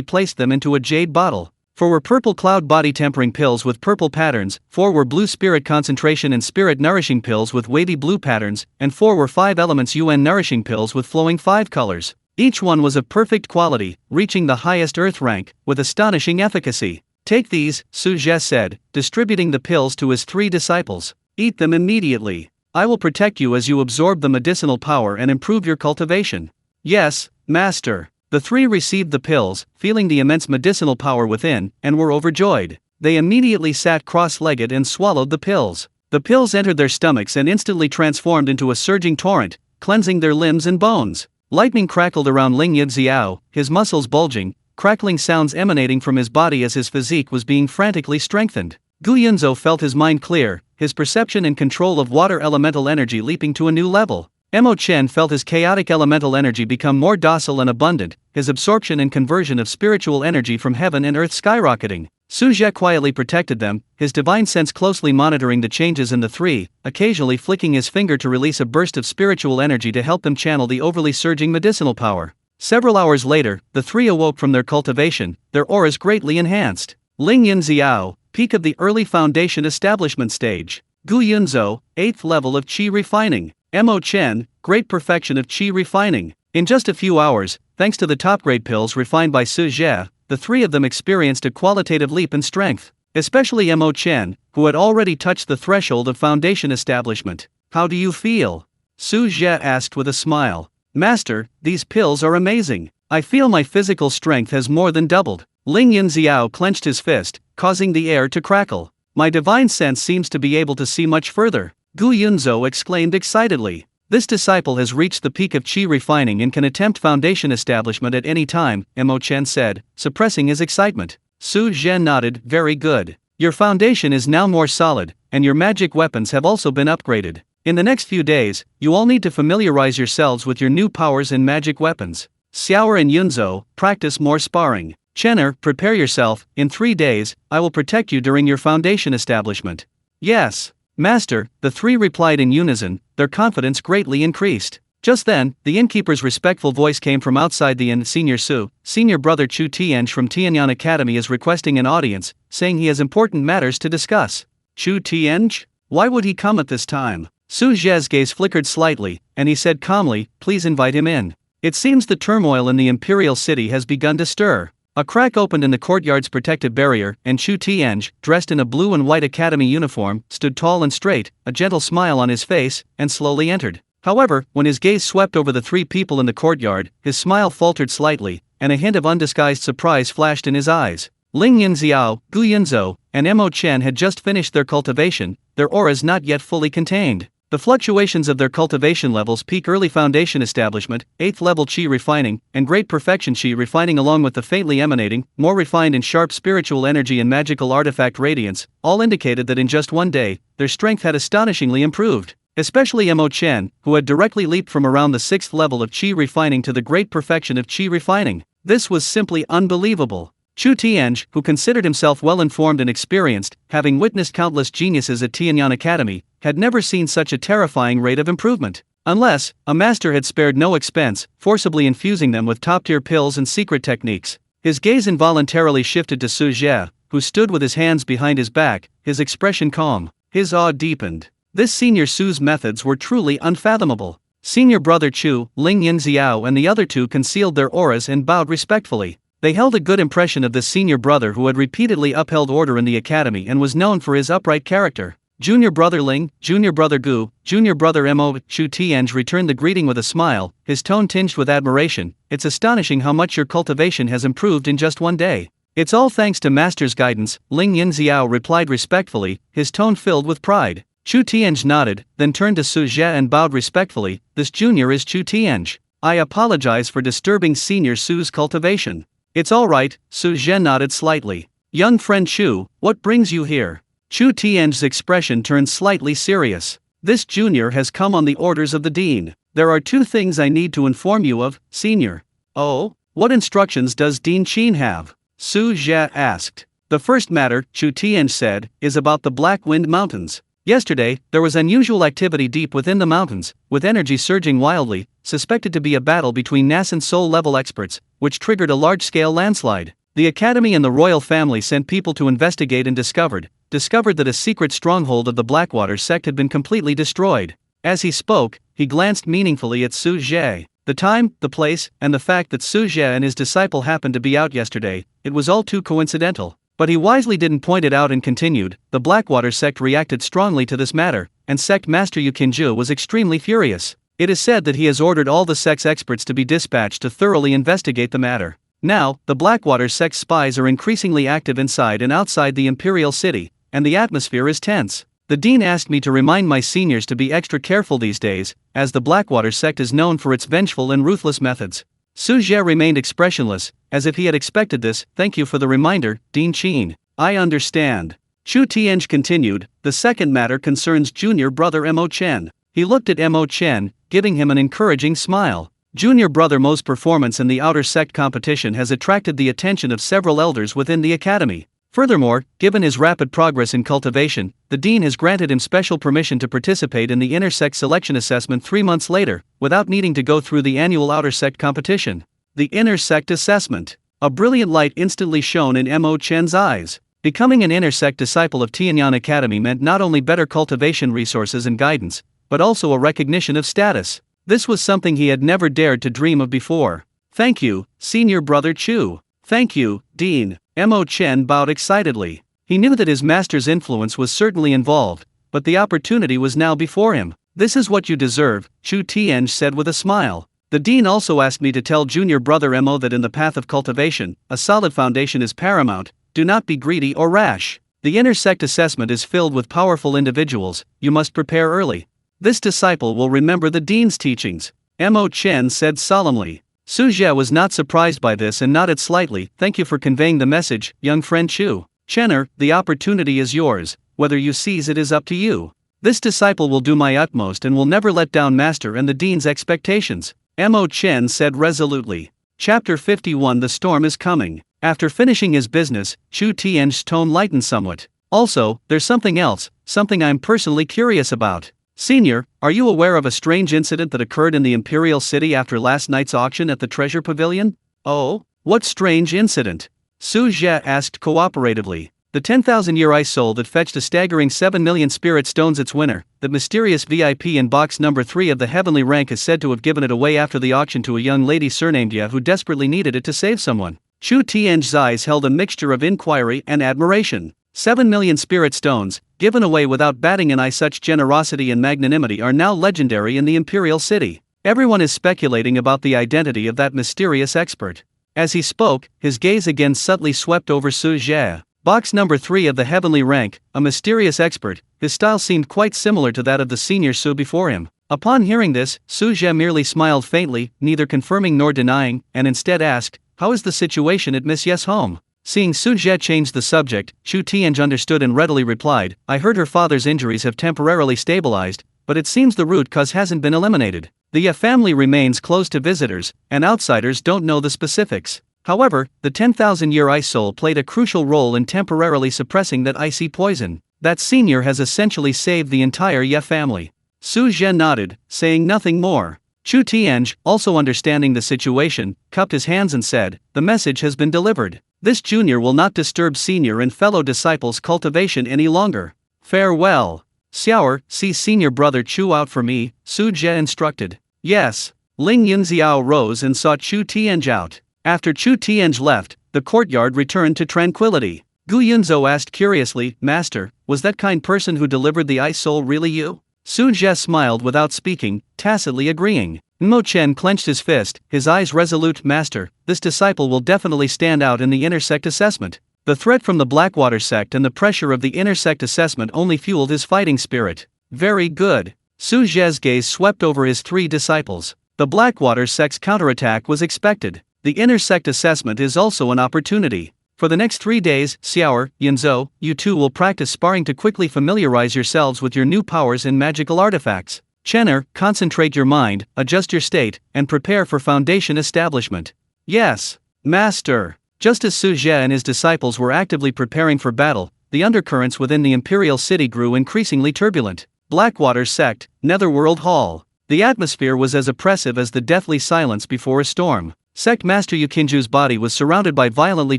placed them into a jade bottle. 4 were purple cloud body tempering pills with purple patterns, 4 were blue spirit concentration and spirit nourishing pills with wavy blue patterns, and 4 were 5 elements UN nourishing pills with flowing 5 colors. Each one was of perfect quality, reaching the highest earth rank, with astonishing efficacy. Take these, Su Zhe said, distributing the pills to his 3 disciples. Eat them immediately. I will protect you as you absorb the medicinal power and improve your cultivation. Yes, Master. The 3 received the pills, feeling the immense medicinal power within, and were overjoyed. They immediately sat cross-legged and swallowed the pills. The pills entered their stomachs and instantly transformed into a surging torrent, cleansing their limbs and bones. Lightning crackled around Ling Yunxiao, his muscles bulging, crackling sounds emanating from his body as his physique was being frantically strengthened. Gu Yunzhou felt his mind clear, his perception and control of water elemental energy leaping to a new level. Mo Chen felt his chaotic elemental energy become more docile and abundant, his absorption and conversion of spiritual energy from heaven and earth skyrocketing. Su Zhe quietly protected them, his divine sense closely monitoring the changes in the 3, occasionally flicking his finger to release a burst of spiritual energy to help them channel the overly surging medicinal power. Several hours later, the 3 awoke from their cultivation, their auras greatly enhanced. Ling Yunxiao, peak of the early foundation establishment stage. Gu Yunzhou, 8th level of qi refining. Mo Chen, great perfection of qi refining. In just a few hours, thanks to the top-grade pills refined by Su Zhe, the three of them experienced a qualitative leap in strength, especially Mo Chen, who had already touched the threshold of foundation establishment. "How do you feel?" Su Zhe asked with a smile. "Master, these pills are amazing. I feel my physical strength has more than doubled." Ling Yunxiao clenched his fist, causing the air to crackle. "My divine sense seems to be able to see much further," Gu Yunzhou exclaimed excitedly. "This disciple has reached the peak of qi refining and can attempt foundation establishment at any time," Mo Chen said, suppressing his excitement. Su Zhe nodded. "Very good. Your foundation is now more solid, and your magic weapons have also been upgraded. In the next few days, you all need to familiarize yourselves with your new powers and magic weapons. Xiaoer and Yunzhou, practice more sparring. Chen'er, prepare yourself. In 3 days, I will protect you during your foundation establishment." "Yes, Master," the three replied in unison, their confidence greatly increased. Just then, the innkeeper's respectful voice came from outside the inn. "Senior Su, senior brother Chu Tianj from Tianyang Academy is requesting an audience, saying he has important matters to discuss." "Chu Tianj? Why would he come at this time?" Su Zhe's gaze flickered slightly, and he said calmly, "Please invite him in." It seems the turmoil in the imperial city has begun to stir. A crack opened in the courtyard's protective barrier, and Chu Tianj, dressed in a blue and white academy uniform, stood tall and straight, a gentle smile on his face, and slowly entered. However, when his gaze swept over the three people in the courtyard, his smile faltered slightly, and a hint of undisguised surprise flashed in his eyes. Ling Yunxiao, Gu Yunzhou, and Mo Chen had just finished their cultivation, their auras not yet fully contained. The fluctuations of their cultivation levels peak early foundation establishment, 8th level qi refining, and great perfection qi refining, along with the faintly emanating, more refined and sharp spiritual energy and magical artifact radiance, all indicated that in just one day, their strength had astonishingly improved. Especially Mo Chen, who had directly leaped from around the 6th level of qi refining to the great perfection of qi refining. This was simply unbelievable. Chu Tianj, who considered himself well-informed and experienced, having witnessed countless geniuses at Tianyang Academy, had never seen such a terrifying rate of improvement. Unless, a master had spared no expense, forcibly infusing them with top-tier pills and secret techniques. His gaze involuntarily shifted to Su Zhe, who stood with his hands behind his back, his expression calm. His awe deepened. This senior Su's methods were truly unfathomable. Senior brother Chu, Ling Yunxiao and the other two concealed their auras and bowed respectfully. They held a good impression of this senior brother who had repeatedly upheld order in the academy and was known for his upright character. "Junior brother Ling, junior brother Gu, junior brother Mo." Chu Tianj returned the greeting with a smile, his tone tinged with admiration. "It's astonishing how much your cultivation has improved in just one day." "It's all thanks to Master's guidance," Ling Yunxiao replied respectfully, his tone filled with pride. Chu Tianj nodded, then turned to Su Zhe and bowed respectfully. "This junior is Chu Tianj. I apologize for disturbing Senior Su's cultivation." "It's all right," Su Zhe nodded slightly. "Young friend Chu, what brings you here?" Chu Tianj's expression turned slightly serious. "This junior has come on the orders of the dean. There are 2 things I need to inform you of, senior." "Oh? What instructions does Dean Qin have?" Su Zhe asked. "The first matter," Chu Tianj said, "is about the Black Wind Mountains. Yesterday, there was unusual activity deep within the mountains, with energy surging wildly, suspected to be a battle between nascent soul-level experts, which triggered a large-scale landslide. The Academy and the royal family sent people to investigate and discovered that a secret stronghold of the Blackwater sect had been completely destroyed." As he spoke, he glanced meaningfully at Su Zhe. The time, the place, and the fact that Su Zhe and his disciple happened to be out yesterday, it was all too coincidental. But he wisely didn't point it out and continued. "The Blackwater sect reacted strongly to this matter, and sect master Yu Qinzhu was extremely furious. It is said that he has ordered all the sect's experts to be dispatched to thoroughly investigate the matter. Now, the Blackwater sect's spies are increasingly active inside and outside the Imperial City, and the atmosphere is tense. The dean asked me to remind my seniors to be extra careful these days, as the Blackwater sect is known for its vengeful and ruthless methods." Su Zhe remained expressionless, as if he had expected this. "Thank you for the reminder, Dean Qin. I understand." Chu Tianj continued. "The second matter concerns junior brother Mo Chen." He looked at Mo Chen, giving him an encouraging smile. Junior brother Mo's performance in the outer sect competition has attracted the attention of several elders within the academy. Furthermore, given his rapid progress in cultivation, the dean has granted him special permission to participate in the inner sect selection assessment 3 months later, without needing to go through the annual outer sect competition. The inner sect assessment. A brilliant light instantly shone in Mo Chen's eyes. Becoming an inner sect disciple of Tianyang Academy meant not only better cultivation resources and guidance, but also a recognition of status. This was something he had never dared to dream of before. "Thank you, senior brother Chu. Thank you, Dean. Mo Chen bowed excitedly. He knew that his master's influence was certainly involved, but the opportunity was now before him. This is what you deserve, Chu Tianj said with a smile. The dean also asked me to tell junior brother Mo that in the path of cultivation, a solid foundation is paramount. Do not be greedy or rash. The intersect assessment is filled with powerful individuals, you must prepare early. This disciple will remember the dean's teachings, Mo Chen said solemnly. Su Zhe was not surprised by this and nodded slightly. Thank you for conveying the message, young friend Chu. Chenner, the opportunity is yours, whether you seize it is up to you. This disciple will do my utmost and will never let down master and the dean's expectations, Mo Chen said resolutely. Chapter 51 The storm is coming. After finishing his business, Chu Tian's tone lightened somewhat. Also, there's something else, something I'm personally curious about. Senior, are you aware of a strange incident that occurred in the Imperial City after last night's auction at the Treasure Pavilion? Oh, what strange incident? Su Zhe asked cooperatively. The 10,000-year ice soul that fetched a staggering 7 million spirit stones its winner, the mysterious VIP in box number 3 of the heavenly rank is said to have given it away after the auction to a young lady surnamed Ya who desperately needed it to save someone. Chu Tian's eyes held a mixture of inquiry and admiration. 7 million spirit stones, given away without batting an eye. Such generosity and magnanimity are now legendary in the Imperial City. Everyone is speculating about the identity of that mysterious expert. As he spoke, his gaze again subtly swept over Su Zhe. Box number 3 of the heavenly rank, a mysterious expert, his style seemed quite similar to that of the senior Su before him. Upon hearing this, Su Zhe merely smiled faintly, neither confirming nor denying, and instead asked, "How is the situation at Miss Ye's home?" Seeing Su Zhe change the subject, Chu Tianj understood and readily replied, "I heard her father's injuries have temporarily stabilized, but it seems the root cause hasn't been eliminated. The Ye family remains closed to visitors, and outsiders don't know the specifics. However, the 10,000-year ice soul played a crucial role in temporarily suppressing that icy poison. That senior has essentially saved the entire Ye family." Su Zhe nodded, saying nothing more. Chu Tianj, also understanding the situation, cupped his hands and said, "The message has been delivered. This junior will not disturb senior and fellow disciples' cultivation any longer. Farewell. Xiaoer, see senior brother Chu out for me," Su Zhe instructed. "Yes." Ling Yunxiao rose and saw Chu Tianj out. After Chu Tianj left, the courtyard returned to tranquility. Gu Yunzhou asked curiously, "Master, was that kind person who delivered the ice soul really you?" Su Zhe smiled without speaking, tacitly agreeing. Mo Chen clenched his fist, his eyes resolute. "Master, this disciple will definitely stand out in the intersect assessment." The threat from the Blackwater sect and the pressure of the intersect assessment only fueled his fighting spirit. Very good. Su Zhe's gaze swept over his 3 disciples. The Blackwater sect's counterattack was expected. The intersect assessment is also an opportunity. For the next 3 days, Xiaoer, Yunzhou, you two will practice sparring to quickly familiarize yourselves with your new powers and magical artifacts. Chenner, concentrate your mind, adjust your state, and prepare for foundation establishment. Yes, Master. Just as Su Zhe and his disciples were actively preparing for battle, the undercurrents within the Imperial City grew increasingly turbulent. Blackwater Sect, Netherworld Hall. The atmosphere was as oppressive as the deathly silence before a storm. Sect Master Yukinju's body was surrounded by violently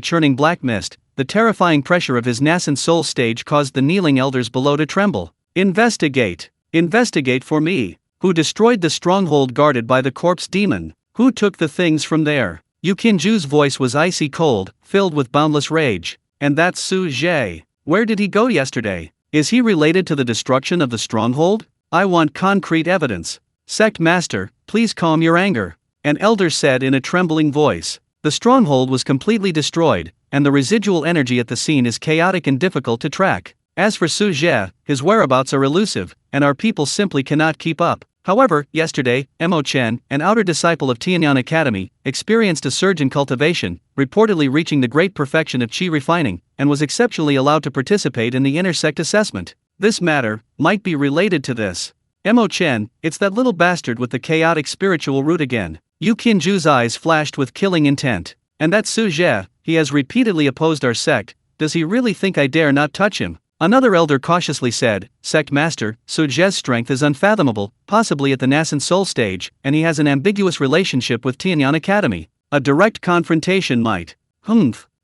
churning black mist. The terrifying pressure of his nascent soul stage caused the kneeling elders below to tremble. Investigate. Investigate for me. Who destroyed the stronghold guarded by the corpse demon? Who took the things from there? Yukinju's voice was icy cold, filled with boundless rage. And that's Su Zhe. Where did he go yesterday? Is he related to the destruction of the stronghold? I want concrete evidence. Sect Master, please calm your anger, an elder said in a trembling voice. The stronghold was completely destroyed, and the residual energy at the scene is chaotic and difficult to track. As for Su Zhe, his whereabouts are elusive, and our people simply cannot keep up. However, yesterday, Mo Chen, an outer disciple of Tianyang Academy, experienced a surge in cultivation, reportedly reaching the great perfection of qi refining, and was exceptionally allowed to participate in the intersect assessment. This matter might be related to this. Mo Chen, it's that little bastard with the chaotic spiritual root again. Yu Qinju's eyes flashed with killing intent. And that Su Zhe, he has repeatedly opposed our sect. Does he really think I dare not touch him? Another elder cautiously said, Sect Master, Su Zhe's strength is unfathomable, possibly at the nascent soul stage, and he has an ambiguous relationship with Tianyang Academy. A direct confrontation might.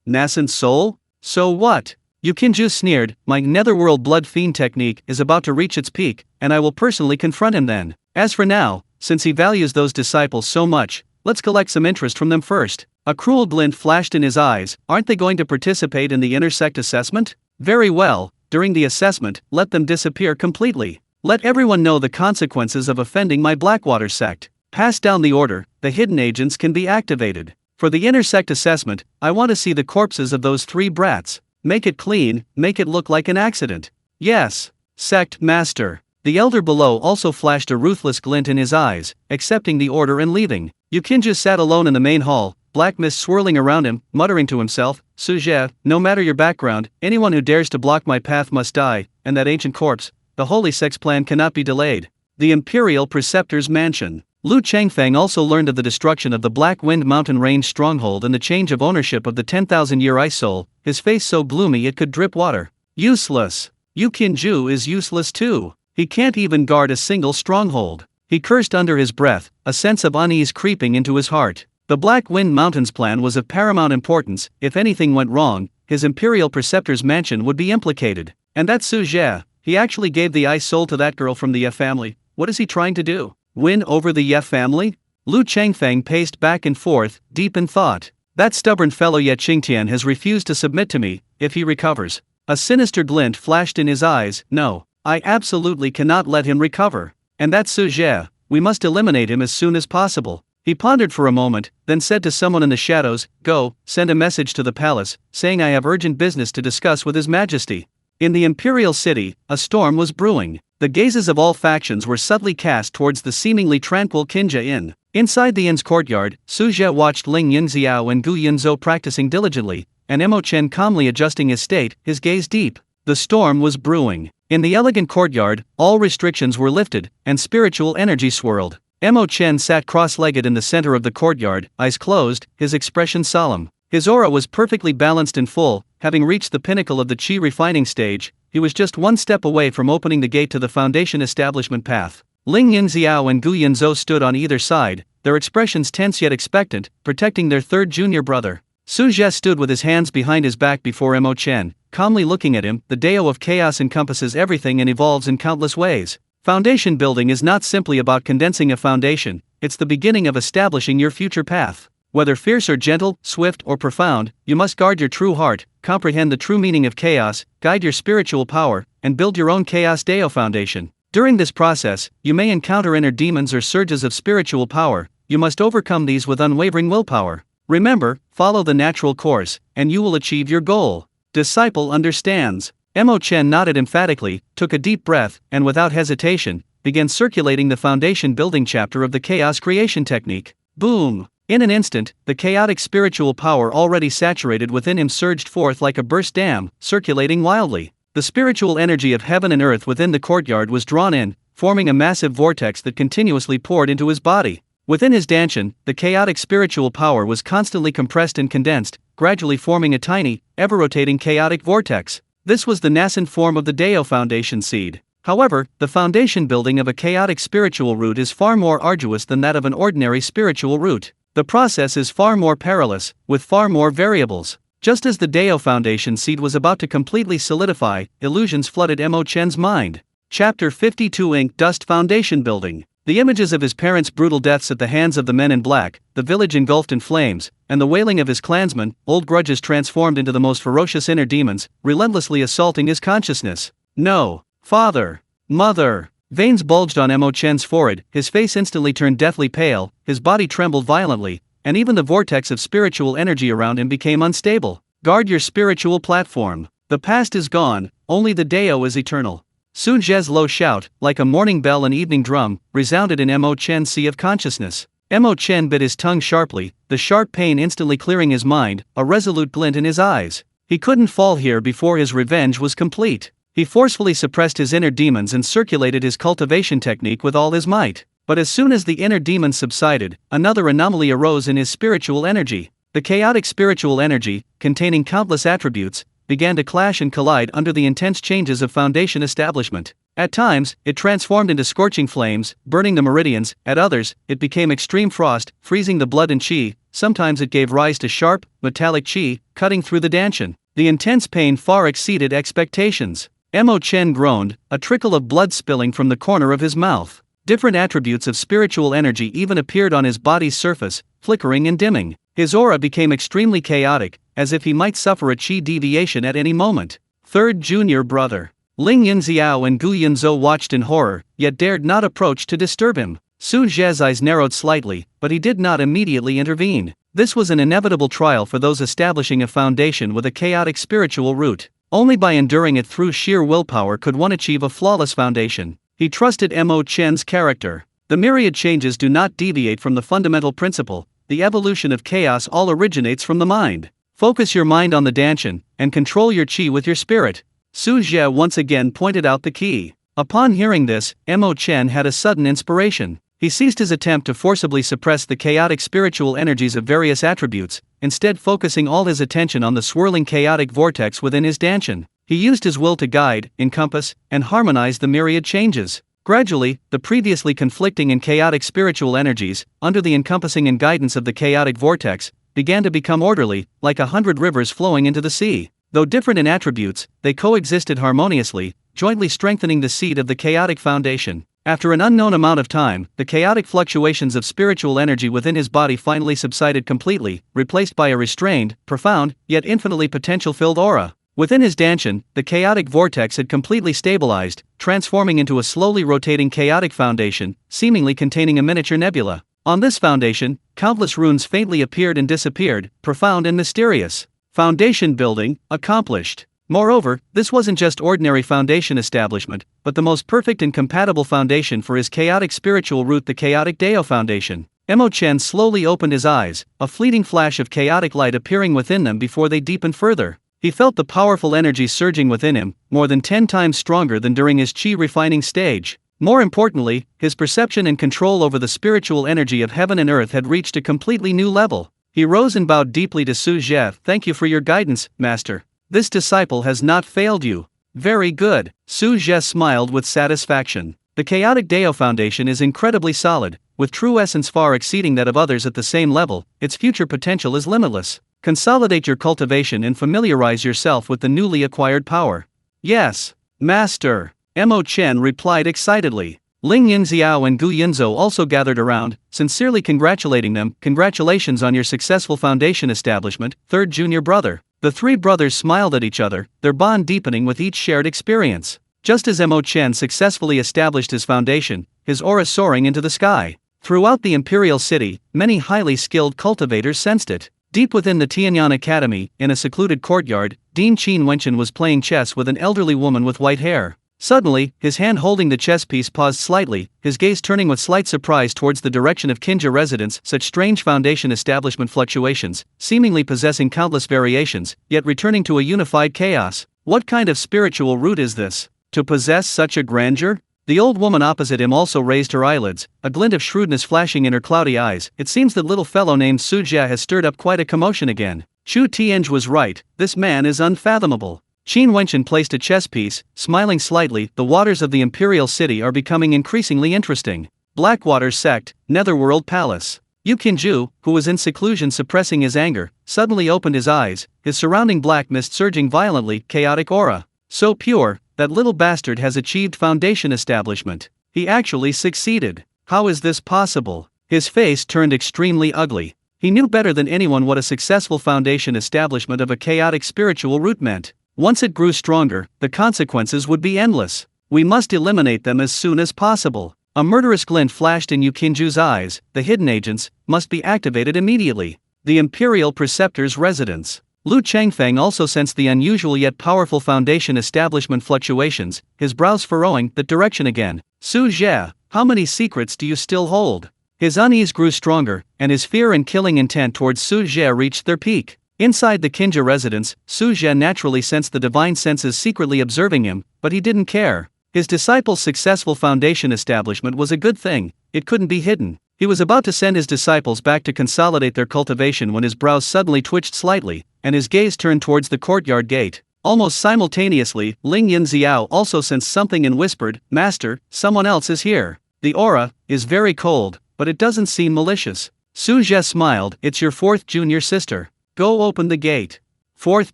Nascent soul? So what? Yu Qinju sneered, my netherworld blood fiend technique is about to reach its peak, and I will personally confront him then. As for now, since he values those disciples so much, let's collect some interest from them first. A cruel glint flashed in his eyes. Aren't they going to participate in the intersect assessment? Very well, during the assessment, let them disappear completely. Let everyone know the consequences of offending my Blackwater sect. Pass down the order, the hidden agents can be activated. For the intersect assessment, I want to see the corpses of those 3 brats. Make it clean, make it look like an accident. Yes. Sect Master. The elder below also flashed a ruthless glint in his eyes, accepting the order and leaving. Yukinju sat alone in the main hall, black mist swirling around him, muttering to himself, Su Zhe, no matter your background, anyone who dares to block my path must die, and that ancient corpse, the holy sect's plan cannot be delayed. The Imperial Preceptor's Mansion. Lu Changfeng also learned of the destruction of the Black Wind Mountain Range stronghold and the change of ownership of the 10,000-year ice soul, his face so gloomy it could drip water. Useless. Yukinju is useless too. He can't even guard a single stronghold. He cursed under his breath, a sense of unease creeping into his heart. The Black Wind Mountains plan was of paramount importance. If anything went wrong, his Imperial Preceptor's mansion would be implicated. And that Su Zhe, he actually gave the ice soul to that girl from the Ye family. What is he trying to do? Win over the Ye family? Lu Changfeng paced back and forth, deep in thought. That stubborn fellow Ye Qingtian has refused to submit to me. If he recovers. A sinister glint flashed in his eyes. No, I absolutely cannot let him recover. And that Su Zhe, we must eliminate him as soon as possible. He pondered for a moment, then said to someone in the shadows, Go, send a message to the palace, saying I have urgent business to discuss with His Majesty. In the Imperial City, a storm was brewing. The gazes of all factions were subtly cast towards the seemingly tranquil Qinjia Inn. Inside the inn's courtyard, Su Zhe watched Ling Yunxiao and Gu Yunzhou practicing diligently, and Mo Chen calmly adjusting his state, his gaze deep. The storm was brewing. In the elegant courtyard, all restrictions were lifted, and spiritual energy swirled. Mo Chen sat cross-legged in the center of the courtyard, eyes closed, his expression solemn. His aura was perfectly balanced and full. Having reached the pinnacle of the qi refining stage, he was just one step away from opening the gate to the foundation establishment path. Ling Yunxiao and Gu Yunzhou stood on either side, their expressions tense yet expectant, protecting their third junior brother. Su Zhe stood with his hands behind his back before Mo Chen, calmly looking at him. The Dao of Chaos encompasses everything and evolves in countless ways. Foundation building is not simply about condensing a foundation, it's the beginning of establishing your future path. Whether fierce or gentle, swift or profound, you must guard your true heart, comprehend the true meaning of chaos, guide your spiritual power, and build your own Chaos Dao foundation. During this process, you may encounter inner demons or surges of spiritual power. You must overcome these with unwavering willpower. Remember, follow the natural course, and you will achieve your goal. Disciple understands. Mo Chen nodded emphatically, took a deep breath, and without hesitation, began circulating the foundation building chapter of the chaos creation technique. Boom! In an instant, the chaotic spiritual power already saturated within him surged forth like a burst dam, circulating wildly. The spiritual energy of heaven and earth within the courtyard was drawn in, forming a massive vortex that continuously poured into his body. Within his danshan, the chaotic spiritual power was constantly compressed and condensed, gradually forming a tiny, ever-rotating chaotic vortex. This was the nascent form of the Dao foundation seed. However, the foundation building of a chaotic spiritual root is far more arduous than that of an ordinary spiritual root. The process is far more perilous, with far more variables. Just as the Dao foundation seed was about to completely solidify, illusions flooded Mo Chen's mind. Chapter 52 Ink Dust Foundation Building. The images of his parents' brutal deaths at the hands of the men in black, the village engulfed in flames, and the wailing of his clansmen, old grudges transformed into the most ferocious inner demons, relentlessly assaulting his consciousness. No. Father. Mother. Veins bulged on Mo Chen's forehead, his face instantly turned deathly pale, his body trembled violently, and even the vortex of spiritual energy around him became unstable. Guard your spiritual platform. The past is gone, only the Dao is eternal. Su Zhe's low shout, like a morning bell and evening drum, resounded in Mo Chen's sea of consciousness. Mo Chen bit his tongue sharply, the sharp pain instantly clearing his mind, a resolute glint in his eyes. He couldn't fall here before his revenge was complete. He forcefully suppressed his inner demons and circulated his cultivation technique with all his might. But as soon as the inner demons subsided, another anomaly arose in his spiritual energy. The chaotic spiritual energy, containing countless attributes, began to clash and collide under the intense changes of foundation establishment. At times, it transformed into scorching flames, burning the meridians. At others, it became extreme frost, freezing the blood and qi. Sometimes it gave rise to sharp, metallic qi, cutting through the danshan. The intense pain far exceeded expectations. Mo Chen groaned, a trickle of blood spilling from the corner of his mouth. Different attributes of spiritual energy even appeared on his body's surface, flickering and dimming. His aura became extremely chaotic, as if he might suffer a chi deviation at any moment. Third junior brother. Ling Yunxiao and Gu Yunzhou watched in horror, yet dared not approach to disturb him. Su Zhe's eyes narrowed slightly, but he did not immediately intervene. This was an inevitable trial for those establishing a foundation with a chaotic spiritual root. Only by enduring it through sheer willpower could one achieve a flawless foundation. He trusted Mo Chen's character. The myriad changes do not deviate from the fundamental principle. The evolution of chaos all originates from the mind. Focus your mind on the Danshan, and control your chi with your spirit. Su Zhe once again pointed out the key. Upon hearing this, Mo Chen had a sudden inspiration. He ceased his attempt to forcibly suppress the chaotic spiritual energies of various attributes, instead focusing all his attention on the swirling chaotic vortex within his Danshan. He used his will to guide, encompass, and harmonize the myriad changes. Gradually, the previously conflicting and chaotic spiritual energies, under the encompassing and guidance of the chaotic vortex, began to become orderly, like 100 rivers flowing into the sea. Though different in attributes, they coexisted harmoniously, jointly strengthening the seed of the chaotic foundation. After an unknown amount of time, the chaotic fluctuations of spiritual energy within his body finally subsided completely, replaced by a restrained, profound, yet infinitely potential-filled aura. Within his Danshan, the chaotic vortex had completely stabilized, transforming into a slowly rotating chaotic foundation, seemingly containing a miniature nebula. On this foundation, countless runes faintly appeared and disappeared, profound and mysterious. Foundation building, accomplished. Moreover, this wasn't just ordinary foundation establishment, but the most perfect and compatible foundation for his chaotic spiritual root, the chaotic Dao foundation. Mo Chen slowly opened his eyes, a fleeting flash of chaotic light appearing within them before they deepened further. He felt the powerful energy surging within him, more than 10 times stronger than during his chi refining stage. More importantly, his perception and control over the spiritual energy of heaven and earth had reached a completely new level. He rose and bowed deeply to Su Zhe. "Thank you for your guidance, Master. This disciple has not failed you." "Very good." Su Zhe smiled with satisfaction. The chaotic Dao foundation is incredibly solid, with true essence far exceeding that of others at the same level. Its future potential is limitless. Consolidate your cultivation and familiarize yourself with the newly acquired power. "Yes, Master," Mo Chen replied excitedly. Ling Yunxiao and Gu Yunzhou also gathered around, sincerely congratulating them. "Congratulations on your successful foundation establishment, third junior brother." The three brothers smiled at each other, their bond deepening with each shared experience. Just as Mo Chen successfully established his foundation, his aura soaring into the sky. Throughout the imperial city, many highly skilled cultivators sensed it. Deep within the Tianyan Academy, in a secluded courtyard, Dean Qin Wenchen was playing chess with an elderly woman with white hair. Suddenly, his hand holding the chess piece paused slightly, his gaze turning with slight surprise towards the direction of Qinja residence. Such strange foundation establishment fluctuations, seemingly possessing countless variations, yet returning to a unified chaos. What kind of spiritual root is this, to possess such a grandeur? The old woman opposite him also raised her eyelids, a glint of shrewdness flashing in her cloudy eyes. "It seems that little fellow named Su Zhe has stirred up quite a commotion again." Chu Tianj was right, this man is unfathomable. Qin Wenchen placed a chess piece, smiling slightly. "The waters of the imperial city are becoming increasingly interesting." Blackwater Sect, Netherworld Palace. Yu Qinju, who was in seclusion suppressing his anger, suddenly opened his eyes, his surrounding black mist surging violently. "Chaotic aura. So pure, that little bastard has achieved foundation establishment. He actually succeeded. How is this possible?" His face turned extremely ugly. He knew better than anyone what a successful foundation establishment of a chaotic spiritual root meant. Once it grew stronger, the consequences would be endless. "We must eliminate them as soon as possible." A murderous glint flashed in Yu Qinju's eyes. "The hidden agents must be activated immediately." The Imperial Preceptor's residence. Lu Changfeng also sensed the unusual yet powerful foundation establishment fluctuations, his brows furrowing. "That direction again. Su Zhe, how many secrets do you still hold?" His unease grew stronger, and his fear and killing intent towards Su Zhe reached their peak. Inside the Qinja residence, Su Zhe naturally sensed the divine senses secretly observing him, but he didn't care. His disciple's successful foundation establishment was a good thing, it couldn't be hidden. He was about to send his disciples back to consolidate their cultivation when his brows suddenly twitched slightly, and his gaze turned towards the courtyard gate. Almost simultaneously, Ling Yunxiao also sensed something and whispered, "Master, someone else is here. The aura is very cold, but it doesn't seem malicious." Su Zhe smiled. "It's your fourth junior sister. Go open the gate." "Fourth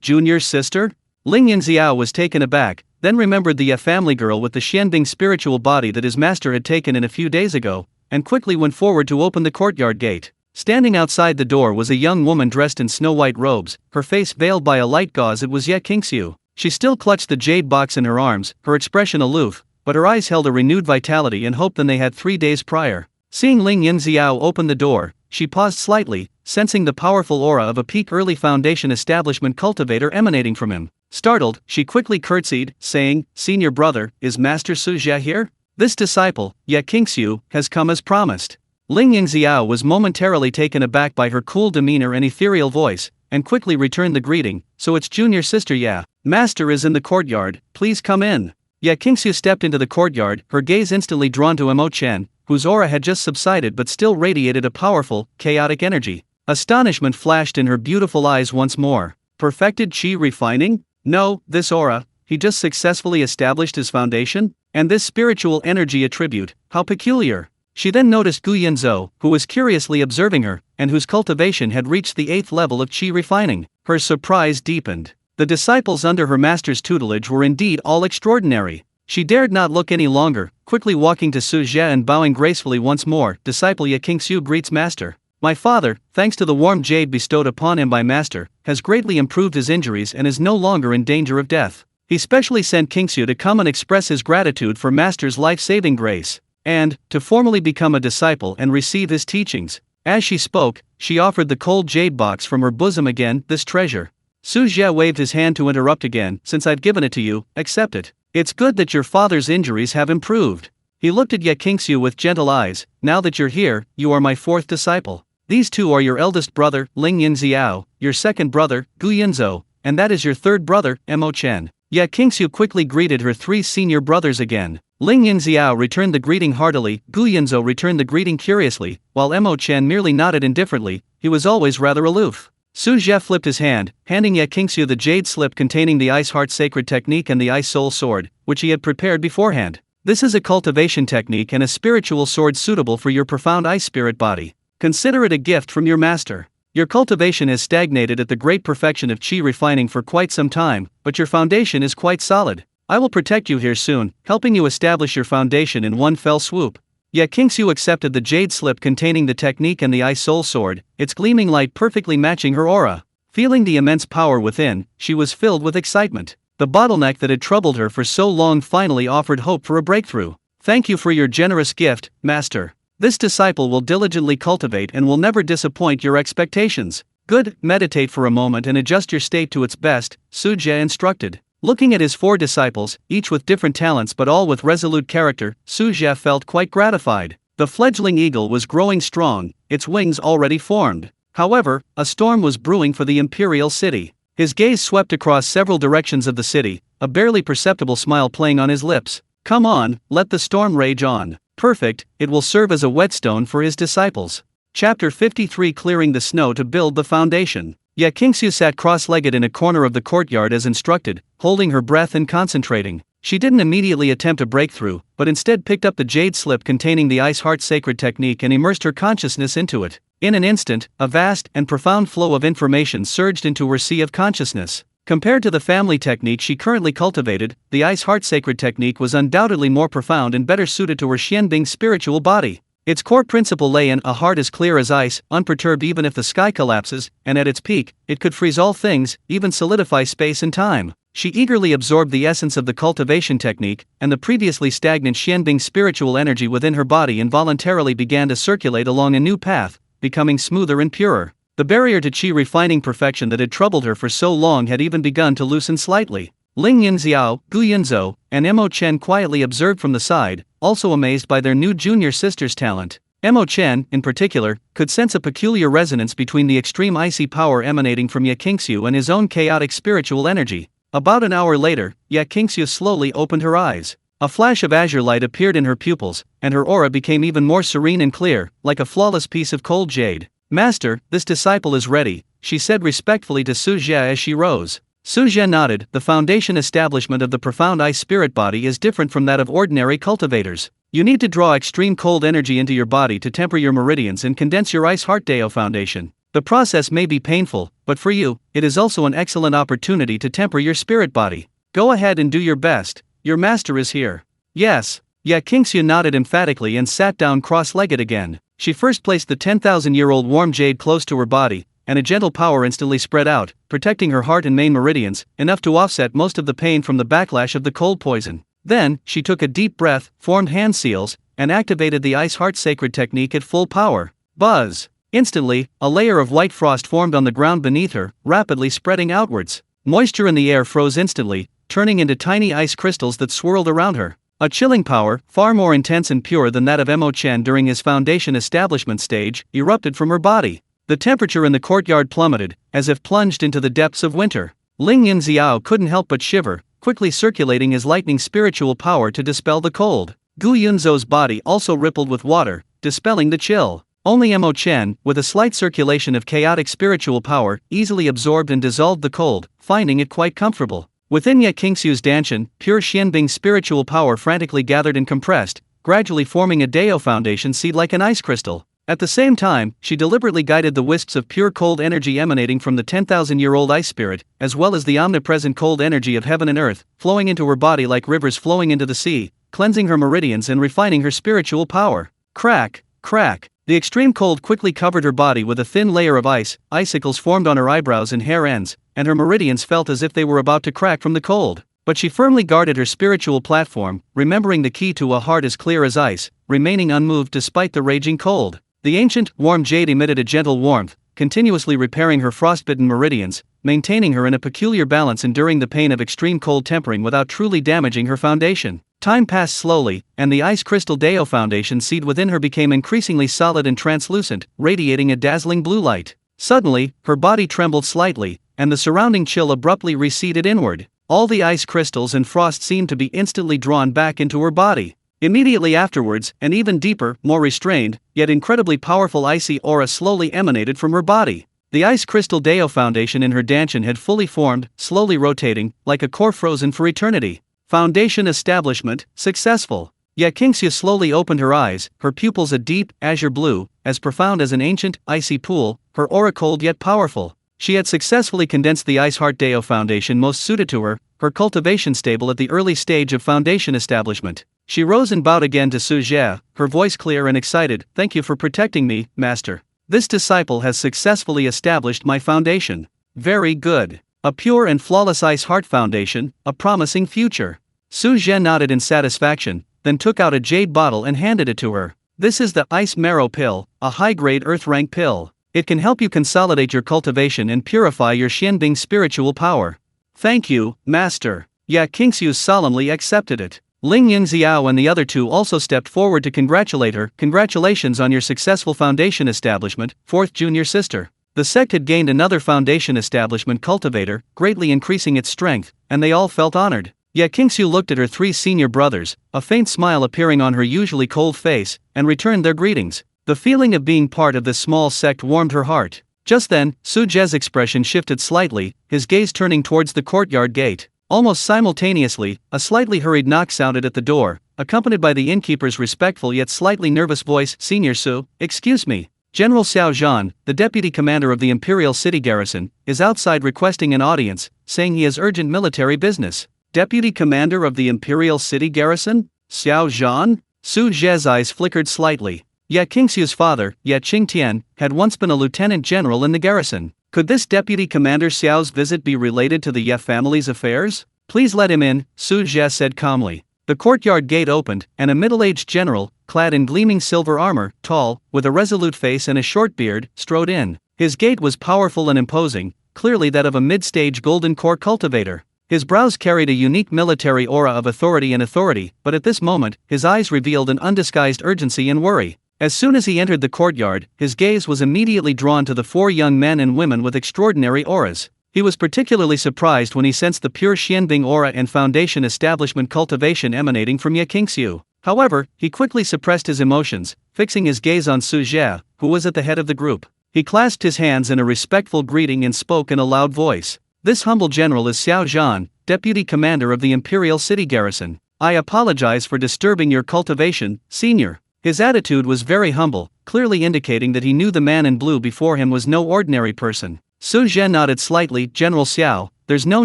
junior sister?" Ling Yunxiao was taken aback, then remembered the family girl with the Xianbing spiritual body that his master had taken in a few days ago, and quickly went forward to open the courtyard gate. Standing outside the door was a young woman dressed in snow-white robes, her face veiled by a light gauze. It was Ye Qingxiu. She still clutched the jade box in her arms, her expression aloof, but her eyes held a renewed vitality and hope than they had 3 days prior. Seeing Ling Yunxiao open the door, she paused slightly, sensing the powerful aura of a peak early foundation establishment cultivator emanating from him. Startled, she quickly curtsied, saying, "Senior brother, is Master Su Zhe here? This disciple, Ye Qingxiu, has come as promised." Ling Yunxiao was momentarily taken aback by her cool demeanor and ethereal voice, and quickly returned the greeting. "So it's junior sister Ye. Master is in the courtyard, please come in." Ye Qingxiu stepped into the courtyard, her gaze instantly drawn to Mo Chen, whose aura had just subsided but still radiated a powerful, chaotic energy. Astonishment flashed in her beautiful eyes once more. Perfected chi refining? No, this aura, he just successfully established his foundation? And this spiritual energy attribute, how peculiar. She then noticed Gu Yunxiao, who was curiously observing her, and whose cultivation had reached the 8th level of chi refining. Her surprise deepened. The disciples under her master's tutelage were indeed all extraordinary. She dared not look any longer, quickly walking to Su Zhe and bowing gracefully once more. "Disciple Ye Qingxiu greets Master. My father, thanks to the warm jade bestowed upon him by Master, has greatly improved his injuries and is no longer in danger of death. He specially sent Qingxiu to come and express his gratitude for Master's life-saving grace, and to formally become a disciple and receive his teachings." As she spoke, she offered the cold jade box from her bosom again. "This treasure." Su Zhe waved his hand to interrupt again. "Since I've given it to you, accept it. It's good that your father's injuries have improved." He looked at Ye Qingxiu with gentle eyes. "Now that you're here, you are my 4th disciple. These 2 are your eldest brother, Ling Yunxiao, your 2nd brother, Gu Yunxiao, and that is your 3rd brother, Mo Chen." Ye Qingxiu quickly greeted her 3 senior brothers again. Ling Yunxiao returned the greeting heartily, Gu Yunxiao returned the greeting curiously, while Mo Chen merely nodded indifferently. He was always rather aloof. Su Zhe flipped his hand, handing Ye Qingxiu the jade slip containing the Ice Heart Sacred Technique and the Ice Soul Sword, which he had prepared beforehand. "This is a cultivation technique and a spiritual sword suitable for your profound ice spirit body. Consider it a gift from your master. Your cultivation has stagnated at the great perfection of chi refining for quite some time, but your foundation is quite solid. I will protect you here soon, helping you establish your foundation in one fell swoop." Ye Qingxiu accepted the jade slip containing the technique and the Ice Soul Sword, its gleaming light perfectly matching her aura. Feeling the immense power within, she was filled with excitement. The bottleneck that had troubled her for so long finally offered hope for a breakthrough. "Thank you for your generous gift, Master. This disciple will diligently cultivate and will never disappoint your expectations." "Good, meditate for a moment and adjust your state to its best," Su Zhe instructed. Looking at his 4 disciples, each with different talents but all with resolute character, Su Zhe felt quite gratified. The fledgling eagle was growing strong, its wings already formed. However, a storm was brewing for the imperial city. His gaze swept across several directions of the city, a barely perceptible smile playing on his lips. "Come on, let the storm rage on. Perfect, it will serve as a whetstone for his disciples." Chapter 53 Clearing the Snow to Build the Foundation. Ye Qingxiu sat cross-legged in a corner of the courtyard as instructed, holding her breath and concentrating. She didn't immediately attempt a breakthrough, but instead picked up the jade slip containing the Ice Heart Sacred Technique and immersed her consciousness into it. In an instant, a vast and profound flow of information surged into her sea of consciousness. Compared to the family technique she currently cultivated, the Ice Heart Sacred Technique was undoubtedly more profound and better suited to her Xianbing spiritual body. Its core principle lay in a heart as clear as ice, unperturbed even if the sky collapses, and at its peak, it could freeze all things, even solidify space and time. She eagerly absorbed the essence of the cultivation technique, and the previously stagnant Xianbing spiritual energy within her body involuntarily began to circulate along a new path, becoming smoother and purer. The barrier to chi refining perfection that had troubled her for so long had even begun to loosen slightly. Ling Yunxiao, Gu Yunxiao, and Mo Chen quietly observed from the side, also amazed by their new junior sister's talent. Mo Chen, in particular, could sense a peculiar resonance between the extreme icy power emanating from Ye Qingxiu and his own chaotic spiritual energy. About an hour later, Ye Qingxiu slowly opened her eyes. A flash of azure light appeared in her pupils, and her aura became even more serene and clear, like a flawless piece of cold jade. "Master, this disciple is ready," she said respectfully to Su Zhe as she rose. Su Zhe nodded. "The foundation establishment of the profound ice spirit body is different from that of ordinary cultivators. You need to draw extreme cold energy into your body to temper your meridians and condense your ice heart Dao foundation. The process may be painful, but for you, it is also an excellent opportunity to temper your spirit body. Go ahead and do your best. Your master is here." "Yes." Ye Qingxiu nodded emphatically and sat down cross-legged again. She first placed the 10,000-year-old warm jade close to her body, and a gentle power instantly spread out, protecting her heart and main meridians, enough to offset most of the pain from the backlash of the cold poison. Then, she took a deep breath, formed hand seals, and activated the Ice Heart Sacred technique at full power. Buzz! Instantly, a layer of white frost formed on the ground beneath her, rapidly spreading outwards. Moisture in the air froze instantly, turning into tiny ice crystals that swirled around her. A chilling power, far more intense and pure than that of Mo Chen during his foundation establishment stage, erupted from her body. The temperature in the courtyard plummeted, as if plunged into the depths of winter. Ling Yunxiao couldn't help but shiver, quickly circulating his lightning spiritual power to dispel the cold. Gu Yunzhou's body also rippled with water, dispelling the chill. Only Mo Chen, with a slight circulation of chaotic spiritual power, easily absorbed and dissolved the cold, finding it quite comfortable. Within Ye Qingxiu's Danshan, pure Xianbing spiritual power frantically gathered and compressed, gradually forming a Dao foundation seed like an ice crystal. At the same time, she deliberately guided the wisps of pure cold energy emanating from the 10,000-year-old ice spirit, as well as the omnipresent cold energy of heaven and earth, flowing into her body like rivers flowing into the sea, cleansing her meridians and refining her spiritual power. Crack, crack. The extreme cold quickly covered her body with a thin layer of ice, icicles formed on her eyebrows and hair ends, and her meridians felt as if they were about to crack from the cold. But she firmly guarded her spiritual platform, remembering the key to a heart as clear as ice, remaining unmoved despite the raging cold. The ancient, warm jade emitted a gentle warmth, continuously repairing her frostbitten meridians, maintaining her in a peculiar balance enduring the pain of extreme cold tempering without truly damaging her foundation. Time passed slowly, and the ice crystal Dao foundation seed within her became increasingly solid and translucent, radiating a dazzling blue light. Suddenly, her body trembled slightly, and the surrounding chill abruptly receded inward. All the ice crystals and frost seemed to be instantly drawn back into her body. Immediately afterwards, an even deeper, more restrained, yet incredibly powerful icy aura slowly emanated from her body. The ice crystal Dao foundation in her Danshan had fully formed, slowly rotating, like a core frozen for eternity. Foundation establishment, successful. Ye Qingxiu slowly opened her eyes, her pupils a deep, azure blue, as profound as an ancient, icy pool, her aura cold yet powerful. She had successfully condensed the Ice Heart Dao foundation most suited to her, her cultivation stable at the early stage of foundation establishment. She rose and bowed again to Su Zhe, her voice clear and excited. "Thank you for protecting me, Master. This disciple has successfully established my foundation." "Very good. A pure and flawless ice heart foundation, a promising future." Su Zhe nodded in satisfaction, then took out a jade bottle and handed it to her. "This is the Ice Marrow Pill, a high-grade earth-rank pill. It can help you consolidate your cultivation and purify your Xianbing spiritual power." "Thank you, Master." Ye Qingxiu solemnly accepted it. Ling Yunxiao and the other two also stepped forward to congratulate her. "Congratulations on your successful foundation establishment, fourth junior sister." The sect had gained another foundation establishment cultivator, greatly increasing its strength, and they all felt honored. Ye Qingxiu looked at her three senior brothers, a faint smile appearing on her usually cold face, and returned their greetings. The feeling of being part of this small sect warmed her heart. Just then, Su Zhe's expression shifted slightly, his gaze turning towards the courtyard gate. Almost simultaneously, a slightly hurried knock sounded at the door, accompanied by the innkeeper's respectful yet slightly nervous voice. "Senior Su, excuse me. General Xiao Zhan, the deputy commander of the Imperial City Garrison, is outside requesting an audience, saying he has urgent military business." "Deputy commander of the Imperial City Garrison? Xiao Zhan?" Su Zhe's eyes flickered slightly. Ye Qingxiu's father, Ye Qingtian, had once been a lieutenant general in the garrison. Could this deputy commander Xiao's visit be related to the Ye family's affairs? "Please let him in," Su Zhe said calmly. The courtyard gate opened, and a middle-aged general, clad in gleaming silver armor, tall, with a resolute face and a short beard, strode in. His gait was powerful and imposing, clearly that of a mid-stage golden core cultivator. His brows carried a unique military aura of authority, but at this moment, his eyes revealed an undisguised urgency and worry. As soon as he entered the courtyard, his gaze was immediately drawn to the four young men and women with extraordinary auras. He was particularly surprised when he sensed the pure Xianbing aura and foundation establishment cultivation emanating from Ye Qingxiu. However, he quickly suppressed his emotions, fixing his gaze on Su Zhe, who was at the head of the group. He clasped his hands in a respectful greeting and spoke in a loud voice. "This humble general is Xiao Zhan, deputy commander of the Imperial City Garrison. I apologize for disturbing your cultivation, senior." His attitude was very humble, clearly indicating that he knew the man in blue before him was no ordinary person. Su Zhe nodded slightly. "General Xiao, there's no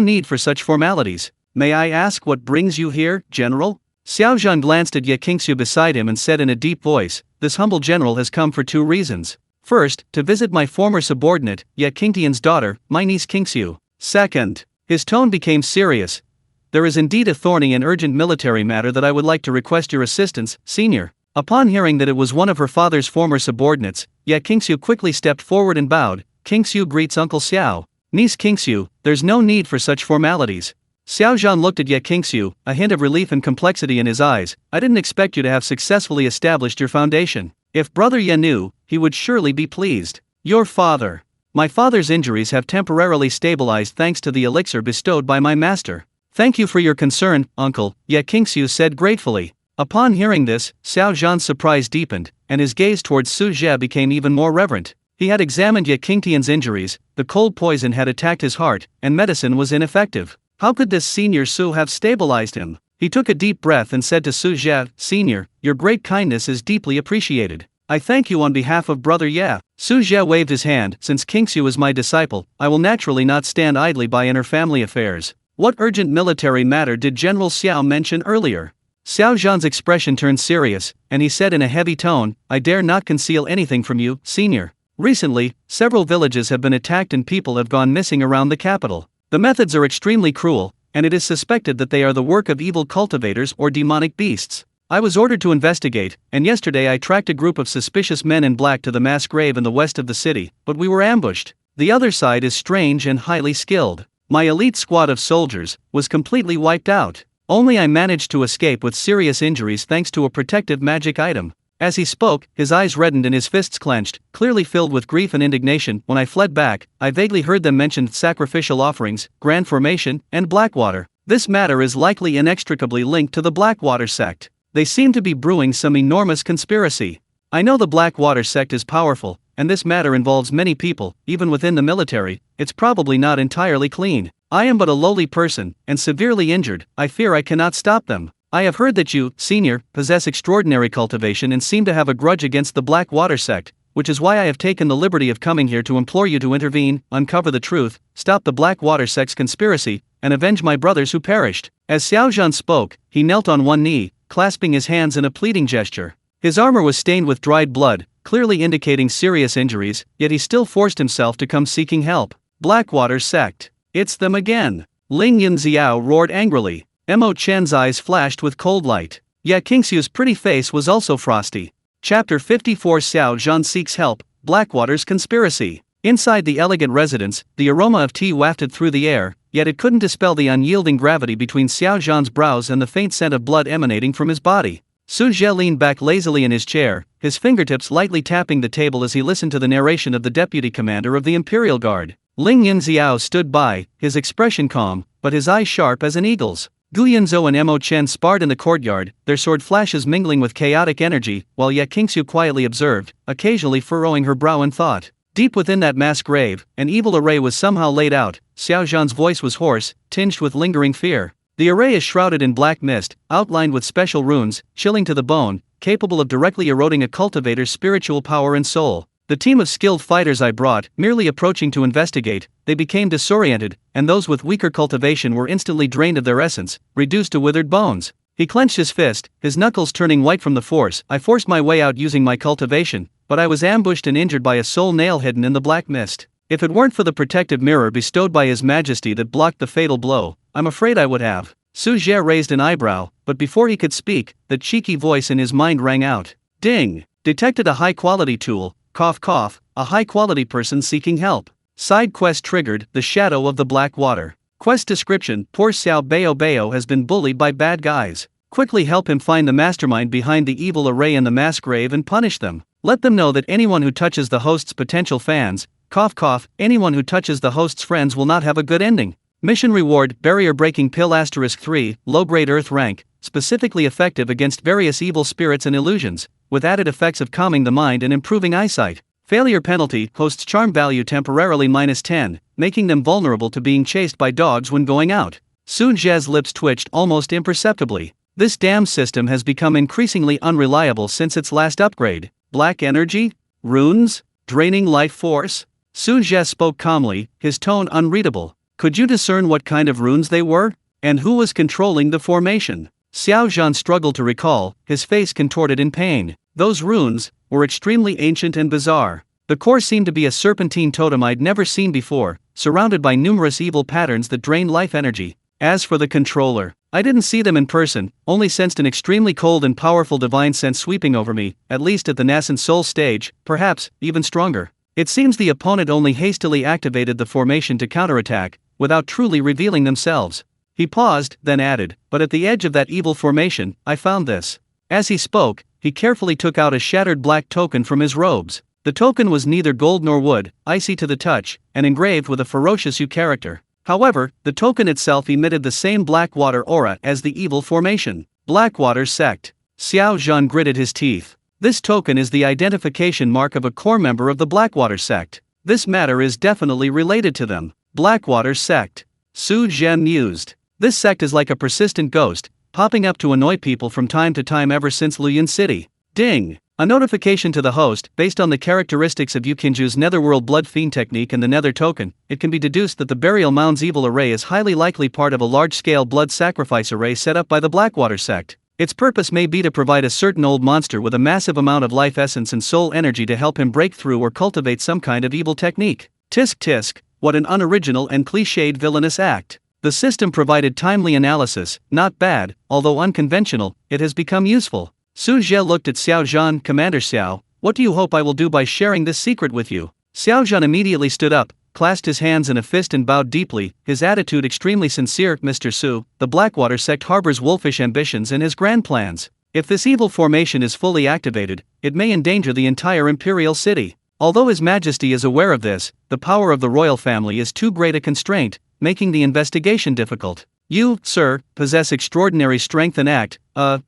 need for such formalities. May I ask what brings you here, General?" Xiao Zhan glanced at Ye Qingxiu beside him and said in a deep voice, "This humble general has come for 2 reasons. First, to visit my former subordinate, Ye Qingtian's daughter, my niece Qingxiu. Second," his tone became serious, "there is indeed a thorny and urgent military matter that I would like to request your assistance, senior." Upon hearing that it was one of her father's former subordinates, Ye Qingxiu quickly stepped forward and bowed. "Qingxiu greets Uncle Xiao. Niece Qingxiu, there's no need for such formalities." Xiao Zhan looked at Ye Qingxiu, a hint of relief and complexity in his eyes. "I didn't expect you to have successfully established your foundation. If Brother Ye knew, he would surely be pleased." "Your father." "My father's injuries have temporarily stabilized thanks to the elixir bestowed by my master." "Thank you for your concern, uncle," Ye Qingxiu said gratefully. Upon hearing this, Xiao Zhan's surprise deepened, and his gaze towards Su Zhe became even more reverent. He had examined Ye Qingtian's injuries, the cold poison had attacked his heart, and medicine was ineffective. How could this senior Su have stabilized him? He took a deep breath and said to Su Zhe, "Senior, your great kindness is deeply appreciated. I thank you on behalf of Brother Ye." Su Zhe waved his hand. "Since Qingxiu is my disciple, I will naturally not stand idly by in her family affairs. What urgent military matter did General Xiao mention earlier?" Xiao Zhan's expression turned serious, and he said in a heavy tone, "I dare not conceal anything from you, senior. Recently, several villages have been attacked and people have gone missing around the capital. The methods are extremely cruel, and it is suspected that they are the work of evil cultivators or demonic beasts. I was ordered to investigate, and yesterday I tracked a group of suspicious men in black to the mass grave in the west of the city, but we were ambushed. The other side is strange and highly skilled. My elite squad of soldiers was completely wiped out. Only I managed to escape with serious injuries thanks to a protective magic item." As he spoke, his eyes reddened and his fists clenched, clearly filled with grief and indignation. "When I fled back, I vaguely heard them mention sacrificial offerings, grand formation, and Blackwater. This matter is likely inextricably linked to the Blackwater sect. They seem to be brewing some enormous conspiracy. I know the Blackwater sect is powerful, and this matter involves many people, even within the military. It's probably not entirely clean. I am but a lowly person, and severely injured. I fear I cannot stop them. I have heard that you, senior, possess extraordinary cultivation and seem to have a grudge against the Blackwater sect, which is why I have taken the liberty of coming here to implore you to intervene, uncover the truth, stop the Blackwater sect's conspiracy, and avenge my brothers who perished." As Xiao Zhan spoke, he knelt on one knee, clasping his hands in a pleading gesture. His armor was stained with dried blood, clearly indicating serious injuries, yet he still forced himself to come seeking help. "Blackwater sect. It's them again!" Ling Yunxiao roared angrily. Mo Chen's eyes flashed with cold light. Ye Qingxiu's pretty face was also frosty. Chapter 54 Xiao Zhan seeks help, Blackwater's conspiracy. Inside the elegant residence, the aroma of tea wafted through the air, yet it couldn't dispel the unyielding gravity between Xiao Zhan's brows and the faint scent of blood emanating from his body. Su Zhe leaned back lazily in his chair, his fingertips lightly tapping the table as he listened to the narration of the deputy commander of the Imperial Guard. Ling Yunxiao stood by, his expression calm, but his eyes sharp as an eagle's. Gu Yunzhou and Mo Chen sparred in the courtyard, their sword flashes mingling with chaotic energy, while Ye Qingxiu quietly observed, occasionally furrowing her brow in thought. Deep within that mass grave, an evil array was somehow laid out. Xiao Zhan's voice was hoarse, tinged with lingering fear. The array is shrouded in black mist, outlined with special runes, chilling to the bone, capable of directly eroding a cultivator's spiritual power and soul. The team of skilled fighters I brought, merely approaching to investigate, they became disoriented, and those with weaker cultivation were instantly drained of their essence, reduced to withered bones. He clenched his fist, his knuckles turning white from the force. "I forced my way out using my cultivation, but I was ambushed and injured by a soul nail hidden in the black mist. If it weren't for the protective mirror bestowed by His Majesty that blocked the fatal blow, I'm afraid I would have." Su Zhe raised an eyebrow, but before he could speak, the cheeky voice in his mind rang out. "Ding! Detected a high-quality tool. Cough cough, a high-quality person seeking help. Side quest triggered, the shadow of the Blackwater. Quest description: poor Xiao Bao has been bullied by bad guys. Quickly help him find the mastermind behind the evil array in the mass grave and punish them. Let them know that anyone who touches the host's potential fans, cough cough, anyone who touches the host's friends will not have a good ending. Mission reward: barrier breaking pill *3, low-grade earth rank, specifically effective against various evil spirits and illusions, with added effects of calming the mind and improving eyesight. Failure penalty: hosts charm value temporarily -10, making them vulnerable to being chased by dogs when going out." Su Zhe's lips twitched almost imperceptibly. This damn system has become increasingly unreliable since its last upgrade. Black energy? Runes? Draining life force? Su Zhe spoke calmly, his tone unreadable. "Could you discern what kind of runes they were? And who was controlling the formation?" Xiao Zhan struggled to recall, his face contorted in pain. Those runes were extremely ancient and bizarre. The core seemed to be a serpentine totem I'd never seen before, surrounded by numerous evil patterns that drained life energy. As for the controller, I didn't see them in person, only sensed an extremely cold and powerful divine sense sweeping over me, at least at the nascent soul stage, perhaps even stronger. It seems the opponent only hastily activated the formation to counterattack, without truly revealing themselves. He paused, then added, but at the edge of that evil formation, I found this. As he spoke, he carefully took out a shattered black token from his robes. The token was neither gold nor wood, icy to the touch, and engraved with a ferocious U character. However, the token itself emitted the same Blackwater aura as the evil formation. Blackwater sect. Xiao Zhan gritted his teeth. This token is the identification mark of a core member of the Blackwater sect. This matter is definitely related to them. Blackwater sect. Su Zhe mused. This sect is like a persistent ghost, popping up to annoy people from time to time ever since Lingyuan City. Ding! A notification to the host. Based on the characteristics of Yukinju's Netherworld Blood Fiend technique and the Nether token, it can be deduced that the Burial Mound's evil array is highly likely part of a large-scale blood sacrifice array set up by the Blackwater sect. Its purpose may be to provide a certain old monster with a massive amount of life essence and soul energy to help him break through or cultivate some kind of evil technique. Tisk tisk, what an unoriginal and cliched villainous act. The system provided timely analysis, not bad, although unconventional, it has become useful. Su Zhe looked at Xiao Zhan. Commander Xiao, what do you hope I will do by sharing this secret with you? Xiao Zhan immediately stood up, clasped his hands in a fist and bowed deeply, his attitude extremely sincere. Mr. Su, the Blackwater sect harbors wolfish ambitions and has grand plans. If this evil formation is fully activated, it may endanger the entire imperial city. Although His Majesty is aware of this, the power of the royal family is too great a constraint, making the investigation difficult. You, sir, possess extraordinary strength and act,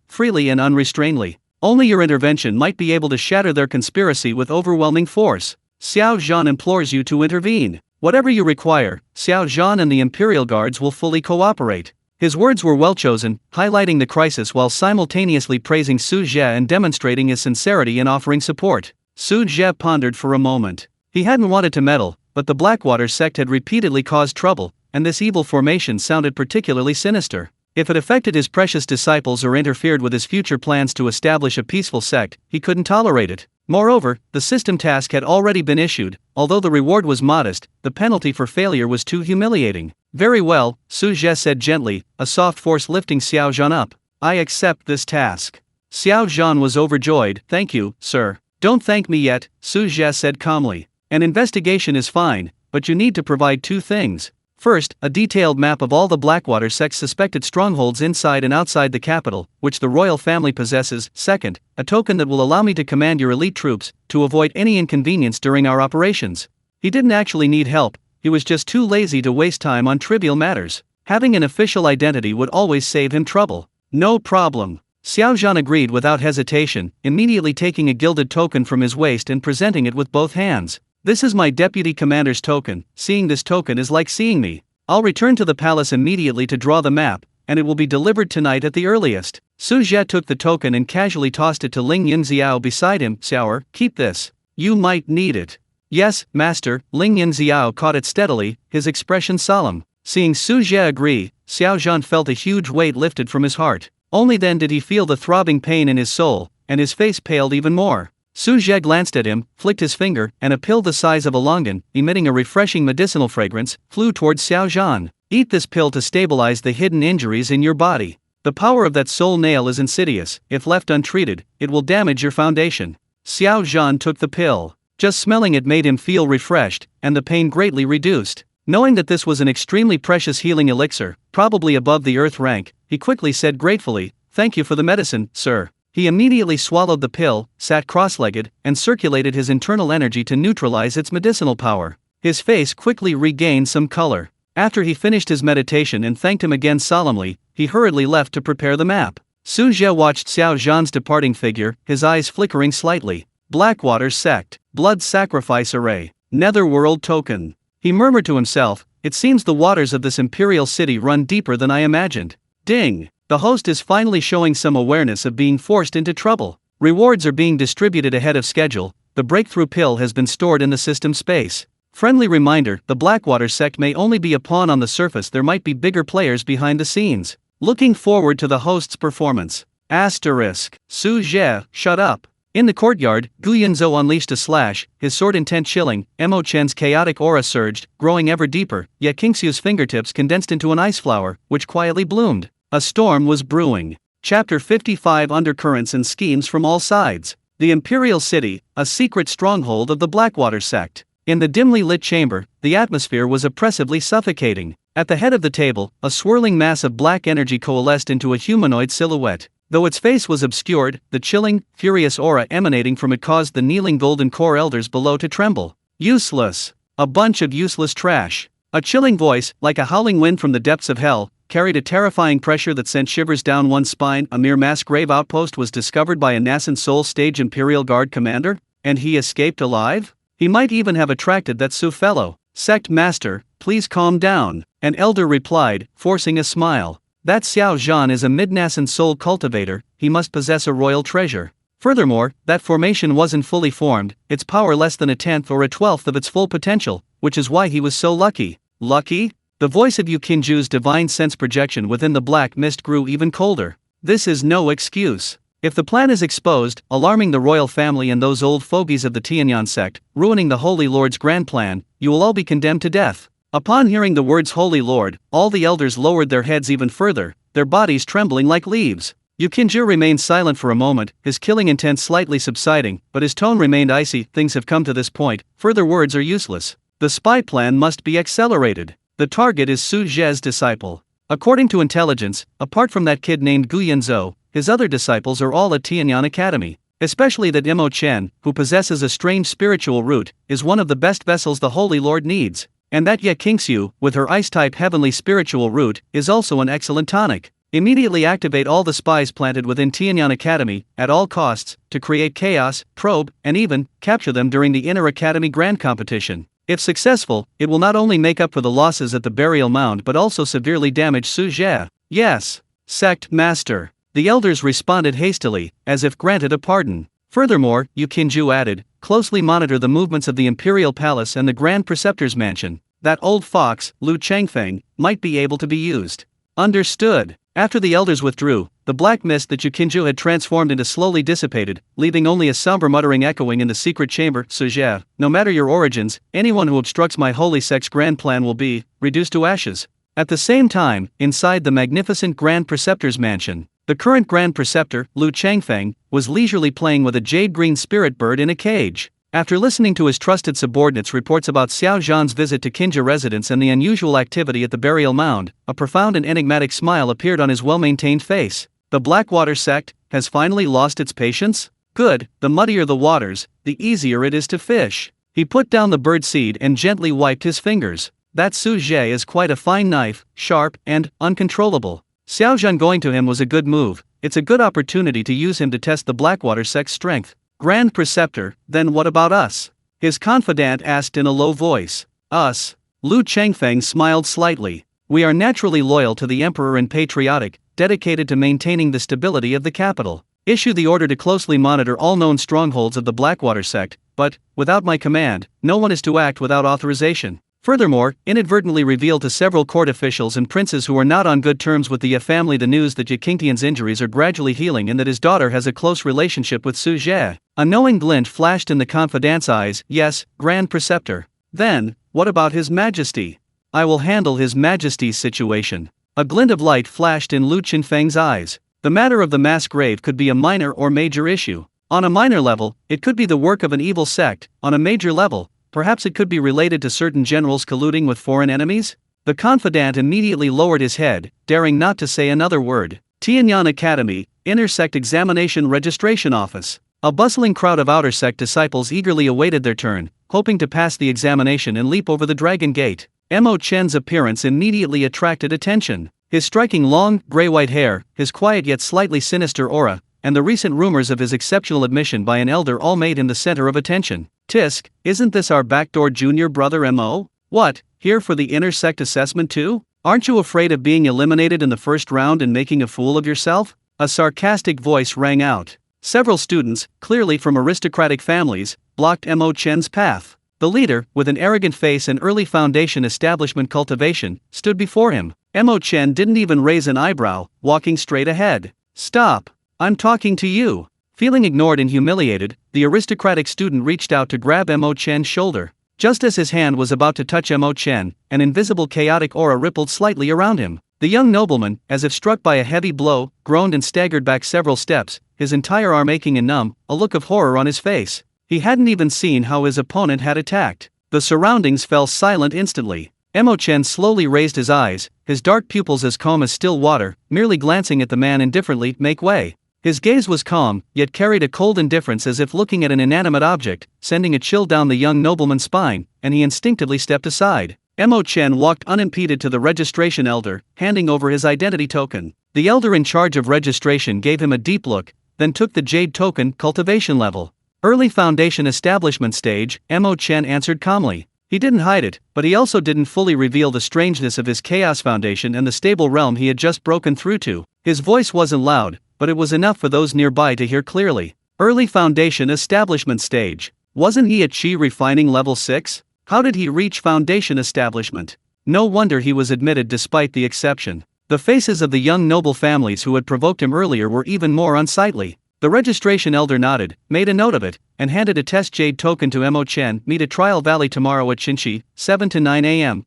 freely and unrestrainedly. Only your intervention might be able to shatter their conspiracy with overwhelming force. Xiao Zhan implores you to intervene. Whatever you require, Xiao Zhan and the Imperial Guards will fully cooperate. His words were well chosen, highlighting the crisis while simultaneously praising Su Zhe and demonstrating his sincerity in offering support. Su Zhe pondered for a moment. He hadn't wanted to meddle, but the Blackwater sect had repeatedly caused trouble, and this evil formation sounded particularly sinister. If it affected his precious disciples or interfered with his future plans to establish a peaceful sect, he couldn't tolerate it. Moreover, the system task had already been issued. Although the reward was modest, the penalty for failure was too humiliating. Very well, Su Zhe said gently, a soft force lifting Xiao Zhan up. I accept this task. Xiao Zhan was overjoyed. Thank you, sir. Don't thank me yet, Su Zhe said calmly. An investigation is fine, but you need to provide two things. First, a detailed map of all the Blackwater sect's suspected strongholds inside and outside the capital, which the royal family possesses. Second, a token that will allow me to command your elite troops, to avoid any inconvenience during our operations. He didn't actually need help, he was just too lazy to waste time on trivial matters. Having an official identity would always save him trouble. No problem. Xiao Zhan agreed without hesitation, immediately taking a gilded token from his waist and presenting it with both hands. This is my deputy commander's token. Seeing this token is like seeing me. I'll return to the palace immediately to draw the map, and it will be delivered tonight at the earliest. Su Zhe took the token and casually tossed it to Ling Yunxiao beside him. Xiao, keep this. You might need it. Yes, master. Ling Yunxiao caught it steadily, his expression solemn. Seeing Su Zhe agree, Xiao Zhan felt a huge weight lifted from his heart. Only then did he feel the throbbing pain in his soul, and his face paled even more. Su Zhe glanced at him, flicked his finger, and a pill the size of a longan, emitting a refreshing medicinal fragrance, flew towards Xiao Zhan. Eat this pill to stabilize the hidden injuries in your body. The power of that soul nail is insidious. If left untreated, it will damage your foundation. Xiao Zhan took the pill. Just smelling it made him feel refreshed, and the pain greatly reduced. Knowing that this was an extremely precious healing elixir, probably above the earth rank, he quickly said gratefully, "Thank you for the medicine, sir." He immediately swallowed the pill, sat cross-legged, and circulated his internal energy to neutralize its medicinal power. His face quickly regained some color. After he finished his meditation and thanked him again solemnly, he hurriedly left to prepare the map. Su Zhe watched Xiao Zhan's departing figure, his eyes flickering slightly. Blackwater sect, blood sacrifice array, netherworld token. He murmured to himself, it seems the waters of this imperial city run deeper than I imagined. Ding! The host is finally showing some awareness of being forced into trouble. Rewards are being distributed ahead of schedule. The breakthrough pill has been stored in the system space. Friendly reminder, the Blackwater sect may only be a pawn on the surface, there might be bigger players behind the scenes. Looking forward to the host's performance. Asterisk. Su Zhe, shut up. In the courtyard, Gu Yunxiao unleashed a slash, his sword intent chilling. Mo Chen's chaotic aura surged, growing ever deeper, yet Qingxiu's fingertips condensed into an ice flower, which quietly bloomed. A storm was brewing. Chapter 55 Undercurrents and Schemes from All Sides. The Imperial City, a secret stronghold of the Blackwater sect. In the dimly lit chamber, the atmosphere was oppressively suffocating. At the head of the table, a swirling mass of black energy coalesced into a humanoid silhouette. Though its face was obscured, the chilling, furious aura emanating from it caused the kneeling golden core elders below to tremble. Useless. A bunch of useless trash. A chilling voice, like a howling wind from the depths of hell, carried a terrifying pressure that sent shivers down one's spine. A mere mass grave outpost was discovered by a nascent Soul Stage Imperial Guard commander, and he escaped alive? He might even have attracted that Su fellow. Sect Master, please calm down, an elder replied, forcing a smile. That Xiao Zhan is a mid-nascent soul cultivator, he must possess a royal treasure. Furthermore, that formation wasn't fully formed, its power less than a tenth or a twelfth of its full potential, which is why he was so lucky. Lucky? The voice of Yu Qinju's divine sense projection within the black mist grew even colder. This is no excuse. If the plan is exposed, alarming the royal family and those old fogies of the Tianyan sect, ruining the Holy Lord's grand plan, you will all be condemned to death. Upon hearing the words Holy Lord, all the elders lowered their heads even further, their bodies trembling like leaves. Yu Qinju remained silent for a moment, his killing intent slightly subsiding, but his tone remained icy. Things have come to this point, further words are useless. The spy plan must be accelerated. The target is Su Zhe's disciple. According to intelligence, apart from that kid named Gu Yunxiao, his other disciples are all at Tianyan Academy. Especially that Mo Chen, who possesses a strange spiritual root, is one of the best vessels the Holy Lord needs. And that Ye Qingxiu, with her ice-type heavenly spiritual root, is also an excellent tonic. Immediately activate all the spies planted within Tianyan Academy, at all costs, to create chaos, probe, and even capture them during the inter-academy grand competition. If successful, it will not only make up for the losses at the burial mound but also severely damage Su Zhe. Yes, Sect Master. The elders responded hastily, as if granted a pardon. Furthermore, Yu Qinju added, closely monitor the movements of the Imperial Palace and the Grand Preceptor's mansion. That old fox, Lu Changfeng, might be able to be used. Understood. After the elders withdrew, the black mist that Yu Qinju had transformed into slowly dissipated, leaving only a somber muttering echoing in the secret chamber. Su Zhe, no matter your origins, anyone who obstructs my holy sect's grand plan will be reduced to ashes. At the same time, inside the magnificent Grand Preceptor's mansion, the current Grand Preceptor, Lu Changfeng, was leisurely playing with a jade-green spirit bird in a cage. After listening to his trusted subordinates' reports about Xiao Zhan's visit to Qinja residence and the unusual activity at the burial mound, a profound and enigmatic smile appeared on his well-maintained face. The Blackwater sect has finally lost its patience? Good, the muddier the waters, the easier it is to fish. He put down the bird seed and gently wiped his fingers. That Su Zhe is quite a fine knife, sharp and uncontrollable. Xiao Zhan going to him was a good move. It's a good opportunity to use him to test the Blackwater sect's strength. Grand Preceptor, then what about us? His confidant asked in a low voice. Us? Lu Changfeng smiled slightly. We are naturally loyal to the Emperor and patriotic, dedicated to maintaining the stability of the capital. Issue the order to closely monitor all known strongholds of the Blackwater sect, but, without my command, no one is to act without authorization. Furthermore, inadvertently revealed to several court officials and princes who are not on good terms with the Ye family the news that Ye Qingtian's injuries are gradually healing and that his daughter has a close relationship with Su Zhe. A knowing glint flashed in the confidant's eyes. Yes, Grand Preceptor. Then, what about His Majesty? I will handle His Majesty's situation. A glint of light flashed in Lu Qinfeng's eyes. The matter of the mass grave could be a minor or major issue. On a minor level, it could be the work of an evil sect. On a major level, perhaps it could be related to certain generals colluding with foreign enemies? The confidant immediately lowered his head, daring not to say another word. Tianyan Academy, Inner Sect Examination Registration Office. A bustling crowd of outer sect disciples eagerly awaited their turn, hoping to pass the examination and leap over the Dragon Gate. Mo Chen's appearance immediately attracted attention. His striking long, gray-white hair, his quiet yet slightly sinister aura, and the recent rumors of his exceptional admission by an elder all made him the center of attention. Tisk, isn't this our backdoor junior brother Mo? What, here for the inner sect assessment too? Aren't you afraid of being eliminated in the first round and making a fool of yourself? A sarcastic voice rang out. Several students, clearly from aristocratic families, blocked Mo Chen's path. The leader, with an arrogant face and early foundation establishment cultivation, stood before him. Mo Chen didn't even raise an eyebrow, walking straight ahead. "Stop! I'm talking to you." Feeling ignored and humiliated, the aristocratic student reached out to grab Mo Chen's shoulder. Just as his hand was about to touch Mo Chen, an invisible chaotic aura rippled slightly around him. The young nobleman, as if struck by a heavy blow, groaned and staggered back several steps, his entire arm aching and numb, a look of horror on his face. He hadn't even seen how his opponent had attacked. The surroundings fell silent instantly. Mo Chen slowly raised his eyes, his dark pupils as calm as still water, merely glancing at the man indifferently. "Make way." His gaze was calm, yet carried a cold indifference as if looking at an inanimate object, sending a chill down the young nobleman's spine, and he instinctively stepped aside. Mo Chen walked unimpeded to the registration elder, handing over his identity token. The elder in charge of registration gave him a deep look, then took the jade token. Cultivation level. Early foundation establishment stage, Mo Chen answered calmly. He didn't hide it, but he also didn't fully reveal the strangeness of his chaos foundation and the stable realm he had just broken through to. His voice wasn't loud, but it was enough for those nearby to hear clearly. Early foundation establishment stage. Wasn't he at Qi refining level 6? How did he reach foundation establishment? No wonder he was admitted despite the exception. The faces of the young noble families who had provoked him earlier were even more unsightly. The registration elder nodded, made a note of it, and handed a test jade token to Mo Chen. "Meet at Trial Valley tomorrow at Qinshi, 7 to 9 a.m.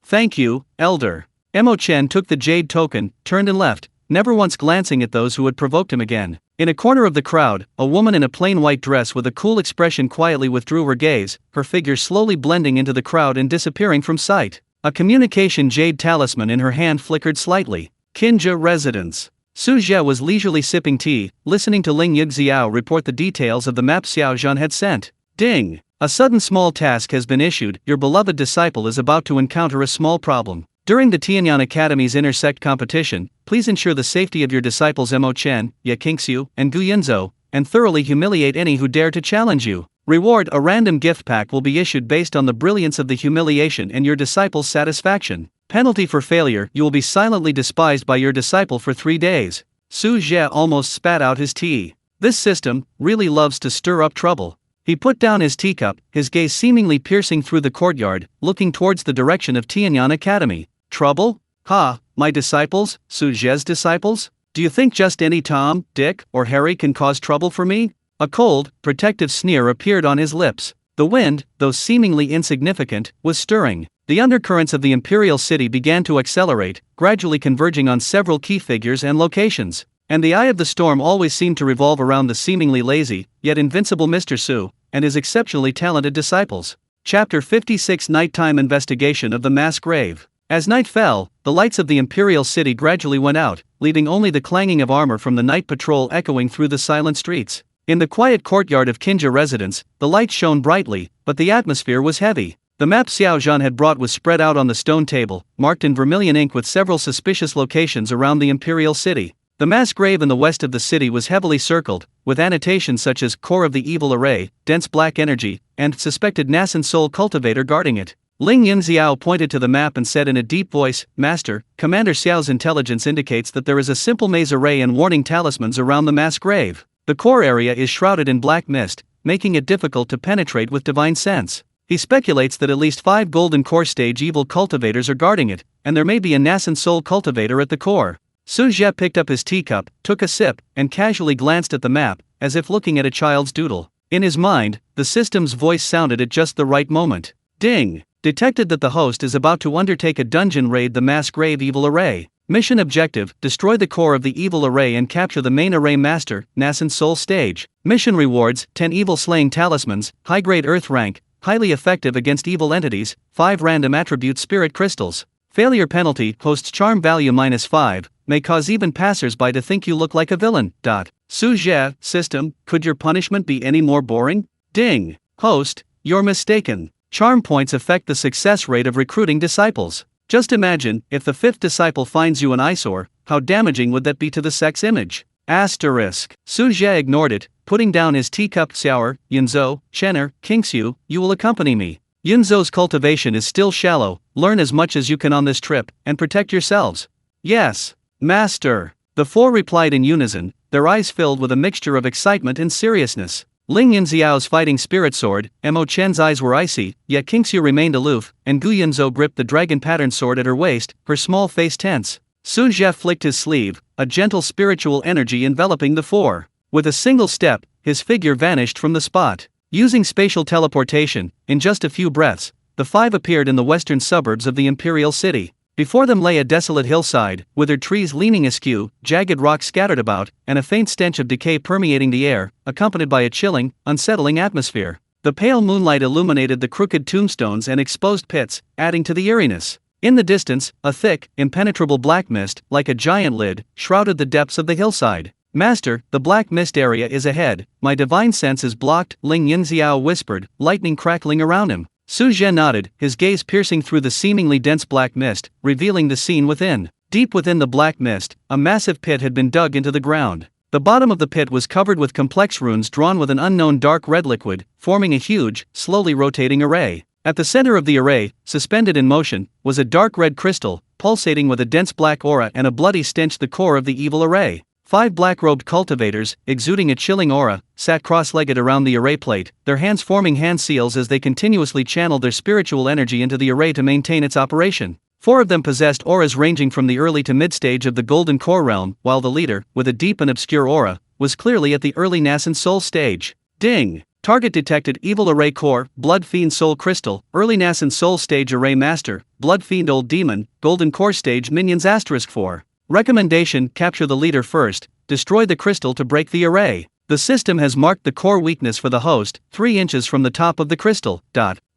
"Thank you, elder." Mo Chen took the jade token, turned and left, never once glancing at those who had provoked him again. In a corner of the crowd, a woman in a plain white dress with a cool expression quietly withdrew her gaze, her figure slowly blending into the crowd and disappearing from sight. A communication jade talisman in her hand flickered slightly. Qinja residence. Su Zhe was leisurely sipping tea, listening to Ling Yunxiao report the details of the map Xiao Zhan had sent. Ding! A sudden small task has been issued. Your beloved disciple is about to encounter a small problem. During the Tianyan Academy's intersect competition, please ensure the safety of your disciples Mo Chen, Ye Qingxiu, and Gu Yunzhou, and thoroughly humiliate any who dare to challenge you. Reward: a random gift pack will be issued based on the brilliance of the humiliation and your disciple's satisfaction. Penalty for failure: you will be silently despised by your disciple for 3 days. Su Zhe almost spat out his tea. This system really loves to stir up trouble. He put down his teacup, his gaze seemingly piercing through the courtyard, looking towards the direction of Tianyan Academy. Trouble? Ha, my disciples, Su Zhe's disciples? Do you think just any Tom, Dick, or Harry can cause trouble for me? A cold, protective sneer appeared on his lips. The wind, though seemingly insignificant, was stirring. The undercurrents of the imperial city began to accelerate, gradually converging on several key figures and locations. And the eye of the storm always seemed to revolve around the seemingly lazy, yet invincible Mr. Su, and his exceptionally talented disciples. Chapter 56: Nighttime Investigation of the Mass Grave. As night fell, the lights of the imperial city gradually went out, leaving only the clanging of armor from the night patrol echoing through the silent streets. In the quiet courtyard of Qinja residence, the lights shone brightly, but the atmosphere was heavy. The map Xiao Zhan had brought was spread out on the stone table, marked in vermilion ink with several suspicious locations around the imperial city. The mass grave in the west of the city was heavily circled, with annotations such as Core of the Evil Array, Dense Black Energy, and Suspected Nascent Soul Cultivator guarding it. Ling Yunxiao pointed to the map and said in a deep voice, "Master, Commander Xiao's intelligence indicates that there is a simple maze array and warning talismans around the mass grave. The core area is shrouded in black mist, making it difficult to penetrate with divine sense. He speculates that at least 5 golden core stage evil cultivators are guarding it, and there may be a nascent soul cultivator at the core." Su Zhe picked up his teacup, took a sip, and casually glanced at the map, as if looking at a child's doodle. In his mind, the system's voice sounded at just the right moment. Ding! Detected that the host is about to undertake a dungeon raid the mass grave evil array. Mission objective: destroy the core of the evil array and capture the main array master, nascent soul stage. Mission rewards: 10 evil slaying talismans, high-grade earth rank, highly effective against evil entities, 5 random attribute spirit crystals. Failure penalty: hosts charm value -5, may cause even passers-by to think you look like a villain. Su Zhe, system, could your punishment be any more boring? Ding! Host, you're mistaken. Charm points affect the success rate of recruiting disciples. Just imagine, if the 5th disciple finds you an eyesore, how damaging would that be to the sex image? Asterisk. Su Zhe ignored it, putting down his teacup. Xiaoer, Yunzhou, Chener, Qingxiu, you will accompany me. Yunzhou's cultivation is still shallow, learn as much as you can on this trip, and protect yourselves. Yes, Master. The 4 replied in unison, their eyes filled with a mixture of excitement and seriousness. Ling Yunxiao's fighting spirit sword, Mo Chen's eyes were icy, yet Qingxiu remained aloof, and Gu Yunzhou gripped the dragon-patterned sword at her waist, her small face tense. Su Zhe flicked his sleeve, a gentle spiritual energy enveloping the four. With a single step, his figure vanished from the spot. Using spatial teleportation, in just a few breaths, the five appeared in the western suburbs of the imperial city. Before them lay a desolate hillside, withered trees leaning askew, jagged rocks scattered about, and a faint stench of decay permeating the air, accompanied by a chilling, unsettling atmosphere. The pale moonlight illuminated the crooked tombstones and exposed pits, adding to the eeriness. In the distance, a thick, impenetrable black mist, like a giant lid, shrouded the depths of the hillside. "Master, the black mist area is ahead, my divine sense is blocked," Ling Yunxiao whispered, lightning crackling around him. Su Zhe nodded, his gaze piercing through the seemingly dense black mist, revealing the scene within. Deep within the black mist, a massive pit had been dug into the ground. The bottom of the pit was covered with complex runes drawn with an unknown dark red liquid, forming a huge, slowly rotating array. At the center of the array, suspended in motion, was a dark red crystal, pulsating with a dense black aura and a bloody stench, the core of the evil array. 5 black-robed cultivators, exuding a chilling aura, sat cross-legged around the array plate, their hands forming hand seals as they continuously channeled their spiritual energy into the array to maintain its operation. 4 of them possessed auras ranging from the early to mid-stage of the Golden Core realm, while the leader, with a deep and obscure aura, was clearly at the early nascent soul stage. Ding! Target detected. Evil Array Core, Blood Fiend Soul Crystal, Early Nascent Soul Stage Array Master, Blood Fiend Old Demon, Golden Core Stage Minions *4. Recommendation: capture the leader first, destroy the crystal to break the array. The system has marked the core weakness for the host, 3 inches from the top of the crystal.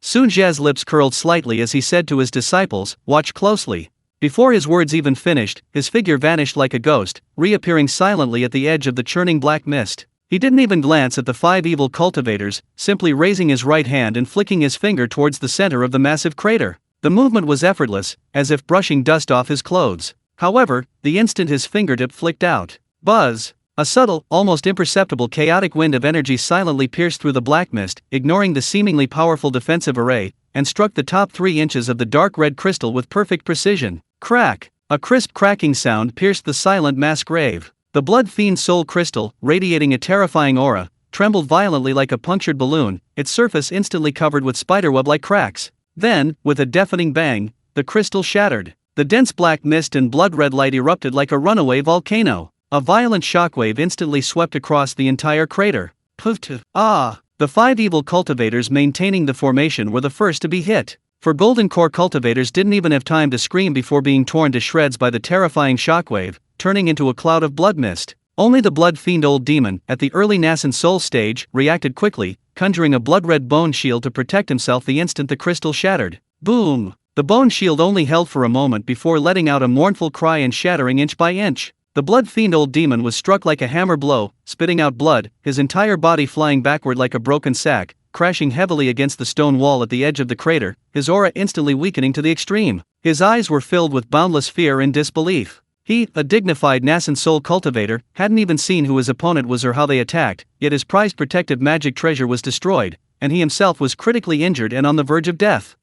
Su Zhe's lips curled slightly as he said to his disciples, "Watch closely." Before his words even finished, his figure vanished like a ghost, reappearing silently at the edge of the churning black mist. He didn't even glance at the 5 evil cultivators, simply raising his right hand and flicking his finger towards the center of the massive crater. The movement was effortless, as if brushing dust off his clothes. However, the instant his fingertip flicked out, buzz! A subtle, almost imperceptible chaotic wind of energy silently pierced through the black mist, ignoring the seemingly powerful defensive array, and struck the top 3 inches of the dark red crystal with perfect precision. Crack! A crisp cracking sound pierced the silent mass grave. The Blood Fiend Soul Crystal, radiating a terrifying aura, trembled violently like a punctured balloon, its surface instantly covered with spiderweb-like cracks. Then, with a deafening bang, the crystal shattered. The dense black mist and blood-red light erupted like a runaway volcano. A violent shockwave instantly swept across the entire crater. Poof! Ah! The 5 evil cultivators maintaining the formation were the first to be hit. For Golden Core cultivators didn't even have time to scream before being torn to shreds by the terrifying shockwave, turning into a cloud of blood mist. Only the Blood Fiend Old Demon, at the early nascent soul stage, reacted quickly, conjuring a blood-red bone shield to protect himself the instant the crystal shattered. Boom! The bone shield only held for a moment before letting out a mournful cry and shattering inch by inch. The Blood Fiend Old Demon was struck like a hammer blow, spitting out blood, his entire body flying backward like a broken sack, crashing heavily against the stone wall at the edge of the crater, his aura instantly weakening to the extreme. His eyes were filled with boundless fear and disbelief. He, a dignified nascent soul cultivator, hadn't even seen who his opponent was or how they attacked, yet his prized protective magic treasure was destroyed, and he himself was critically injured and on the verge of death.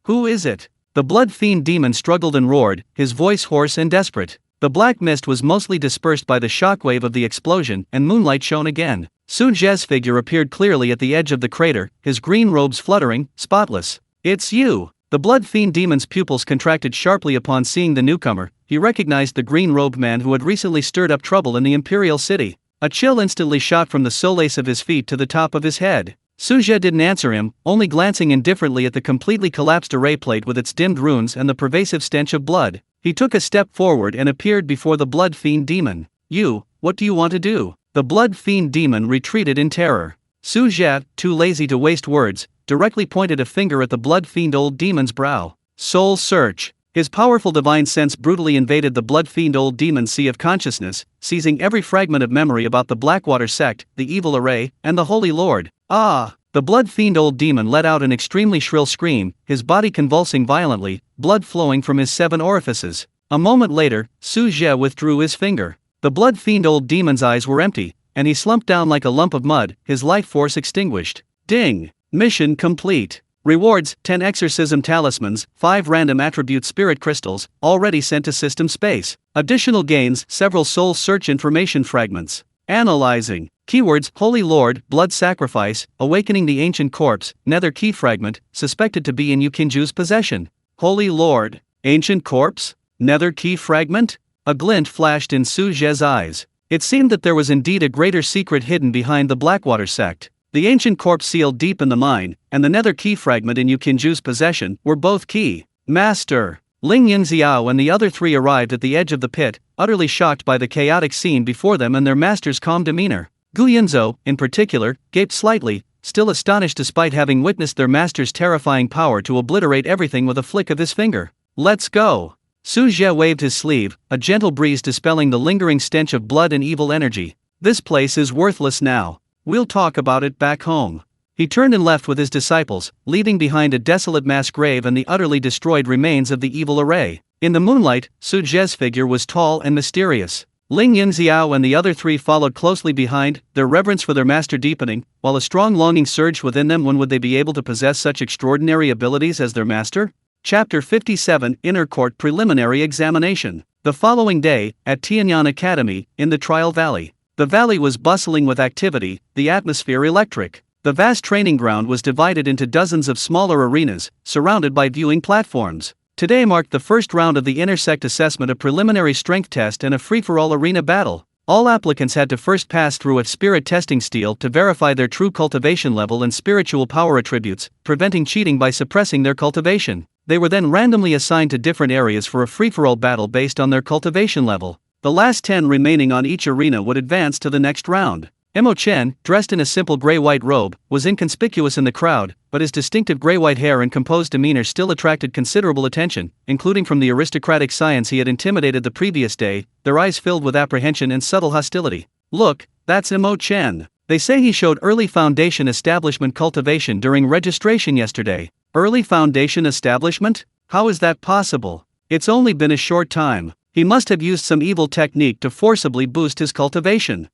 Who is it? The Blood Fiend Demon struggled and roared, his voice hoarse and desperate. The black mist was mostly dispersed by the shockwave of the explosion, and moonlight shone again. Su Zhe's figure appeared clearly at the edge of the crater, his green robes fluttering, spotless. "It's you!" The Blood Fiend Demon's pupils contracted sharply upon seeing the newcomer. He recognized the green-robed man who had recently stirred up trouble in the imperial city. A chill instantly shot from the solace of his feet to the top of his head. Su Zhe didn't answer him, only glancing indifferently at the completely collapsed array plate with its dimmed runes and the pervasive stench of blood. He took a step forward and appeared before the Blood Fiend Demon. What do you want to do?" The Blood Fiend Demon retreated in terror. Su Zhe, too lazy to waste words, directly pointed a finger at the Blood Fiend Old Demon's brow. Soul Search. His powerful divine sense brutally invaded the Blood Fiend Old Demon's sea of consciousness, seizing every fragment of memory about the Blackwater sect, the Evil Array, and the Holy Lord. Ah! The Blood Fiend Old Demon let out an extremely shrill scream, his body convulsing violently, blood flowing from his 7 orifices. A moment later, Su Zhe withdrew his finger. The Blood Fiend Old Demon's eyes were empty, and he slumped down like a lump of mud, his life force extinguished. Ding! Mission complete. Rewards: 10 exorcism talismans, 5 random attribute spirit crystals, already sent to system space. Additional gains: several soul search information fragments. Analyzing. Keywords: Holy Lord, blood sacrifice, awakening the ancient corpse, nether key fragment, suspected to be in Yukinju's possession. Holy Lord, ancient corpse, nether key fragment? A glint flashed in Su Zhe's eyes. It seemed that there was indeed a greater secret hidden behind the Blackwater sect. The ancient corpse sealed deep in the mine, and the nether key fragment in Yukinju's possession, were both key. Master! Ling Yunxiao and the other three arrived at the edge of the pit, utterly shocked by the chaotic scene before them and their master's calm demeanor. Gu Yunzhou, in particular, gaped slightly, still astonished despite having witnessed their master's terrifying power to obliterate everything with a flick of his finger. Let's go! Su Zhe waved his sleeve, a gentle breeze dispelling the lingering stench of blood and evil energy. This place is worthless now. We'll talk about it back home. He turned and left with his disciples, leaving behind a desolate mass grave and the utterly destroyed remains of the evil array. In the moonlight, Su Zhe's figure was tall and mysterious. Ling Yunxiao and the other three followed closely behind, their reverence for their master deepening, while a strong longing surged within them. When would they be able to possess such extraordinary abilities as their master? Chapter 57, Inner Court Preliminary Examination. The following day, at Tianyan Academy, in the Trial Valley. The valley was bustling with activity, the atmosphere electric. The vast training ground was divided into dozens of smaller arenas, surrounded by viewing platforms. Today marked the first round of the intersect assessment, a preliminary strength test and a free-for-all arena battle. All applicants had to first pass through a spirit testing stele to verify their true cultivation level and spiritual power attributes, preventing cheating by suppressing their cultivation. They were then randomly assigned to different areas for a free-for-all battle based on their cultivation level. The last 10 remaining on each arena would advance to the next round. Mo Chen, dressed in a simple gray-white robe, was inconspicuous in the crowd, but his distinctive gray-white hair and composed demeanor still attracted considerable attention, including from the aristocratic scions he had intimidated the previous day, their eyes filled with apprehension and subtle hostility. Look, that's Mo Chen. They say he showed early foundation establishment cultivation during registration yesterday. Early foundation establishment? How is that possible? It's only been a short time. He must have used some evil technique to forcibly boost his cultivation.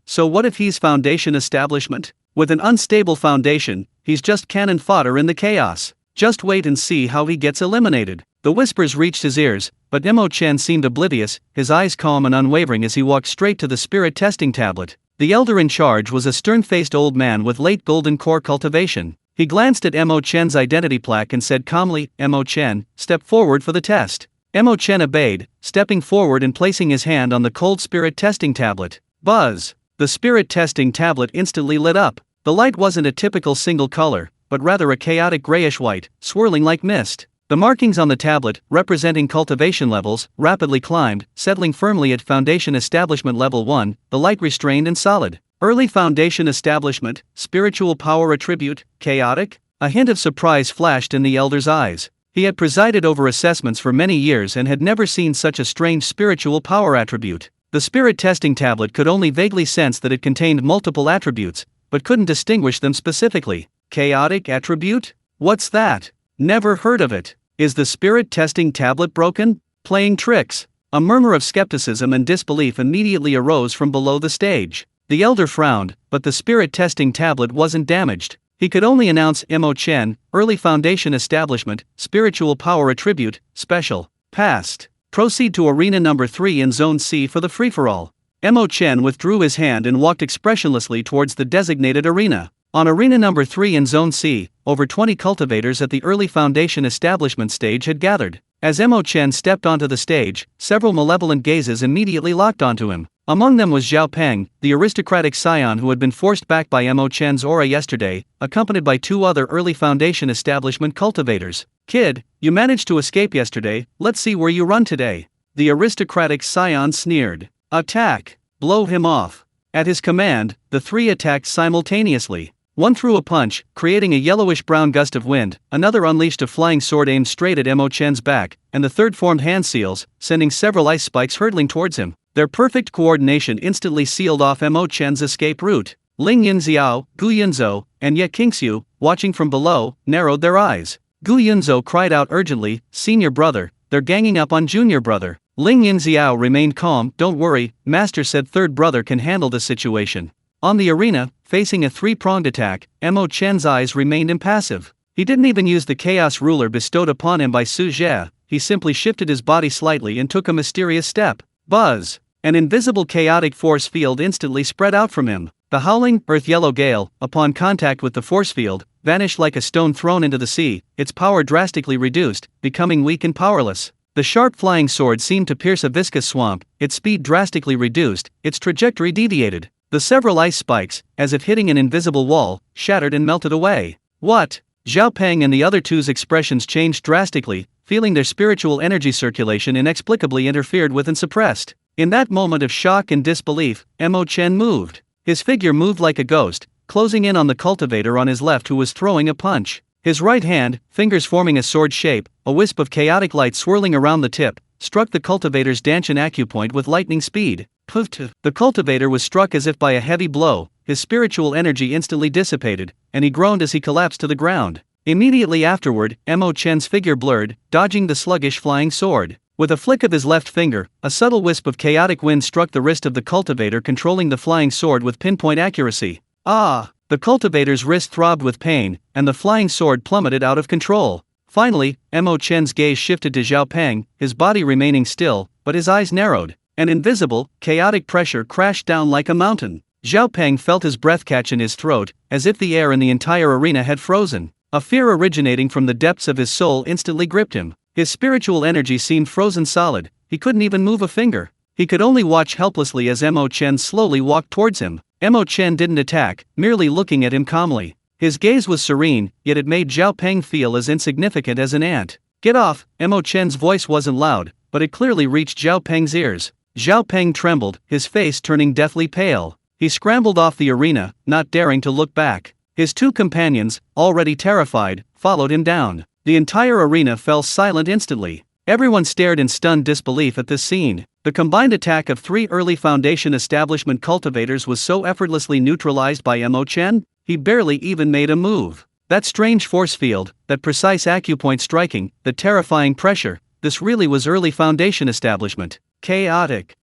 So what if he's foundation establishment? With an unstable foundation, he's just cannon fodder in the chaos. Just wait and see how he gets eliminated. The whispers reached his ears, but Mo Chen seemed oblivious, his eyes calm and unwavering as he walked straight to the spirit testing tablet. The elder in charge was a stern-faced old man with late golden core cultivation. He glanced at Mo Chen's identity plaque and said calmly, "Mo Chen, step forward for the test." Mo Chen obeyed, stepping forward and placing his hand on the cold spirit testing tablet. Buzz! The spirit testing tablet instantly lit up. The light wasn't a typical single color, but rather a chaotic grayish-white, swirling like mist. The markings on the tablet, representing cultivation levels, rapidly climbed, settling firmly at Foundation Establishment Level 1, the light restrained and solid. Early Foundation Establishment, Spiritual Power Attribute, Chaotic? A hint of surprise flashed in the elder's eyes. He had presided over assessments for many years and had never seen such a strange spiritual power attribute. The spirit testing tablet could only vaguely sense that it contained multiple attributes, but couldn't distinguish them specifically. Chaotic attribute? What's that? Never heard of it. Is the spirit testing tablet broken? Playing tricks? A murmur of skepticism and disbelief immediately arose from below the stage. The elder frowned, but the spirit testing tablet wasn't damaged. He could only announce Mo Chen, Early Foundation Establishment, Spiritual Power Attribute, Special, Passed. Proceed to Arena Number 3 in Zone C for the free-for-all. Mo Chen withdrew his hand and walked expressionlessly towards the designated arena. On Arena Number 3 in Zone C, over 20 cultivators at the Early Foundation Establishment stage had gathered. As Mo Chen stepped onto the stage, several malevolent gazes immediately locked onto him. Among them was Zhao Peng, the aristocratic scion who had been forced back by Mo Chen's aura yesterday, accompanied by 2 other Early Foundation Establishment cultivators. "Kid, you managed to escape yesterday, let's see where you run today." The aristocratic scion sneered. "Attack! Blow him off!" At his command, the 3 attacked simultaneously. One threw a punch, creating a yellowish-brown gust of wind, another unleashed a flying sword aimed straight at Mo Chen's back, and the third formed hand seals, sending several ice spikes hurtling towards him. Their perfect coordination instantly sealed off Mo Chen's escape route. Ling Yunxiao, Gu Yunzhou, and Ye Qingxiu, watching from below, narrowed their eyes. Gu Yunzhou cried out urgently, "Senior brother, they're ganging up on junior brother." Ling Yunxiao remained calm. "Don't worry, master said third brother can handle the situation." On the arena, facing a 3-pronged attack, Mo Chen's eyes remained impassive. He didn't even use the chaos ruler bestowed upon him by Su Zhe, he simply shifted his body slightly and took a mysterious step. Buzz! An invisible chaotic force field instantly spread out from him. The howling, earth-yellow gale, upon contact with the force field, vanished like a stone thrown into the sea, its power drastically reduced, becoming weak and powerless. The sharp flying sword seemed to pierce a viscous swamp, its speed drastically reduced, its trajectory deviated. The several ice spikes, as if hitting an invisible wall, shattered and melted away. What? Zhao Peng and the other two's expressions changed drastically, feeling their spiritual energy circulation inexplicably interfered with and suppressed. In that moment of shock and disbelief, Mo Chen moved. His figure moved like a ghost, closing in on the cultivator on his left who was throwing a punch. His right hand, fingers forming a sword shape, a wisp of chaotic light swirling around the tip, struck the cultivator's Danshan acupoint with lightning speed. The cultivator was struck as if by a heavy blow, his spiritual energy instantly dissipated, and he groaned as he collapsed to the ground. Immediately afterward, Mo Chen's figure blurred, dodging the sluggish flying sword. With a flick of his left finger, a subtle wisp of chaotic wind struck the wrist of the cultivator, controlling the flying sword with pinpoint accuracy. Ah! The cultivator's wrist throbbed with pain, and the flying sword plummeted out of control. Finally, Mo Chen's gaze shifted to Zhao Peng, his body remaining still, but his eyes narrowed. An invisible, chaotic pressure crashed down like a mountain. Zhao Peng felt his breath catch in his throat, as if the air in the entire arena had frozen. A fear originating from the depths of his soul instantly gripped him. His spiritual energy seemed frozen solid, he couldn't even move a finger. He could only watch helplessly as Mo Chen slowly walked towards him. Mo Chen didn't attack, merely looking at him calmly. His gaze was serene, yet it made Zhao Peng feel as insignificant as an ant. "Get off!" Mo Chen's voice wasn't loud, but it clearly reached Zhao Peng's ears. Zhao Peng trembled, his face turning deathly pale. He scrambled off the arena, not daring to look back. His two companions, already terrified, followed him down. The entire arena fell silent instantly. Everyone stared in stunned disbelief at this scene. The combined attack of three early Foundation establishment cultivators was so effortlessly neutralized by Mo Chen, he barely even made a move. That strange force field, that precise acupoint striking, the terrifying pressure, this really was early Foundation establishment. Chaotic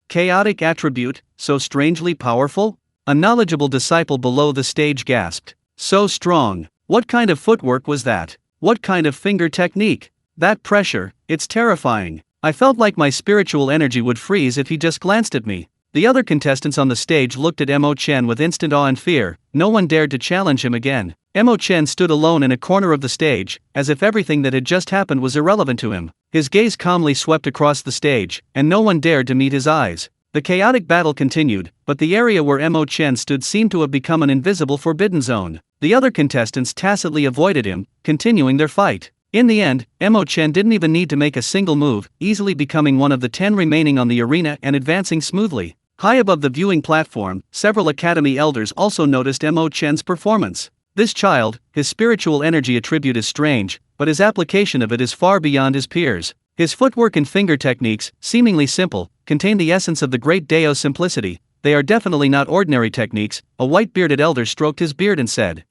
attribute, so strangely powerful? A knowledgeable disciple below the stage gasped. So strong. What kind of footwork was that? What kind of finger technique? That pressure, it's terrifying. I felt like my spiritual energy would freeze if he just glanced at me. The other contestants on the stage looked at Mo Chen with instant awe and fear. No one dared to challenge him again. Mo Chen stood alone in a corner of the stage, as if everything that had just happened was irrelevant to him. His gaze calmly swept across the stage, and no one dared to meet his eyes. The chaotic battle continued, but the area where Mo Chen stood seemed to have become an invisible forbidden zone. The other contestants tacitly avoided him, continuing their fight. In the end, Mo Chen didn't even need to make a single move, easily becoming one of the 10 remaining on the arena and advancing smoothly. High above the viewing platform, several academy elders also noticed Mo Chen's performance. This child, his spiritual energy attribute is strange, but his application of it is far beyond his peers. His footwork and finger techniques, seemingly simple, contain the essence of the great Dao simplicity. They are definitely not ordinary techniques. A white-bearded elder stroked his beard and said,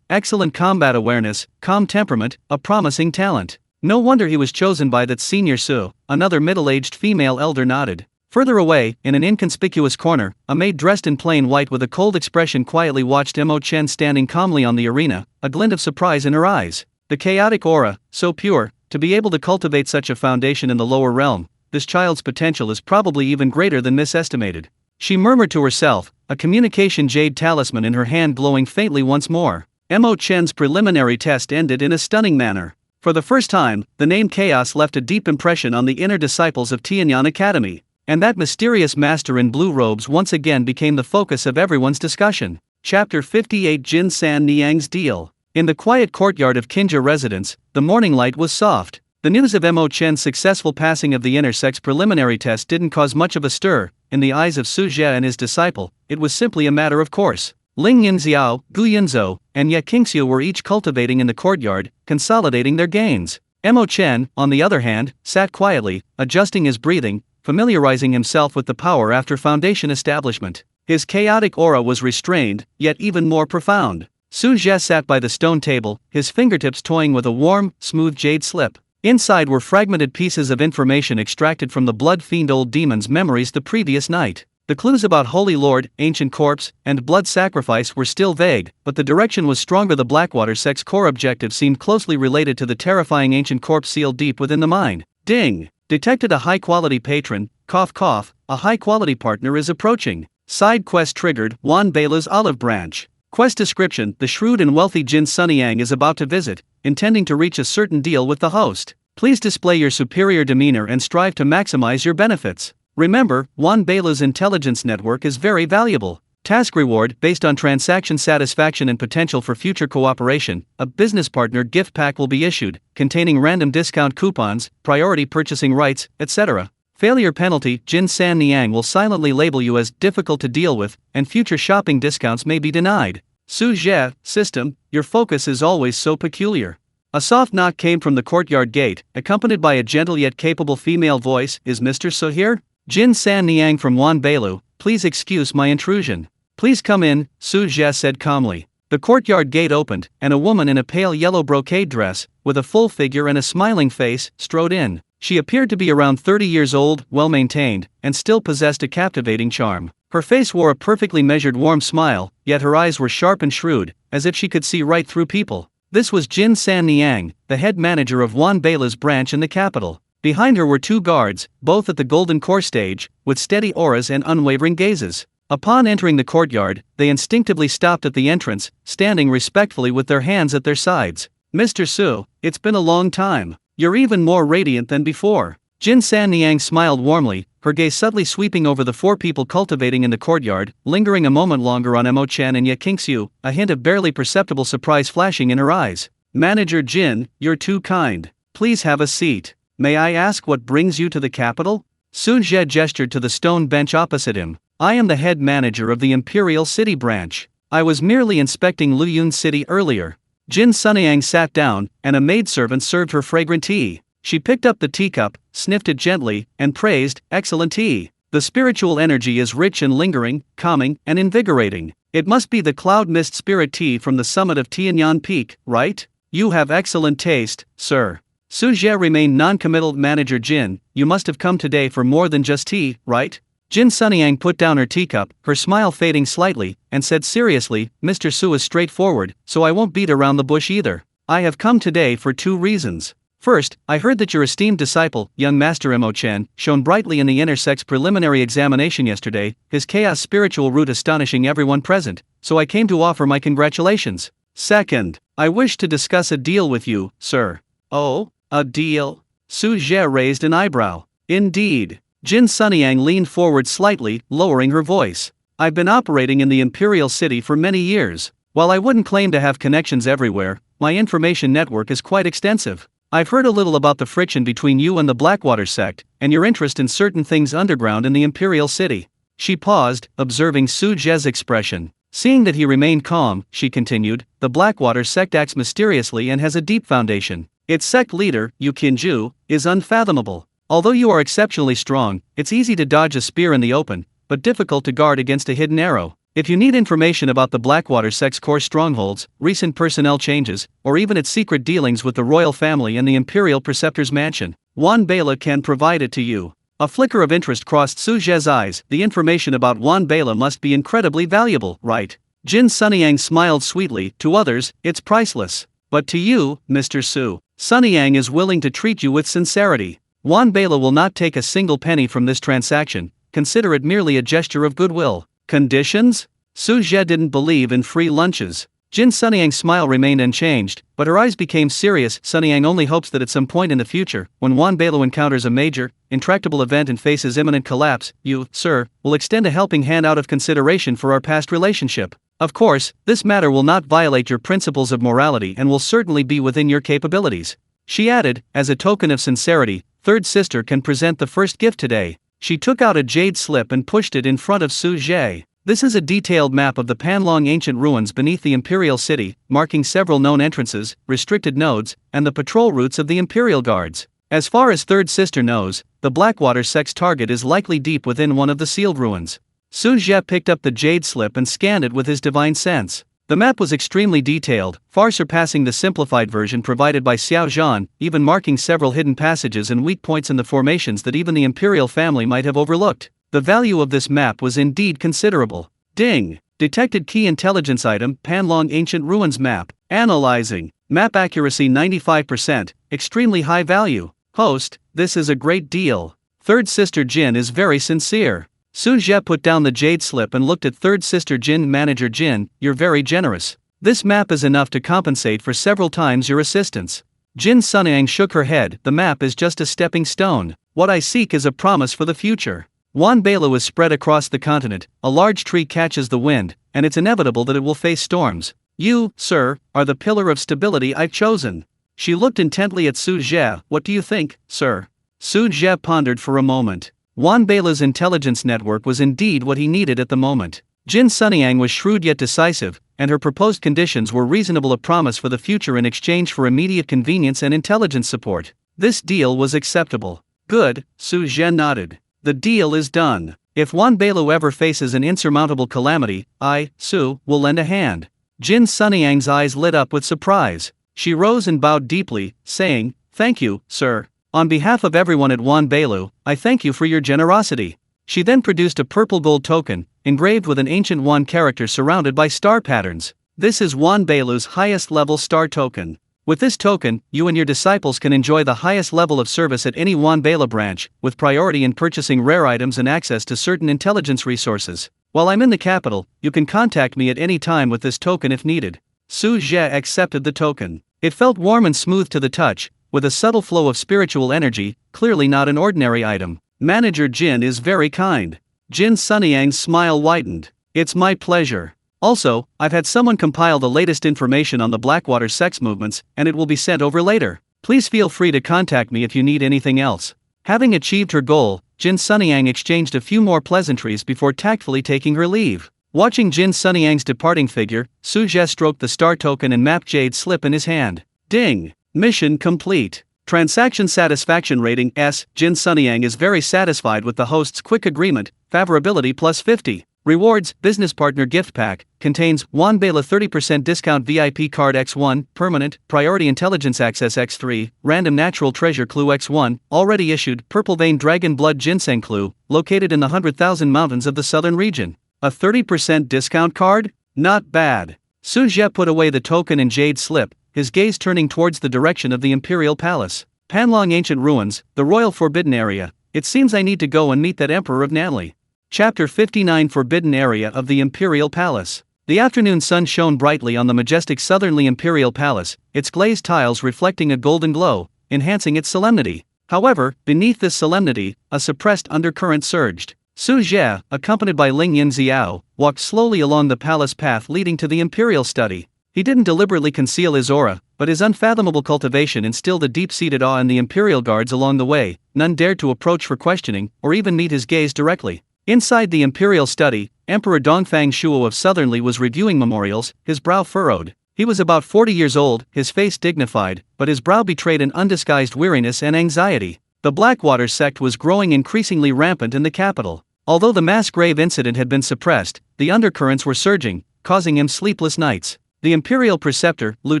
excellent combat awareness, calm temperament, a promising talent. No wonder he was chosen by that senior Su. Another middle-aged female elder nodded. Further away, in an inconspicuous corner, a maid dressed in plain white with a cold expression quietly watched Mo Chen standing calmly on the arena, a glint of surprise in her eyes. The chaotic aura, so pure, to be able to cultivate such a foundation in the lower realm, this child's potential is probably even greater than misestimated. She murmured to herself, a communication jade talisman in her hand glowing faintly once more. Mo Chen's preliminary test ended in a stunning manner. For the first time, the name Chaos left a deep impression on the inner disciples of Tianyan Academy. And that mysterious master in blue robes once again became the focus of everyone's discussion. Chapter 58 Jin San Niang's Deal. In the quiet courtyard of Kinja residence, the morning light was soft. The news of Mo Chen's successful passing of the intersex preliminary test didn't cause much of a stir. In the eyes of Su Zhe and his disciple, it was simply a matter of course. Ling Yunxiao, Gu Yunzhou, and Ye Qingxiu were each cultivating in the courtyard, consolidating their gains. Mo Chen, on the other hand, sat quietly, adjusting his breathing, familiarizing himself with the power after foundation establishment. His chaotic aura was restrained, yet even more profound. Su Zhe sat by the stone table, his fingertips toying with a warm, smooth jade slip. Inside were fragmented pieces of information extracted from the blood fiend old demon's memories the previous night. The clues about Holy Lord, ancient corpse, and blood sacrifice were still vague, but the direction was stronger. The Blackwater sect's core objective seemed closely related to the terrifying ancient corpse sealed deep within the mind. Ding! Detected a high-quality patron. cough cough, a high-quality partner is approaching. Side quest triggered, Wan Beila's olive branch. Quest description: the shrewd and wealthy Jin Sunyang is about to visit, intending to reach a certain deal with the host. Please display your superior demeanor and strive to maximize your benefits. Remember, Wan Beila's intelligence network is very valuable. Task reward: based on transaction satisfaction and potential for future cooperation, a business partner gift pack will be issued, containing random discount coupons, priority purchasing rights, etc. Failure penalty: Jin San Niang will silently label you as difficult to deal with, and future shopping discounts may be denied. Su Zhe, system, your focus is always so peculiar. A soft knock came from the courtyard gate, accompanied by a gentle yet capable female voice. Is Mr. Su here? Jin San Niang from Wan Beilu, please excuse my intrusion. Please come in, Su Zhe said calmly. The courtyard gate opened, and a woman in a pale yellow brocade dress, with a full figure and a smiling face, strode in. She appeared to be around 30 years old, well-maintained, and still possessed a captivating charm. Her face wore a perfectly measured warm smile, yet her eyes were sharp and shrewd, as if she could see right through people. This was Jin San Niang, the head manager of Wan Beila's branch in the capital. Behind her were two guards, both at the golden core stage, with steady auras and unwavering gazes. Upon entering the courtyard, they instinctively stopped at the entrance, standing respectfully with their hands at their sides. Mr. Su, it's been a long time. You're even more radiant than before. Jin San Niang smiled warmly, her gaze subtly sweeping over the four people cultivating in the courtyard, lingering a moment longer on Mo Chen and Ye Qingxiu, a hint of barely perceptible surprise flashing in her eyes. Manager Jin, you're too kind. Please have a seat. May I ask what brings you to the capital? Su Zhe gestured to the stone bench opposite him. I am the head manager of the Imperial City branch. I was merely inspecting Luyun City earlier. Jin Sunyang sat down, and a maidservant served her fragrant tea. She picked up the teacup, sniffed it gently, and praised, excellent tea. The spiritual energy is rich and lingering, calming, and invigorating. It must be the cloud mist spirit tea from the summit of Tianyan Peak, right? You have excellent taste, sir. Su Zhe remained non-committal. Manager Jin, you must have come today for more than just tea, right? Jin Sunyang put down her teacup, her smile fading slightly, and said seriously, Mr. Su is straightforward, so I won't beat around the bush either. I have come today for two reasons. First, I heard that your esteemed disciple, young Master Mo Chen, shone brightly in the intersex preliminary examination yesterday, his chaos spiritual root astonishing everyone present, so I came to offer my congratulations. Second, I wish to discuss a deal with you, sir. Oh, a deal? Su Zhe raised an eyebrow. Indeed. Jin Sunyang leaned forward slightly, lowering her voice. I've been operating in the Imperial City for many years. While I wouldn't claim to have connections everywhere, my information network is quite extensive. I've heard a little about the friction between you and the Blackwater sect, and your interest in certain things underground in the Imperial City. She paused, observing Su Zhe's expression. Seeing that he remained calm, she continued, the Blackwater sect acts mysteriously and has a deep foundation. Its sect leader, Yu Qinju, is unfathomable. Although you are exceptionally strong, it's easy to dodge a spear in the open, but difficult to guard against a hidden arrow. If you need information about the Blackwater sect's core strongholds, recent personnel changes, or even its secret dealings with the royal family and the Imperial Preceptor's mansion, Wan Beila can provide it to you. A flicker of interest crossed Su Zhe's eyes. The information about Wan Beila must be incredibly valuable, right? Jin Sunyang smiled sweetly. To others, it's priceless. But to you, Mr. Su, Sunyang is willing to treat you with sincerity. Wan Beila will not take a single penny from this transaction. Consider it merely a gesture of goodwill. Conditions? Su Zhe didn't believe in free lunches. Jin Sunyang's smile remained unchanged, but her eyes became serious. Sunyang only hopes that at some point in the future, when Wan Beila encounters a major, intractable event and faces imminent collapse, you, sir, will extend a helping hand out of consideration for our past relationship. Of course, this matter will not violate your principles of morality and will certainly be within your capabilities. She added, as a token of sincerity, third sister can present the first gift today. She took out a jade slip and pushed it in front of Su Zhe. This is a detailed map of the Panlong ancient ruins beneath the Imperial City, marking several known entrances, restricted nodes, and the patrol routes of the Imperial Guards. As far as third sister knows, the Blackwater sect's target is likely deep within one of the sealed ruins. Su Zhe picked up the jade slip and scanned it with his divine sense. The map was extremely detailed, far surpassing the simplified version provided by Xiao Zhan, even marking several hidden passages and weak points in the formations that even the Imperial family might have overlooked. The value of this map was indeed considerable. Ding! Detected key intelligence item, Panlong Ancient Ruins Map. Analyzing. Map accuracy 95%, extremely high value. Host, this is a great deal. Third Sister Jin is very sincere. Su Zhe put down the jade slip and looked at Third Sister Jin. Manager Jin, you're very generous. This map is enough to compensate for several times your assistance. Jin Sunyang shook her head. The map is just a stepping stone. What I seek is a promise for the future. Wanbeilu is spread across the continent, a large tree catches the wind, and it's inevitable that it will face storms. You, sir, are the pillar of stability I've chosen. She looked intently at Su Zhe. What do you think, sir? Su Zhe pondered for a moment. Wanbeilu's intelligence network was indeed what he needed at the moment. Jin Sunyang was shrewd yet decisive, and her proposed conditions were reasonable, a promise for the future in exchange for immediate convenience and intelligence support. This deal was acceptable. Good, Su Zhe nodded. The deal is done. If Wanbeilu ever faces an insurmountable calamity, I, Su, will lend a hand. Jin Sunyang's eyes lit up with surprise. She rose and bowed deeply, saying, Thank you, sir. On behalf of everyone at Wanbeilu, I thank you for your generosity. She then produced a purple gold token, engraved with an ancient Wan character surrounded by star patterns. This is Wanbeilu's highest level star token. With this token, you and your disciples can enjoy the highest level of service at any Wanbeilu branch, with priority in purchasing rare items and access to certain intelligence resources. While I'm in the capital, you can contact me at any time with this token if needed. Su Zhe accepted the token. It felt warm and smooth to the touch, with a subtle flow of spiritual energy, clearly not an ordinary item. Manager Jin is very kind. Jin Sunyang's smile widened. It's my pleasure. Also, I've had someone compile the latest information on the Blackwater sex movements, and it will be sent over later. Please feel free to contact me if you need anything else. Having achieved her goal, Jin Sunyang exchanged a few more pleasantries before tactfully taking her leave. Watching Jin Sunyang's departing figure, Su Zhe stroked the star token and mapped jade slip in his hand. Ding! Mission complete. Transaction satisfaction rating S. Jin Sunyang is very satisfied with the host's quick agreement, favorability plus 50. Rewards, business partner gift pack, contains Wanbeilu 30% discount VIP card X1, permanent, priority intelligence access X3, random natural treasure clue X1, already issued, purple vein dragon blood ginseng clue, located in the 100,000 mountains of the southern region. A 30% discount card? Not bad. Su Zhe put away the token and jade slip, his gaze turning towards the direction of the Imperial Palace. Panlong Ancient Ruins, the Royal Forbidden Area. It seems I need to go and meet that Emperor of Nanli. Chapter 59 Forbidden Area of the Imperial Palace. The afternoon sun shone brightly on the majestic southerly Imperial Palace, its glazed tiles reflecting a golden glow, enhancing its solemnity. However, beneath this solemnity, a suppressed undercurrent surged. Su Zhe, accompanied by Ling Yunxiao, walked slowly along the palace path leading to the Imperial study. He didn't deliberately conceal his aura, but his unfathomable cultivation instilled a deep-seated awe in the Imperial guards along the way. None dared to approach for questioning, or even meet his gaze directly. Inside the Imperial study, Emperor Dongfang Shuo of Southernly was reviewing memorials, his brow furrowed. He was about 40 years old, his face dignified, but his brow betrayed an undisguised weariness and anxiety. The Blackwater sect was growing increasingly rampant in the capital. Although the mass grave incident had been suppressed, the undercurrents were surging, causing him sleepless nights. The Imperial preceptor, Lu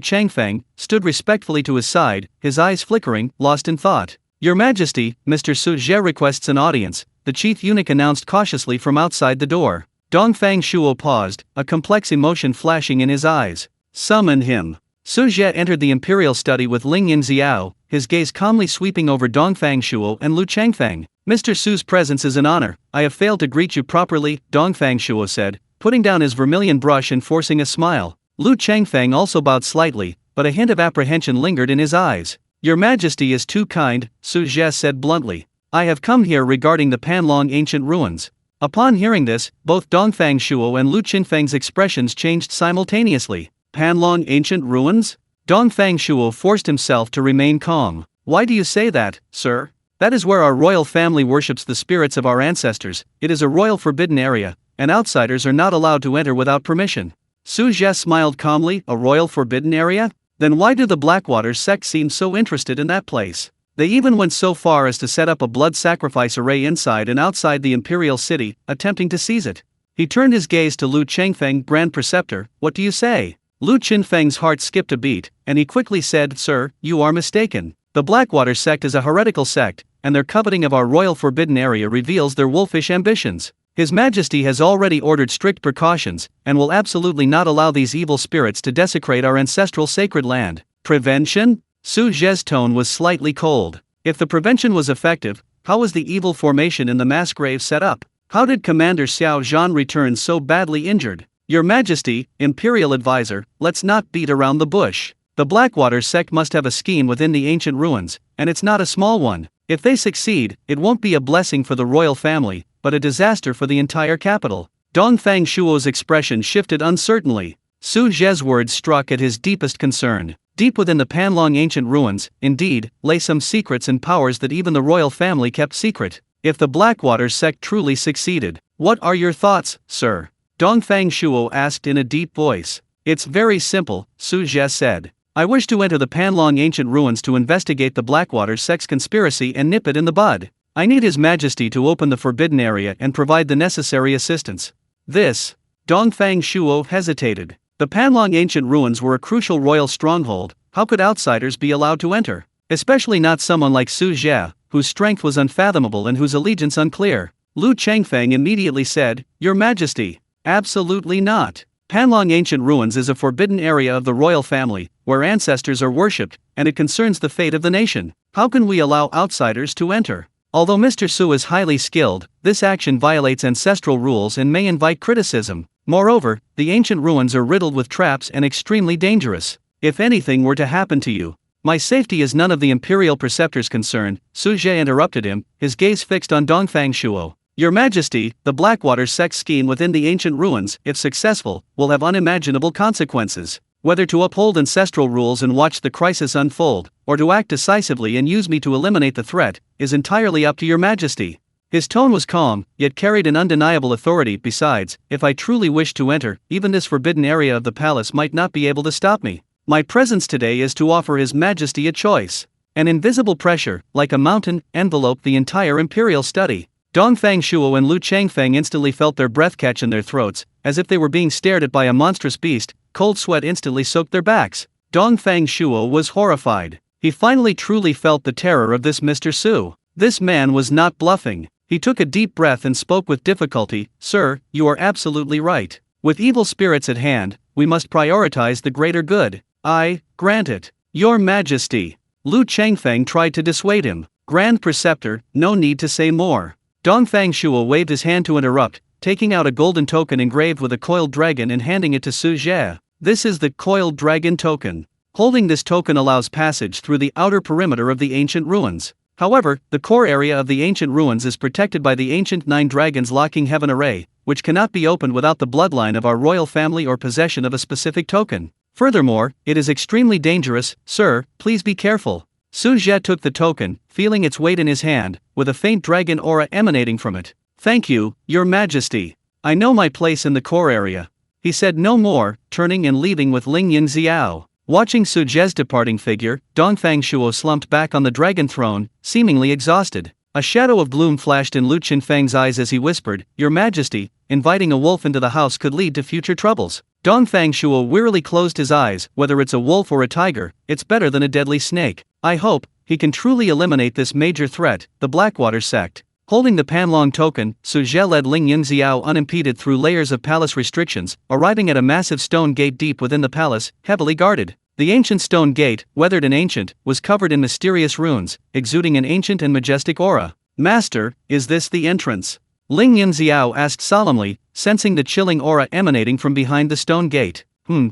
Changfeng, stood respectfully to his side, his eyes flickering, lost in thought. Your Majesty, Mr. Su Zhe requests an audience, the chief eunuch announced cautiously from outside the door. Dongfang Shuo paused, a complex emotion flashing in his eyes. Summon him. Su Zhe entered the Imperial study with Ling Yunxiao, his gaze calmly sweeping over Dongfang Shuo and Lu Changfeng. Mr. Su's presence is an honor. I have failed to greet you properly, Dongfang Shuo said, putting down his vermilion brush and forcing a smile. Lu Changfeng also bowed slightly, but a hint of apprehension lingered in his eyes. Your Majesty is too kind, Su Zhe said bluntly. I have come here regarding the Panlong Ancient Ruins. Upon hearing this, both Dongfang Shuo and Lu Qinfeng's expressions changed simultaneously. Panlong Ancient Ruins? Dongfang Shuo forced himself to remain calm. Why do you say that, sir? That is where our royal family worships the spirits of our ancestors. It is a royal forbidden area, and outsiders are not allowed to enter without permission. Su Zhe smiled calmly. A royal forbidden area? Then why do the Blackwater sect seem so interested in that place? They even went so far as to set up a blood sacrifice array inside and outside the Imperial city, attempting to seize it. He turned his gaze to Lu Changfeng, Grand Preceptor. What do you say? Lu Qinfeng's heart skipped a beat, and he quickly said, Sir, you are mistaken. The Blackwater sect is a heretical sect, and their coveting of our royal forbidden area reveals their wolfish ambitions. His Majesty has already ordered strict precautions, and will absolutely not allow these evil spirits to desecrate our ancestral sacred land. Prevention? Su Zhe's tone was slightly cold. If the prevention was effective, How was the evil formation in the mass grave set up? How did Commander Xiao Zhan return so badly injured? Your Majesty, Imperial Advisor, let's not beat around the bush. The Blackwater sect must have a scheme within the ancient ruins, and it's not a small one. If they succeed, it won't be a blessing for the royal family, but a disaster for the entire capital. Dongfang Shuo's expression shifted uncertainly. Su Zhe's words struck at his deepest concern. Deep within the Panlong ancient ruins, indeed, lay some secrets and powers that even the royal family kept secret. If the Blackwater sect truly succeeded, what are your thoughts, sir? Dongfang Shuo asked in a deep voice. It's very simple, Su Zhe said. I wish to enter the Panlong ancient ruins to investigate the Blackwater sect's conspiracy and nip it in the bud. I need His Majesty to open the forbidden area and provide the necessary assistance. Dongfang Shuo hesitated. The Panlong ancient ruins were a crucial royal stronghold. How could outsiders be allowed to enter? Especially not someone like Su Zhe, whose strength was unfathomable and whose allegiance unclear. Lu Changfeng immediately said, Your Majesty. Absolutely not. Panlong ancient ruins is a forbidden area of the royal family, where ancestors are worshipped, and it concerns the fate of the nation. How can we allow outsiders to enter? Although Mr. Su is highly skilled, this action violates ancestral rules and may invite criticism. Moreover, the ancient ruins are riddled with traps and extremely dangerous. If anything were to happen to you, my safety is none of the Imperial Preceptor's concern. Su Zhe interrupted him, his gaze fixed on Dongfang Shuo. Your Majesty, the Blackwater sect scheme within the ancient ruins, if successful, will have unimaginable consequences. Whether to uphold ancestral rules and watch the crisis unfold, or to act decisively and use me to eliminate the threat, is entirely up to Your Majesty. His tone was calm, yet carried an undeniable authority. Besides, if I truly wish to enter, even this forbidden area of the palace might not be able to stop me. My presence today is to offer His Majesty a choice. An invisible pressure, like a mountain, enveloped the entire imperial study. Dongfang Shuo and Lu Changfeng instantly felt their breath catch in their throats, as if they were being stared at by a monstrous beast. Cold sweat instantly soaked their backs. Dongfang Shuo was horrified. He finally truly felt the terror of this Mr. Su. This man was not bluffing. He took a deep breath and spoke with difficulty. Sir, you are absolutely right. With evil spirits at hand, we must prioritize the greater good. I grant it. Your Majesty. Lu Changfeng tried to dissuade him. Grand Preceptor, no need to say more. Dongfang Shuo waved his hand to interrupt, taking out a golden token engraved with a coiled dragon and handing it to Su Zhe. This is the coiled dragon token. Holding this token allows passage through the outer perimeter of the ancient ruins. However, the core area of the ancient ruins is protected by the ancient 9 dragons locking heaven array, which cannot be opened without the bloodline of our royal family or possession of a specific token. Furthermore, it is extremely dangerous. Sir, please be careful. Su Zhe took the token, feeling its weight in his hand, with a faint dragon aura emanating from it. Thank you, Your Majesty. I know my place in the core area. He said no more, turning and leaving with Ling Yunxiao. Watching Su Zhe's departing figure, Dongfang Shuo slumped back on the dragon throne, seemingly exhausted. A shadow of gloom flashed in Lu Qinfeng's eyes as he whispered, Your Majesty, inviting a wolf into the house could lead to future troubles. Dongfang Shuo wearily closed his eyes. Whether it's a wolf or a tiger, it's better than a deadly snake. I hope he can truly eliminate this major threat, the Blackwater sect. Holding the Panlong token, Su Zhe led Ling Yunxiao unimpeded through layers of palace restrictions, arriving at a massive stone gate deep within the palace, heavily guarded. The ancient stone gate, weathered and ancient, was covered in mysterious runes, exuding an ancient and majestic aura. Master, is this the entrance? Ling Yunxiao asked solemnly, sensing the chilling aura emanating from behind the stone gate.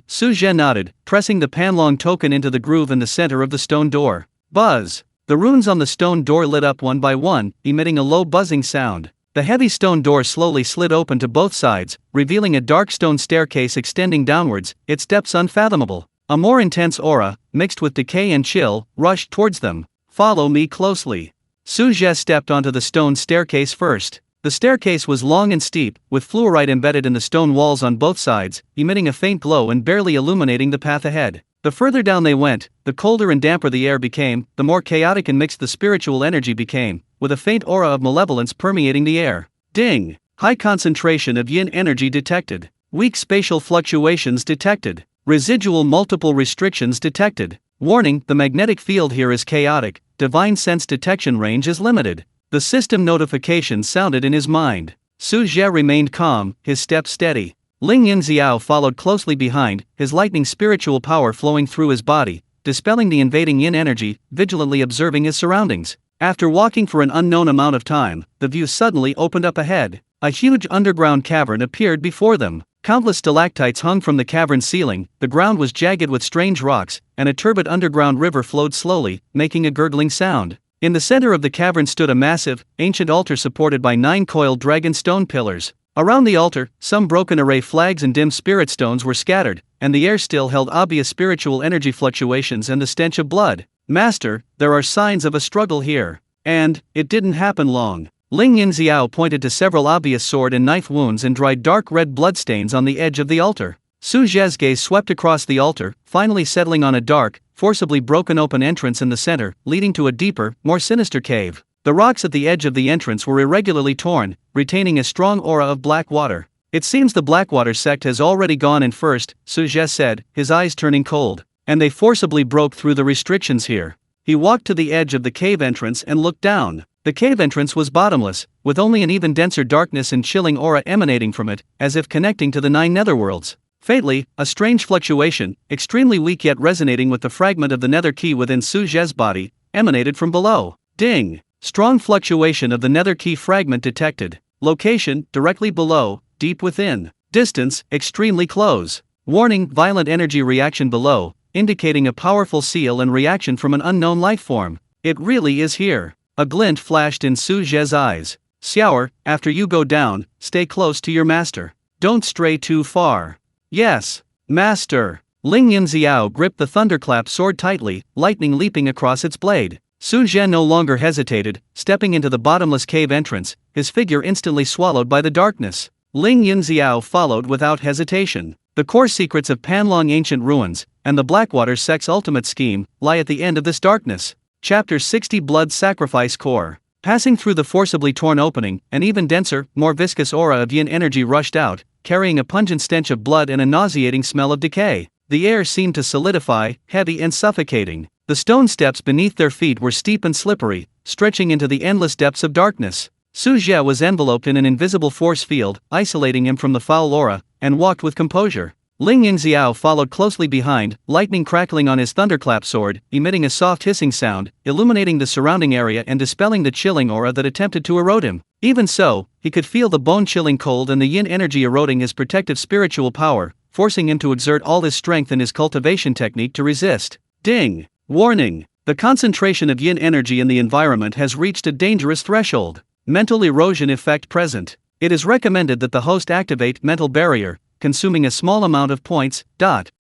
Su Zhe nodded, pressing the Panlong token into the groove in the center of the stone door. Buzz! The runes on the stone door lit up one by one, emitting a low buzzing sound. The heavy stone door slowly slid open to both sides, revealing a dark stone staircase extending downwards, its depths unfathomable. A more intense aura, mixed with decay and chill, rushed towards them. Follow me closely. Su Zhe stepped onto the stone staircase first. The staircase was long and steep, with fluorite embedded in the stone walls on both sides, emitting a faint glow and barely illuminating the path ahead. The further down they went, the colder and damper the air became, the more chaotic and mixed the spiritual energy became, with a faint aura of malevolence permeating the air. Ding! High concentration of yin energy detected. Weak spatial fluctuations detected. Residual multiple restrictions detected. Warning, the magnetic field here is chaotic, divine sense detection range is limited. The system notification sounded in his mind. Su Zhe remained calm, his steps steady. Ling Yunxiao followed closely behind, his lightning spiritual power flowing through his body, dispelling the invading yin energy, vigilantly observing his surroundings. After walking for an unknown amount of time, the view suddenly opened up ahead. A huge underground cavern appeared before them. Countless stalactites hung from the cavern's ceiling, the ground was jagged with strange rocks, and a turbid underground river flowed slowly, making a gurgling sound. In the center of the cavern stood a massive, ancient altar supported by 9 coiled dragon stone pillars. Around the altar, some broken array flags and dim spirit stones were scattered, and the air still held obvious spiritual energy fluctuations and the stench of blood. "Master, there are signs of a struggle here." And it didn't happen long. Ling Yunxiao pointed to several obvious sword and knife wounds and dried dark red bloodstains on the edge of the altar. Su Zhe's gaze swept across the altar, finally settling on a dark, forcibly broken open entrance in the center, leading to a deeper, more sinister cave. The rocks at the edge of the entrance were irregularly torn, retaining a strong aura of black water. "It seems the Blackwater sect has already gone in first," Su Zhe said, his eyes turning cold. "And they forcibly broke through the restrictions here." He walked to the edge of the cave entrance and looked down. The cave entrance was bottomless, with only an even denser darkness and chilling aura emanating from it, as if connecting to the 9 netherworlds. Faintly, a strange fluctuation, extremely weak yet resonating with the fragment of the nether key within Su Zhe's body, emanated from below. Ding! Strong fluctuation of the nether key fragment detected. Location, directly below, deep within. Distance, extremely close. Warning, violent energy reaction below, indicating a powerful seal and reaction from an unknown life form. It really is here. A glint flashed in Su Zhe's eyes. "Xiaoer, after you go down, stay close to your master. Don't stray too far." "Yes, master." Ling Yunxiao gripped the thunderclap sword tightly, lightning leaping across its blade. Su Zhe no longer hesitated, stepping into the bottomless cave entrance, his figure instantly swallowed by the darkness. Ling Yunxiao followed without hesitation. The core secrets of Panlong ancient ruins, and the Blackwater sect's ultimate scheme, lie at the end of this darkness. Chapter 60 Blood Sacrifice Core. Passing through the forcibly torn opening, an even denser, more viscous aura of yin energy rushed out, carrying a pungent stench of blood and a nauseating smell of decay. The air seemed to solidify, heavy and suffocating. The stone steps beneath their feet were steep and slippery, stretching into the endless depths of darkness. Su Zhe was enveloped in an invisible force field, isolating him from the foul aura, and walked with composure. Ling Yunxiao followed closely behind, lightning crackling on his thunderclap sword, emitting a soft hissing sound, illuminating the surrounding area and dispelling the chilling aura that attempted to erode him. Even so, he could feel the bone-chilling cold and the yin energy eroding his protective spiritual power, forcing him to exert all his strength in his cultivation technique to resist. Ding! Warning! The concentration of yin energy in the environment has reached a dangerous threshold. Mental erosion effect present. It is recommended that the host activate mental barrier, consuming a small amount of points.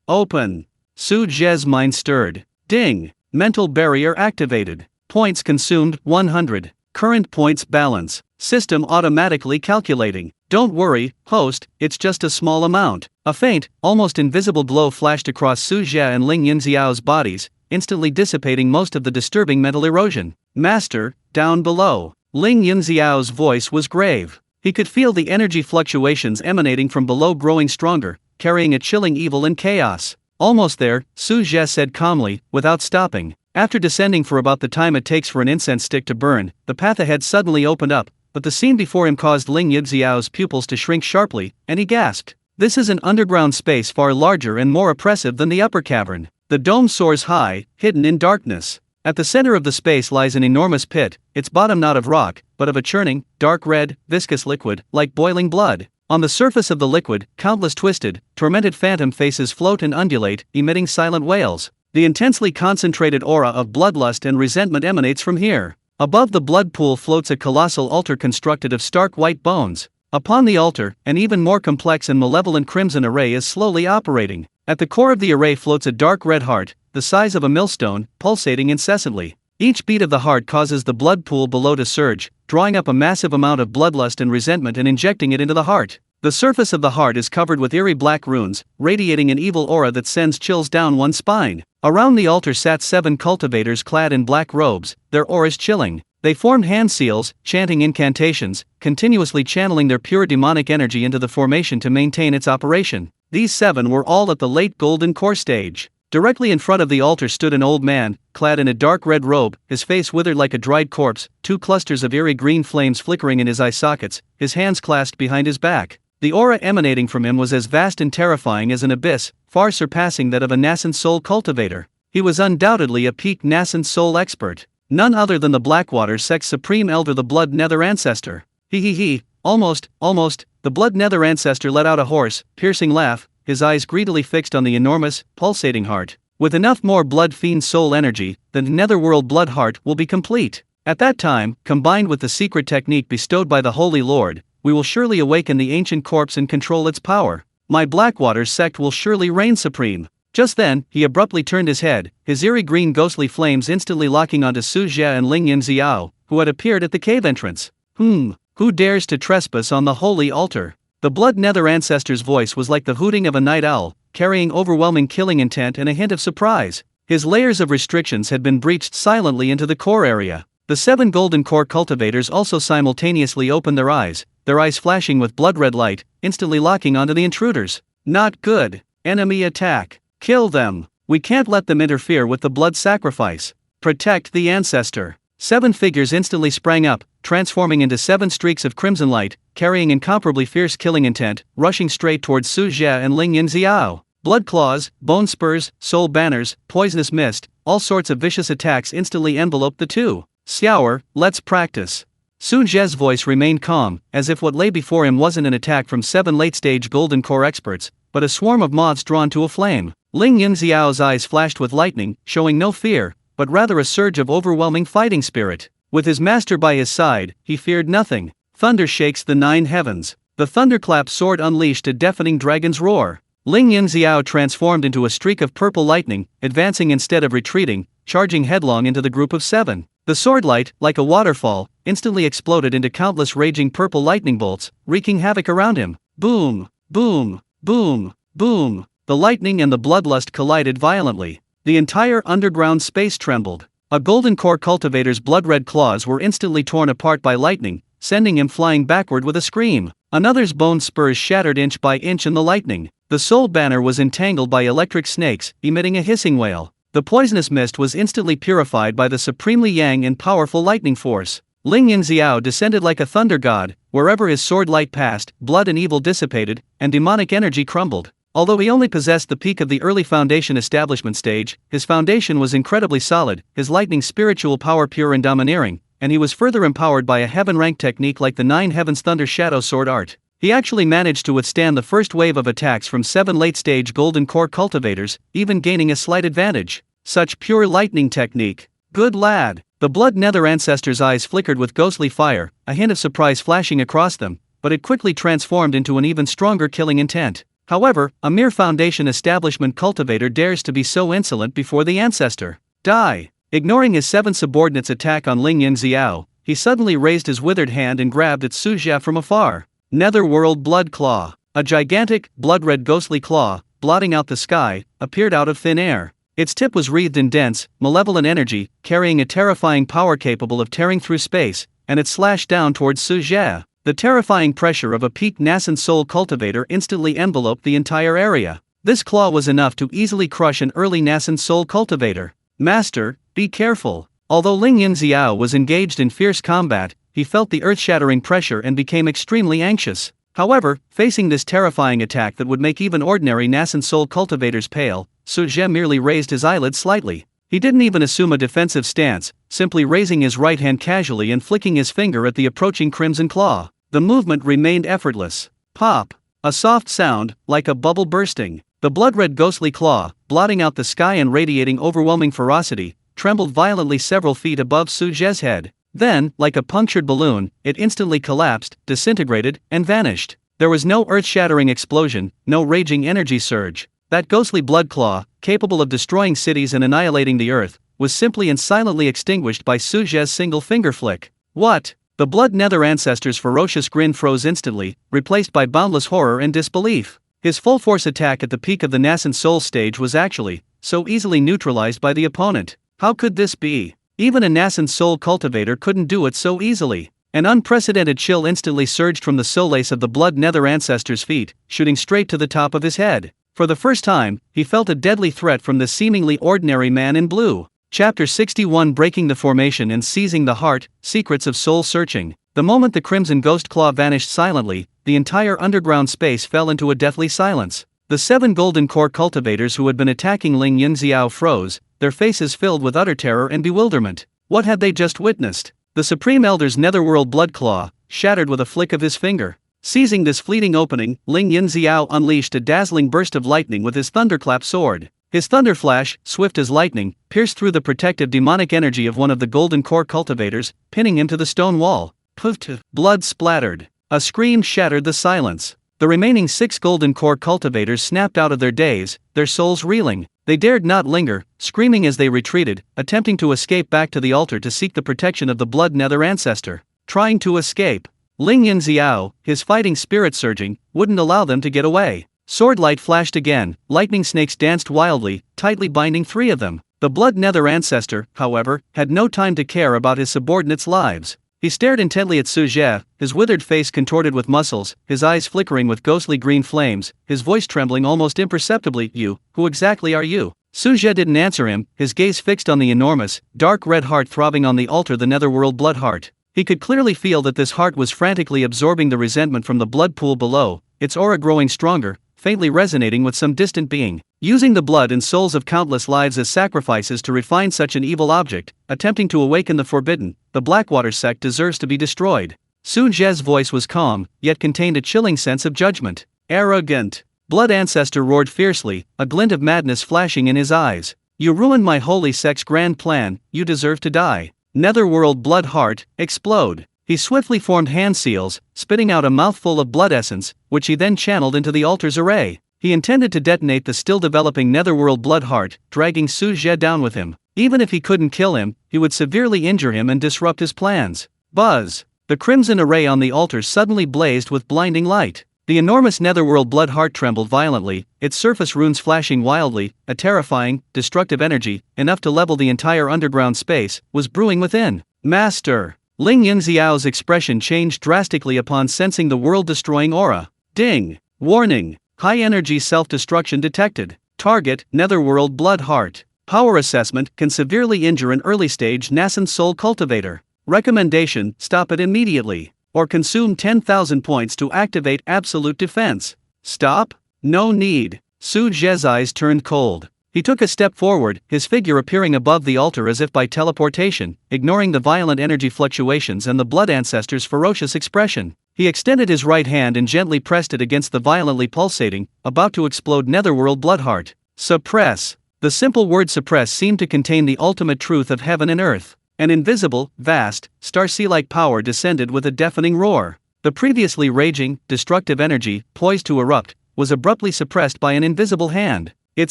Open. Su Zhe's mind stirred. Ding! Mental barrier activated. Points consumed 100. Current points balance. System automatically calculating. Don't worry, host, it's just a small amount. A faint, almost invisible glow flashed across Su Zhe and Ling Yunxiao's bodies, instantly dissipating most of the disturbing mental erosion. Master, down below. Ling Yunxiao's voice was grave. He could feel the energy fluctuations emanating from below growing stronger, carrying a chilling evil and chaos. Almost there, Su Zhe said calmly, without stopping. After descending for about the time it takes for an incense stick to burn, the path ahead suddenly opened up, but the scene before him caused Ling Yunxiao's pupils to shrink sharply, and he gasped. This is an underground space far larger and more oppressive than the upper cavern. The dome soars high, hidden in darkness. At the center of the space lies an enormous pit, its bottom not of rock, but of a churning, dark red, viscous liquid, like boiling blood. On the surface of the liquid, countless twisted, tormented phantom faces float and undulate, emitting silent wails. The intensely concentrated aura of bloodlust and resentment emanates from here. Above the blood pool floats a colossal altar constructed of stark white bones. Upon the altar, an even more complex and malevolent crimson array is slowly operating. At the core of the array floats a dark red heart, the size of a millstone, pulsating incessantly. Each beat of the heart causes the blood pool below to surge, drawing up a massive amount of bloodlust and resentment and injecting it into the heart. The surface of the heart is covered with eerie black runes, radiating an evil aura that sends chills down one's spine. Around the altar sat 7 cultivators clad in black robes, their auras chilling. They formed hand seals, chanting incantations, continuously channeling their pure demonic energy into the formation to maintain its operation. These 7 were all at the late golden core stage. Directly in front of the altar stood an old man, clad in a dark red robe, his face withered like a dried corpse, 2 clusters of eerie green flames flickering in his eye sockets, his hands clasped behind his back. The aura emanating from him was as vast and terrifying as an abyss, far surpassing that of a nascent soul cultivator. He was undoubtedly a peak nascent soul expert. None other than the Blackwater sect's supreme elder, the Blood Nether Ancestor. He. Almost. The Blood Nether Ancestor let out a hoarse, piercing laugh, his eyes greedily fixed on the enormous, pulsating heart. With enough more blood fiend soul energy, the netherworld blood heart will be complete. At that time, combined with the secret technique bestowed by the Holy Lord, we will surely awaken the ancient corpse and control its power. My Blackwater sect will surely reign supreme. Just then, he abruptly turned his head, his eerie green ghostly flames instantly locking onto Su Zhe and Ling Yunxiao, who had appeared at the cave entrance. Who dares to trespass on the holy altar? The Blood Nether Ancestor's voice was like the hooting of a night owl, carrying overwhelming killing intent and a hint of surprise. His layers of restrictions had been breached silently into the core area. The 7 golden core cultivators also simultaneously opened their eyes flashing with blood-red light, instantly locking onto the intruders. Not good. Enemy attack. Kill them. We can't let them interfere with the blood sacrifice. Protect the ancestor. 7 figures instantly sprang up, transforming into 7 streaks of crimson light, carrying incomparably fierce killing intent, rushing straight towards Su Zhe and Ling Yunxiao. Blood claws, bone spurs, soul banners, poisonous mist, all sorts of vicious attacks instantly enveloped the two. Xiaoer, let's practice. Su Zhe's voice remained calm, as if what lay before him wasn't an attack from 7 late-stage golden core experts, but a swarm of moths drawn to a flame. Ling Yunxiao's eyes flashed with lightning, showing no fear, but rather a surge of overwhelming fighting spirit. With his master by his side, he feared nothing. Thunder shakes the 9 heavens. The thunderclap sword unleashed a deafening dragon's roar. Ling Yunxiao transformed into a streak of purple lightning, advancing instead of retreating, charging headlong into the group of 7. The sword light, like a waterfall, instantly exploded into countless raging purple lightning bolts, wreaking havoc around him. Boom, boom, boom, boom. The lightning and the bloodlust collided violently. The entire underground space trembled. A golden core cultivator's blood-red claws were instantly torn apart by lightning, sending him flying backward with a scream. Another's bone spurs shattered inch by inch in the lightning. The soul banner was entangled by electric snakes, emitting a hissing wail. The poisonous mist was instantly purified by the supremely yang and powerful lightning force. Ling Yunxiao descended like a thunder god. Wherever his sword light passed, blood and evil dissipated, and demonic energy crumbled. Although he only possessed the peak of the early foundation establishment stage, his foundation was incredibly solid, his lightning spiritual power pure and domineering, and he was further empowered by a heaven-rank technique like the 9 Heavens Thunder Shadow Sword art. He actually managed to withstand the first wave of attacks from 7 late-stage golden core cultivators, even gaining a slight advantage. Such pure lightning technique. Good lad. The Blood Nether Ancestor's eyes flickered with ghostly fire, a hint of surprise flashing across them, but it quickly transformed into an even stronger killing intent. However, a mere foundation establishment cultivator dares to be so insolent before the ancestor. Die! Ignoring his 7 subordinates' attack on Ling Yunxiao, he suddenly raised his withered hand and grabbed at Su Zhe from afar. Netherworld Blood Claw. A gigantic, blood-red ghostly claw, blotting out the sky, appeared out of thin air. Its tip was wreathed in dense, malevolent energy, carrying a terrifying power capable of tearing through space, and it slashed down towards Su Zhe. The terrifying pressure of a peak nascent soul cultivator instantly enveloped the entire area. This claw was enough to easily crush an early nascent soul cultivator. Master, be careful. Although Ling Yunxiao was engaged in fierce combat, he felt the earth-shattering pressure and became extremely anxious. However, facing this terrifying attack that would make even ordinary nascent soul cultivators pale, Su Zhe merely raised his eyelids slightly. He didn't even assume a defensive stance, simply raising his right hand casually and flicking his finger at the approaching crimson claw. The movement remained effortless. Pop! A soft sound, like a bubble bursting. The blood-red ghostly claw, blotting out the sky and radiating overwhelming ferocity, trembled violently several feet above Su Zhe's head. Then, like a punctured balloon, it instantly collapsed, disintegrated, and vanished. There was no earth-shattering explosion, no raging energy surge. That ghostly blood claw, capable of destroying cities and annihilating the earth, was simply and silently extinguished by Su Zhe's single finger flick. What? The Blood Nether Ancestor's ferocious grin froze instantly, replaced by boundless horror and disbelief. His full-force attack at the peak of the nascent soul stage was actually so easily neutralized by the opponent. How could this be? Even a nascent soul cultivator couldn't do it so easily. An unprecedented chill instantly surged from the solace of the Blood Nether Ancestor's feet, shooting straight to the top of his head. For the first time, he felt a deadly threat from this seemingly ordinary man in blue. Chapter 61 Breaking the Formation and Seizing the Heart, Secrets of Soul Searching. The moment the crimson ghost claw vanished silently, the entire underground space fell into a deathly silence. The 7 golden core cultivators who had been attacking Ling Yunxiao froze, their faces filled with utter terror and bewilderment. What had they just witnessed? The Supreme Elder's netherworld blood claw, shattered with a flick of his finger. Seizing this fleeting opening, Ling Yunxiao unleashed a dazzling burst of lightning with his thunderclap sword. His thunder flash, swift as lightning, pierced through the protective demonic energy of one of the golden core cultivators, pinning him to the stone wall. Poof! Blood splattered. A scream shattered the silence. The remaining 6 golden core cultivators snapped out of their daze, their souls reeling. They dared not linger, screaming as they retreated, attempting to escape back to the altar to seek the protection of the blood nether ancestor. Trying to escape. Ling Yunxiao, his fighting spirit surging, wouldn't allow them to get away. Swordlight flashed again, lightning snakes danced wildly, tightly binding 3 of them. The blood nether ancestor, however, had no time to care about his subordinates' lives. He stared intently at Su Zhe, his withered face contorted with muscles, his eyes flickering with ghostly green flames, his voice trembling almost imperceptibly. "You, who exactly are you?" Su Zhe didn't answer him, his gaze fixed on the enormous, dark red heart throbbing on the altar, the netherworld blood heart. He could clearly feel that this heart was frantically absorbing the resentment from the blood pool below, its aura growing stronger, faintly resonating with some distant being. Using the blood and souls of countless lives as sacrifices to refine such an evil object, attempting to awaken the forbidden, the Blackwater sect deserves to be destroyed. Su Zhe's voice was calm, yet contained a chilling sense of judgment. Arrogant! Blood ancestor roared fiercely, a glint of madness flashing in his eyes. You ruined my holy sect's grand plan, you deserve to die. Netherworld blood heart, explode. He swiftly formed hand seals, spitting out a mouthful of blood essence, which he then channeled into the altar's array. He intended to detonate the still developing netherworld blood heart, dragging Su Zhe down with him. Even if he couldn't kill him, he would severely injure him and disrupt his plans. Buzz! The crimson array on the altar suddenly blazed with blinding light. The enormous netherworld blood heart trembled violently, its surface runes flashing wildly. A terrifying, destructive energy, enough to level the entire underground space, was brewing within. Master! Ling Yunxiao's expression changed drastically upon sensing the world-destroying aura. Ding! Warning! High-energy self-destruction detected. Target, netherworld blood heart. Power assessment can severely injure an early-stage nascent soul cultivator. Recommendation: stop it immediately, or consume 10,000 points to activate absolute defense. Stop? No need. Su Zhe's eyes turned cold. He took a step forward, his figure appearing above the altar as if by teleportation, ignoring the violent energy fluctuations and the blood ancestor's ferocious expression. He extended his right hand and gently pressed it against the violently pulsating, about to explode netherworld blood heart. Suppress. The simple word suppress seemed to contain the ultimate truth of heaven and earth. An invisible, vast, star-sea-like power descended with a deafening roar. The previously raging, destructive energy, poised to erupt, was abruptly suppressed by an invisible hand. It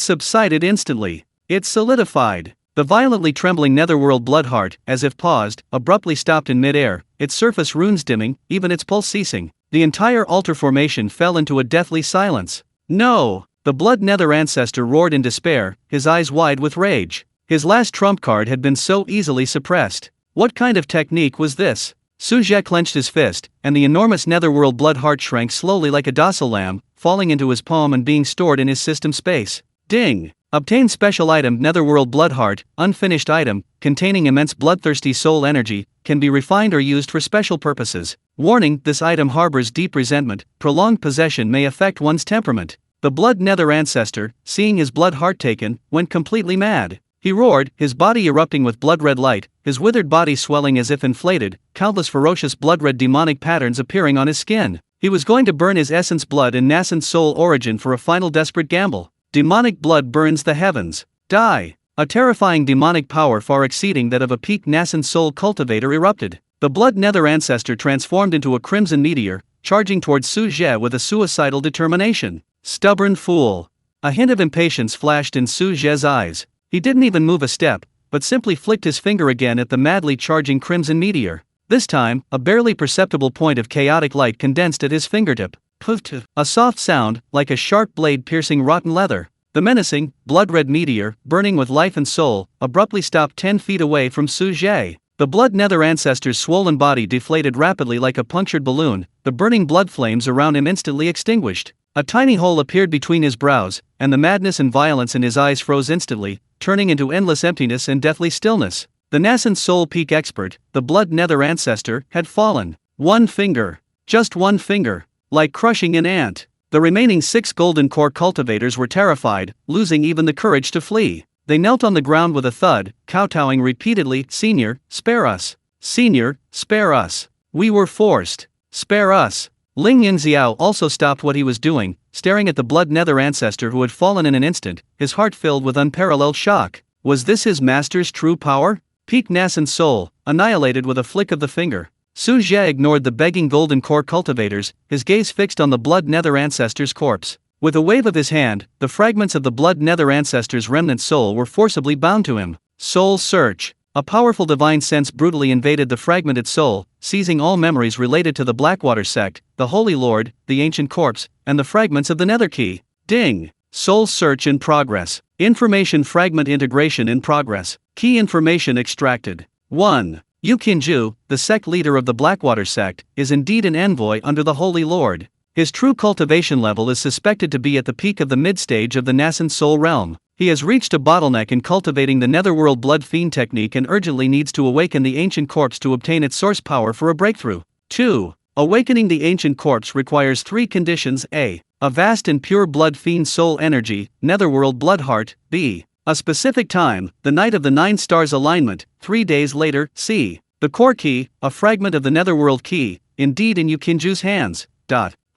subsided instantly. It solidified. The violently trembling netherworld blood heart, as if paused, abruptly stopped in midair, its surface runes dimming, even its pulse ceasing. The entire altar formation fell into a deathly silence. No! The blood nether ancestor roared in despair, his eyes wide with rage. His last trump card had been so easily suppressed. What kind of technique was this? Su Zhe clenched his fist, and the enormous netherworld blood heart shrank slowly like a docile lamb, falling into his palm and being stored in his system space. Ding! Obtain special item netherworld blood heart, unfinished item, containing immense bloodthirsty soul energy, can be refined or used for special purposes. Warning: this item harbors deep resentment, prolonged possession may affect one's temperament. The blood nether ancestor, seeing his blood heart taken, went completely mad. He roared, his body erupting with blood-red light, his withered body swelling as if inflated, countless ferocious blood-red demonic patterns appearing on his skin. He was going to burn his essence blood and nascent soul origin for a final desperate gamble. Demonic blood burns the heavens. Die! A terrifying demonic power far exceeding that of a peak nascent soul cultivator erupted. The blood nether ancestor transformed into a crimson meteor, charging towards Su Zhe with a suicidal determination. Stubborn fool! A hint of impatience flashed in Su Zhe's eyes. He didn't even move a step, but simply flicked his finger again at the madly charging crimson meteor. This time, a barely perceptible point of chaotic light condensed at his fingertip. Poof! A soft sound, like a sharp blade piercing rotten leather. The menacing, blood-red meteor, burning with life and soul, abruptly stopped 10 feet away from Su Zhe. The blood nether ancestor's swollen body deflated rapidly like a punctured balloon, the burning blood flames around him instantly extinguished. A tiny hole appeared between his brows, and the madness and violence in his eyes froze instantly, turning into endless emptiness and deathly stillness. The nascent soul peak expert, the blood nether ancestor, had fallen. One finger. Just one finger. Like crushing an ant. The remaining 6 golden core cultivators were terrified, losing even the courage to flee. They knelt on the ground with a thud, kowtowing repeatedly, "Senior, spare us! Senior, spare us! We were forced! Spare us!" Ling Yunxiao also stopped what he was doing, staring at the blood nether ancestor who had fallen in an instant, his heart filled with unparalleled shock. Was this his master's true power? Peak nascent soul, annihilated with a flick of the finger. Su Zhe ignored the begging golden core cultivators, his gaze fixed on the blood nether ancestor's corpse. With a wave of his hand, the fragments of the blood nether ancestor's remnant soul were forcibly bound to him. Soul search. A powerful divine sense brutally invaded the fragmented soul, seizing all memories related to the Blackwater sect, the Holy Lord, the ancient corpse, and the fragments of the Nether Key. Ding! Soul search in progress. Information fragment integration in progress. Key information extracted. 1. Yu Qinju, the sect leader of the Blackwater sect, is indeed an envoy under the Holy Lord. His true cultivation level is suspected to be at the peak of the mid-stage of the nascent soul realm. He has reached a bottleneck in cultivating the netherworld blood fiend technique and urgently needs to awaken the ancient corpse to obtain its source power for a breakthrough. 2. Awakening the ancient corpse requires 3 conditions: A. A vast and pure blood fiend soul energy, netherworld blood heart. B. A specific time, the night of the 9 stars alignment, 3 days later. C. The core key, a fragment of the netherworld key, indeed in Yu Qinju's hands.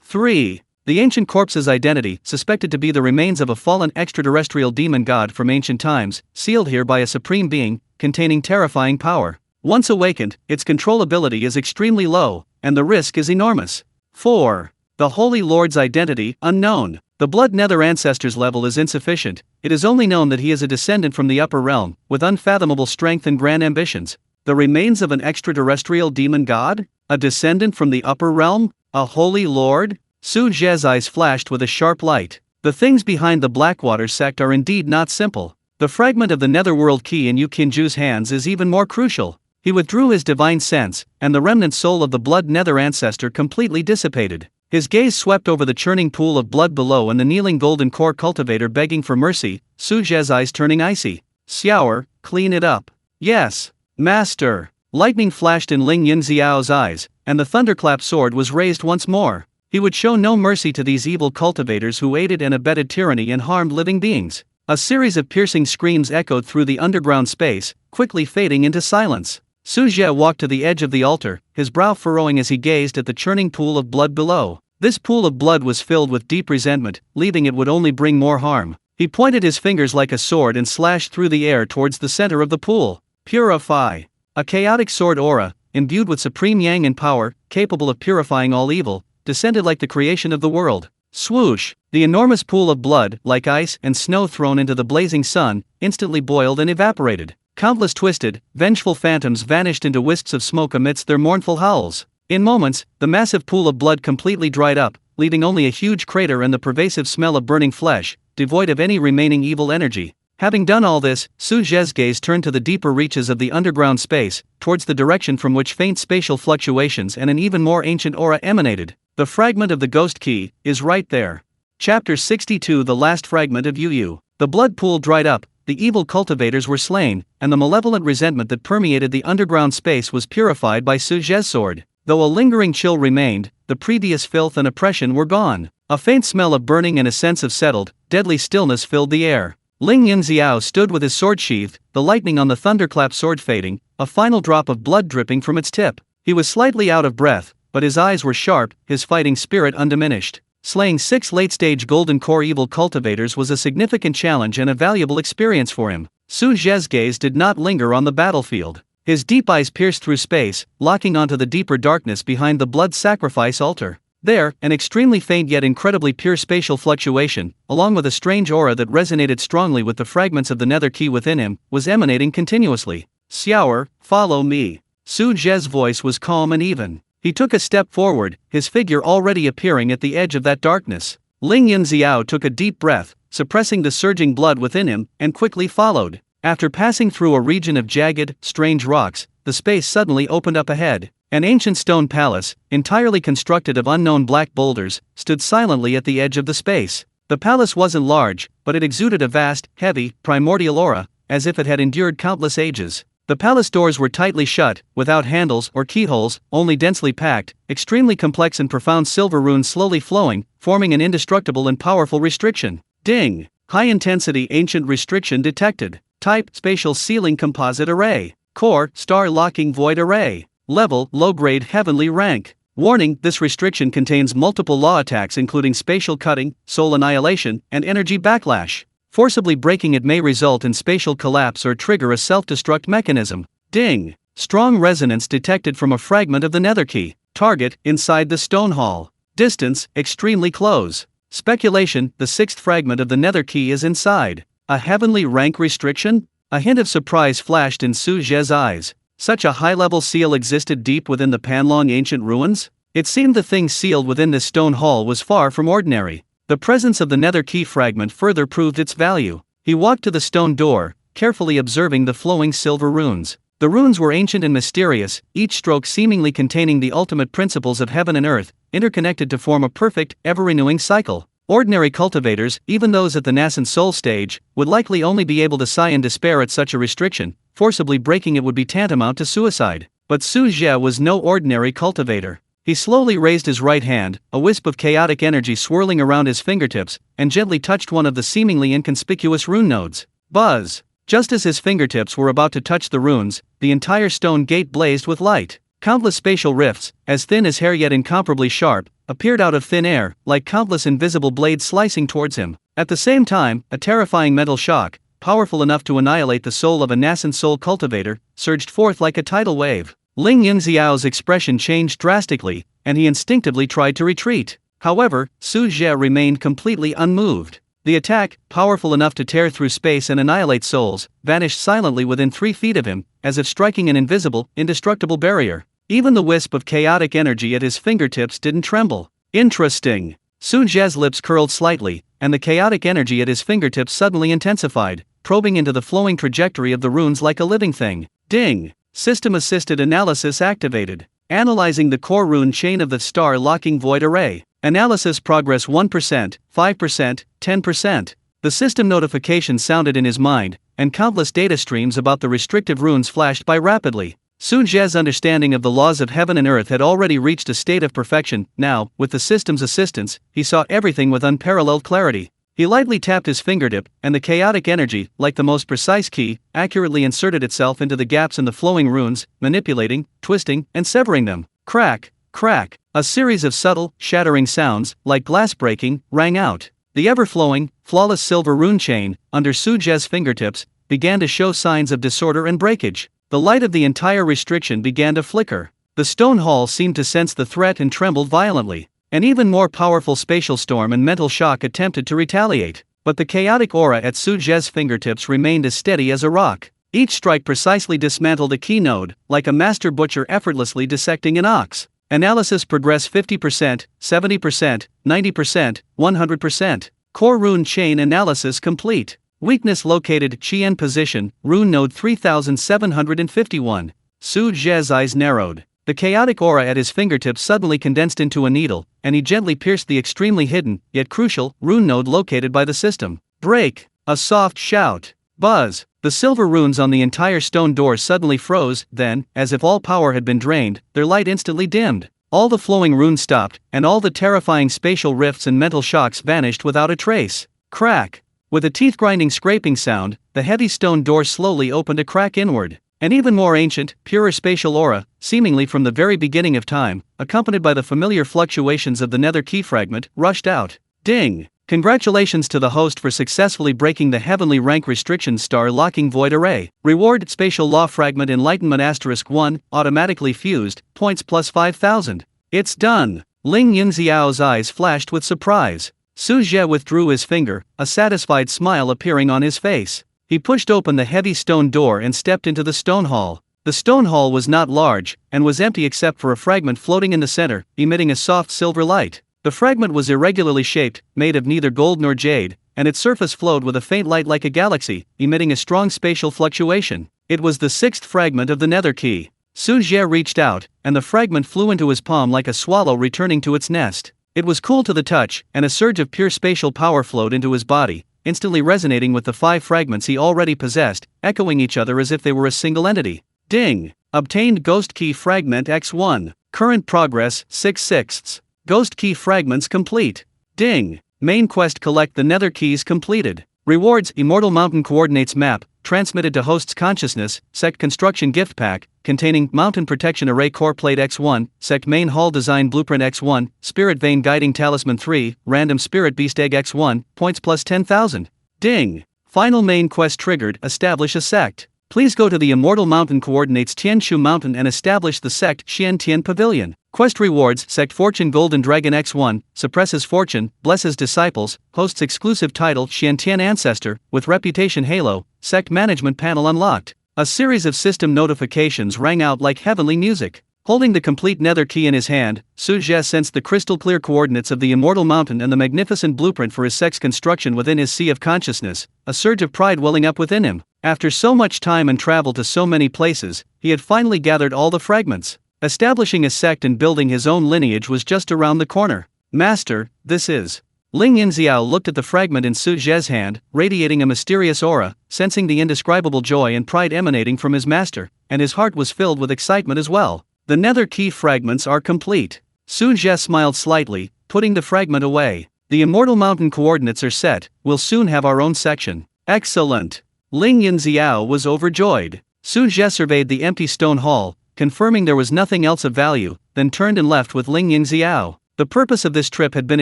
3. The ancient corpse's identity, suspected to be the remains of a fallen extraterrestrial demon god from ancient times, sealed here by a supreme being, containing terrifying power. Once awakened, its controllability is extremely low, and the risk is enormous. 4. The Holy Lord's identity, unknown. The blood nether ancestor's level is insufficient, it is only known that he is a descendant from the upper realm, with unfathomable strength and grand ambitions. The remains of an extraterrestrial demon god? A descendant from the upper realm? A Holy Lord? Su Zhe's eyes flashed with a sharp light. The things behind the Blackwater sect are indeed not simple. The fragment of the netherworld key in Yu Qinju's hands is even more crucial. He withdrew his divine sense, and the remnant soul of the blood nether ancestor completely dissipated. His gaze swept over the churning pool of blood below and the kneeling golden core cultivator begging for mercy, Su Zhe's eyes turning icy. "Xiaoer, clean it up." "Yes, Master." Lightning flashed in Ling Yunxiao's eyes, and the thunderclap sword was raised once more. He would show no mercy to these evil cultivators who aided and abetted tyranny and harmed living beings. A series of piercing screams echoed through the underground space, quickly fading into silence. Su Zhe walked to the edge of the altar, his brow furrowing as he gazed at the churning pool of blood below. This pool of blood was filled with deep resentment, leaving it would only bring more harm. He pointed his fingers like a sword and slashed through the air towards the center of the pool. Purify. A chaotic sword aura, imbued with supreme yang and power, capable of purifying all evil, descended like the creation of the world. Swoosh! The enormous pool of blood, like ice and snow thrown into the blazing sun, instantly boiled and evaporated. Countless twisted, vengeful phantoms vanished into wisps of smoke amidst their mournful howls. In moments, the massive pool of blood completely dried up, leaving only a huge crater and the pervasive smell of burning flesh, devoid of any remaining evil energy. Having done all this, Su Zhe's gaze turned to the deeper reaches of the underground space, towards the direction from which faint spatial fluctuations and an even more ancient aura emanated. The fragment of the ghost key is right there. Chapter 62. The last fragment of Yu. The blood pool dried up, the evil cultivators were slain, and the malevolent resentment that permeated the underground space was purified by Su Zhe's sword. Though a lingering chill remained, the previous filth and oppression were gone. A faint smell of burning and a sense of settled, deadly stillness filled the air. Ling Yunxiao stood with his sword sheathed, the lightning on the thunderclap sword fading, a final drop of blood dripping from its tip. He was slightly out of breath, but his eyes were sharp, his fighting spirit undiminished. Slaying 6 late-stage golden core evil cultivators was a significant challenge and a valuable experience for him. Su Zhe's gaze did not linger on the battlefield. His deep eyes pierced through space, locking onto the deeper darkness behind the blood sacrifice altar. There, an extremely faint yet incredibly pure spatial fluctuation, along with a strange aura that resonated strongly with the fragments of the nether key within him, was emanating continuously. "Xiaoer, follow me." Su Zhe's voice was calm and even. He took a step forward, his figure already appearing at the edge of that darkness. Ling Yunxiao took a deep breath, suppressing the surging blood within him, and quickly followed. After passing through a region of jagged, strange rocks, the space suddenly opened up ahead. An ancient stone palace, entirely constructed of unknown black boulders, stood silently at the edge of the space. The palace wasn't large, but it exuded a vast, heavy, primordial aura, as if it had endured countless ages. The palace doors were tightly shut, without handles or keyholes, only densely packed, extremely complex and profound silver runes slowly flowing, forming an indestructible and powerful restriction. Ding! High-intensity ancient restriction detected. Type, spatial ceiling composite array. Core, star locking void array. Level, low-grade heavenly rank. Warning, this restriction contains multiple law attacks including spatial cutting, soul annihilation, and energy backlash. Forcibly breaking it may result in spatial collapse or trigger a self-destruct mechanism. Ding! Strong resonance detected from a fragment of the nether key. Target, inside the stone hall. Distance, extremely close. Speculation, the sixth fragment of the nether key is inside. A heavenly rank restriction? A hint of surprise flashed in Su Zhe's eyes. Such a high-level seal existed deep within the Panlong ancient ruins? It seemed the thing sealed within this stone hall was far from ordinary. The presence of the nether key fragment further proved its value. He walked to the stone door, carefully observing the flowing silver runes. The runes were ancient and mysterious, each stroke seemingly containing the ultimate principles of heaven and earth, interconnected to form a perfect, ever-renewing cycle. Ordinary cultivators, even those at the nascent soul stage, would likely only be able to sigh in despair at such a restriction. Forcibly breaking it would be tantamount to suicide. But Su Zhe was no ordinary cultivator. He slowly raised his right hand, a wisp of chaotic energy swirling around his fingertips, and gently touched one of the seemingly inconspicuous rune nodes. Buzz! Just as his fingertips were about to touch the runes, the entire stone gate blazed with light. Countless spatial rifts, as thin as hair yet incomparably sharp, appeared out of thin air, like countless invisible blades slicing towards him. At the same time, a terrifying mental shock, powerful enough to annihilate the soul of a nascent soul cultivator, surged forth like a tidal wave. Ling Yunxiao's expression changed drastically, and he instinctively tried to retreat. However, Su Zhe remained completely unmoved. The attack, powerful enough to tear through space and annihilate souls, vanished silently within 3 feet of him, as if striking an invisible, indestructible barrier. Even the wisp of chaotic energy at his fingertips didn't tremble. Interesting. Su Zhe's lips curled slightly, and the chaotic energy at his fingertips suddenly intensified, probing into the flowing trajectory of the runes like a living thing. Ding! System-assisted analysis activated. Analyzing the core rune chain of the star-locking void array. Analysis progress 1%, 5%, 10%. The system notification sounded in his mind, and countless data streams about the restrictive runes flashed by rapidly. Su Zhe's understanding of the laws of heaven and earth had already reached a state of perfection. Now, with the system's assistance, he saw everything with unparalleled clarity. He lightly tapped his fingertip, and the chaotic energy, like the most precise key, accurately inserted itself into the gaps in the flowing runes, manipulating, twisting, and severing them. Crack, crack. A series of subtle, shattering sounds, like glass breaking, rang out. The ever-flowing, flawless silver rune chain, under Su Zhe's fingertips, began to show signs of disorder and breakage. The light of the entire restriction began to flicker. The stone hall seemed to sense the threat and trembled violently. An even more powerful spatial storm and mental shock attempted to retaliate, but the chaotic aura at Su Zhe's fingertips remained as steady as a rock. Each strike precisely dismantled a key node, like a master butcher effortlessly dissecting an ox. Analysis progress 50%, 70%, 90%, 100%. Core rune chain analysis complete. Weakness located Qian position, rune node 3751. Su Zhe's eyes narrowed. The chaotic aura at his fingertips suddenly condensed into a needle, and he gently pierced the extremely hidden, yet crucial, rune node located by the system. Break! A soft shout. Buzz! The silver runes on the entire stone door suddenly froze, then, as if all power had been drained, their light instantly dimmed. All the flowing runes stopped, and all the terrifying spatial rifts and mental shocks vanished without a trace. Crack! With a teeth-grinding scraping sound, the heavy stone door slowly opened a crack inward. An even more ancient, purer spatial aura, seemingly from the very beginning of time, accompanied by the familiar fluctuations of the nether key fragment, rushed out. Ding! Congratulations to the host for successfully breaking the heavenly rank restriction star-locking void array. Reward spatial law fragment enlightenment *1, automatically fused, points plus 5,000. It's done! Ling Yunxiao's eyes flashed with surprise. Su Zhe withdrew his finger, a satisfied smile appearing on his face. He pushed open the heavy stone door and stepped into the stone hall. The stone hall was not large, and was empty except for a fragment floating in the center, emitting a soft silver light. The fragment was irregularly shaped, made of neither gold nor jade, and its surface flowed with a faint light like a galaxy, emitting a strong spatial fluctuation. It was the sixth fragment of the nether key. Su Zhe reached out, and the fragment flew into his palm like a swallow returning to its nest. It was cool to the touch, and a surge of pure spatial power flowed into his body, instantly resonating with the 5 fragments he already possessed, echoing each other as if they were a single entity. Ding! Obtained Ghost Key Fragment X1. Current progress 6/6. Ghost Key Fragments complete. Ding! Main quest collect the nether keys completed. Rewards: Immortal Mountain Coordinates Map, transmitted to host's consciousness, Sect Construction Gift Pack, containing Mountain Protection Array Core Plate X1, Sect Main Hall Design Blueprint X1, Spirit Vein Guiding Talisman 3, Random Spirit Beast Egg X1, points plus 10,000. Ding! Final main quest triggered, establish a sect. Please go to the Immortal Mountain Coordinates Tianshu Mountain and establish the sect Xian Tian Pavilion. Quest rewards: Sect Fortune Golden Dragon X1, suppresses fortune, blesses disciples, hosts exclusive title Xian Tian Ancestor, with reputation halo, sect management panel unlocked. A series of system notifications rang out like heavenly music. Holding the complete nether key in his hand, Su Zhe sensed the crystal-clear coordinates of the Immortal Mountain and the magnificent blueprint for his sect's construction within his sea of consciousness, a surge of pride welling up within him. After so much time and travel to so many places, he had finally gathered all the fragments. Establishing a sect and building his own lineage was just around the corner. Master, this is... Ling Yunxiao looked at the fragment in Su Zhe's hand, radiating a mysterious aura, sensing the indescribable joy and pride emanating from his master, and his heart was filled with excitement as well. The nether key fragments are complete. Su Zhe smiled slightly, putting the fragment away. The Immortal Mountain coordinates are set, we'll soon have our own section. Excellent! Ling Yunxiao was overjoyed. Su Zhe surveyed the empty stone hall, confirming there was nothing else of value, then turned and left with Ling Yunxiao. The purpose of this trip had been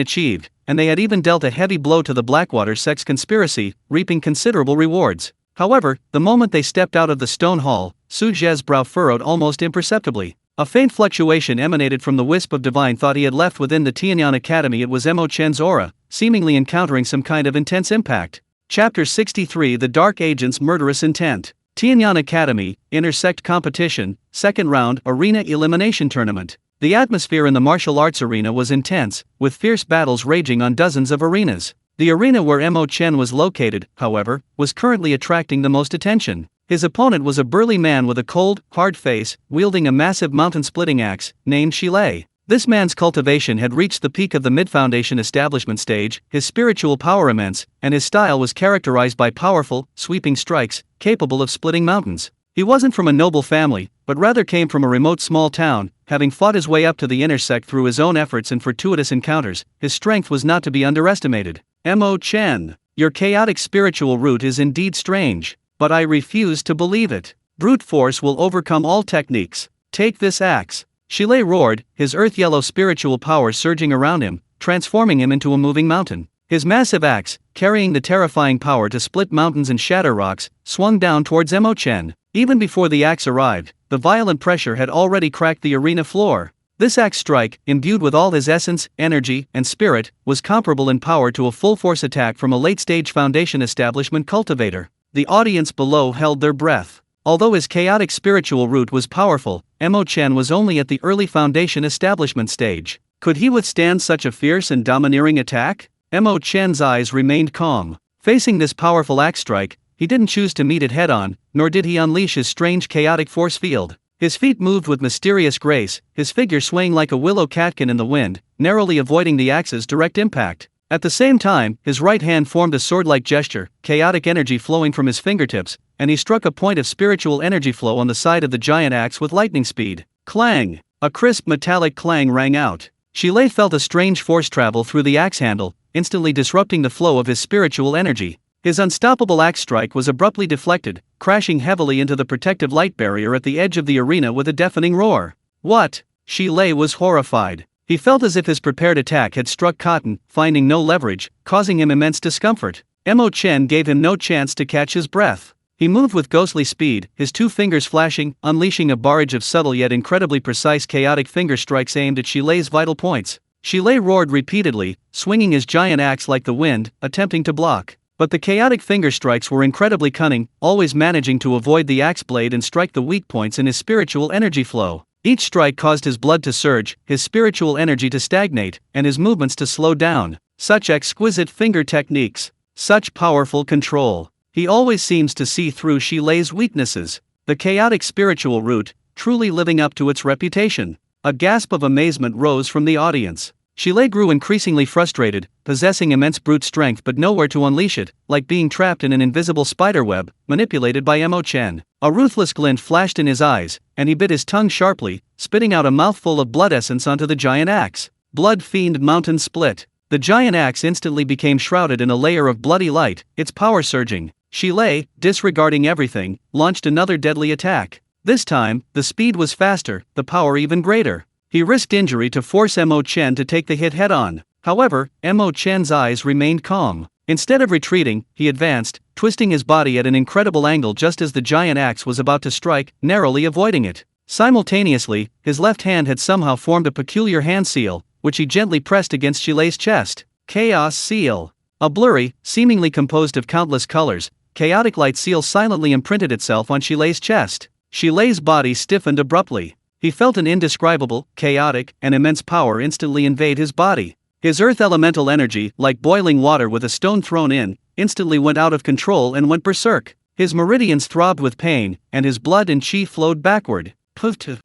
achieved, and they had even dealt a heavy blow to the Blackwater sect's conspiracy, reaping considerable rewards. However, the moment they stepped out of the stone hall, Su Zhe's brow furrowed almost imperceptibly. A faint fluctuation emanated from the wisp of divine thought he had left within the Tianyan Academy. It was Mo Chen's aura, seemingly encountering some kind of intense impact. Chapter 63: The Dark Agent's Murderous Intent. Tianyan Academy, Intersect Competition, Second Round, Arena Elimination Tournament. The atmosphere in the martial arts arena was intense, with fierce battles raging on dozens of arenas. The arena where Mo Chen was located, however, was currently attracting the most attention. His opponent was a burly man with a cold, hard face, wielding a massive mountain-splitting axe, named Shilei. This man's cultivation had reached the peak of the mid-foundation establishment stage, his spiritual power immense, and his style was characterized by powerful, sweeping strikes, capable of splitting mountains. He wasn't from a noble family, but rather came from a remote small town, having fought his way up to the intersect through his own efforts and fortuitous encounters. His strength was not to be underestimated. Mo Chen, your chaotic spiritual root is indeed strange. But I refuse to believe it. Brute force will overcome all techniques. Take this axe. Shilei roared, his earth-yellow spiritual power surging around him, transforming him into a moving mountain. His massive axe, carrying the terrifying power to split mountains and shatter rocks, swung down towards Mo Chen. Even before the axe arrived, the violent pressure had already cracked the arena floor. This axe strike, imbued with all his essence, energy, and spirit, was comparable in power to a full-force attack from a late-stage foundation establishment cultivator. The audience below held their breath. Although his chaotic spiritual root was powerful, Mo Chen was only at the early foundation establishment stage. Could he withstand such a fierce and domineering attack? Mo Chen's eyes remained calm. Facing this powerful axe strike, he didn't choose to meet it head-on, nor did he unleash his strange chaotic force field. His feet moved with mysterious grace, his figure swaying like a willow catkin in the wind, narrowly avoiding the axe's direct impact. At the same time, his right hand formed a sword-like gesture, chaotic energy flowing from his fingertips, and he struck a point of spiritual energy flow on the side of the giant axe with lightning speed. Clang! A crisp metallic clang rang out. Shilei felt a strange force travel through the axe handle, instantly disrupting the flow of his spiritual energy. His unstoppable axe strike was abruptly deflected, crashing heavily into the protective light barrier at the edge of the arena with a deafening roar. What? Shilei was horrified. He felt as if his prepared attack had struck cotton, finding no leverage, causing him immense discomfort. Mo Chen gave him no chance to catch his breath. He moved with ghostly speed, his two fingers flashing, unleashing a barrage of subtle yet incredibly precise chaotic finger strikes aimed at Shilei's vital points. Shilei roared repeatedly, swinging his giant axe like the wind, attempting to block. But the chaotic finger strikes were incredibly cunning, always managing to avoid the axe blade and strike the weak points in his spiritual energy flow. Each strike caused his blood to surge, his spiritual energy to stagnate, and his movements to slow down. Such exquisite finger techniques. Such powerful control. He always seems to see through Shilei's weaknesses. The chaotic spiritual root, truly living up to its reputation. A gasp of amazement rose from the audience. Shilei grew increasingly frustrated, possessing immense brute strength but nowhere to unleash it, like being trapped in an invisible spiderweb, manipulated by Mo Chen. A ruthless glint flashed in his eyes, and he bit his tongue sharply, spitting out a mouthful of blood essence onto the giant axe. Blood Fiend Mountain Split. The giant axe instantly became shrouded in a layer of bloody light, its power surging. Shi Lei, disregarding everything, launched another deadly attack. This time, the speed was faster, the power even greater. He risked injury to force Mo Chen to take the hit head-on. However, Mo Chen's eyes remained calm. Instead of retreating, he advanced, twisting his body at an incredible angle just as the giant axe was about to strike, narrowly avoiding it. Simultaneously, his left hand had somehow formed a peculiar hand seal, which he gently pressed against Shi Lei's chest. Chaos Seal. A blurry, seemingly composed of countless colors, chaotic light seal silently imprinted itself on Shi Lei's chest. Shi Lei's body stiffened abruptly. He felt an indescribable, chaotic, and immense power instantly invade his body. His earth elemental energy, like boiling water with a stone thrown in, instantly went out of control and went berserk. His meridians throbbed with pain, and his blood and chi flowed backward.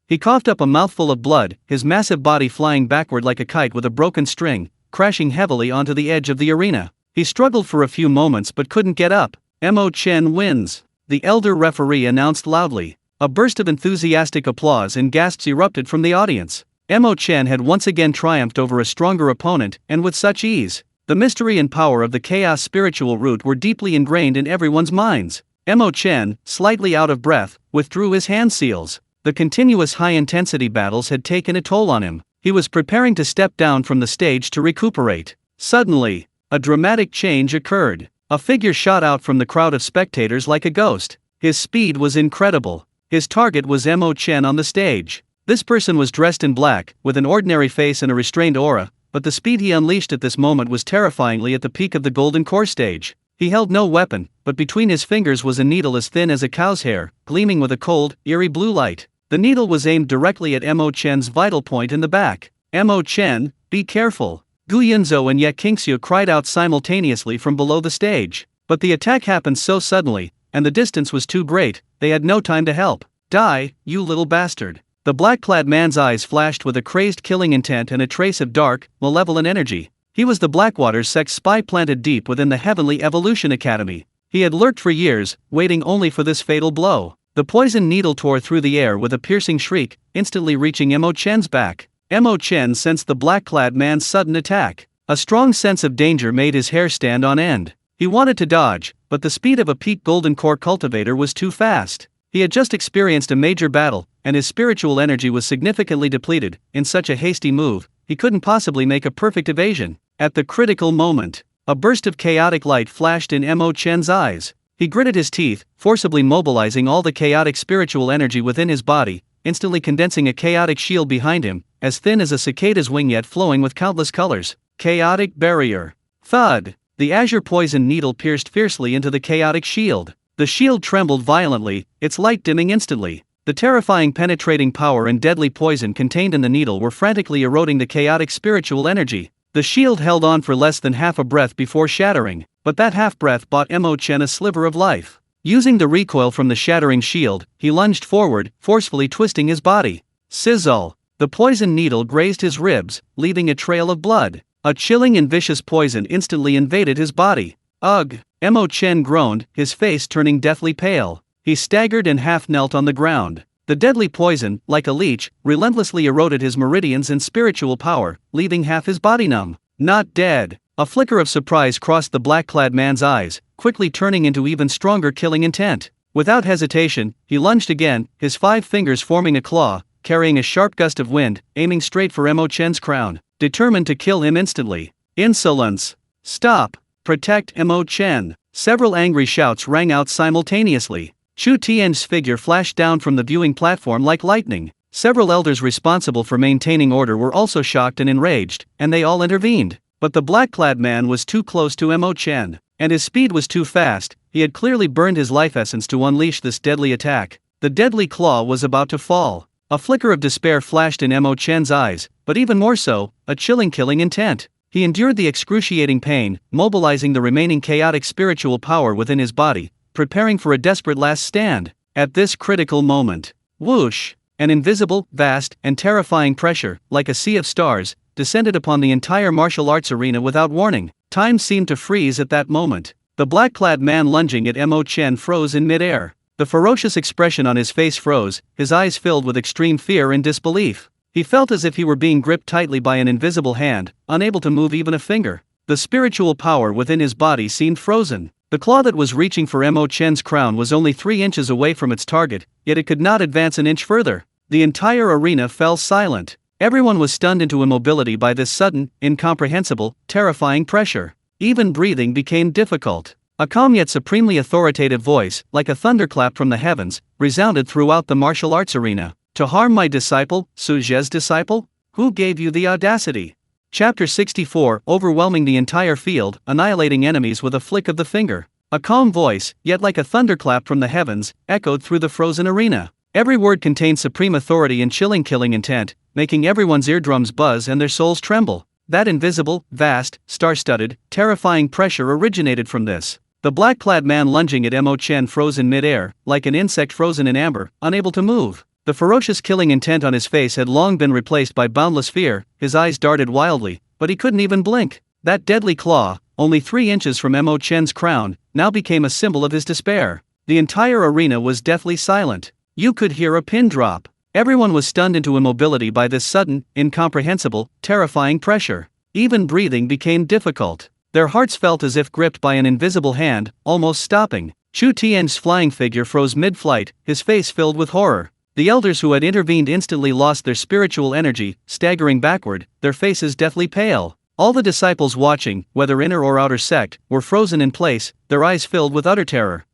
He coughed up a mouthful of blood, his massive body flying backward like a kite with a broken string, crashing heavily onto the edge of the arena. He struggled for a few moments but couldn't get up. Mo Chen wins. The elder referee announced loudly. A burst of enthusiastic applause and gasps erupted from the audience. Mo Chen had once again triumphed over a stronger opponent, and with such ease. The mystery and power of the chaos spiritual root were deeply ingrained in everyone's minds. Mo Chen, slightly out of breath, withdrew his hand seals. The continuous high-intensity battles had taken a toll on him. He was preparing to step down from the stage to recuperate. Suddenly, a dramatic change occurred. A figure shot out from the crowd of spectators like a ghost. His speed was incredible. His target was Mo Chen on the stage. This person was dressed in black, with an ordinary face and a restrained aura, but the speed he unleashed at this moment was terrifyingly at the peak of the golden core stage. He held no weapon, but between his fingers was a needle as thin as a cow's hair, gleaming with a cold, eerie blue light. The needle was aimed directly at Mo Chen's vital point in the back. Mo Chen, be careful! Gu Yunzhou and Ye Qingxiu cried out simultaneously from below the stage. But the attack happened so suddenly, and the distance was too great, they had no time to help. Die, you little bastard! The black-clad man's eyes flashed with a crazed killing intent and a trace of dark, malevolent energy. He was the Blackwater sect's spy planted deep within the Heavenly Evolution Academy. He had lurked for years, waiting only for this fatal blow. The poisoned needle tore through the air with a piercing shriek, instantly reaching Mo Chen's back. Mo Chen sensed the black-clad man's sudden attack. A strong sense of danger made his hair stand on end. He wanted to dodge, but the speed of a peak golden core cultivator was too fast. He had just experienced a major battle, and his spiritual energy was significantly depleted. In such a hasty move, he couldn't possibly make a perfect evasion. At the critical moment, a burst of chaotic light flashed in Mo Chen's eyes. He gritted his teeth, forcibly mobilizing all the chaotic spiritual energy within his body, instantly condensing a chaotic shield behind him, as thin as a cicada's wing yet flowing with countless colors. Chaotic barrier. Thud! The azure poison needle pierced fiercely into the chaotic shield. The shield trembled violently, its light dimming instantly. The terrifying penetrating power and deadly poison contained in the needle were frantically eroding the chaotic spiritual energy. The shield held on for less than half a breath before shattering, but that half-breath bought Mo Chen a sliver of life. Using the recoil from the shattering shield, he lunged forward, forcefully twisting his body. Sizzle! The poison needle grazed his ribs, leaving a trail of blood. A chilling and vicious poison instantly invaded his body. Ugh! Mo Chen groaned, his face turning deathly pale. He staggered and half-knelt on the ground. The deadly poison, like a leech, relentlessly eroded his meridians and spiritual power, leaving half his body numb. Not dead. A flicker of surprise crossed the black-clad man's eyes, quickly turning into even stronger killing intent. Without hesitation, he lunged again, his 5 fingers forming a claw, carrying a sharp gust of wind, aiming straight for Mo Chen's crown, determined to kill him instantly. Insolence! Stop! Protect Mo Chen! Several angry shouts rang out simultaneously. Chu Tian's figure flashed down from the viewing platform like lightning. Several elders responsible for maintaining order were also shocked and enraged, and they all intervened. But the black-clad man was too close to Mo Chen, and his speed was too fast. He had clearly burned his life essence to unleash this deadly attack. The deadly claw was about to fall. A flicker of despair flashed in Mo Chen's eyes, but even more so, a chilling killing intent. He endured the excruciating pain, mobilizing the remaining chaotic spiritual power within his body, preparing for a desperate last stand. At this critical moment, whoosh! An invisible, vast, and terrifying pressure, like a sea of stars, descended upon the entire martial arts arena without warning. Time seemed to freeze at that moment. The black-clad man lunging at Mo Chen froze in midair. The ferocious expression on his face froze, his eyes filled with extreme fear and disbelief. He felt as if he were being gripped tightly by an invisible hand, unable to move even a finger. The spiritual power within his body seemed frozen. The claw that was reaching for Mo Chen's crown was only 3 inches away from its target, yet it could not advance an inch further. The entire arena fell silent. Everyone was stunned into immobility by this sudden, incomprehensible, terrifying pressure. Even breathing became difficult. A calm yet supremely authoritative voice, like a thunderclap from the heavens, resounded throughout the martial arts arena. To harm my disciple, Su Zhe's disciple? Who gave you the audacity? Chapter 64, overwhelming the entire field, annihilating enemies with a flick of the finger. A calm voice, yet like a thunderclap from the heavens, echoed through the frozen arena. Every word contained supreme authority and chilling killing intent, making everyone's eardrums buzz and their souls tremble. That invisible, vast, star-studded, terrifying pressure originated from this. The black-clad man lunging at Mo Chen froze in mid-air, like an insect frozen in amber, unable to move. The ferocious killing intent on his face had long been replaced by boundless fear. His eyes darted wildly, but he couldn't even blink. That deadly claw, only 3 inches from Mo Chen's crown, now became a symbol of his despair. The entire arena was deathly silent. You could hear a pin drop. Everyone was stunned into immobility by this sudden, incomprehensible, terrifying pressure. Even breathing became difficult. Their hearts felt as if gripped by an invisible hand, almost stopping. Chu Tian's flying figure froze mid-flight, his face filled with horror. The elders who had intervened instantly lost their spiritual energy, staggering backward, their faces deathly pale. All the disciples watching, whether inner or outer sect, were frozen in place, their eyes filled with utter terror.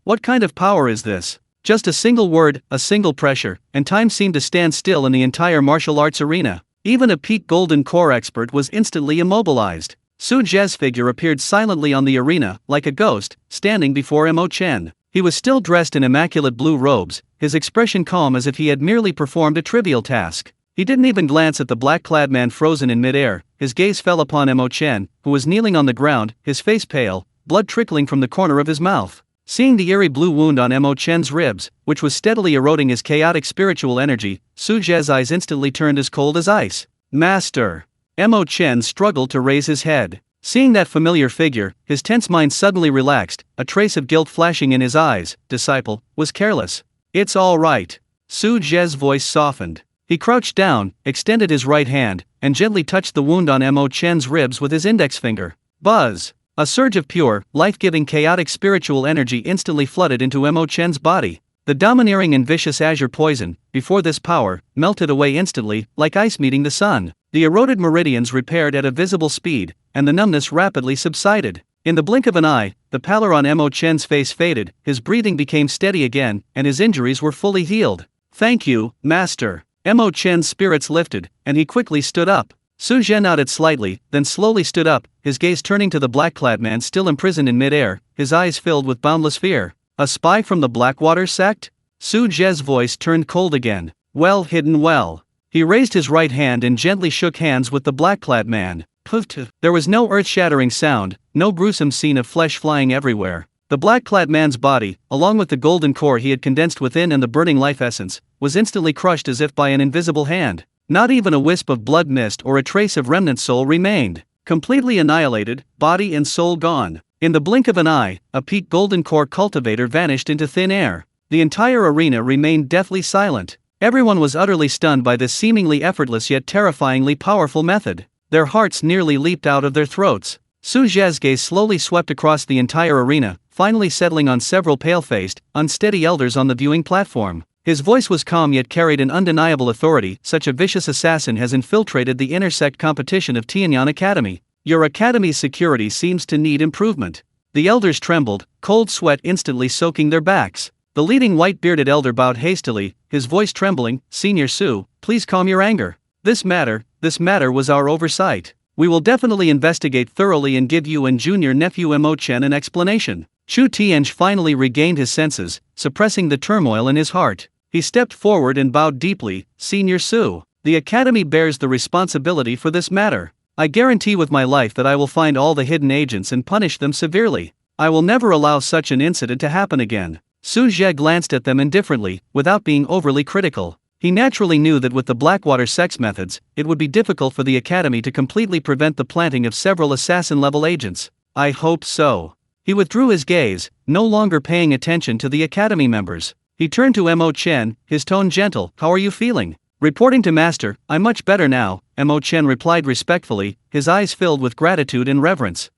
What kind of power is this? Just a single word, a single pressure, and time seemed to stand still in the entire martial arts arena. Even a peak golden core expert was instantly immobilized. Su Zhe's figure appeared silently on the arena, like a ghost, standing before Mo Chen. He was still dressed in immaculate blue robes, his expression calm as if he had merely performed a trivial task. He didn't even glance at the black-clad man frozen in mid-air. His gaze fell upon Mo Chen, who was kneeling on the ground, his face pale, blood trickling from the corner of his mouth. Seeing the eerie blue wound on Mo Chen's ribs, which was steadily eroding his chaotic spiritual energy, Su Zhe's eyes instantly turned as cold as ice. Master! Mo Chen struggled to raise his head. Seeing that familiar figure, his tense mind suddenly relaxed, a trace of guilt flashing in his eyes. Disciple was careless. It's all right. Su Zhe's voice softened. He crouched down, extended his right hand, and gently touched the wound on Mo Chen's ribs with his index finger. Buzz! A surge of pure, life-giving chaotic spiritual energy instantly flooded into Mo Chen's body. The domineering and vicious azure poison, before this power, melted away instantly, like ice meeting the sun. The eroded meridians repaired at a visible speed, and the numbness rapidly subsided. In the blink of an eye, the pallor on Mo Chen's face faded, his breathing became steady again, and his injuries were fully healed. Thank you, Master. Mo Chen's spirits lifted, and he quickly stood up. Su Zhe nodded slightly, then slowly stood up, his gaze turning to the black-clad man still imprisoned in mid-air, his eyes filled with boundless fear. A spy from the Blackwater sect? Su Zhe's voice turned cold again. Well hidden well. He raised his right hand and gently shook hands with the black-clad man. Puff. There was no earth-shattering sound, no gruesome scene of flesh flying everywhere. The black-clad man's body, along with the golden core he had condensed within and the burning life essence, was instantly crushed as if by an invisible hand. Not even a wisp of blood mist or a trace of remnant soul remained. Completely annihilated, body and soul gone. In the blink of an eye, a peak golden core cultivator vanished into thin air. The entire arena remained deathly silent. Everyone was utterly stunned by this seemingly effortless yet terrifyingly powerful method. Their hearts nearly leaped out of their throats. Su Zhe's gaze slowly swept across the entire arena, finally settling on several pale-faced, unsteady elders on the viewing platform. His voice was calm yet carried an undeniable authority. Such a vicious assassin has infiltrated the intersect competition of Tianyan Academy. Your academy's security seems to need improvement. The elders trembled, cold sweat instantly soaking their backs. The leading white-bearded elder bowed hastily, his voice trembling. Senior Su, please calm your anger. This matter was our oversight. We will definitely investigate thoroughly and give you and junior nephew Mo Chen an explanation. Chu Tianj finally regained his senses, suppressing the turmoil in his heart. He stepped forward and bowed deeply. Senior Su, the academy bears the responsibility for this matter. I guarantee with my life that I will find all the hidden agents and punish them severely. I will never allow such an incident to happen again. Su Zhe glanced at them indifferently, without being overly critical. He naturally knew that with the Blackwater sex methods, it would be difficult for the academy to completely prevent the planting of several assassin-level agents. I hope so. He withdrew his gaze, no longer paying attention to the academy members. He turned to Mo Chen, his tone gentle. How are you feeling? Reporting to Master, I'm much better now, Mo Chen replied respectfully, his eyes filled with gratitude and reverence.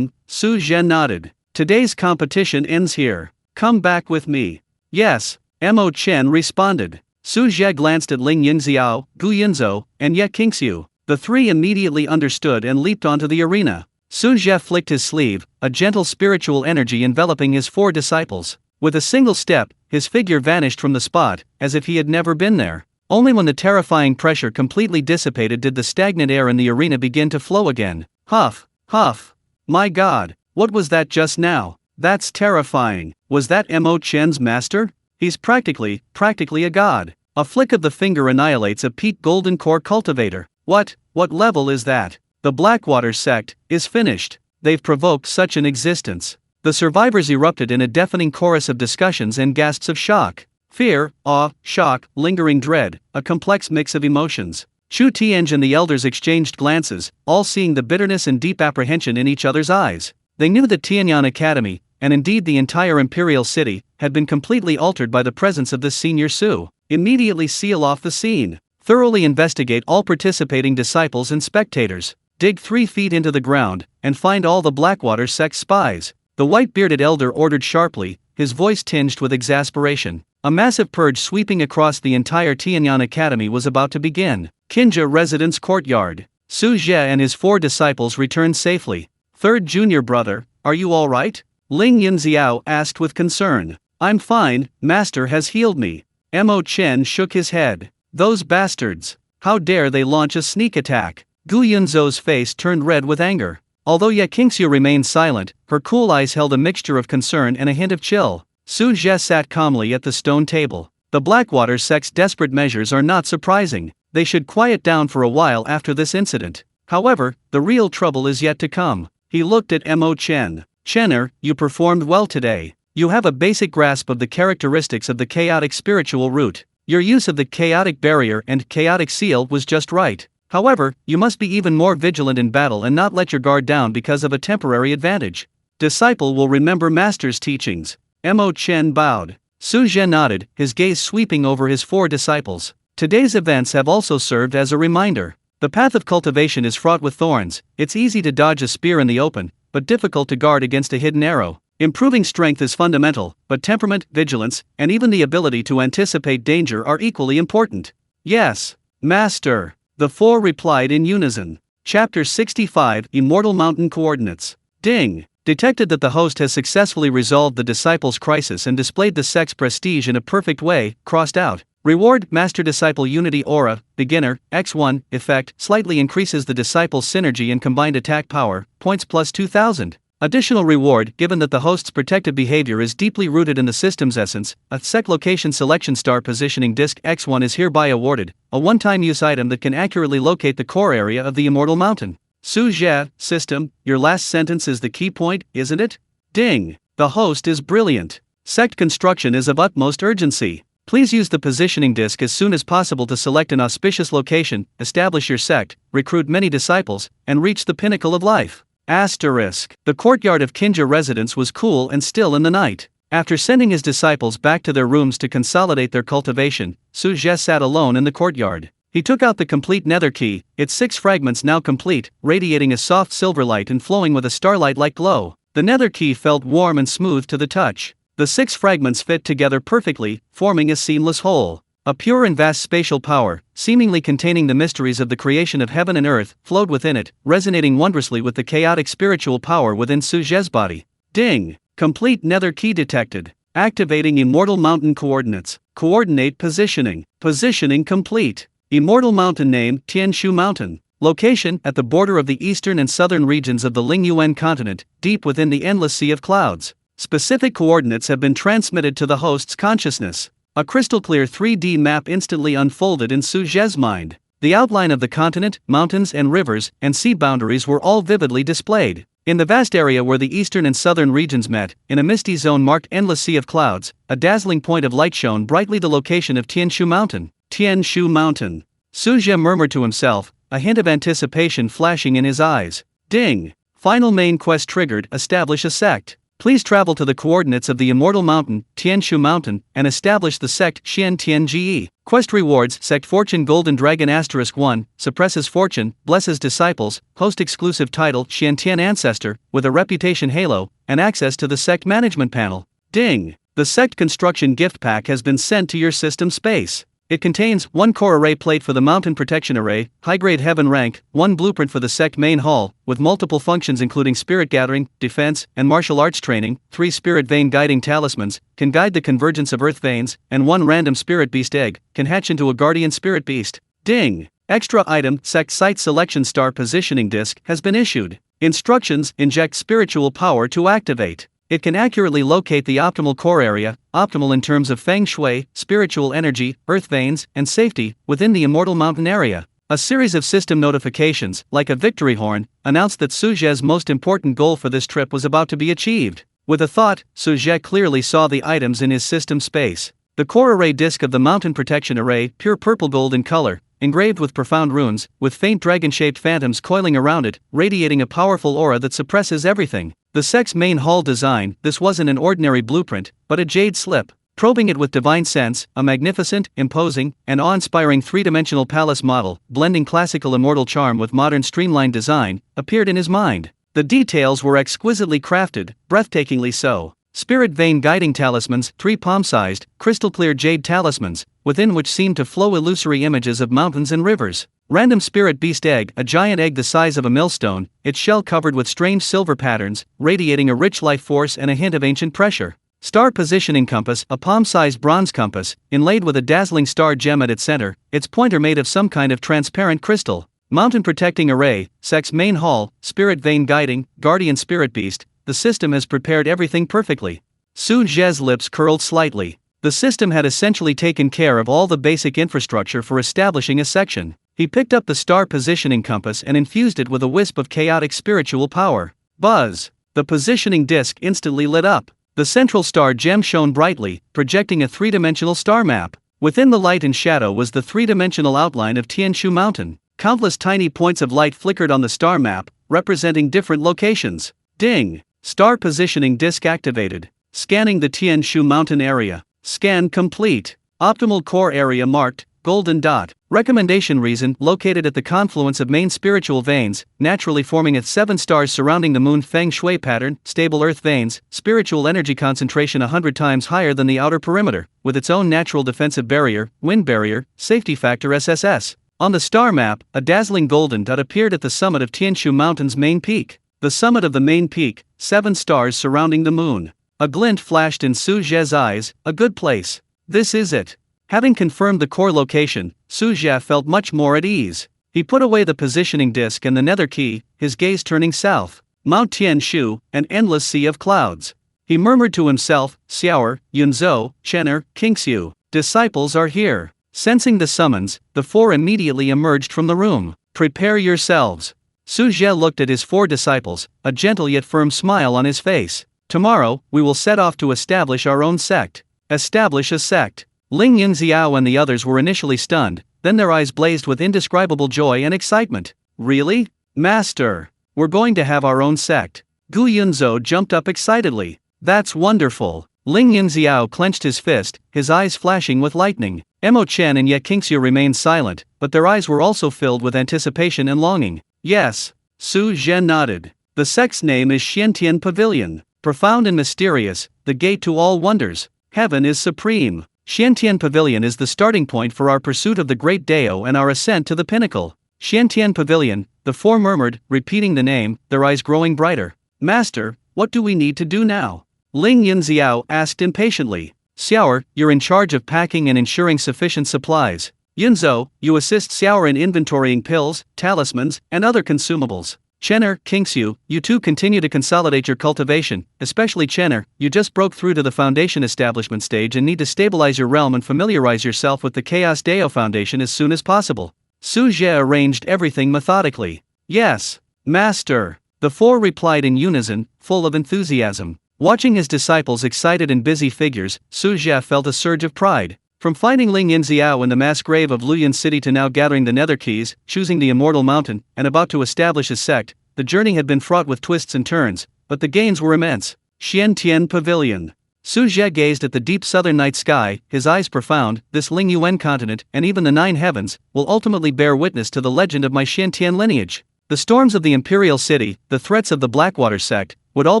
Su Zhe nodded. Today's competition ends here. Come back with me. Yes, Mo Chen responded. Su Zhe glanced at Ling Yunxiao, Gu Yunzhou, and Ye Qingxiu. The three immediately understood and leaped onto the arena. Su Zhe flicked his sleeve, a gentle spiritual energy enveloping his four disciples. With a single step, his figure vanished from the spot, as if he had never been there. Only when the terrifying pressure completely dissipated did the stagnant air in the arena begin to flow again. Huff, huff. My God, what was that just now? That's terrifying. Was that Mo Chen's master? He's practically a god. A flick of the finger annihilates a peak golden core cultivator. What level is that? The Blackwater sect is finished. They've provoked such an existence. The survivors erupted in a deafening chorus of discussions and gasps of shock. Fear, awe, shock, lingering dread, a complex mix of emotions. Chu Tianj and the elders exchanged glances, all seeing the bitterness and deep apprehension in each other's eyes. They knew that Tianyang Academy, and indeed the entire imperial city, had been completely altered by the presence of this senior Su. Immediately seal off the scene. Thoroughly investigate all participating disciples and spectators. Dig 3 feet into the ground, and find all the Blackwater sect spies. The white-bearded elder ordered sharply, his voice tinged with exasperation. A massive purge sweeping across the entire Tianyang Academy was about to begin. Kinja Residence Courtyard. Su Zhe and his 4 disciples returned safely. Third junior brother, are you all right? Ling Yunxiao asked with concern. I'm fine, Master has healed me. Mo Chen shook his head. Those bastards. How dare they launch a sneak attack? Gu Yunzhou's face turned red with anger. Although Ye Qingxiu remained silent, her cool eyes held a mixture of concern and a hint of chill. Su Zhe sat calmly at the stone table. The Blackwater sect's desperate measures are not surprising. They should quiet down for a while after this incident. However, the real trouble is yet to come. He looked at Mo Chen. Chenner, you performed well today. You have a basic grasp of the characteristics of the chaotic spiritual root. Your use of the chaotic barrier and chaotic seal was just right. However, you must be even more vigilant in battle and not let your guard down because of a temporary advantage. Disciple will remember Master's teachings. Mo Chen bowed. Su Zhe nodded, his gaze sweeping over his 4 disciples. Today's events have also served as a reminder. The path of cultivation is fraught with thorns. It's easy to dodge a spear in the open, but difficult to guard against a hidden arrow. Improving strength is fundamental, but temperament, vigilance, and even the ability to anticipate danger are equally important. Yes, Master. The 4 replied in unison. Chapter 65, Immortal Mountain Coordinates. Ding. Detected that the host has successfully resolved the disciples' crisis and displayed the sect's prestige in a perfect way, crossed out. Reward, Master-Disciple Unity Aura, Beginner, X1, Effect, slightly increases the disciples' synergy and combined attack power, points plus 2000. Additional reward, given that the host's protective behavior is deeply rooted in the system's essence, a sect location selection star positioning disc X1 is hereby awarded, a one-time use item that can accurately locate the core area of the Immortal Mountain. Su Zhe, system, your last sentence is the key point, isn't it? Ding. The host is brilliant. Sect construction is of utmost urgency. Please use the positioning disc as soon as possible to select an auspicious location, establish your sect, recruit many disciples, and reach the pinnacle of life. Asterisk. The courtyard of Kinja Residence was cool and still in the night. After sending his disciples back to their rooms to consolidate their cultivation, Su Zhe sat alone in the courtyard. He took out the complete nether key, its 6 fragments now complete, radiating a soft silver light and flowing with a starlight-like glow. The nether key felt warm and smooth to the touch. The 6 fragments fit together perfectly, forming a seamless whole. A pure and vast spatial power, seemingly containing the mysteries of the creation of heaven and earth, flowed within it, resonating wondrously with the chaotic spiritual power within Su Zhe's body. Ding! Complete nether key detected. Activating Immortal Mountain Coordinates. Coordinate positioning. Positioning complete. Immortal Mountain name, Tianshu Mountain. Location, at the border of the eastern and southern regions of the Lingyuan Continent, deep within the endless sea of clouds. Specific coordinates have been transmitted to the host's consciousness. A crystal-clear 3D map instantly unfolded in Su Zhe's mind. The outline of the continent, mountains and rivers, and sea boundaries were all vividly displayed. In the vast area where the eastern and southern regions met, in a misty zone marked endless sea of clouds, a dazzling point of light shone brightly the location of Tianshu Mountain. Tianshu Mountain. Su Zhe murmured to himself, a hint of anticipation flashing in his eyes. Ding! Final main quest triggered, establish a sect. Please travel to the coordinates of the Immortal Mountain, Tianshu Mountain, and establish the sect Xian Tiange. Quest rewards: Sect Fortune Golden Dragon *1, suppresses fortune, blesses disciples, host exclusive title Xian Tian Ancestor, with a reputation halo, and access to the sect management panel. Ding! The sect construction gift pack has been sent to your system space. It contains 1 core array plate for the mountain protection array, high-grade heaven rank, 1 blueprint for the sect main hall, with multiple functions including spirit gathering, defense, and martial arts training, 3 spirit vein guiding talismans, can guide the convergence of earth veins, and 1 random spirit beast egg, can hatch into a guardian spirit beast. Ding! Extra item: Sect Site Selection Star Positioning Disc has been issued. Instructions: inject spiritual power to activate. It can accurately locate the optimal core area, optimal in terms of feng shui, spiritual energy, earth veins, and safety, within the Immortal Mountain area. A series of system notifications, like a victory horn, announced that Su Zhe's most important goal for this trip was about to be achieved. With a thought, Su Zhe clearly saw the items in his system space. The core array disc of the Mountain Protection Array, pure purple gold in color, engraved with profound runes, with faint dragon-shaped phantoms coiling around it, radiating a powerful aura that suppresses everything. The sect's main hall design: this wasn't an ordinary blueprint, but a jade slip. Probing it with divine sense, a magnificent, imposing, and awe-inspiring 3-dimensional palace model, blending classical immortal charm with modern streamlined design, appeared in his mind. The details were exquisitely crafted, breathtakingly so. Spirit vein guiding talismans, 3 palm-sized, crystal-clear jade talismans, within which seemed to flow illusory images of mountains and rivers. Random spirit beast egg, a giant egg the size of a millstone, its shell covered with strange silver patterns, radiating a rich life force and a hint of ancient pressure. Star positioning compass, a palm-sized bronze compass, inlaid with a dazzling star gem at its center, its pointer made of some kind of transparent crystal. Mountain protecting array, sect's main hall, spirit vein guiding, guardian spirit beast. The system has prepared everything perfectly. Su Zhe's lips curled slightly. The system had essentially taken care of all the basic infrastructure for establishing a section. He picked up the star positioning compass and infused it with a wisp of chaotic spiritual power. Buzz! The positioning disc instantly lit up. The central star gem shone brightly, projecting a 3-dimensional star map. Within the light and shadow was the 3-dimensional outline of Tianshu Mountain. Countless tiny points of light flickered on the star map, representing different locations. Ding! Star positioning disc activated. Scanning the Tianshu Mountain area. Scan complete. Optimal core area marked, golden dot. Recommendation: reason: located at the confluence of main spiritual veins, naturally forming at 7 stars surrounding the moon. Feng shui pattern: stable earth veins, spiritual energy concentration 100 times higher than the outer perimeter, with its own natural defensive barrier, wind barrier, safety factor SSS. On the star map, a dazzling golden dot appeared at the summit of Tianshu Mountain's main peak. The summit of the main peak, 7 stars surrounding the moon. A glint flashed in Su Zhe's eyes: a good place. This is it. Having confirmed the core location, Su Zhe felt much more at ease. He put away the positioning disc and the nether key, his gaze turning south. Mount Tianshu, an endless sea of clouds. He murmured to himself: Xiaoer, Yunzhou, Chen'er, Qingxiu, disciples are here. Sensing the summons, the 4 immediately emerged from the room. Prepare yourselves. Su Zhe looked at his 4 disciples, a gentle yet firm smile on his face. Tomorrow, we will set off to establish our own sect. Establish a sect. Ling Yunxiao and the others were initially stunned, then their eyes blazed with indescribable joy and excitement. Really? Master! We're going to have our own sect. Gu Yunzhou jumped up excitedly. That's wonderful. Ling Yunxiao clenched his fist, his eyes flashing with lightning. Mo Chen and Ye Qingxiu remained silent, but their eyes were also filled with anticipation and longing. Yes. Su Zhe nodded. The sect's name is Xiantian Pavilion. Profound and mysterious, the gate to all wonders. Heaven is supreme. Xiantian Pavilion is the starting point for our pursuit of the Great Dao and our ascent to the pinnacle. Xiantian Pavilion, the 4 murmured, repeating the name, their eyes growing brighter. Master, what do we need to do now? Ling Yunxiao asked impatiently. Xiaoer, you're in charge of packing and ensuring sufficient supplies. Yunzhou, you assist Xiaoer in inventorying pills, talismans, and other consumables. Chen'er, Qingxiu, you two continue to consolidate your cultivation, especially Chen'er, you just broke through to the foundation establishment stage and need to stabilize your realm and familiarize yourself with the Chaos Dao Foundation as soon as possible. Su Zhe arranged everything methodically. Yes, Master. The 4 replied in unison, full of enthusiasm. Watching his disciples' excited and busy figures, Su Zhe felt a surge of pride. From finding Ling Yunxiao in the mass grave of Luyan City to now gathering the nether keys, choosing the Immortal Mountain, and about to establish a sect, the journey had been fraught with twists and turns, but the gains were immense. Xiantian Pavilion. Su Zhe gazed at the deep southern night sky, his eyes profound. This Lingyuan Continent, and even the 9 heavens, will ultimately bear witness to the legend of my Xiantian lineage. The storms of the imperial city, the threats of the Blackwater sect, would all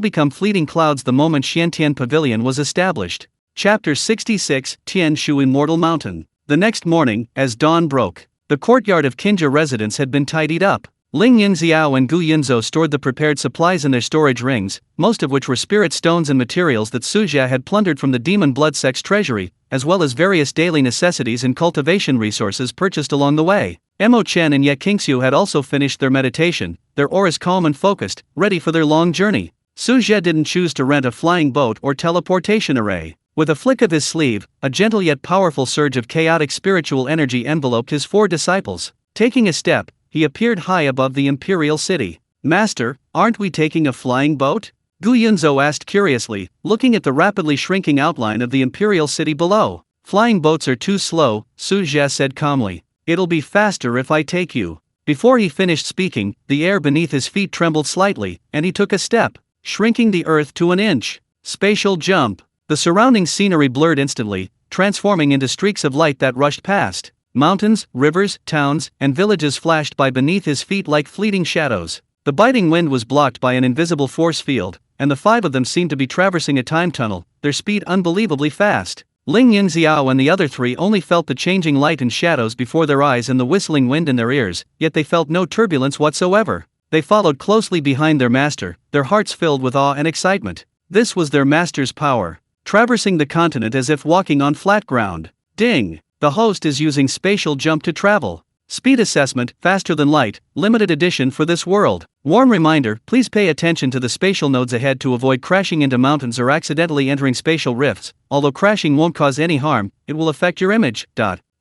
become fleeting clouds the moment Xiantian Pavilion was established. Chapter 66, Tian Shu Immortal Mountain. The next morning, as dawn broke, the courtyard of Qinjia residence had been tidied up. Ling Yunxiao and Gu Yunzhou stored the prepared supplies in their storage rings, most of which were spirit stones and materials that Su Zhe had plundered from the demon blood sect's treasury, as well as various daily necessities and cultivation resources purchased along the way. Mo Chen and Ye Qingxiu had also finished their meditation, their auras calm and focused, ready for their long journey. Su Zhe didn't choose to rent a flying boat or teleportation array. With a flick of his sleeve, a gentle yet powerful surge of chaotic spiritual energy enveloped his 4 disciples. Taking a step, he appeared high above the imperial city. "Master, aren't we taking a flying boat?" Gu Yunzhou asked curiously, looking at the rapidly shrinking outline of the imperial city below. "Flying boats are too slow," Su Zhe said calmly. "It'll be faster if I take you." Before he finished speaking, the air beneath his feet trembled slightly, and he took a step, shrinking the earth to an inch. Spatial jump. The surrounding scenery blurred instantly, transforming into streaks of light that rushed past. Mountains, rivers, towns, and villages flashed by beneath his feet like fleeting shadows. The biting wind was blocked by an invisible force field, and the 5 of them seemed to be traversing a time tunnel, their speed unbelievably fast. Ling Yunxiao and the other 3 only felt the changing light and shadows before their eyes and the whistling wind in their ears, yet they felt no turbulence whatsoever. They followed closely behind their master, their hearts filled with awe and excitement. This was their master's power, traversing the continent as if walking on flat ground. Ding! The host is using spatial jump to travel. Speed assessment, faster than light, limited edition for this world. Warm reminder, please pay attention to the spatial nodes ahead to avoid crashing into mountains or accidentally entering spatial rifts. Although crashing won't cause any harm, it will affect your image.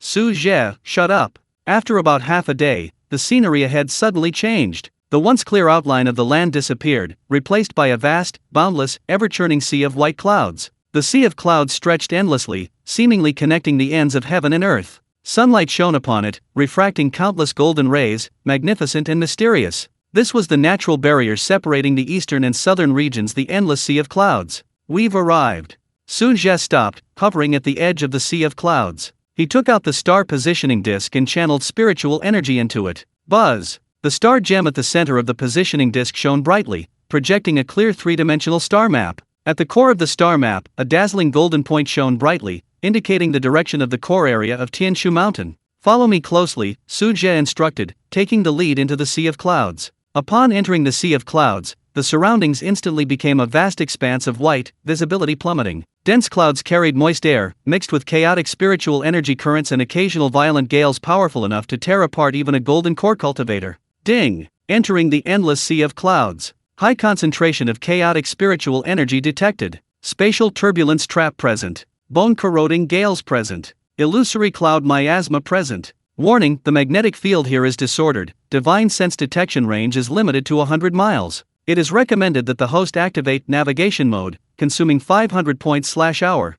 Su Zhe, shut up. After about half a day, the scenery ahead suddenly changed. The once clear outline of the land disappeared, replaced by a vast, boundless, ever-churning sea of white clouds. The sea of clouds stretched endlessly, seemingly connecting the ends of heaven and earth. Sunlight shone upon it, refracting countless golden rays, magnificent and mysterious. This was the natural barrier separating the eastern and southern regions, the endless sea of clouds. "We've arrived." Su Zhe stopped, hovering at the edge of the sea of clouds. He took out the star positioning disc and channeled spiritual energy into it. Buzz! The star gem at the center of the positioning disc shone brightly, projecting a clear 3-dimensional star map. At the core of the star map, a dazzling golden point shone brightly, indicating the direction of the core area of Tianshu Mountain. "Follow me closely," Su Zhe instructed, taking the lead into the sea of clouds. Upon entering the sea of clouds, the surroundings instantly became a vast expanse of white, visibility plummeting. Dense clouds carried moist air, mixed with chaotic spiritual energy currents and occasional violent gales powerful enough to tear apart even a golden core cultivator. Ding! Entering the endless sea of clouds. High concentration of chaotic spiritual energy detected. Spatial turbulence trap present. Bone-corroding gales present. Illusory cloud miasma present. Warning, the magnetic field here is disordered. Divine sense detection range is limited to 100 miles. It is recommended that the host activate navigation mode, consuming 500 points/hour.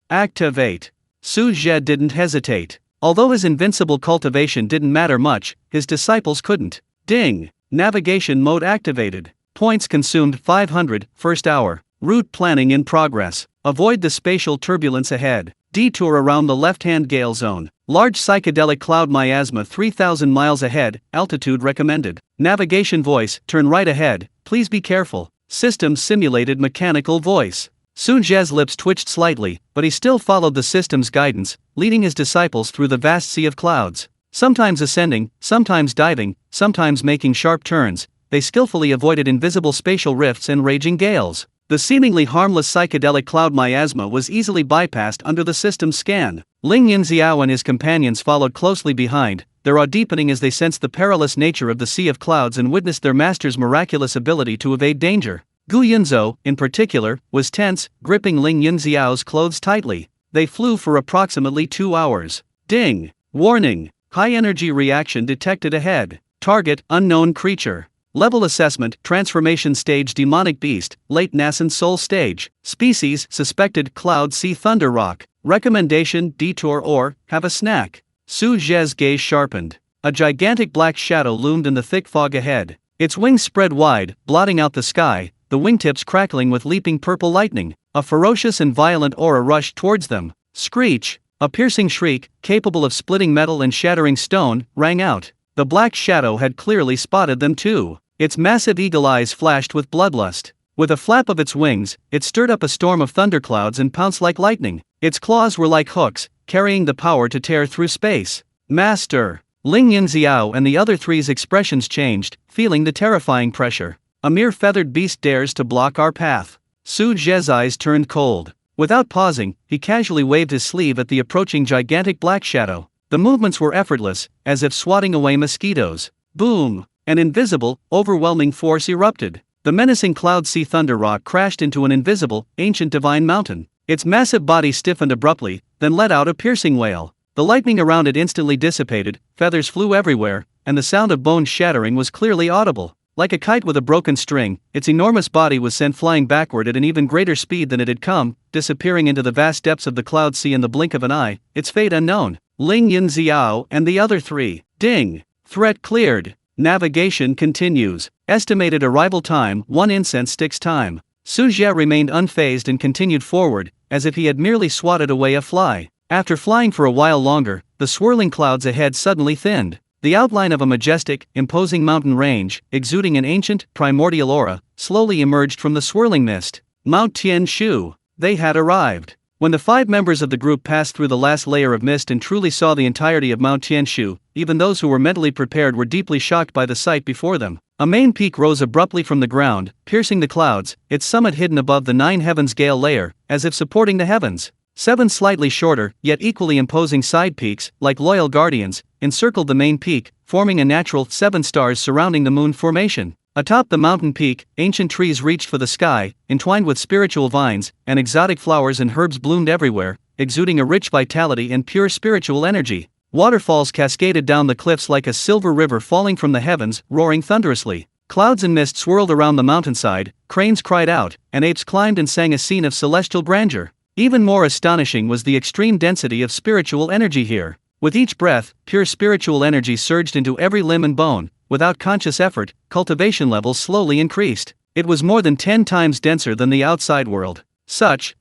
Activate. Su Zhe didn't hesitate. Although his invincible cultivation didn't matter much, his disciples couldn't. Ding! Navigation mode activated. Points consumed 500, first hour. Route planning in progress. Avoid the spatial turbulence ahead. Detour around the left-hand gale zone. Large psychedelic cloud miasma 3,000 miles ahead, altitude recommended. Navigation voice, turn right ahead, please be careful. System simulated mechanical voice. Su Zhe's lips twitched slightly, but he still followed the system's guidance, leading his disciples through the vast sea of clouds. Sometimes ascending, sometimes diving, sometimes making sharp turns, they skillfully avoided invisible spatial rifts and raging gales. The seemingly harmless psychedelic cloud miasma was easily bypassed under the system's scan. Ling Yunxiao and his companions followed closely behind, their awe deepening as they sensed the perilous nature of the sea of clouds and witnessed their master's miraculous ability to evade danger. Gu Yunzhou, in particular, was tense, gripping Ling Yunxiao's clothes tightly. They flew for approximately 2 hours. Ding! Warning! High-energy reaction detected ahead. Target, unknown creature. Level assessment, transformation stage demonic beast, late nascent soul stage. Species, suspected cloud sea thunder rock. Recommendation, detour or, have a snack. Su Zhe's gaze sharpened. A gigantic black shadow loomed in the thick fog ahead. Its wings spread wide, blotting out the sky, the wingtips crackling with leaping purple lightning. A ferocious and violent aura rushed towards them. Screech! A piercing shriek, capable of splitting metal and shattering stone, rang out. The black shadow had clearly spotted them too. Its massive eagle eyes flashed with bloodlust. With a flap of its wings, it stirred up a storm of thunderclouds and pounced like lightning. Its claws were like hooks, carrying the power to tear through space. Master! Ling Yunxiao and the other three's expressions changed, feeling the terrifying pressure. A mere feathered beast dares to block our path. Su Zhe's eyes turned cold. Without pausing, he casually waved his sleeve at the approaching gigantic black shadow. The movements were effortless, as if swatting away mosquitoes. Boom! An invisible, overwhelming force erupted. The menacing cloud sea thunder rock crashed into an invisible, ancient divine mountain. Its massive body stiffened abruptly, then let out a piercing wail. The lightning around it instantly dissipated, feathers flew everywhere, and the sound of bones shattering was clearly audible. Like a kite with a broken string, its enormous body was sent flying backward at an even greater speed than it had come, disappearing into the vast depths of the cloud sea in the blink of an eye, its fate unknown. Ling Yunxiao and the other three. Ding! Threat cleared. Navigation continues. Estimated arrival time 1 incense sticks time. Su Zhe remained unfazed and continued forward, as if he had merely swatted away a fly. After flying for a while longer, the swirling clouds ahead suddenly thinned. The outline of a majestic, imposing mountain range, exuding an ancient, primordial aura, slowly emerged from the swirling mist. Mount Tianshu. They had arrived. When the 5 members of the group passed through the last layer of mist and truly saw the entirety of Mount Tianshu, even those who were mentally prepared were deeply shocked by the sight before them. A main peak rose abruptly from the ground, piercing the clouds, its summit hidden above the 9 heavens gale layer, as if supporting the heavens. 7 slightly shorter, yet equally imposing side peaks, like loyal guardians, encircled the main peak, forming a natural 7 stars surrounding the moon formation. Atop the mountain peak, ancient trees reached for the sky, entwined with spiritual vines, and exotic flowers and herbs bloomed everywhere, exuding a rich vitality and pure spiritual energy. Waterfalls cascaded down the cliffs like a silver river falling from the heavens, roaring thunderously. Clouds and mist swirled around the mountainside, cranes cried out, and apes climbed and sang a scene of celestial grandeur. Even more astonishing was the extreme density of spiritual energy here. With each breath, pure spiritual energy surged into every limb and bone. Without conscious effort, cultivation levels slowly increased. It was more than 10 times denser than the outside world. Such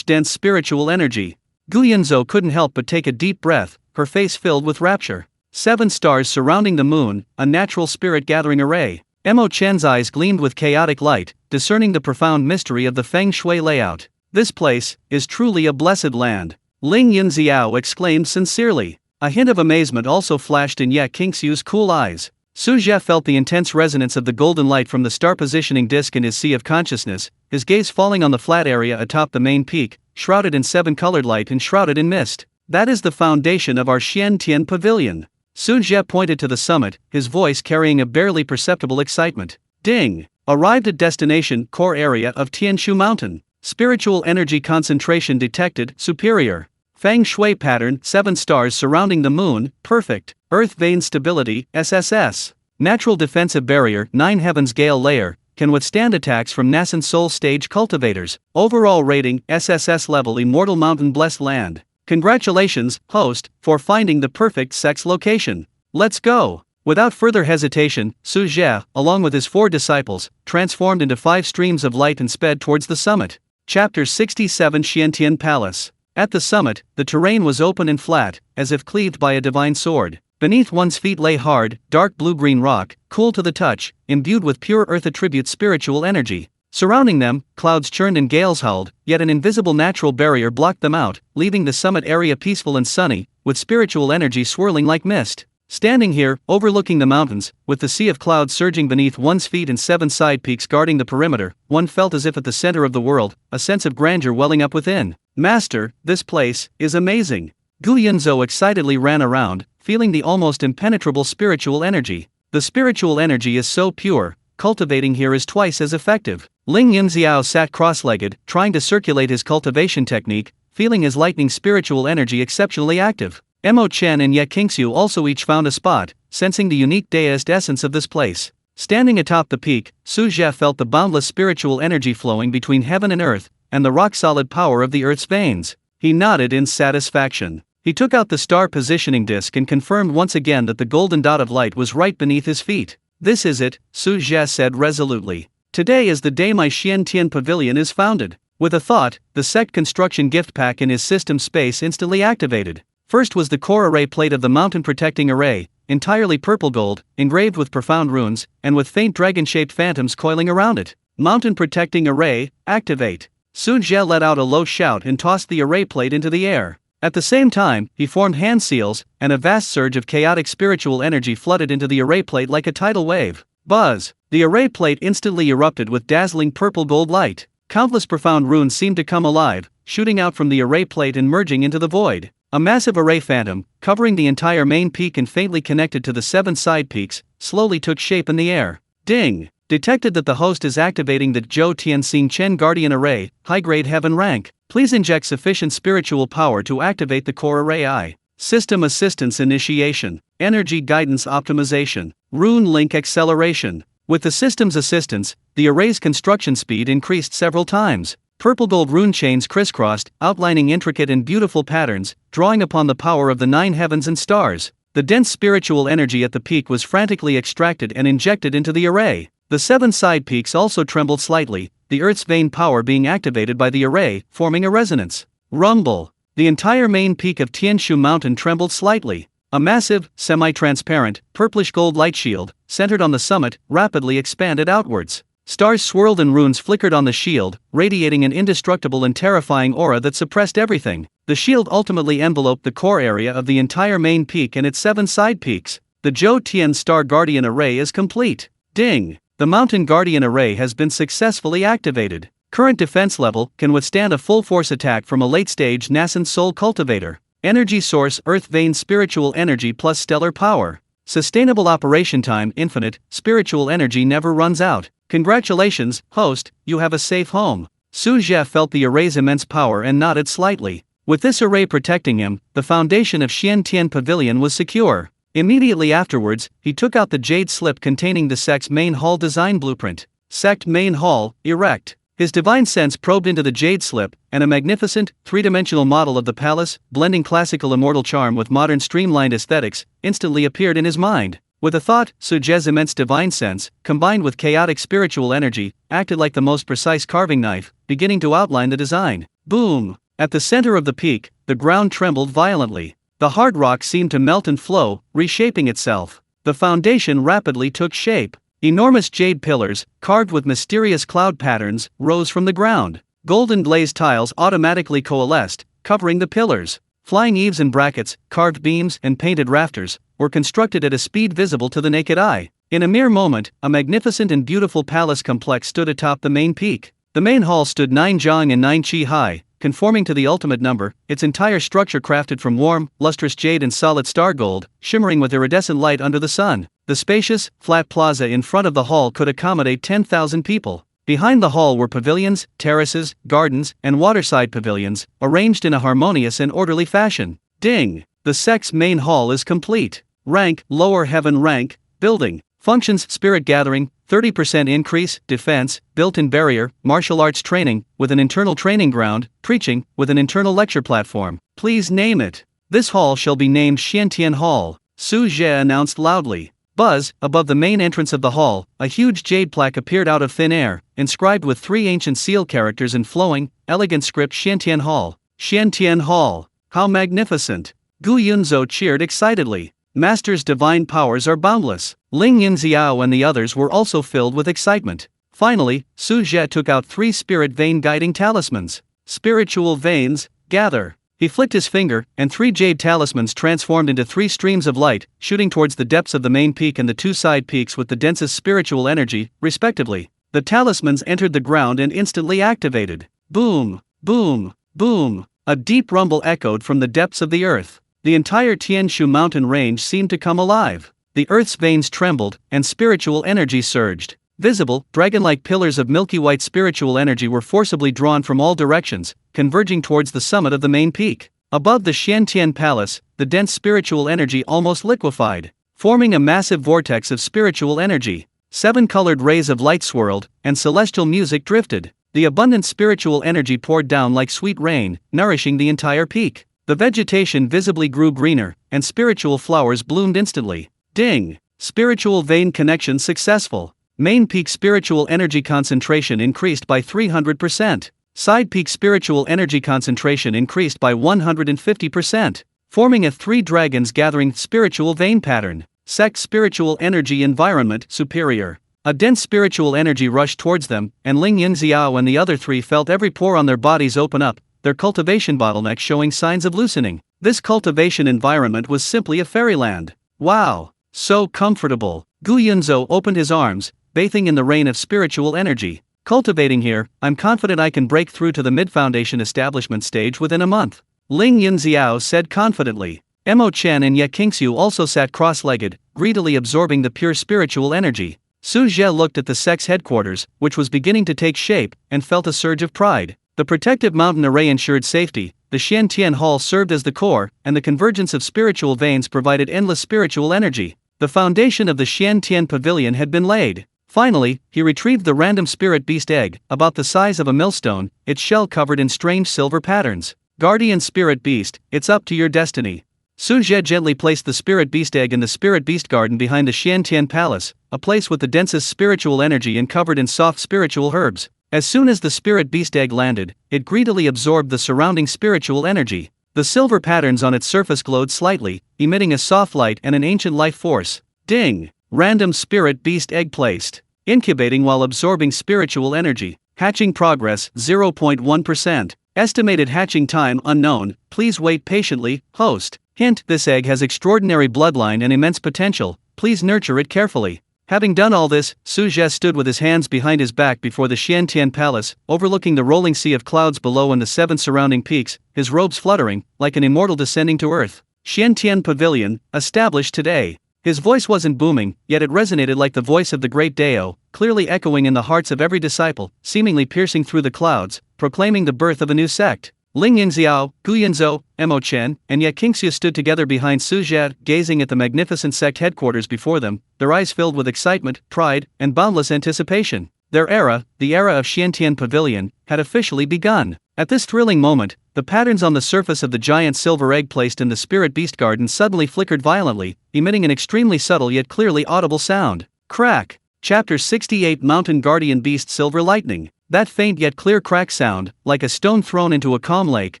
dense spiritual energy. Gu Yunzhou couldn't help but take a deep breath, her face filled with rapture. 7 stars surrounding the moon, a natural spirit-gathering array. Mo Chen's eyes gleamed with chaotic light, discerning the profound mystery of the Feng Shui layout. This place is truly a blessed land. Ling Yunxiao exclaimed sincerely. A hint of amazement also flashed in Ye Qingxiu's cool eyes. Su Zhe felt the intense resonance of the golden light from the star positioning disk in his sea of consciousness, his gaze falling on the flat area atop the main peak, shrouded in 7-colored light and shrouded in mist. That is the foundation of our Xian Tian Pavilion. Su Zhe pointed to the summit, his voice carrying a barely perceptible excitement. Ding! Arrived at destination, core area of Tianshu Mountain. Spiritual energy concentration detected, superior. Feng Shui pattern, 7 stars surrounding the moon, perfect. Earth vein stability, SSS. Natural defensive barrier, 9 heavens gale layer, can withstand attacks from nascent soul stage cultivators. Overall rating, SSS level immortal mountain blessed land. Congratulations, host, for finding the perfect sex location. Let's go. Without further hesitation, Su Zhe, along with his 4 disciples, transformed into 5 streams of light and sped towards the summit. Chapter 67 Xiantian Palace. At the summit, the terrain was open and flat, as if cleaved by a divine sword. Beneath one's feet lay hard, dark blue-green rock, cool to the touch, imbued with pure earth attribute spiritual energy. Surrounding them, clouds churned and gales howled, yet an invisible natural barrier blocked them out, leaving the summit area peaceful and sunny, with spiritual energy swirling like mist. Standing here, overlooking the mountains, with the sea of clouds surging beneath one's feet and 7 side peaks guarding the perimeter, one felt as if at the center of the world, a sense of grandeur welling up within. Master, this place is amazing. Gu Yunzhou excitedly ran around, feeling the almost impenetrable spiritual energy. The spiritual energy is so pure, cultivating here is twice as effective. Ling Yunxiao sat cross-legged, trying to circulate his cultivation technique, feeling his lightning spiritual energy exceptionally active. Mo Chen and Ye Qingxiu also each found a spot, sensing the unique deist essence of this place. Standing atop the peak, Su Zhe felt the boundless spiritual energy flowing between heaven and earth, and the rock-solid power of the earth's veins. He nodded in satisfaction. He took out the star positioning disc and confirmed once again that the golden dot of light was right beneath his feet. This is it, Su Zhe said resolutely. Today is the day my Xiantian Pavilion is founded. With a thought, the sect construction gift pack in his system space instantly activated. First was the core array plate of the mountain protecting array, entirely purple gold, engraved with profound runes, and with faint dragon-shaped phantoms coiling around it. Mountain protecting array, activate. Su Zhe let out a low shout and tossed the array plate into the air. At the same time, he formed hand seals, and a vast surge of chaotic spiritual energy flooded into the array plate like a tidal wave. Buzz! The array plate instantly erupted with dazzling purple gold light. Countless profound runes seemed to come alive, shooting out from the array plate and merging into the void. A massive array phantom, covering the entire main peak and faintly connected to the 7 side peaks, slowly took shape in the air. Ding! Detected that the host is activating the Zhou Tianxing Chen Guardian Array, high-grade heaven rank. Please inject sufficient spiritual power to activate the core array I. System Assistance Initiation. Energy Guidance Optimization. Rune Link Acceleration. With the system's assistance, the array's construction speed increased several times. Purple gold rune chains crisscrossed, outlining intricate and beautiful patterns, drawing upon the power of the 9 heavens and stars. The dense spiritual energy at the peak was frantically extracted and injected into the array. The 7 side peaks also trembled slightly, the Earth's vein power being activated by the array, forming a resonance. Rumble! The entire main peak of Tianshu Mountain trembled slightly. A massive, semi-transparent, purplish gold light shield, centered on the summit, rapidly expanded outwards. Stars swirled and runes flickered on the shield, radiating an indestructible and terrifying aura that suppressed everything. The shield ultimately enveloped the core area of the entire main peak and its 7 side peaks. The Zhou Tian Star Guardian Array is complete. Ding! The Mountain Guardian Array has been successfully activated. Current defense level can withstand a full-force attack from a late-stage nascent soul cultivator. Energy source Earth vein spiritual energy plus stellar power. Sustainable operation time infinite, spiritual energy never runs out. Congratulations, host, you have a safe home. Su Zhe felt the array's immense power and nodded slightly. With this array protecting him, the foundation of Xiantian Pavilion was secure. Immediately afterwards, he took out the jade slip containing the sect's main hall design blueprint. Sect main hall, erect. His divine sense probed into the jade slip, and a magnificent, three-dimensional model of the palace, blending classical immortal charm with modern streamlined aesthetics, instantly appeared in his mind. With a thought, Su Zhe's immense divine sense, combined with chaotic spiritual energy, acted like the most precise carving knife, beginning to outline the design. Boom! At the center of the peak, the ground trembled violently. The hard rock seemed to melt and flow, reshaping itself. The foundation rapidly took shape. Enormous jade pillars, carved with mysterious cloud patterns, rose from the ground. Golden glazed tiles automatically coalesced, covering the pillars. Flying eaves and brackets, carved beams, and painted rafters were constructed at a speed visible to the naked eye. In a mere moment, a magnificent and beautiful palace complex stood atop the main peak. The main hall stood 9 jiang and 9 qi high, conforming to the ultimate number, its entire structure crafted from warm, lustrous jade and solid star gold, shimmering with iridescent light under the sun. The spacious, flat plaza in front of the hall could accommodate 10,000 people. Behind the hall were pavilions, terraces, gardens, and waterside pavilions, arranged in a harmonious and orderly fashion. Ding! The sect's main hall is complete. Rank, lower heaven rank, building. Functions, spirit gathering, 30% increase, defense, built-in barrier, martial arts training, with an internal training ground, preaching, with an internal lecture platform. Please name it. This hall shall be named Xiantian Hall, Su Zhe announced loudly. Buzz, above the main entrance of the hall, a huge jade plaque appeared out of thin air, inscribed with 3 ancient seal characters in flowing, elegant script Xiantian Hall. Xiantian Hall. How magnificent! Gu Yunzhou cheered excitedly. Master's divine powers are boundless. Ling Yunxiao and the others were also filled with excitement. Finally, Su Zhe took out 3 spirit vein guiding talismans. Spiritual veins, gather. He flicked his finger, and 3 jade talismans transformed into 3 streams of light, shooting towards the depths of the main peak and the 2 side peaks with the densest spiritual energy, respectively. The talismans entered the ground and instantly activated. Boom! Boom! Boom! A deep rumble echoed from the depths of the earth. The entire Tianshu mountain range seemed to come alive. The earth's veins trembled, and spiritual energy surged. Visible, dragon-like pillars of milky white spiritual energy were forcibly drawn from all directions, converging towards the summit of the main peak. Above the Xiantian Palace, the dense spiritual energy almost liquefied, forming a massive vortex of spiritual energy. 7 colored rays of light swirled, and celestial music drifted. The abundant spiritual energy poured down like sweet rain, nourishing the entire peak. The vegetation visibly grew greener, and spiritual flowers bloomed instantly. Ding! Spiritual vein connection successful. Main peak spiritual energy concentration increased by 300%. Side peak spiritual energy concentration increased by 150%, forming a three dragons gathering spiritual vein pattern. Sect spiritual energy environment superior. A dense spiritual energy rushed towards them, and Ling Yunxiao and the other three felt every pore on their bodies open up, their cultivation bottleneck showing signs of loosening. This cultivation environment was simply a fairyland. Wow! So comfortable. Gu Yunzhou opened his arms, bathing in the rain of spiritual energy. Cultivating here, I'm confident I can break through to the mid-foundation establishment stage within a month. Ling Yunxiao said confidently. Mo Chen and Ye Qingxiu also sat cross-legged, greedily absorbing the pure spiritual energy. Su Zhe looked at the sect's headquarters, which was beginning to take shape, and felt a surge of pride. The protective mountain array ensured safety, the Xiantian Hall served as the core, and the convergence of spiritual veins provided endless spiritual energy. The foundation of the Xiantian Pavilion had been laid. Finally, he retrieved the random spirit beast egg, about the size of a millstone, its shell covered in strange silver patterns. Guardian spirit beast, it's up to your destiny. Su Zhe gently placed the spirit beast egg in the spirit beast garden behind the Xiantian Palace, a place with the densest spiritual energy and covered in soft spiritual herbs. As soon as the spirit beast egg landed, it greedily absorbed the surrounding spiritual energy. The silver patterns on its surface glowed slightly, emitting a soft light and an ancient life force. Ding! Random spirit beast egg placed. Incubating while absorbing spiritual energy. Hatching progress 0.1%. Estimated hatching time unknown, please wait patiently, host. Hint, this egg has extraordinary bloodline and immense potential, please nurture it carefully. Having done all this, Su Zhe stood with his hands behind his back before the Xiantian Palace, overlooking the rolling sea of clouds below and the 7 surrounding peaks, his robes fluttering, like an immortal descending to earth. Xiantian Pavilion, established today. His voice wasn't booming, yet it resonated like the voice of the great Dao, clearly echoing in the hearts of every disciple, seemingly piercing through the clouds, proclaiming the birth of a new sect. Ling Yunxiao, Gu Yunzhou, Mo Chen, and Ye Qingxiu stood together behind Su Zhe, gazing at the magnificent sect headquarters before them, their eyes filled with excitement, pride, and boundless anticipation. Their era, the era of Xiantian Pavilion, had officially begun. At this thrilling moment, the patterns on the surface of the giant silver egg placed in the spirit beast garden suddenly flickered violently, emitting an extremely subtle yet clearly audible sound. Crack! Chapter 68 Mountain Guardian Beast Silver Lightning. That faint yet clear crack sound, like a stone thrown into a calm lake,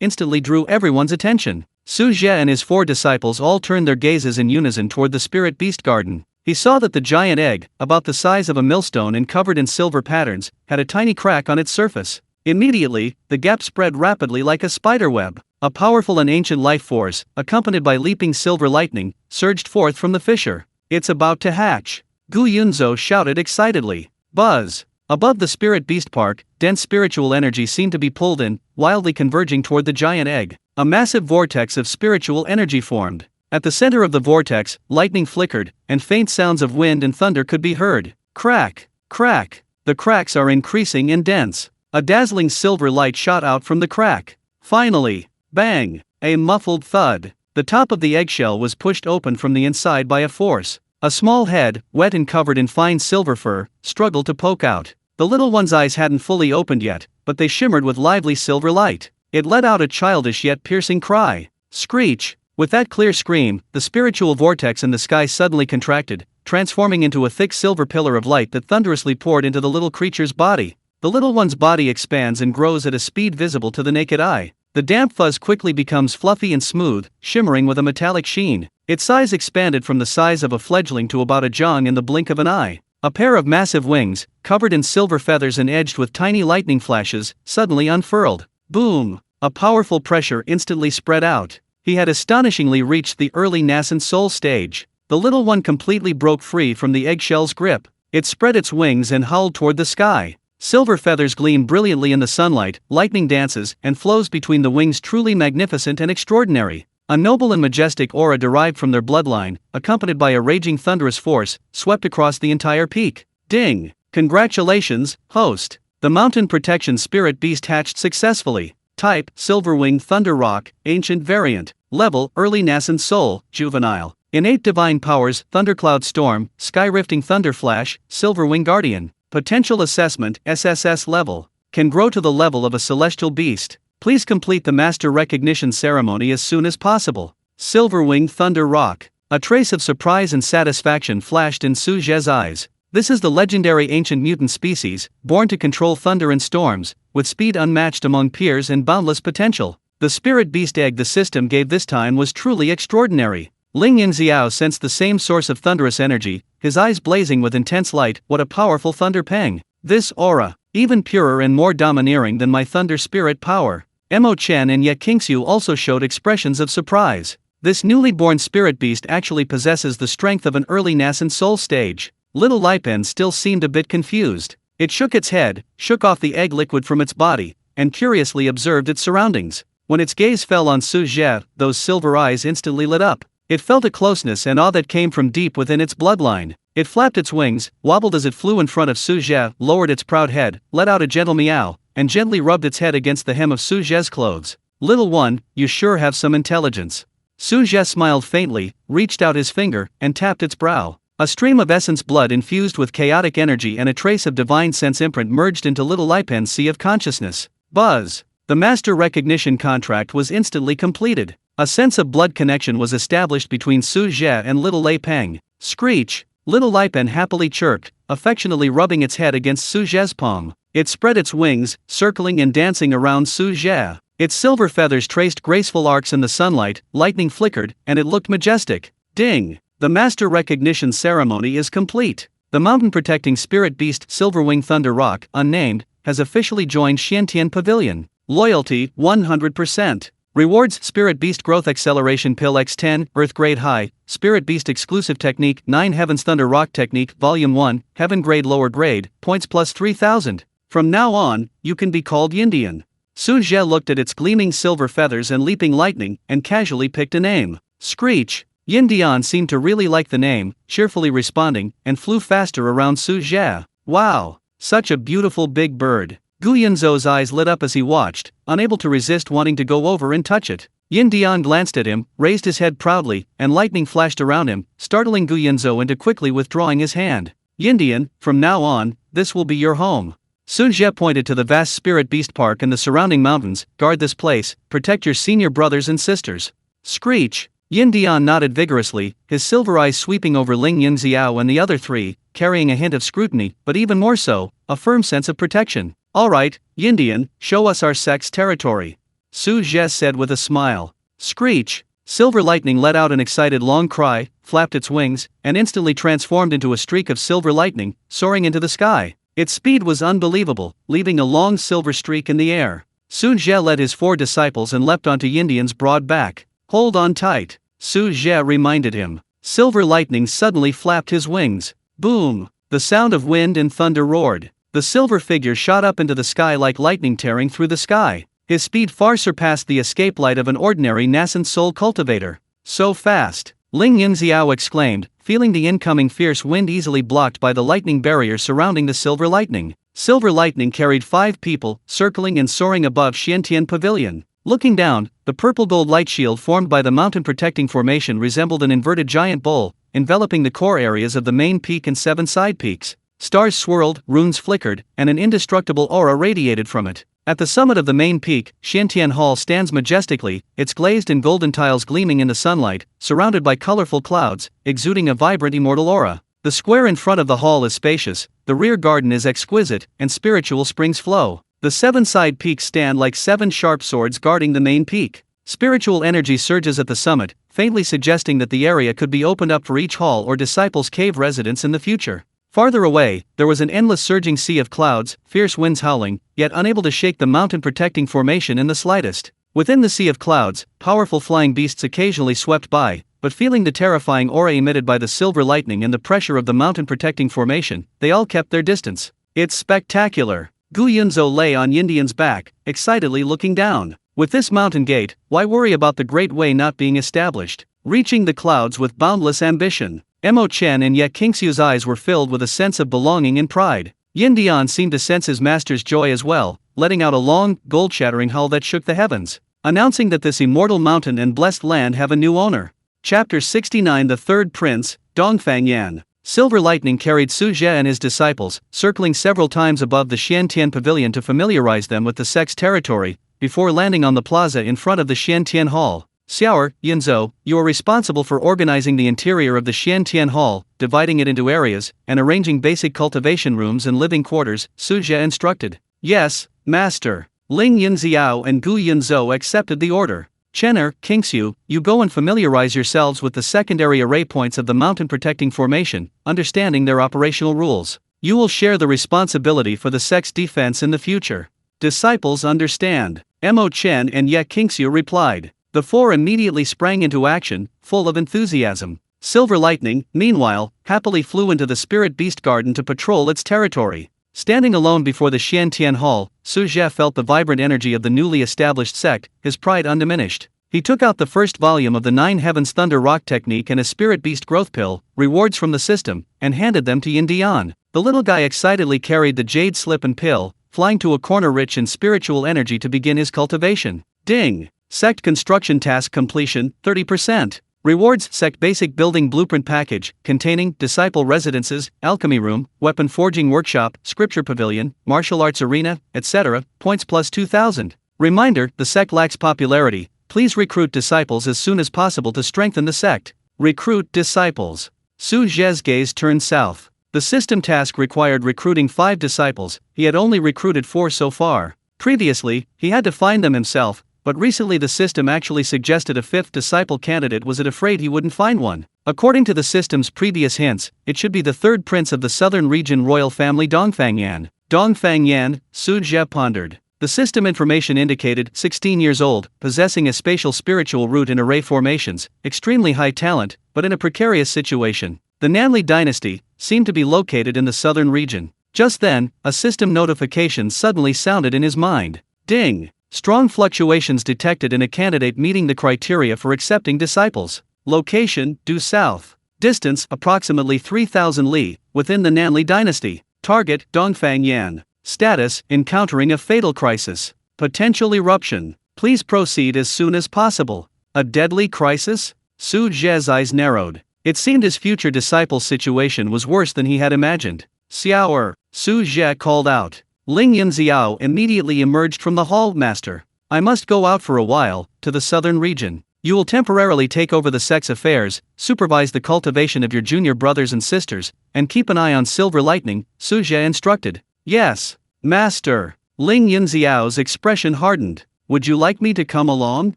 instantly drew everyone's attention. Su Zhe and his 4 disciples all turned their gazes in unison toward the spirit beast garden. He saw that the giant egg, about the size of a millstone and covered in silver patterns, had a tiny crack on its surface. Immediately, the gap spread rapidly like a spiderweb. A powerful and ancient life force, accompanied by leaping silver lightning, surged forth from the fissure. It's about to hatch. Gu Yunzhou shouted excitedly. Buzz! Above the spirit beast park, dense spiritual energy seemed to be pulled in, wildly converging toward the giant egg. A massive vortex of spiritual energy formed. At the center of the vortex, lightning flickered, and faint sounds of wind and thunder could be heard. Crack! Crack! The cracks are increasing in dense. A dazzling silver light shot out from the crack. Finally! Bang! A muffled thud. The top of the eggshell was pushed open from the inside by a force. A small head, wet and covered in fine silver fur, struggled to poke out. The little one's eyes hadn't fully opened yet, but they shimmered with lively silver light. It let out a childish yet piercing cry. Screech! With that clear scream, the spiritual vortex in the sky suddenly contracted, transforming into a thick silver pillar of light that thunderously poured into the little creature's body. The little one's body expands and grows at a speed visible to the naked eye. The damp fuzz quickly becomes fluffy and smooth, shimmering with a metallic sheen. Its size expanded from the size of a fledgling to about a jong in the blink of an eye. A pair of massive wings, covered in silver feathers and edged with tiny lightning flashes, suddenly unfurled. Boom! A powerful pressure instantly spread out. He had astonishingly reached the early nascent soul stage. The little one completely broke free from the eggshell's grip. It spread its wings and howled toward the sky. Silver feathers gleam brilliantly in the sunlight, lightning dances and flows between the wings, truly magnificent and extraordinary. A noble and majestic aura derived from their bloodline, accompanied by a raging thunderous force, swept across the entire peak. Ding! Congratulations, host! The mountain protection spirit beast hatched successfully. Type, Silverwing Thunder Rock, Ancient Variant. Level, Early Nascent Soul, Juvenile. Innate Divine Powers, Thundercloud Storm, Skyrifting Thunder Flash, Silverwing Guardian. Potential Assessment, SSS Level. Can grow to the level of a celestial beast. Please complete the Master Recognition ceremony as soon as possible. Silverwing Thunder Rock. A trace of surprise and satisfaction flashed in Su Zhe's eyes. This is the legendary ancient mutant species, born to control thunder and storms, with speed unmatched among peers and boundless potential. The spirit beast egg the system gave this time was truly extraordinary. Ling Yunxiao sensed the same source of thunderous energy, his eyes blazing with intense light. What a powerful thunder pang! This aura, even purer and more domineering than my thunder spirit power. Mo Chen and Ye Qingxiu also showed expressions of surprise. This newly born spirit beast actually possesses the strength of an early nascent soul stage. Little Lipan still seemed a bit confused. It shook its head, shook off the egg liquid from its body, and curiously observed its surroundings. When its gaze fell on Su Zhe, those silver eyes instantly lit up. It felt a closeness and awe that came from deep within its bloodline. It flapped its wings, wobbled as it flew in front of Su Zhe, lowered its proud head, let out a gentle meow, and gently rubbed its head against the hem of Su Zhe's clothes. Little one, you sure have some intelligence. Su Zhe smiled faintly, reached out his finger, and tapped its brow. A stream of essence blood infused with chaotic energy and a trace of divine sense imprint merged into Little Lipan's sea of consciousness. Buzz! The master recognition contract was instantly completed. A sense of blood connection was established between Su Zhe and Little Lipang. Screech! Little Lipan happily chirped, affectionately rubbing its head against Su Zhe's palm. It spread its wings, circling and dancing around Su Zhe. Its silver feathers traced graceful arcs in the sunlight, lightning flickered, and it looked majestic. Ding! The master recognition ceremony is complete. The mountain-protecting spirit beast Silverwing Thunder Rock, unnamed, has officially joined Xiantian Pavilion. Loyalty, 100%. Rewards: Spirit Beast Growth Acceleration Pill X10, Earth Grade High, Spirit Beast Exclusive Technique 9 Heavens Thunder Rock Technique Volume 1, Heaven Grade Lower Grade, points plus 3000. From now on, you can be called Yindian. Su Zhe looked at its gleaming silver feathers and leaping lightning, and casually picked a name. Screech! Yindian seemed to really like the name, cheerfully responding, and flew faster around Su Zhe. Wow! Such a beautiful big bird. Gu Yunzou's eyes lit up as he watched, unable to resist wanting to go over and touch it. Yindian glanced at him, raised his head proudly, and lightning flashed around him, startling Gu Yunzou into quickly withdrawing his hand. Yindian, from now on, this will be your home. Su Zhe pointed to the vast spirit beast park and the surrounding mountains. Guard this place, protect your senior brothers and sisters. Screech! Yindian nodded vigorously, his silver eyes sweeping over Ling Yunxiao and the other three, carrying a hint of scrutiny, but even more so, a firm sense of protection. Alright, Yindian, show us our sex territory. Su Zhe said with a smile. Screech! Silver lightning let out an excited long cry, flapped its wings, and instantly transformed into a streak of silver lightning, soaring into the sky. Its speed was unbelievable, leaving a long silver streak in the air. Su Zhe led his 4 disciples and leapt onto Yindian's broad back. Hold on tight, Su Zhe reminded him. Silver lightning suddenly flapped his wings. Boom! The sound of wind and thunder roared. The silver figure shot up into the sky like lightning tearing through the sky. His speed far surpassed the escape light of an ordinary nascent soul cultivator. So fast! Ling Yunxiao exclaimed, feeling the incoming fierce wind easily blocked by the lightning barrier surrounding the silver lightning. Silver lightning carried 5 people, circling and soaring above Xiantian Pavilion. Looking down, the purple-gold light shield formed by the mountain-protecting formation resembled an inverted giant bowl, enveloping the core areas of the main peak and 7 side peaks. Stars swirled, runes flickered, and an indestructible aura radiated from it. At the summit of the main peak, Xiantian Hall stands majestically, its glazed and golden tiles gleaming in the sunlight, surrounded by colorful clouds, exuding a vibrant immortal aura. The square in front of the hall is spacious, the rear garden is exquisite, and spiritual springs flow. The 7 side peaks stand like 7 sharp swords guarding the main peak. Spiritual energy surges at the summit, faintly suggesting that the area could be opened up for each hall or disciples' cave residence in the future. Farther away, there was an endless surging sea of clouds, fierce winds howling, yet unable to shake the mountain-protecting formation in the slightest. Within the sea of clouds, powerful flying beasts occasionally swept by, but feeling the terrifying aura emitted by the silver lightning and the pressure of the mountain-protecting formation, they all kept their distance. It's spectacular! Gu Yunzou lay on Yindian's back, excitedly looking down. With this mountain gate, why worry about the Great Way not being established? Reaching the clouds with boundless ambition. Mo Chen and Ye Qingxiu's eyes were filled with a sense of belonging and pride. Yindian seemed to sense his master's joy as well, letting out a long, gold-shattering howl that shook the heavens, announcing that this immortal mountain and blessed land have a new owner. Chapter 69 The Third Prince, Dongfang Yan. Silver lightning carried Su Zhe and his disciples, circling several times above the Xiantian Pavilion to familiarize them with the sex territory, before landing on the plaza in front of the Xiantian Hall. Xiao Yunzhou, you are responsible for organizing the interior of the Xiantian Hall, dividing it into areas, and arranging basic cultivation rooms and living quarters, Su Zhe instructed. Yes, Master. Ling Yunxiao and Gu Yunzhou accepted the order. Chener, Kingxiu, you go and familiarize yourselves with the secondary array points of the mountain protecting formation, understanding their operational rules. You will share the responsibility for the sect's defense in the future. Disciples understand. Mo Chen and Ye Kingxiu replied. The four immediately sprang into action, full of enthusiasm. Silver Lightning, meanwhile, happily flew into the Spirit Beast Garden to patrol its territory. Standing alone before the Xiantian Hall, Su Zhe felt the vibrant energy of the newly established sect, his pride undiminished. He took out the first volume of the Nine Heavens Thunder Rock Technique and a Spirit Beast Growth Pill, rewards from the system, and handed them to Yin Dian. The little guy excitedly carried the Jade Slip and Pill, flying to a corner rich in spiritual energy to begin his cultivation. Ding! Sect Construction Task Completion, 30%. Rewards Sect Basic Building Blueprint Package, containing Disciple Residences, Alchemy Room, Weapon Forging Workshop, Scripture Pavilion, Martial Arts Arena, etc., points plus 2,000. Reminder, the sect lacks popularity, please recruit disciples as soon as possible to strengthen the sect. Recruit disciples. Su Zhe's gaze turned south. The system task required recruiting 5 disciples, he had only recruited 4 so far. Previously, he had to find them himself, but recently the system actually suggested a 5th disciple candidate. Was it afraid he wouldn't find one? According to the system's previous hints, it should be the 3rd prince of the southern region royal family Dongfang Yan. Dongfang Yan, Su Zhe pondered. The system information indicated 16 years old, possessing a spatial spiritual root in array formations, extremely high talent, but in a precarious situation. The Nanli dynasty seemed to be located in the southern region. Just then, a system notification suddenly sounded in his mind. Ding! Strong fluctuations detected in a candidate meeting the criteria for accepting disciples. Location, due south. Distance, approximately 3,000 li, within the Nanli dynasty. Target, Dongfang Yan. Status, encountering a fatal crisis. Potential eruption. Please proceed as soon as possible. A deadly crisis? Su Zhe's eyes narrowed. It seemed his future disciple's situation was worse than he had imagined. Xiao, Su Zhe called out. Ling Yunxiao immediately emerged from the hall. Master, I must go out for a while, to the southern region. You will temporarily take over the sect's affairs, supervise the cultivation of your junior brothers and sisters, and keep an eye on Silver Lightning, Su Zhe instructed. Yes, Master. Ling Yunxiao's expression hardened. Would you like me to come along?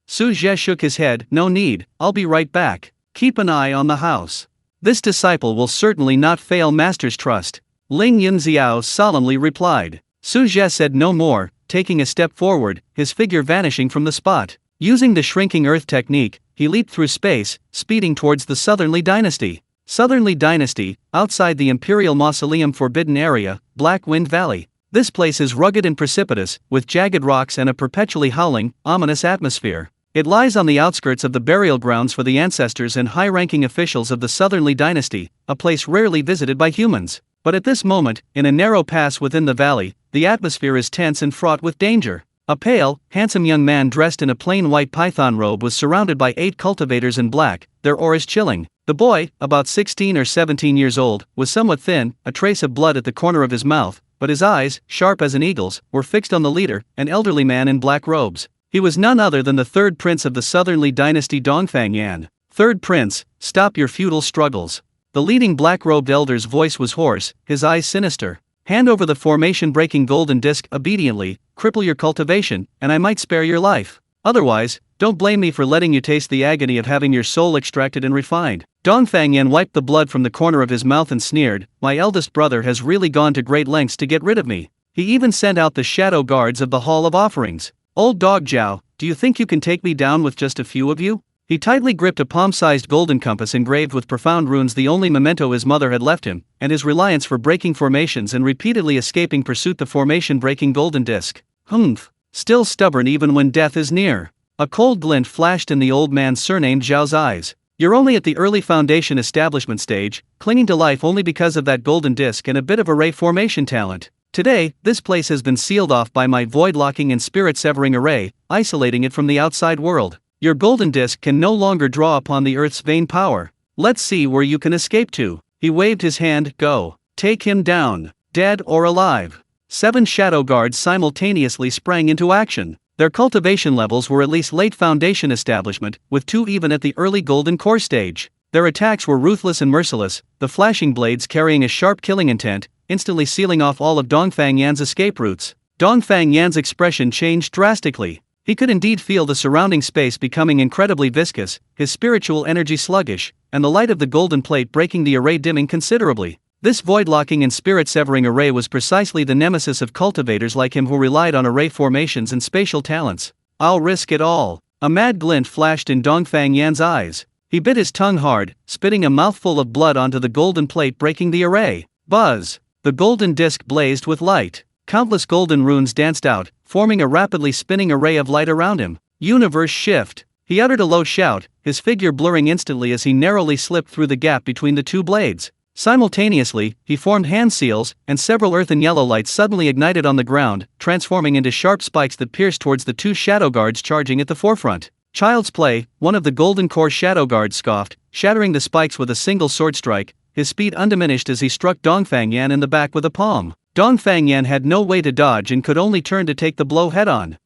Su Zhe shook his head. No need, I'll be right back. Keep an eye on the house. This disciple will certainly not fail Master's trust. Ling Yunxiao solemnly replied. Su Zhe said no more, taking a step forward, his figure vanishing from the spot. Using the shrinking earth technique, he leaped through space, speeding towards the Southernly Dynasty. Southernly Dynasty, outside the Imperial Mausoleum Forbidden Area, Black Wind Valley. This place is rugged and precipitous, with jagged rocks and a perpetually howling, ominous atmosphere. It lies on the outskirts of the burial grounds for the ancestors and high-ranking officials of the Southernly Dynasty, a place rarely visited by humans. But at this moment, in a narrow pass within the valley, the atmosphere is tense and fraught with danger. A pale, handsome young man dressed in a plain white python robe was surrounded by 8 cultivators in black, their auras chilling. The boy, about 16 or 17 years old, was somewhat thin, a trace of blood at the corner of his mouth, but his eyes, sharp as an eagle's, were fixed on the leader, an elderly man in black robes. He was none other than the 3rd prince of the Southernly Dynasty Dongfang Yan. 3rd prince, stop your feudal struggles. The leading black-robed elder's voice was hoarse, his eyes sinister. Hand over the formation-breaking golden disc obediently, cripple your cultivation, and I might spare your life. Otherwise, don't blame me for letting you taste the agony of having your soul extracted and refined. Dongfang Yan wiped the blood from the corner of his mouth and sneered, my eldest brother has really gone to great lengths to get rid of me. He even sent out the shadow guards of the Hall of Offerings. Old dog Zhao, do you think you can take me down with just a few of you? He tightly gripped a palm-sized golden compass engraved with profound runes, the only memento his mother had left him, and his reliance for breaking formations and repeatedly escaping pursuit, the formation-breaking golden disc. Humph. Still stubborn even when death is near. A cold glint flashed in the old man surnamed Zhao's eyes. You're only at the early foundation establishment stage, clinging to life only because of that golden disc and a bit of array formation talent. Today, this place has been sealed off by my void-locking and spirit-severing array, isolating it from the outside world. Your golden disc can no longer draw upon the Earth's vain power. Let's see where you can escape to. He waved his hand. Go. Take him down, dead or alive. 7 shadow guards simultaneously sprang into action. Their cultivation levels were at least late foundation establishment, with 2 even at the early golden core stage. Their attacks were ruthless and merciless, the flashing blades carrying a sharp killing intent, instantly sealing off all of Dongfang Yan's escape routes. Dongfang Yan's expression changed drastically. He could indeed feel the surrounding space becoming incredibly viscous, his spiritual energy sluggish, and the light of the golden plate breaking the array dimming considerably. This void-locking and spirit-severing array was precisely the nemesis of cultivators like him who relied on array formations and spatial talents. I'll risk it all. A mad glint flashed in Dongfang Yan's eyes. He bit his tongue hard, spitting a mouthful of blood onto the golden plate breaking the array. Buzz! The golden disc blazed with light. Countless golden runes danced out, forming a rapidly spinning array of light around him. Universe shift! He uttered a low shout, his figure blurring instantly as he narrowly slipped through the gap between the 2 blades. Simultaneously, he formed hand seals, and several earth and yellow lights suddenly ignited on the ground, transforming into sharp spikes that pierced towards the 2 shadow guards charging at the forefront. Child's play, one of the golden core shadow guards scoffed, shattering the spikes with a single sword strike, his speed undiminished as he struck Dongfang Yan in the back with a palm. Dongfang Yan had no way to dodge and could only turn to take the blow head-on.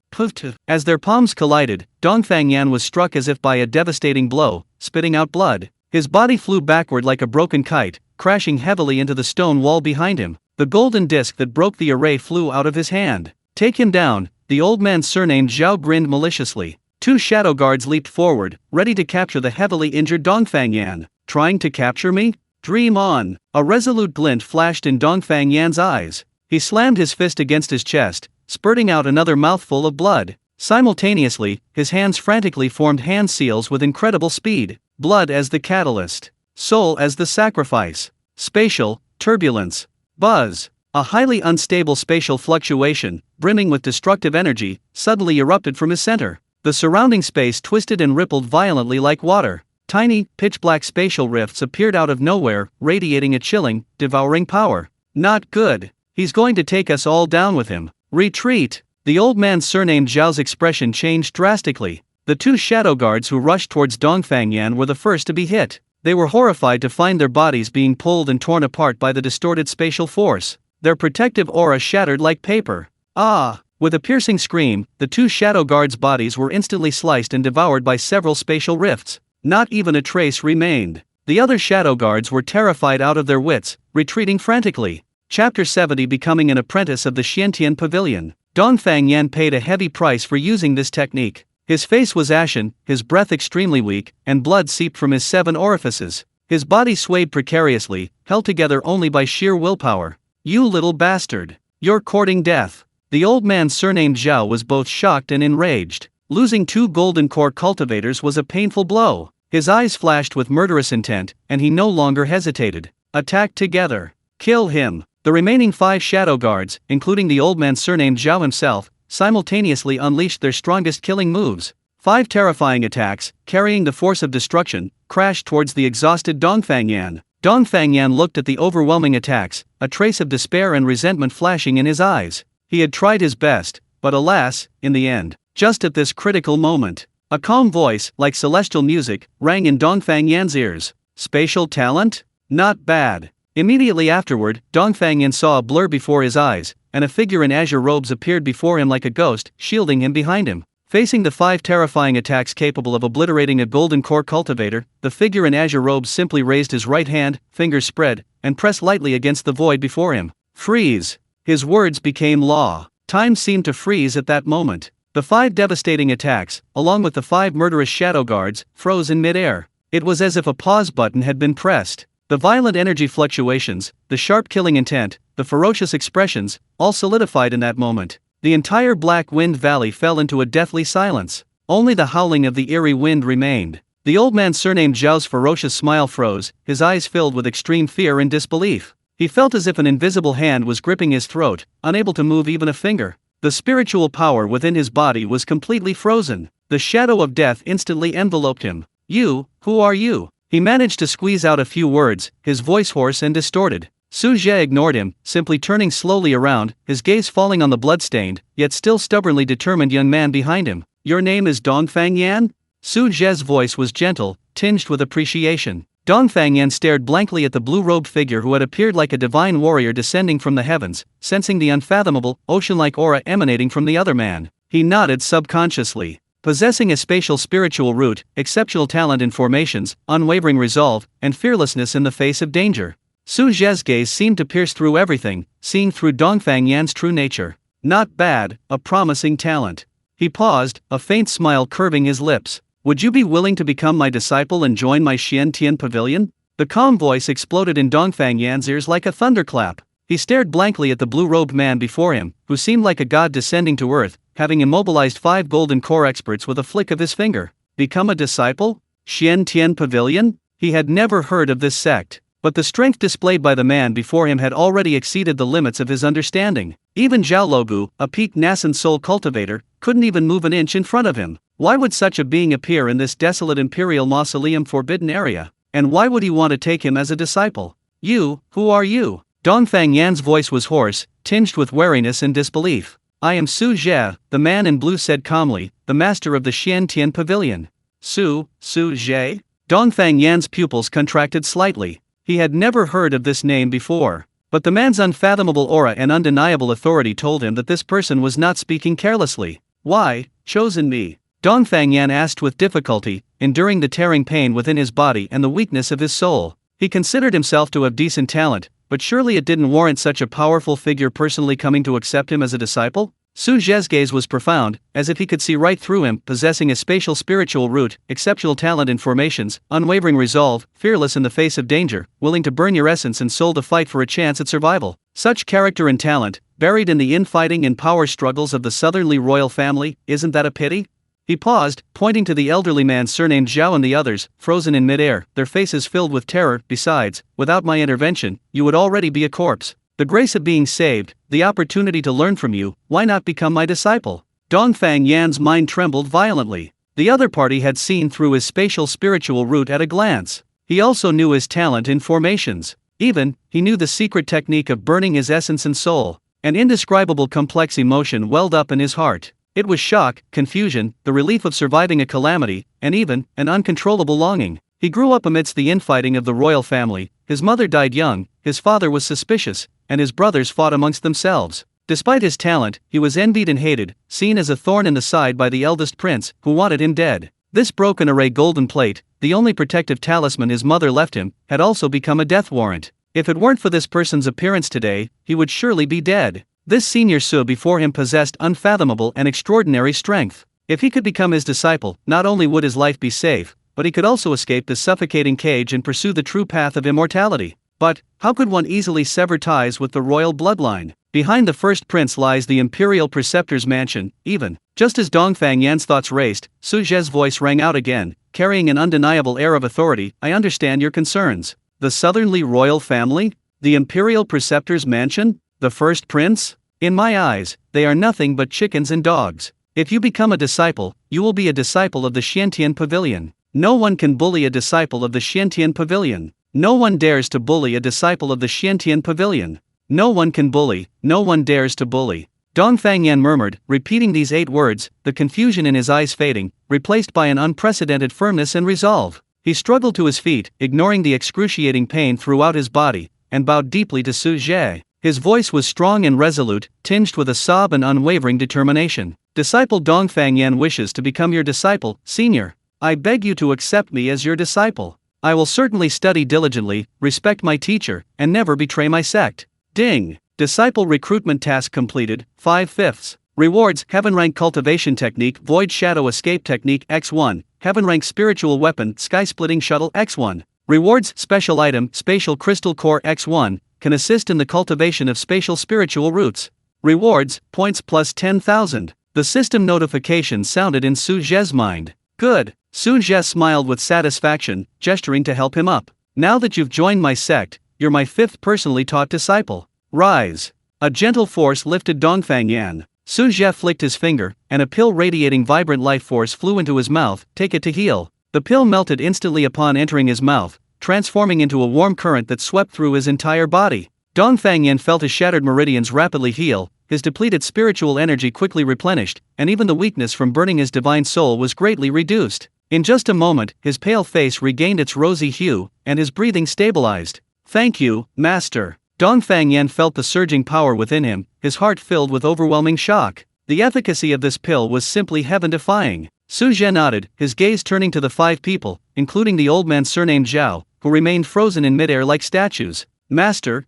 As their palms collided, Dongfang Yan was struck as if by a devastating blow, spitting out blood. His body flew backward like a broken kite, crashing heavily into the stone wall behind him. The golden disc that broke the array flew out of his hand. Take him down, the old man surnamed Zhao grinned maliciously. 2 shadow guards leaped forward, ready to capture the heavily injured Dongfang Yan. Trying to capture me? Dream on! A resolute glint flashed in Dongfang Yan's eyes. He slammed his fist against his chest, spurting out another mouthful of blood. Simultaneously, his hands frantically formed hand seals with incredible speed. Blood as the catalyst. Soul as the sacrifice. Spatial turbulence. Buzz. A highly unstable spatial fluctuation, brimming with destructive energy, suddenly erupted from his center. The surrounding space twisted and rippled violently like water. Tiny, pitch-black spatial rifts appeared out of nowhere, radiating a chilling, devouring power. Not good. He's going to take us all down with him. Retreat! The old man surnamed Zhao's expression changed drastically. The 2 shadow guards who rushed towards Dongfang Yan were the first to be hit. They were horrified to find their bodies being pulled and torn apart by the distorted spatial force. Their protective aura shattered like paper. Ah! With a piercing scream, the 2 shadow guards' bodies were instantly sliced and devoured by several spatial rifts. Not even a trace remained. The other shadow guards were terrified out of their wits, retreating frantically. Chapter 70 Becoming an Apprentice of the Xiantian Pavilion. Dongfang Yan paid a heavy price for using this technique. His face was ashen, his breath extremely weak, and blood seeped from his 7 orifices. His body swayed precariously, held together only by sheer willpower. You little bastard! You're courting death! The old man surnamed Zhao was both shocked and enraged. Losing 2 golden core cultivators was a painful blow. His eyes flashed with murderous intent, and he no longer hesitated. Attack together! Kill him! The remaining 5 shadow guards, including the old man surnamed Zhao himself, simultaneously unleashed their strongest killing moves. 5 terrifying attacks, carrying the force of destruction, crashed towards the exhausted Dongfang Yan. Dongfang Yan looked at the overwhelming attacks, a trace of despair and resentment flashing in his eyes. He had tried his best, but alas, in the end, just at this critical moment, a calm voice, like celestial music, rang in Dongfang Yan's ears. Spatial talent? Not bad. Immediately afterward, Dongfang Yan saw a blur before his eyes, and a figure in azure robes appeared before him like a ghost, shielding him behind him. Facing the 5 terrifying attacks capable of obliterating a golden core cultivator, the figure in azure robes simply raised his right hand, fingers spread, and pressed lightly against the void before him. Freeze! His words became law. Time seemed to freeze at that moment. The 5 devastating attacks, along with the 5 murderous shadow guards, froze in midair. It was as if a pause button had been pressed. The violent energy fluctuations, the sharp killing intent, the ferocious expressions, all solidified in that moment. The entire Black Wind Valley fell into a deathly silence. Only the howling of the eerie wind remained. The old man surnamed Zhao's ferocious smile froze, his eyes filled with extreme fear and disbelief. He felt as if an invisible hand was gripping his throat, unable to move even a finger. The spiritual power within his body was completely frozen. The shadow of death instantly enveloped him. You, who are you? He managed to squeeze out a few words, his voice hoarse and distorted. Su Zhe ignored him, simply turning slowly around, his gaze falling on the blood-stained, yet still stubbornly determined young man behind him. Your name is Dongfang Yan? Su Zhe's voice was gentle, tinged with appreciation. Dongfang Yan stared blankly at the blue-robed figure who had appeared like a divine warrior descending from the heavens, sensing the unfathomable, ocean-like aura emanating from the other man. He nodded subconsciously. Possessing a spatial spiritual root, exceptional talent in formations, unwavering resolve, and fearlessness in the face of danger. Su Zhe's gaze seemed to pierce through everything, seeing through Dongfang Yan's true nature. Not bad, a promising talent. He paused, a faint smile curving his lips. Would you be willing to become my disciple and join my Xian Tian pavilion? The calm voice exploded in Dongfang Yan's ears like a thunderclap. He stared blankly at the blue-robed man before him, who seemed like a god descending to earth, having immobilized 5 golden core experts with a flick of his finger. Become a disciple? Xian Tian Pavilion? He had never heard of this sect, but the strength displayed by the man before him had already exceeded the limits of his understanding. Even Zhao Logu, a peaked nascent soul cultivator, couldn't even move an inch in front of him. Why would such a being appear in this desolate imperial mausoleum forbidden area? And why would he want to take him as a disciple? You, who are you? Dongfang Yan's voice was hoarse, tinged with wariness and disbelief. I am Su Zhe, the man in blue said calmly, the master of the Xian Tian Pavilion. Su Zhe? Dongfang Yan's pupils contracted slightly. He had never heard of this name before. But the man's unfathomable aura and undeniable authority told him that this person was not speaking carelessly. Why, chosen me? Dongfang Yan asked with difficulty, enduring the tearing pain within his body and the weakness of his soul. He considered himself to have decent talent, but surely it didn't warrant such a powerful figure personally coming to accept him as a disciple? Su Zhe's gaze was profound, as if he could see right through him, possessing a spatial spiritual root, exceptional talent in formations, unwavering resolve, fearless in the face of danger, willing to burn your essence and soul to fight for a chance at survival. Such character and talent, buried in the infighting and power struggles of the Southernly royal family, isn't that a pity? He paused, pointing to the elderly man surnamed Zhao and the others, frozen in midair, their faces filled with terror. Besides, without my intervention, you would already be a corpse. The grace of being saved, the opportunity to learn from you, why not become my disciple? Dongfang Yan's mind trembled violently. The other party had seen through his spatial spiritual root at a glance. He also knew his talent in formations. Even, he knew the secret technique of burning his essence and soul. An indescribable complex emotion welled up in his heart. It was shock, confusion, the relief of surviving a calamity, and even, an uncontrollable longing. He grew up amidst the infighting of the royal family, his mother died young, his father was suspicious, and his brothers fought amongst themselves. Despite his talent, he was envied and hated, seen as a thorn in the side by the eldest prince, who wanted him dead. This broken array golden plate, the only protective talisman his mother left him, had also become a death warrant. If it weren't for this person's appearance today, he would surely be dead. This senior Su before him possessed unfathomable and extraordinary strength. If he could become his disciple, not only would his life be safe, but he could also escape the suffocating cage and pursue the true path of immortality. But, how could one easily sever ties with the royal bloodline? Behind the first prince lies the imperial preceptor's mansion. Even, just as Dongfang Yan's thoughts raced, Su Zhe's voice rang out again, carrying an undeniable air of authority. I understand your concerns. The Southernly royal family? The imperial preceptor's mansion? The first prince? In my eyes, they are nothing but chickens and dogs. If you become a disciple, you will be a disciple of the Xiantian Pavilion. No one can bully a disciple of the Xiantian Pavilion. No one dares to bully a disciple of the Xiantian Pavilion. No one can bully, no one dares to bully. Dongfang Yan murmured, repeating these 8 words, the confusion in his eyes fading, replaced by an unprecedented firmness and resolve. He struggled to his feet, ignoring the excruciating pain throughout his body, and bowed deeply to Su Zhe. His voice was strong and resolute, tinged with a sob and unwavering determination. Disciple Dongfang Yan wishes to become your disciple, senior. I beg you to accept me as your disciple. I will certainly study diligently, respect my teacher, and never betray my sect. Ding! Disciple recruitment task completed, 5/5. Rewards, Heaven Rank Cultivation Technique, Void Shadow Escape Technique X1, Heaven Rank Spiritual Weapon, Sky Splitting Shuttle X1. Rewards, Special Item, Spatial Crystal Core X1, can assist in the cultivation of spatial spiritual roots. Rewards, points plus 10,000. The system notification sounded in Su Zhe's mind. Good. Su Zhe smiled with satisfaction, gesturing to help him up. Now that you've joined my sect, you're my 5th personally taught disciple. Rise. A gentle force lifted Dongfang Yan. Su Zhe flicked his finger, and a pill radiating vibrant life force flew into his mouth. Take it to heal. The pill melted instantly upon entering his mouth, transforming into a warm current that swept through his entire body. Dongfang Yan felt his shattered meridians rapidly heal, his depleted spiritual energy quickly replenished, and even the weakness from burning his divine soul was greatly reduced. In just a moment, his pale face regained its rosy hue, and his breathing stabilized. Thank you, Master. Dongfang Yan felt the surging power within him, his heart filled with overwhelming shock. The efficacy of this pill was simply heaven-defying. Su Zhe nodded, his gaze turning to the 5 people, including the old man surnamed Zhao, who remained frozen in midair like statues. Master,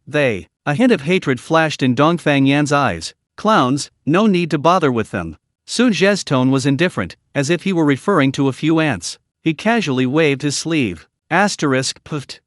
they. A hint of hatred flashed in Dongfang Yan's eyes. Clowns, no need to bother with them. Su Zhe's tone was indifferent, as if he were referring to a few ants. He casually waved his sleeve. Asterisk puffed,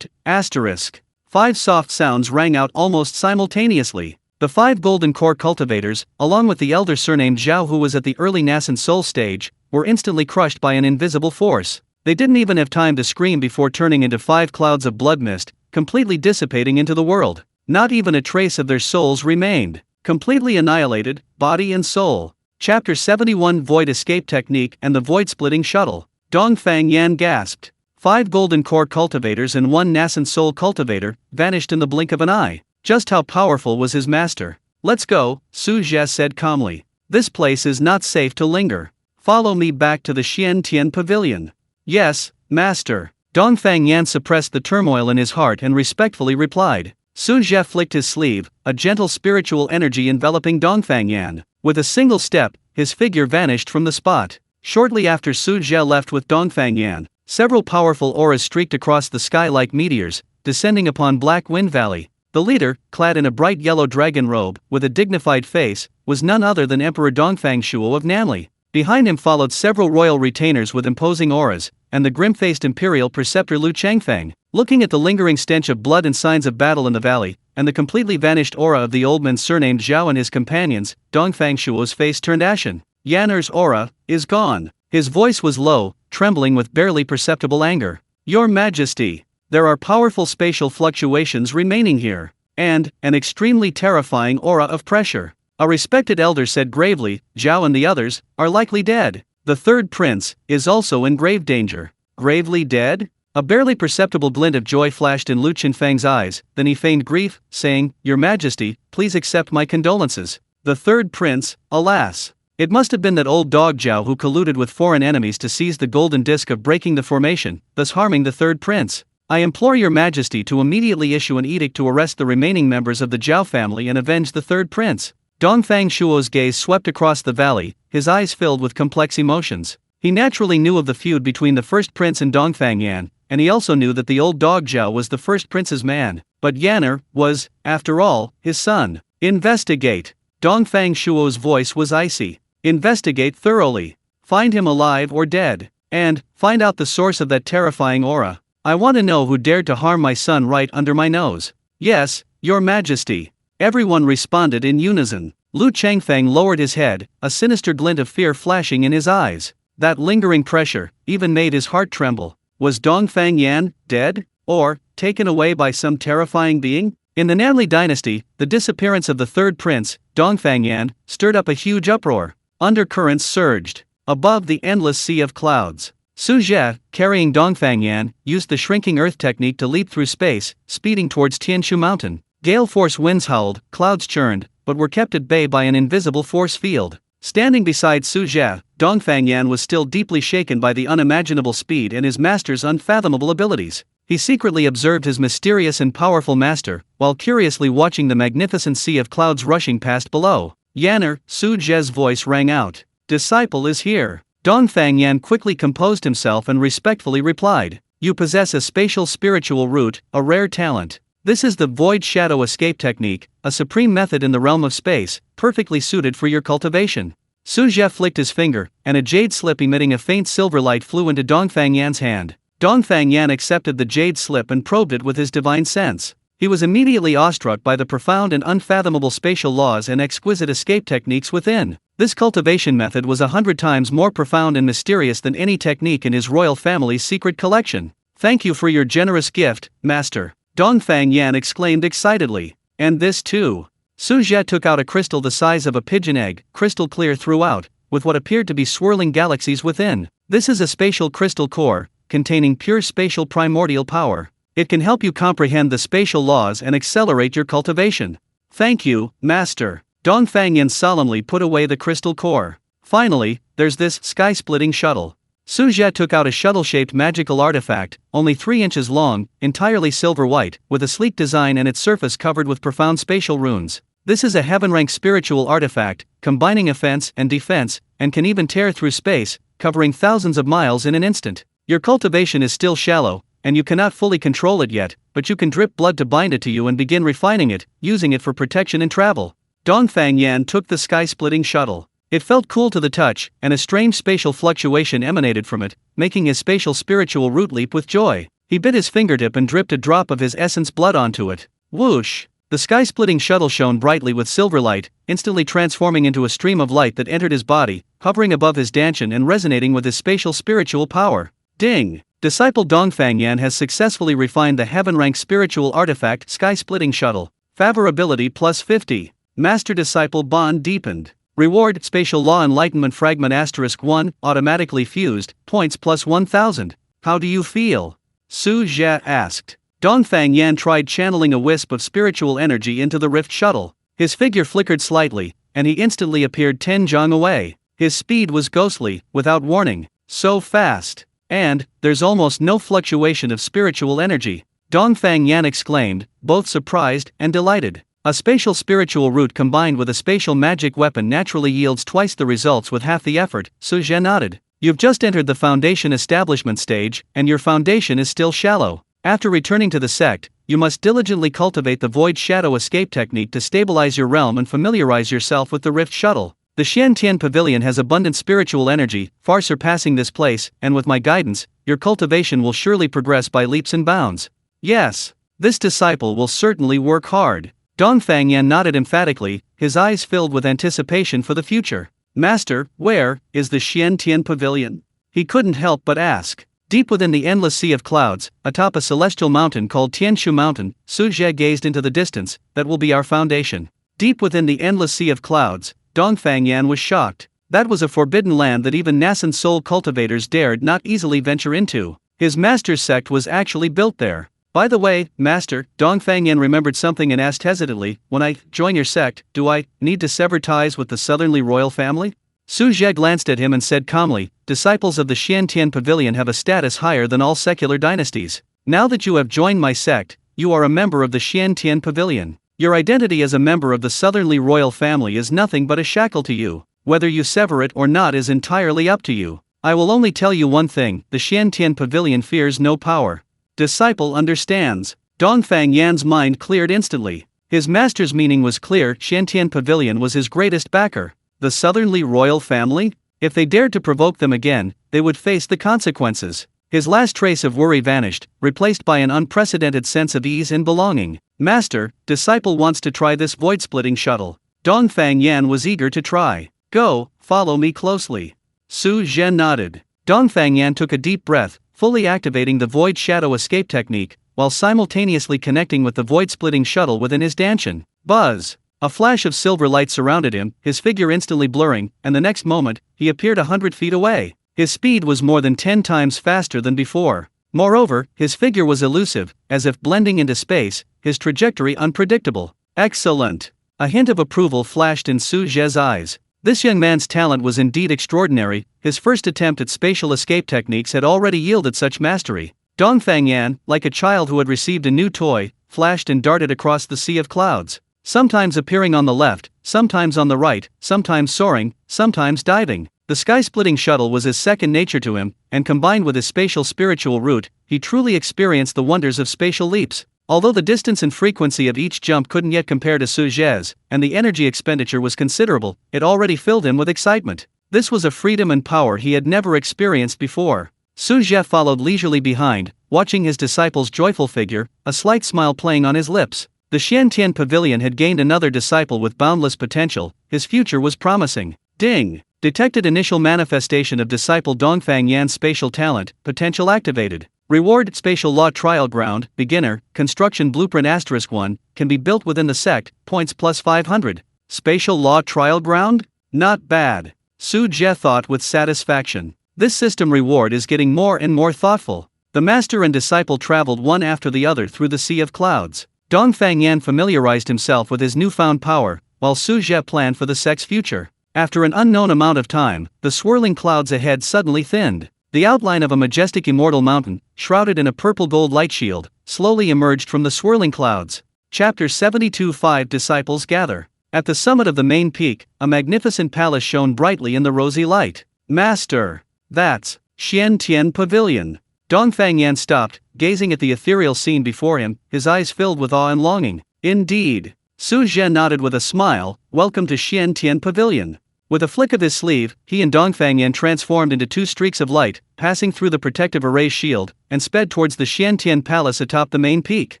asterisk. 5 soft sounds rang out almost simultaneously. The 5 golden core cultivators, along with the elder surnamed Zhao who was at the early nascent soul stage, were instantly crushed by an invisible force. They didn't even have time to scream before turning into 5 clouds of blood mist, completely dissipating into the world. Not even a trace of their souls remained. Completely annihilated, body and soul. Chapter 71 Void Escape Technique and the Void-Splitting Shuttle. Dongfang Yan gasped. 5 golden core cultivators and 1 nascent soul cultivator vanished in the blink of an eye. Just how powerful was his master? Let's go, Su Zhe said calmly. This place is not safe to linger. Follow me back to the Xian Tian Pavilion. Yes, master. Dongfang Yan suppressed the turmoil in his heart and respectfully replied. Su Zhe flicked his sleeve, a gentle spiritual energy enveloping Dongfang Yan. With a single step, his figure vanished from the spot. Shortly after Su Zhe left with Dongfang Yan, several powerful auras streaked across the sky like meteors, descending upon Black Wind Valley. The leader, clad in a bright yellow dragon robe, with a dignified face, was none other than Emperor Dongfang Shuo of Nanli. Behind him followed several royal retainers with imposing auras, and the grim-faced imperial preceptor Lu Changfeng. Looking at the lingering stench of blood and signs of battle in the valley, and the completely vanished aura of the old man surnamed Zhao and his companions, Dongfang Shuo's face turned ashen. Yanner's aura is gone. His voice was low, trembling with barely perceptible anger. Your Majesty, there are powerful spatial fluctuations remaining here, and an extremely terrifying aura of pressure. A respected elder said gravely, Zhao and the others are likely dead. The 3rd prince is also in grave danger. Gravely dead? A barely perceptible glint of joy flashed in Lu Qinfeng's eyes, then he feigned grief, saying, Your Majesty, please accept my condolences. The 3rd prince, alas. It must have been that old dog Zhao who colluded with foreign enemies to seize the golden disc of breaking the formation, thus harming the 3rd prince. I implore your Majesty to immediately issue an edict to arrest the remaining members of the Zhao family and avenge the 3rd prince. Dongfang Shuo's gaze swept across the valley, his eyes filled with complex emotions. He naturally knew of the feud between the 1st prince and Dongfang Yan, and he also knew that the old dog Zhao was the 1st prince's man, but Yanner was, after all, his son. Investigate. Dongfang Shuo's voice was icy. Investigate thoroughly. Find him alive or dead. And, find out the source of that terrifying aura. I want to know who dared to harm my son right under my nose. Yes, Your Majesty. Everyone responded in unison. Lu Changfeng lowered his head, a sinister glint of fear flashing in his eyes. That lingering pressure even made his heart tremble. Was Dongfang Yan dead, or taken away by some terrifying being? In the Nanli dynasty, the disappearance of the 3rd prince, Dongfang Yan, stirred up a huge uproar. Undercurrents surged. Above the endless sea of clouds, Su Zhe, carrying Dongfang Yan, used the shrinking earth technique to leap through space, speeding towards Tianshu Mountain. Gale force winds howled, clouds churned, but were kept at bay by an invisible force field. Standing beside Su Zhe, Dongfang Yan was still deeply shaken by the unimaginable speed and his master's unfathomable abilities. He secretly observed his mysterious and powerful master, while curiously watching the magnificent sea of clouds rushing past below. Yanner, Su Zhe's voice rang out. Disciple is here. Dongfang Yan quickly composed himself and respectfully replied. You possess a spatial spiritual root, a rare talent. This is the Void Shadow Escape Technique, a supreme method in the realm of space, perfectly suited for your cultivation. Su Zhe flicked his finger, and a jade slip emitting a faint silver light flew into Dongfang Yan's hand. Dongfang Yan accepted the jade slip and probed it with his divine sense. He was immediately awestruck by the profound and unfathomable spatial laws and exquisite escape techniques within. This cultivation method was 100 times more profound and mysterious than any technique in his royal family's secret collection. Thank you for your generous gift, Master. Dongfang Yan exclaimed excitedly. And this too. Su Zhe took out a crystal the size of a pigeon egg, crystal clear throughout, with what appeared to be swirling galaxies within. This is a spatial crystal core, containing pure spatial primordial power. It can help you comprehend the spatial laws and accelerate your cultivation. Thank you, Master. Dongfang Yan solemnly put away the crystal core. Finally, there's this sky-splitting shuttle. Su Zhe took out a shuttle-shaped magical artifact, only 3 inches long, entirely silver-white, with a sleek design and its surface covered with profound spatial runes. This is a heaven-rank spiritual artifact, combining offense and defense, and can even tear through space, covering thousands of miles in an instant. Your cultivation is still shallow, and you cannot fully control it yet, but you can drip blood to bind it to you and begin refining it, using it for protection and travel. Dongfang Yan took the sky-splitting shuttle. It felt cool to the touch, and a strange spatial fluctuation emanated from it, making his spatial spiritual root leap with joy. He bit his fingertip and dripped a drop of his essence blood onto it. Whoosh! The sky-splitting shuttle shone brightly with silver light, instantly transforming into a stream of light that entered his body, hovering above his dantian and resonating with his spatial spiritual power. Ding! Disciple Dongfang Yan has successfully refined the heaven-rank spiritual artifact sky-splitting shuttle. Favorability plus 50. Master-disciple bond deepened. Reward Spatial Law Enlightenment Fragment *1 automatically fused, points plus 1000. How do you feel? Su Zhe asked. Dongfang Yan tried channeling a wisp of spiritual energy into the rift shuttle. His figure flickered slightly, and he instantly appeared 10 zhang away. His speed was ghostly, without warning. So fast. And, there's almost no fluctuation of spiritual energy. Dongfang Yan exclaimed, both surprised and delighted. A spatial spiritual root combined with a spatial magic weapon naturally yields twice the results with half the effort. Su Zhe nodded. You've just entered the foundation establishment stage, and your foundation is still shallow. After returning to the sect, you must diligently cultivate the void shadow escape technique to stabilize your realm and familiarize yourself with the rift shuttle. The Xiantian Pavilion has abundant spiritual energy, far surpassing this place, and with my guidance, your cultivation will surely progress by leaps and bounds. Yes, this disciple will certainly work hard. Dongfang Yan nodded emphatically, his eyes filled with anticipation for the future. Master, where is the Xiantian Pavilion? He couldn't help but ask. Deep within the endless sea of clouds, atop a celestial mountain called Tianshu Mountain, Su Zhe gazed into the distance. That will be our foundation. Deep within the endless sea of clouds, Dongfang Yan was shocked. That was a forbidden land that even nascent soul cultivators dared not easily venture into. His master's sect was actually built there. By the way, Master, Dongfang Yan remembered something and asked hesitantly, when I join your sect, do I need to sever ties with the Southernly royal family? Su Zhe glanced at him and said calmly, disciples of the Xiantian Pavilion have a status higher than all secular dynasties. Now that you have joined my sect, you are a member of the Xiantian Pavilion. Your identity as a member of the Southernly royal family is nothing but a shackle to you. Whether you sever it or not is entirely up to you. I will only tell you one thing, the Xiantian Pavilion fears no power. Disciple understands. Dongfang Yan's mind cleared instantly. His master's meaning was clear. Xiantian Pavilion was his greatest backer. The Southernly royal family? If they dared to provoke them again, they would face the consequences. His last trace of worry vanished, replaced by an unprecedented sense of ease and belonging. Master, disciple wants to try this void-splitting shuttle. Dongfang Yan was eager to try. Go, follow me closely. Su Zhe nodded. Dongfang Yan took a deep breath, fully activating the void shadow escape technique, while simultaneously connecting with the void-splitting shuttle within his dantian. Buzz! A flash of silver light surrounded him, his figure instantly blurring, and the next moment, he appeared 100 feet away. His speed was more than 10 times faster than before. Moreover, his figure was elusive, as if blending into space, his trajectory unpredictable. Excellent! A hint of approval flashed in Su Zhe's eyes. This young man's talent was indeed extraordinary. His first attempt at spatial escape techniques had already yielded such mastery. Dongfang Yan, like a child who had received a new toy, flashed and darted across the sea of clouds. Sometimes appearing on the left, sometimes on the right, sometimes soaring, sometimes diving. The sky-splitting shuttle was his second nature to him, and combined with his spatial spiritual root, he truly experienced the wonders of spatial leaps. Although the distance and frequency of each jump couldn't yet compare to Su Zhe's, and the energy expenditure was considerable, it already filled him with excitement. This was a freedom and power he had never experienced before. Su Zhe followed leisurely behind, watching his disciple's joyful figure, a slight smile playing on his lips. The Xiantian Pavilion had gained another disciple with boundless potential. His future was promising. Ding! Detected initial manifestation of disciple Dongfang Yan's spatial talent, potential activated. Reward Spatial Law Trial Ground, Beginner, Construction Blueprint *1, can be built within the sect, points plus 500. Spatial Law Trial Ground? Not bad. Su Zhe thought with satisfaction. This system reward is getting more and more thoughtful. The master and disciple traveled one after the other through the sea of clouds. Dongfang Yan familiarized himself with his newfound power, while Su Zhe planned for the sect's future. After an unknown amount of time, the swirling clouds ahead suddenly thinned. The outline of a majestic immortal mountain, shrouded in a purple-gold light shield, slowly emerged from the swirling clouds. Chapter 72 5 Disciples Gather. At the summit of the main peak, a magnificent palace shone brightly in the rosy light. Master! That's Xiantian Pavilion. Dongfang Yan stopped, gazing at the ethereal scene before him, his eyes filled with awe and longing. Indeed. Su Zhe nodded with a smile. Welcome to Xiantian Pavilion. With a flick of his sleeve, he and Dongfang Yan transformed into two streaks of light, passing through the protective array's shield, and sped towards the Xiantian Palace atop the main peak.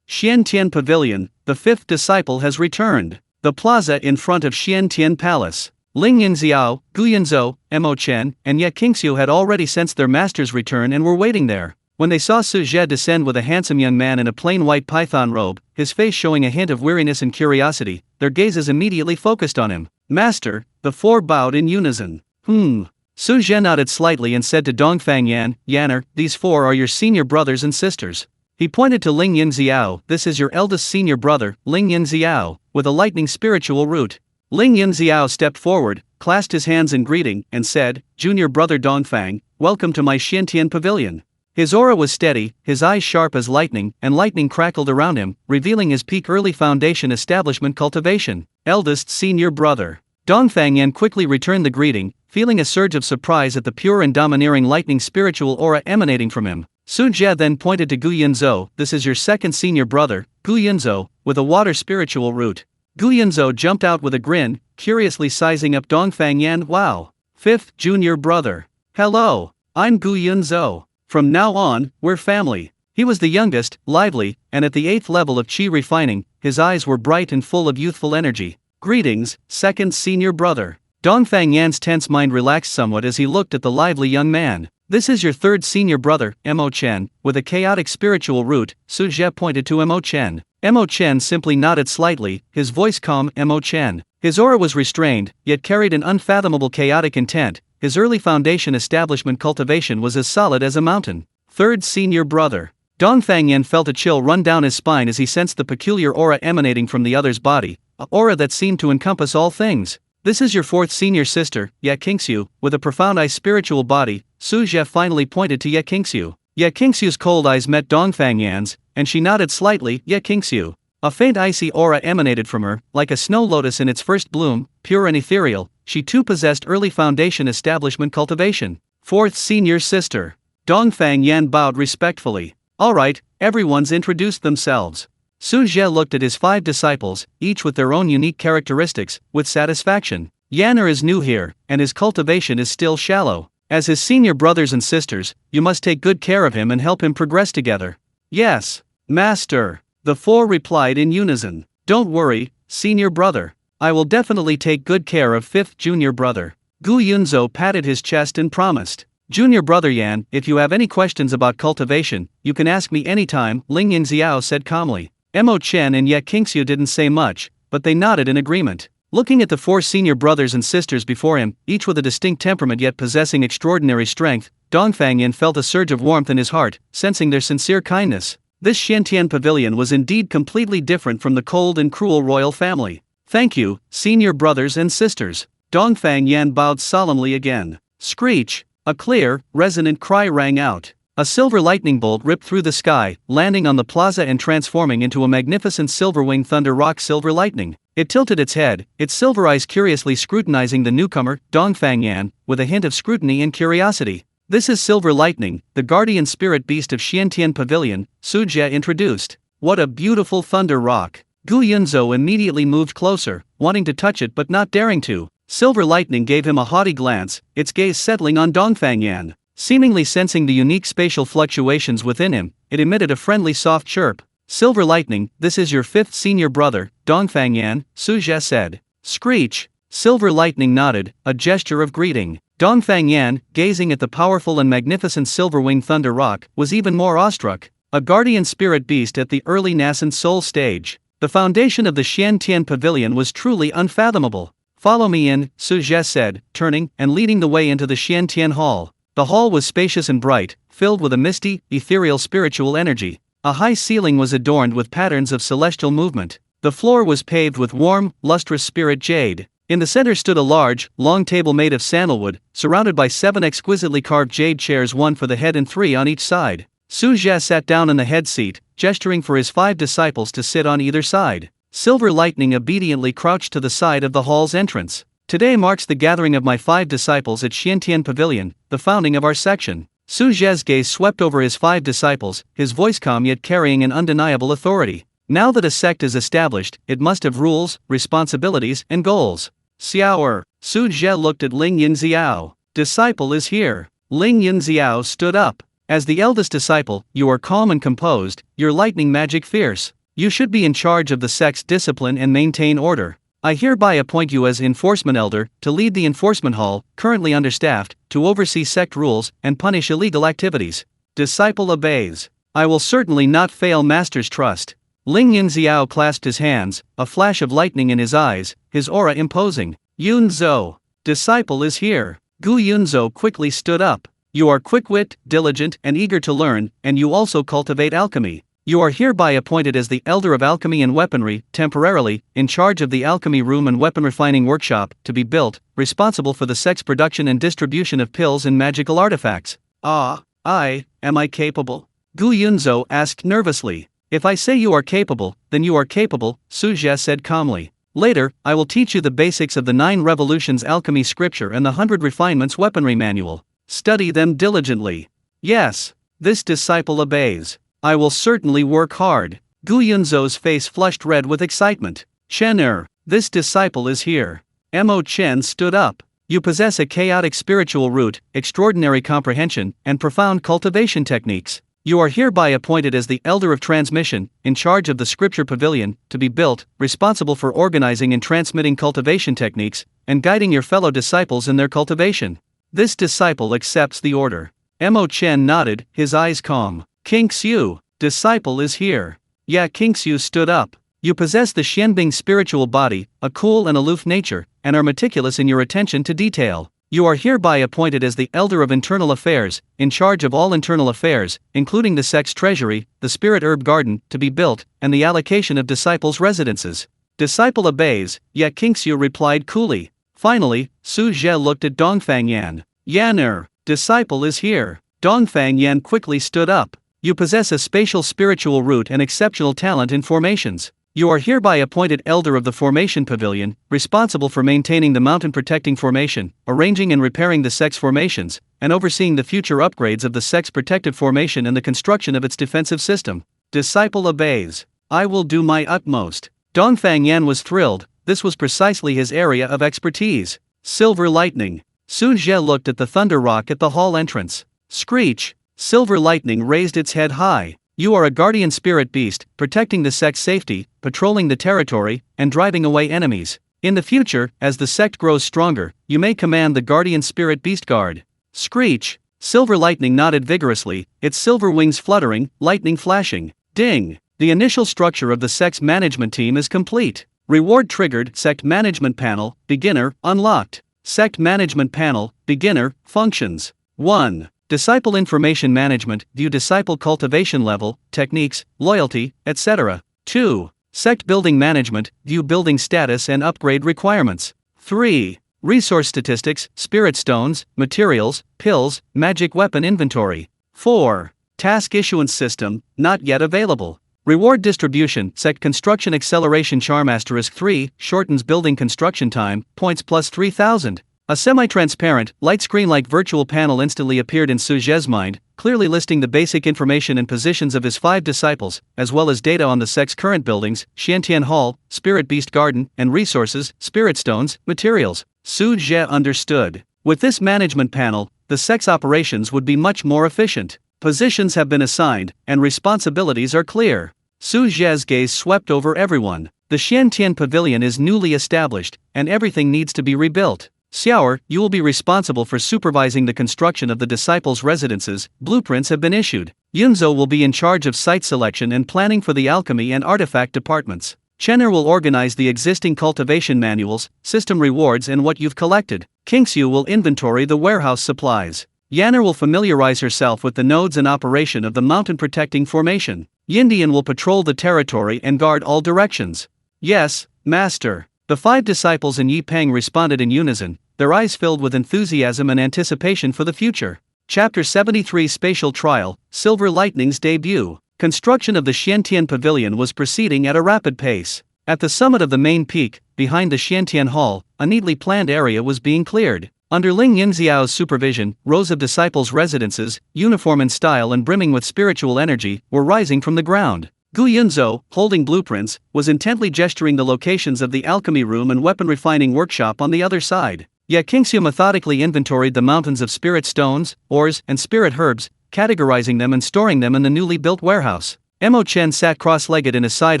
Xiantian Pavilion, the fifth disciple has returned. The plaza in front of Xiantian Palace. Ling Yunxiao, Gu Yunzhou, Mo Chen, and Ye Qingxiu had already sensed their master's return and were waiting there. When they saw Su Zhe descend with a handsome young man in a plain white python robe, his face showing a hint of weariness and curiosity, their gazes immediately focused on him. Master, the four bowed in unison. Su Zhe nodded slightly and said to Dongfang Yan, Yanner, these four are your senior brothers and sisters. He pointed to Ling Yunxiao, this is your eldest senior brother, Ling Yunxiao, with a lightning spiritual root. Ling Yunxiao stepped forward, clasped his hands in greeting, and said, Junior brother Dongfang, welcome to my Xiantian Pavilion. His aura was steady, his eyes sharp as lightning, and lightning crackled around him, revealing his peak early foundation establishment cultivation. Eldest senior brother. Dongfang Yan quickly returned the greeting, feeling a surge of surprise at the pure and domineering lightning spiritual aura emanating from him. Su Zhe then pointed to Gu Yunzhou, this is your second senior brother, Gu Yunzhou, with a water spiritual root. Gu Yunzhou jumped out with a grin, curiously sizing up Dongfang Yan. Wow. Fifth junior brother. Hello, I'm Gu Yunzhou. From now on, we're family. He was the youngest, lively, and at the 8th level of Qi refining, his eyes were bright and full of youthful energy. Greetings, second senior brother. Dongfang Yan's tense mind relaxed somewhat as he looked at the lively young man. This is your third senior brother, Mo Chen, with a chaotic spiritual root. Su Zhe pointed to Mo Chen. Mo Chen simply nodded slightly, his voice calm. Mo Chen. His aura was restrained, yet carried an unfathomable chaotic intent. His early foundation establishment cultivation was as solid as a mountain. Third senior brother. Dongfang Yan felt a chill run down his spine as he sensed the peculiar aura emanating from the other's body, an aura that seemed to encompass all things. This is your fourth senior sister, Ye Qingxiu, with a profound spiritual body. Su Zhe finally pointed to Ye Qingxiu. Ye Qingxiu's cold eyes met Dongfang Yan's, and she nodded slightly. Ye Qingxiu. A faint icy aura emanated from her, like a snow lotus in its first bloom, pure and ethereal. She too possessed early foundation establishment cultivation. Fourth senior sister. Dongfang Yan bowed respectfully. Alright, everyone's introduced themselves. Su Zhe looked at his 5 disciples, each with their own unique characteristics, with satisfaction. Yanner is new here, and his cultivation is still shallow. As his senior brothers and sisters, you must take good care of him and help him progress together. Yes, master, the 4 replied in unison. Don't worry, senior brother. I will definitely take good care of 5th junior brother. Gu Yunzhou patted his chest and promised. Junior brother Yan, if you have any questions about cultivation, you can ask me anytime, Ling Yunxiao said calmly. Mo Chen and Ye Qingxiu didn't say much, but they nodded in agreement. Looking at the 4 senior brothers and sisters before him, each with a distinct temperament yet possessing extraordinary strength, Dongfang Yan felt a surge of warmth in his heart, sensing their sincere kindness. This Xiantian Pavilion was indeed completely different from the cold and cruel royal family. Thank you, senior brothers and sisters. Dongfang Yan bowed solemnly again. Screech! A clear, resonant cry rang out. A silver lightning bolt ripped through the sky, landing on the plaza and transforming into a magnificent silver-winged thunder rock silver lightning. It tilted its head, its silver eyes curiously scrutinizing the newcomer, Dongfang Yan, with a hint of scrutiny and curiosity. This is Silver Lightning, the guardian spirit beast of Xiantian Pavilion, Su Zhe introduced. What a beautiful thunder rock. Gu Yunzhou immediately moved closer, wanting to touch it but not daring to. Silver Lightning gave him a haughty glance, its gaze settling on Dongfang Yan. Seemingly sensing the unique spatial fluctuations within him, it emitted a friendly soft chirp. Silver Lightning, this is your 5th senior brother, Dongfang Yan, Su Zhe said. Screech! Silver Lightning nodded, a gesture of greeting. Dongfang Yan, gazing at the powerful and magnificent silver-winged thunder rock, was even more awestruck. A guardian spirit beast at the early nascent soul stage. The foundation of the Xiantian Pavilion was truly unfathomable. Follow me in, Su Zhe said, turning and leading the way into the Xiantian Hall. The hall was spacious and bright, filled with a misty, ethereal spiritual energy. A high ceiling was adorned with patterns of celestial movement. The floor was paved with warm, lustrous spirit jade. In the center stood a large, long table made of sandalwood, surrounded by 7 exquisitely carved jade chairs, 1 for the head and 3 on each side. Su Zhe sat down in the head seat, gesturing for his 5 disciples to sit on either side. Silver Lightning obediently crouched to the side of the hall's entrance. Today marks the gathering of my 5 disciples at Xiantian Pavilion, the founding of our section. Su Zhe's gaze swept over his 5 disciples, his voice calm yet carrying an undeniable authority. Now that a sect is established, it must have rules, responsibilities, and goals. Xiao. Su Zhe looked at Ling Yunxiao. Disciple is here. Ling Yunxiao stood up. As the eldest disciple, you are calm and composed, your lightning magic fierce. You should be in charge of the sect's discipline and maintain order. I hereby appoint you as enforcement elder, to lead the enforcement hall, currently understaffed, to oversee sect rules and punish illegal activities. Disciple obeys. I will certainly not fail master's trust. Ling Yunxiao clasped his hands, a flash of lightning in his eyes, his aura imposing. Yunzhou. Disciple is here. Gu Yunzhou quickly stood up. You are quick-wit, diligent, and eager to learn, and you also cultivate alchemy. You are hereby appointed as the Elder of Alchemy and Weaponry, temporarily, in charge of the alchemy room and weapon refining workshop, to be built, responsible for the sect's production and distribution of pills and magical artifacts. Am I capable? Gu Yunzhou asked nervously. If I say you are capable, then you are capable, Su Zhe said calmly. Later, I will teach you the basics of the 9 Revolutions Alchemy Scripture and the 100 Refinements Weaponry Manual. Study them diligently. Yes. This disciple obeys. I will certainly work hard. Gu Yunzhou's face flushed red with excitement. Chen this disciple is here. Mo Chen stood up. You possess a chaotic spiritual root, extraordinary comprehension, and profound cultivation techniques. You are hereby appointed as the Elder of Transmission, in charge of the Scripture Pavilion, to be built, responsible for organizing and transmitting cultivation techniques, and guiding your fellow disciples in their cultivation. This disciple accepts the order. Mo Chen nodded, his eyes calm. King Xiu, disciple is here. Yeah, King Xiu stood up. You possess the Xianbing spiritual body, a cool and aloof nature, and are meticulous in your attention to detail. You are hereby appointed as the Elder of Internal Affairs, in charge of all internal affairs, including the sect's treasury, the Spirit Herb Garden, to be built, and the allocation of disciples' residences. Disciple obeys, yet King Xiu replied coolly. Finally, Su Zhe looked at Dongfang Yan. Yan disciple is here. Dongfang Yan quickly stood up. You possess a spatial spiritual root and exceptional talent in formations. You are hereby appointed Elder of the Formation Pavilion, responsible for maintaining the mountain protecting formation, arranging and repairing the sect's formations, and overseeing the future upgrades of the sect's protective formation and the construction of its defensive system. Disciple obeys. I will do my utmost. Dongfang Yan was thrilled, this was precisely his area of expertise. Silver Lightning. Su Zhe looked at the thunder rock at the hall entrance. Screech. Silver Lightning raised its head high. You are a guardian spirit beast, protecting the sect's safety, patrolling the territory, and driving away enemies. In the future, as the sect grows stronger, you may command the guardian spirit beast guard. Screech. Silver Lightning nodded vigorously, its silver wings fluttering, lightning flashing. Ding. The initial structure of the sect's management team is complete. Reward triggered. Sect Management Panel, Beginner, unlocked. Sect Management Panel, Beginner, functions. 1. Disciple Information Management, view disciple cultivation level, techniques, loyalty, etc. 2. Sect Building Management, view building status and upgrade requirements. 3. Resource Statistics, Spirit Stones, Materials, Pills, Magic Weapon Inventory. 4. Task Issuance System, not yet available. Reward Distribution, Sect Construction Acceleration Charm *3, shortens building construction time, points plus 3,000. A semi-transparent, light screen-like virtual panel instantly appeared in Su Zhe's mind, clearly listing the basic information and positions of his 5 disciples, as well as data on the sect's current buildings, Xiantian Hall, Spirit Beast Garden, and resources, Spirit Stones, materials. Su Zhe understood. With this management panel, the sect's operations would be much more efficient. Positions have been assigned, and responsibilities are clear. Su Zhe's gaze swept over everyone. The Xiantian Pavilion is newly established, and everything needs to be rebuilt. Xiao, you will be responsible for supervising the construction of the disciples' residences. Blueprints have been issued. Yunzhou will be in charge of site selection and planning for the alchemy and artifact departments. Chen will organize the existing cultivation manuals, system rewards and what you've collected. Kingxiu will inventory the warehouse supplies. Yanner will familiarize herself with the nodes and operation of the mountain protecting formation. Yindian will patrol the territory and guard all directions. Yes, Master. The 5 disciples and Yi Peng responded in unison, their eyes filled with enthusiasm and anticipation for the future. Chapter 73 Spatial Trial, Silver Lightning's Debut. Construction of the Xiantian Pavilion was proceeding at a rapid pace. At the summit of the main peak, behind the Xiantian Hall, a neatly planned area was being cleared. Under Ling Yunxiao's supervision, rows of disciples' residences, uniform in style and brimming with spiritual energy, were rising from the ground. Gu Yunzhou, holding blueprints, was intently gesturing the locations of the alchemy room and weapon refining workshop on the other side. Ye Qingxiu methodically inventoried the mountains of spirit stones, ores, and spirit herbs, categorizing them and storing them in the newly built warehouse. Mo Chen sat cross-legged in a side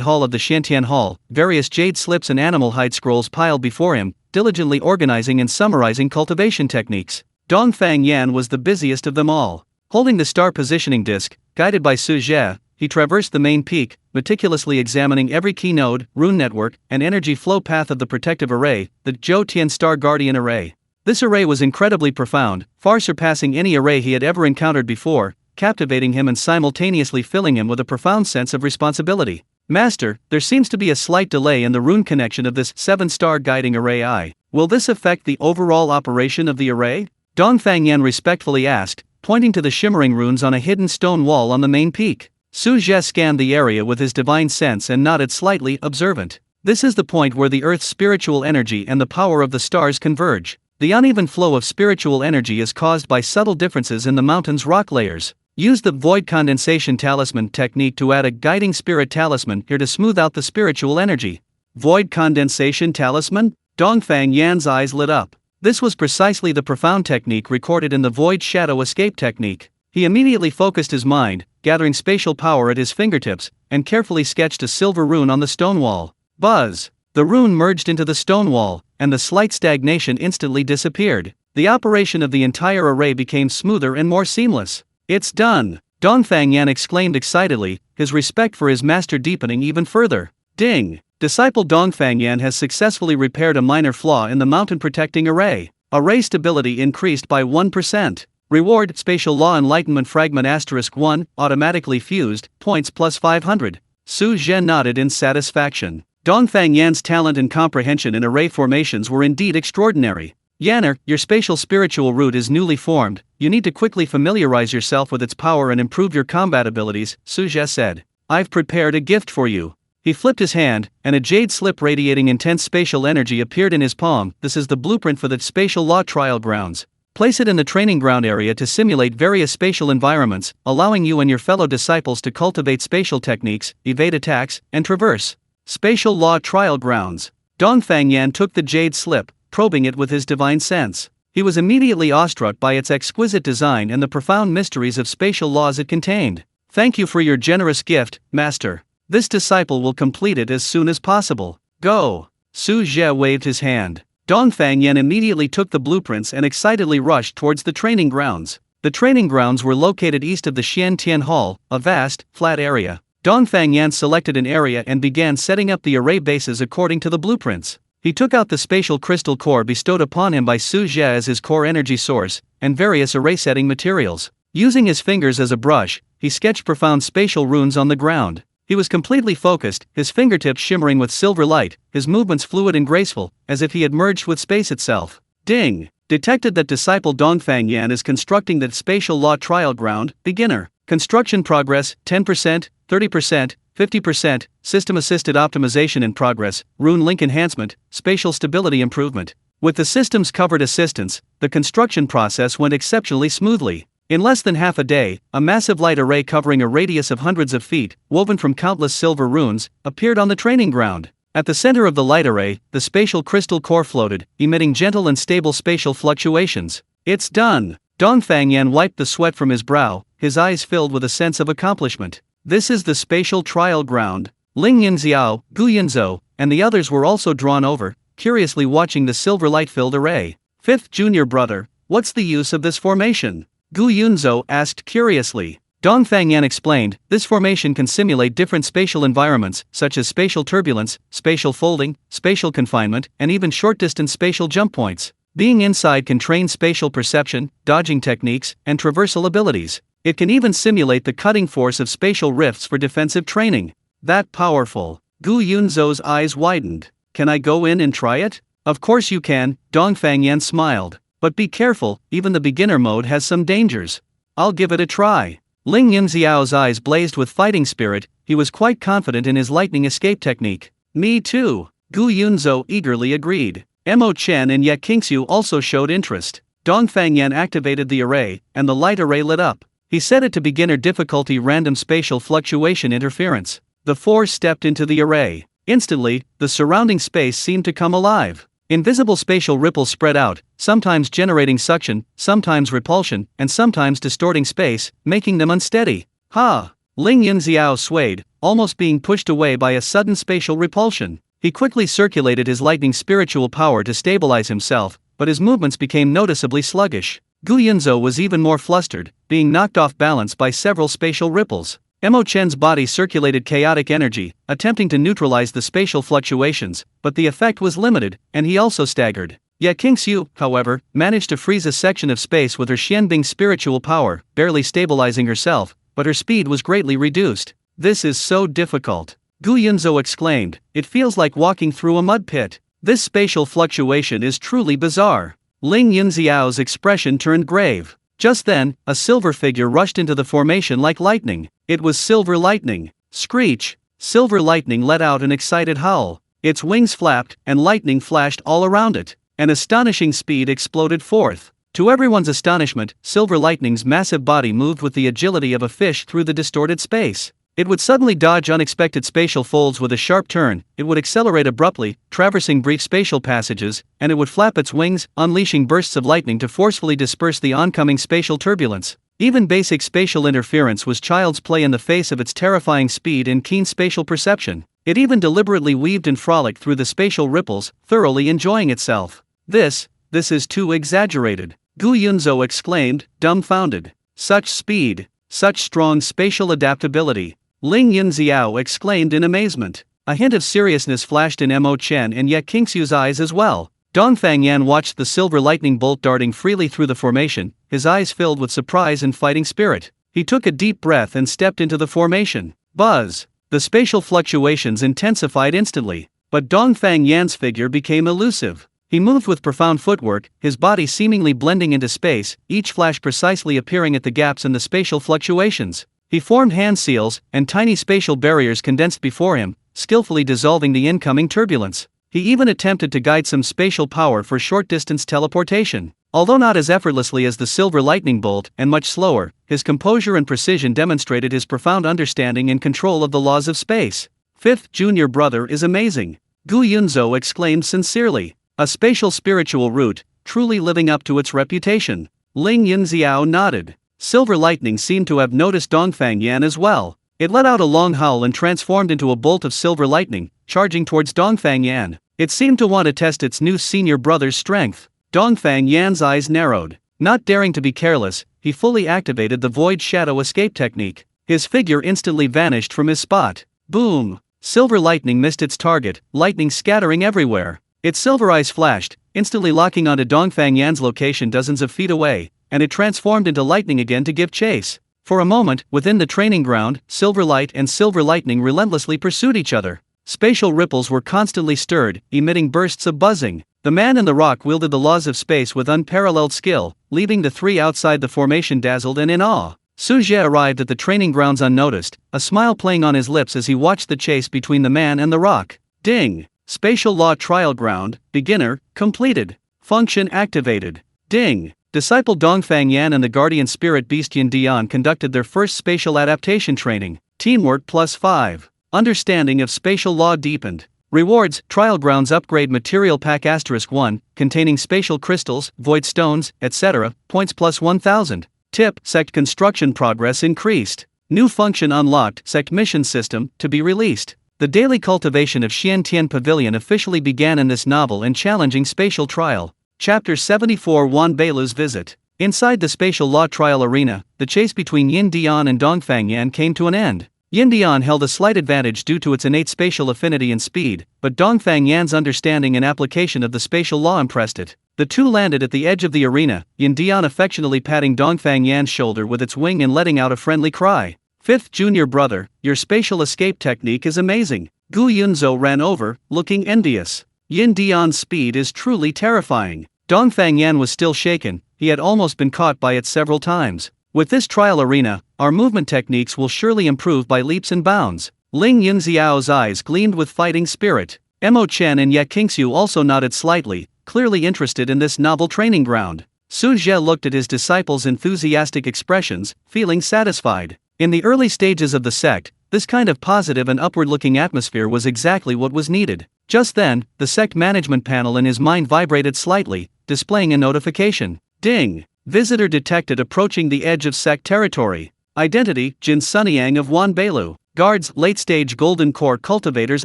hall of the Xiantian Hall, various jade slips and animal hide scrolls piled before him, diligently organizing and summarizing cultivation techniques. Dongfang Yan was the busiest of them all. Holding the star positioning disc, guided by Su Zhe, he traversed the main peak, meticulously examining every key node, rune network, and energy flow path of the protective array, the Zhou Tian Star Guardian Array. This array was incredibly profound, far surpassing any array he had ever encountered before, captivating him and simultaneously filling him with a profound sense of responsibility. Master, there seems to be a slight delay in the rune connection of this 7-star guiding array. Will this affect the overall operation of the array? Dongfang Yan respectfully asked, pointing to the shimmering runes on a hidden stone wall on the main peak. Su Zhe scanned the area with his divine sense and nodded slightly, observant. This is the point where the Earth's spiritual energy and the power of the stars converge. The uneven flow of spiritual energy is caused by subtle differences in the mountain's rock layers. Use the void condensation talisman technique to add a guiding spirit talisman here to smooth out the spiritual energy. Void condensation talisman? Dongfang Yan's eyes lit up. This was precisely the profound technique recorded in the void shadow escape technique. He immediately focused his mind, gathering spatial power at his fingertips, and carefully sketched a silver rune on the stone wall. Buzz! The rune merged into the stone wall, and the slight stagnation instantly disappeared. The operation of the entire array became smoother and more seamless. It's done! Dongfang Yan exclaimed excitedly, his respect for his master deepening even further. Ding! Disciple Dongfang Yan has successfully repaired a minor flaw in the mountain protecting array. Array stability increased by 1%. Reward, Spatial Law Enlightenment Fragment *1, automatically fused, points plus 500. Su Zhe nodded in satisfaction. Dongfang Yan's talent and comprehension in array formations were indeed extraordinary. Yanner, your spatial spiritual root is newly formed, you need to quickly familiarize yourself with its power and improve your combat abilities, Su Zhe said. I've prepared a gift for you. He flipped his hand, and a jade slip radiating intense spatial energy appeared in his palm. This is the blueprint for the spatial law trial grounds. Place it in the training ground area to simulate various spatial environments, allowing you and your fellow disciples to cultivate spatial techniques, evade attacks, and traverse. Spatial Law Trial Grounds. Dongfang Yan took the jade slip, probing it with his divine sense. He was immediately awestruck by its exquisite design and the profound mysteries of spatial laws it contained. Thank you for your generous gift, Master. This disciple will complete it as soon as possible. Go! Su Zhe waved his hand. Dongfang Yan immediately took the blueprints and excitedly rushed towards the training grounds. The training grounds were located east of the Xiantian Hall, a vast, flat area. Dongfang Yan selected an area and began setting up the array bases according to the blueprints. He took out the spatial crystal core bestowed upon him by Su Zhe as his core energy source, and various array setting materials. Using his fingers as a brush, he sketched profound spatial runes on the ground. He was completely focused, his fingertips shimmering with silver light, his movements fluid and graceful, as if he had merged with space itself. Ding! Detected that disciple Dongfang Yan is constructing the spatial law trial ground, beginner. Construction progress, 10%, 30%, 50%, system-assisted optimization in progress, rune link enhancement, spatial stability improvement. With the system's covered assistance, the construction process went exceptionally smoothly. In less than half a day, a massive light array covering a radius of hundreds of feet, woven from countless silver runes, appeared on the training ground. At the center of the light array, the spatial crystal core floated, emitting gentle and stable spatial fluctuations. It's done! Dongfang Yan wiped the sweat from his brow, his eyes filled with a sense of accomplishment. This is the spatial trial ground. Ling Yunxiao, Gu Yunzhou, and the others were also drawn over, curiously watching the silver light-filled array. Fifth junior brother, what's the use of this formation? Gu Yunzhou asked curiously. Dongfang Yan explained, this formation can simulate different spatial environments, such as spatial turbulence, spatial folding, spatial confinement, and even short-distance spatial jump points. Being inside can train spatial perception, dodging techniques, and traversal abilities. It can even simulate the cutting force of spatial rifts for defensive training. That powerful. Gu Yunzhou's eyes widened. Can I go in and try it? Of course you can, Dongfang Yan smiled. But be careful, even the beginner mode has some dangers. I'll give it a try. Ling Yunxiao's eyes blazed with fighting spirit. He was quite confident in his lightning escape technique. Me too, Gu Yunzhou eagerly agreed. Mo Chen and Ye Qingxiu also showed interest. Dongfang Yan activated the array, and the light array lit up. He set it to beginner difficulty random spatial fluctuation interference. The four stepped into the array. Instantly, the surrounding space seemed to come alive. Invisible spatial ripples spread out, sometimes generating suction, sometimes repulsion, and sometimes distorting space, making them unsteady. Ha! Ling Yunxiao swayed, almost being pushed away by a sudden spatial repulsion. He quickly circulated his lightning spiritual power to stabilize himself, but his movements became noticeably sluggish. Gu Yunzhou was even more flustered, being knocked off balance by several spatial ripples. Mo Chen's body circulated chaotic energy, attempting to neutralize the spatial fluctuations, but the effect was limited, and he also staggered. Ye Qingxiu, however, managed to freeze a section of space with her Xianbing spiritual power, barely stabilizing herself, but her speed was greatly reduced. This is so difficult. Gu Yunzhou exclaimed, it feels like walking through a mud pit. This spatial fluctuation is truly bizarre. Ling Yunxiao's expression turned grave. Just then, a silver figure rushed into the formation like lightning. It was Silver Lightning. Screech! Silver Lightning let out an excited howl. Its wings flapped, and lightning flashed all around it. An astonishing speed exploded forth. To everyone's astonishment, Silver Lightning's massive body moved with the agility of a fish through the distorted space. It would suddenly dodge unexpected spatial folds with a sharp turn, it would accelerate abruptly, traversing brief spatial passages, and it would flap its wings, unleashing bursts of lightning to forcefully disperse the oncoming spatial turbulence. Even basic spatial interference was child's play in the face of its terrifying speed and keen spatial perception. It even deliberately weaved and frolicked through the spatial ripples, thoroughly enjoying itself. This is too exaggerated, Gu Yunzhou exclaimed, dumbfounded. Such speed, such strong spatial adaptability. Ling Yunxiao exclaimed in amazement. A hint of seriousness flashed in Mo Chen and Ye Qingxiu's eyes as well. Dongfang Yan watched the silver lightning bolt darting freely through the formation, his eyes filled with surprise and fighting spirit. He took a deep breath and stepped into the formation. Buzz! The spatial fluctuations intensified instantly, but Dongfang Yan's figure became elusive. He moved with profound footwork, his body seemingly blending into space, each flash precisely appearing at the gaps in the spatial fluctuations. He formed hand seals, and tiny spatial barriers condensed before him, skillfully dissolving the incoming turbulence. He even attempted to guide some spatial power for short-distance teleportation. Although not as effortlessly as the silver lightning bolt and much slower, his composure and precision demonstrated his profound understanding and control of the laws of space. Fifth junior brother is amazing, Gu Yunzhou exclaimed sincerely. A spatial spiritual root, truly living up to its reputation. Ling Yunxiao nodded. Silver lightning seemed to have noticed Dongfang Yan as well. It let out a long howl and transformed into a bolt of silver lightning, charging towards Dongfang Yan. It seemed to want to test its new senior brother's strength. Dongfang Yan's eyes narrowed. Not daring to be careless, he fully activated the void shadow escape technique. His figure instantly vanished from his spot. Boom! Silver lightning missed its target, lightning scattering everywhere. Its silver eyes flashed, instantly locking onto Dongfang Yan's location dozens of feet away, and it transformed into lightning again to give chase. For a moment, within the training ground, silver light and silver lightning relentlessly pursued each other. Spatial ripples were constantly stirred, emitting bursts of buzzing. The man in the rock wielded the laws of space with unparalleled skill, leaving the three outside the formation dazzled and in awe. Su Zhe arrived at the training grounds unnoticed, a smile playing on his lips as he watched the chase between the man and the rock. Ding! Spatial Law Trial Ground, Beginner, completed. Function activated. Ding! Disciple Dongfang Yan and the Guardian Spirit Beast Yin Dian conducted their first spatial adaptation training. Teamwork +5. Understanding of spatial law deepened. Rewards: Trial Grounds Upgrade Material Pack *1, containing spatial crystals, void stones, etc. Points +1000. Tip: Sect construction progress increased. New function unlocked: Sect mission system, to be released. The daily cultivation of Xiantian Pavilion officially began in this novel and challenging spatial trial. Chapter 74 Wan Beilu's Visit. Inside the spatial law trial arena, the chase between Yin Dian and Dongfang Yan came to an end. Yin Dian held a slight advantage due to its innate spatial affinity and speed, but Dongfang Yan's understanding and application of the spatial law impressed it. The two landed at the edge of the arena, Yin Dian affectionately patting Dongfang Yan's shoulder with its wing and letting out a friendly cry. Fifth junior brother, your spatial escape technique is amazing. Gu Yunzhou ran over, looking envious. Yin Dian's speed is truly terrifying. Dongfang Yan was still shaken, he had almost been caught by it several times. With this trial arena, our movement techniques will surely improve by leaps and bounds. Ling Yunxiao's eyes gleamed with fighting spirit. Mo Chen and Ye Qingxiu also nodded slightly, clearly interested in this novel training ground. Su Zhe looked at his disciples' enthusiastic expressions, feeling satisfied. In the early stages of the sect, this kind of positive and upward-looking atmosphere was exactly what was needed. Just then, the sect management panel in his mind vibrated slightly, displaying a notification. Ding! Visitor detected approaching the edge of sect territory. Identity, Jin Sunyang of Wanbeilu. Guards, late-stage Golden Core Cultivators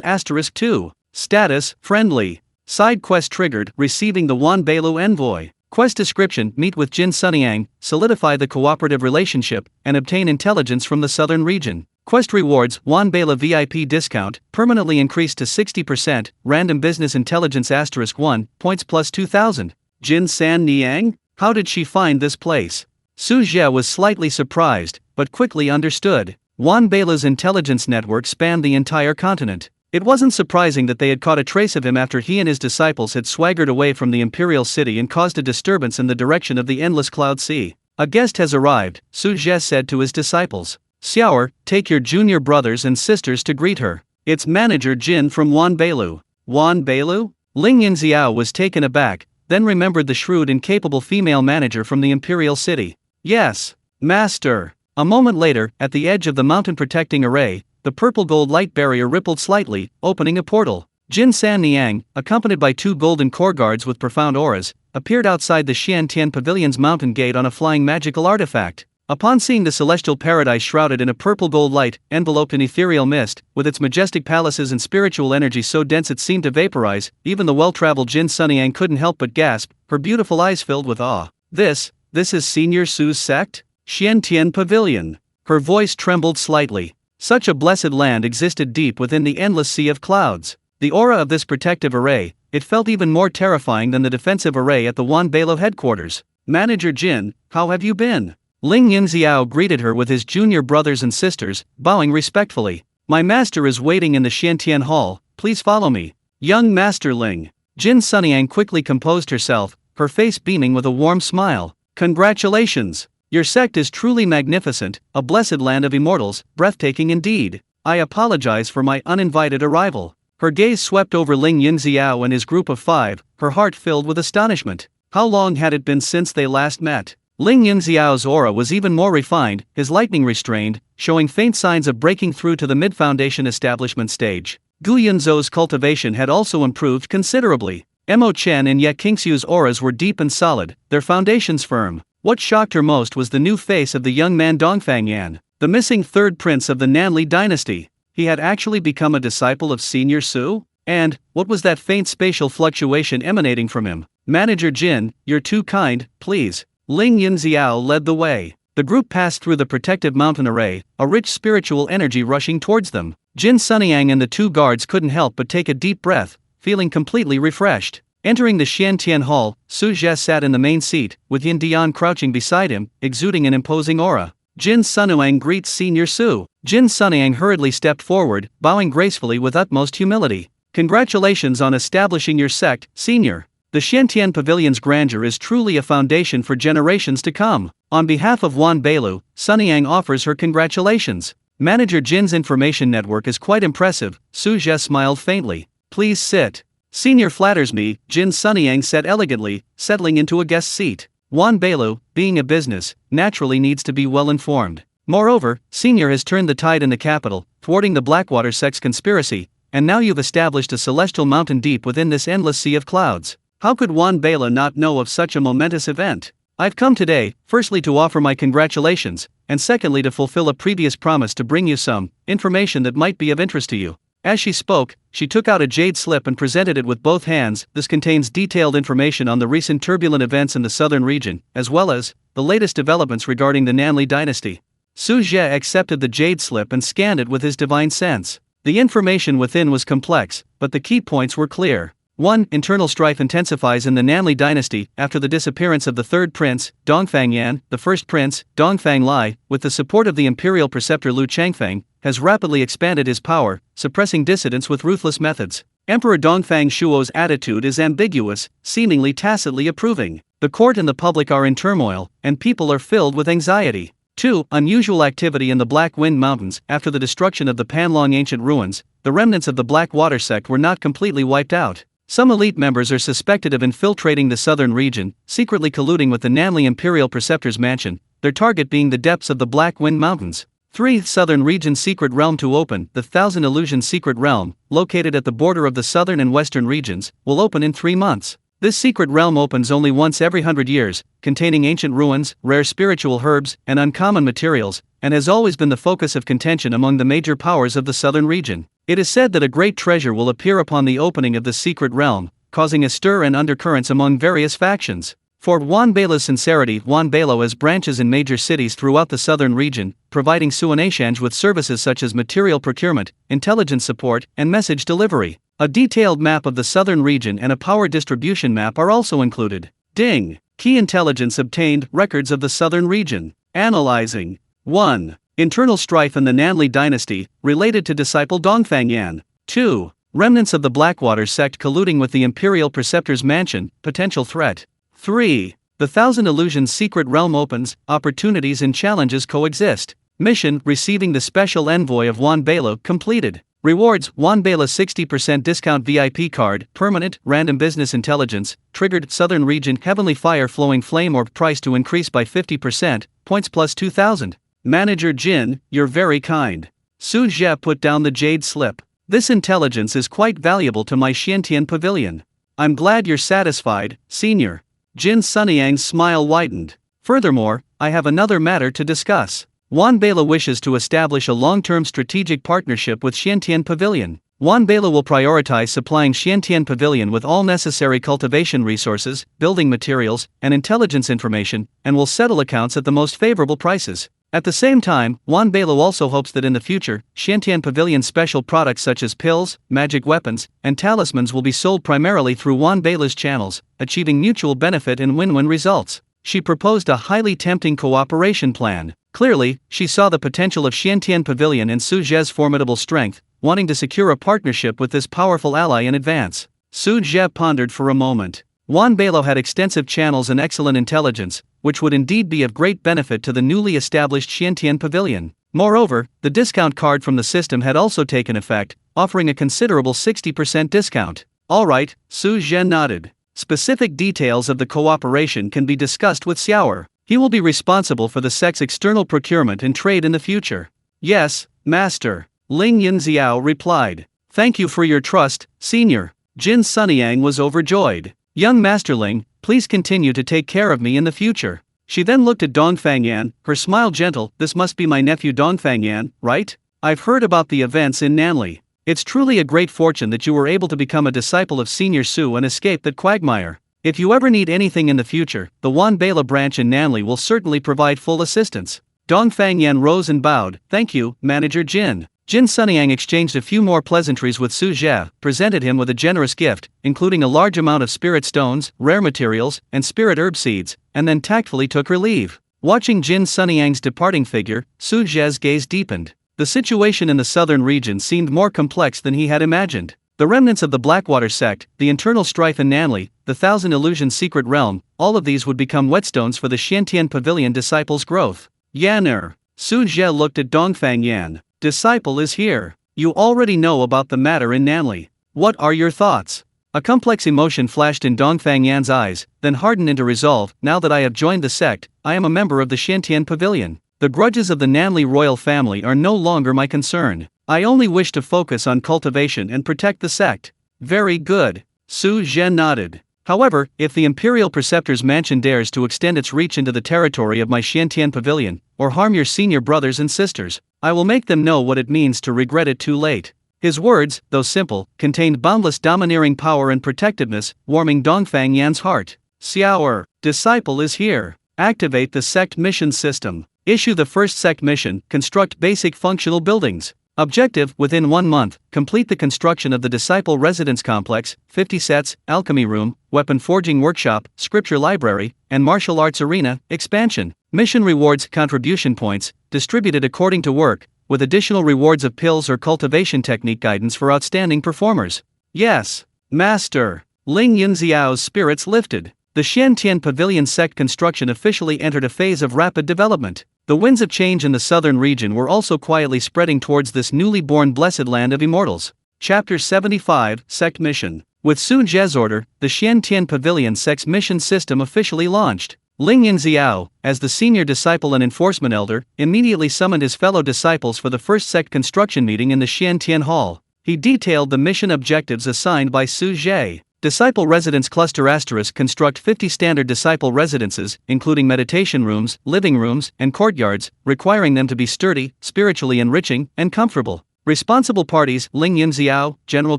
*2. Status, friendly. Side quest triggered, receiving the Wanbeilu envoy. Quest description, meet with Jin Sunyang, solidify the cooperative relationship, and obtain intelligence from the southern region. Quest rewards, Wanbeilu VIP discount, permanently increased to 60%, random business intelligence *1, points plus 2000. Jin San Niang? How did she find this place? Su Zhe was slightly surprised, but quickly understood. Wanbeilu's intelligence network spanned the entire continent. It wasn't surprising that they had caught a trace of him after he and his disciples had swaggered away from the imperial city and caused a disturbance in the direction of the endless cloud sea. A guest has arrived, Su Zhe said to his disciples. Xiaoer, take your junior brothers and sisters to greet her. It's manager Jin from Wanbeilu. Wanbeilu? Ling Yunxiao was taken aback, then remembered the shrewd and capable female manager from the imperial city. Yes, master. A moment later, at the edge of the mountain protecting array, the purple-gold light barrier rippled slightly, opening a portal. Jin San Niang, accompanied by 2 golden core guards with profound auras, appeared outside the Xiantian Pavilion's mountain gate on a flying magical artifact. Upon seeing the celestial paradise shrouded in a purple-gold light, enveloped in ethereal mist, with its majestic palaces and spiritual energy so dense it seemed to vaporize, even the well-traveled Jin Sunyang couldn't help but gasp, her beautiful eyes filled with awe. This is Senior Su's sect? Xiantian Pavilion. Her voice trembled slightly. Such a blessed land existed deep within the endless sea of clouds. The aura of this protective array, it felt even more terrifying than the defensive array at the Wanbeilu headquarters. Manager Jin, how have you been? Ling Yunxiao greeted her with his junior brothers and sisters, bowing respectfully. My master is waiting in the Xiantian Hall, please follow me. Young Master Ling. Jin Sunyang quickly composed herself, her face beaming with a warm smile. Congratulations! Your sect is truly magnificent, a blessed land of immortals, breathtaking indeed. I apologize for my uninvited arrival. Her gaze swept over Ling Yunxiao and his group of 5, her heart filled with astonishment. How long had it been since they last met? Ling Yunxiao's aura was even more refined, his lightning restrained, showing faint signs of breaking through to the mid-foundation establishment stage. Gu Yunzhou's cultivation had also improved considerably. Mo Chen and Ye Qingxiu's auras were deep and solid, their foundations firm. What shocked her most was the new face of the young man Dongfang Yan, the missing third prince of the Nanli dynasty. He had actually become a disciple of Senior Su? And, what was that faint spatial fluctuation emanating from him? Manager Jin, you're too kind, please. Ling Yunxiao led the way. The group passed through the protective mountain array, a rich spiritual energy rushing towards them. Jin Sunyang and the 2 guards couldn't help but take a deep breath, feeling completely refreshed. Entering the Xiantian Hall, Su Zhe sat in the main seat, with Yin Dian crouching beside him, exuding an imposing aura. Jin Sunyang greets Senior Su. Jin Sunyang hurriedly stepped forward, bowing gracefully with utmost humility. Congratulations on establishing your sect, Senior. The Xiantian Pavilion's grandeur is truly a foundation for generations to come. On behalf of Wanbeilu, Sunyang offers her congratulations. Manager Jin's information network is quite impressive, Su Zhe smiled faintly. Please sit. Senior flatters me, Jin Sunyang said elegantly, settling into a guest seat. Wanbeilu, being a business, naturally needs to be well informed. Moreover, Senior has turned the tide in the capital, thwarting the Blackwater sect's conspiracy, and now you've established a celestial mountain deep within this endless sea of clouds. How could Wanbeilu not know of such a momentous event? I've come today, firstly to offer my congratulations, and secondly to fulfill a previous promise to bring you some information that might be of interest to you. As she spoke, she took out a jade slip and presented it with both hands. This contains detailed information on the recent turbulent events in the southern region, as well as the latest developments regarding the Nanli dynasty. Su Zhe accepted the jade slip and scanned it with his divine sense. The information within was complex, but the key points were clear. 1. Internal strife intensifies in the Nanli dynasty after the disappearance of the third prince, Dongfang Yan. The first prince, Dongfang Lai, with the support of the imperial preceptor Lu Changfeng, has rapidly expanded his power, suppressing dissidents with ruthless methods. Emperor Dongfang Shuo's attitude is ambiguous, seemingly tacitly approving. The court and the public are in turmoil, and people are filled with anxiety. 2. Unusual activity in the Black Wind Mountains. After the destruction of the Panlong ancient ruins, the remnants of the Black Water sect were not completely wiped out. Some elite members are suspected of infiltrating the southern region, secretly colluding with the Nanli Imperial Preceptor's mansion, their target being the depths of the Black Wind Mountains. 3. Southern Region Secret Realm to open. The Thousand Illusions Secret Realm, located at the border of the southern and western regions, will open in 3 months. This secret realm opens only once every 100 years, containing ancient ruins, rare spiritual herbs, and uncommon materials, and has always been the focus of contention among the major powers of the southern region. It is said that a great treasure will appear upon the opening of the secret realm, causing a stir and undercurrents among various factions. For Wanbeilo's sincerity. Wanbeilo has branches in major cities throughout the southern region, providing Suanashanj with services such as material procurement, intelligence support, and message delivery. A detailed map of the southern region and a power distribution map are also included. Ding. Key intelligence obtained. Records of the southern region. Analyzing. 1. Internal strife in the Nanli dynasty, related to disciple Dongfang Yan. 2. Remnants of the Blackwater sect colluding with the Imperial Preceptor's mansion, potential threat. 3. The Thousand Illusions Secret Realm opens, opportunities and challenges coexist. Mission: receiving the special envoy of Wanbeilo completed. Rewards: Wanbeilo 60% discount VIP card, permanent, random business intelligence, triggered, southern region, heavenly fire flowing flame orb, price to increase by 50%, points plus 2000. Manager Jin, you're very kind. Su Zhe put down the jade slip. This intelligence is quite valuable to my Xiantian pavilion. I'm glad you're satisfied, senior. Jin Sunyang's smile widened. Furthermore, I have another matter to discuss. Wanbeilo wishes to establish a long-term strategic partnership with Xiantian Pavilion. Wanbeilo will prioritize supplying Xiantian Pavilion with all necessary cultivation resources, building materials, and intelligence information, and will settle accounts at the most favorable prices. At the same time, Wanbeilo also hopes that in the future, Xiantian Pavilion's special products such as pills, magic weapons, and talismans will be sold primarily through Wanbeilo's channels, achieving mutual benefit and win-win results. She proposed a highly tempting cooperation plan. Clearly, she saw the potential of Xiantian Pavilion and Su Zhe's formidable strength, wanting to secure a partnership with this powerful ally in advance. Su Zhe pondered for a moment. Wanbeilo had extensive channels and excellent intelligence, which would indeed be of great benefit to the newly established Xiantian Pavilion. Moreover, the discount card from the system had also taken effect, offering a considerable 60% discount. All right, Su Zhe nodded. Specific details of the cooperation can be discussed with Xiaoer. He will be responsible for the sect's external procurement and trade in the future. Yes, Master. Ling Yunxiao replied. Thank you for your trust, Senior. Jin Sunyang was overjoyed. Young Master Ling, please continue to take care of me in the future. She then looked at Dongfang Yan, her smile gentle. This must be my nephew Dongfang Yan, right? I've heard about the events in Nanli. It's truly a great fortune that you were able to become a disciple of Senior Su and escape that quagmire. If you ever need anything in the future, the Wanbeilo branch in Nanli will certainly provide full assistance. Dongfang Yan rose and bowed. Thank you, Manager Jin. Jin Sunyang exchanged a few more pleasantries with Su Zhe, presented him with a generous gift, including a large amount of spirit stones, rare materials, and spirit herb seeds, and then tactfully took her leave. Watching Jin Sunyang's departing figure, Su Zhe's gaze deepened. The situation in the southern region seemed more complex than he had imagined. The remnants of the Blackwater sect, the internal strife in Nanli, the Thousand Illusions Secret Realm, all of these would become whetstones for the Xiantian Pavilion disciples' growth. Yanner. Su Zhe looked at Dongfang Yan. Disciple is here. You already know about the matter in Nanli. What are your thoughts? A complex emotion flashed in Dongfang Yan's eyes, then hardened into resolve. Now that I have joined the sect, I am a member of the Xiantian Pavilion. The grudges of the Nanli royal family are no longer my concern. I only wish to focus on cultivation and protect the sect. Very good. Su Zhe nodded. However, if the Imperial Preceptor's mansion dares to extend its reach into the territory of my Xiantian Pavilion, or harm your senior brothers and sisters, I will make them know what it means to regret it too late. His words, though simple, contained boundless domineering power and protectiveness, warming Dongfang Yan's heart. Xiaoer, disciple is here. Activate the sect mission system. Issue the first sect mission, construct basic functional buildings. Objective: within 1 month, complete the construction of the Disciple Residence Complex, 50 sets, alchemy room, weapon forging workshop, scripture library, and martial arts arena, expansion. Mission rewards: contribution points, distributed according to work, with additional rewards of pills or cultivation technique guidance for outstanding performers. Yes, Master. Ling Yunxiao's spirits lifted. The Xiantian Pavilion sect construction officially entered a phase of rapid development. The winds of change in the southern region were also quietly spreading towards this newly born blessed land of immortals. Chapter 75, Sect Mission. With Su Zhe's order, the Xiantian Pavilion sect's mission system officially launched. Ling Yunxiao, as the senior disciple and enforcement elder, immediately summoned his fellow disciples for the first sect construction meeting in the Xiantian Hall. He detailed the mission objectives assigned by Su Zhe. Disciple Residence Cluster * construct 50 standard disciple residences, including meditation rooms, living rooms, and courtyards, requiring them to be sturdy, spiritually enriching, and comfortable. Responsible parties: Ling Yunxiao, General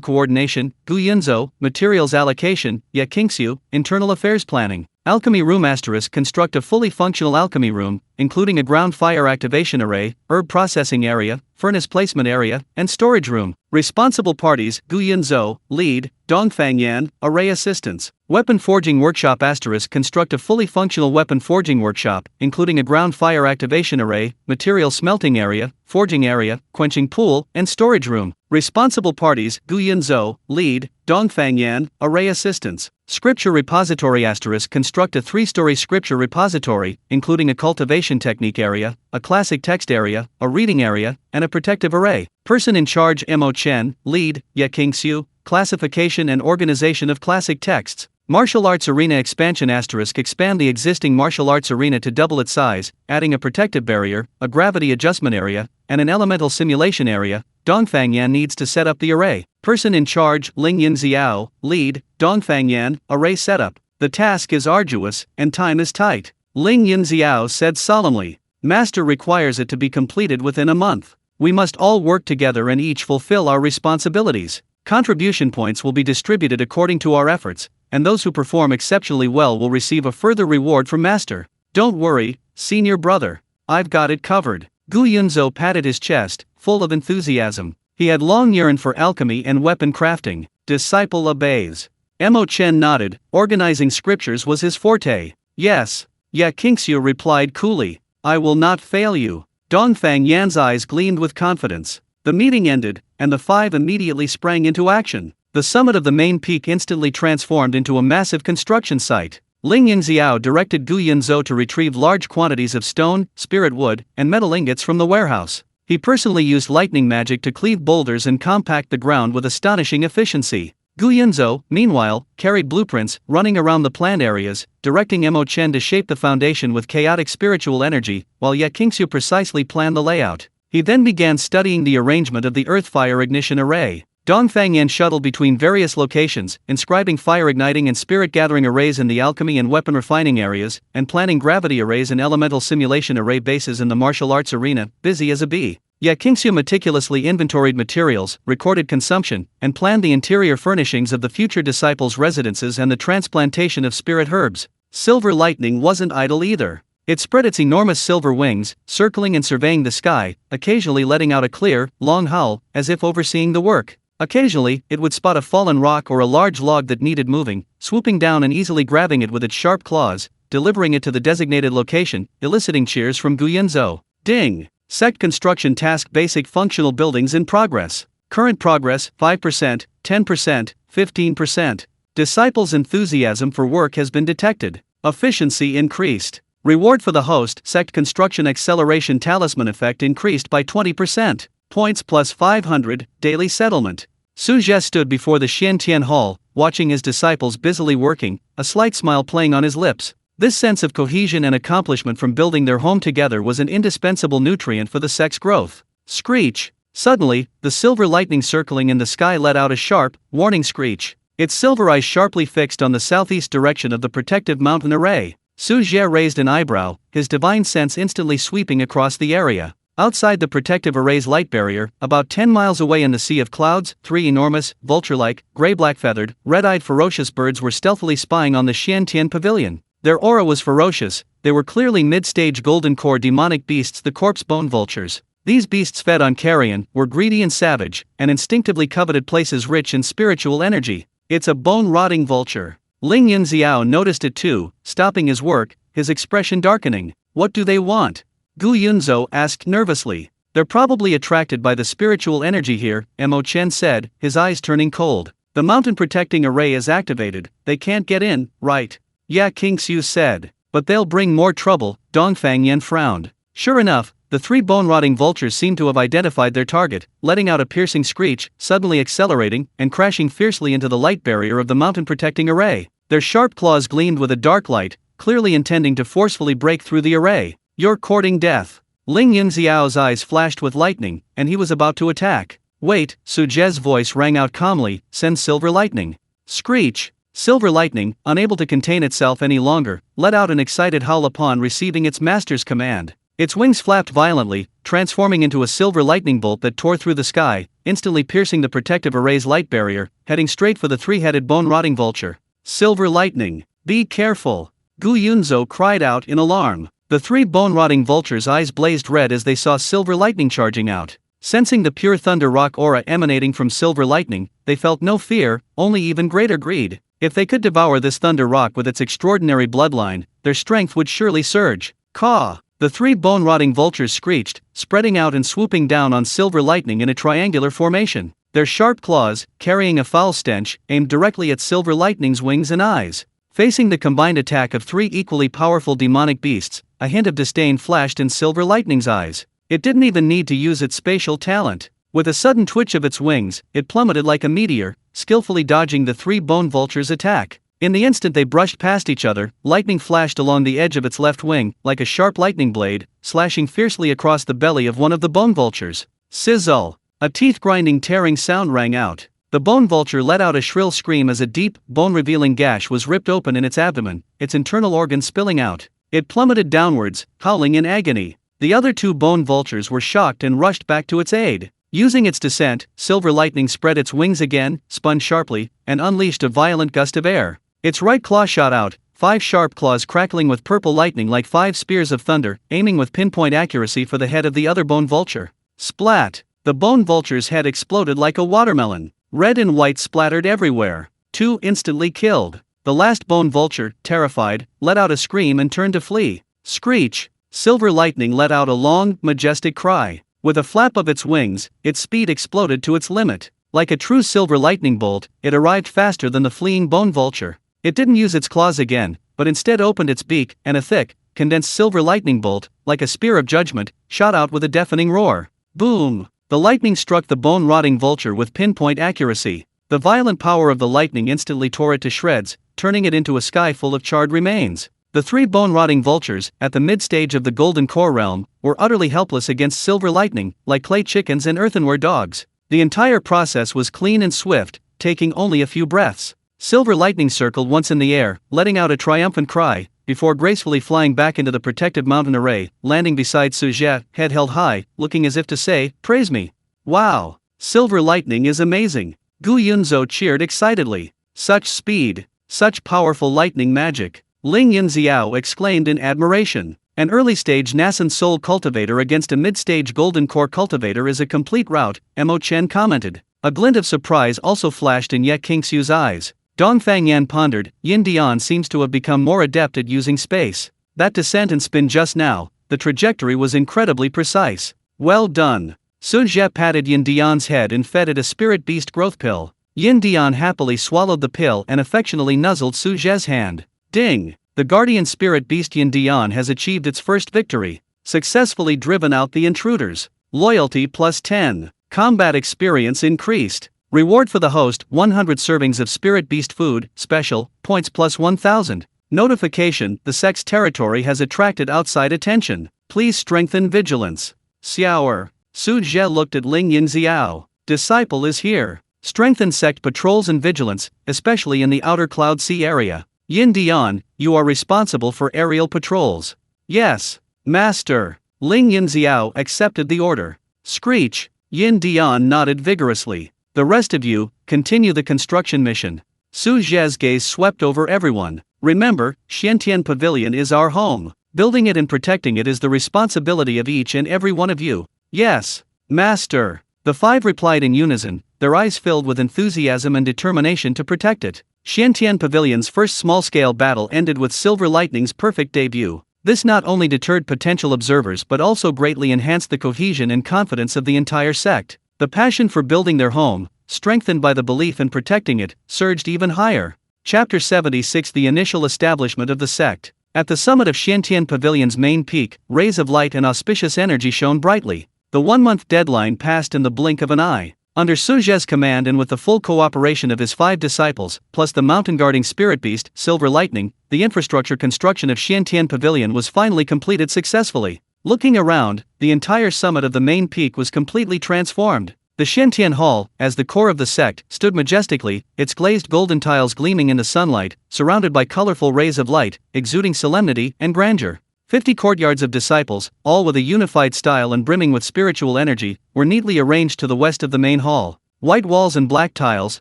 Coordination; Gu Yunzhou, Materials Allocation; Ye Qingxiu, Internal Affairs Planning. Alchemy Room * construct a fully functional alchemy room, including a ground fire activation array, herb processing area, furnace placement area, and storage room. Responsible parties: Gu Yunzhou, Lead; Dongfang Yan, Array Assistance. Weapon Forging Workshop * construct a fully functional weapon forging workshop, including a ground fire activation array, material smelting area, forging area, quenching pool, and storage room. Responsible parties: Gu Yunzhou, Lead; Dongfang Yan, Array Assistance. Scripture Repository * construct a 3-story scripture repository, including a cultivation technique area, a classic text area, a reading area, and a protective array. Person in charge: Mo Chen, Lead; Ye Qingxiu, Classification and Organization of Classic Texts. Martial Arts Arena Expansion * expand the existing martial arts arena to double its size, adding a protective barrier, a gravity adjustment area, and an elemental simulation area. Dongfang Yan needs to set up the array. Person in charge: Ling Yunxiao, Lead; Dongfang Yan, Array Setup. The task is arduous, and time is tight. Ling Yunxiao said solemnly. Master requires it to be completed within a month. We must all work together and each fulfill our responsibilities. Contribution points will be distributed according to our efforts, and those who perform exceptionally well will receive a further reward from Master. Don't worry, senior brother. I've got it covered. Gu Yunzhou patted his chest, full of enthusiasm. He had long yearned for alchemy and weapon crafting. Disciple obeys. Mo Chen nodded. Organizing scriptures was his forte. Yes. Ye Qingxiu replied coolly. I will not fail you. Dongfang Yan's eyes gleamed with confidence. The meeting ended, and the 5 immediately sprang into action. The summit of the main peak instantly transformed into a massive construction site. Ling Yunxiao directed Gu Yunzhou to retrieve large quantities of stone, spirit wood, and metal ingots from the warehouse. He personally used lightning magic to cleave boulders and compact the ground with astonishing efficiency. Gu Yunzhou, meanwhile, carried blueprints, running around the planned areas, directing Mo Chen to shape the foundation with chaotic spiritual energy, while Ye Qingxiu precisely planned the layout. He then began studying the arrangement of the earth fire ignition array. Dongfang Yan shuttled between various locations, inscribing fire igniting and spirit gathering arrays in the alchemy and weapon refining areas, and planning gravity arrays and elemental simulation array bases in the martial arts arena, busy as a bee. Ye Qingxiu meticulously inventoried materials, recorded consumption, and planned the interior furnishings of the future disciples' residences and the transplantation of spirit herbs. Silver lightning wasn't idle either. It spread its enormous silver wings, circling and surveying the sky, occasionally letting out a clear, long howl, as if overseeing the work. Occasionally, it would spot a fallen rock or a large log that needed moving, swooping down and easily grabbing it with its sharp claws, delivering it to the designated location, eliciting cheers from Gu Yunzhou. Ding! Sect construction task: basic functional buildings in progress. Current progress: 5%, 10%, 15%. Disciples' enthusiasm for work has been detected. Efficiency increased. Reward for the host: sect construction acceleration talisman effect increased by 20%. Points plus 500, daily settlement. Su Zhe stood before the Xiantian Hall, watching his disciples busily working, a slight smile playing on his lips. This sense of cohesion and accomplishment from building their home together was an indispensable nutrient for the sect's growth. Screech! Suddenly, the silver lightning circling in the sky let out a sharp, warning screech. Its silver eyes sharply fixed on the southeast direction of the protective mountain array. Su Zhe raised an eyebrow, his divine sense instantly sweeping across the area. Outside the protective array's light barrier, about 10 miles away in the sea of clouds, 3 enormous, vulture-like, gray-black-feathered, red-eyed ferocious birds were stealthily spying on the Xiantian Pavilion. Their aura was ferocious. They were clearly mid-stage golden core demonic beasts, the corpse-bone vultures. These beasts fed on carrion, were greedy and savage, and instinctively coveted places rich in spiritual energy. It's a bone-rotting vulture. Ling Yunxiao noticed it too, stopping his work, his expression darkening. What do they want? Gu Yunzhou asked nervously. They're probably attracted by the spiritual energy here, Mo Chen said, his eyes turning cold. The mountain protecting array is activated, they can't get in, right? Yeah, King Su said. But they'll bring more trouble, Dongfang Yan frowned. Sure enough, the three bone-rotting vultures seemed to have identified their target, letting out a piercing screech, suddenly accelerating, and crashing fiercely into the light barrier of the mountain protecting array. Their sharp claws gleamed with a dark light, clearly intending to forcefully break through the array. You're courting death. Ling Yunxiao's eyes flashed with lightning, and he was about to attack. Wait, Su Zhe's voice rang out calmly, send silver lightning. Screech. Silver lightning, unable to contain itself any longer, let out an excited howl upon receiving its master's command. Its wings flapped violently, transforming into a silver lightning bolt that tore through the sky, instantly piercing the protective array's light barrier, heading straight for the three-headed bone-rotting vulture. Silver lightning. Be careful. Gu Yunzhou cried out in alarm. The three bone-rotting vultures' eyes blazed red as they saw silver lightning charging out. Sensing the pure thunder rock aura emanating from silver lightning, they felt no fear, only even greater greed. If they could devour this thunder rock with its extraordinary bloodline, their strength would surely surge. Caw! The three bone-rotting vultures screeched, spreading out and swooping down on silver lightning in a triangular formation. Their sharp claws, carrying a foul stench, aimed directly at silver lightning's wings and eyes. Facing the combined attack of three equally powerful demonic beasts, a hint of disdain flashed in silver lightning's eyes. It didn't even need to use its spatial talent. With a sudden twitch of its wings, it plummeted like a meteor, skillfully dodging the three bone vultures' attack. In the instant they brushed past each other, lightning flashed along the edge of its left wing, like a sharp lightning blade, slashing fiercely across the belly of one of the bone vultures. Sizzle! A teeth-grinding tearing sound rang out. The bone vulture let out a shrill scream as a deep, bone-revealing gash was ripped open in its abdomen, its internal organs spilling out. It plummeted downwards, howling in agony. The other two bone vultures were shocked and rushed back to its aid. Using its descent, silver lightning spread its wings again, spun sharply, and unleashed a violent gust of air. Its right claw shot out, 5 sharp claws crackling with purple lightning like 5 spears of thunder, aiming with pinpoint accuracy for the head of the other bone vulture. Splat! The bone vulture's head exploded like a watermelon. Red and white splattered everywhere. 2 instantly killed. The last bone vulture, terrified, let out a scream and turned to flee. Screech! Silver lightning let out a long, majestic cry. With a flap of its wings, its speed exploded to its limit. Like a true silver lightning bolt, it arrived faster than the fleeing bone vulture. It didn't use its claws again, but instead opened its beak, and a thick, condensed silver lightning bolt, like a spear of judgment, shot out with a deafening roar. Boom! The lightning struck the bone-rotting vulture with pinpoint accuracy. The violent power of the lightning instantly tore it to shreds, turning it into a sky full of charred remains. The 3 bone-rotting vultures, at the mid-stage of the Golden Core realm, were utterly helpless against silver lightning, like clay chickens and earthenware dogs. The entire process was clean and swift, taking only a few breaths. Silver lightning circled once in the air, letting out a triumphant cry, before gracefully flying back into the protective mountain array, landing beside Su Zhe, head held high, looking as if to say, "Praise me." Wow! Silver lightning is amazing. Gu Yunzhou cheered excitedly. Such speed! Such powerful lightning magic! Ling Yunxiao exclaimed in admiration. An early-stage nascent soul cultivator against a mid-stage golden core cultivator is a complete rout, Mo Chen commented. A glint of surprise also flashed in Ye Qingxiu's eyes. Dongfang Yan pondered, Yin Dian seems to have become more adept at using space. That descent and spin just now, the trajectory was incredibly precise. Well done. Su Zhe patted Yin Dian's head and fed it a spirit beast growth pill. Yin Dian happily swallowed the pill and affectionately nuzzled Su Zhe's hand. Ding! The guardian spirit beast Yin Dian has achieved its first victory. Successfully driven out the intruders. Loyalty plus 10. Combat experience increased. Reward for the host, 100 servings of spirit beast food, special, points plus 1000. Notification, the sex territory has attracted outside attention. Please strengthen vigilance. Xiaoer. Su Zhe looked at Ling Yunxiao. Disciple is here. Strengthen sect patrols and vigilance, especially in the outer Cloud Sea area. Yin Dian, you are responsible for aerial patrols. Yes, Master. Ling Yunxiao accepted the order. Screech. Yin Dian nodded vigorously. The rest of you, continue the construction mission. Su Zhe's gaze swept over everyone. Remember, Xiantian Pavilion is our home. Building it and protecting it is the responsibility of each and every one of you. Yes, Master. The 5 replied in unison, their eyes filled with enthusiasm and determination to protect it. Xiantian Pavilion's first small-scale battle ended with Silver Lightning's perfect debut. This not only deterred potential observers but also greatly enhanced the cohesion and confidence of the entire sect. The passion for building their home, strengthened by the belief in protecting it, surged even higher. Chapter 76: The Initial Establishment of the Sect. At the summit of Xiantian Pavilion's main peak, rays of light and auspicious energy shone brightly. The 1-month deadline passed in the blink of an eye. Under Su Zhe's command and with the full cooperation of his 5 disciples, plus the mountain-guarding spirit beast, Silver Lightning, the infrastructure construction of Xiantian Pavilion was finally completed successfully. Looking around, the entire summit of the main peak was completely transformed. The Xiantian Hall, as the core of the sect, stood majestically, its glazed golden tiles gleaming in the sunlight, surrounded by colorful rays of light, exuding solemnity and grandeur. 50 courtyards of disciples, all with a unified style and brimming with spiritual energy, were neatly arranged to the west of the main hall. White walls and black tiles,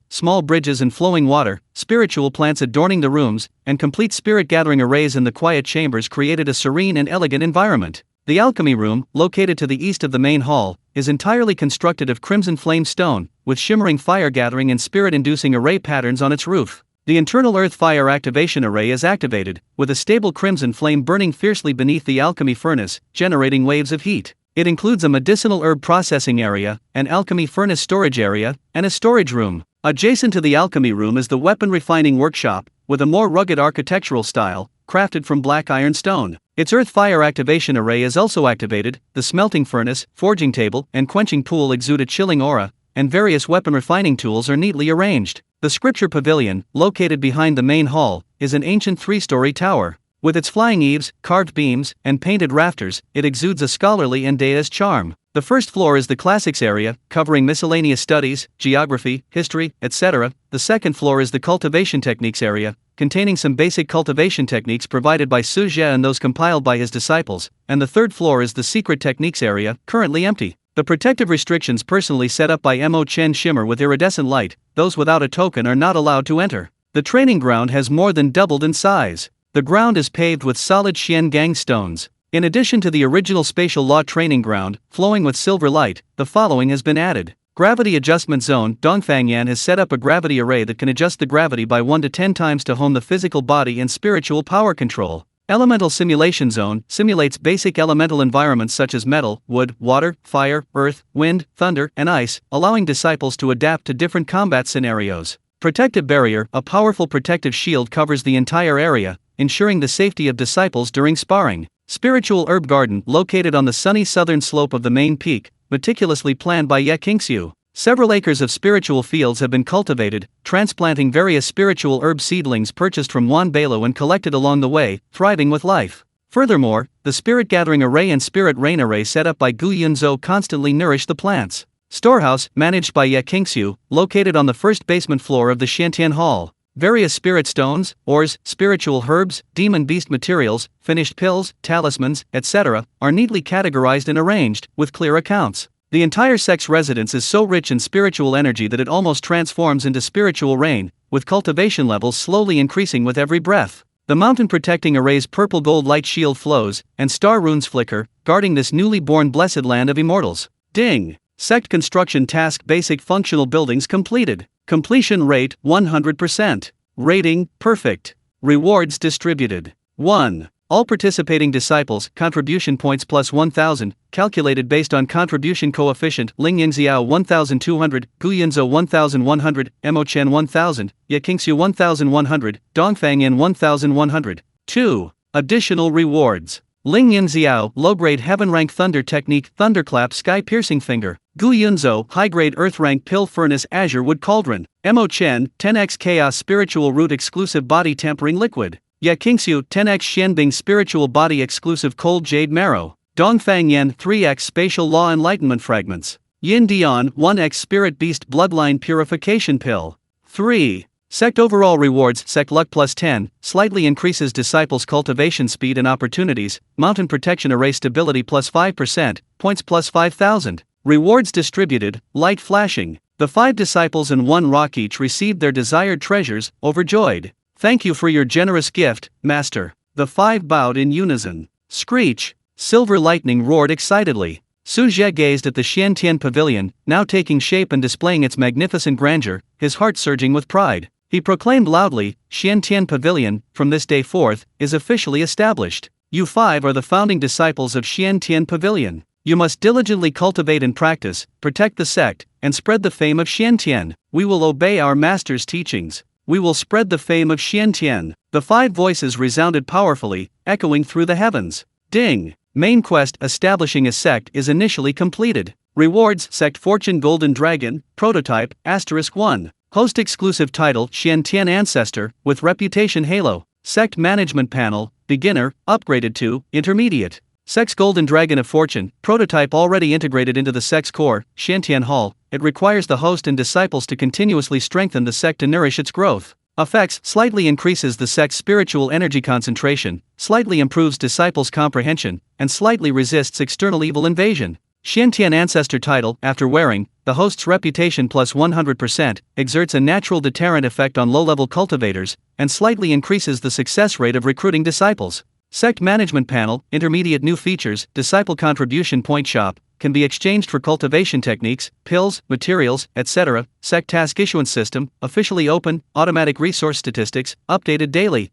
small bridges and flowing water, spiritual plants adorning the rooms, and complete spirit-gathering arrays in the quiet chambers created a serene and elegant environment. The alchemy room, located to the east of the main hall, is entirely constructed of crimson flame stone, with shimmering fire-gathering and spirit-inducing array patterns on its roof. The internal earth fire activation array is activated, with a stable crimson flame burning fiercely beneath the alchemy furnace, generating waves of heat. It includes a medicinal herb processing area, an alchemy furnace storage area, and a storage room. Adjacent to the alchemy room is the weapon refining workshop, with a more rugged architectural style, crafted from black iron stone. Its earth fire activation array is also activated. The smelting furnace, forging table, and quenching pool exude a chilling aura, and various weapon refining tools are neatly arranged. The scripture pavilion, located behind the main hall, is an ancient 3-story tower. With its flying eaves, carved beams, and painted rafters, it exudes a scholarly and dais charm. The first floor is the classics area, covering miscellaneous studies, geography, history, etc. The second floor is the cultivation techniques area, containing some basic cultivation techniques provided by Su Zhe and those compiled by his disciples, and the third floor is the secret techniques area, currently empty. The protective restrictions personally set up by Mo Chen shimmer with iridescent light. Those without a token are not allowed to enter. The training ground has more than doubled in size. The ground is paved with solid Xian Gang stones. In addition to the original spatial law training ground, flowing with silver light, the following has been added. Gravity Adjustment Zone. Dongfangyan has set up a gravity array that can adjust the gravity by 1 to 10 times to hone the physical body and spiritual power control. Elemental Simulation Zone simulates basic elemental environments such as metal, wood, water, fire, earth, wind, thunder, and ice, allowing disciples to adapt to different combat scenarios. Protective Barrier. A powerful protective shield covers the entire area, ensuring the safety of disciples during sparring. Spiritual Herb Garden, located on the sunny southern slope of the main peak, meticulously planned by Ling Yunxiao. Several acres of spiritual fields have been cultivated, transplanting various spiritual herb seedlings purchased from Wan Balo and collected along the way, thriving with life. Furthermore, the spirit gathering array and spirit rain array set up by Gu Yunzhou constantly nourish the plants. Storehouse, managed by Ling Yunxiao, located on the first basement floor of the Xiantian Hall. Various spirit stones, ores, spiritual herbs, demon beast materials, finished pills, talismans, etc., are neatly categorized and arranged, with clear accounts. The entire sect's residence is so rich in spiritual energy that it almost transforms into spiritual rain, with cultivation levels slowly increasing with every breath. The mountain protecting array's purple gold light shield flows, and star runes flicker, guarding this newly born blessed land of immortals. Ding! Sect construction task. Basic functional buildings completed. Completion rate 100%. Rating perfect. Rewards distributed. 1. All participating disciples, contribution points plus 1,000, calculated based on contribution coefficient. Ling Yunxiao 1,200, Gu Yunzhou 1,100, Mo Chen 1,000, Ling Yunxiao 1,100, Dongfangyan 1,100. 2. Additional rewards. Ling Yunxiao, low-grade heaven-rank thunder technique, thunderclap sky-piercing finger. Gu Yunzhou, high-grade earth-rank pill furnace azure wood cauldron. Mo Chen, 10x chaos spiritual root exclusive body tempering liquid. Ling Yunxiao, 10x Xianbing spiritual body exclusive cold jade marrow. Dongfangyan, 3x spatial law enlightenment fragments. Yin Dian, 1x spirit beast bloodline purification pill. 3. Sect overall rewards. Sect luck plus 10, slightly increases disciples' cultivation speed and opportunities. Mountain protection array stability plus 5%, points plus 5,000. Rewards distributed, light flashing. The 5 disciples and 1 rock each received their desired treasures, overjoyed. Thank you for your generous gift, Master. The 5 bowed in unison. Screech! Silver lightning roared excitedly. Su Zhe gazed at the Xiantian Pavilion, now taking shape and displaying its magnificent grandeur, his heart surging with pride. He proclaimed loudly, Xiantian Pavilion, from this day forth, is officially established. You 5 are the founding disciples of Xiantian Pavilion. You must diligently cultivate and practice, protect the sect, and spread the fame of Xiantian. We will obey our master's teachings. We will spread the fame of Xiantian. The 5 voices resounded powerfully, echoing through the heavens. Ding! Main quest establishing a sect is initially completed. Rewards: Sect Fortune Golden Dragon, Prototype, *1. Host exclusive title Xiantian Ancestor, with Reputation Halo. Sect Management Panel, Beginner, upgraded to Intermediate. Sect's Golden Dragon of Fortune, Prototype already integrated into the sect's core, Xiantian Hall. It requires the host and disciples to continuously strengthen the sect to nourish its growth. Effects: slightly increases the sect's spiritual energy concentration, slightly improves disciples' comprehension, and slightly resists external evil invasion. Xiantian Ancestor title, after wearing, the host's reputation plus 100%, exerts a natural deterrent effect on low-level cultivators, and slightly increases the success rate of recruiting disciples. Sect Management Panel, intermediate new features, Disciple Contribution Point Shop, can be exchanged for cultivation techniques, pills, materials, etc. Sect Task Issuance System, officially open, automatic resource statistics, updated daily.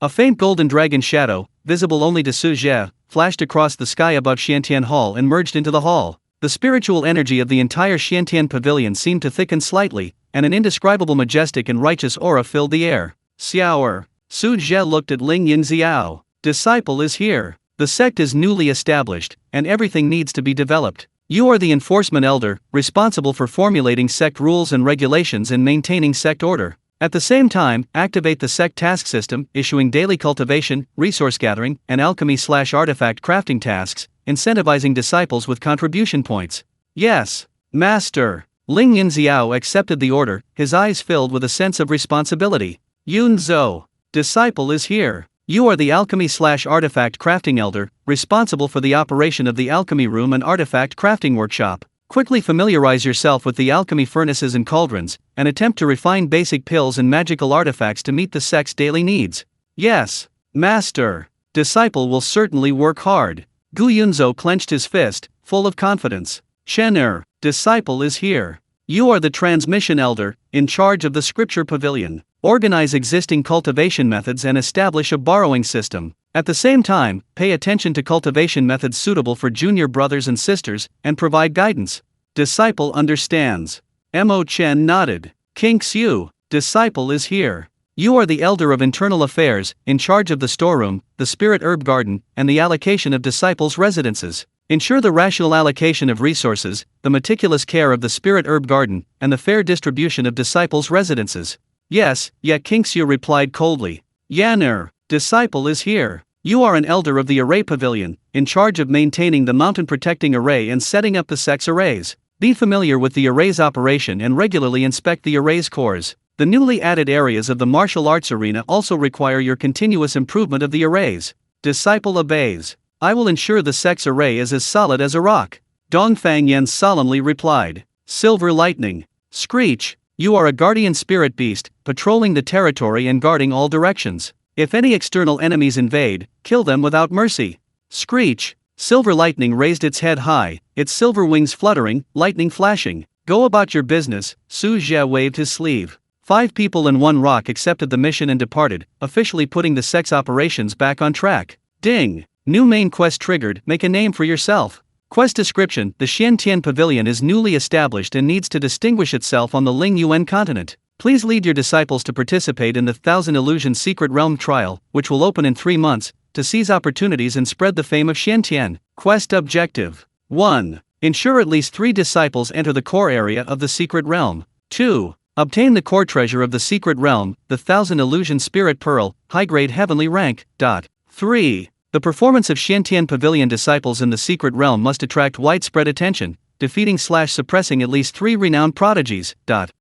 A faint golden dragon shadow, visible only to Su Zhe, flashed across the sky above Xiantian Hall and merged into the hall. The spiritual energy of the entire Xiantian pavilion seemed to thicken slightly, and an indescribable majestic and righteous aura filled the air. Xiaoer. Su Zhe looked at Ling Yunxiao. Disciple is here. The sect is newly established, and everything needs to be developed. You are the enforcement elder, responsible for formulating sect rules and regulations and maintaining sect order. At the same time, activate the sect task system, issuing daily cultivation, resource gathering, and alchemy/artifact crafting tasks, incentivizing disciples with contribution points. Yes, Master. Ling Yunxiao accepted the order, his eyes filled with a sense of responsibility. Yunzo. Disciple is here. You are the alchemy/artifact crafting elder, responsible for the operation of the alchemy room and artifact crafting workshop. Quickly familiarize yourself with the alchemy furnaces and cauldrons, and attempt to refine basic pills and magical artifacts to meet the sect's daily needs. Yes, Master. Disciple will certainly work hard. Gu Yunzo clenched his fist, full of confidence. Shener. Disciple is here. You are the transmission elder, in charge of the scripture pavilion. Organize existing cultivation methods and establish a borrowing system. At the same time, pay attention to cultivation methods suitable for junior brothers and sisters, and provide guidance. Disciple understands. Mo Chen nodded. King Xiu. Disciple is here. You are the elder of internal affairs, in charge of the storeroom, the spirit herb garden, and the allocation of disciples' residences. Ensure the rational allocation of resources, the meticulous care of the spirit herb garden, and the fair distribution of disciples' residences. Yes, yet King Xiu replied coldly. Yaner. Disciple is here. You are an elder of the array pavilion, in charge of maintaining the mountain protecting array and setting up the sect's arrays. Be familiar with the array's operation and regularly inspect the array's cores. The newly added areas of the martial arts arena also require your continuous improvement of the arrays. Disciple obeys. I will ensure the sect's array is as solid as a rock. Dongfang Yan solemnly replied. Silver Lightning. Screech. You are a guardian spirit beast, patrolling the territory and guarding all directions. If any external enemies invade, kill them without mercy. Screech. Silver Lightning raised its head high, its silver wings fluttering, lightning flashing. Go about your business. Su Zhe waved his sleeve. 5 people and 1 rock accepted the mission and departed, officially putting the sect's operations back on track. Ding. New main quest triggered. Make a name for yourself. Quest description: the Xiantian Pavilion is newly established and needs to distinguish itself on the Lingyuan Continent. Please lead your disciples to participate in the 1000 Illusion Secret Realm trial, which will open in 3 months, to seize opportunities and spread the fame of Xiantian. Quest objective: 1. Ensure at least 3 disciples enter the core area of the Secret Realm. 2. Obtain the core treasure of the Secret Realm, the 1000 Illusion Spirit Pearl, high-grade heavenly rank. 3. The performance of Xiantian Pavilion disciples in the Secret Realm must attract widespread attention, defeating/suppressing at least 3 renowned prodigies.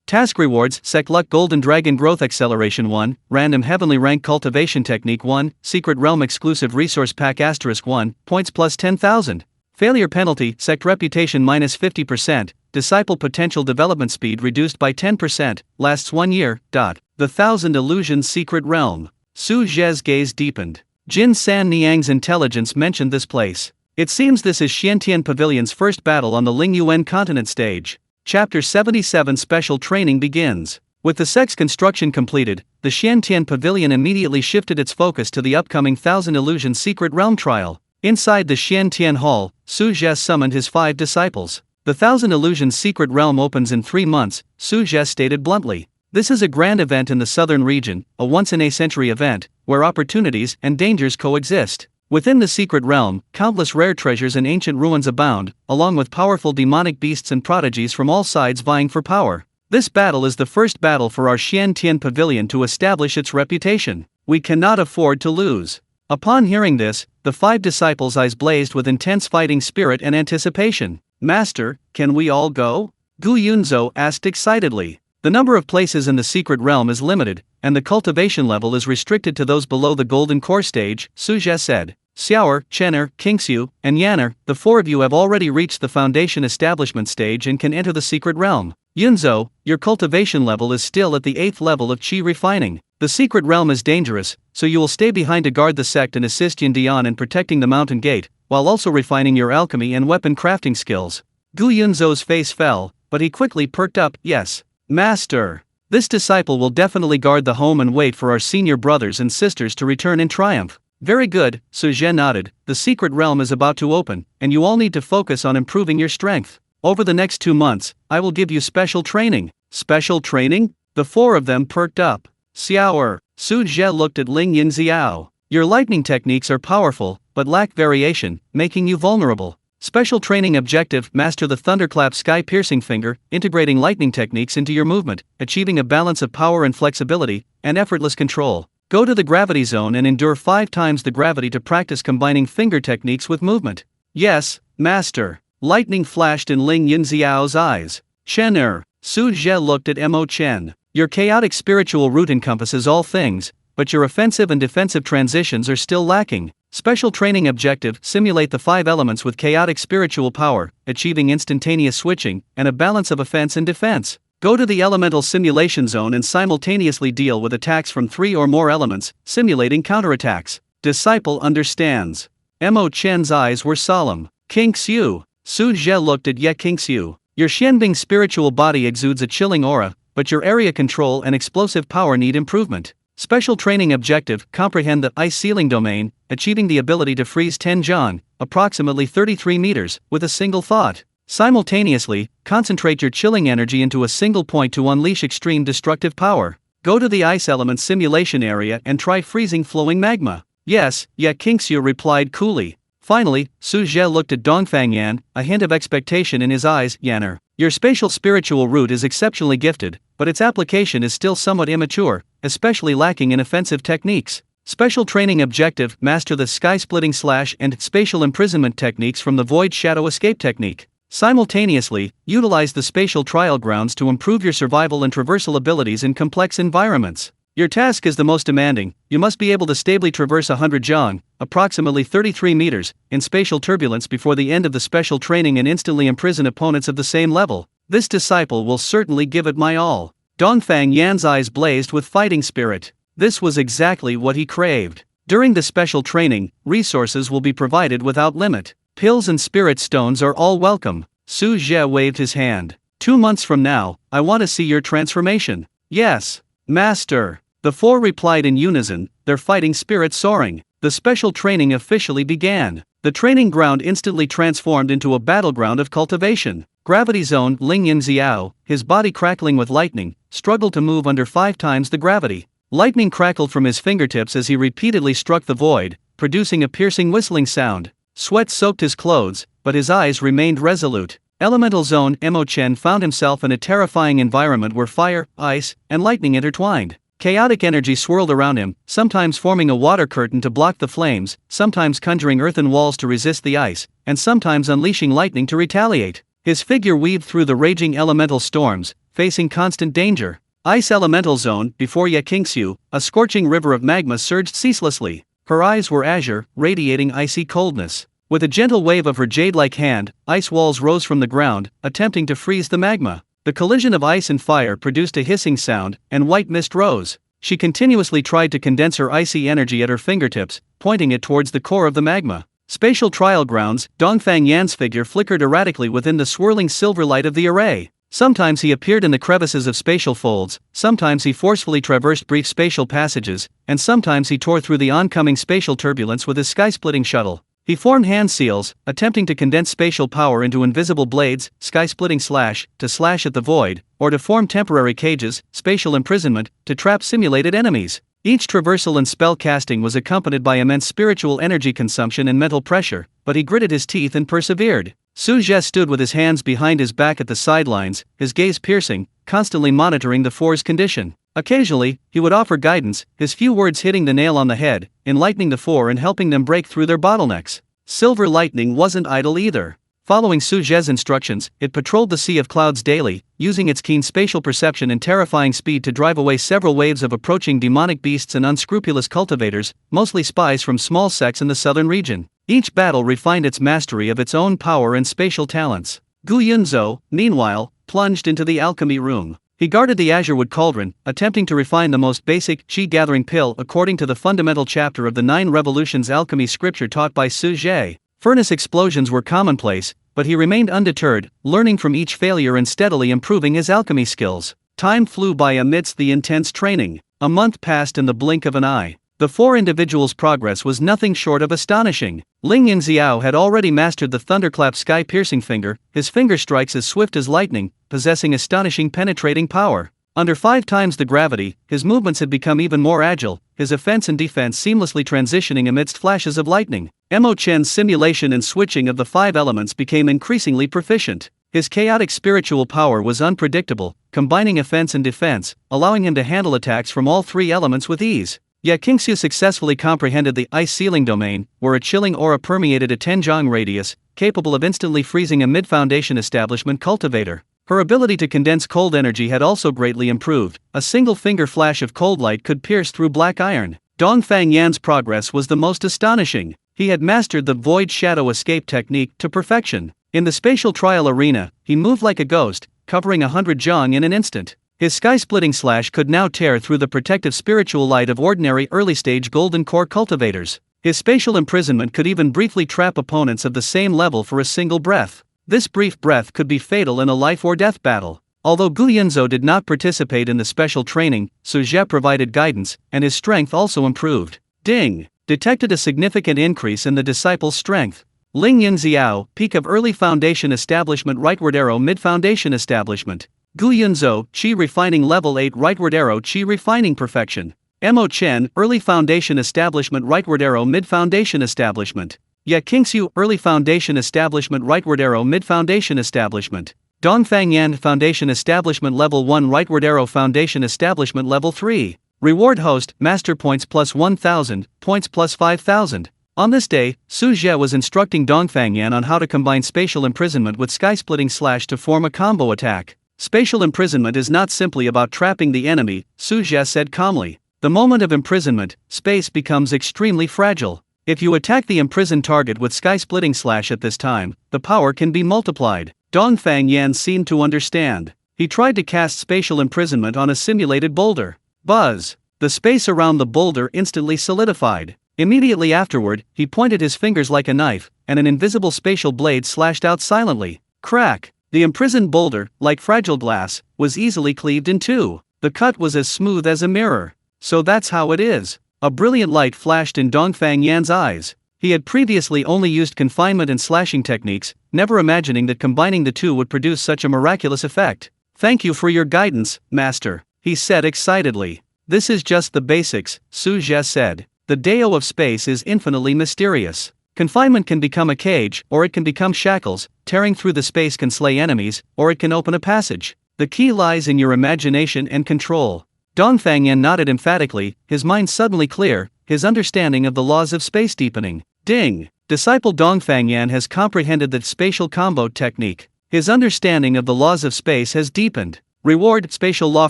Task rewards: Sect Luck Golden Dragon Growth Acceleration 1, Random Heavenly Rank Cultivation Technique 1, Secret Realm Exclusive Resource Pack *1, points plus 10,000. Failure penalty: Sect Reputation minus 50%, Disciple Potential Development Speed reduced by 10%, lasts 1 year. The 1000 Illusion Secret Realm. Su Zhe's gaze deepened. Jin San Niang's intelligence mentioned this place. It seems this is Xiantian Pavilion's first battle on the Lingyuan Continent stage. Chapter 77 Special Training begins. With the sect's construction completed, the Xiantian Pavilion immediately shifted its focus to the upcoming 1000 Illusion Secret Realm trial. Inside the Xian Tian Hall, Su Zhe summoned his 5 disciples. The Thousand Illusions secret realm opens in 3 months, Su Zhe stated bluntly. This is a grand event in the southern region, a once-in-a-century event, where opportunities and dangers coexist. Within the secret realm, countless rare treasures and ancient ruins abound, along with powerful demonic beasts and prodigies from all sides vying for power. This battle is the first battle for our Xian Tian Pavilion to establish its reputation. We cannot afford to lose. Upon hearing this, the 5 disciples' eyes blazed with intense fighting spirit and anticipation. Master, can we all go? Gu Yunzhou asked excitedly. The number of places in the secret realm is limited, and the cultivation level is restricted to those below the golden core stage, Su Zhe said. Xiaoer, Chener, Qingxiu, and Yanner, the 4 of you have already reached the foundation establishment stage and can enter the secret realm. Yunzhou, your cultivation level is still at the 8th level of qi refining. The secret realm is dangerous, so you will stay behind to guard the sect and assist Yandian in protecting the mountain gate, while also refining your alchemy and weapon crafting skills. Gu Yunzhou's face fell, but he quickly perked up. Yes, Master. This disciple will definitely guard the home and wait for our senior brothers and sisters to return in triumph. Very good, Su Zhe nodded. The secret realm is about to open, and you all need to focus on improving your strength. Over the next 2 months, I will give you special training. Special training? The 4 of them perked up. Xiaoer, Su Zhe looked at Ling Yunxiao. Your lightning techniques are powerful, but lack variation, making you vulnerable. Special training objective: master the thunderclap sky-piercing finger, integrating lightning techniques into your movement, achieving a balance of power and flexibility, and effortless control. Go to the gravity zone and endure 5 times the gravity to practice combining finger techniques with movement. Yes, Master. Lightning flashed in Ling Yunxiao's eyes. Chener, Su Zhe looked at Mo Chen. Your chaotic spiritual root encompasses all things, but your offensive and defensive transitions are still lacking. Special training objective: simulate the 5 elements with chaotic spiritual power, achieving instantaneous switching, and a balance of offense and defense. Go to the elemental simulation zone and simultaneously deal with attacks from 3 or more elements, simulating counterattacks. Disciple understands. Mo Chen's eyes were solemn. Qingxiu, Su Zhe looked at Ye Qingxiu. Your Xianbing spiritual body exudes a chilling aura, but your area control and explosive power need improvement. Special training objective: comprehend the ice ceiling domain, achieving the ability to freeze 10 zhan, approximately 33 meters, with a single thought. Simultaneously, concentrate your chilling energy into a single point to unleash extreme destructive power. Go to the ice element simulation area and try freezing flowing magma. Yes, Ye Qingxiu replied coolly. Finally, Su Zhe looked at Dongfang Yan, a hint of expectation in his eyes. Yanner, your spatial spiritual root is exceptionally gifted, but its application is still somewhat immature, especially lacking in offensive techniques. Special training objective: master the sky-splitting slash and spatial imprisonment techniques from the void shadow escape technique. Simultaneously, utilize the spatial trial grounds to improve your survival and traversal abilities in complex environments. Your task is the most demanding. You must be able to stably traverse 100 zhang, approximately 33 meters, in spatial turbulence before the end of the special training and instantly imprison opponents of the same level. This disciple will certainly give it my all. Dongfang Yan's eyes blazed with fighting spirit. This was exactly what he craved. During the special training, resources will be provided without limit. Pills and spirit stones are all welcome. Su Zhe waved his hand. 2 months from now, I want to see your transformation. Yes, Master. The 4 replied in unison, their fighting spirit soaring. The special training officially began. The training ground instantly transformed into a battleground of cultivation. Gravity zone: Ling Yunxiao, his body crackling with lightning, struggled to move under 5 times the gravity. Lightning crackled from his fingertips as he repeatedly struck the void, producing a piercing whistling sound. Sweat soaked his clothes, but his eyes remained resolute. Elemental zone: Mo Chen found himself in a terrifying environment where fire, ice, and lightning intertwined. Chaotic energy swirled around him, sometimes forming a water curtain to block the flames, sometimes conjuring earthen walls to resist the ice, and sometimes unleashing lightning to retaliate. His figure weaved through the raging elemental storms, facing constant danger. Ice elemental zone: before Ye Qingxiu, a scorching river of magma surged ceaselessly. Her eyes were azure, radiating icy coldness. With a gentle wave of her jade-like hand, ice walls rose from the ground, attempting to freeze the magma. The collision of ice and fire produced a hissing sound, and white mist rose. She continuously tried to condense her icy energy at her fingertips, pointing it towards the core of the magma. Spatial trial grounds: Dongfang Yan's figure flickered erratically within the swirling silver light of the array. Sometimes he appeared in the crevices of spatial folds, sometimes he forcefully traversed brief spatial passages, and sometimes he tore through the oncoming spatial turbulence with his sky-splitting shuttle. He formed hand seals, attempting to condense spatial power into invisible blades, sky-splitting slash, to slash at the void, or to form temporary cages, spatial imprisonment, to trap simulated enemies. Each traversal and spell casting was accompanied by immense spiritual energy consumption and mental pressure, but he gritted his teeth and persevered. Su Zhe stood with his hands behind his back at the sidelines, his gaze piercing, constantly monitoring the four's condition. Occasionally, he would offer guidance, his few words hitting the nail on the head, enlightening the four and helping them break through their bottlenecks. Silver Lightning wasn't idle either. Following Su Zhe's instructions, it patrolled the Sea of Clouds daily, using its keen spatial perception and terrifying speed to drive away several waves of approaching demonic beasts and unscrupulous cultivators, mostly spies from small sects in the southern region. Each battle refined its mastery of its own power and spatial talents. Gu Yunxiao, meanwhile, plunged into the alchemy room. He guarded the azurewood cauldron, attempting to refine the most basic qi-gathering pill according to the fundamental chapter of the 9 Revolutions alchemy scripture taught by Su Zhe. Furnace explosions were commonplace, but he remained undeterred, learning from each failure and steadily improving his alchemy skills. Time flew by amidst the intense training. A month passed in the blink of an eye. The 4 individuals' progress was nothing short of astonishing. Ling Yunxiao had already mastered the thunderclap sky-piercing finger, his finger strikes as swift as lightning, possessing astonishing penetrating power. Under 5 times the gravity, his movements had become even more agile, his offense and defense seamlessly transitioning amidst flashes of lightning. Mo Chen's simulation and switching of the 5 elements became increasingly proficient. His chaotic spiritual power was unpredictable, combining offense and defense, allowing him to handle attacks from all 3 elements with ease. Yet Qingxiu successfully comprehended the ice ceiling domain, where a chilling aura permeated a 10-zhang radius, capable of instantly freezing a mid-foundation establishment cultivator. Her ability to condense cold energy had also greatly improved. A single finger flash of cold light could pierce through black iron. Dongfang Yan's progress was the most astonishing. He had mastered the void shadow escape technique to perfection. In the spatial trial arena, he moved like a ghost, covering 100 zhang in an instant. His sky-splitting slash could now tear through the protective spiritual light of ordinary early-stage golden core cultivators. His spatial imprisonment could even briefly trap opponents of the same level for a single breath. This brief breath could be fatal in a life-or-death battle. Although Gu Yunxiao did not participate in the special training, Su Zhe provided guidance, and his strength also improved. Ding! Detected a significant increase in the disciple's strength. Ling Yunxiao, peak of early foundation establishment, rightward arrow mid-foundation establishment. Gu Yunxiao, Qi refining level 8, rightward arrow Qi refining perfection. Mo Chen, early foundation establishment, rightward arrow mid-foundation establishment. Ye Qingxiu, early foundation establishment, rightward arrow mid-foundation establishment. Dongfang Yan, foundation establishment level 1, rightward arrow foundation establishment level 3. Reward host, master points plus 1,000, points plus 5,000. On this day, Su Zhe was instructing Dongfang Yan on how to combine spatial imprisonment with sky-splitting slash to form a combo attack. Spatial imprisonment is not simply about trapping the enemy, Su Zhe said calmly. The moment of imprisonment, space becomes extremely fragile. If you attack the imprisoned target with sky-splitting slash at this time, the power can be multiplied. Dongfang Yan seemed to understand. He tried to cast spatial imprisonment on a simulated boulder. Buzz! The space around the boulder instantly solidified. Immediately afterward, he pointed his fingers like a knife, and an invisible spatial blade slashed out silently. Crack! The imprisoned boulder, like fragile glass, was easily cleaved in 2. The cut was as smooth as a mirror. So that's how it is. A brilliant light flashed in Dongfang Yan's eyes. He had previously only used confinement and slashing techniques, never imagining that combining the 2 would produce such a miraculous effect. Thank you for your guidance, Master, he said excitedly. This is just the basics, Su Zhe said. The Dao of space is infinitely mysterious. Confinement can become a cage, or it can become shackles. Tearing through the space can slay enemies, or it can open a passage. The key lies in your imagination and control. Dongfang Yan nodded emphatically, his mind suddenly clear, his understanding of the laws of space deepening. Ding! Disciple Dongfang Yan has comprehended the spatial combo technique. His understanding of the laws of space has deepened. Reward, spatial law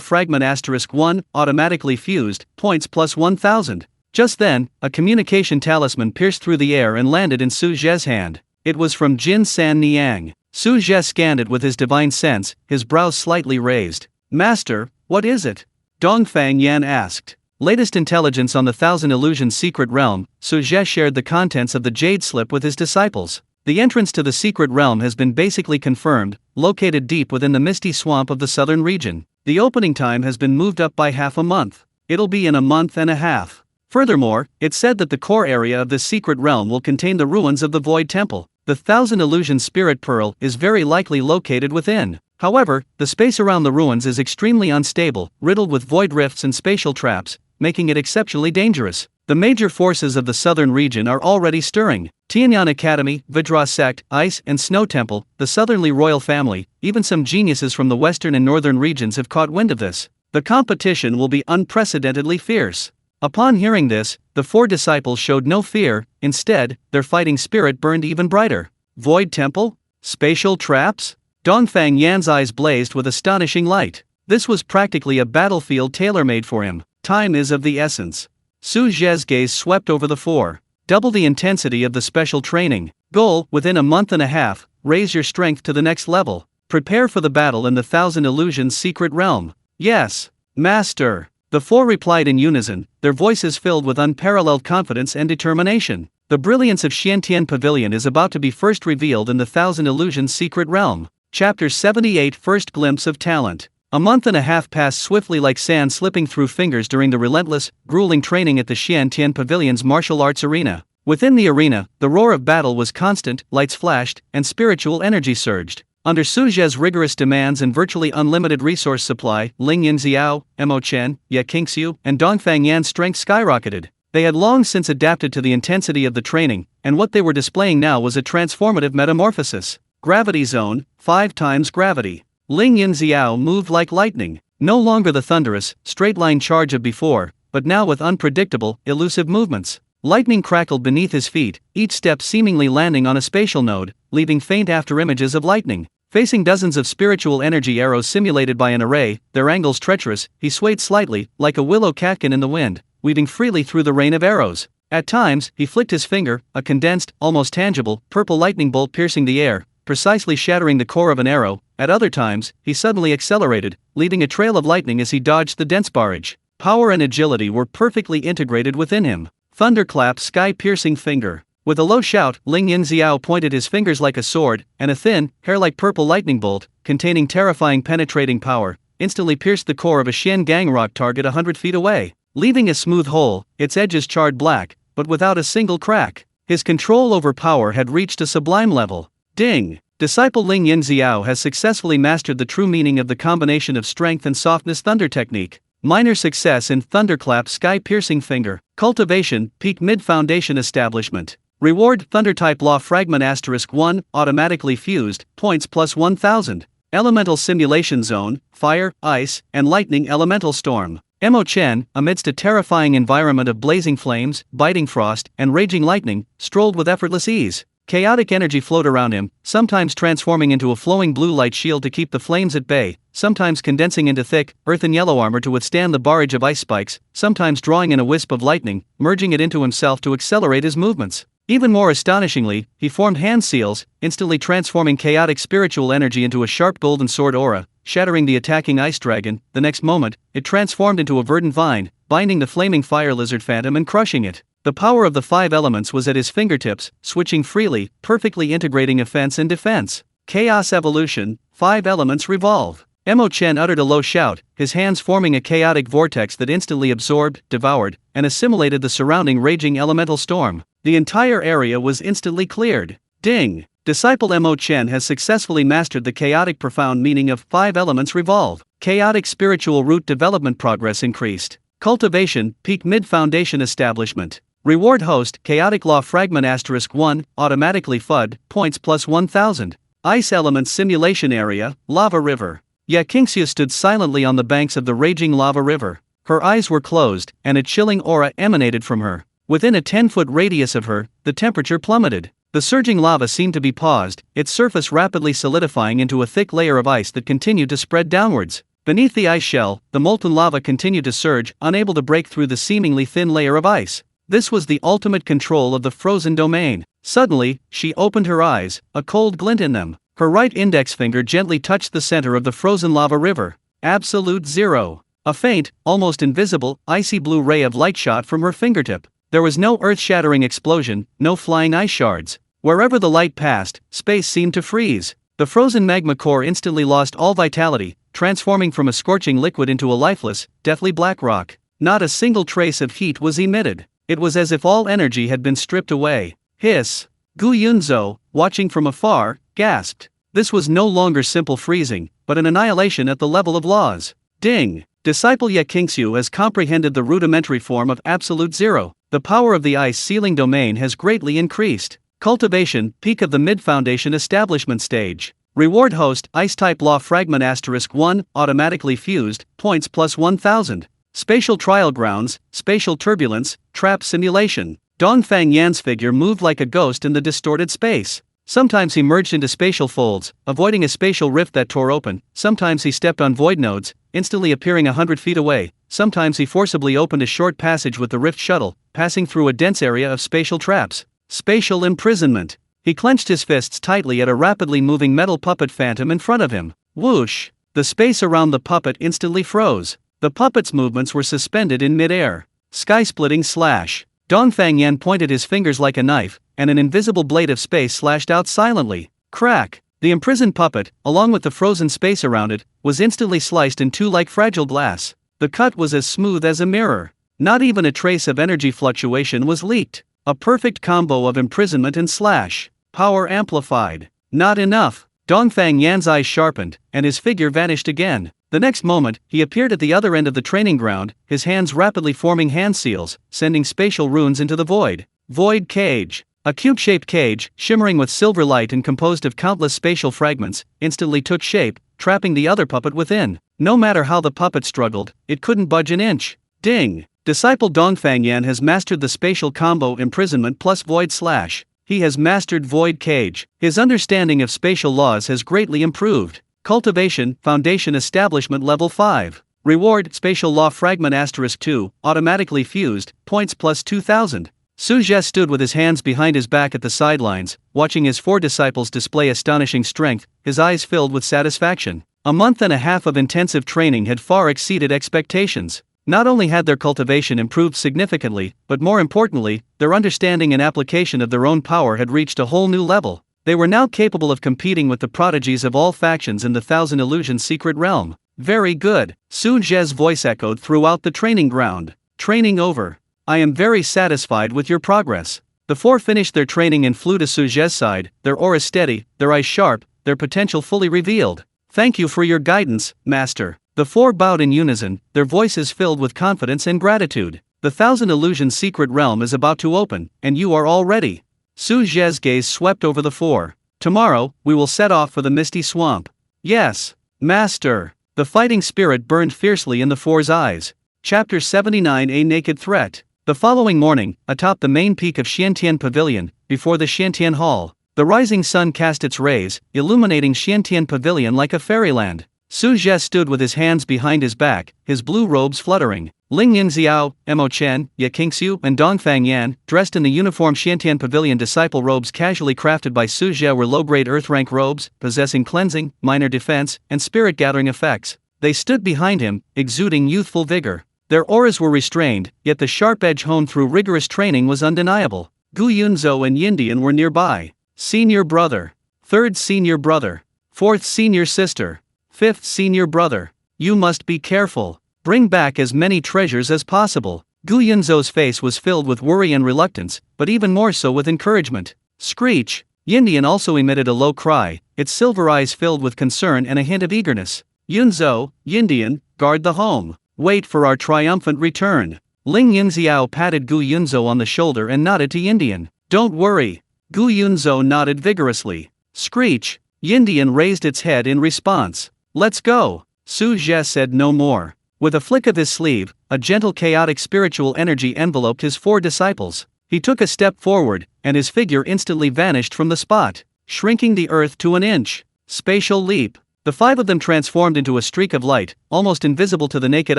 fragment *1, automatically fused, points plus 1,000. Just then, a communication talisman pierced through the air and landed in Su Zhe's hand. It was from Jin San Niang. Su Zhe scanned it with his divine sense, his brows slightly raised. Master, what is it? Dongfang Yan asked. Latest intelligence on the Thousand Illusions secret realm. Su Zhe shared the contents of the jade slip with his disciples. The entrance to the secret realm has been basically confirmed, located deep within the misty swamp of the southern region. The opening time has been moved up by half a month. It'll be in a month and a half. Furthermore, it said that the core area of this secret realm will contain the ruins of the Void Temple. The Thousand Illusion Spirit Pearl is very likely located within. However, the space around the ruins is extremely unstable, riddled with void rifts and spatial traps, making it exceptionally dangerous. The major forces of the southern region are already stirring. Tianyan Academy, Vidra Sect, Ice and Snow Temple, the Southerly Royal Family, even some geniuses from the western and northern regions have caught wind of this. The competition will be unprecedentedly fierce. Upon hearing this, the 4 disciples showed no fear. Instead, their fighting spirit burned even brighter. Void Temple? Spatial traps? Dongfang Yan's eyes blazed with astonishing light. This was practically a battlefield tailor-made for him. Time is of the essence. Su Zhe's gaze swept over the 4. Double the intensity of the special training. Goal: within a month and a half, raise your strength to the next level. Prepare for the battle in the Thousand Illusions secret realm. Yes, Master. The 4 replied in unison, their voices filled with unparalleled confidence and determination. The brilliance of Xiantian Pavilion is about to be first revealed in the Thousand Illusions secret realm. Chapter 78 First Glimpse of Talent. A month and a half passed swiftly like sand slipping through fingers during the relentless, grueling training at the Xiantian Pavilion's martial arts arena. Within the arena, the roar of battle was constant, lights flashed, and spiritual energy surged. Under Su Zhe's rigorous demands and virtually unlimited resource supply, Ling Yunxiao, Mo Chen, Ye Qingxiu, and Dongfang Yan's strength skyrocketed. They had long since adapted to the intensity of the training, and what they were displaying now was a transformative metamorphosis. Gravity zone, 5 times gravity. Ling Yunxiao moved like lightning, no longer the thunderous, straight-line charge of before, but now with unpredictable, elusive movements. Lightning crackled beneath his feet, each step seemingly landing on a spatial node, leaving faint afterimages of lightning. Facing dozens of spiritual energy arrows simulated by an array, their angles treacherous, he swayed slightly, like a willow catkin in the wind, weaving freely through the rain of arrows. At times, he flicked his finger, a condensed, almost tangible, purple lightning bolt piercing the air, precisely shattering the core of an arrow. At other times, he suddenly accelerated, leaving a trail of lightning as he dodged the dense barrage. Power and agility were perfectly integrated within him. Thunderclap sky-piercing finger. With a low shout, Ling Yunxiao pointed his fingers like a sword, and a thin, hair-like purple lightning bolt, containing terrifying penetrating power, instantly pierced the core of a Xian Gang rock target 100 feet away, leaving a smooth hole, its edges charred black, but without a single crack. His control over power had reached a sublime level. Ding! Disciple Ling Yunxiao has successfully mastered the true meaning of the combination of strength and softness thunder technique. Minor success in Thunderclap sky-piercing finger. Cultivation, peak mid-foundation establishment. Reward, Thunder-type law fragment *1, automatically fused, points plus 1000. Elemental simulation zone, fire, ice, and lightning elemental storm. Mo Chen, amidst a terrifying environment of blazing flames, biting frost, and raging lightning, strolled with effortless ease. Chaotic energy flowed around him, sometimes transforming into a flowing blue light shield to keep the flames at bay, sometimes condensing into thick, earthen yellow armor to withstand the barrage of ice spikes, sometimes drawing in a wisp of lightning, merging it into himself to accelerate his movements. Even more astonishingly, he formed hand seals, instantly transforming chaotic spiritual energy into a sharp golden sword aura, shattering the attacking ice dragon. The next moment, it transformed into a verdant vine, binding the flaming fire lizard phantom and crushing it. The power of the 5 elements was at his fingertips, switching freely, perfectly integrating offense and defense. Chaos evolution, 5 elements revolve. Mo Chen uttered a low shout, his hands forming a chaotic vortex that instantly absorbed, devoured, and assimilated the surrounding raging elemental storm. The entire area was instantly cleared. Ding! Disciple Mo Chen has successfully mastered the chaotic profound meaning of 5 elements revolve. Chaotic spiritual root development progress increased. Cultivation, peak mid-foundation establishment. Reward host, chaotic law fragment *1, automatically FUD, points plus 1000. Ice element simulation area, lava river. Ye Qingxiu stood silently on the banks of the raging lava river. Her eyes were closed, and a chilling aura emanated from her. Within a 10-foot radius of her, the temperature plummeted. The surging lava seemed to be paused, its surface rapidly solidifying into a thick layer of ice that continued to spread downwards. Beneath the ice shell, the molten lava continued to surge, unable to break through the seemingly thin layer of ice. This was the ultimate control of the frozen domain. Suddenly, she opened her eyes, a cold glint in them. Her right index finger gently touched the center of the frozen lava river. Absolute zero. A faint, almost invisible, icy blue ray of light shot from her fingertip. There was no earth-shattering explosion, no flying ice shards. Wherever the light passed, space seemed to freeze. The frozen magma core instantly lost all vitality, transforming from a scorching liquid into a lifeless, deathly black rock. Not a single trace of heat was emitted. It was as if all energy had been stripped away. Hiss! Gu Yunzhou, watching from afar, gasped. This was no longer simple freezing, but an annihilation at the level of laws. Ding! Disciple Ye Qingxiu has comprehended the rudimentary form of absolute zero. The power of the ice sealing domain has greatly increased. Cultivation, peak of the mid-foundation establishment stage. Reward host, Ice-type law fragment *1, automatically fused, points plus 1000. Spatial trial grounds, spatial turbulence, trap simulation. Dongfang Yan's figure moved like a ghost in the distorted space. Sometimes he merged into spatial folds, avoiding a spatial rift that tore open. Sometimes he stepped on void nodes, instantly appearing 100 feet away. Sometimes he forcibly opened a short passage with the rift shuttle, passing through a dense area of spatial traps. Spatial imprisonment. He clenched his fists tightly at a rapidly moving metal puppet phantom in front of him. Whoosh! The space around the puppet instantly froze. The puppet's movements were suspended in mid-air. Sky-splitting slash. Dongfang Yan pointed his fingers like a knife, and an invisible blade of space slashed out silently. Crack! The imprisoned puppet, along with the frozen space around it, was instantly sliced in two like fragile glass. The cut was as smooth as a mirror. Not even a trace of energy fluctuation was leaked. A perfect combo of imprisonment and slash. Power amplified. Not enough. Dongfang Yan's eyes sharpened, and his figure vanished again. The next moment, he appeared at the other end of the training ground, his hands rapidly forming hand seals, sending spatial runes into the void. Void cage. A cube-shaped cage, shimmering with silver light and composed of countless spatial fragments, instantly took shape, trapping the other puppet within. No matter how the puppet struggled, it couldn't budge an inch. Ding! Disciple Dongfang Yan has mastered the spatial combo imprisonment plus void slash. He has mastered void cage. His understanding of spatial laws has greatly improved. Cultivation, foundation establishment level 5. Reward, spatial law fragment *2, automatically fused, points plus 2000. Su Zhe stood with his hands behind his back at the sidelines, watching his 4 disciples display astonishing strength, his eyes filled with satisfaction. A month and a half of intensive training had far exceeded expectations. Not only had their cultivation improved significantly, but more importantly, their understanding and application of their own power had reached a whole new level. They were now capable of competing with the prodigies of all factions in the Thousand Illusions secret realm. Very good. Su Zhe's voice echoed throughout the training ground. Training over. I am very satisfied with your progress. The 4 finished their training and flew to Su Zhe's side, their auras steady, their eyes sharp, their potential fully revealed. Thank you for your guidance, Master. The 4 bowed in unison, their voices filled with confidence and gratitude. The Thousand Illusions secret realm is about to open, and you are all ready. Su Zhe's gaze swept over the 4. Tomorrow, we will set off for the Misty Swamp. Yes, Master. The fighting spirit burned fiercely in the 4's eyes. Chapter 79 A Naked Threat. The following morning, atop the main peak of Xiantian Pavilion, before the Xiantian Hall, the rising sun cast its rays, illuminating Xiantian Pavilion like a fairyland. Su Zhe stood with his hands behind his back, his blue robes fluttering. Ling Yunxiao, Mo Chen, Ye Qingxiu, and Dongfang Yan, dressed in the uniform Xiantian Pavilion disciple robes casually crafted by Su Zhe, were low-grade earth-rank robes, possessing cleansing, minor defense, and spirit-gathering effects. They stood behind him, exuding youthful vigor. Their auras were restrained, yet the sharp edge honed through rigorous training was undeniable. Gu Yunzhou and Yindian were nearby. Senior brother. Third senior brother. Fourth senior sister. Fifth senior brother. You must be careful. Bring back as many treasures as possible. Gu Yunzhou's face was filled with worry and reluctance, but even more so with encouragement. Screech. Yindian also emitted a low cry, its silver eyes filled with concern and a hint of eagerness. Yunzhou, Yindian, guard the home. Wait for our triumphant return. Ling Yunxiao patted Gu Yunzhou on the shoulder and nodded to Yindian. Don't worry. Gu Yunzhou nodded vigorously. Screech. Yindian raised its head in response. Let's go. Su Zhe said no more. With a flick of his sleeve, a gentle chaotic spiritual energy enveloped his 4 disciples. He took a step forward, and his figure instantly vanished from the spot, shrinking the earth to an inch. Spatial leap. The 5 of them transformed into a streak of light, almost invisible to the naked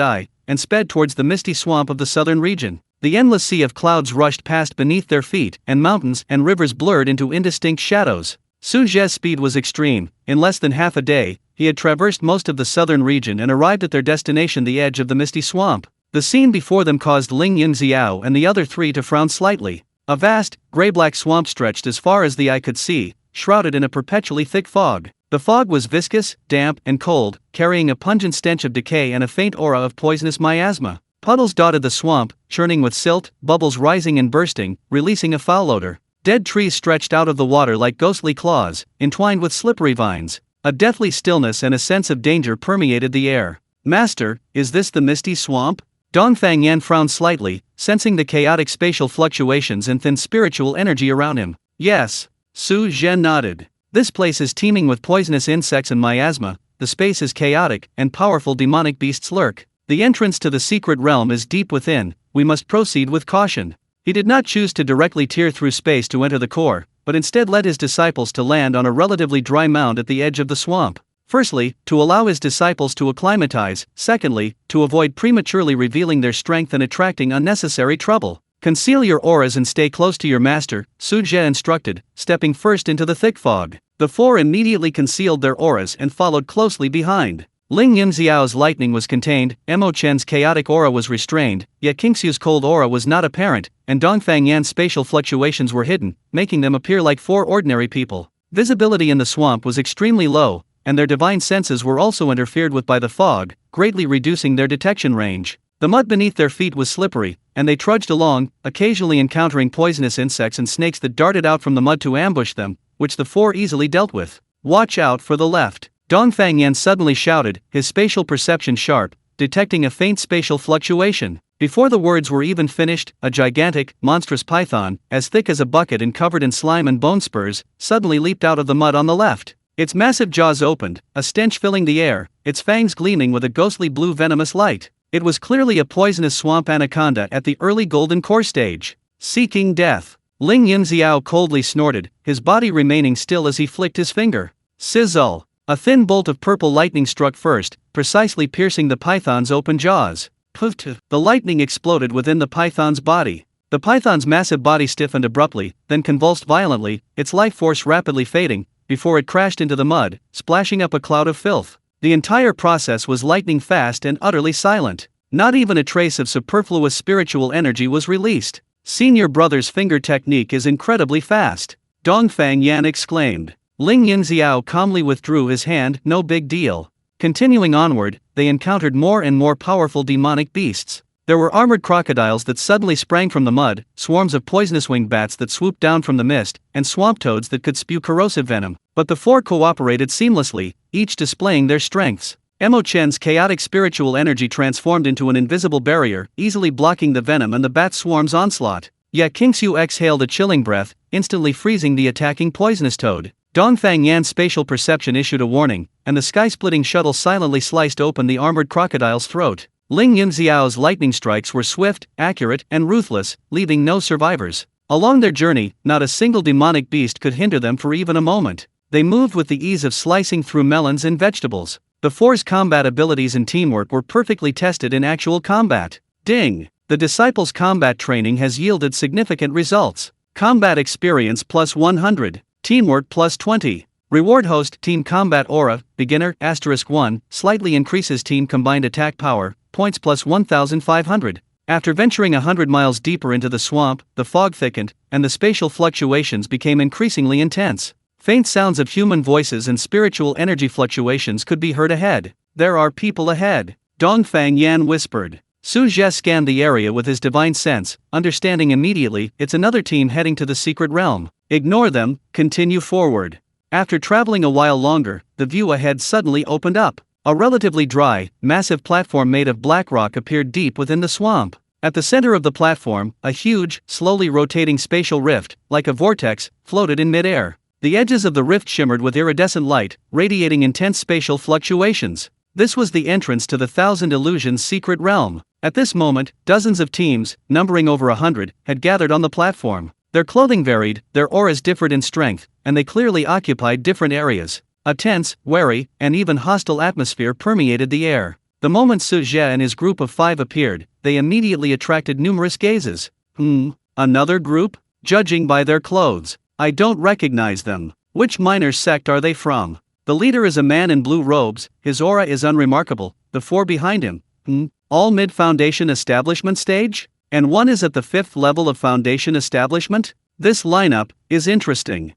eye, and sped towards the misty swamp of the southern region. The endless sea of clouds rushed past beneath their feet, and mountains and rivers blurred into indistinct shadows. Su Zhe's speed was extreme. In less than half a day, he had traversed most of the southern region and arrived at their destination, the edge of the misty swamp. The scene before them caused Ling Yunxiao and the other 3 to frown slightly. A vast, gray-black swamp stretched as far as the eye could see, shrouded in a perpetually thick fog. The fog was viscous, damp, and cold, carrying a pungent stench of decay and a faint aura of poisonous miasma. Puddles dotted the swamp, churning with silt, bubbles rising and bursting, releasing a foul odor. Dead trees stretched out of the water like ghostly claws, entwined with slippery vines. A deathly stillness and a sense of danger permeated the air. Master, is this the misty swamp? Dongfang Yan frowned slightly, sensing the chaotic spatial fluctuations and thin spiritual energy around him. Yes. Su Zhe nodded. This place is teeming with poisonous insects and miasma, the space is chaotic, and powerful demonic beasts lurk. The entrance to the secret realm is deep within, we must proceed with caution. He did not choose to directly tear through space to enter the core, but instead led his disciples to land on a relatively dry mound at the edge of the swamp. Firstly, to allow his disciples to acclimatize, secondly, to avoid prematurely revealing their strength and attracting unnecessary trouble. Conceal your auras and stay close to your master, Su Zhe instructed, stepping first into the thick fog. The four immediately concealed their auras and followed closely behind. Ling Yunxiao's lightning was contained, Mo Chen's chaotic aura was restrained, yet Qingxiu's cold aura was not apparent, and Dongfang Yan's spatial fluctuations were hidden, making them appear like four ordinary people. Visibility in the swamp was extremely low, and their divine senses were also interfered with by the fog, greatly reducing their detection range. The mud beneath their feet was slippery, and they trudged along, occasionally encountering poisonous insects and snakes that darted out from the mud to ambush them, which the four easily dealt with. Watch out for the left. Dongfang Yan suddenly shouted, his spatial perception sharp, detecting a faint spatial fluctuation. Before the words were even finished, a gigantic, monstrous python, as thick as a bucket and covered in slime and bone spurs, suddenly leaped out of the mud on the left. Its massive jaws opened, a stench filling the air, its fangs gleaming with a ghostly blue venomous light. It was clearly a poisonous swamp anaconda at the early golden core stage. Seeking death. Ling Yunxiao coldly snorted, his body remaining still as he flicked his finger. Sizzle. A thin bolt of purple lightning struck first, precisely piercing the python's open jaws. Puff! The lightning exploded within the python's body. The python's massive body stiffened abruptly, then convulsed violently, its life force rapidly fading, before it crashed into the mud, splashing up a cloud of filth. The entire process was lightning fast and utterly silent. Not even a trace of superfluous spiritual energy was released. Senior brother's finger technique is incredibly fast. Dongfang Yan exclaimed. Ling Yunxiao calmly withdrew his hand, no big deal. Continuing onward, they encountered more and more powerful demonic beasts. There were armored crocodiles that suddenly sprang from the mud, swarms of poisonous winged bats that swooped down from the mist, and swamp toads that could spew corrosive venom. But the four cooperated seamlessly, each displaying their strengths. Mo Chen's chaotic spiritual energy transformed into an invisible barrier, easily blocking the venom and the bat swarm's onslaught. Yet Qingxiu exhaled a chilling breath, instantly freezing the attacking poisonous toad. Dongfang Yan's spatial perception issued a warning, and the sky-splitting shuttle silently sliced open the armored crocodile's throat. Ling Yunxiao's lightning strikes were swift, accurate, and ruthless, leaving no survivors. Along their journey, not a single demonic beast could hinder them for even a moment. They moved with the ease of slicing through melons and vegetables. The four's combat abilities and teamwork were perfectly tested in actual combat. Ding! The disciples' combat training has yielded significant results. Combat experience plus 100. Teamwork plus 20. Reward host Team Combat Aura, Beginner, *1, slightly increases team combined attack power, points plus 1,500. After venturing 100 miles deeper into the swamp, the fog thickened, and the spatial fluctuations became increasingly intense. Faint sounds of human voices and spiritual energy fluctuations could be heard ahead. There are people ahead, Dongfang Yan whispered. Su Zhe scanned the area with his divine sense, understanding immediately it's another team heading to the secret realm. Ignore them, continue forward. After traveling a while longer, the view ahead suddenly opened up. A relatively dry, massive platform made of black rock appeared deep within the swamp. At the center of the platform, a huge, slowly rotating spatial rift, like a vortex, floated in midair. The edges of the rift shimmered with iridescent light, radiating intense spatial fluctuations. This was the entrance to the Thousand Illusions secret realm. At this moment, dozens of teams, numbering over 100, had gathered on the platform. Their clothing varied, their auras differed in strength, and they clearly occupied different areas. A tense, wary, and even hostile atmosphere permeated the air. The moment Su Zhe and his group of 5 appeared, they immediately attracted numerous gazes. Another group? Judging by their clothes, I don't recognize them. Which minor sect are they from? The leader is a man in blue robes, his aura is unremarkable, the 4 behind him. All mid-foundation establishment stage? And one is at the 5th level of foundation establishment? This lineup is interesting.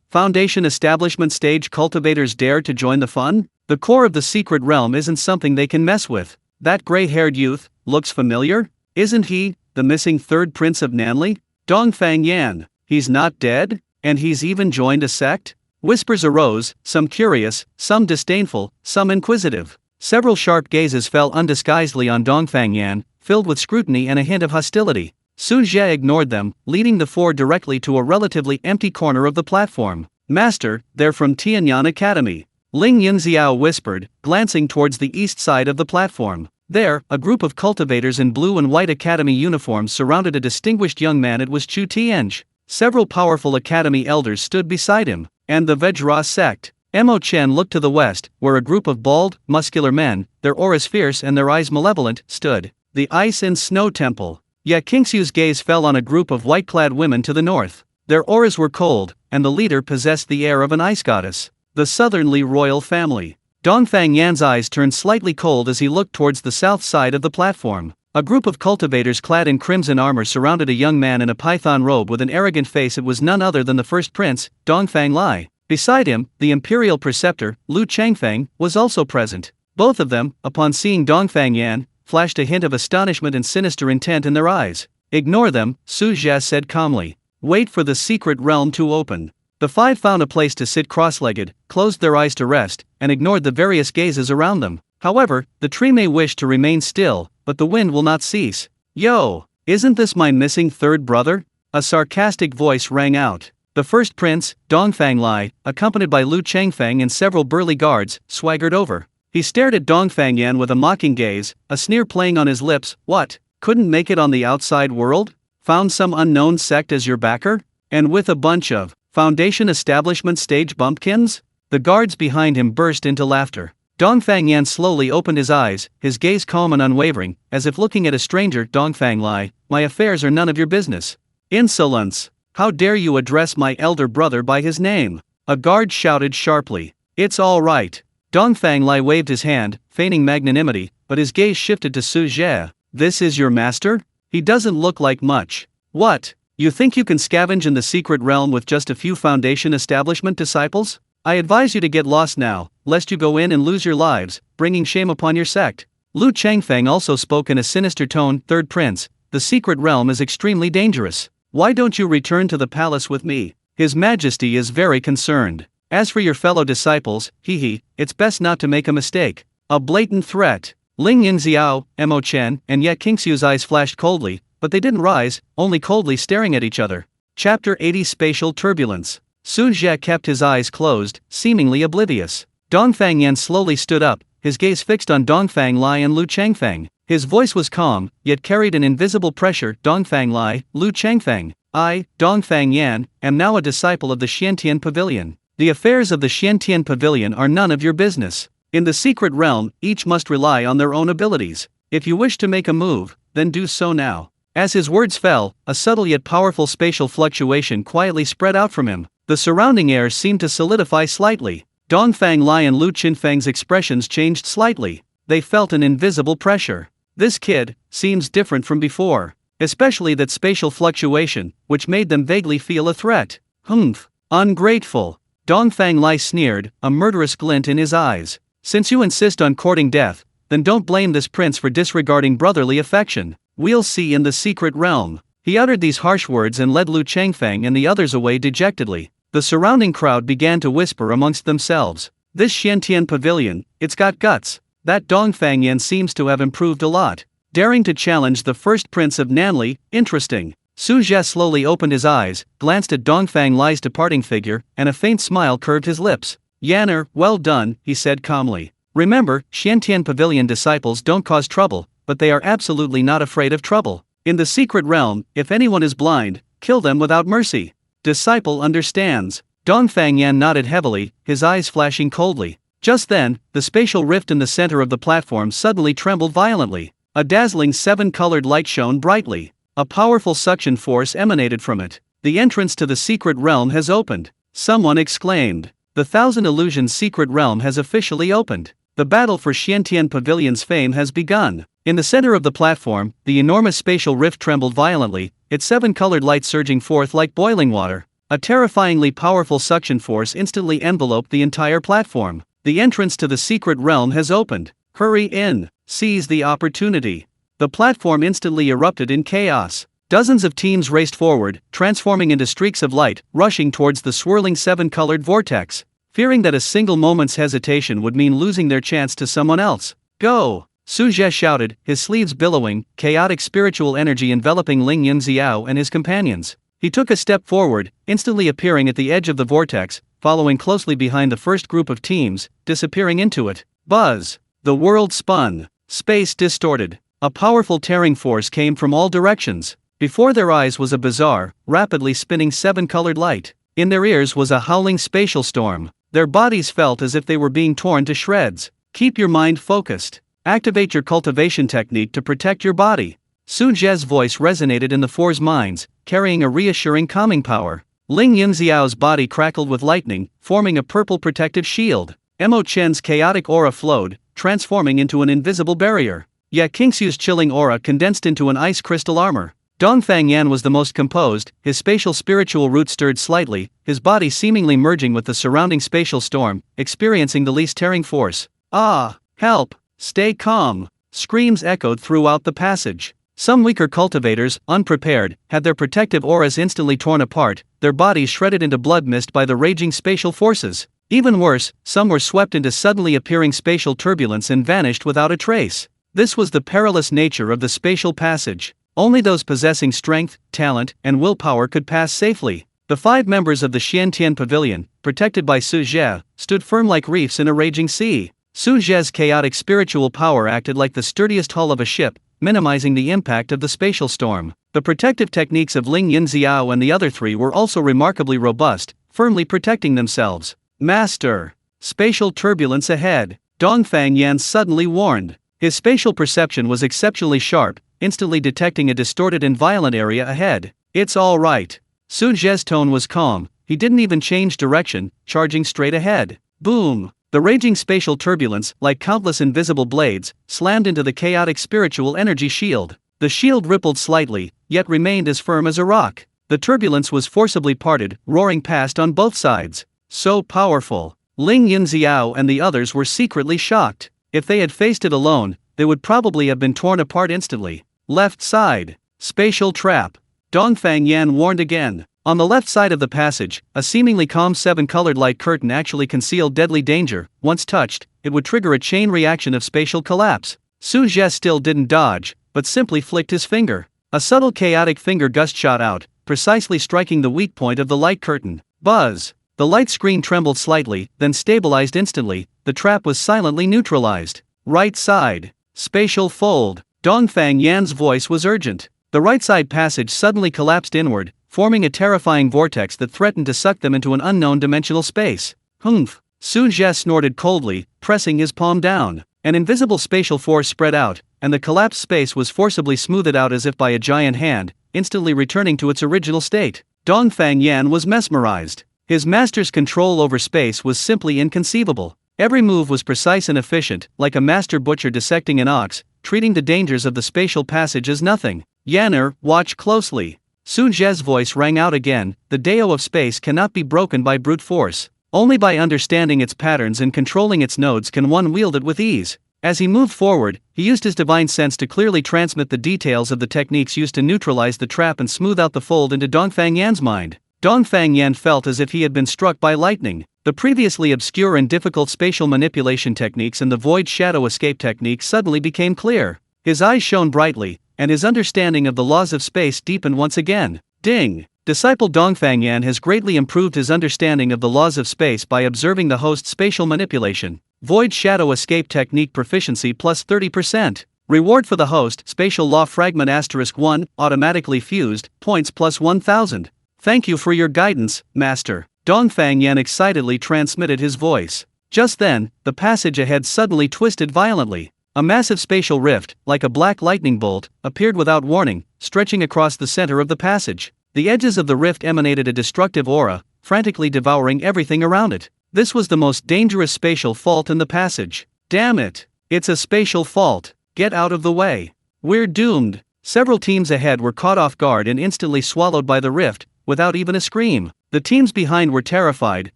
Foundation establishment stage cultivators dare to join the fun? The core of the secret realm isn't something they can mess with. That gray-haired youth looks familiar? Isn't he the missing third prince of Nanli? Dongfang Yan. He's not dead? And he's even joined a sect? Whispers arose, some curious, some disdainful, some inquisitive. Several sharp gazes fell undisguisedly on Dongfang Yan, filled with scrutiny and a hint of hostility. Su Zhe ignored them, leading the four directly to a relatively empty corner of the platform. Master, they're from Tianyan Academy. Ling Yunxiao whispered, glancing towards the east side of the platform. There, a group of cultivators in blue and white academy uniforms surrounded a distinguished young man. It was Chu Tianj. Several powerful academy elders stood beside him, and the Vajra sect. Mo Chen looked to the west, where a group of bald, muscular men, their auras fierce and their eyes malevolent, stood. The Ice and Snow Temple. Ye Qingxiu's gaze fell on a group of white-clad women to the north. Their auras were cold, and the leader possessed the air of an ice goddess. The Southernly royal family. Dongfang Yan's eyes turned slightly cold as he looked towards the south side of the platform. A group of cultivators clad in crimson armor surrounded a young man in a python robe with an arrogant face. It was none other than the first prince, Dongfang Lai. Beside him, the imperial preceptor, Lu Changfeng, was also present. Both of them, upon seeing Dongfang Yan, flashed a hint of astonishment and sinister intent in their eyes. Ignore them, Su Zhe said calmly. Wait for the secret realm to open. The five found a place to sit cross-legged, closed their eyes to rest, and ignored the various gazes around them. However, the tree may wish to remain still, but the wind will not cease. Yo! Isn't this my missing third brother? A sarcastic voice rang out. The first prince, Dongfang Lai, accompanied by Lu Changfeng and several burly guards, swaggered over. He stared at Dongfang Yan with a mocking gaze, a sneer playing on his lips. What? Couldn't make it on the outside world? Found some unknown sect as your backer? And with a bunch of Foundation establishment stage bumpkins? The guards behind him burst into laughter. Dongfang Yan slowly opened his eyes, his gaze calm and unwavering, as if looking at a stranger. Dongfang Lai, my affairs are none of your business. Insolence! How dare you address my elder brother by his name? A guard shouted sharply. It's all right. Dongfang Lai waved his hand, feigning magnanimity, but his gaze shifted to Su Zhe. This is your master? He doesn't look like much. What? You think you can scavenge in the secret realm with just a few Foundation establishment disciples? I advise you to get lost now, lest you go in and lose your lives, bringing shame upon your sect. Lu Changfeng also spoke in a sinister tone. Third prince, the secret realm is extremely dangerous. Why don't you return to the palace with me? His Majesty is very concerned. As for your fellow disciples, it's best not to make a mistake. A blatant threat. Ling Yunxiao, Mo Chen, and Ye Qingxiu's eyes flashed coldly, but they didn't rise, only coldly staring at each other. Chapter 80 Spatial Turbulence. Su Zhe kept his eyes closed, seemingly oblivious. Dongfang Yan slowly stood up, his gaze fixed on Dongfang Lai and Lu Changfeng. His voice was calm, yet carried an invisible pressure. Dongfang Lai, Lu Changfeng. I, Dongfang Yan, am now a disciple of the Xiantian Pavilion. The affairs of the Xiantian Pavilion are none of your business. In the secret realm, each must rely on their own abilities. If you wish to make a move, then do so now. As his words fell, a subtle yet powerful spatial fluctuation quietly spread out from him. The surrounding air seemed to solidify slightly. Dongfang Lai and Lu Qinfeng's expressions changed slightly. They felt an invisible pressure. This kid seems different from before. Especially that spatial fluctuation, which made them vaguely feel a threat. Humph. Ungrateful. Dongfang Lai sneered, a murderous glint in his eyes. Since you insist on courting death, then don't blame this prince for disregarding brotherly affection. We'll see in the secret realm. He uttered these harsh words and led Lu Changfeng and the others away dejectedly. The surrounding crowd began to whisper amongst themselves. This Xiantian Pavilion, it's got guts. That Dongfang Yan seems to have improved a lot. Daring to challenge the first prince of Nanli, interesting. Su Zhe slowly opened his eyes, glanced at Dongfang Lai's departing figure, and a faint smile curved his lips. Yanner, well done, he said calmly. Remember, Xiantian Pavilion disciples don't cause trouble, but they are absolutely not afraid of trouble. In the secret realm, if anyone is blind, kill them without mercy. Disciple understands. Dongfang Yan nodded heavily, his eyes flashing coldly. Just then, the spatial rift in the center of the platform suddenly trembled violently. A dazzling seven-colored light shone brightly. A powerful suction force emanated from it. The entrance to the secret realm has opened. Someone exclaimed. The Thousand Illusions secret realm has officially opened. The battle for Xiantian Pavilion's fame has begun. In the center of the platform, the enormous spatial rift trembled violently, its seven-colored light surging forth like boiling water. A terrifyingly powerful suction force instantly enveloped the entire platform. The entrance to the secret realm has opened. Hurry in. Seize the opportunity. The platform instantly erupted in chaos. Dozens of teams raced forward, transforming into streaks of light, rushing towards the swirling seven-colored vortex, fearing that a single moment's hesitation would mean losing their chance to someone else. Go! Su Zhe shouted, his sleeves billowing, chaotic spiritual energy enveloping Ling Yunxiao and his companions. He took a step forward, instantly appearing at the edge of the vortex, following closely behind the first group of teams, disappearing into it. Buzz! The world spun. Space distorted. A powerful tearing force came from all directions. Before their eyes was a bizarre, rapidly spinning seven-colored light. In their ears was a howling spatial storm. Their bodies felt as if they were being torn to shreds. Keep your mind focused. Activate your cultivation technique to protect your body. Su Zhe's voice resonated in the four's minds, carrying a reassuring calming power. Ling Yunxiao's body crackled with lightning, forming a purple protective shield. Mo Chen's chaotic aura flowed, transforming into an invisible barrier. Ye Qingxiu's chilling aura condensed into an ice crystal armor. Dongfang Yan was the most composed, his spatial spiritual roots stirred slightly, his body seemingly merging with the surrounding spatial storm, experiencing the least tearing force. Ah! Help! Stay calm! Screams echoed throughout the passage. Some weaker cultivators, unprepared, had their protective auras instantly torn apart, their bodies shredded into blood mist by the raging spatial forces. Even worse, some were swept into suddenly appearing spatial turbulence and vanished without a trace. This was the perilous nature of the spatial passage. Only those possessing strength, talent, and willpower could pass safely. The 5 members of the Xiantian Pavilion, protected by Su Zhe, stood firm like reefs in a raging sea. Su Zhe's chaotic spiritual power acted like the sturdiest hull of a ship, minimizing the impact of the spatial storm. The protective techniques of Ling Yunxiao and the other 3 were also remarkably robust, firmly protecting themselves. Master! Spatial turbulence ahead! Dongfang Yan suddenly warned. His spatial perception was exceptionally sharp, instantly detecting a distorted and violent area ahead. It's all right. Su Zhe's tone was calm, he didn't even change direction, charging straight ahead. Boom! The raging spatial turbulence, like countless invisible blades, slammed into the chaotic spiritual energy shield. The shield rippled slightly, yet remained as firm as a rock. The turbulence was forcibly parted, roaring past on both sides. So powerful. Ling Yunxiao and the others were secretly shocked. If they had faced it alone, they would probably have been torn apart instantly. Left side. Spatial trap. Dongfang Yan warned again. On the left side of the passage, a seemingly calm seven-colored light curtain actually concealed deadly danger. Once touched, it would trigger a chain reaction of spatial collapse. Su Zhe still didn't dodge, but simply flicked his finger. A subtle chaotic finger gust shot out, precisely striking the weak point of the light curtain. Buzz! The light screen trembled slightly, then stabilized instantly. The trap was silently neutralized. Right side. Spatial fold. Dongfang Yan's voice was urgent. The right side passage suddenly collapsed inward, forming a terrifying vortex that threatened to suck them into an unknown dimensional space. Humph! Su Zhe snorted coldly, pressing his palm down. An invisible spatial force spread out, and the collapsed space was forcibly smoothed out as if by a giant hand, instantly returning to its original state. Dongfang Yan was mesmerized. His master's control over space was simply inconceivable. Every move was precise and efficient, like a master butcher dissecting an ox, treating the dangers of the spatial passage as nothing. Yanner, watch closely. Su Zhe's voice rang out again. The Dao of space cannot be broken by brute force. Only by understanding its patterns and controlling its nodes can one wield it with ease. As he moved forward, he used his divine sense to clearly transmit the details of the techniques used to neutralize the trap and smooth out the fold into Dongfang Yan's mind. Dongfang Yan felt as if he had been struck by lightning. The previously obscure and difficult spatial manipulation techniques and the void shadow escape technique suddenly became clear. His eyes shone brightly, and his understanding of the laws of space deepened once again. Ding! Disciple Dongfang Yan has greatly improved his understanding of the laws of space by observing the host's spatial manipulation. Void shadow escape technique proficiency plus 30%. Reward for the host, spatial law fragment *1, automatically fused, points plus 1000. Thank you for your guidance, Master. Dongfang Yan excitedly transmitted his voice. Just then, the passage ahead suddenly twisted violently. A massive spatial rift, like a black lightning bolt, appeared without warning, stretching across the center of the passage. The edges of the rift emanated a destructive aura, frantically devouring everything around it. This was the most dangerous spatial fault in the passage. Damn it! It's a spatial fault. Get out of the way. We're doomed. Several teams ahead were caught off guard and instantly swallowed by the rift, without even a scream. The teams behind were terrified,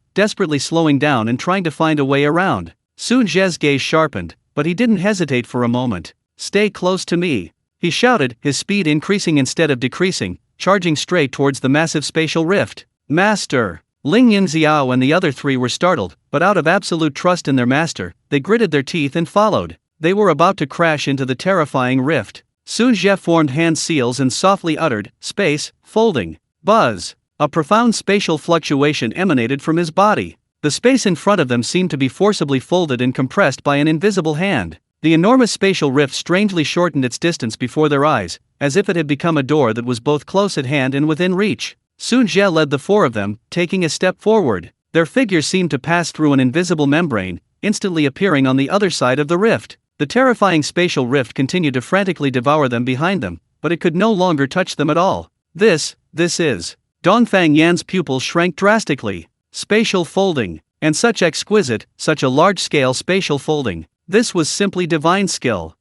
desperately slowing down and trying to find a way around. Su Zhe's gaze sharpened, but he didn't hesitate for a moment. "Stay close to me," he shouted, his speed increasing instead of decreasing, charging straight towards the massive spatial rift. "Master!" Ling Yunxiao and the other three were startled, but out of absolute trust in their master, they gritted their teeth and followed. They were about to crash into the terrifying rift. Su Zhe formed hand seals and softly uttered, "Space, folding." Buzz! A profound spatial fluctuation emanated from his body. The space in front of them seemed to be forcibly folded and compressed by an invisible hand. The enormous spatial rift strangely shortened its distance before their eyes, as if it had become a door that was both close at hand and within reach. Su Zhe led the four of them, taking a step forward. Their figures seemed to pass through an invisible membrane, instantly appearing on the other side of the rift. The terrifying spatial rift continued to frantically devour them behind them, but it could no longer touch them at all. This is. Dongfang Yan's pupils shrank drastically. Spatial folding. And such exquisite, such a large-scale spatial folding. This was simply divine skill.